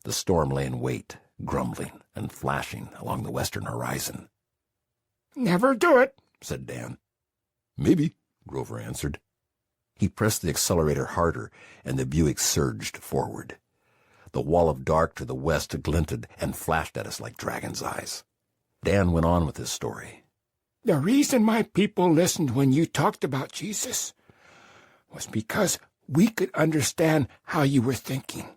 The storm lay in wait, grumbling and flashing along the western horizon. Never do it, said Dan. Maybe, Grover answered. He pressed the accelerator harder, and the Buick surged forward. The wall of dark to the west glinted and flashed at us like dragon's eyes. Dan went on with his story. The reason my people listened when you talked about Jesus was because we could understand how you were thinking.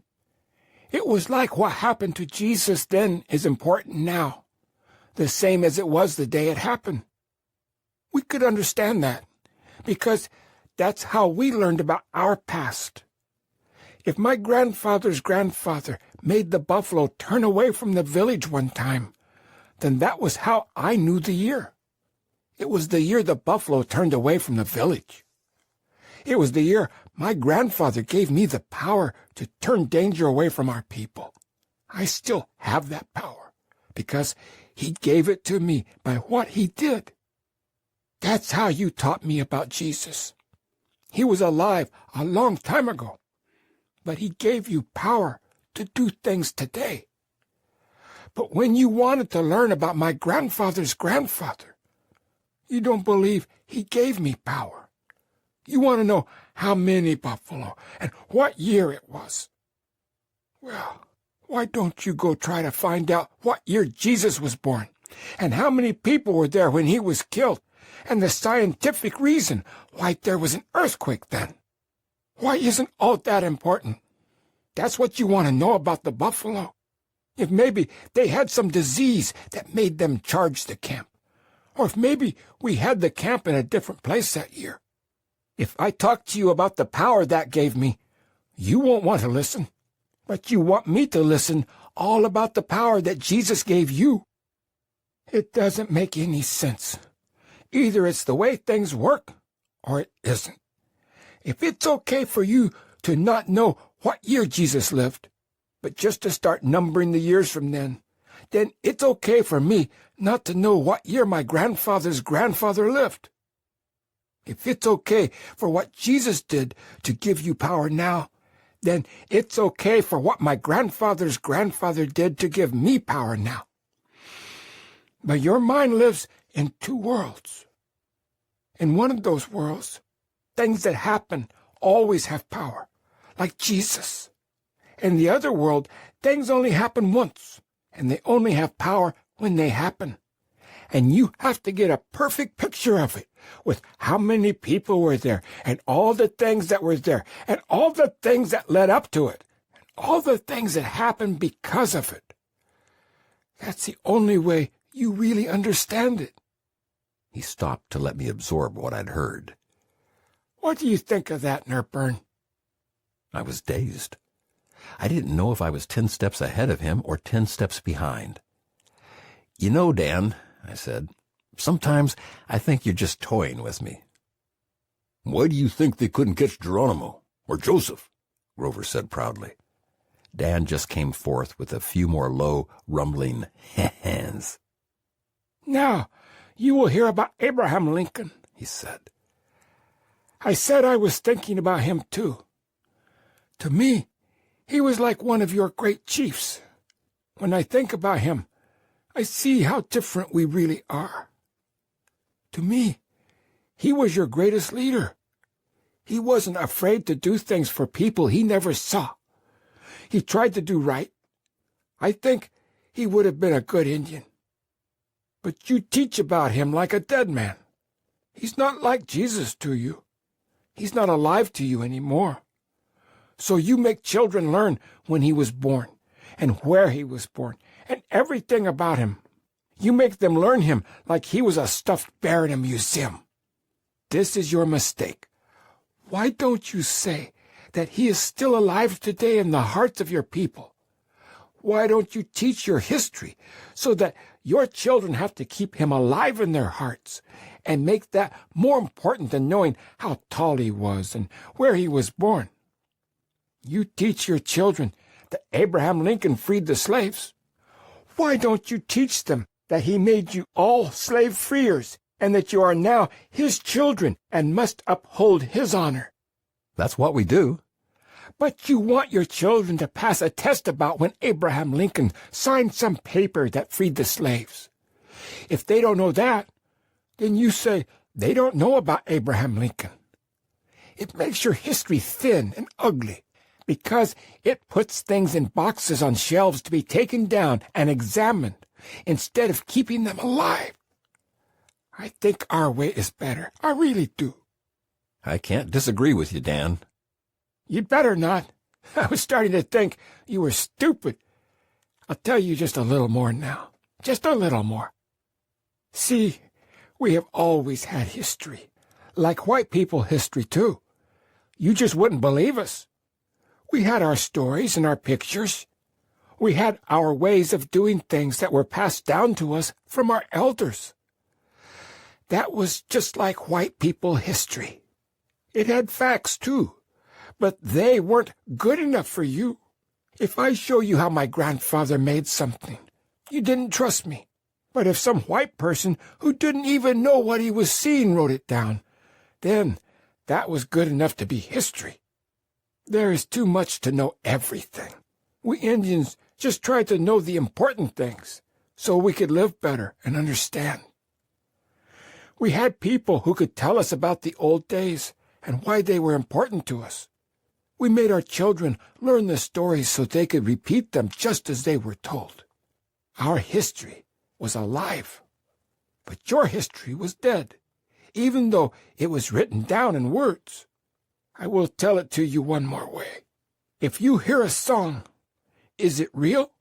It was like what happened to Jesus then is important now, the same as it was the day it happened. We could understand that because that's how we learned about our past. If my grandfather's grandfather made the buffalo turn away from the village one time, then that was how I knew the year. It was the year the buffalo turned away from the village. It was the year my grandfather gave me the power to turn danger away from our people. I still have that power because he gave it to me by what he did. That's how you taught me about Jesus. He was alive a long time ago, but he gave you power to do things today. But when you wanted to learn about my grandfather's grandfather, you don't believe he gave me power. You want to know how many buffalo and what year it was. Well, Why don't you go try to find out what year Jesus was born, and how many people were there when he was killed, and the scientific reason why there was an earthquake then? Why isn't all that important? That's what you want to know about the buffalo. If maybe they had some disease that made them charge the camp, or if maybe we had the camp in a different place that year. If I talk to you about the power that gave me, you won't want to listen, but you want me to listen all about the power that Jesus gave you. It doesn't make any sense. Either it's the way things work, or it isn't. If it's okay for you to not know what year Jesus lived, but just to start numbering the years from then it's okay for me not to know what year my grandfather's grandfather lived. If it's okay for what Jesus did to give you power now, then it's okay for what my grandfather's grandfather did to give me power now. But your mind lives in two worlds. In one of those worlds, things that happen always have power, like Jesus. In the other world, things only happen once, and they only have power when they happen. And you have to get a perfect picture of it, with how many people were there, and all the things that were there, and all the things that led up to it, and all the things that happened because of it. That's the only way you really understand it. He stopped to let me absorb what I'd heard. What do you think of that, Nerburn? I was dazed. I didn't know if I was 10 steps ahead of him or 10 steps behind. You know, Dan, I said, sometimes I think you're just toying with me. Why do you think they couldn't catch Geronimo or Joseph? Grover said proudly. Dan just came forth with a few more low, rumbling hands. Now, you will hear about Abraham Lincoln, he said. I said I was thinking about him, too. To me, he was like one of your great chiefs. When I think about him, I see how different we really are. To me, he was your greatest leader. He wasn't afraid to do things for people he never saw. He tried to do right. I think he would have been a good Indian. But you teach about him like a dead man. He's not like Jesus to you. He's not alive to you anymore. So you make children learn when he was born, and where he was born, and everything about him. You make them learn him like he was a stuffed bear in a museum. This is your mistake. Why don't you say that he is still alive today in the hearts of your people? Why don't you teach your history so that your children have to keep him alive in their hearts, and make that more important than knowing how tall he was and where he was born? You teach your children that Abraham Lincoln freed the slaves. Why don't you teach them that he made you all slave freers, and that you are now his children and must uphold his honor? That's what we do. But you want your children to pass a test about when Abraham Lincoln signed some paper that freed the slaves. If they don't know that, then you say they don't know about Abraham Lincoln. It makes your history thin and ugly, because it puts things in boxes on shelves to be taken down and examined, instead of keeping them alive. I think our way is better. I really do. I can't disagree with you, Dan. You'd better not. I was starting to think you were stupid. I'll tell you just a little more now. Just a little more. See, we have always had history. Like white people history, too. You just wouldn't believe us. We had our stories and our pictures. We had our ways of doing things that were passed down to us from our elders. That was just like white people history. It had facts, too, but they weren't good enough for you. If I show you how my grandfather made something, you didn't trust me. But if some white person who didn't even know what he was seeing wrote it down, then that was good enough to be history. There is too much to know everything. We Indians just tried to know the important things so we could live better and understand. We had people who could tell us about the old days and why they were important to us. We made our children learn the stories so they could repeat them just as they were told. Our history was alive, but your history was dead, even though it was written down in words. I will tell it to you one more way. If you hear a song, is it real?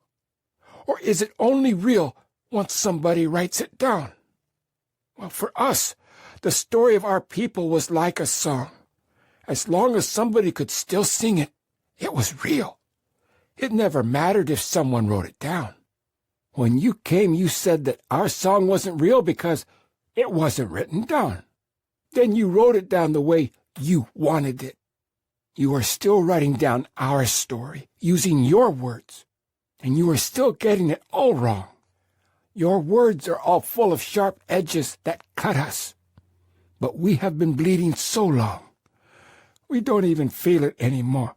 Or is it only real once somebody writes it down? Well, for us, the story of our people was like a song. As long as somebody could still sing it, it was real. It never mattered if someone wrote it down. When you came, you said that our song wasn't real because it wasn't written down. Then you wrote it down the way you wanted it. You are still writing down our story, using your words, and you are still getting it all wrong. Your words are all full of sharp edges that cut us. But we have been bleeding so long, we don't even feel it anymore.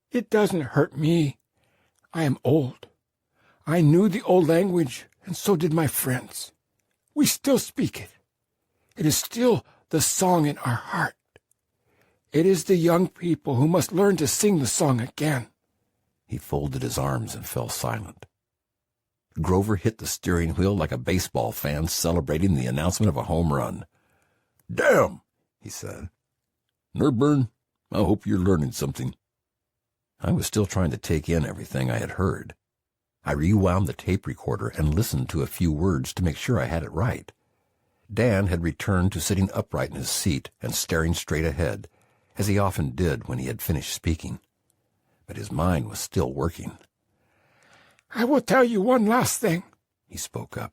It doesn't hurt me. I am old. I knew the old language, and so did my friends. We still speak it. It is still the song in our heart. It is the young people who must learn to sing the song again. He folded his arms and fell silent. Grover hit the steering wheel like a baseball fan celebrating the announcement of a home run. "Damn," he said. "Nerburn, I hope you're learning something." I was still trying to take in everything I had heard. I rewound the tape recorder and listened to a few words to make sure I had it right. Dan had returned to sitting upright in his seat and staring straight ahead, as he often did when he had finished speaking. But his mind was still working. I will tell you one last thing, he spoke up.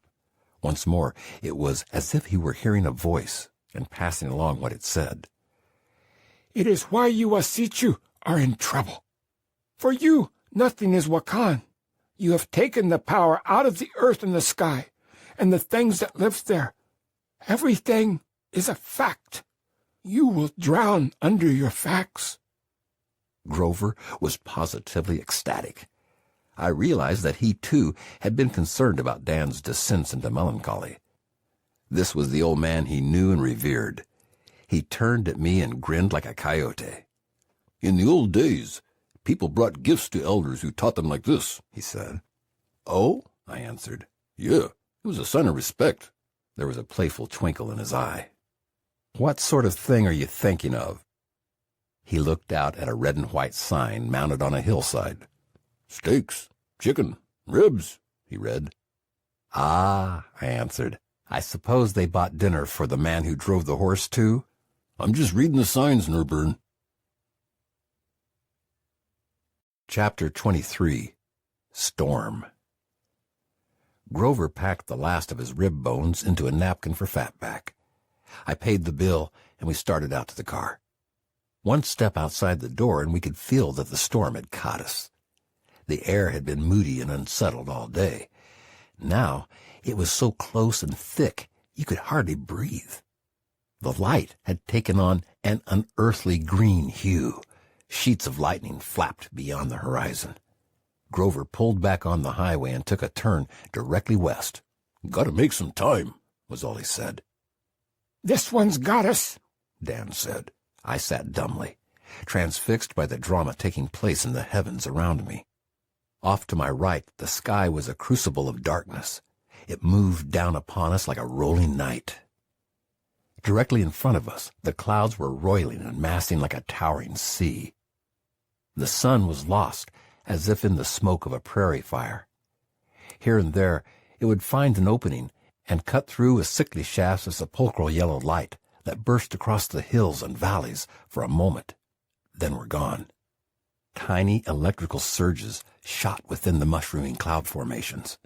Once more, it was as if he were hearing a voice and passing along what it said. It is why you Wasichu are in trouble. For you, nothing is Wakan. You have taken the power out of the earth and the sky, and the things that live there. Everything is a fact. You will drown under your facts. Grover was positively ecstatic. I realized that he, too, had been concerned about Dan's descents into melancholy. This was the old man he knew and revered. He turned at me and grinned like a coyote. "In the old days, people brought gifts to elders who taught them like this," he said. "Oh?" I answered. "Yeah, it was a sign of respect." There was a playful twinkle in his eye. "What sort of thing are you thinking of?" He looked out at a red and white sign mounted on a hillside. "Steaks, chicken, ribs," he read. "Ah," I answered. "I suppose they bought dinner for the man who drove the horse, too?" "I'm just reading the signs, Nerburn." Chapter 23. Storm. Grover packed the last of his rib bones into a napkin for Fatback. I paid the bill, and we started out to the car. One step outside the door, and we could feel that the storm had caught us. The air had been moody and unsettled all day. Now it was so close and thick you could hardly breathe. The light had taken on an unearthly green hue. Sheets of lightning flapped beyond the horizon. Grover pulled back on the highway and took a turn directly west. "Gotta make some time," was all he said. This one's got us, Dan said. I sat dumbly, transfixed by the drama taking place in the heavens around me. Off to my right, the sky was a crucible of darkness. It moved down upon us like a rolling night. Directly in front of us, the clouds were roiling and massing like a towering sea. The sun was lost, as if in the smoke of a prairie fire. Here and there, it would find an opening and cut through with sickly shafts of sepulchral yellow light that burst across the hills and valleys for a moment, then were gone. Tiny electrical surges shot within the mushrooming cloud formations.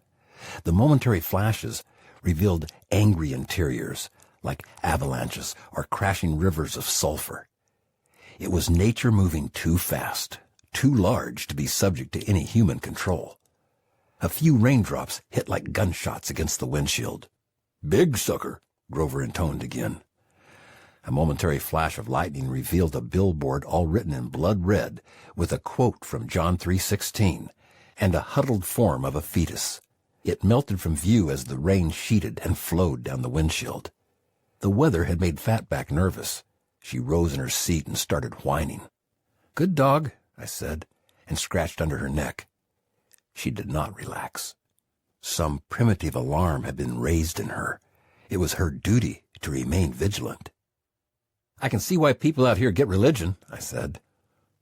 The momentary flashes revealed angry interiors, like avalanches or crashing rivers of sulfur. It was nature moving too fast, too large to be subject to any human control. A few raindrops hit like gunshots against the windshield. "Big sucker," Grover intoned again. A momentary flash of lightning revealed a billboard all written in blood red with a quote from John 3:16 and a huddled form of a fetus. It melted from view as the rain sheeted and flowed down the windshield. The weather had made Fatback nervous. She rose in her seat and started whining. "Good dog," I said, and scratched under her neck. She did not relax. Some primitive alarm had been raised in her. It was her duty to remain vigilant. "I can see why people out here get religion," I said.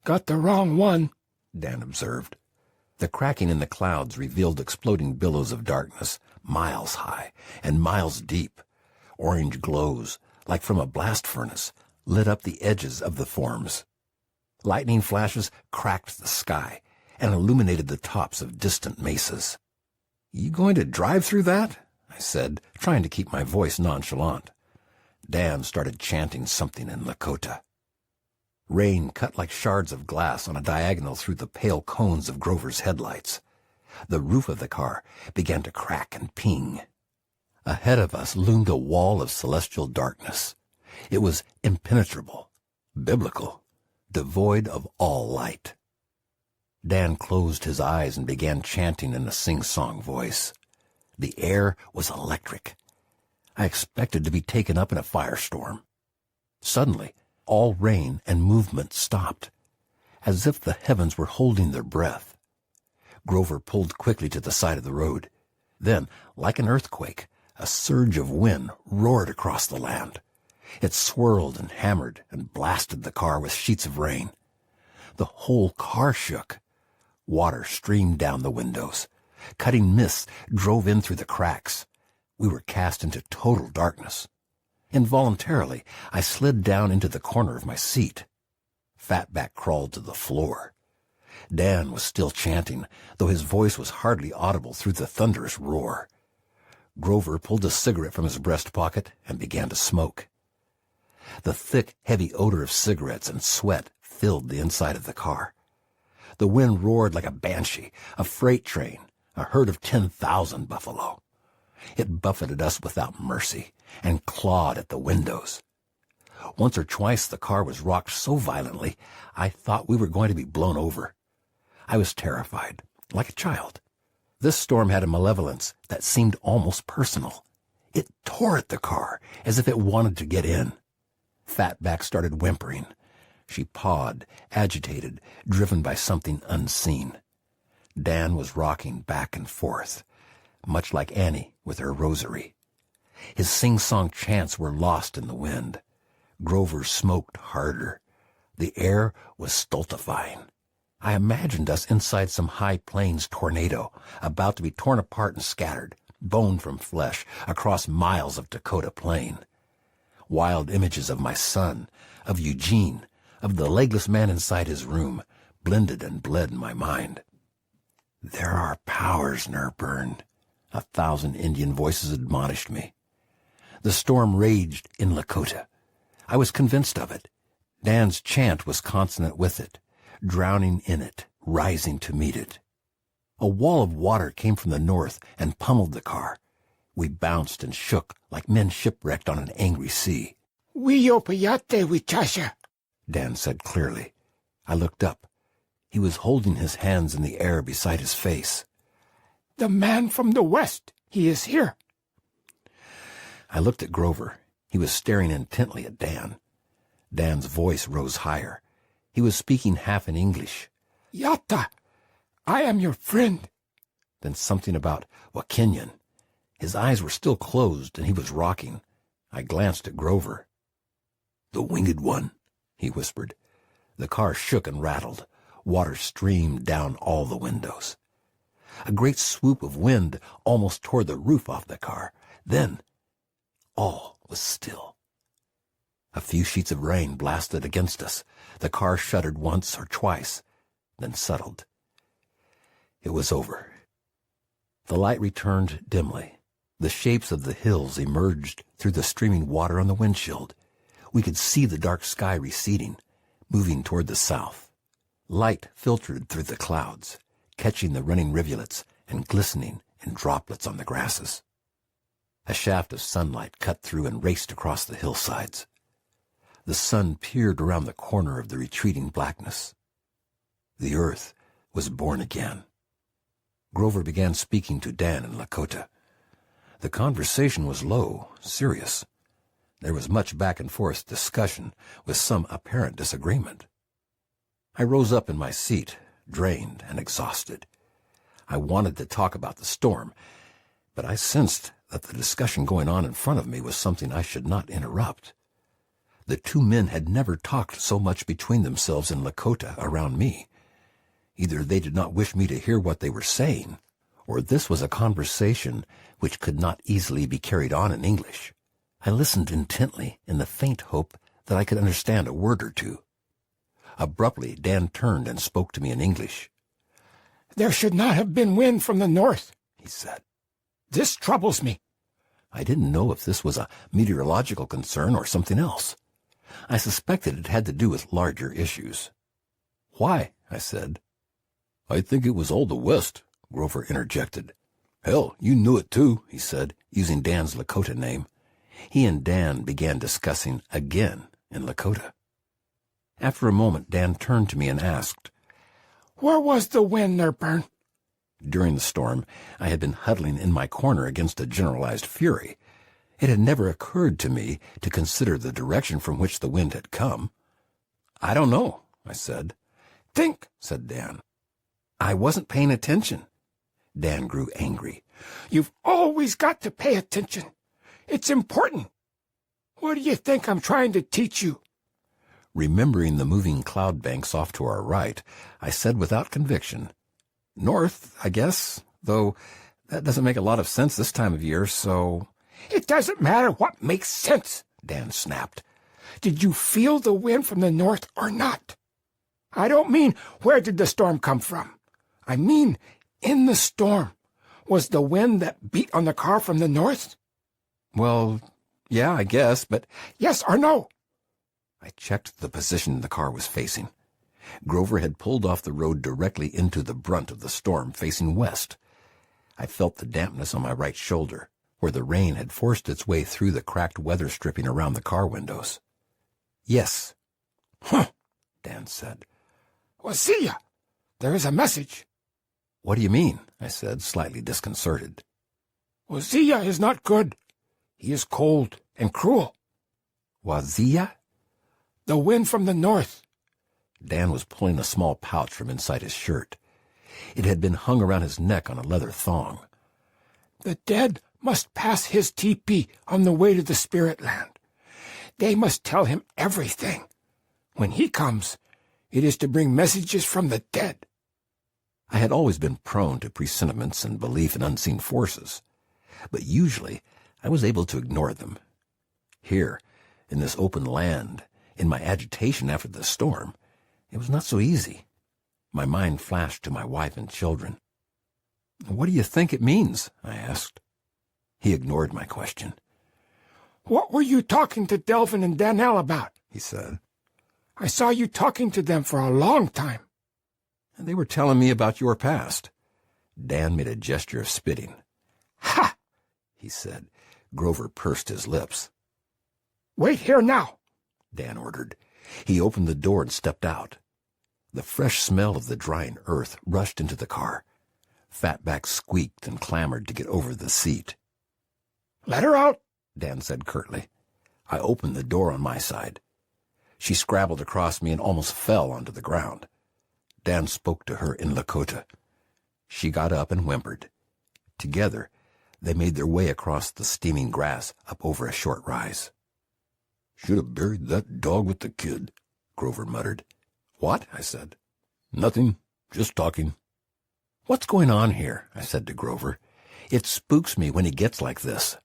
Got the wrong one, Dan observed. The cracking in the clouds revealed exploding billows of darkness, miles high and miles deep. Orange glows, like from a blast furnace, lit up the edges of the forms. Lightning flashes cracked the sky and illuminated the tops of distant mesas. "You going to drive through that?" I said, trying to keep my voice nonchalant. Dan started chanting something in Lakota. Rain cut like shards of glass on a diagonal through the pale cones of Grover's headlights. The roof of the car began to crack and ping. Ahead of us loomed a wall of celestial darkness. It was impenetrable, biblical, devoid of all light. Dan closed his eyes and began chanting in a sing-song voice. The air was electric. I expected to be taken up in a firestorm. Suddenly, all rain and movement stopped, as if the heavens were holding their breath. Grover pulled quickly to the side of the road. Then, like an earthquake, a surge of wind roared across the land. It swirled and hammered and blasted the car with sheets of rain. The whole car shook. Water streamed down the windows. Cutting mists drove in through the cracks. We were cast into total darkness. Involuntarily, I slid down into the corner of my seat. Fatback crawled to the floor. Dan was still chanting, though his voice was hardly audible through the thunderous roar. Grover pulled a cigarette from his breast pocket and began to smoke. The thick, heavy odor of cigarettes and sweat filled the inside of the car. The wind roared like a banshee, a freight train, a herd of 10,000 buffalo. It buffeted us without mercy and clawed at the windows. Once or twice the car was rocked so violently I thought we were going to be blown over. I was terrified, like a child. This storm had a malevolence that seemed almost personal. It tore at the car as if it wanted to get in. Fatback started whimpering. She pawed, agitated, driven by something unseen. Dan was rocking back and forth, much like Annie with her rosary. His sing-song chants were lost in the wind. Grover smoked harder. The air was stultifying. I imagined us inside some high plains tornado, about to be torn apart and scattered, bone from flesh, across miles of Dakota plain. Wild images of my son, of Eugene, of the legless man inside his room, blended and bled in my mind. "There are powers, Nerburn," 1,000 Indian voices admonished me. The storm raged in Lakota. I was convinced of it. Dan's chant was consonant with it, drowning in it, rising to meet it. A wall of water came from the north and pummeled the car. We bounced and shook like men shipwrecked on an angry sea. "Wiyopayate wichasha," Dan said clearly. I looked up. He was holding his hands in the air beside his face. "The man from the west, he is here." I looked at Grover. He was staring intently at Dan. Dan's voice rose higher. He was speaking half in English. "Yata, I am your friend." Then something about Wakinyan. His eyes were still closed, and he was rocking. I glanced at Grover. "The winged one," he whispered. The car shook and rattled. Water streamed down all the windows. A great swoop of wind almost tore the roof off the car. Then all was still. A few sheets of rain blasted against us. The car shuddered once or twice, then settled. It was over. The light returned dimly. The shapes of the hills emerged through the streaming water on the windshield. We could see the dark sky receding, moving toward the south. Light filtered through the clouds, catching the running rivulets and glistening in droplets on the grasses. A shaft of sunlight cut through and raced across the hillsides. The sun peered around the corner of the retreating blackness. The earth was born again. Grover began speaking to Dan in Lakota. The conversation was low, serious. There was much back-and-forth discussion, with some apparent disagreement. I rose up in my seat, drained and exhausted. I wanted to talk about the storm, but I sensed that the discussion going on in front of me was something I should not interrupt. The two men had never talked so much between themselves in Lakota around me. Either they did not wish me to hear what they were saying, or this was a conversation which could not easily be carried on in English. I listened intently in the faint hope that I could understand a word or two. Abruptly, Dan turned and spoke to me in English. "There should not have been wind from the north," he said. "This troubles me." I didn't know if this was a meteorological concern or something else. I suspected it had to do with larger issues. "Why?" I said. "I think it was all the west," Grover interjected. "Hell, you knew it too," he said, using Dan's Lakota name. He and Dan began discussing again in Lakota. After a moment, Dan turned to me and asked, "Where was the wind, Nerburn?" During the storm, I had been huddling in my corner against a generalized fury. It had never occurred to me to consider the direction from which the wind had come. "I don't know," I said. "Think," said Dan. I wasn't paying attention. Dan grew angry. "You've always got to pay attention. It's important. What do you think I'm trying to teach you?" Remembering the moving cloud banks off to our right, I said without conviction, "North, I guess, though that doesn't make a lot of sense this time of year, so—" "It doesn't matter what makes sense," Dan snapped. "Did you feel the wind from the north or not? I don't mean where did the storm come from. I mean in the storm. Was the wind that beat on the car from the north?" "Well, yeah, I guess, but—" "Yes or no?" I checked the position the car was facing. Grover had pulled off the road directly into the brunt of the storm, facing west. I felt the dampness on my right shoulder, where the rain had forced its way through the cracked weather stripping around the car windows. "Yes." "Huh," Dan said. "Well, see ya. There is a message." "What do you mean?" I said, slightly disconcerted. "Wazia is not good. He is cold and cruel." "Wazia?" "The wind from the north." Dan was pulling a small pouch from inside his shirt. It had been hung around his neck on a leather thong. "The dead must pass his teepee on the way to the spirit land. They must tell him everything. When he comes, it is to bring messages from the dead." I had always been prone to presentiments and belief in unseen forces, but usually I was able to ignore them. Here, in this open land, in my agitation after the storm, it was not so easy. My mind flashed to my wife and children. "What do you think it means?" I asked. He ignored my question. "What were you talking to Delvin and Danelle about?" he said. "I saw you talking to them for a long time." "And they were telling me about your past." Dan made a gesture of spitting. "Ha!" he said. Grover pursed his lips. "Wait here now," Dan ordered. He opened the door and stepped out. The fresh smell of the drying earth rushed into the car. Fatback squeaked and clamored to get over the seat. "Let her out," Dan said curtly. I opened the door on my side. She scrabbled across me and almost fell onto the ground. Dan spoke to her in Lakota. She got up and whimpered. Together, they made their way across the steaming grass up over a short rise. "Should have buried that dog with the kid," Grover muttered. "What?" I said. "Nothing. Just talking." "What's going on here?" I said to Grover. "It spooks me when he gets like this."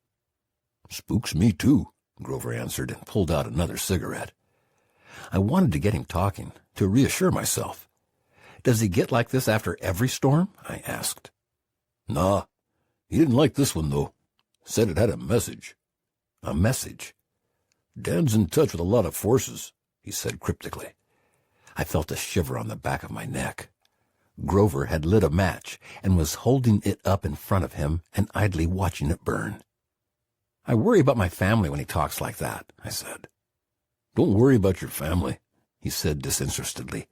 "Spooks me too," Grover answered and pulled out another cigarette. I wanted to get him talking, to reassure myself. "Does he get like this after every storm?" I asked. "Nah. He didn't like this one, though. Said it had a message." "A message?" "Dan's in touch with a lot of forces," he said cryptically. I felt a shiver on the back of my neck. Grover had lit a match and was holding it up in front of him and idly watching it burn. "I worry about my family when he talks like that," I said. "Don't worry about your family," he said disinterestedly.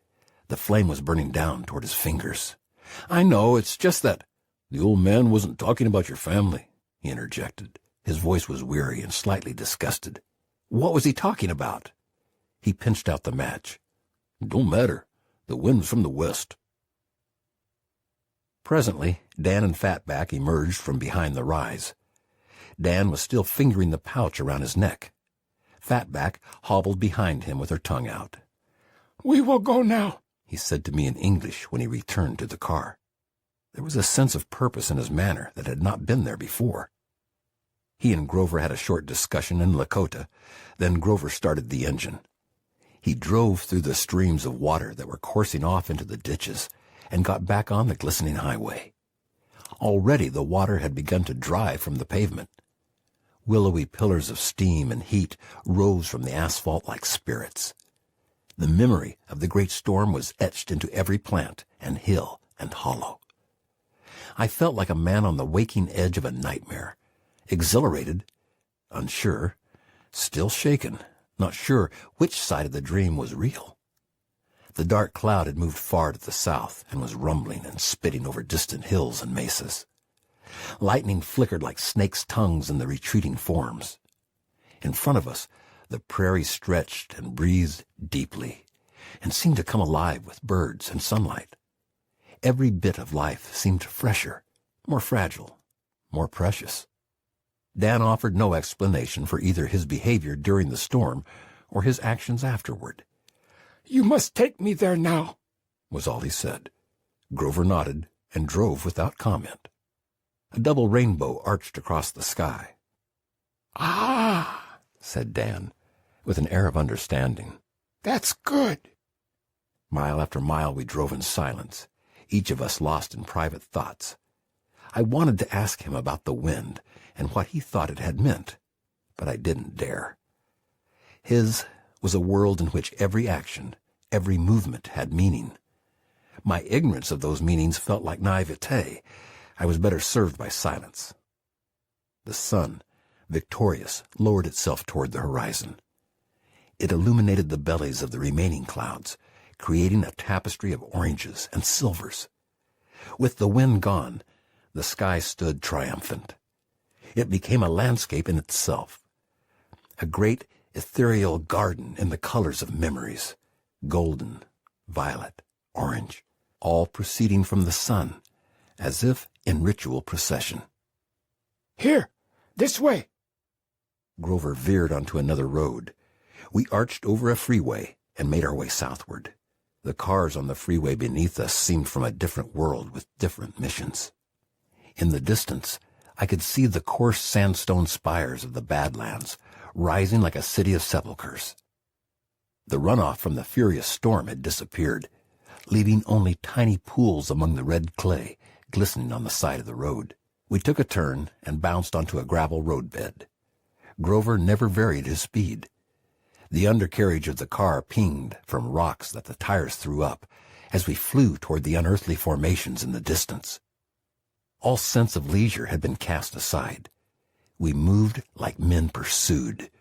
The flame was burning down toward his fingers. "I know, it's just that—" "The old man wasn't talking about your family," he interjected. His voice was weary and slightly disgusted. "What was he talking about?" He pinched out the match. "Don't matter. The wind's from the west. Presently, Dan and Fatback emerged from behind the rise. Dan was still fingering the pouch around his neck. Fatback hobbled behind him with her tongue out. "We will go now," he said to me in English when he returned to the car. There was a sense of purpose in his manner that had not been there before. He and Grover had a short discussion in Lakota, then Grover started the engine. He drove through the streams of water that were coursing off into the ditches and got back on the glistening highway. Already the water had begun to dry from the pavement. Willowy pillars of steam and heat rose from the asphalt like spirits. The memory of the great storm was etched into every plant and hill and hollow. I felt like a man on the waking edge of a nightmare, exhilarated, unsure, still shaken, not sure which side of the dream was real. The dark cloud had moved far to the south and was rumbling and spitting over distant hills and mesas. Lightning flickered like snakes' tongues in the retreating forms. In front of us, the prairie stretched and breathed deeply and seemed to come alive with birds and sunlight. Every bit of life seemed fresher, more fragile, more precious. Dan offered no explanation for either his behavior during the storm or his actions afterward. "You must take me there now," was all he said. Grover nodded and drove without comment. A double rainbow arched across the sky. "Ah," said Dan, with an air of understanding. "that's good." Mile after mile we drove in silence, each of us lost in private thoughts. I wanted to ask him about the wind and what he thought it had meant, but I didn't dare. His was a world in which every action, every movement had meaning. My ignorance of those meanings felt like naivete. I was better served by silence. The sun, victorious, lowered itself toward the horizon. It illuminated the bellies of the remaining clouds, creating a tapestry of oranges and silvers. With the wind gone, the sky stood triumphant. It became a landscape in itself, a great ethereal garden in the colors of memories, golden, violet, orange, all proceeding from the sun, as if in ritual procession. "Here, this way." Grover veered onto another road. We arched over a freeway and made our way southward. The cars on the freeway beneath us seemed from a different world with different missions. In the distance, I could see the coarse sandstone spires of the Badlands, rising like a city of sepulchres. The runoff from the furious storm had disappeared, leaving only tiny pools among the red clay glistening on the side of the road. We took a turn and bounced onto a gravel roadbed. Grover never varied his speed. The undercarriage of the car pinged from rocks that the tires threw up as we flew toward the unearthly formations in the distance. All sense of leisure had been cast aside. We moved like men pursued.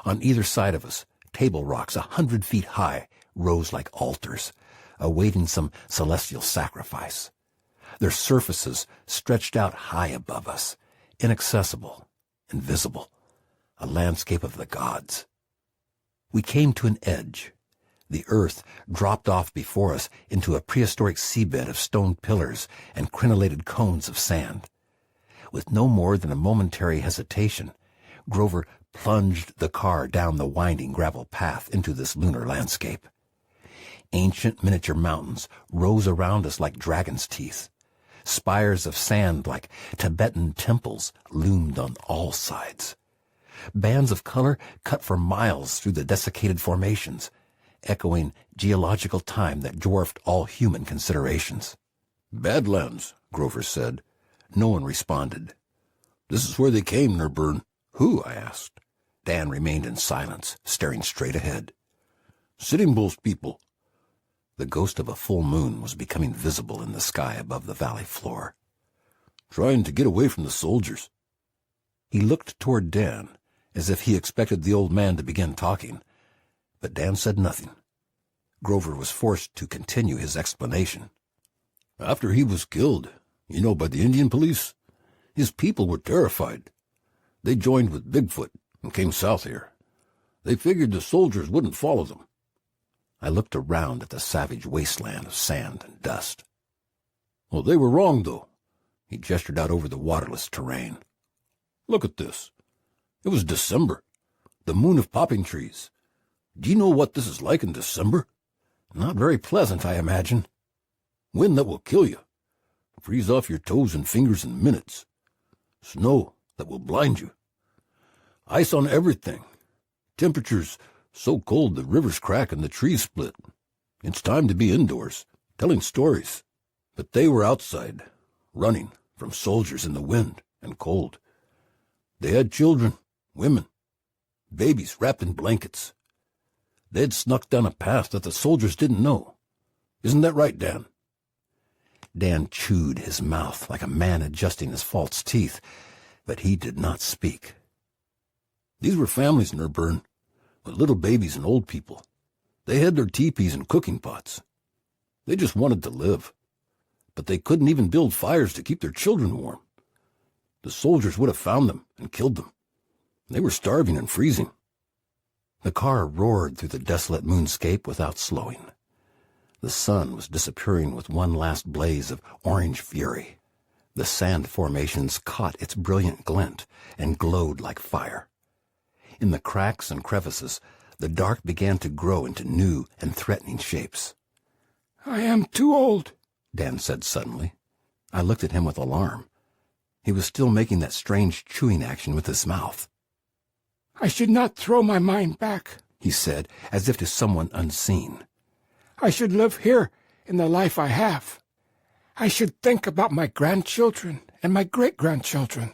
On either side of us, table rocks 100 feet high rose like altars, awaiting some celestial sacrifice. Their surfaces stretched out high above us, inaccessible, invisible, a landscape of the gods. We came to an edge. The earth dropped off before us into a prehistoric seabed of stone pillars and crenellated cones of sand. With no more than a momentary hesitation, Grover plunged the car down the winding gravel path into this lunar landscape. Ancient miniature mountains rose around us like dragon's teeth. Spires of sand like Tibetan temples loomed on all sides. Bands of color cut for miles through the desiccated formations, echoing geological time that dwarfed all human considerations. Badlands, Grover said. No one responded. This is where they came, Nerburn. Who? I asked. Dan remained in silence, staring straight ahead. Sitting Bull's people. The ghost of a full moon was becoming visible in the sky above the valley floor. Trying to get away from the soldiers. He looked toward Dan, as if he expected the old man to begin talking, but Dan said nothing. Grover was forced to continue his explanation. After he was killed, by the Indian police, his people were terrified. They joined with Bigfoot and came south here. They figured the soldiers wouldn't follow them. I looked around at the savage wasteland of sand and dust. Well, they were wrong, though. He gestured out over the waterless terrain. Look at this. It was December, the moon of popping trees. Do you know what this is like in December? Not very pleasant, I imagine. Wind that will kill you. Freeze off your toes and fingers in minutes. Snow that will blind you. Ice on everything. Temperatures so cold the rivers crack and the trees split. It's time to be indoors, telling stories. But they were outside, running from soldiers in the wind and cold. They had children, women, babies wrapped in blankets. They'd snuck down a path that the soldiers didn't know. Isn't that right, Dan? Dan chewed his mouth like a man adjusting his false teeth, but he did not speak. These were families, Nerburn, with little babies and old people. They had their teepees and cooking pots. They just wanted to live. But they couldn't even build fires to keep their children warm. The soldiers would have found them and killed them. They were starving and freezing. The car roared through the desolate moonscape without slowing. The sun was disappearing with one last blaze of orange fury. The sand formations caught its brilliant glint and glowed like fire. In the cracks and crevices, the dark began to grow into new and threatening shapes. I am too old, Dan said suddenly. I looked at him with alarm. He was still making that strange chewing action with his mouth. I should not throw my mind back, he said, as if to someone unseen. I should live here in the life I have. I should think about my grandchildren and my great-grandchildren.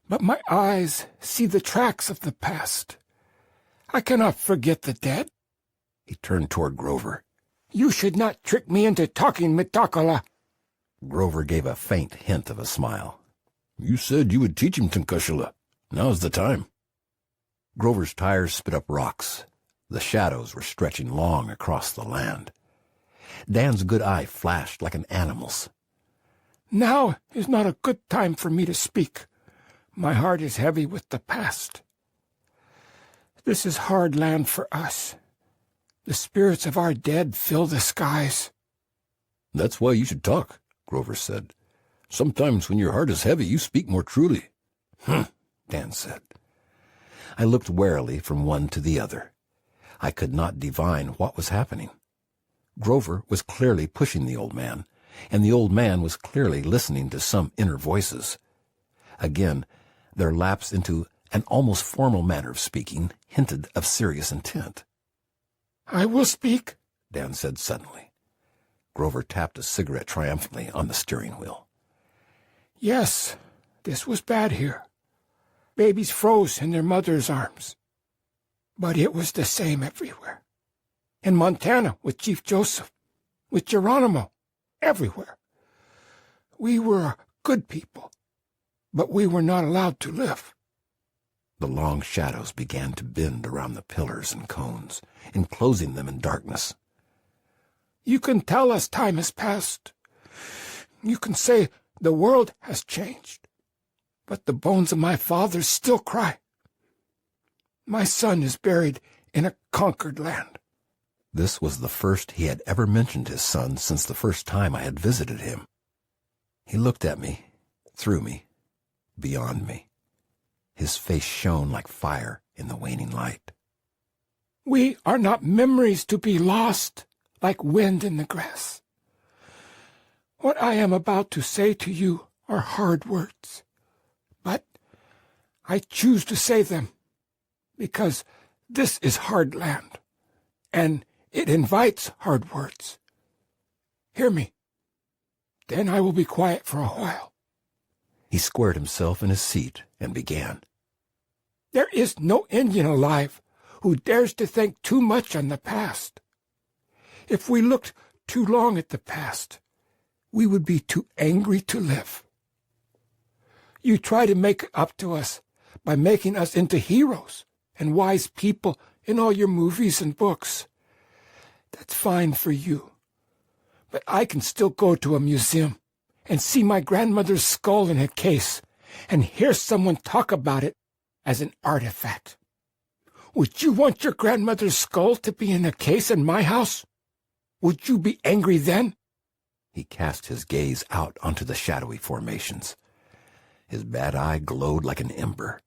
But my eyes see the tracks of the past. I cannot forget the dead. He turned toward Grover. You should not trick me into talking, Mitakola. Grover gave a faint hint of a smile. You said you would teach him, Tunkushila. Now's the time. Grover's tires spit up rocks. The shadows were stretching long across the land. Dan's good eye flashed like an animal's. Now is not a good time for me to speak. My heart is heavy with the past. This is hard land for us. The spirits of our dead fill the skies. That's why you should talk, Grover said. Sometimes when your heart is heavy, you speak more truly. Dan said. I looked warily from one to the other. I could not divine what was happening. Grover was clearly pushing the old man, and the old man was clearly listening to some inner voices. Again, their lapse into an almost formal manner of speaking hinted of serious intent. I will speak, Dan said suddenly. Grover tapped a cigarette triumphantly on the steering wheel. Yes, this was bad here. Babies froze in their mother's arms. But it was the same everywhere. In Montana with Chief Joseph, with Geronimo, everywhere. We were good people, but we were not allowed to live. The long shadows began to bend around the pillars and cones, enclosing them in darkness. You can tell us time has passed. You can say the world has changed. But the bones of my fathers still cry. My son is buried in a conquered land. This was the first he had ever mentioned his son since the first time I had visited him. He looked at me, through me, beyond me. His face shone like fire in the waning light. We are not memories to be lost, like wind in the grass. What I am about to say to you are hard words, but I choose to say them because this is hard land, and it invites hard words. Hear me, then I will be quiet for a while. He squared himself in his seat and began. There is no Indian alive who dares to think too much on the past. If we looked too long at the past, we would be too angry to live. You try to make it up to us by making us into heroes and wise people in all your movies and books. That's fine for you. But I can still go to a museum and see my grandmother's skull in a case and hear someone talk about it as an artifact. Would you want your grandmother's skull to be in a case in my house? Would you be angry then? He cast his gaze out onto the shadowy formations. His bad eye glowed like an ember.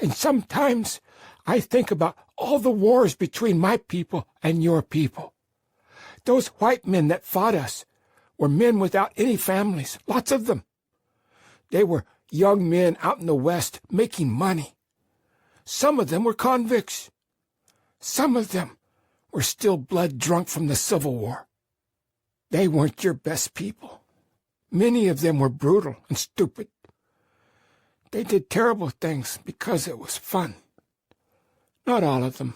And sometimes I think about all the wars between my people and your people. Those white men that fought us were men without any families, lots of them. They were young men out in the West making money. Some of them were convicts. Some of them were still blood drunk from the Civil War. They weren't your best people. Many of them were brutal and stupid. They did terrible things because it was fun. Not all of them,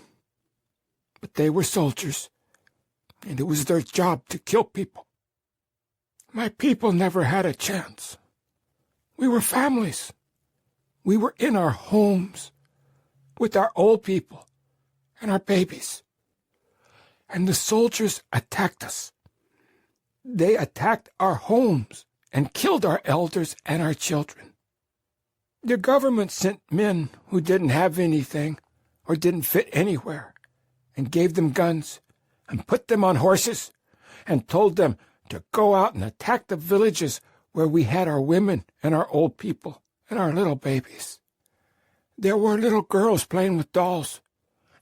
but they were soldiers, and it was their job to kill people. My people never had a chance. We were families. We were in our homes with our old people and our babies. And the soldiers attacked us. They attacked our homes and killed our elders and our children. The government sent men who didn't have anything or didn't fit anywhere and gave them guns and put them on horses and told them to go out and attack the villages where we had our women and our old people and our little babies. There were little girls playing with dolls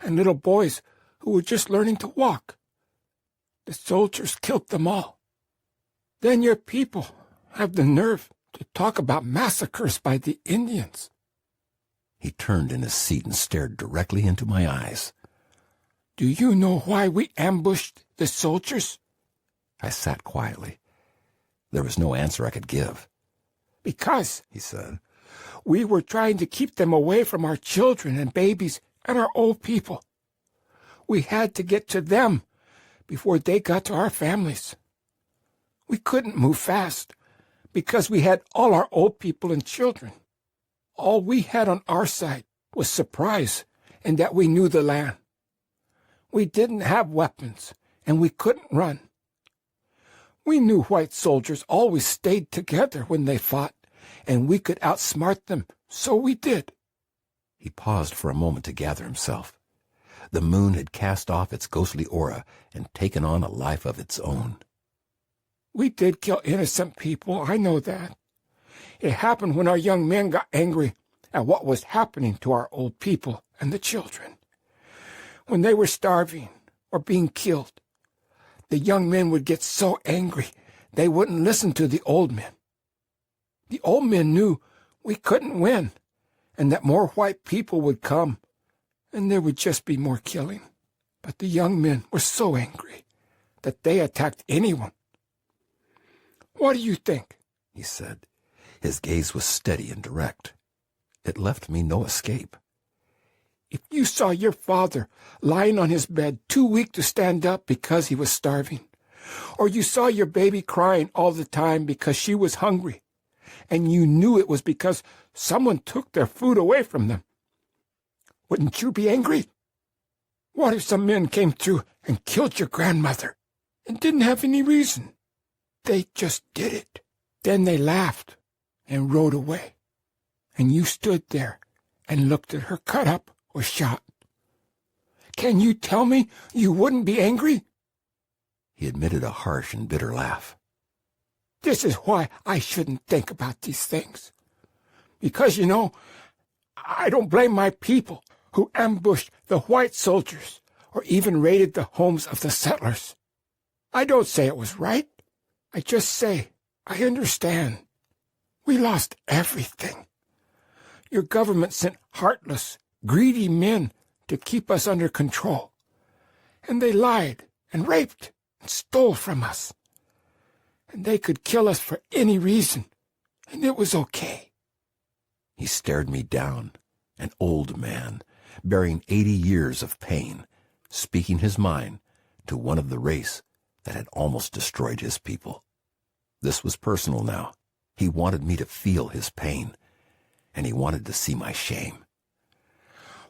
and little boys who were just learning to walk. The soldiers killed them all. Then your people have the nerve to talk about massacres by the Indians. He turned in his seat and stared directly into my eyes. Do you know why we ambushed the soldiers? I sat quietly. There was no answer I could give. Because, he said, we were trying to keep them away from our children and babies and our old people. We had to get to them before they got to our families. We couldn't move fast because we had all our old people and children. All we had on our side was surprise and that we knew the land. We didn't have weapons and we couldn't run. We knew white soldiers always stayed together when they fought, and we could outsmart them, so we did. He paused for a moment to gather himself. The moon had cast off its ghostly aura and taken on a life of its own. We did kill innocent people, I know that. It happened when our young men got angry at what was happening to our old people and the children. When they were starving or being killed, the young men would get so angry they wouldn't listen to the old men. The old men knew we couldn't win and that more white people would come and there would just be more killing. But the young men were so angry that they attacked anyone. What do you think? He said. His gaze was steady and direct. It left me no escape. If you saw your father lying on his bed too weak to stand up because he was starving, or you saw your baby crying all the time because she was hungry, and you knew it was because someone took their food away from them, wouldn't you be angry? What if some men came through and killed your grandmother and didn't have any reason? They just did it. Then they laughed and rode away, and you stood there and looked at her cut up or shot. Can you tell me you wouldn't be angry? He emitted a harsh and bitter laugh. This is why I shouldn't think about these things. Because, you know, I don't blame my people who ambushed the white soldiers or even raided the homes of the settlers. I don't say it was right. I just say I understand. We lost everything. Your government sent heartless, greedy men to keep us under control. And they lied and raped and stole from us. And they could kill us for any reason, and it was okay. He stared me down, an old man, bearing 80 years of pain, speaking his mind to one of the race that had almost destroyed his people. This was personal now. He wanted me to feel his pain, and he wanted to see my shame.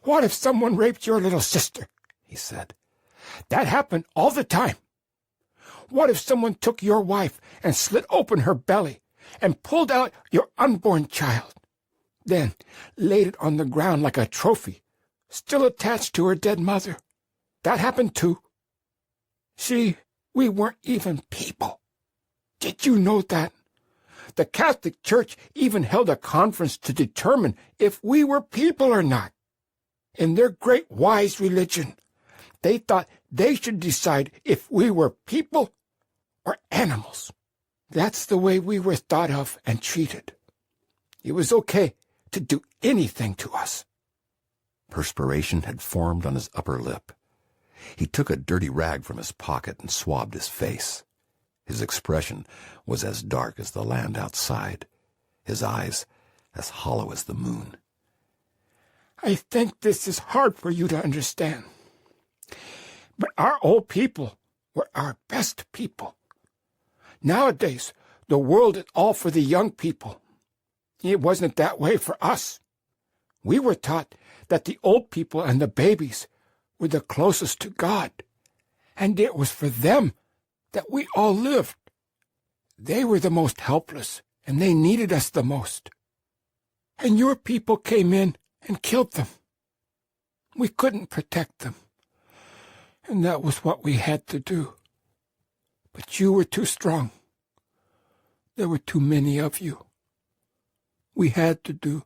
What if someone raped your little sister? He said. That happened all the time. What if someone took your wife and slit open her belly and pulled out your unborn child, then laid it on the ground like a trophy still attached to her dead mother. That happened too. See, we weren't even people. Did you know that? The Catholic Church even held a conference to determine if we were people or not. In their great wise religion, they thought they should decide if we were people or animals. That's the way we were thought of and treated. It was okay to do anything to us. Perspiration had formed on his upper lip. He took a dirty rag from his pocket and swabbed his face. His expression was as dark as the land outside, his eyes as hollow as the moon. I think this is hard for you to understand. But our old people were our best people. Nowadays, the world is all for the young people. It wasn't that way for us. We were taught that the old people and the babies were the closest to God, and it was for them that we all lived. They were the most helpless, and they needed us the most. And your people came in and killed them. We couldn't protect them, and that was what we had to do. But you were too strong. There were too many of you. We had to do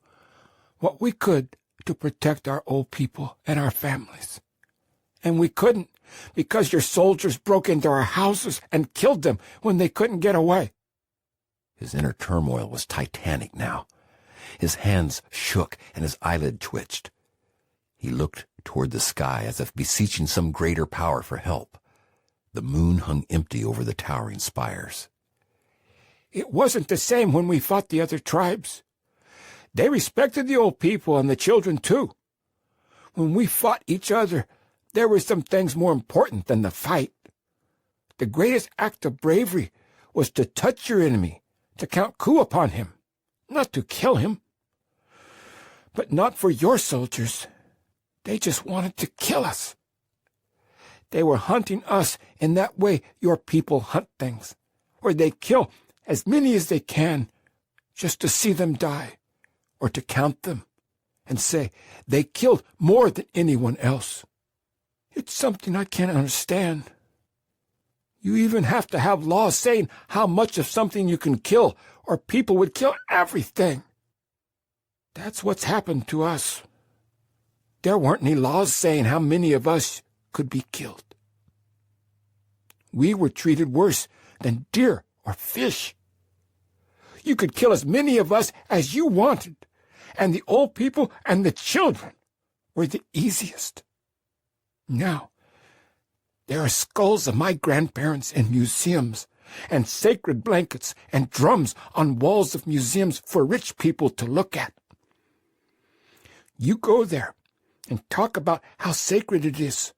what we could to protect our old people and our families. And we couldn't because your soldiers broke into our houses and killed them when they couldn't get away. His inner turmoil was titanic now. His hands shook and his eyelid twitched. He looked toward the sky as if beseeching some greater power for help. The moon hung empty over the towering spires. It wasn't the same when we fought the other tribes. They respected the old people and the children, too. When we fought each other, there were some things more important than the fight. The greatest act of bravery was to touch your enemy, to count coup upon him, not to kill him. But not for your soldiers. They just wanted to kill us. They were hunting us in that way your people hunt things, where they kill as many as they can just to see them die, or to count them and say they killed more than anyone else. It's something I can't understand. You even have to have laws saying how much of something you can kill, or people would kill everything. That's what's happened to us. There weren't any laws saying how many of us could be killed. We were treated worse than deer or fish. You could kill as many of us as you wanted, and the old people and the children were the easiest. Now, there are skulls of my grandparents in museums, and sacred blankets and drums on walls of museums for rich people to look at. You go there and talk about how sacred it is.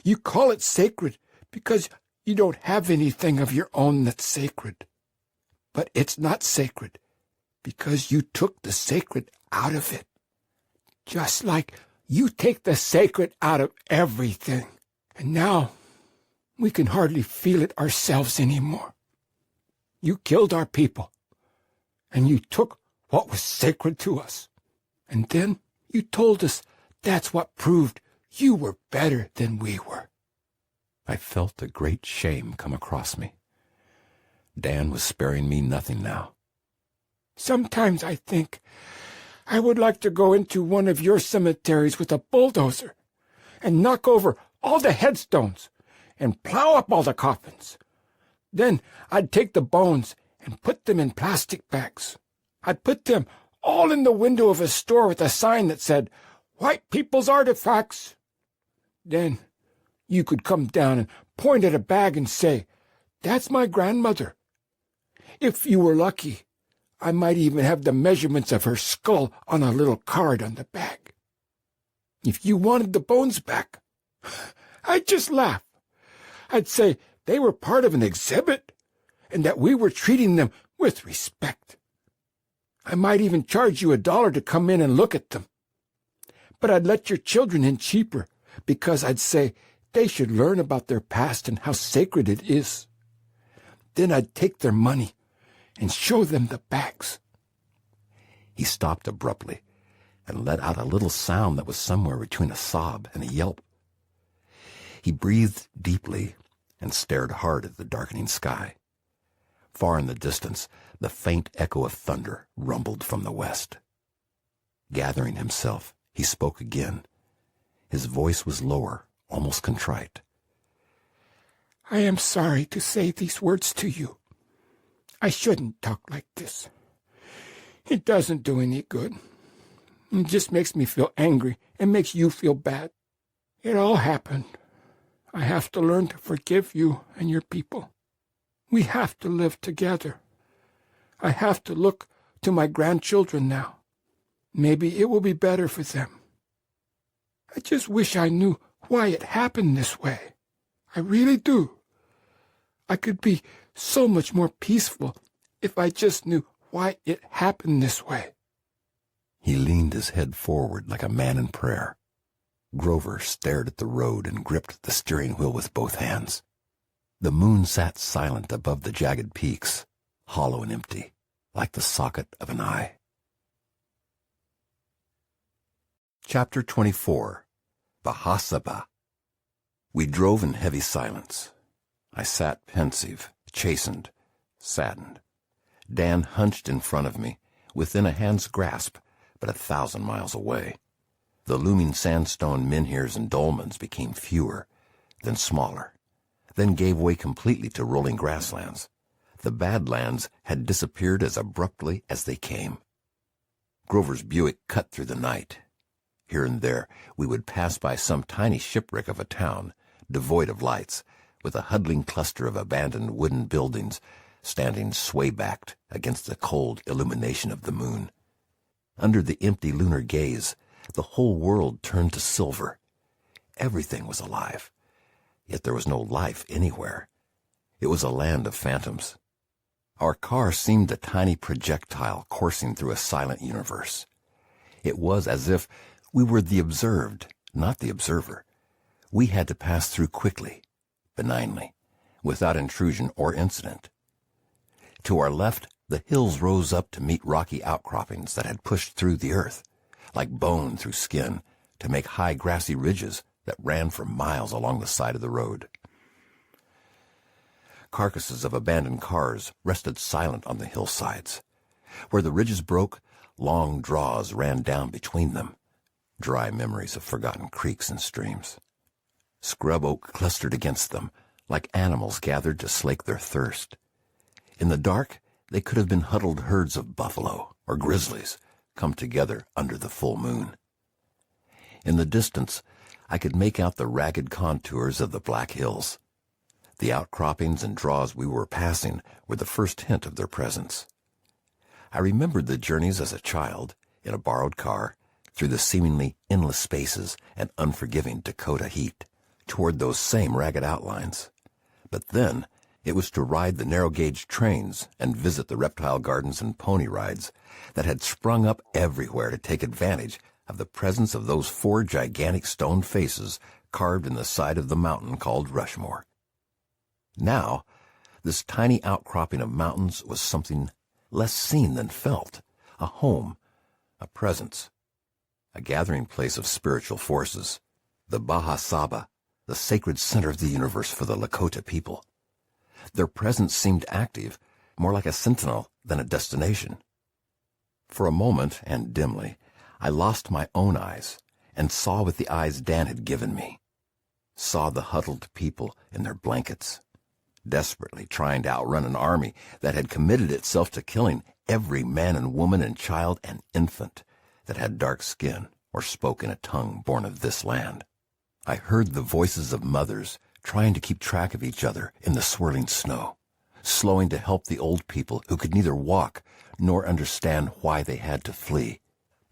You call it sacred because you don't have anything of your own that's sacred. But it's not sacred because you took the sacred out of it. Just like you take the sacred out of everything. And now we can hardly feel it ourselves anymore. You killed our people, and you took what was sacred to us. And then you told us that's what proved you were better than we were. I felt a great shame come across me. Dan was sparing me nothing now. Sometimes I think I would like to go into one of your cemeteries with a bulldozer and knock over all the headstones and plow up all the coffins. Then I'd take the bones and put them in plastic bags. I'd put them all in the window of a store with a sign that said, "White People's Artifacts." Then you could come down and point at a bag and say, "That's my grandmother." If you were lucky, I might even have the measurements of her skull on a little card on the bag. If you wanted the bones back, I'd just laugh. I'd say they were part of an exhibit and that we were treating them with respect. I might even charge you $1 to come in and look at them. But I'd let your children in cheaper because I'd say they should learn about their past and how sacred it is. Then I'd take their money and show them the bags. He stopped abruptly, and let out a little sound that was somewhere between a sob and a yelp. He breathed deeply and stared hard at the darkening sky. Far in the distance, the faint echo of thunder rumbled from the west. Gathering himself, he spoke again. His voice was lower, almost contrite. I am sorry to say these words to you. I shouldn't talk like this. It doesn't do any good. It just makes me feel angry and makes you feel bad. It all happened. I have to learn to forgive you and your people. We have to live together. I have to look to my grandchildren now. Maybe it will be better for them. I just wish I knew why it happened this way. I really do. I could be so much more peaceful if I just knew why it happened this way. He leaned his head forward like a man in prayer. Grover stared at the road and gripped the steering wheel with both hands. The moon sat silent above the jagged peaks, hollow and empty, like the socket of an eye. Chapter 24. Bahasaba. We drove in heavy silence. I sat pensive, chastened, saddened. Dan hunched in front of me, within a hand's grasp, but 1,000 miles away. The looming sandstone menhirs and dolmens became fewer, then smaller, then gave way completely to rolling grasslands. The badlands had disappeared as abruptly as they came. Grover's Buick cut through the night. Here and there we would pass by some tiny shipwreck of a town, devoid of lights, with a huddling cluster of abandoned wooden buildings standing sway-backed against the cold illumination of the moon. Under the empty lunar gaze, the whole world turned to silver. Everything was alive, yet there was no life anywhere. It was a land of phantoms. Our car seemed a tiny projectile coursing through a silent universe. It was as if we were the observed, not the observer. We had to pass through quickly, benignly, without intrusion or incident. To our left, the hills rose up to meet rocky outcroppings that had pushed through the earth, like bone through skin, to make high grassy ridges that ran for miles along the side of the road. Carcasses of abandoned cars rested silent on the hillsides. Where the ridges broke, long draws ran down between them, dry memories of forgotten creeks and streams. Scrub oak clustered against them, like animals gathered to slake their thirst. In the dark, they could have been huddled herds of buffalo or grizzlies, come together under the full moon. In the distance, I could make out the ragged contours of the Black Hills. The outcroppings and draws we were passing were the first hint of their presence. I remembered the journeys as a child, in a borrowed car, through the seemingly endless spaces and unforgiving Dakota heat, toward those same ragged outlines. But then, it was to ride the narrow-gauge trains and visit the reptile gardens and pony rides that had sprung up everywhere to take advantage of the presence of those 4 gigantic stone faces carved in the side of the mountain called Rushmore. Now, this tiny outcropping of mountains was something less seen than felt, a home, a presence, a gathering place of spiritual forces, the Bahasaba, the sacred center of the universe for the Lakota people. Their presence seemed active, more like a sentinel than a destination. For a moment, and dimly, I lost my own eyes and saw with the eyes Dan had given me. Saw the huddled people in their blankets, desperately trying to outrun an army that had committed itself to killing every man and woman and child and infant that had dark skin or spoke in a tongue born of this land. I heard the voices of mothers trying to keep track of each other in the swirling snow, slowing to help the old people who could neither walk nor understand why they had to flee,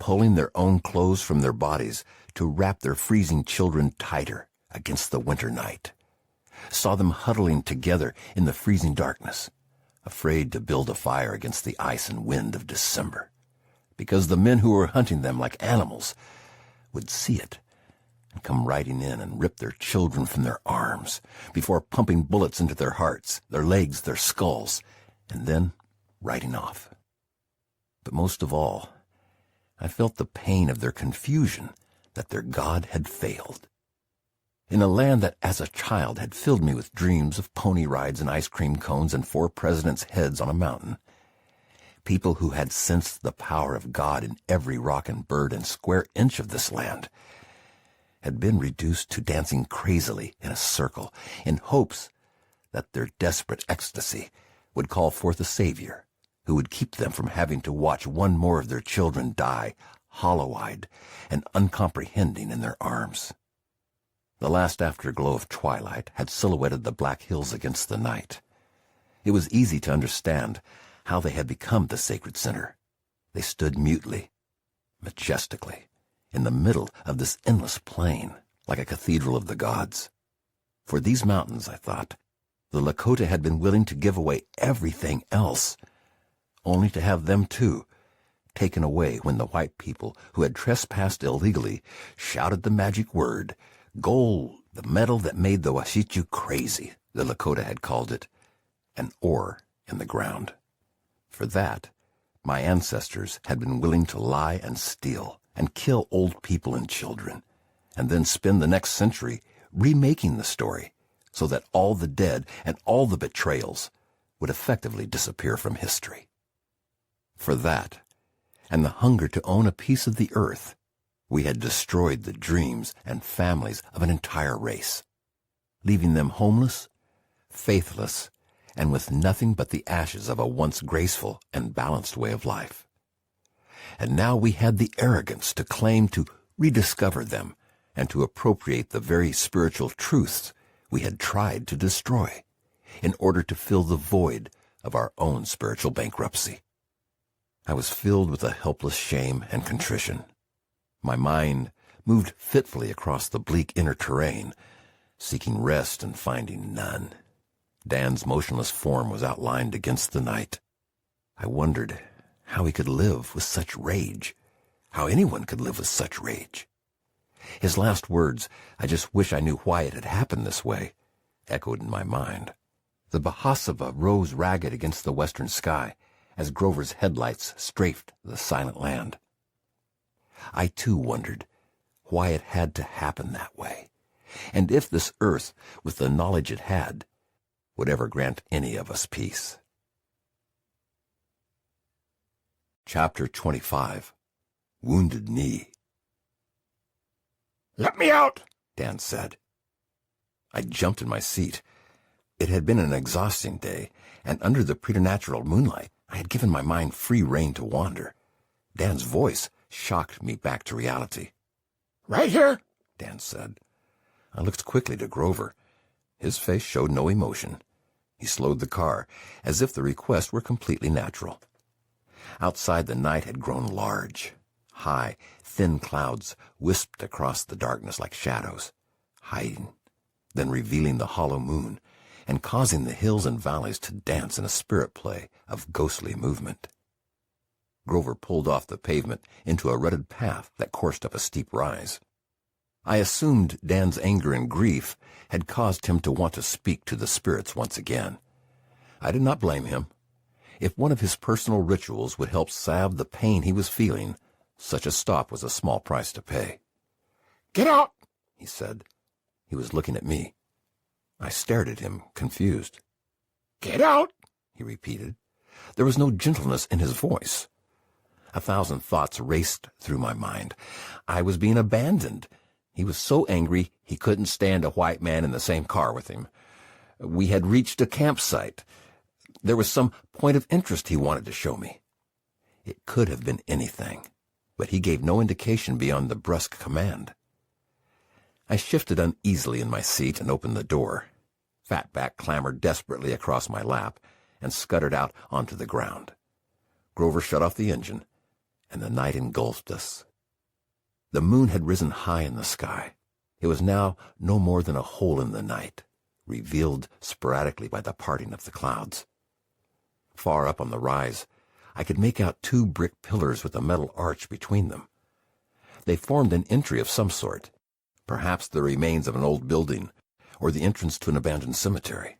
pulling their own clothes from their bodies to wrap their freezing children tighter against the winter night. Saw them huddling together in the freezing darkness, afraid to build a fire against the ice and wind of December, because the men who were hunting them like animals would see it and come riding in and rip their children from their arms before pumping bullets into their hearts, their legs, their skulls, and then riding off. But most of all, I felt the pain of their confusion that their God had failed. In a land that as a child had filled me with dreams of pony rides and ice cream cones and 4 presidents' heads on a mountain, people who had sensed the power of God in every rock and bird and square inch of this land had been reduced to dancing crazily in a circle in hopes that their desperate ecstasy would call forth a savior who would keep them from having to watch one more of their children die, hollow-eyed and uncomprehending in their arms. The last afterglow of twilight had silhouetted the black hills against the night. It was easy to understand how they had become the sacred center. They stood mutely, majestically, in the middle of this endless plain, like a cathedral of the gods. For these mountains, I thought, the Lakota had been willing to give away everything else, only to have them, too, taken away when the white people who had trespassed illegally shouted the magic word, gold, the metal that made the Washichu crazy, the Lakota had called it, an ore in the ground. For that, my ancestors had been willing to lie and steal and kill old people and children, and then spend the next century remaking the story so that all the dead and all the betrayals would effectively disappear from history. For that, and the hunger to own a piece of the earth, we had destroyed the dreams and families of an entire race, leaving them homeless, faithless, and with nothing but the ashes of a once graceful and balanced way of life. And now we had the arrogance to claim to rediscover them and to appropriate the very spiritual truths we had tried to destroy in order to fill the void of our own spiritual bankruptcy. I was filled with a helpless shame and contrition. My mind moved fitfully across the bleak inner terrain, seeking rest and finding none. Dan's motionless form was outlined against the night. I wondered how he could live with such rage, how anyone could live with such rage. His last words, "I just wish I knew why it had happened this way," echoed in my mind. The Bahasava rose ragged against the western sky as Grover's headlights strafed the silent land. I, too, wondered why it had to happen that way, and if this earth, with the knowledge it had, would ever grant any of us peace. Chapter 25. Wounded Knee. "Let me out!" Dan said. I jumped in my seat. It had been an exhausting day, and under the preternatural moonlight, I had given my mind free rein to wander. Dan's voice shocked me back to reality. "Right here," Dan said. I looked quickly to Grover. His face showed no emotion. He slowed the car, as if the request were completely natural. Outside, the night had grown large. High, thin clouds wisped across the darkness like shadows, hiding, then revealing the hollow moon, and causing the hills and valleys to dance in a spirit play of ghostly movement. Grover pulled off the pavement into a rutted path that coursed up a steep rise. I assumed Dan's anger and grief had caused him to want to speak to the spirits once again. I did not blame him. If one of his personal rituals would help salve the pain he was feeling, such a stop was a small price to pay. "Get out," he said. He was looking at me. I stared at him, confused. "Get out," he repeated. There was no gentleness in his voice. 1,000 thoughts raced through my mind. I was being abandoned. He was so angry he couldn't stand a white man in the same car with him. We had reached a campsite. There was some point of interest he wanted to show me. It could have been anything, but he gave no indication beyond the brusque command. I shifted uneasily in my seat and opened the door. Fatback clambered desperately across my lap and scuttered out onto the ground. Grover shut off the engine, and the night engulfed us. The moon had risen high in the sky. It was now no more than a hole in the night, revealed sporadically by the parting of the clouds. Far up on the rise, I could make out 2 brick pillars with a metal arch between them. They formed an entry of some sort, perhaps the remains of an old building, or the entrance to an abandoned cemetery.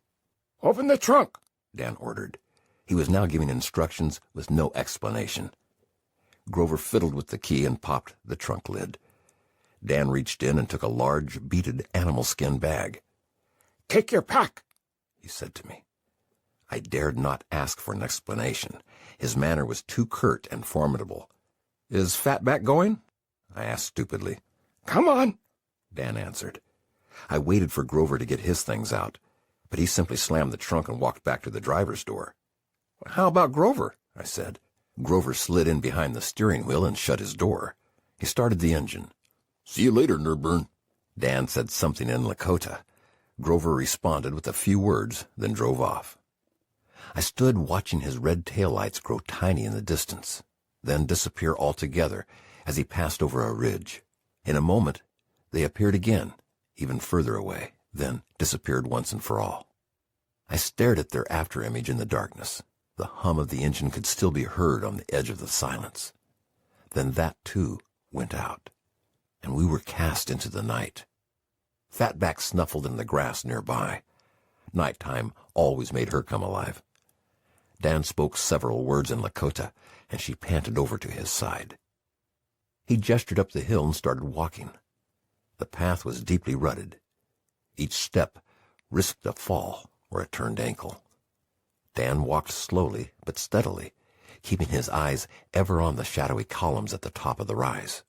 "Open the trunk," Dan ordered. He was now giving instructions with no explanation. Grover fiddled with the key and popped the trunk lid. Dan reached in and took a large, beaded animal skin bag. "Take your pack," he said to me. I dared not ask for an explanation. His manner was too curt and formidable. "Is Fatback going?" I asked stupidly. "Come on," Dan answered. I waited for Grover to get his things out, but he simply slammed the trunk and walked back to the driver's door. "How about Grover?" I said. Grover slid in behind the steering wheel and shut his door. He started the engine. "See you later, Nerburn." Dan said something in Lakota. Grover responded with a few words, then drove off. I stood watching his red taillights grow tiny in the distance, then disappear altogether as he passed over a ridge. In a moment, they appeared again, even further away, then disappeared once and for all. I stared at their afterimage in the darkness. The hum of the engine could still be heard on the edge of the silence. Then that, too, went out, and we were cast into the night. Fatback snuffled in the grass nearby. Nighttime always made her come alive. Dan spoke several words in Lakota, and she panted over to his side. He gestured up the hill and started walking. The path was deeply rutted. Each step risked a fall or a turned ankle. Dan walked slowly but steadily, keeping his eyes ever on the shadowy columns at the top of the rise.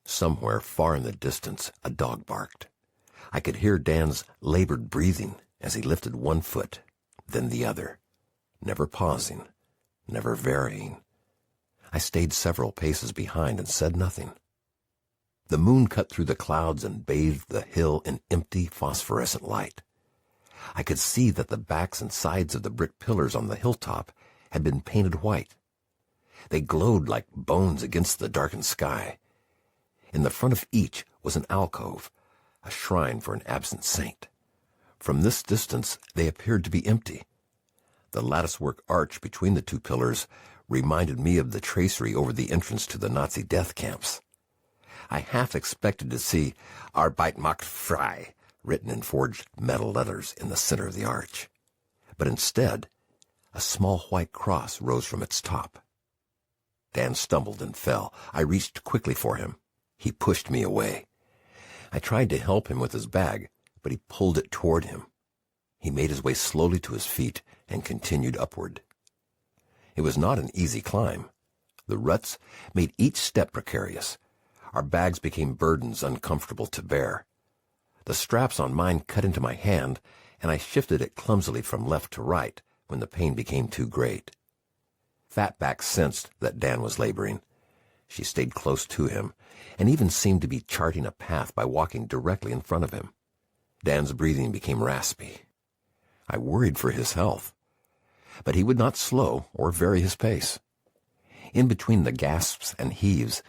Somewhere far in the distance, a dog barked. I could hear Dan's labored breathing as he lifted one foot, then the other, never pausing, never varying. I stayed several paces behind and said nothing. The moon cut through the clouds and bathed the hill in empty, phosphorescent light. I could see that the backs and sides of the brick pillars on the hilltop had been painted white. They glowed like bones against the darkened sky. In the front of each was an alcove, a shrine for an absent saint. From this distance they appeared to be empty. The latticework arch between the two pillars reminded me of the tracery over the entrance to the Nazi death camps. I half expected to see Arbeit macht frei written in forged metal letters in the center of the arch. But instead, a small white cross rose from its top. Dan stumbled and fell. I reached quickly for him. He pushed me away. I tried to help him with his bag, but he pulled it toward him. He made his way slowly to his feet and continued upward. It was not an easy climb. The ruts made each step precarious. Our bags became burdens uncomfortable to bear. The straps on mine cut into my hand, and I shifted it clumsily from left to right when the pain became too great. Fatback sensed that Dan was laboring. She stayed close to him, and even seemed to be charting a path by walking directly in front of him. Dan's breathing became raspy. I worried for his health. But he would not slow or vary his pace. In between the gasps and heaves,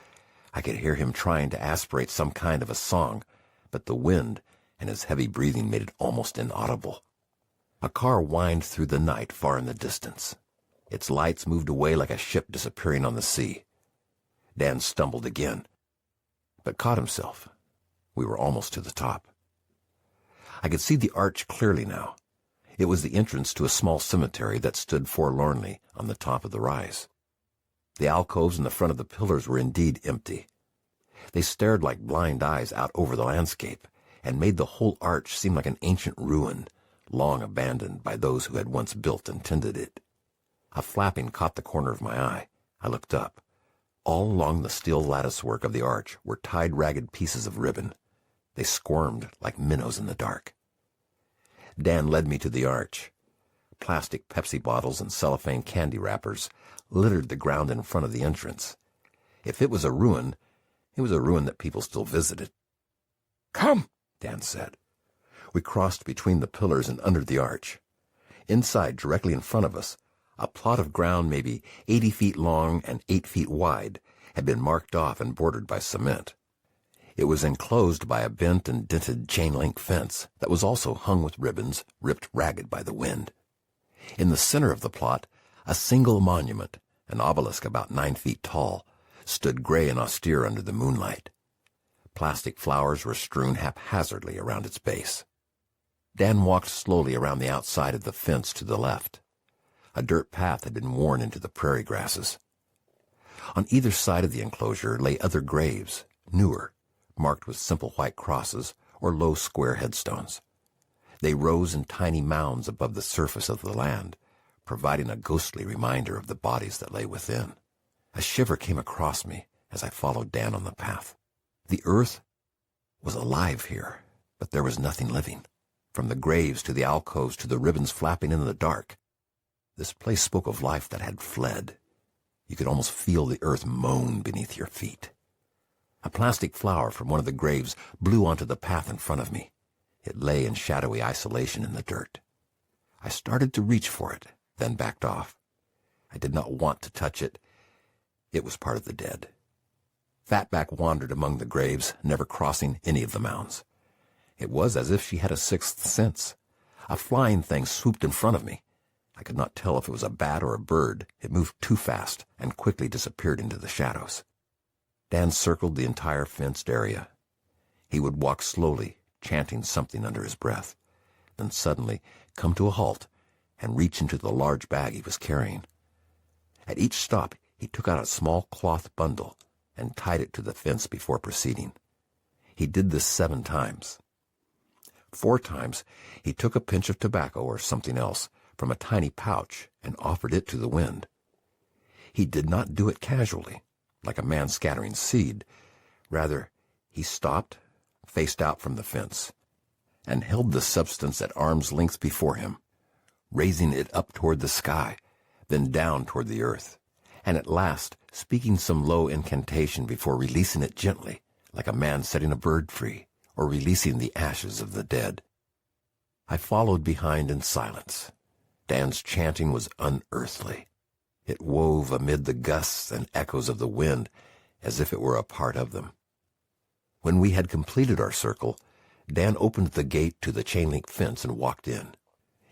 I could hear him trying to aspirate some kind of a song, but the wind and his heavy breathing made it almost inaudible. A car whined through the night far in the distance. Its lights moved away like a ship disappearing on the sea. Dan stumbled again, but caught himself. We were almost to the top. I could see the arch clearly now. It was the entrance to a small cemetery that stood forlornly on the top of the rise. The alcoves in the front of the pillars were indeed empty. They stared like blind eyes out over the landscape and made the whole arch seem like an ancient ruin, long abandoned by those who had once built and tended it. A flapping caught the corner of my eye. I looked up. All along the steel latticework of the arch were tied ragged pieces of ribbon. They squirmed like minnows in the dark. Dan led me to the arch. Plastic Pepsi bottles and cellophane candy wrappers littered the ground in front of the entrance. If it was a ruin that people still visited. "Come," Dan said. We crossed between the pillars and under the arch. Inside, directly in front of us, a plot of ground maybe 80 feet long and 8 feet wide had been marked off and bordered by cement. It was enclosed by a bent and dented chain-link fence that was also hung with ribbons ripped ragged by the wind. In the center of the plot, a single monument, an obelisk about 9 feet tall, stood gray and austere under the moonlight. Plastic flowers were strewn haphazardly around its base. Dan walked slowly around the outside of the fence to the left. A dirt path had been worn into the prairie grasses. On either side of the enclosure lay other graves, newer, marked with simple white crosses or low square headstones. They rose in tiny mounds above the surface of the land, providing a ghostly reminder of the bodies that lay within. A shiver came across me as I followed Dan on the path. The earth was alive here, but there was nothing living. From the graves to the alcoves to the ribbons flapping in the dark, this place spoke of life that had fled. You could almost feel the earth moan beneath your feet. A plastic flower from one of the graves blew onto the path in front of me. It lay in shadowy isolation in the dirt. I started to reach for it, then backed off. I did not want to touch it. It was part of the dead. Fatback wandered among the graves, never crossing any of the mounds. It was as if she had a sixth sense. A flying thing swooped in front of me. I could not tell if it was a bat or a bird. It moved too fast and quickly disappeared into the shadows. Dan circled the entire fenced area. He would walk slowly, chanting something under his breath, then suddenly come to a halt and reach into the large bag he was carrying. At each stop, he took out a small cloth bundle and tied it to the fence before proceeding. He did this 7 times. 4 times, he took a pinch of tobacco or something else from a tiny pouch and offered it to the wind. He did not do it casually, like a man scattering seed. Rather, he stopped, faced out from the fence, and held the substance at arm's length before him, raising it up toward the sky, then down toward the earth, and at last speaking some low incantation before releasing it gently, like a man setting a bird free or releasing the ashes of the dead. I followed behind in silence. Dan's chanting was unearthly. It wove amid the gusts and echoes of the wind as if it were a part of them. When we had completed our circle, Dan opened the gate to the chain-link fence and walked in.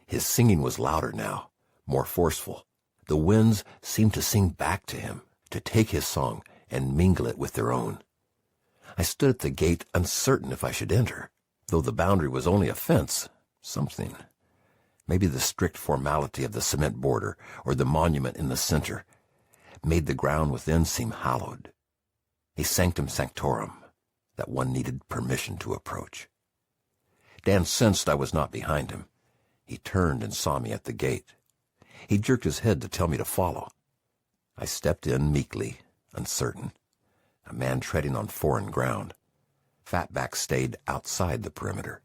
His singing was louder now, more forceful. The winds seemed to sing back to him, to take his song and mingle it with their own. I stood at the gate, uncertain if I should enter. Though the boundary was only a fence, something, maybe the strict formality of the cement border or the monument in the center, made the ground within seem hallowed. A sanctum sanctorum that one needed permission to approach. Dan sensed I was not behind him. He turned and saw me at the gate. He jerked his head to tell me to follow. I stepped in meekly, uncertain, a man treading on foreign ground. Fatback stayed outside the perimeter.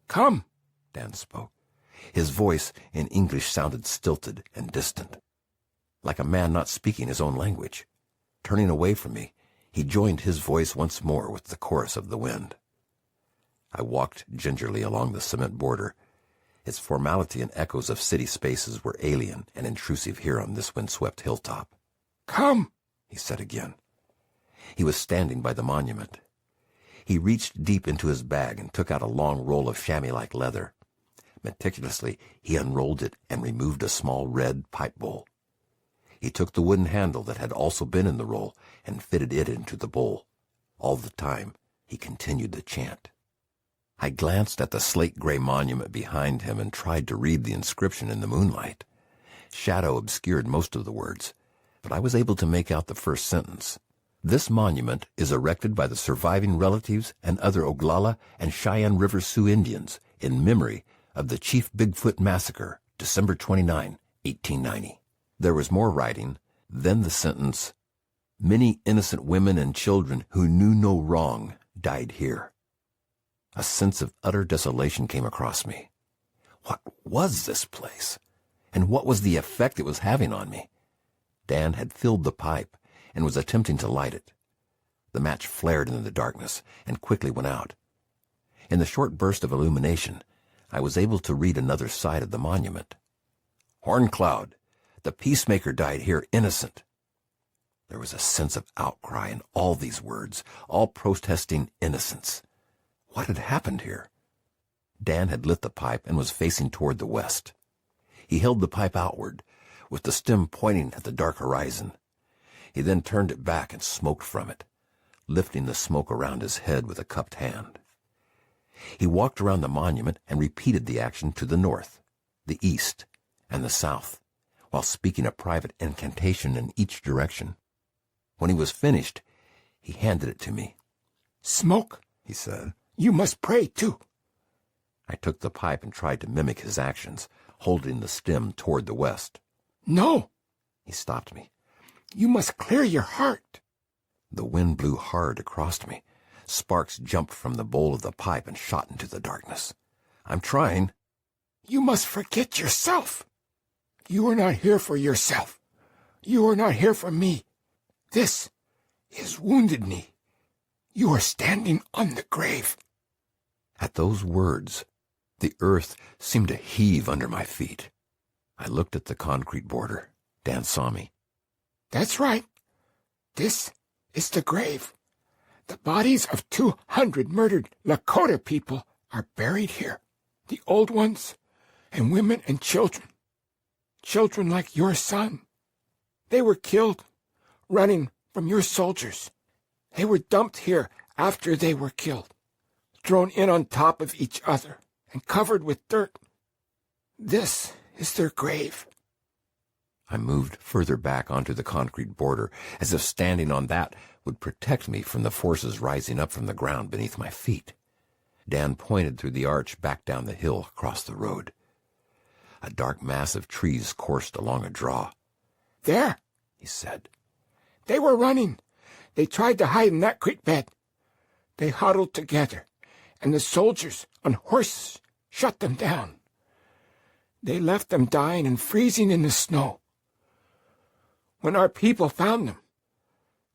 "Come," Dan spoke. His voice in English sounded stilted and distant, like a man not speaking his own language. Turning away from me, he joined his voice once more with the chorus of the wind. I walked gingerly along the cement border. Its formality and echoes of city spaces were alien and intrusive here on this windswept hilltop. "Come," he said again. He was standing by the monument. He reached deep into his bag and took out a long roll of chamois-like leather. Meticulously, he unrolled it and removed a small red pipe bowl. He took the wooden handle that had also been in the roll and fitted it into the bowl. All the time, he continued the chant. I glanced at the slate-gray monument behind him and tried to read the inscription in the moonlight. Shadow obscured most of the words, but I was able to make out the first sentence. This monument is erected by the surviving relatives and other Oglala and Cheyenne River Sioux Indians in memory of the Chief Bigfoot Massacre, December 29, 1890. There was more writing, then the sentence, "Many innocent women and children who knew no wrong died here." A sense of utter desolation came across me. What was this place? And what was the effect it was having on me? Dan had filled the pipe and was attempting to light it. The match flared in the darkness and quickly went out. In the short burst of illumination, I was able to read another side of the monument. "Horncloud, the peacemaker died here innocent." There was a sense of outcry in all these words, all protesting innocence. What had happened here? Dan had lit the pipe and was facing toward the west. He held the pipe outward, with the stem pointing at the dark horizon. He then turned it back and smoked from it, lifting the smoke around his head with a cupped hand. He walked around the monument and repeated the action to the north, the east, and the south, while speaking a private incantation in each direction. When he was finished, he handed it to me. "Smoke," he said. "You must pray, too." I took the pipe and tried to mimic his actions, holding the stem toward the west. "No," he stopped me. "You must clear your heart." The wind blew hard across me. Sparks jumped from the bowl of the pipe and shot into the darkness. "I'm trying." "You must forget yourself. You are not here for yourself. You are not here for me. This is Wounded Knee. You are standing on the grave." At those words, the earth seemed to heave under my feet. I looked at the concrete border. Dan saw me. "That's right. This is the grave. The bodies of 200 murdered Lakota people are buried here. The old ones, and women and children. Children like your son. They were killed, running from your soldiers. They were dumped here after they were killed, thrown in on top of each other and covered with dirt. This is their grave." I moved further back onto the concrete border, as if standing on that would protect me from the forces rising up from the ground beneath my feet. Dan pointed through the arch back down the hill across the road. A dark mass of trees coursed along a draw. "There," he said. "They were running. They tried to hide in that creek bed. They huddled together, and the soldiers on horses shut them down. They left them dying and freezing in the snow. When our people found them,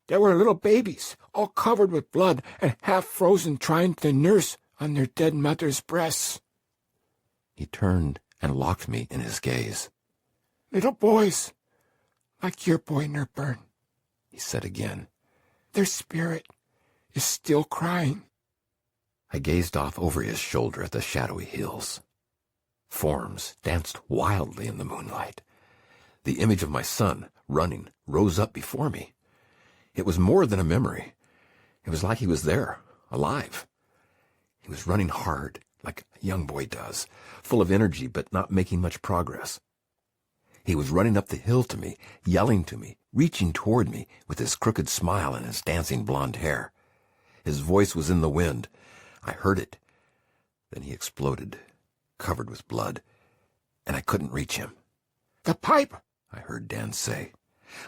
there were little babies, all covered with blood and half frozen, trying to nurse on their dead mother's breasts." He turned and locked me in his gaze. "Little boys, like your boy Nerburn," he said again. "Their spirit is still crying." I gazed off over his shoulder at the shadowy hills. Forms danced wildly in the moonlight. The image of my son, running, rose up before me. It was more than a memory. It was like he was there, alive. He was running hard, like a young boy does, full of energy but not making much progress. He was running up the hill to me, yelling to me, reaching toward me with his crooked smile and his dancing blonde hair. His voice was in the wind. I heard it. Then he exploded, covered with blood, and I couldn't reach him. "The pipe," I heard Dan say.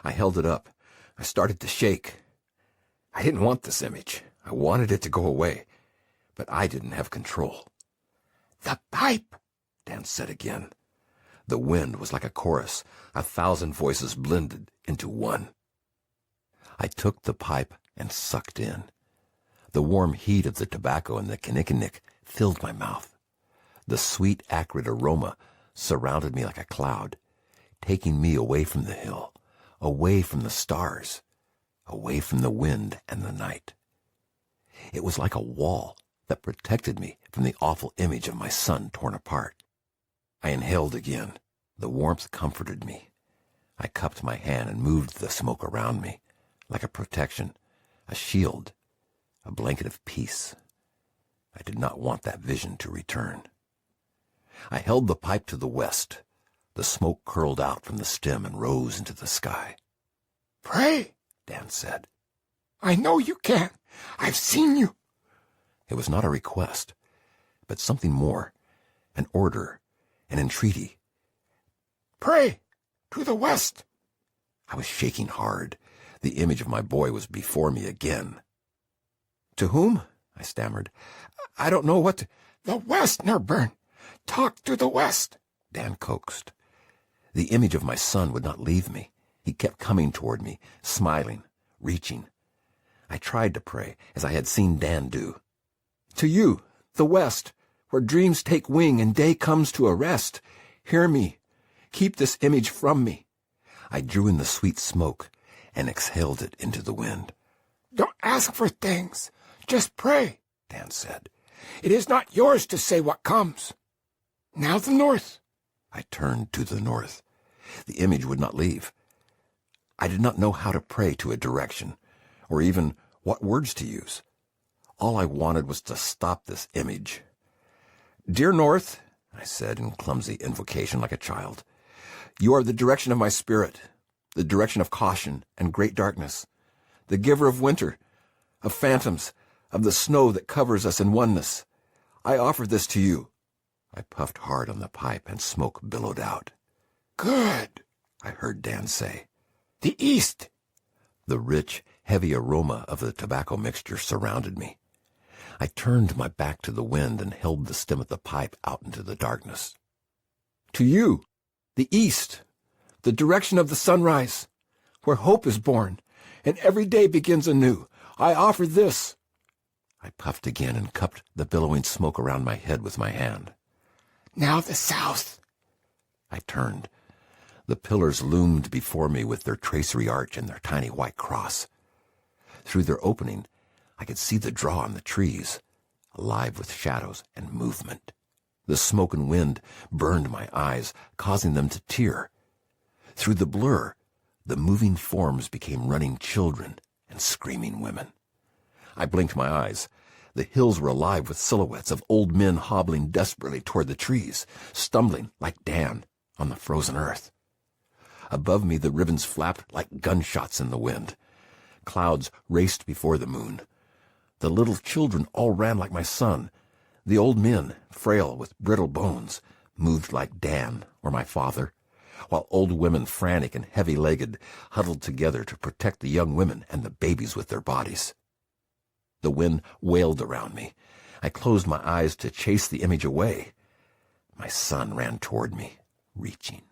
I held it up. I started to shake. I didn't want this image. I wanted it to go away, but I didn't have control. "The pipe," Dan said again. The wind was like a chorus, 1,000 voices blended into one. I took the pipe and sucked in. The warm heat of the tobacco and the kinnikinnick filled my mouth. The sweet, acrid aroma surrounded me like a cloud, taking me away from the hill, away from the stars, away from the wind and the night. It was like a wall that protected me from the awful image of my son torn apart. I inhaled again. The warmth comforted me. I cupped my hand and moved the smoke around me, like a protection, a shield, a blanket of peace. I did not want that vision to return. I held the pipe to the west. The smoke curled out from the stem and rose into the sky. "Pray," Dan said. "I know you can. I've seen you." It was not a request, but something more, an order, an entreaty. "Pray to the west." I was shaking hard. The image of my boy was before me again. "To whom?" I stammered. "I don't know what to—" "The west, Nerburn. Talk to the west," Dan coaxed. The image of my son would not leave me. He kept coming toward me, smiling, reaching. I tried to pray, as I had seen Dan do. "To you, the west, where dreams take wing and day comes to a rest. Hear me. Keep this image from me." I drew in the sweet smoke and exhaled it into the wind. "Don't ask for things. Just pray," Dan said. "It is not yours to say what comes. Now the north." I turned to the north. The image would not leave. I did not know how to pray to a direction, or even what words to use. All I wanted was to stop this image. "Dear North," I said in clumsy invocation like a child, "you are the direction of my spirit, the direction of caution and great darkness. the giver of winter, of phantoms, of the snow that covers us in oneness. I offer this to you." I puffed hard on the pipe and smoke billowed out. "Good," I heard Dan say. "The East." The rich, heavy aroma of the tobacco mixture surrounded me. I turned my back to the wind and held the stem of the pipe out into the darkness. "To you, the East, the direction of the sunrise, where hope is born, and every day begins anew, I offer this." I puffed again and cupped the billowing smoke around my head with my hand. "Now the South." I turned. The pillars loomed before me with their tracery arch and their tiny white cross. Through their opening, I could see the draw on the trees, alive with shadows and movement. The smoke and wind burned my eyes, causing them to tear. Through the blur, the moving forms became running children and screaming women. I blinked my eyes. The hills were alive with silhouettes of old men hobbling desperately toward the trees, stumbling like Dan on the frozen earth. Above me, the ribbons flapped like gunshots in the wind. Clouds raced before the moon. The little children all ran like my son. The old men, frail with brittle bones, moved like Dan or my father, while old women, frantic and heavy-legged, huddled together to protect the young women and the babies with their bodies. The wind wailed around me. I closed my eyes to chase the image away. My son ran toward me, reaching.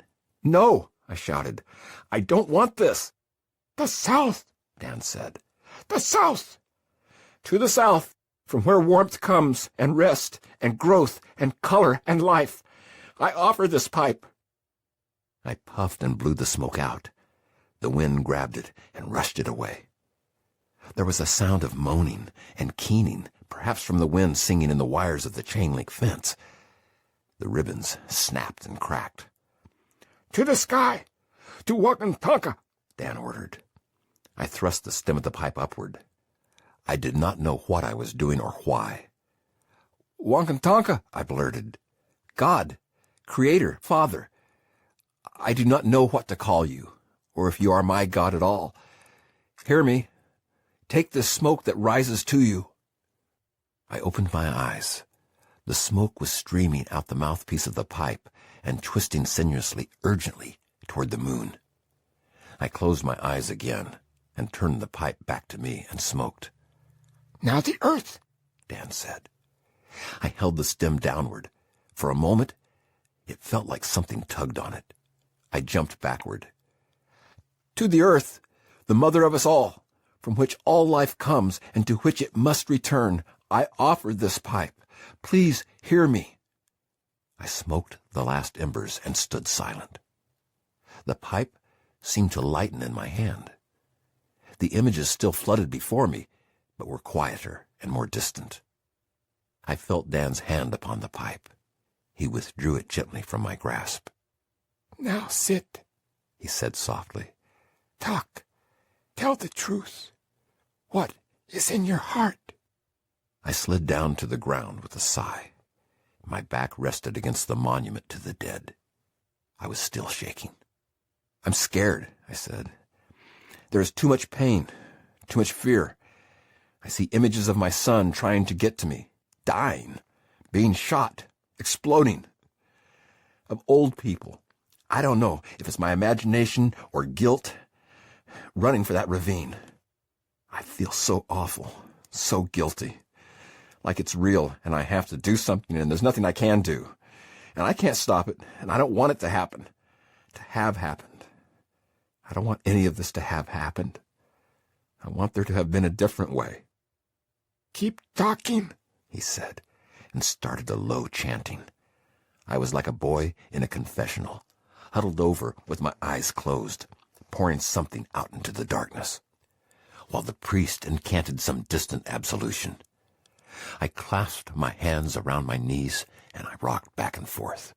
"No!" I shouted. "I don't want this." "The South," Dan said. "the South." "To the south, from where warmth comes, and rest, and growth, and color, and life. I offer this pipe." I puffed and blew the smoke out. The wind grabbed it and rushed it away. There was a sound of moaning and keening, perhaps from the wind singing in the wires of the chain-link fence. The ribbons snapped and cracked. "To the sky! To Wakantanka!" Dan ordered. I thrust the stem of the pipe upward. I did not know what I was doing or why. "Wakantanka," I blurted. "God, Creator, Father, I do not know what to call you, or if you are my God at all. Hear me. Take this smoke that rises to you." I opened my eyes. The smoke was streaming out the mouthpiece of the pipe and twisting sinuously, urgently, toward the moon. I closed my eyes again and turned the pipe back to me and smoked. "Now the Earth," Dan said. I held the stem downward. For a moment, it felt like something tugged on it. I jumped backward. "To the Earth, the mother of us all, from which all life comes and to which it must return, I offer this pipe. Please hear me." I smoked the last embers and stood silent. The pipe seemed to lighten in my hand. The images still flooded before me, but were quieter and more distant. I felt Dan's hand upon the pipe. He withdrew it gently from my grasp. "Now sit," he said softly. "Talk. Tell the truth. What is in your heart?" I slid down to the ground with a sigh. My back rested against the monument to the dead. I was still shaking. "I'm scared," I said. "There is too much pain, too much fear. I see images of my son trying to get to me, dying, being shot, exploding. Of old people. I don't know if it's my imagination or guilt, running for that ravine. I feel so awful, so guilty. Like it's real and I have to do something and there's nothing I can do. And I can't stop it, and I don't want it to happen. To have happened. I don't want any of this to have happened. I want there to have been a different way." "Keep talking," he said, and started a low chanting. I was like a boy in a confessional, huddled over with my eyes closed, pouring something out into the darkness, while the priest incanted some distant absolution. I clasped my hands around my knees, and I rocked back and forth.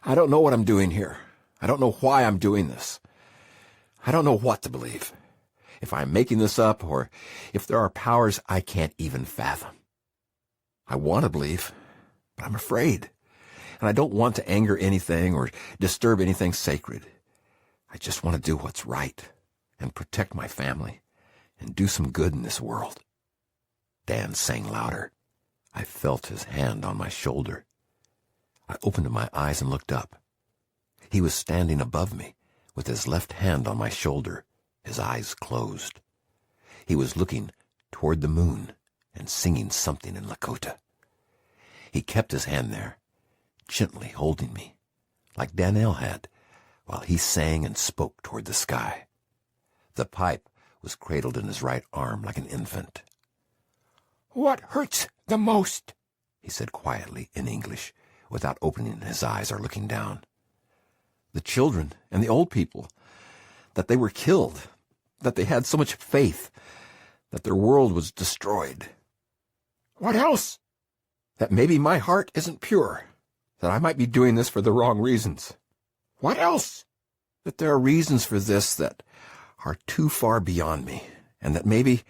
I don't know what I'm doing here. I don't know why I'm doing this. I don't know what to believe. If I'm making this up, or if there are powers I can't even fathom. I want to believe, but I'm afraid. And I don't want to anger anything or disturb anything sacred. I just want to do what's right and protect my family and do some good in this world. Dan sang louder. I felt his hand on my shoulder. I opened my eyes and looked up. He was standing above me, with his left hand on my shoulder, his eyes closed. He was looking toward the moon and singing something in Lakota. He kept his hand there, gently holding me, like Danelle had, while he sang and spoke toward the sky. The pipe was cradled in his right arm like an infant. "What hurts the most?" he said quietly in English, without opening his eyes or looking down. "The children and the old people, that they were killed, that they had so much faith, that their world was destroyed. "What else?" That maybe my heart isn't pure, that I might be doing this for the wrong reasons. "What else?" That there are reasons for this that are too far beyond me, and that maybe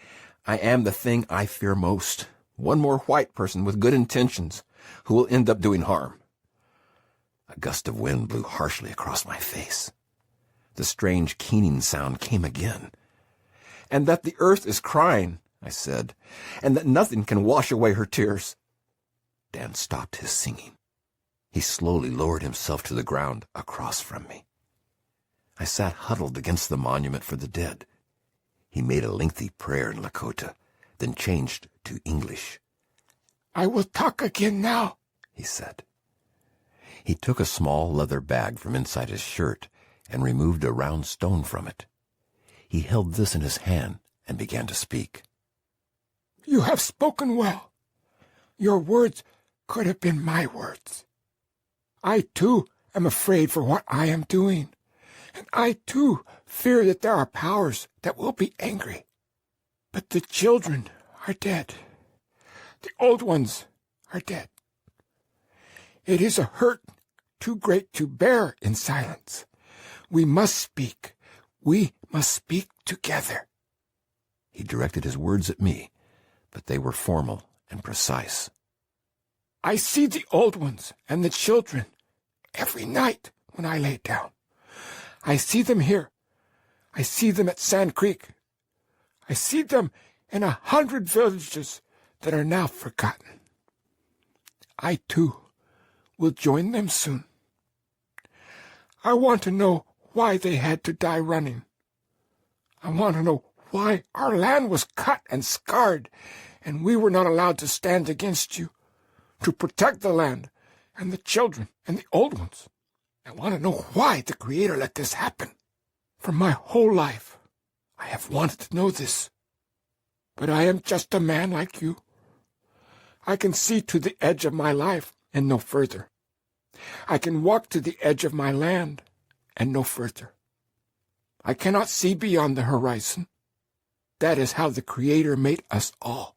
I am the thing I fear most, one more white person with good intentions who will end up doing harm." A gust of wind blew harshly across my face. The strange keening sound came again. "And that the earth is crying," I said, "and that nothing can wash away her tears." Dan stopped his singing. He slowly lowered himself to the ground across from me. I sat huddled against the monument for the dead. He made a lengthy prayer in Lakota, then changed to English. "I will talk again now," he said. He took a small leather bag from inside his shirt and removed a round stone from it. He held this in his hand and began to speak. "You have spoken well. Your words could have been my words. I, too, am afraid for what I am doing, and I, too, fear that there are powers that will be angry. But the children are dead. The old ones are dead. It is a hurt too great to bear in silence. We must speak. We must speak together." He directed his words at me, but they were formal and precise. "I see the old ones and the children every night when I lay down. I see them here. I see them at Sand Creek. I see them in 100 villages that are now forgotten. I, too, will join them soon. I want to know why they had to die running. I want to know why our land was cut and scarred, and we were not allowed to stand against you, to protect the land and the children and the old ones. I want to know why the Creator let this happen. For my whole life, I have wanted to know this. But I am just a man like you. I can see to the edge of my life and no further. I can walk to the edge of my land and no further. I cannot see beyond the horizon. That is how the Creator made us all.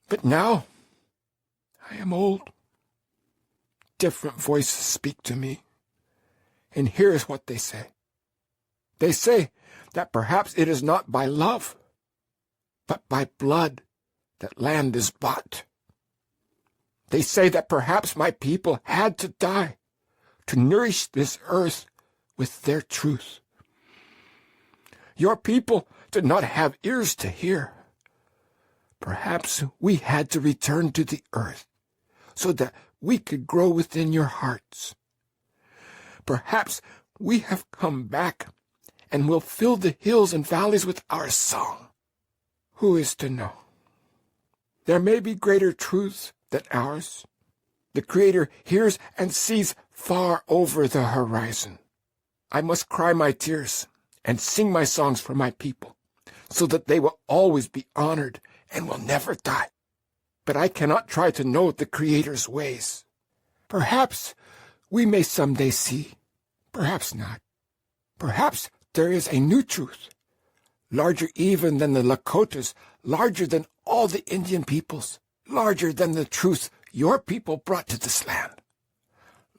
But now, I am old. Different voices speak to me, and here is what they say. They say that perhaps it is not by love, but by blood that land is bought. They say that perhaps my people had to die to nourish this earth with their truth. Your people did not have ears to hear. Perhaps we had to return to the earth so that we could grow within your hearts. Perhaps we have come back and will fill the hills and valleys with our song. Who is to know? There may be greater truths than ours. The Creator hears and sees far over the horizon. I must cry my tears and sing my songs for my people, so that they will always be honored and will never die. But I cannot try to know the Creator's ways. Perhaps we may someday see, perhaps not. Perhaps there is a new truth, larger even than the Lakotas, larger than all the Indian peoples, larger than the truth your people brought to this land,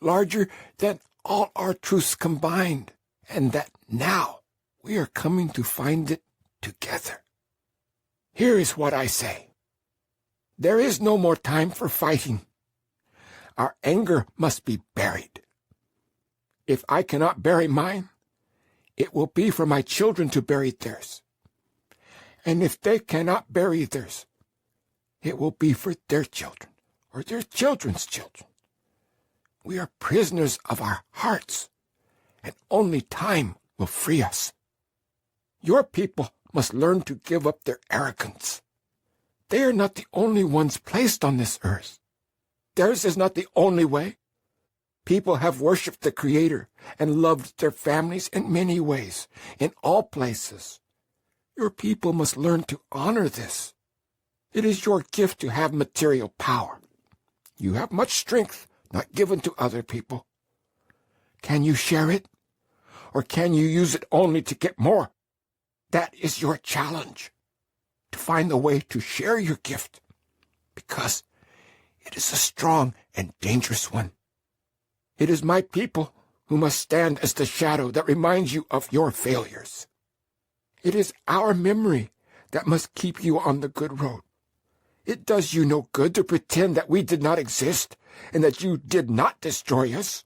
larger than all our truths combined, and that now we are coming to find it together. Here is what I say. There is no more time for fighting. Our anger must be buried. If I cannot bury mine, it will be for my children to bury theirs. And if they cannot bury theirs, it will be for their children or their children's children. We are prisoners of our hearts, and only time will free us. Your people must learn to give up their arrogance. They are not the only ones placed on this earth. Theirs is not the only way. People have worshipped the Creator and loved their families in many ways, in all places. Your people must learn to honor this. It is your gift to have material power. You have much strength not given to other people. Can you share it? Or can you use it only to get more? That is your challenge, to find a way to share your gift, because it is a strong and dangerous one. It is my people who must stand as the shadow that reminds you of your failures. It is our memory that must keep you on the good road. It does you no good to pretend that we did not exist and that you did not destroy us.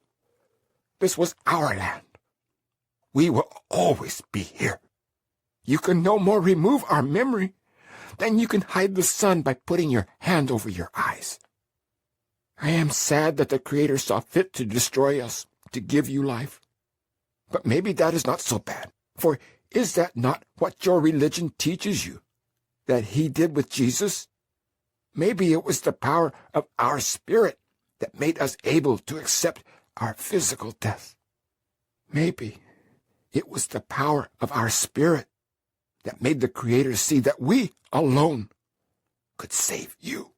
This was our land. We will always be here. You can no more remove our memory than you can hide the sun by putting your hand over your eyes. I am sad that the Creator saw fit to destroy us, to give you life. But maybe that is not so bad, for is that not what your religion teaches you, that He did with Jesus? Maybe it was the power of our spirit that made us able to accept our physical death. Maybe it was the power of our spirit that made the Creator see that we alone could save you,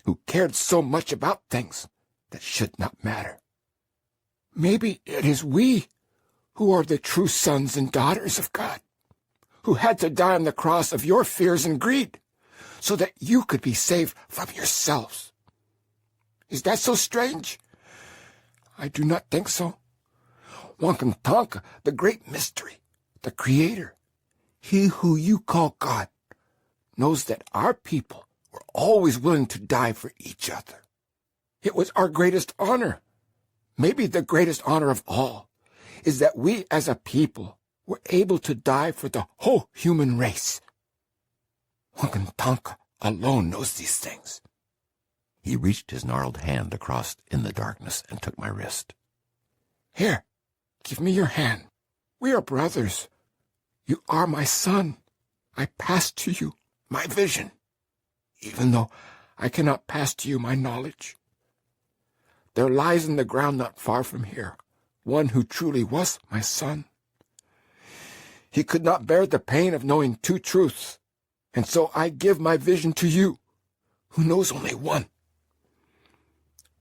who cared so much about things that should not matter. Maybe it is we who are the true sons and daughters of God, who had to die on the cross of your fears and greed, so that you could be saved from yourselves. Is that so strange? I do not think so. Wankantanka, the great mystery, the Creator, He who you call God, knows that our people were always willing to die for each other. It was our greatest honor. Maybe the greatest honor of all is that we as a people were able to die for the whole human race. Wankantanka alone knows these things. He reached his gnarled hand across in the darkness and took my wrist. Here, give me your hand. We are brothers. You are my son. I pass to you my vision, even though I cannot pass to you my knowledge. There lies in the ground not far from here one who truly was my son. He could not bear the pain of knowing two truths, and so I give my vision to you, who knows only one.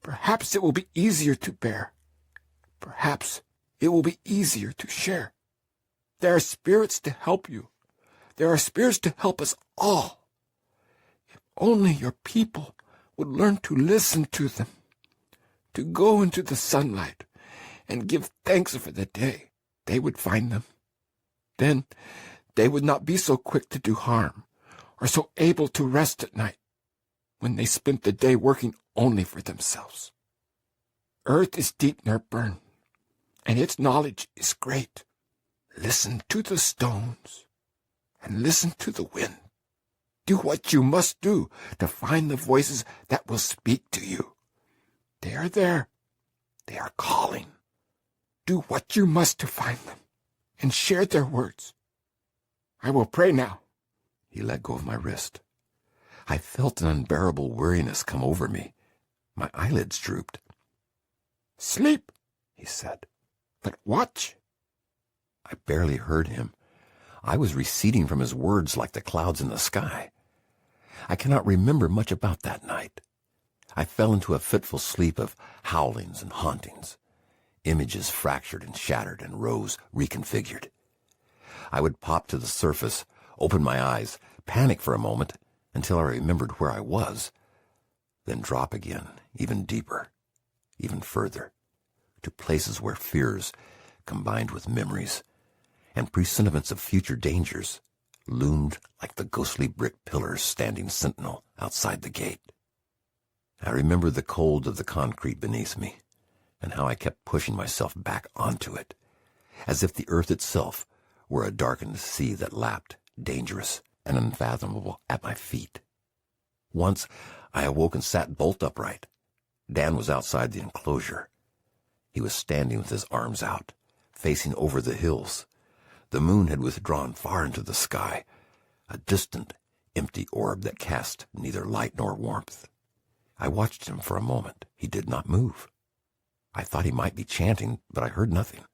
Perhaps it will be easier to bear. Perhaps it will be easier to share. There are spirits to help you. There are spirits to help us all. If only your people would learn to listen to them, to go into the sunlight and give thanks for the day, they would find them. Then they would not be so quick to do harm, or so able to rest at night, when they spent the day working only for themselves. Earth is deep, Nerburn, and its knowledge is great. Listen to the stones, and listen to the wind. Do what you must do to find the voices that will speak to you. They are there. They are calling. Do what you must to find them, and share their words. I will pray now. He let go of my wrist. I felt an unbearable weariness come over me. My eyelids drooped. Sleep, he said, but watch. I barely heard him. I was receding from his words like the clouds in the sky. I cannot remember much about that night. I fell into a fitful sleep of howlings and hauntings. Images fractured and shattered and rose reconfigured. I would pop to the surface, open my eyes, panic for a moment until I remembered where I was, then drop again, even deeper, even further, to places where fears, combined with memories, and presentiments of future dangers, loomed like the ghostly brick pillars standing sentinel outside the gate. I remember the cold of the concrete beneath me, and how I kept pushing myself back onto it, as if the earth itself were a darkened sea that lapped, dangerous and unfathomable at my feet. Once I awoke and sat bolt upright. Dan was outside the enclosure. He was standing with his arms out, facing over the hills. The moon had withdrawn far into the sky, a distant, empty orb that cast neither light nor warmth. I watched him for a moment. He did not move. I thought he might be chanting, but I heard nothing.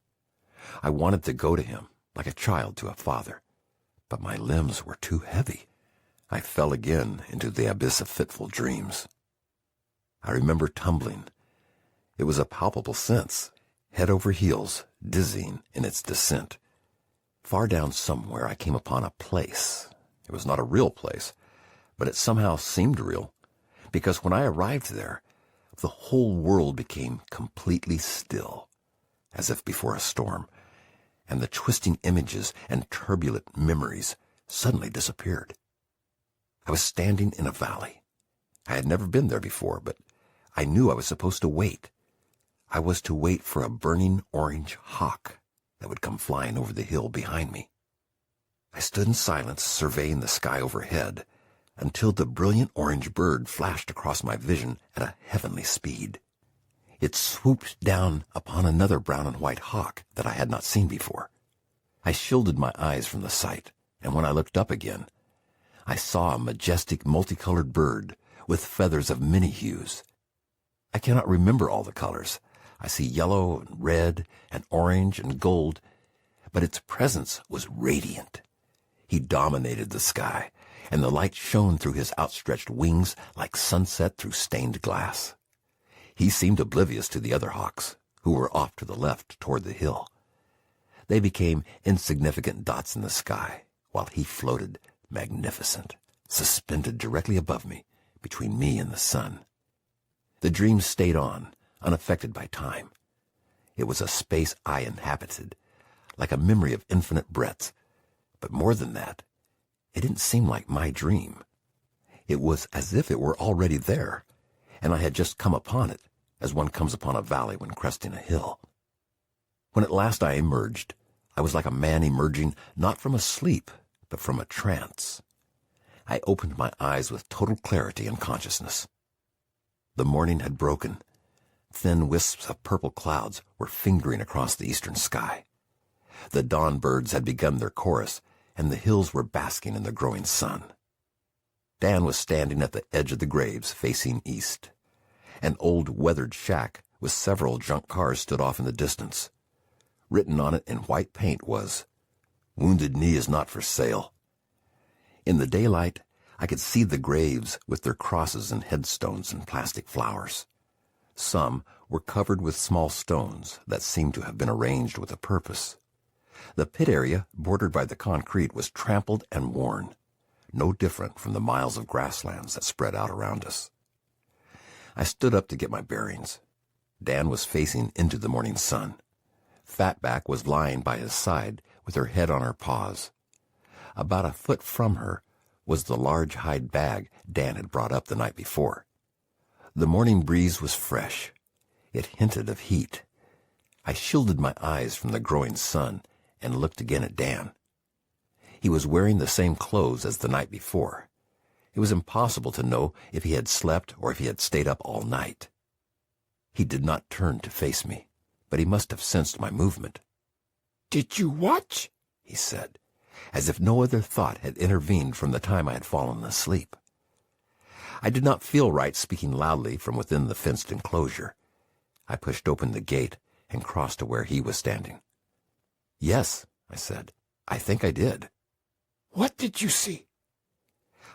I wanted to go to him, like a child to a father, but my limbs were too heavy. I fell again into the abyss of fitful dreams. I remember tumbling. It was a palpable sense, head over heels, dizzying in its descent. Far down somewhere I came upon a place. It was not a real place, but it somehow seemed real, because when I arrived there, the whole world became completely still, as if before a storm, and the twisting images and turbulent memories suddenly disappeared. I was standing in a valley. I had never been there before, but I knew I was supposed to wait. I was to wait for a burning orange hawk that would come flying over the hill behind me. I stood in silence, surveying the sky overhead, until the brilliant orange bird flashed across my vision at a heavenly speed. It swooped down upon another brown and white hawk that I had not seen before. I shielded my eyes from the sight, and when I looked up again, I saw a majestic multicolored bird with feathers of many hues. I cannot remember all the colors. I see yellow and red and orange and gold, but its presence was radiant. He dominated the sky, and the light shone through his outstretched wings like sunset through stained glass. He seemed oblivious to the other hawks, who were off to the left toward the hill. They became insignificant dots in the sky, while he floated magnificent, suspended directly above me, between me and the sun. The dream stayed on, unaffected by time. It was a space I inhabited, like a memory of infinite breadth. But more than that, it didn't seem like my dream. It was as if it were already there, and I had just come upon it, as one comes upon a valley when cresting a hill. When at last I emerged, I was like a man emerging not from a sleep, but from a trance. I opened my eyes with total clarity and consciousness. The morning had broken. Thin wisps of purple clouds were fingering across the eastern sky. The dawn birds had begun their chorus, and the hills were basking in the growing sun. Dan was standing at the edge of the graves, facing east. An old weathered shack with several junk cars stood off in the distance. Written on it in white paint was, "Wounded Knee is not for sale." In the daylight, I could see the graves with their crosses and headstones and plastic flowers. Some were covered with small stones that seemed to have been arranged with a purpose. The pit area, bordered by the concrete, was trampled and worn, no different from the miles of grasslands that spread out around us. I stood up to get my bearings. Dan was facing into the morning sun. Fatback was lying by his side with her head on her paws. About a foot from her was the large hide bag Dan had brought up the night before. The morning breeze was fresh. It hinted of heat. I shielded my eyes from the growing sun and looked again at Dan. He was wearing the same clothes as the night before. It was impossible to know if he had slept or if he had stayed up all night. He did not turn to face me, but he must have sensed my movement. "Did you watch?" he said, as if no other thought had intervened from the time I had fallen asleep. I did not feel right speaking loudly from within the fenced enclosure. I pushed open the gate and crossed to where he was standing. "Yes," I said, "I think I did." "What did you see?"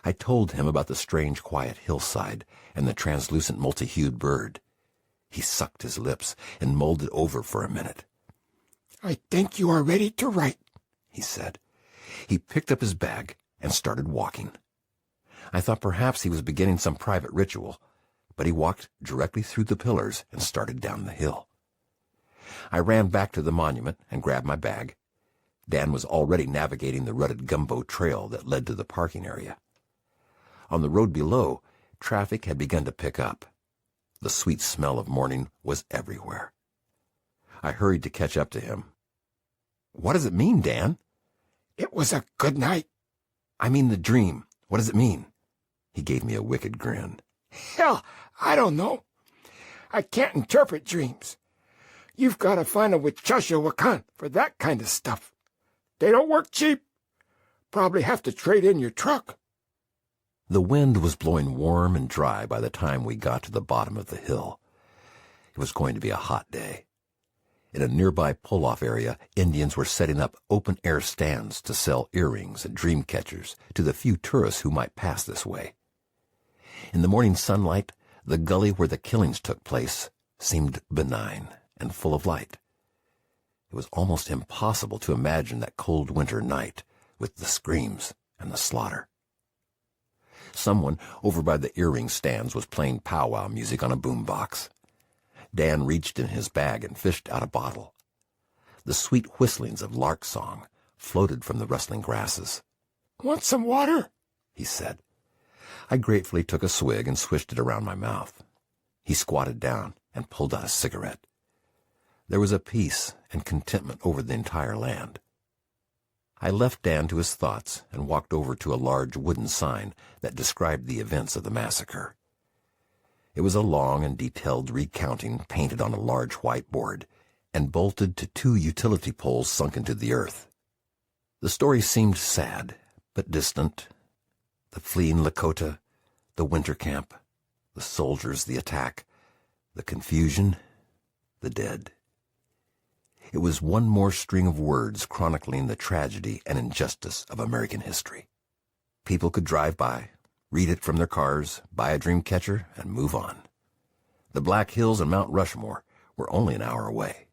I told him about the strange, quiet hillside and the translucent, multi-hued bird. He sucked his lips and mulled it over for a minute. "I think you are ready to write," he said. He picked up his bag and started walking. I thought perhaps he was beginning some private ritual, but he walked directly through the pillars and started down the hill. I ran back to the monument and grabbed my bag. Dan was already navigating the rutted gumbo trail that led to the parking area. On the road below, traffic had begun to pick up. The sweet smell of morning was everywhere. I hurried to catch up to him. "What does it mean, Dan?" "It was a good night." I mean the dream. What does it mean? He gave me a wicked grin. Hell, I don't know. I can't interpret dreams. You've got to find a Wichasha for that kind of stuff. They don't work cheap. Probably have to trade in your truck. The wind was blowing warm and dry by the time we got to the bottom of the hill. It was going to be a hot day. In a nearby pull-off area, Indians were setting up open-air stands to sell earrings and dream catchers to the few tourists who might pass this way. In the morning sunlight, the gully where the killings took place seemed benign and full of light. It was almost impossible to imagine that cold winter night with the screams and the slaughter. Someone over by the earring stands was playing powwow music on a boombox. Dan reached in his bag and fished out a bottle. The sweet whistlings of lark song floated from the rustling grasses. Want some water? He said. I gratefully took a swig and swished it around my mouth. He squatted down and pulled out a cigarette. There was a peace and contentment over the entire land. I left Dan to his thoughts and walked over to a large wooden sign that described the events of the massacre. It was a long and detailed recounting painted on a large whiteboard and bolted to 2 utility poles sunk into the earth. The story seemed sad, but distant. The fleeing Lakota, the winter camp, the soldiers, the attack, the confusion, the dead. It was one more string of words chronicling the tragedy and injustice of American history. People could drive by, read it from their cars, buy a dream catcher, and move on. The Black Hills and Mount Rushmore were only an hour away.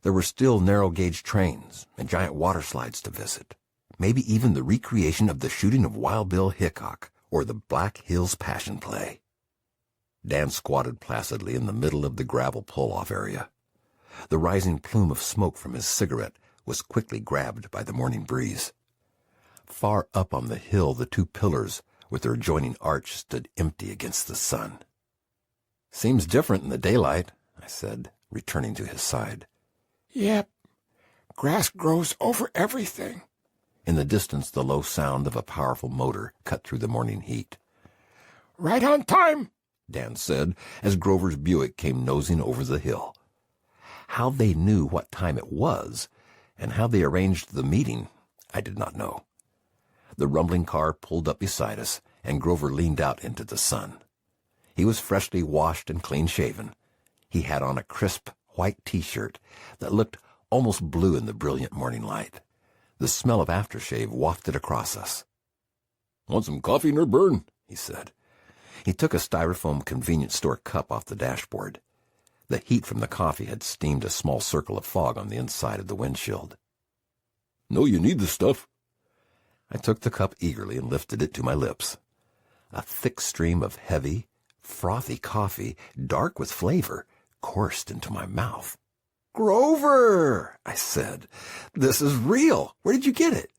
There were still narrow-gauge trains and giant water slides to visit, maybe even the recreation of the shooting of Wild Bill Hickok or the Black Hills Passion Play. Dan squatted placidly in the middle of the gravel pull-off area. The rising plume of smoke from his cigarette was quickly grabbed by the morning breeze. Far up on the hill, the 2 pillars with their adjoining arch stood empty against the sun. Seems different in the daylight, I said, returning to his side. Yep. Grass grows over everything. In the distance, the low sound of a powerful motor cut through the morning heat. Right on time, Dan said, as Grover's Buick came nosing over the hill. How they knew what time it was, and how they arranged the meeting, I did not know. The rumbling car pulled up beside us, and Grover leaned out into the sun. He was freshly washed and clean-shaven. He had on a crisp white T-shirt that looked almost blue in the brilliant morning light. The smell of aftershave wafted across us. "Want some coffee, Nerburn?" he said. He took a styrofoam convenience store cup off the dashboard. The heat from the coffee had steamed a small circle of fog on the inside of the windshield. "Know you need the stuff." I took the cup eagerly and lifted it to my lips. A thick stream of heavy, frothy coffee, dark with flavor, coursed into my mouth. "Grover," I said, "this is real. Where did you get it?"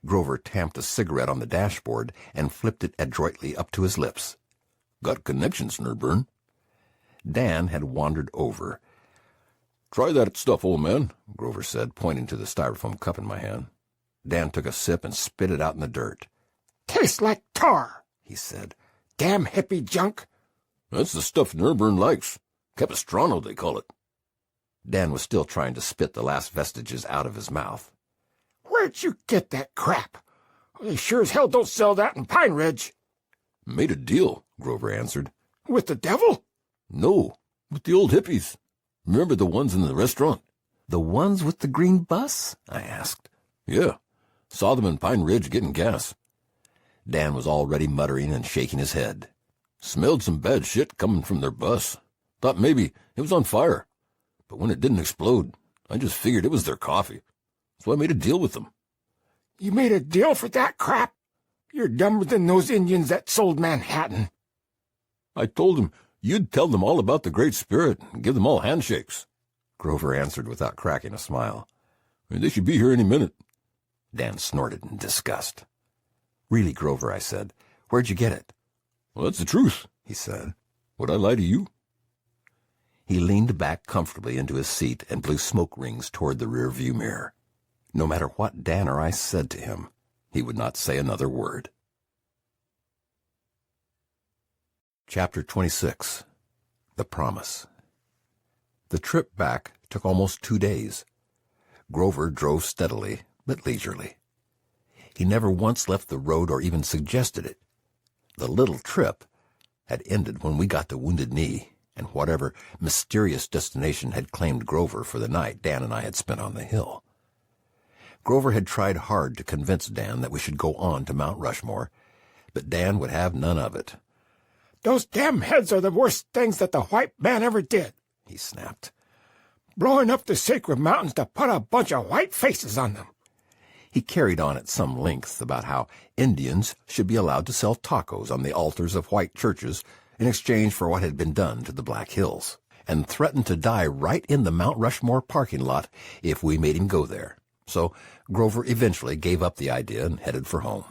Grover tamped a cigarette on the dashboard and flipped it adroitly up to his lips. "Got connections, Nerburn." Dan had wandered over. "Try that stuff, old man," Grover said, pointing to the styrofoam cup in my hand. Dan took a sip and spit it out in the dirt. Tastes like tar, he said. Damn hippie junk. "That's the stuff Nerburn likes. Capistrano, they call it." Dan was still trying to spit the last vestiges out of his mouth. Where'd you get that crap? They sure as hell don't sell that in Pine Ridge. "Made a deal," Grover answered. With the devil? "No, with the old hippies. Remember the ones in the restaurant?" "The ones with the green bus?" I asked. "Yeah. Saw them in Pine Ridge getting gas." Dan was already muttering and shaking his head. "Smelled some bad shit coming from their bus. Thought maybe it was on fire. But when it didn't explode, I just figured it was their coffee. So I made a deal with them." You made a deal for that crap? You're dumber than those Indians that sold Manhattan. "I told them you'd tell them all about the Great Spirit and give them all handshakes." Grover answered without cracking a smile. "They should be here any minute." Dan snorted in disgust. "Really, Grover," I said, "where'd you get it?" "Well, that's the truth," he said. "Would I lie to you?" He leaned back comfortably into his seat and blew smoke rings toward the rear-view mirror. No matter what Dan or I said to him, He would not say another word. Chapter 26. The Promise. The trip back took almost 2 days. Grover drove steadily, but leisurely. He never once left the road or even suggested it. The little trip had ended when we got to Wounded Knee, and whatever mysterious destination had claimed Grover for the night Dan and I had spent on the hill. Grover had tried hard to convince Dan that we should go on to Mount Rushmore, but Dan would have none of it. "Those damn heads are the worst things that the white man ever did," he snapped. "Blowing up the sacred mountains to put a bunch of white faces on them." He carried on at some length about how Indians should be allowed to sell tacos on the altars of white churches in exchange for what had been done to the Black Hills, and threatened to die right in the Mount Rushmore parking lot if we made him go there. So Grover eventually gave up the idea and headed for home.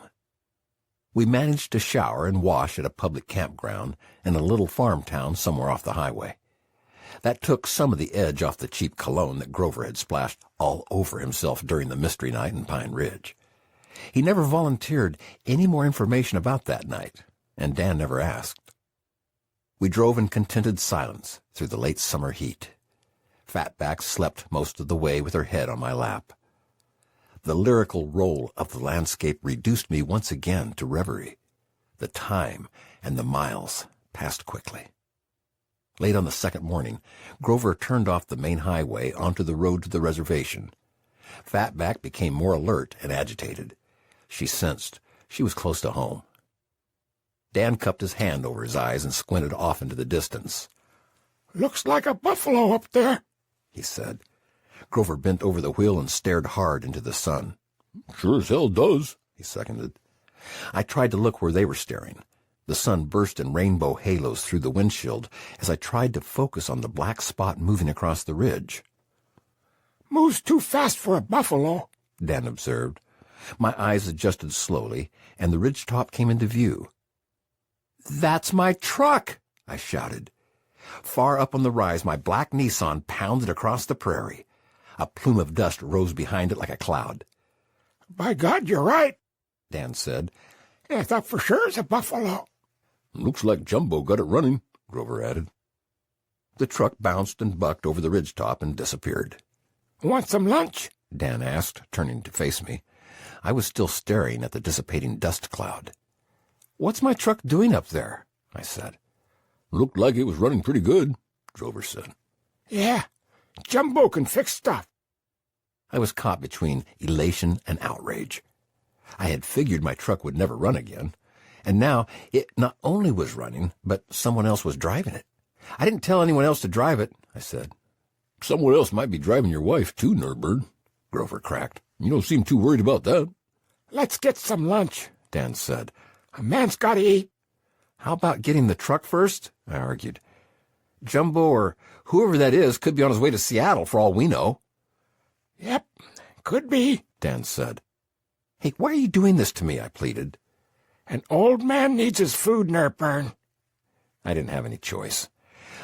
We managed to shower and wash at a public campground in a little farm town somewhere off the highway. That took some of the edge off the cheap cologne that Grover had splashed all over himself during the mystery night in Pine Ridge. He never volunteered any more information about that night, and Dan never asked. We drove in contented silence through the late summer heat. Fatback slept most of the way with her head on my lap. The lyrical roll of the landscape reduced me once again to reverie. The time and the miles passed quickly. Late on the second morning, Grover turned off the main highway onto the road to the reservation. Fatback became more alert and agitated. She sensed she was close to home. Dan cupped his hand over his eyes and squinted off into the distance. "Looks like a buffalo up there," he said. Grover bent over the wheel and stared hard into the sun. Sure as hell does, he seconded. I tried to look where they were staring. The sun burst in rainbow halos through the windshield as I tried to focus on the black spot moving across the ridge. "Moves too fast for a buffalo," Dan observed. My eyes adjusted slowly, and the ridgetop came into view. "That's my truck!" I shouted. Far up on the rise, my black Nissan pounded across the prairie. A plume of dust rose behind it like a cloud. "By God, you're right," Dan said. "I thought for sure it's a buffalo." Looks like Jumbo got it running, Grover added. The truck bounced and bucked over the ridgetop and disappeared. "Want some lunch?" Dan asked, turning to face me. I was still staring at the dissipating dust cloud. "What's my truck doing up there?" I said. Looked like it was running pretty good, Grover said. "Yeah, Jumbo can fix stuff." I was caught between elation and outrage. I had figured my truck would never run again, and now it not only was running, but someone else was driving it. "I didn't tell anyone else to drive it," I said. Someone else might be driving your wife, too, Nerburn, Grover cracked. You don't seem too worried about that. "Let's get some lunch," Dan said. "A man's got to eat." "How about getting the truck first?" I argued. "Jumbo or whoever that is could be on his way to Seattle for all we know." "Yep, could be," Dan said. "Hey, why are you doing this to me?" I pleaded. "An old man needs his food, Nerburn." I didn't have any choice.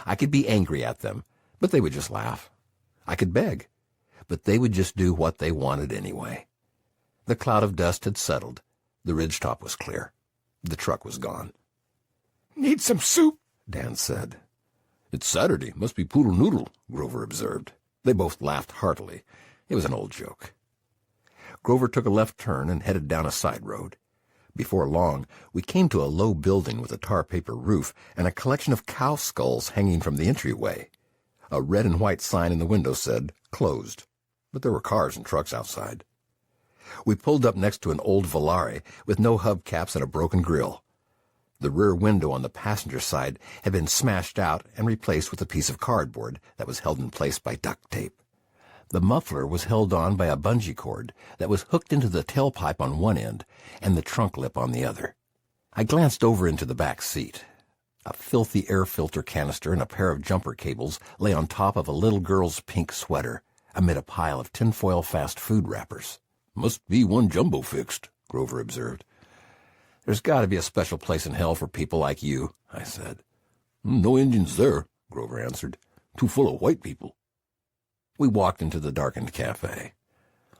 I could be angry at them, but they would just laugh. I could beg, but they would just do what they wanted anyway. The cloud of dust had settled. The ridgetop was clear. The truck was gone. "Need some soup?" Dan said. It's Saturday. Must be poodle noodle, Grover observed. They both laughed heartily. It was an old joke. Grover took a left turn and headed down a side road. Before long, we came to a low building with a tar paper roof and a collection of cow skulls hanging from the entryway. A red and white sign in the window said, "Closed," but there were cars and trucks outside. We pulled up next to an old Volare with no hubcaps and a broken grill. The rear window on the passenger side had been smashed out and replaced with a piece of cardboard that was held in place by duct tape. The muffler was held on by a bungee cord that was hooked into the tailpipe on one end and the trunk lip on the other. I glanced over into the back seat. A filthy air filter canister and a pair of jumper cables lay on top of a little girl's pink sweater amid a pile of tinfoil fast food wrappers. Must be one Jumbo fixed, Grover observed. There's got to be a special place in hell for people like you, I said. No Indians there, Grover answered. Too full of white people. We walked into the darkened cafe.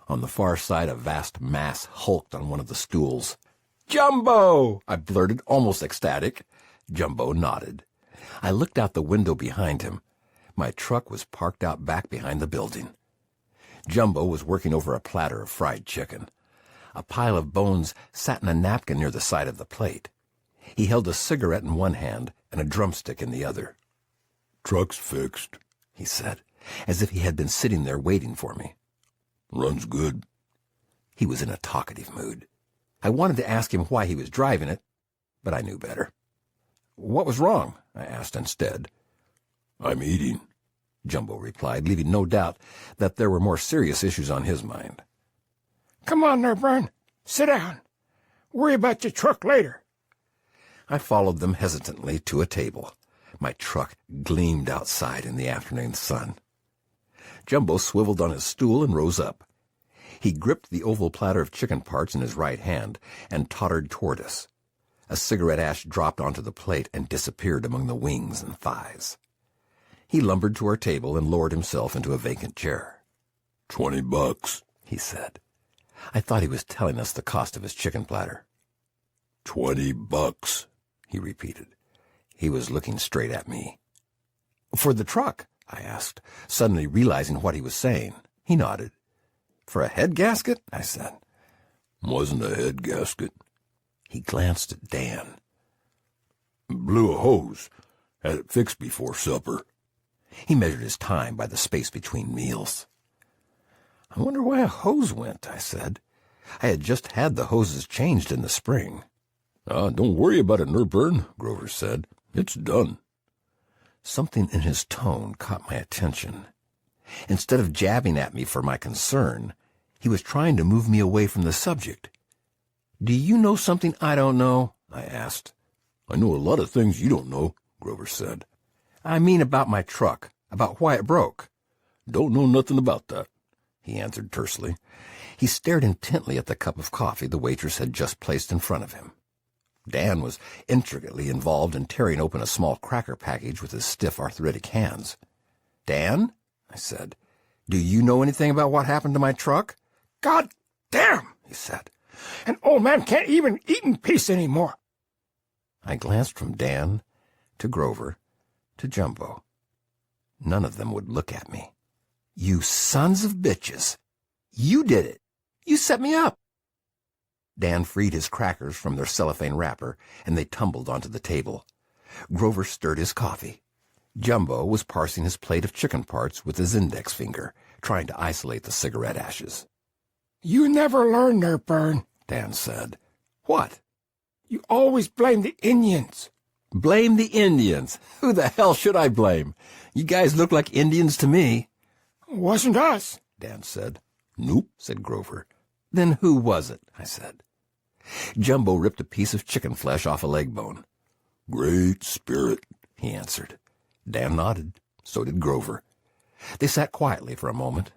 On the far side, a vast mass hulked on one of the stools. "Jumbo!" I blurted, almost ecstatic. Jumbo nodded. I looked out the window behind him. My truck was parked out back behind the building. Jumbo was working over a platter of fried chicken. A pile of bones sat in a napkin near the side of the plate. He held a cigarette in one hand and a drumstick in the other. "Truck's fixed," he said, as if he had been sitting there waiting for me. "Runs good." He was in a talkative mood. I wanted to ask him why he was driving it, but I knew better. "What was wrong?" I asked instead. "I'm eating," Jumbo replied, leaving no doubt that there were more serious issues on his mind. Come on, Nerburn. Sit down. Worry about your truck later. I followed them hesitantly to a table. My truck gleamed outside in the afternoon sun. Jumbo swiveled on his stool and rose up. He gripped the oval platter of chicken parts in his right hand and tottered toward us. A cigarette ash dropped onto the plate and disappeared among the wings and thighs. He lumbered to our table and lowered himself into a vacant chair. $20, he said. I thought he was telling us the cost of his chicken platter. $20, he repeated. He was looking straight at me. For the truck, I asked, suddenly realizing what he was saying. He nodded. For a head gasket? I said. Wasn't a head gasket. He glanced at Dan. Blew a hose. Had it fixed before supper. He measured his time by the space between meals. I wonder why a hose went, I said. I had just had the hoses changed in the spring. Don't worry about it, Nerburn, Grover said. It's done. Something in his tone caught my attention. Instead of jabbing at me for my concern, he was trying to move me away from the subject. Do you know something I don't know? I asked. I know a lot of things you don't know, Grover said. I mean about my truck, about why it broke. Don't know nothing about that, he answered tersely. He stared intently at the cup of coffee the waitress had just placed in front of him. Dan was intricately involved in tearing open a small cracker package with his stiff, arthritic hands. Dan, I said, do you know anything about what happened to my truck? God damn, he said. An old man can't even eat in peace anymore. I glanced from Dan to Grover to Jumbo. None of them would look at me. You sons of bitches. You did it. You set me up. Dan freed his crackers from their cellophane wrapper, and they tumbled onto the table. Grover stirred his coffee. Jumbo was parsing his plate of chicken parts with his index finger, trying to isolate the cigarette ashes. You never learn, Nerburn, Dan said. What? You always blame the Indians. Blame the Indians? Who the hell should I blame? You guys look like Indians to me. Wasn't us, Dan said. Nope, said Grover. Then who was it? I said. Jumbo ripped a piece of chicken flesh off a leg bone. Great Spirit, he answered. Dan nodded. So did Grover. They sat quietly for a moment.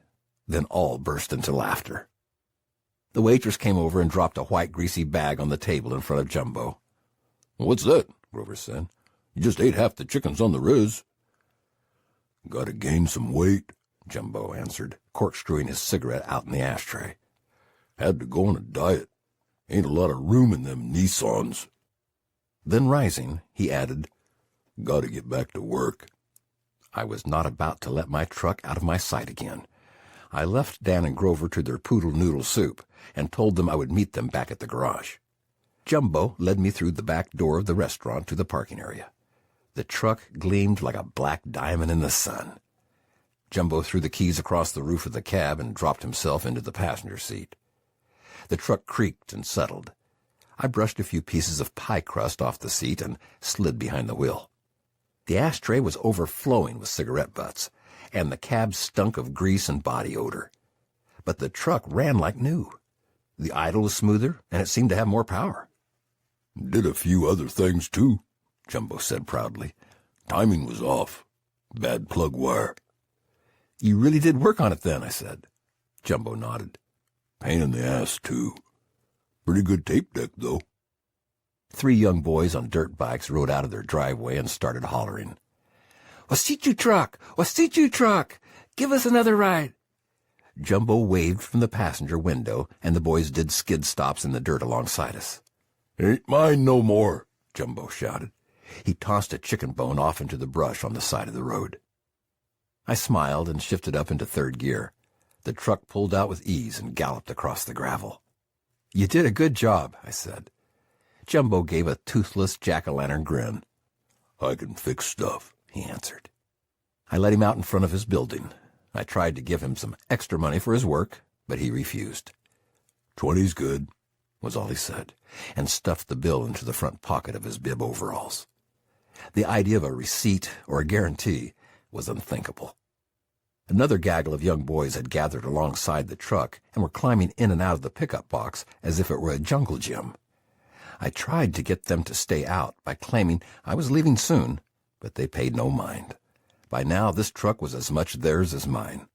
Then all burst into laughter. The waitress came over and dropped a white, greasy bag on the table in front of Jumbo. What's that? Grover said. You just ate half the chickens on the res. Gotta gain some weight, Jumbo answered, corkscrewing his cigarette out in the ashtray. Had to go on a diet. Ain't a lot of room in them Nissans. Then rising, he added, Gotta get back to work. I was not about to let my truck out of my sight again. I left Dan and Grover to their poodle noodle soup and told them I would meet them back at the garage. Jumbo led me through the back door of the restaurant to the parking area. The truck gleamed like a black diamond in the sun. Jumbo threw the keys across the roof of the cab and dropped himself into the passenger seat. The truck creaked and settled. I brushed a few pieces of pie crust off the seat and slid behind the wheel. The ashtray was overflowing with cigarette butts, and the cab stunk of grease and body odor. But the truck ran like new. The idle was smoother, and it seemed to have more power. Did a few other things, too, Jumbo said proudly. Timing was off. Bad plug wire. You really did work on it then, I said. Jumbo nodded. Pain in the ass, too. Pretty good tape deck, though. 3 young boys on dirt bikes rode out of their driveway and started hollering. Wasichu truck! Wasichu truck! Give us another ride! Jumbo waved from the passenger window, and the boys did skid stops in the dirt alongside us. "Ain't mine no more," Jumbo shouted. He tossed a chicken bone off into the brush on the side of the road. I smiled and shifted up into third gear. The truck pulled out with ease and galloped across the gravel. "You did a good job," I said. Jumbo gave a toothless jack-o'-lantern grin. "I can fix stuff," he answered. I let him out in front of his building. I tried to give him some extra money for his work, but he refused. "20's good," was all he said, and stuffed the bill into the front pocket of his bib overalls. The idea of a receipt or a guarantee was unthinkable. Another gaggle of young boys had gathered alongside the truck and were climbing in and out of the pickup box as if it were a jungle gym. I tried to get them to stay out by claiming I was leaving soon, but they paid no mind. By now, this truck was as much theirs as mine.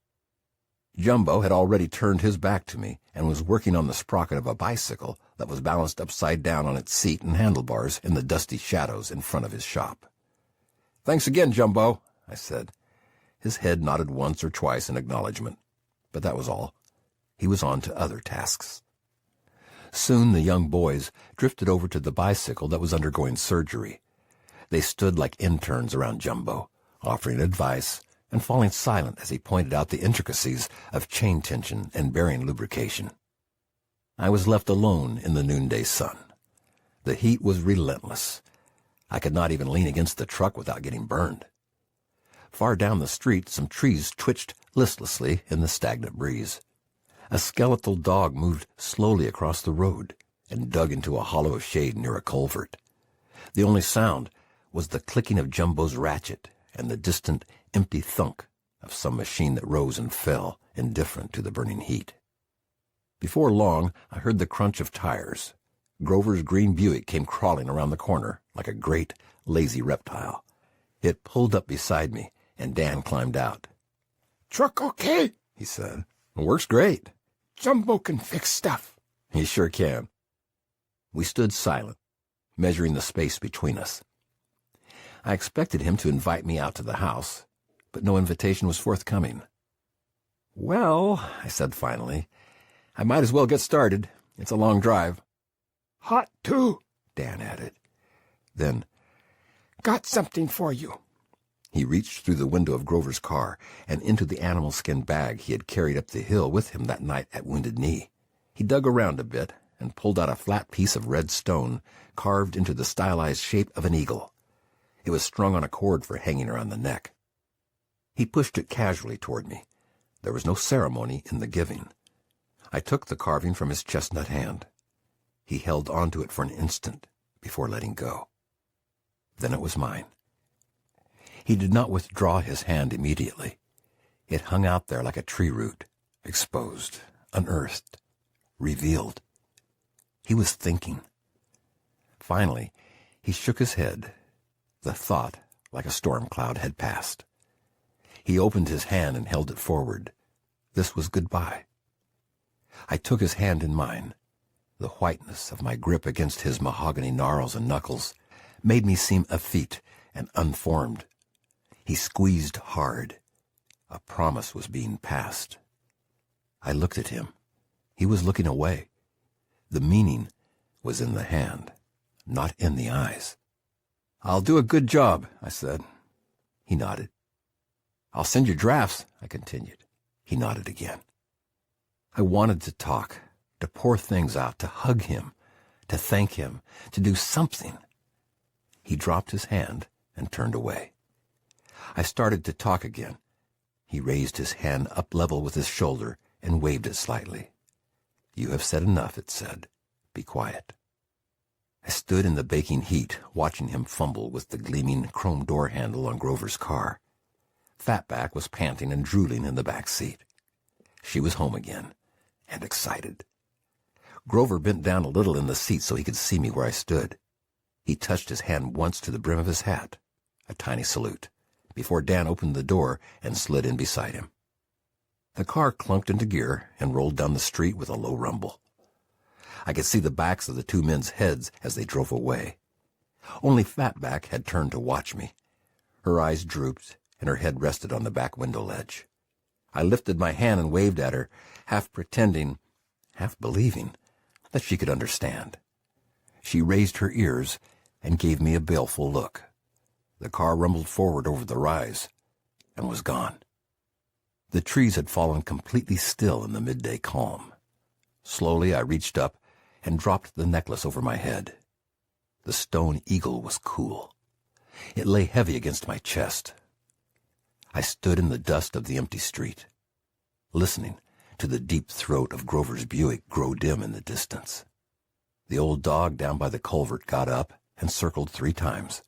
Jumbo had already turned his back to me and was working on the sprocket of a bicycle that was balanced upside down on its seat and handlebars in the dusty shadows in front of his shop. "Thanks again, Jumbo," I said. His head nodded once or twice in acknowledgement, but that was all. He was on to other tasks. Soon the young boys drifted over to the bicycle that was undergoing surgery. They stood like interns around Jumbo, offering advice and falling silent as he pointed out the intricacies of chain tension and bearing lubrication. I was left alone in the noonday sun. The heat was relentless. I could not even lean against the truck without getting burned. Far down the street, some trees twitched listlessly in the stagnant breeze. A skeletal dog moved slowly across the road and dug into a hollow of shade near a culvert. The only sound was the clicking of Jumbo's ratchet and the distant, empty thunk of some machine that rose and fell, indifferent to the burning heat. Before long, I heard the crunch of tires. Grover's green Buick came crawling around the corner like a great, lazy reptile. It pulled up beside me, and Dan climbed out. "Truck okay?" he said. "Works great." "Jumbo can fix stuff." "He sure can." We stood silent, measuring the space between us. I expected him to invite me out to the house, but no invitation was forthcoming. "Well," I said finally, "I might as well get started. It's a long drive." "Hot, too," Dan added. Then, "Got something for you." he reached through the window of Grover's car and into the animal skin bag he had carried up the hill with him that night at Wounded Knee. He dug around a bit and pulled out a flat piece of red stone carved into the stylized shape of an eagle. It was strung on a cord for hanging around the neck. He pushed it casually toward me. There was no ceremony in the giving. I took the carving from his chestnut hand. He held onto it for an instant before letting go. Then it was mine. He did not withdraw his hand immediately. It hung out there like a tree root, exposed, unearthed, revealed. He was thinking. Finally, he shook his head. The thought, like a storm cloud, had passed. He opened his hand and held it forward. This was goodbye. I took his hand in mine. The whiteness of my grip against his mahogany gnarls and knuckles made me seem effete and unformed. He squeezed hard. A promise was being passed. I looked at him. He was looking away. The meaning was in the hand, not in the eyes. "I'll do a good job," I said. He nodded. "I'll send you drafts," I continued. He nodded again. I wanted to talk, to pour things out, to hug him, to thank him, to do something. He dropped his hand and turned away. I started to talk again. He raised his hand up level with his shoulder and waved it slightly. "You have said enough," it said. "Be quiet." I stood in the baking heat, watching him fumble with the gleaming chrome door handle on Grover's car. Fatback was panting and drooling in the back seat. She was home again, and excited. Grover bent down a little in the seat so he could see me where I stood. He touched his hand once to the brim of his hat, a tiny salute, before Dan opened the door and slid in beside him. The car clunked into gear and rolled down the street with a low rumble. I could see the backs of the two men's heads as they drove away. Only Fatback had turned to watch me. Her eyes drooped, and her head rested on the back window ledge. I lifted my hand and waved at her, half pretending, half believing, that she could understand. She raised her ears and gave me a baleful look. The car rumbled forward over the rise and was gone. The trees had fallen completely still in the midday calm. Slowly I reached up and dropped the necklace over my head. The stone eagle was cool. It lay heavy against my chest. I stood in the dust of the empty street, listening to the deep throat of Grover's Buick grow dim in the distance. The old dog down by the culvert got up and circled 3 times,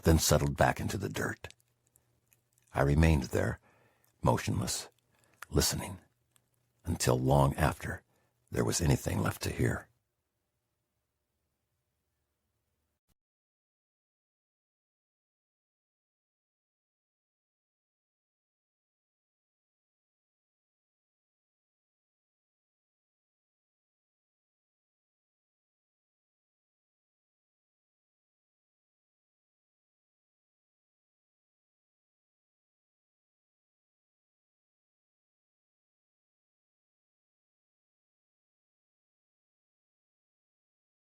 then settled back into the dirt. I remained there, motionless, listening, until long after there was anything left to hear.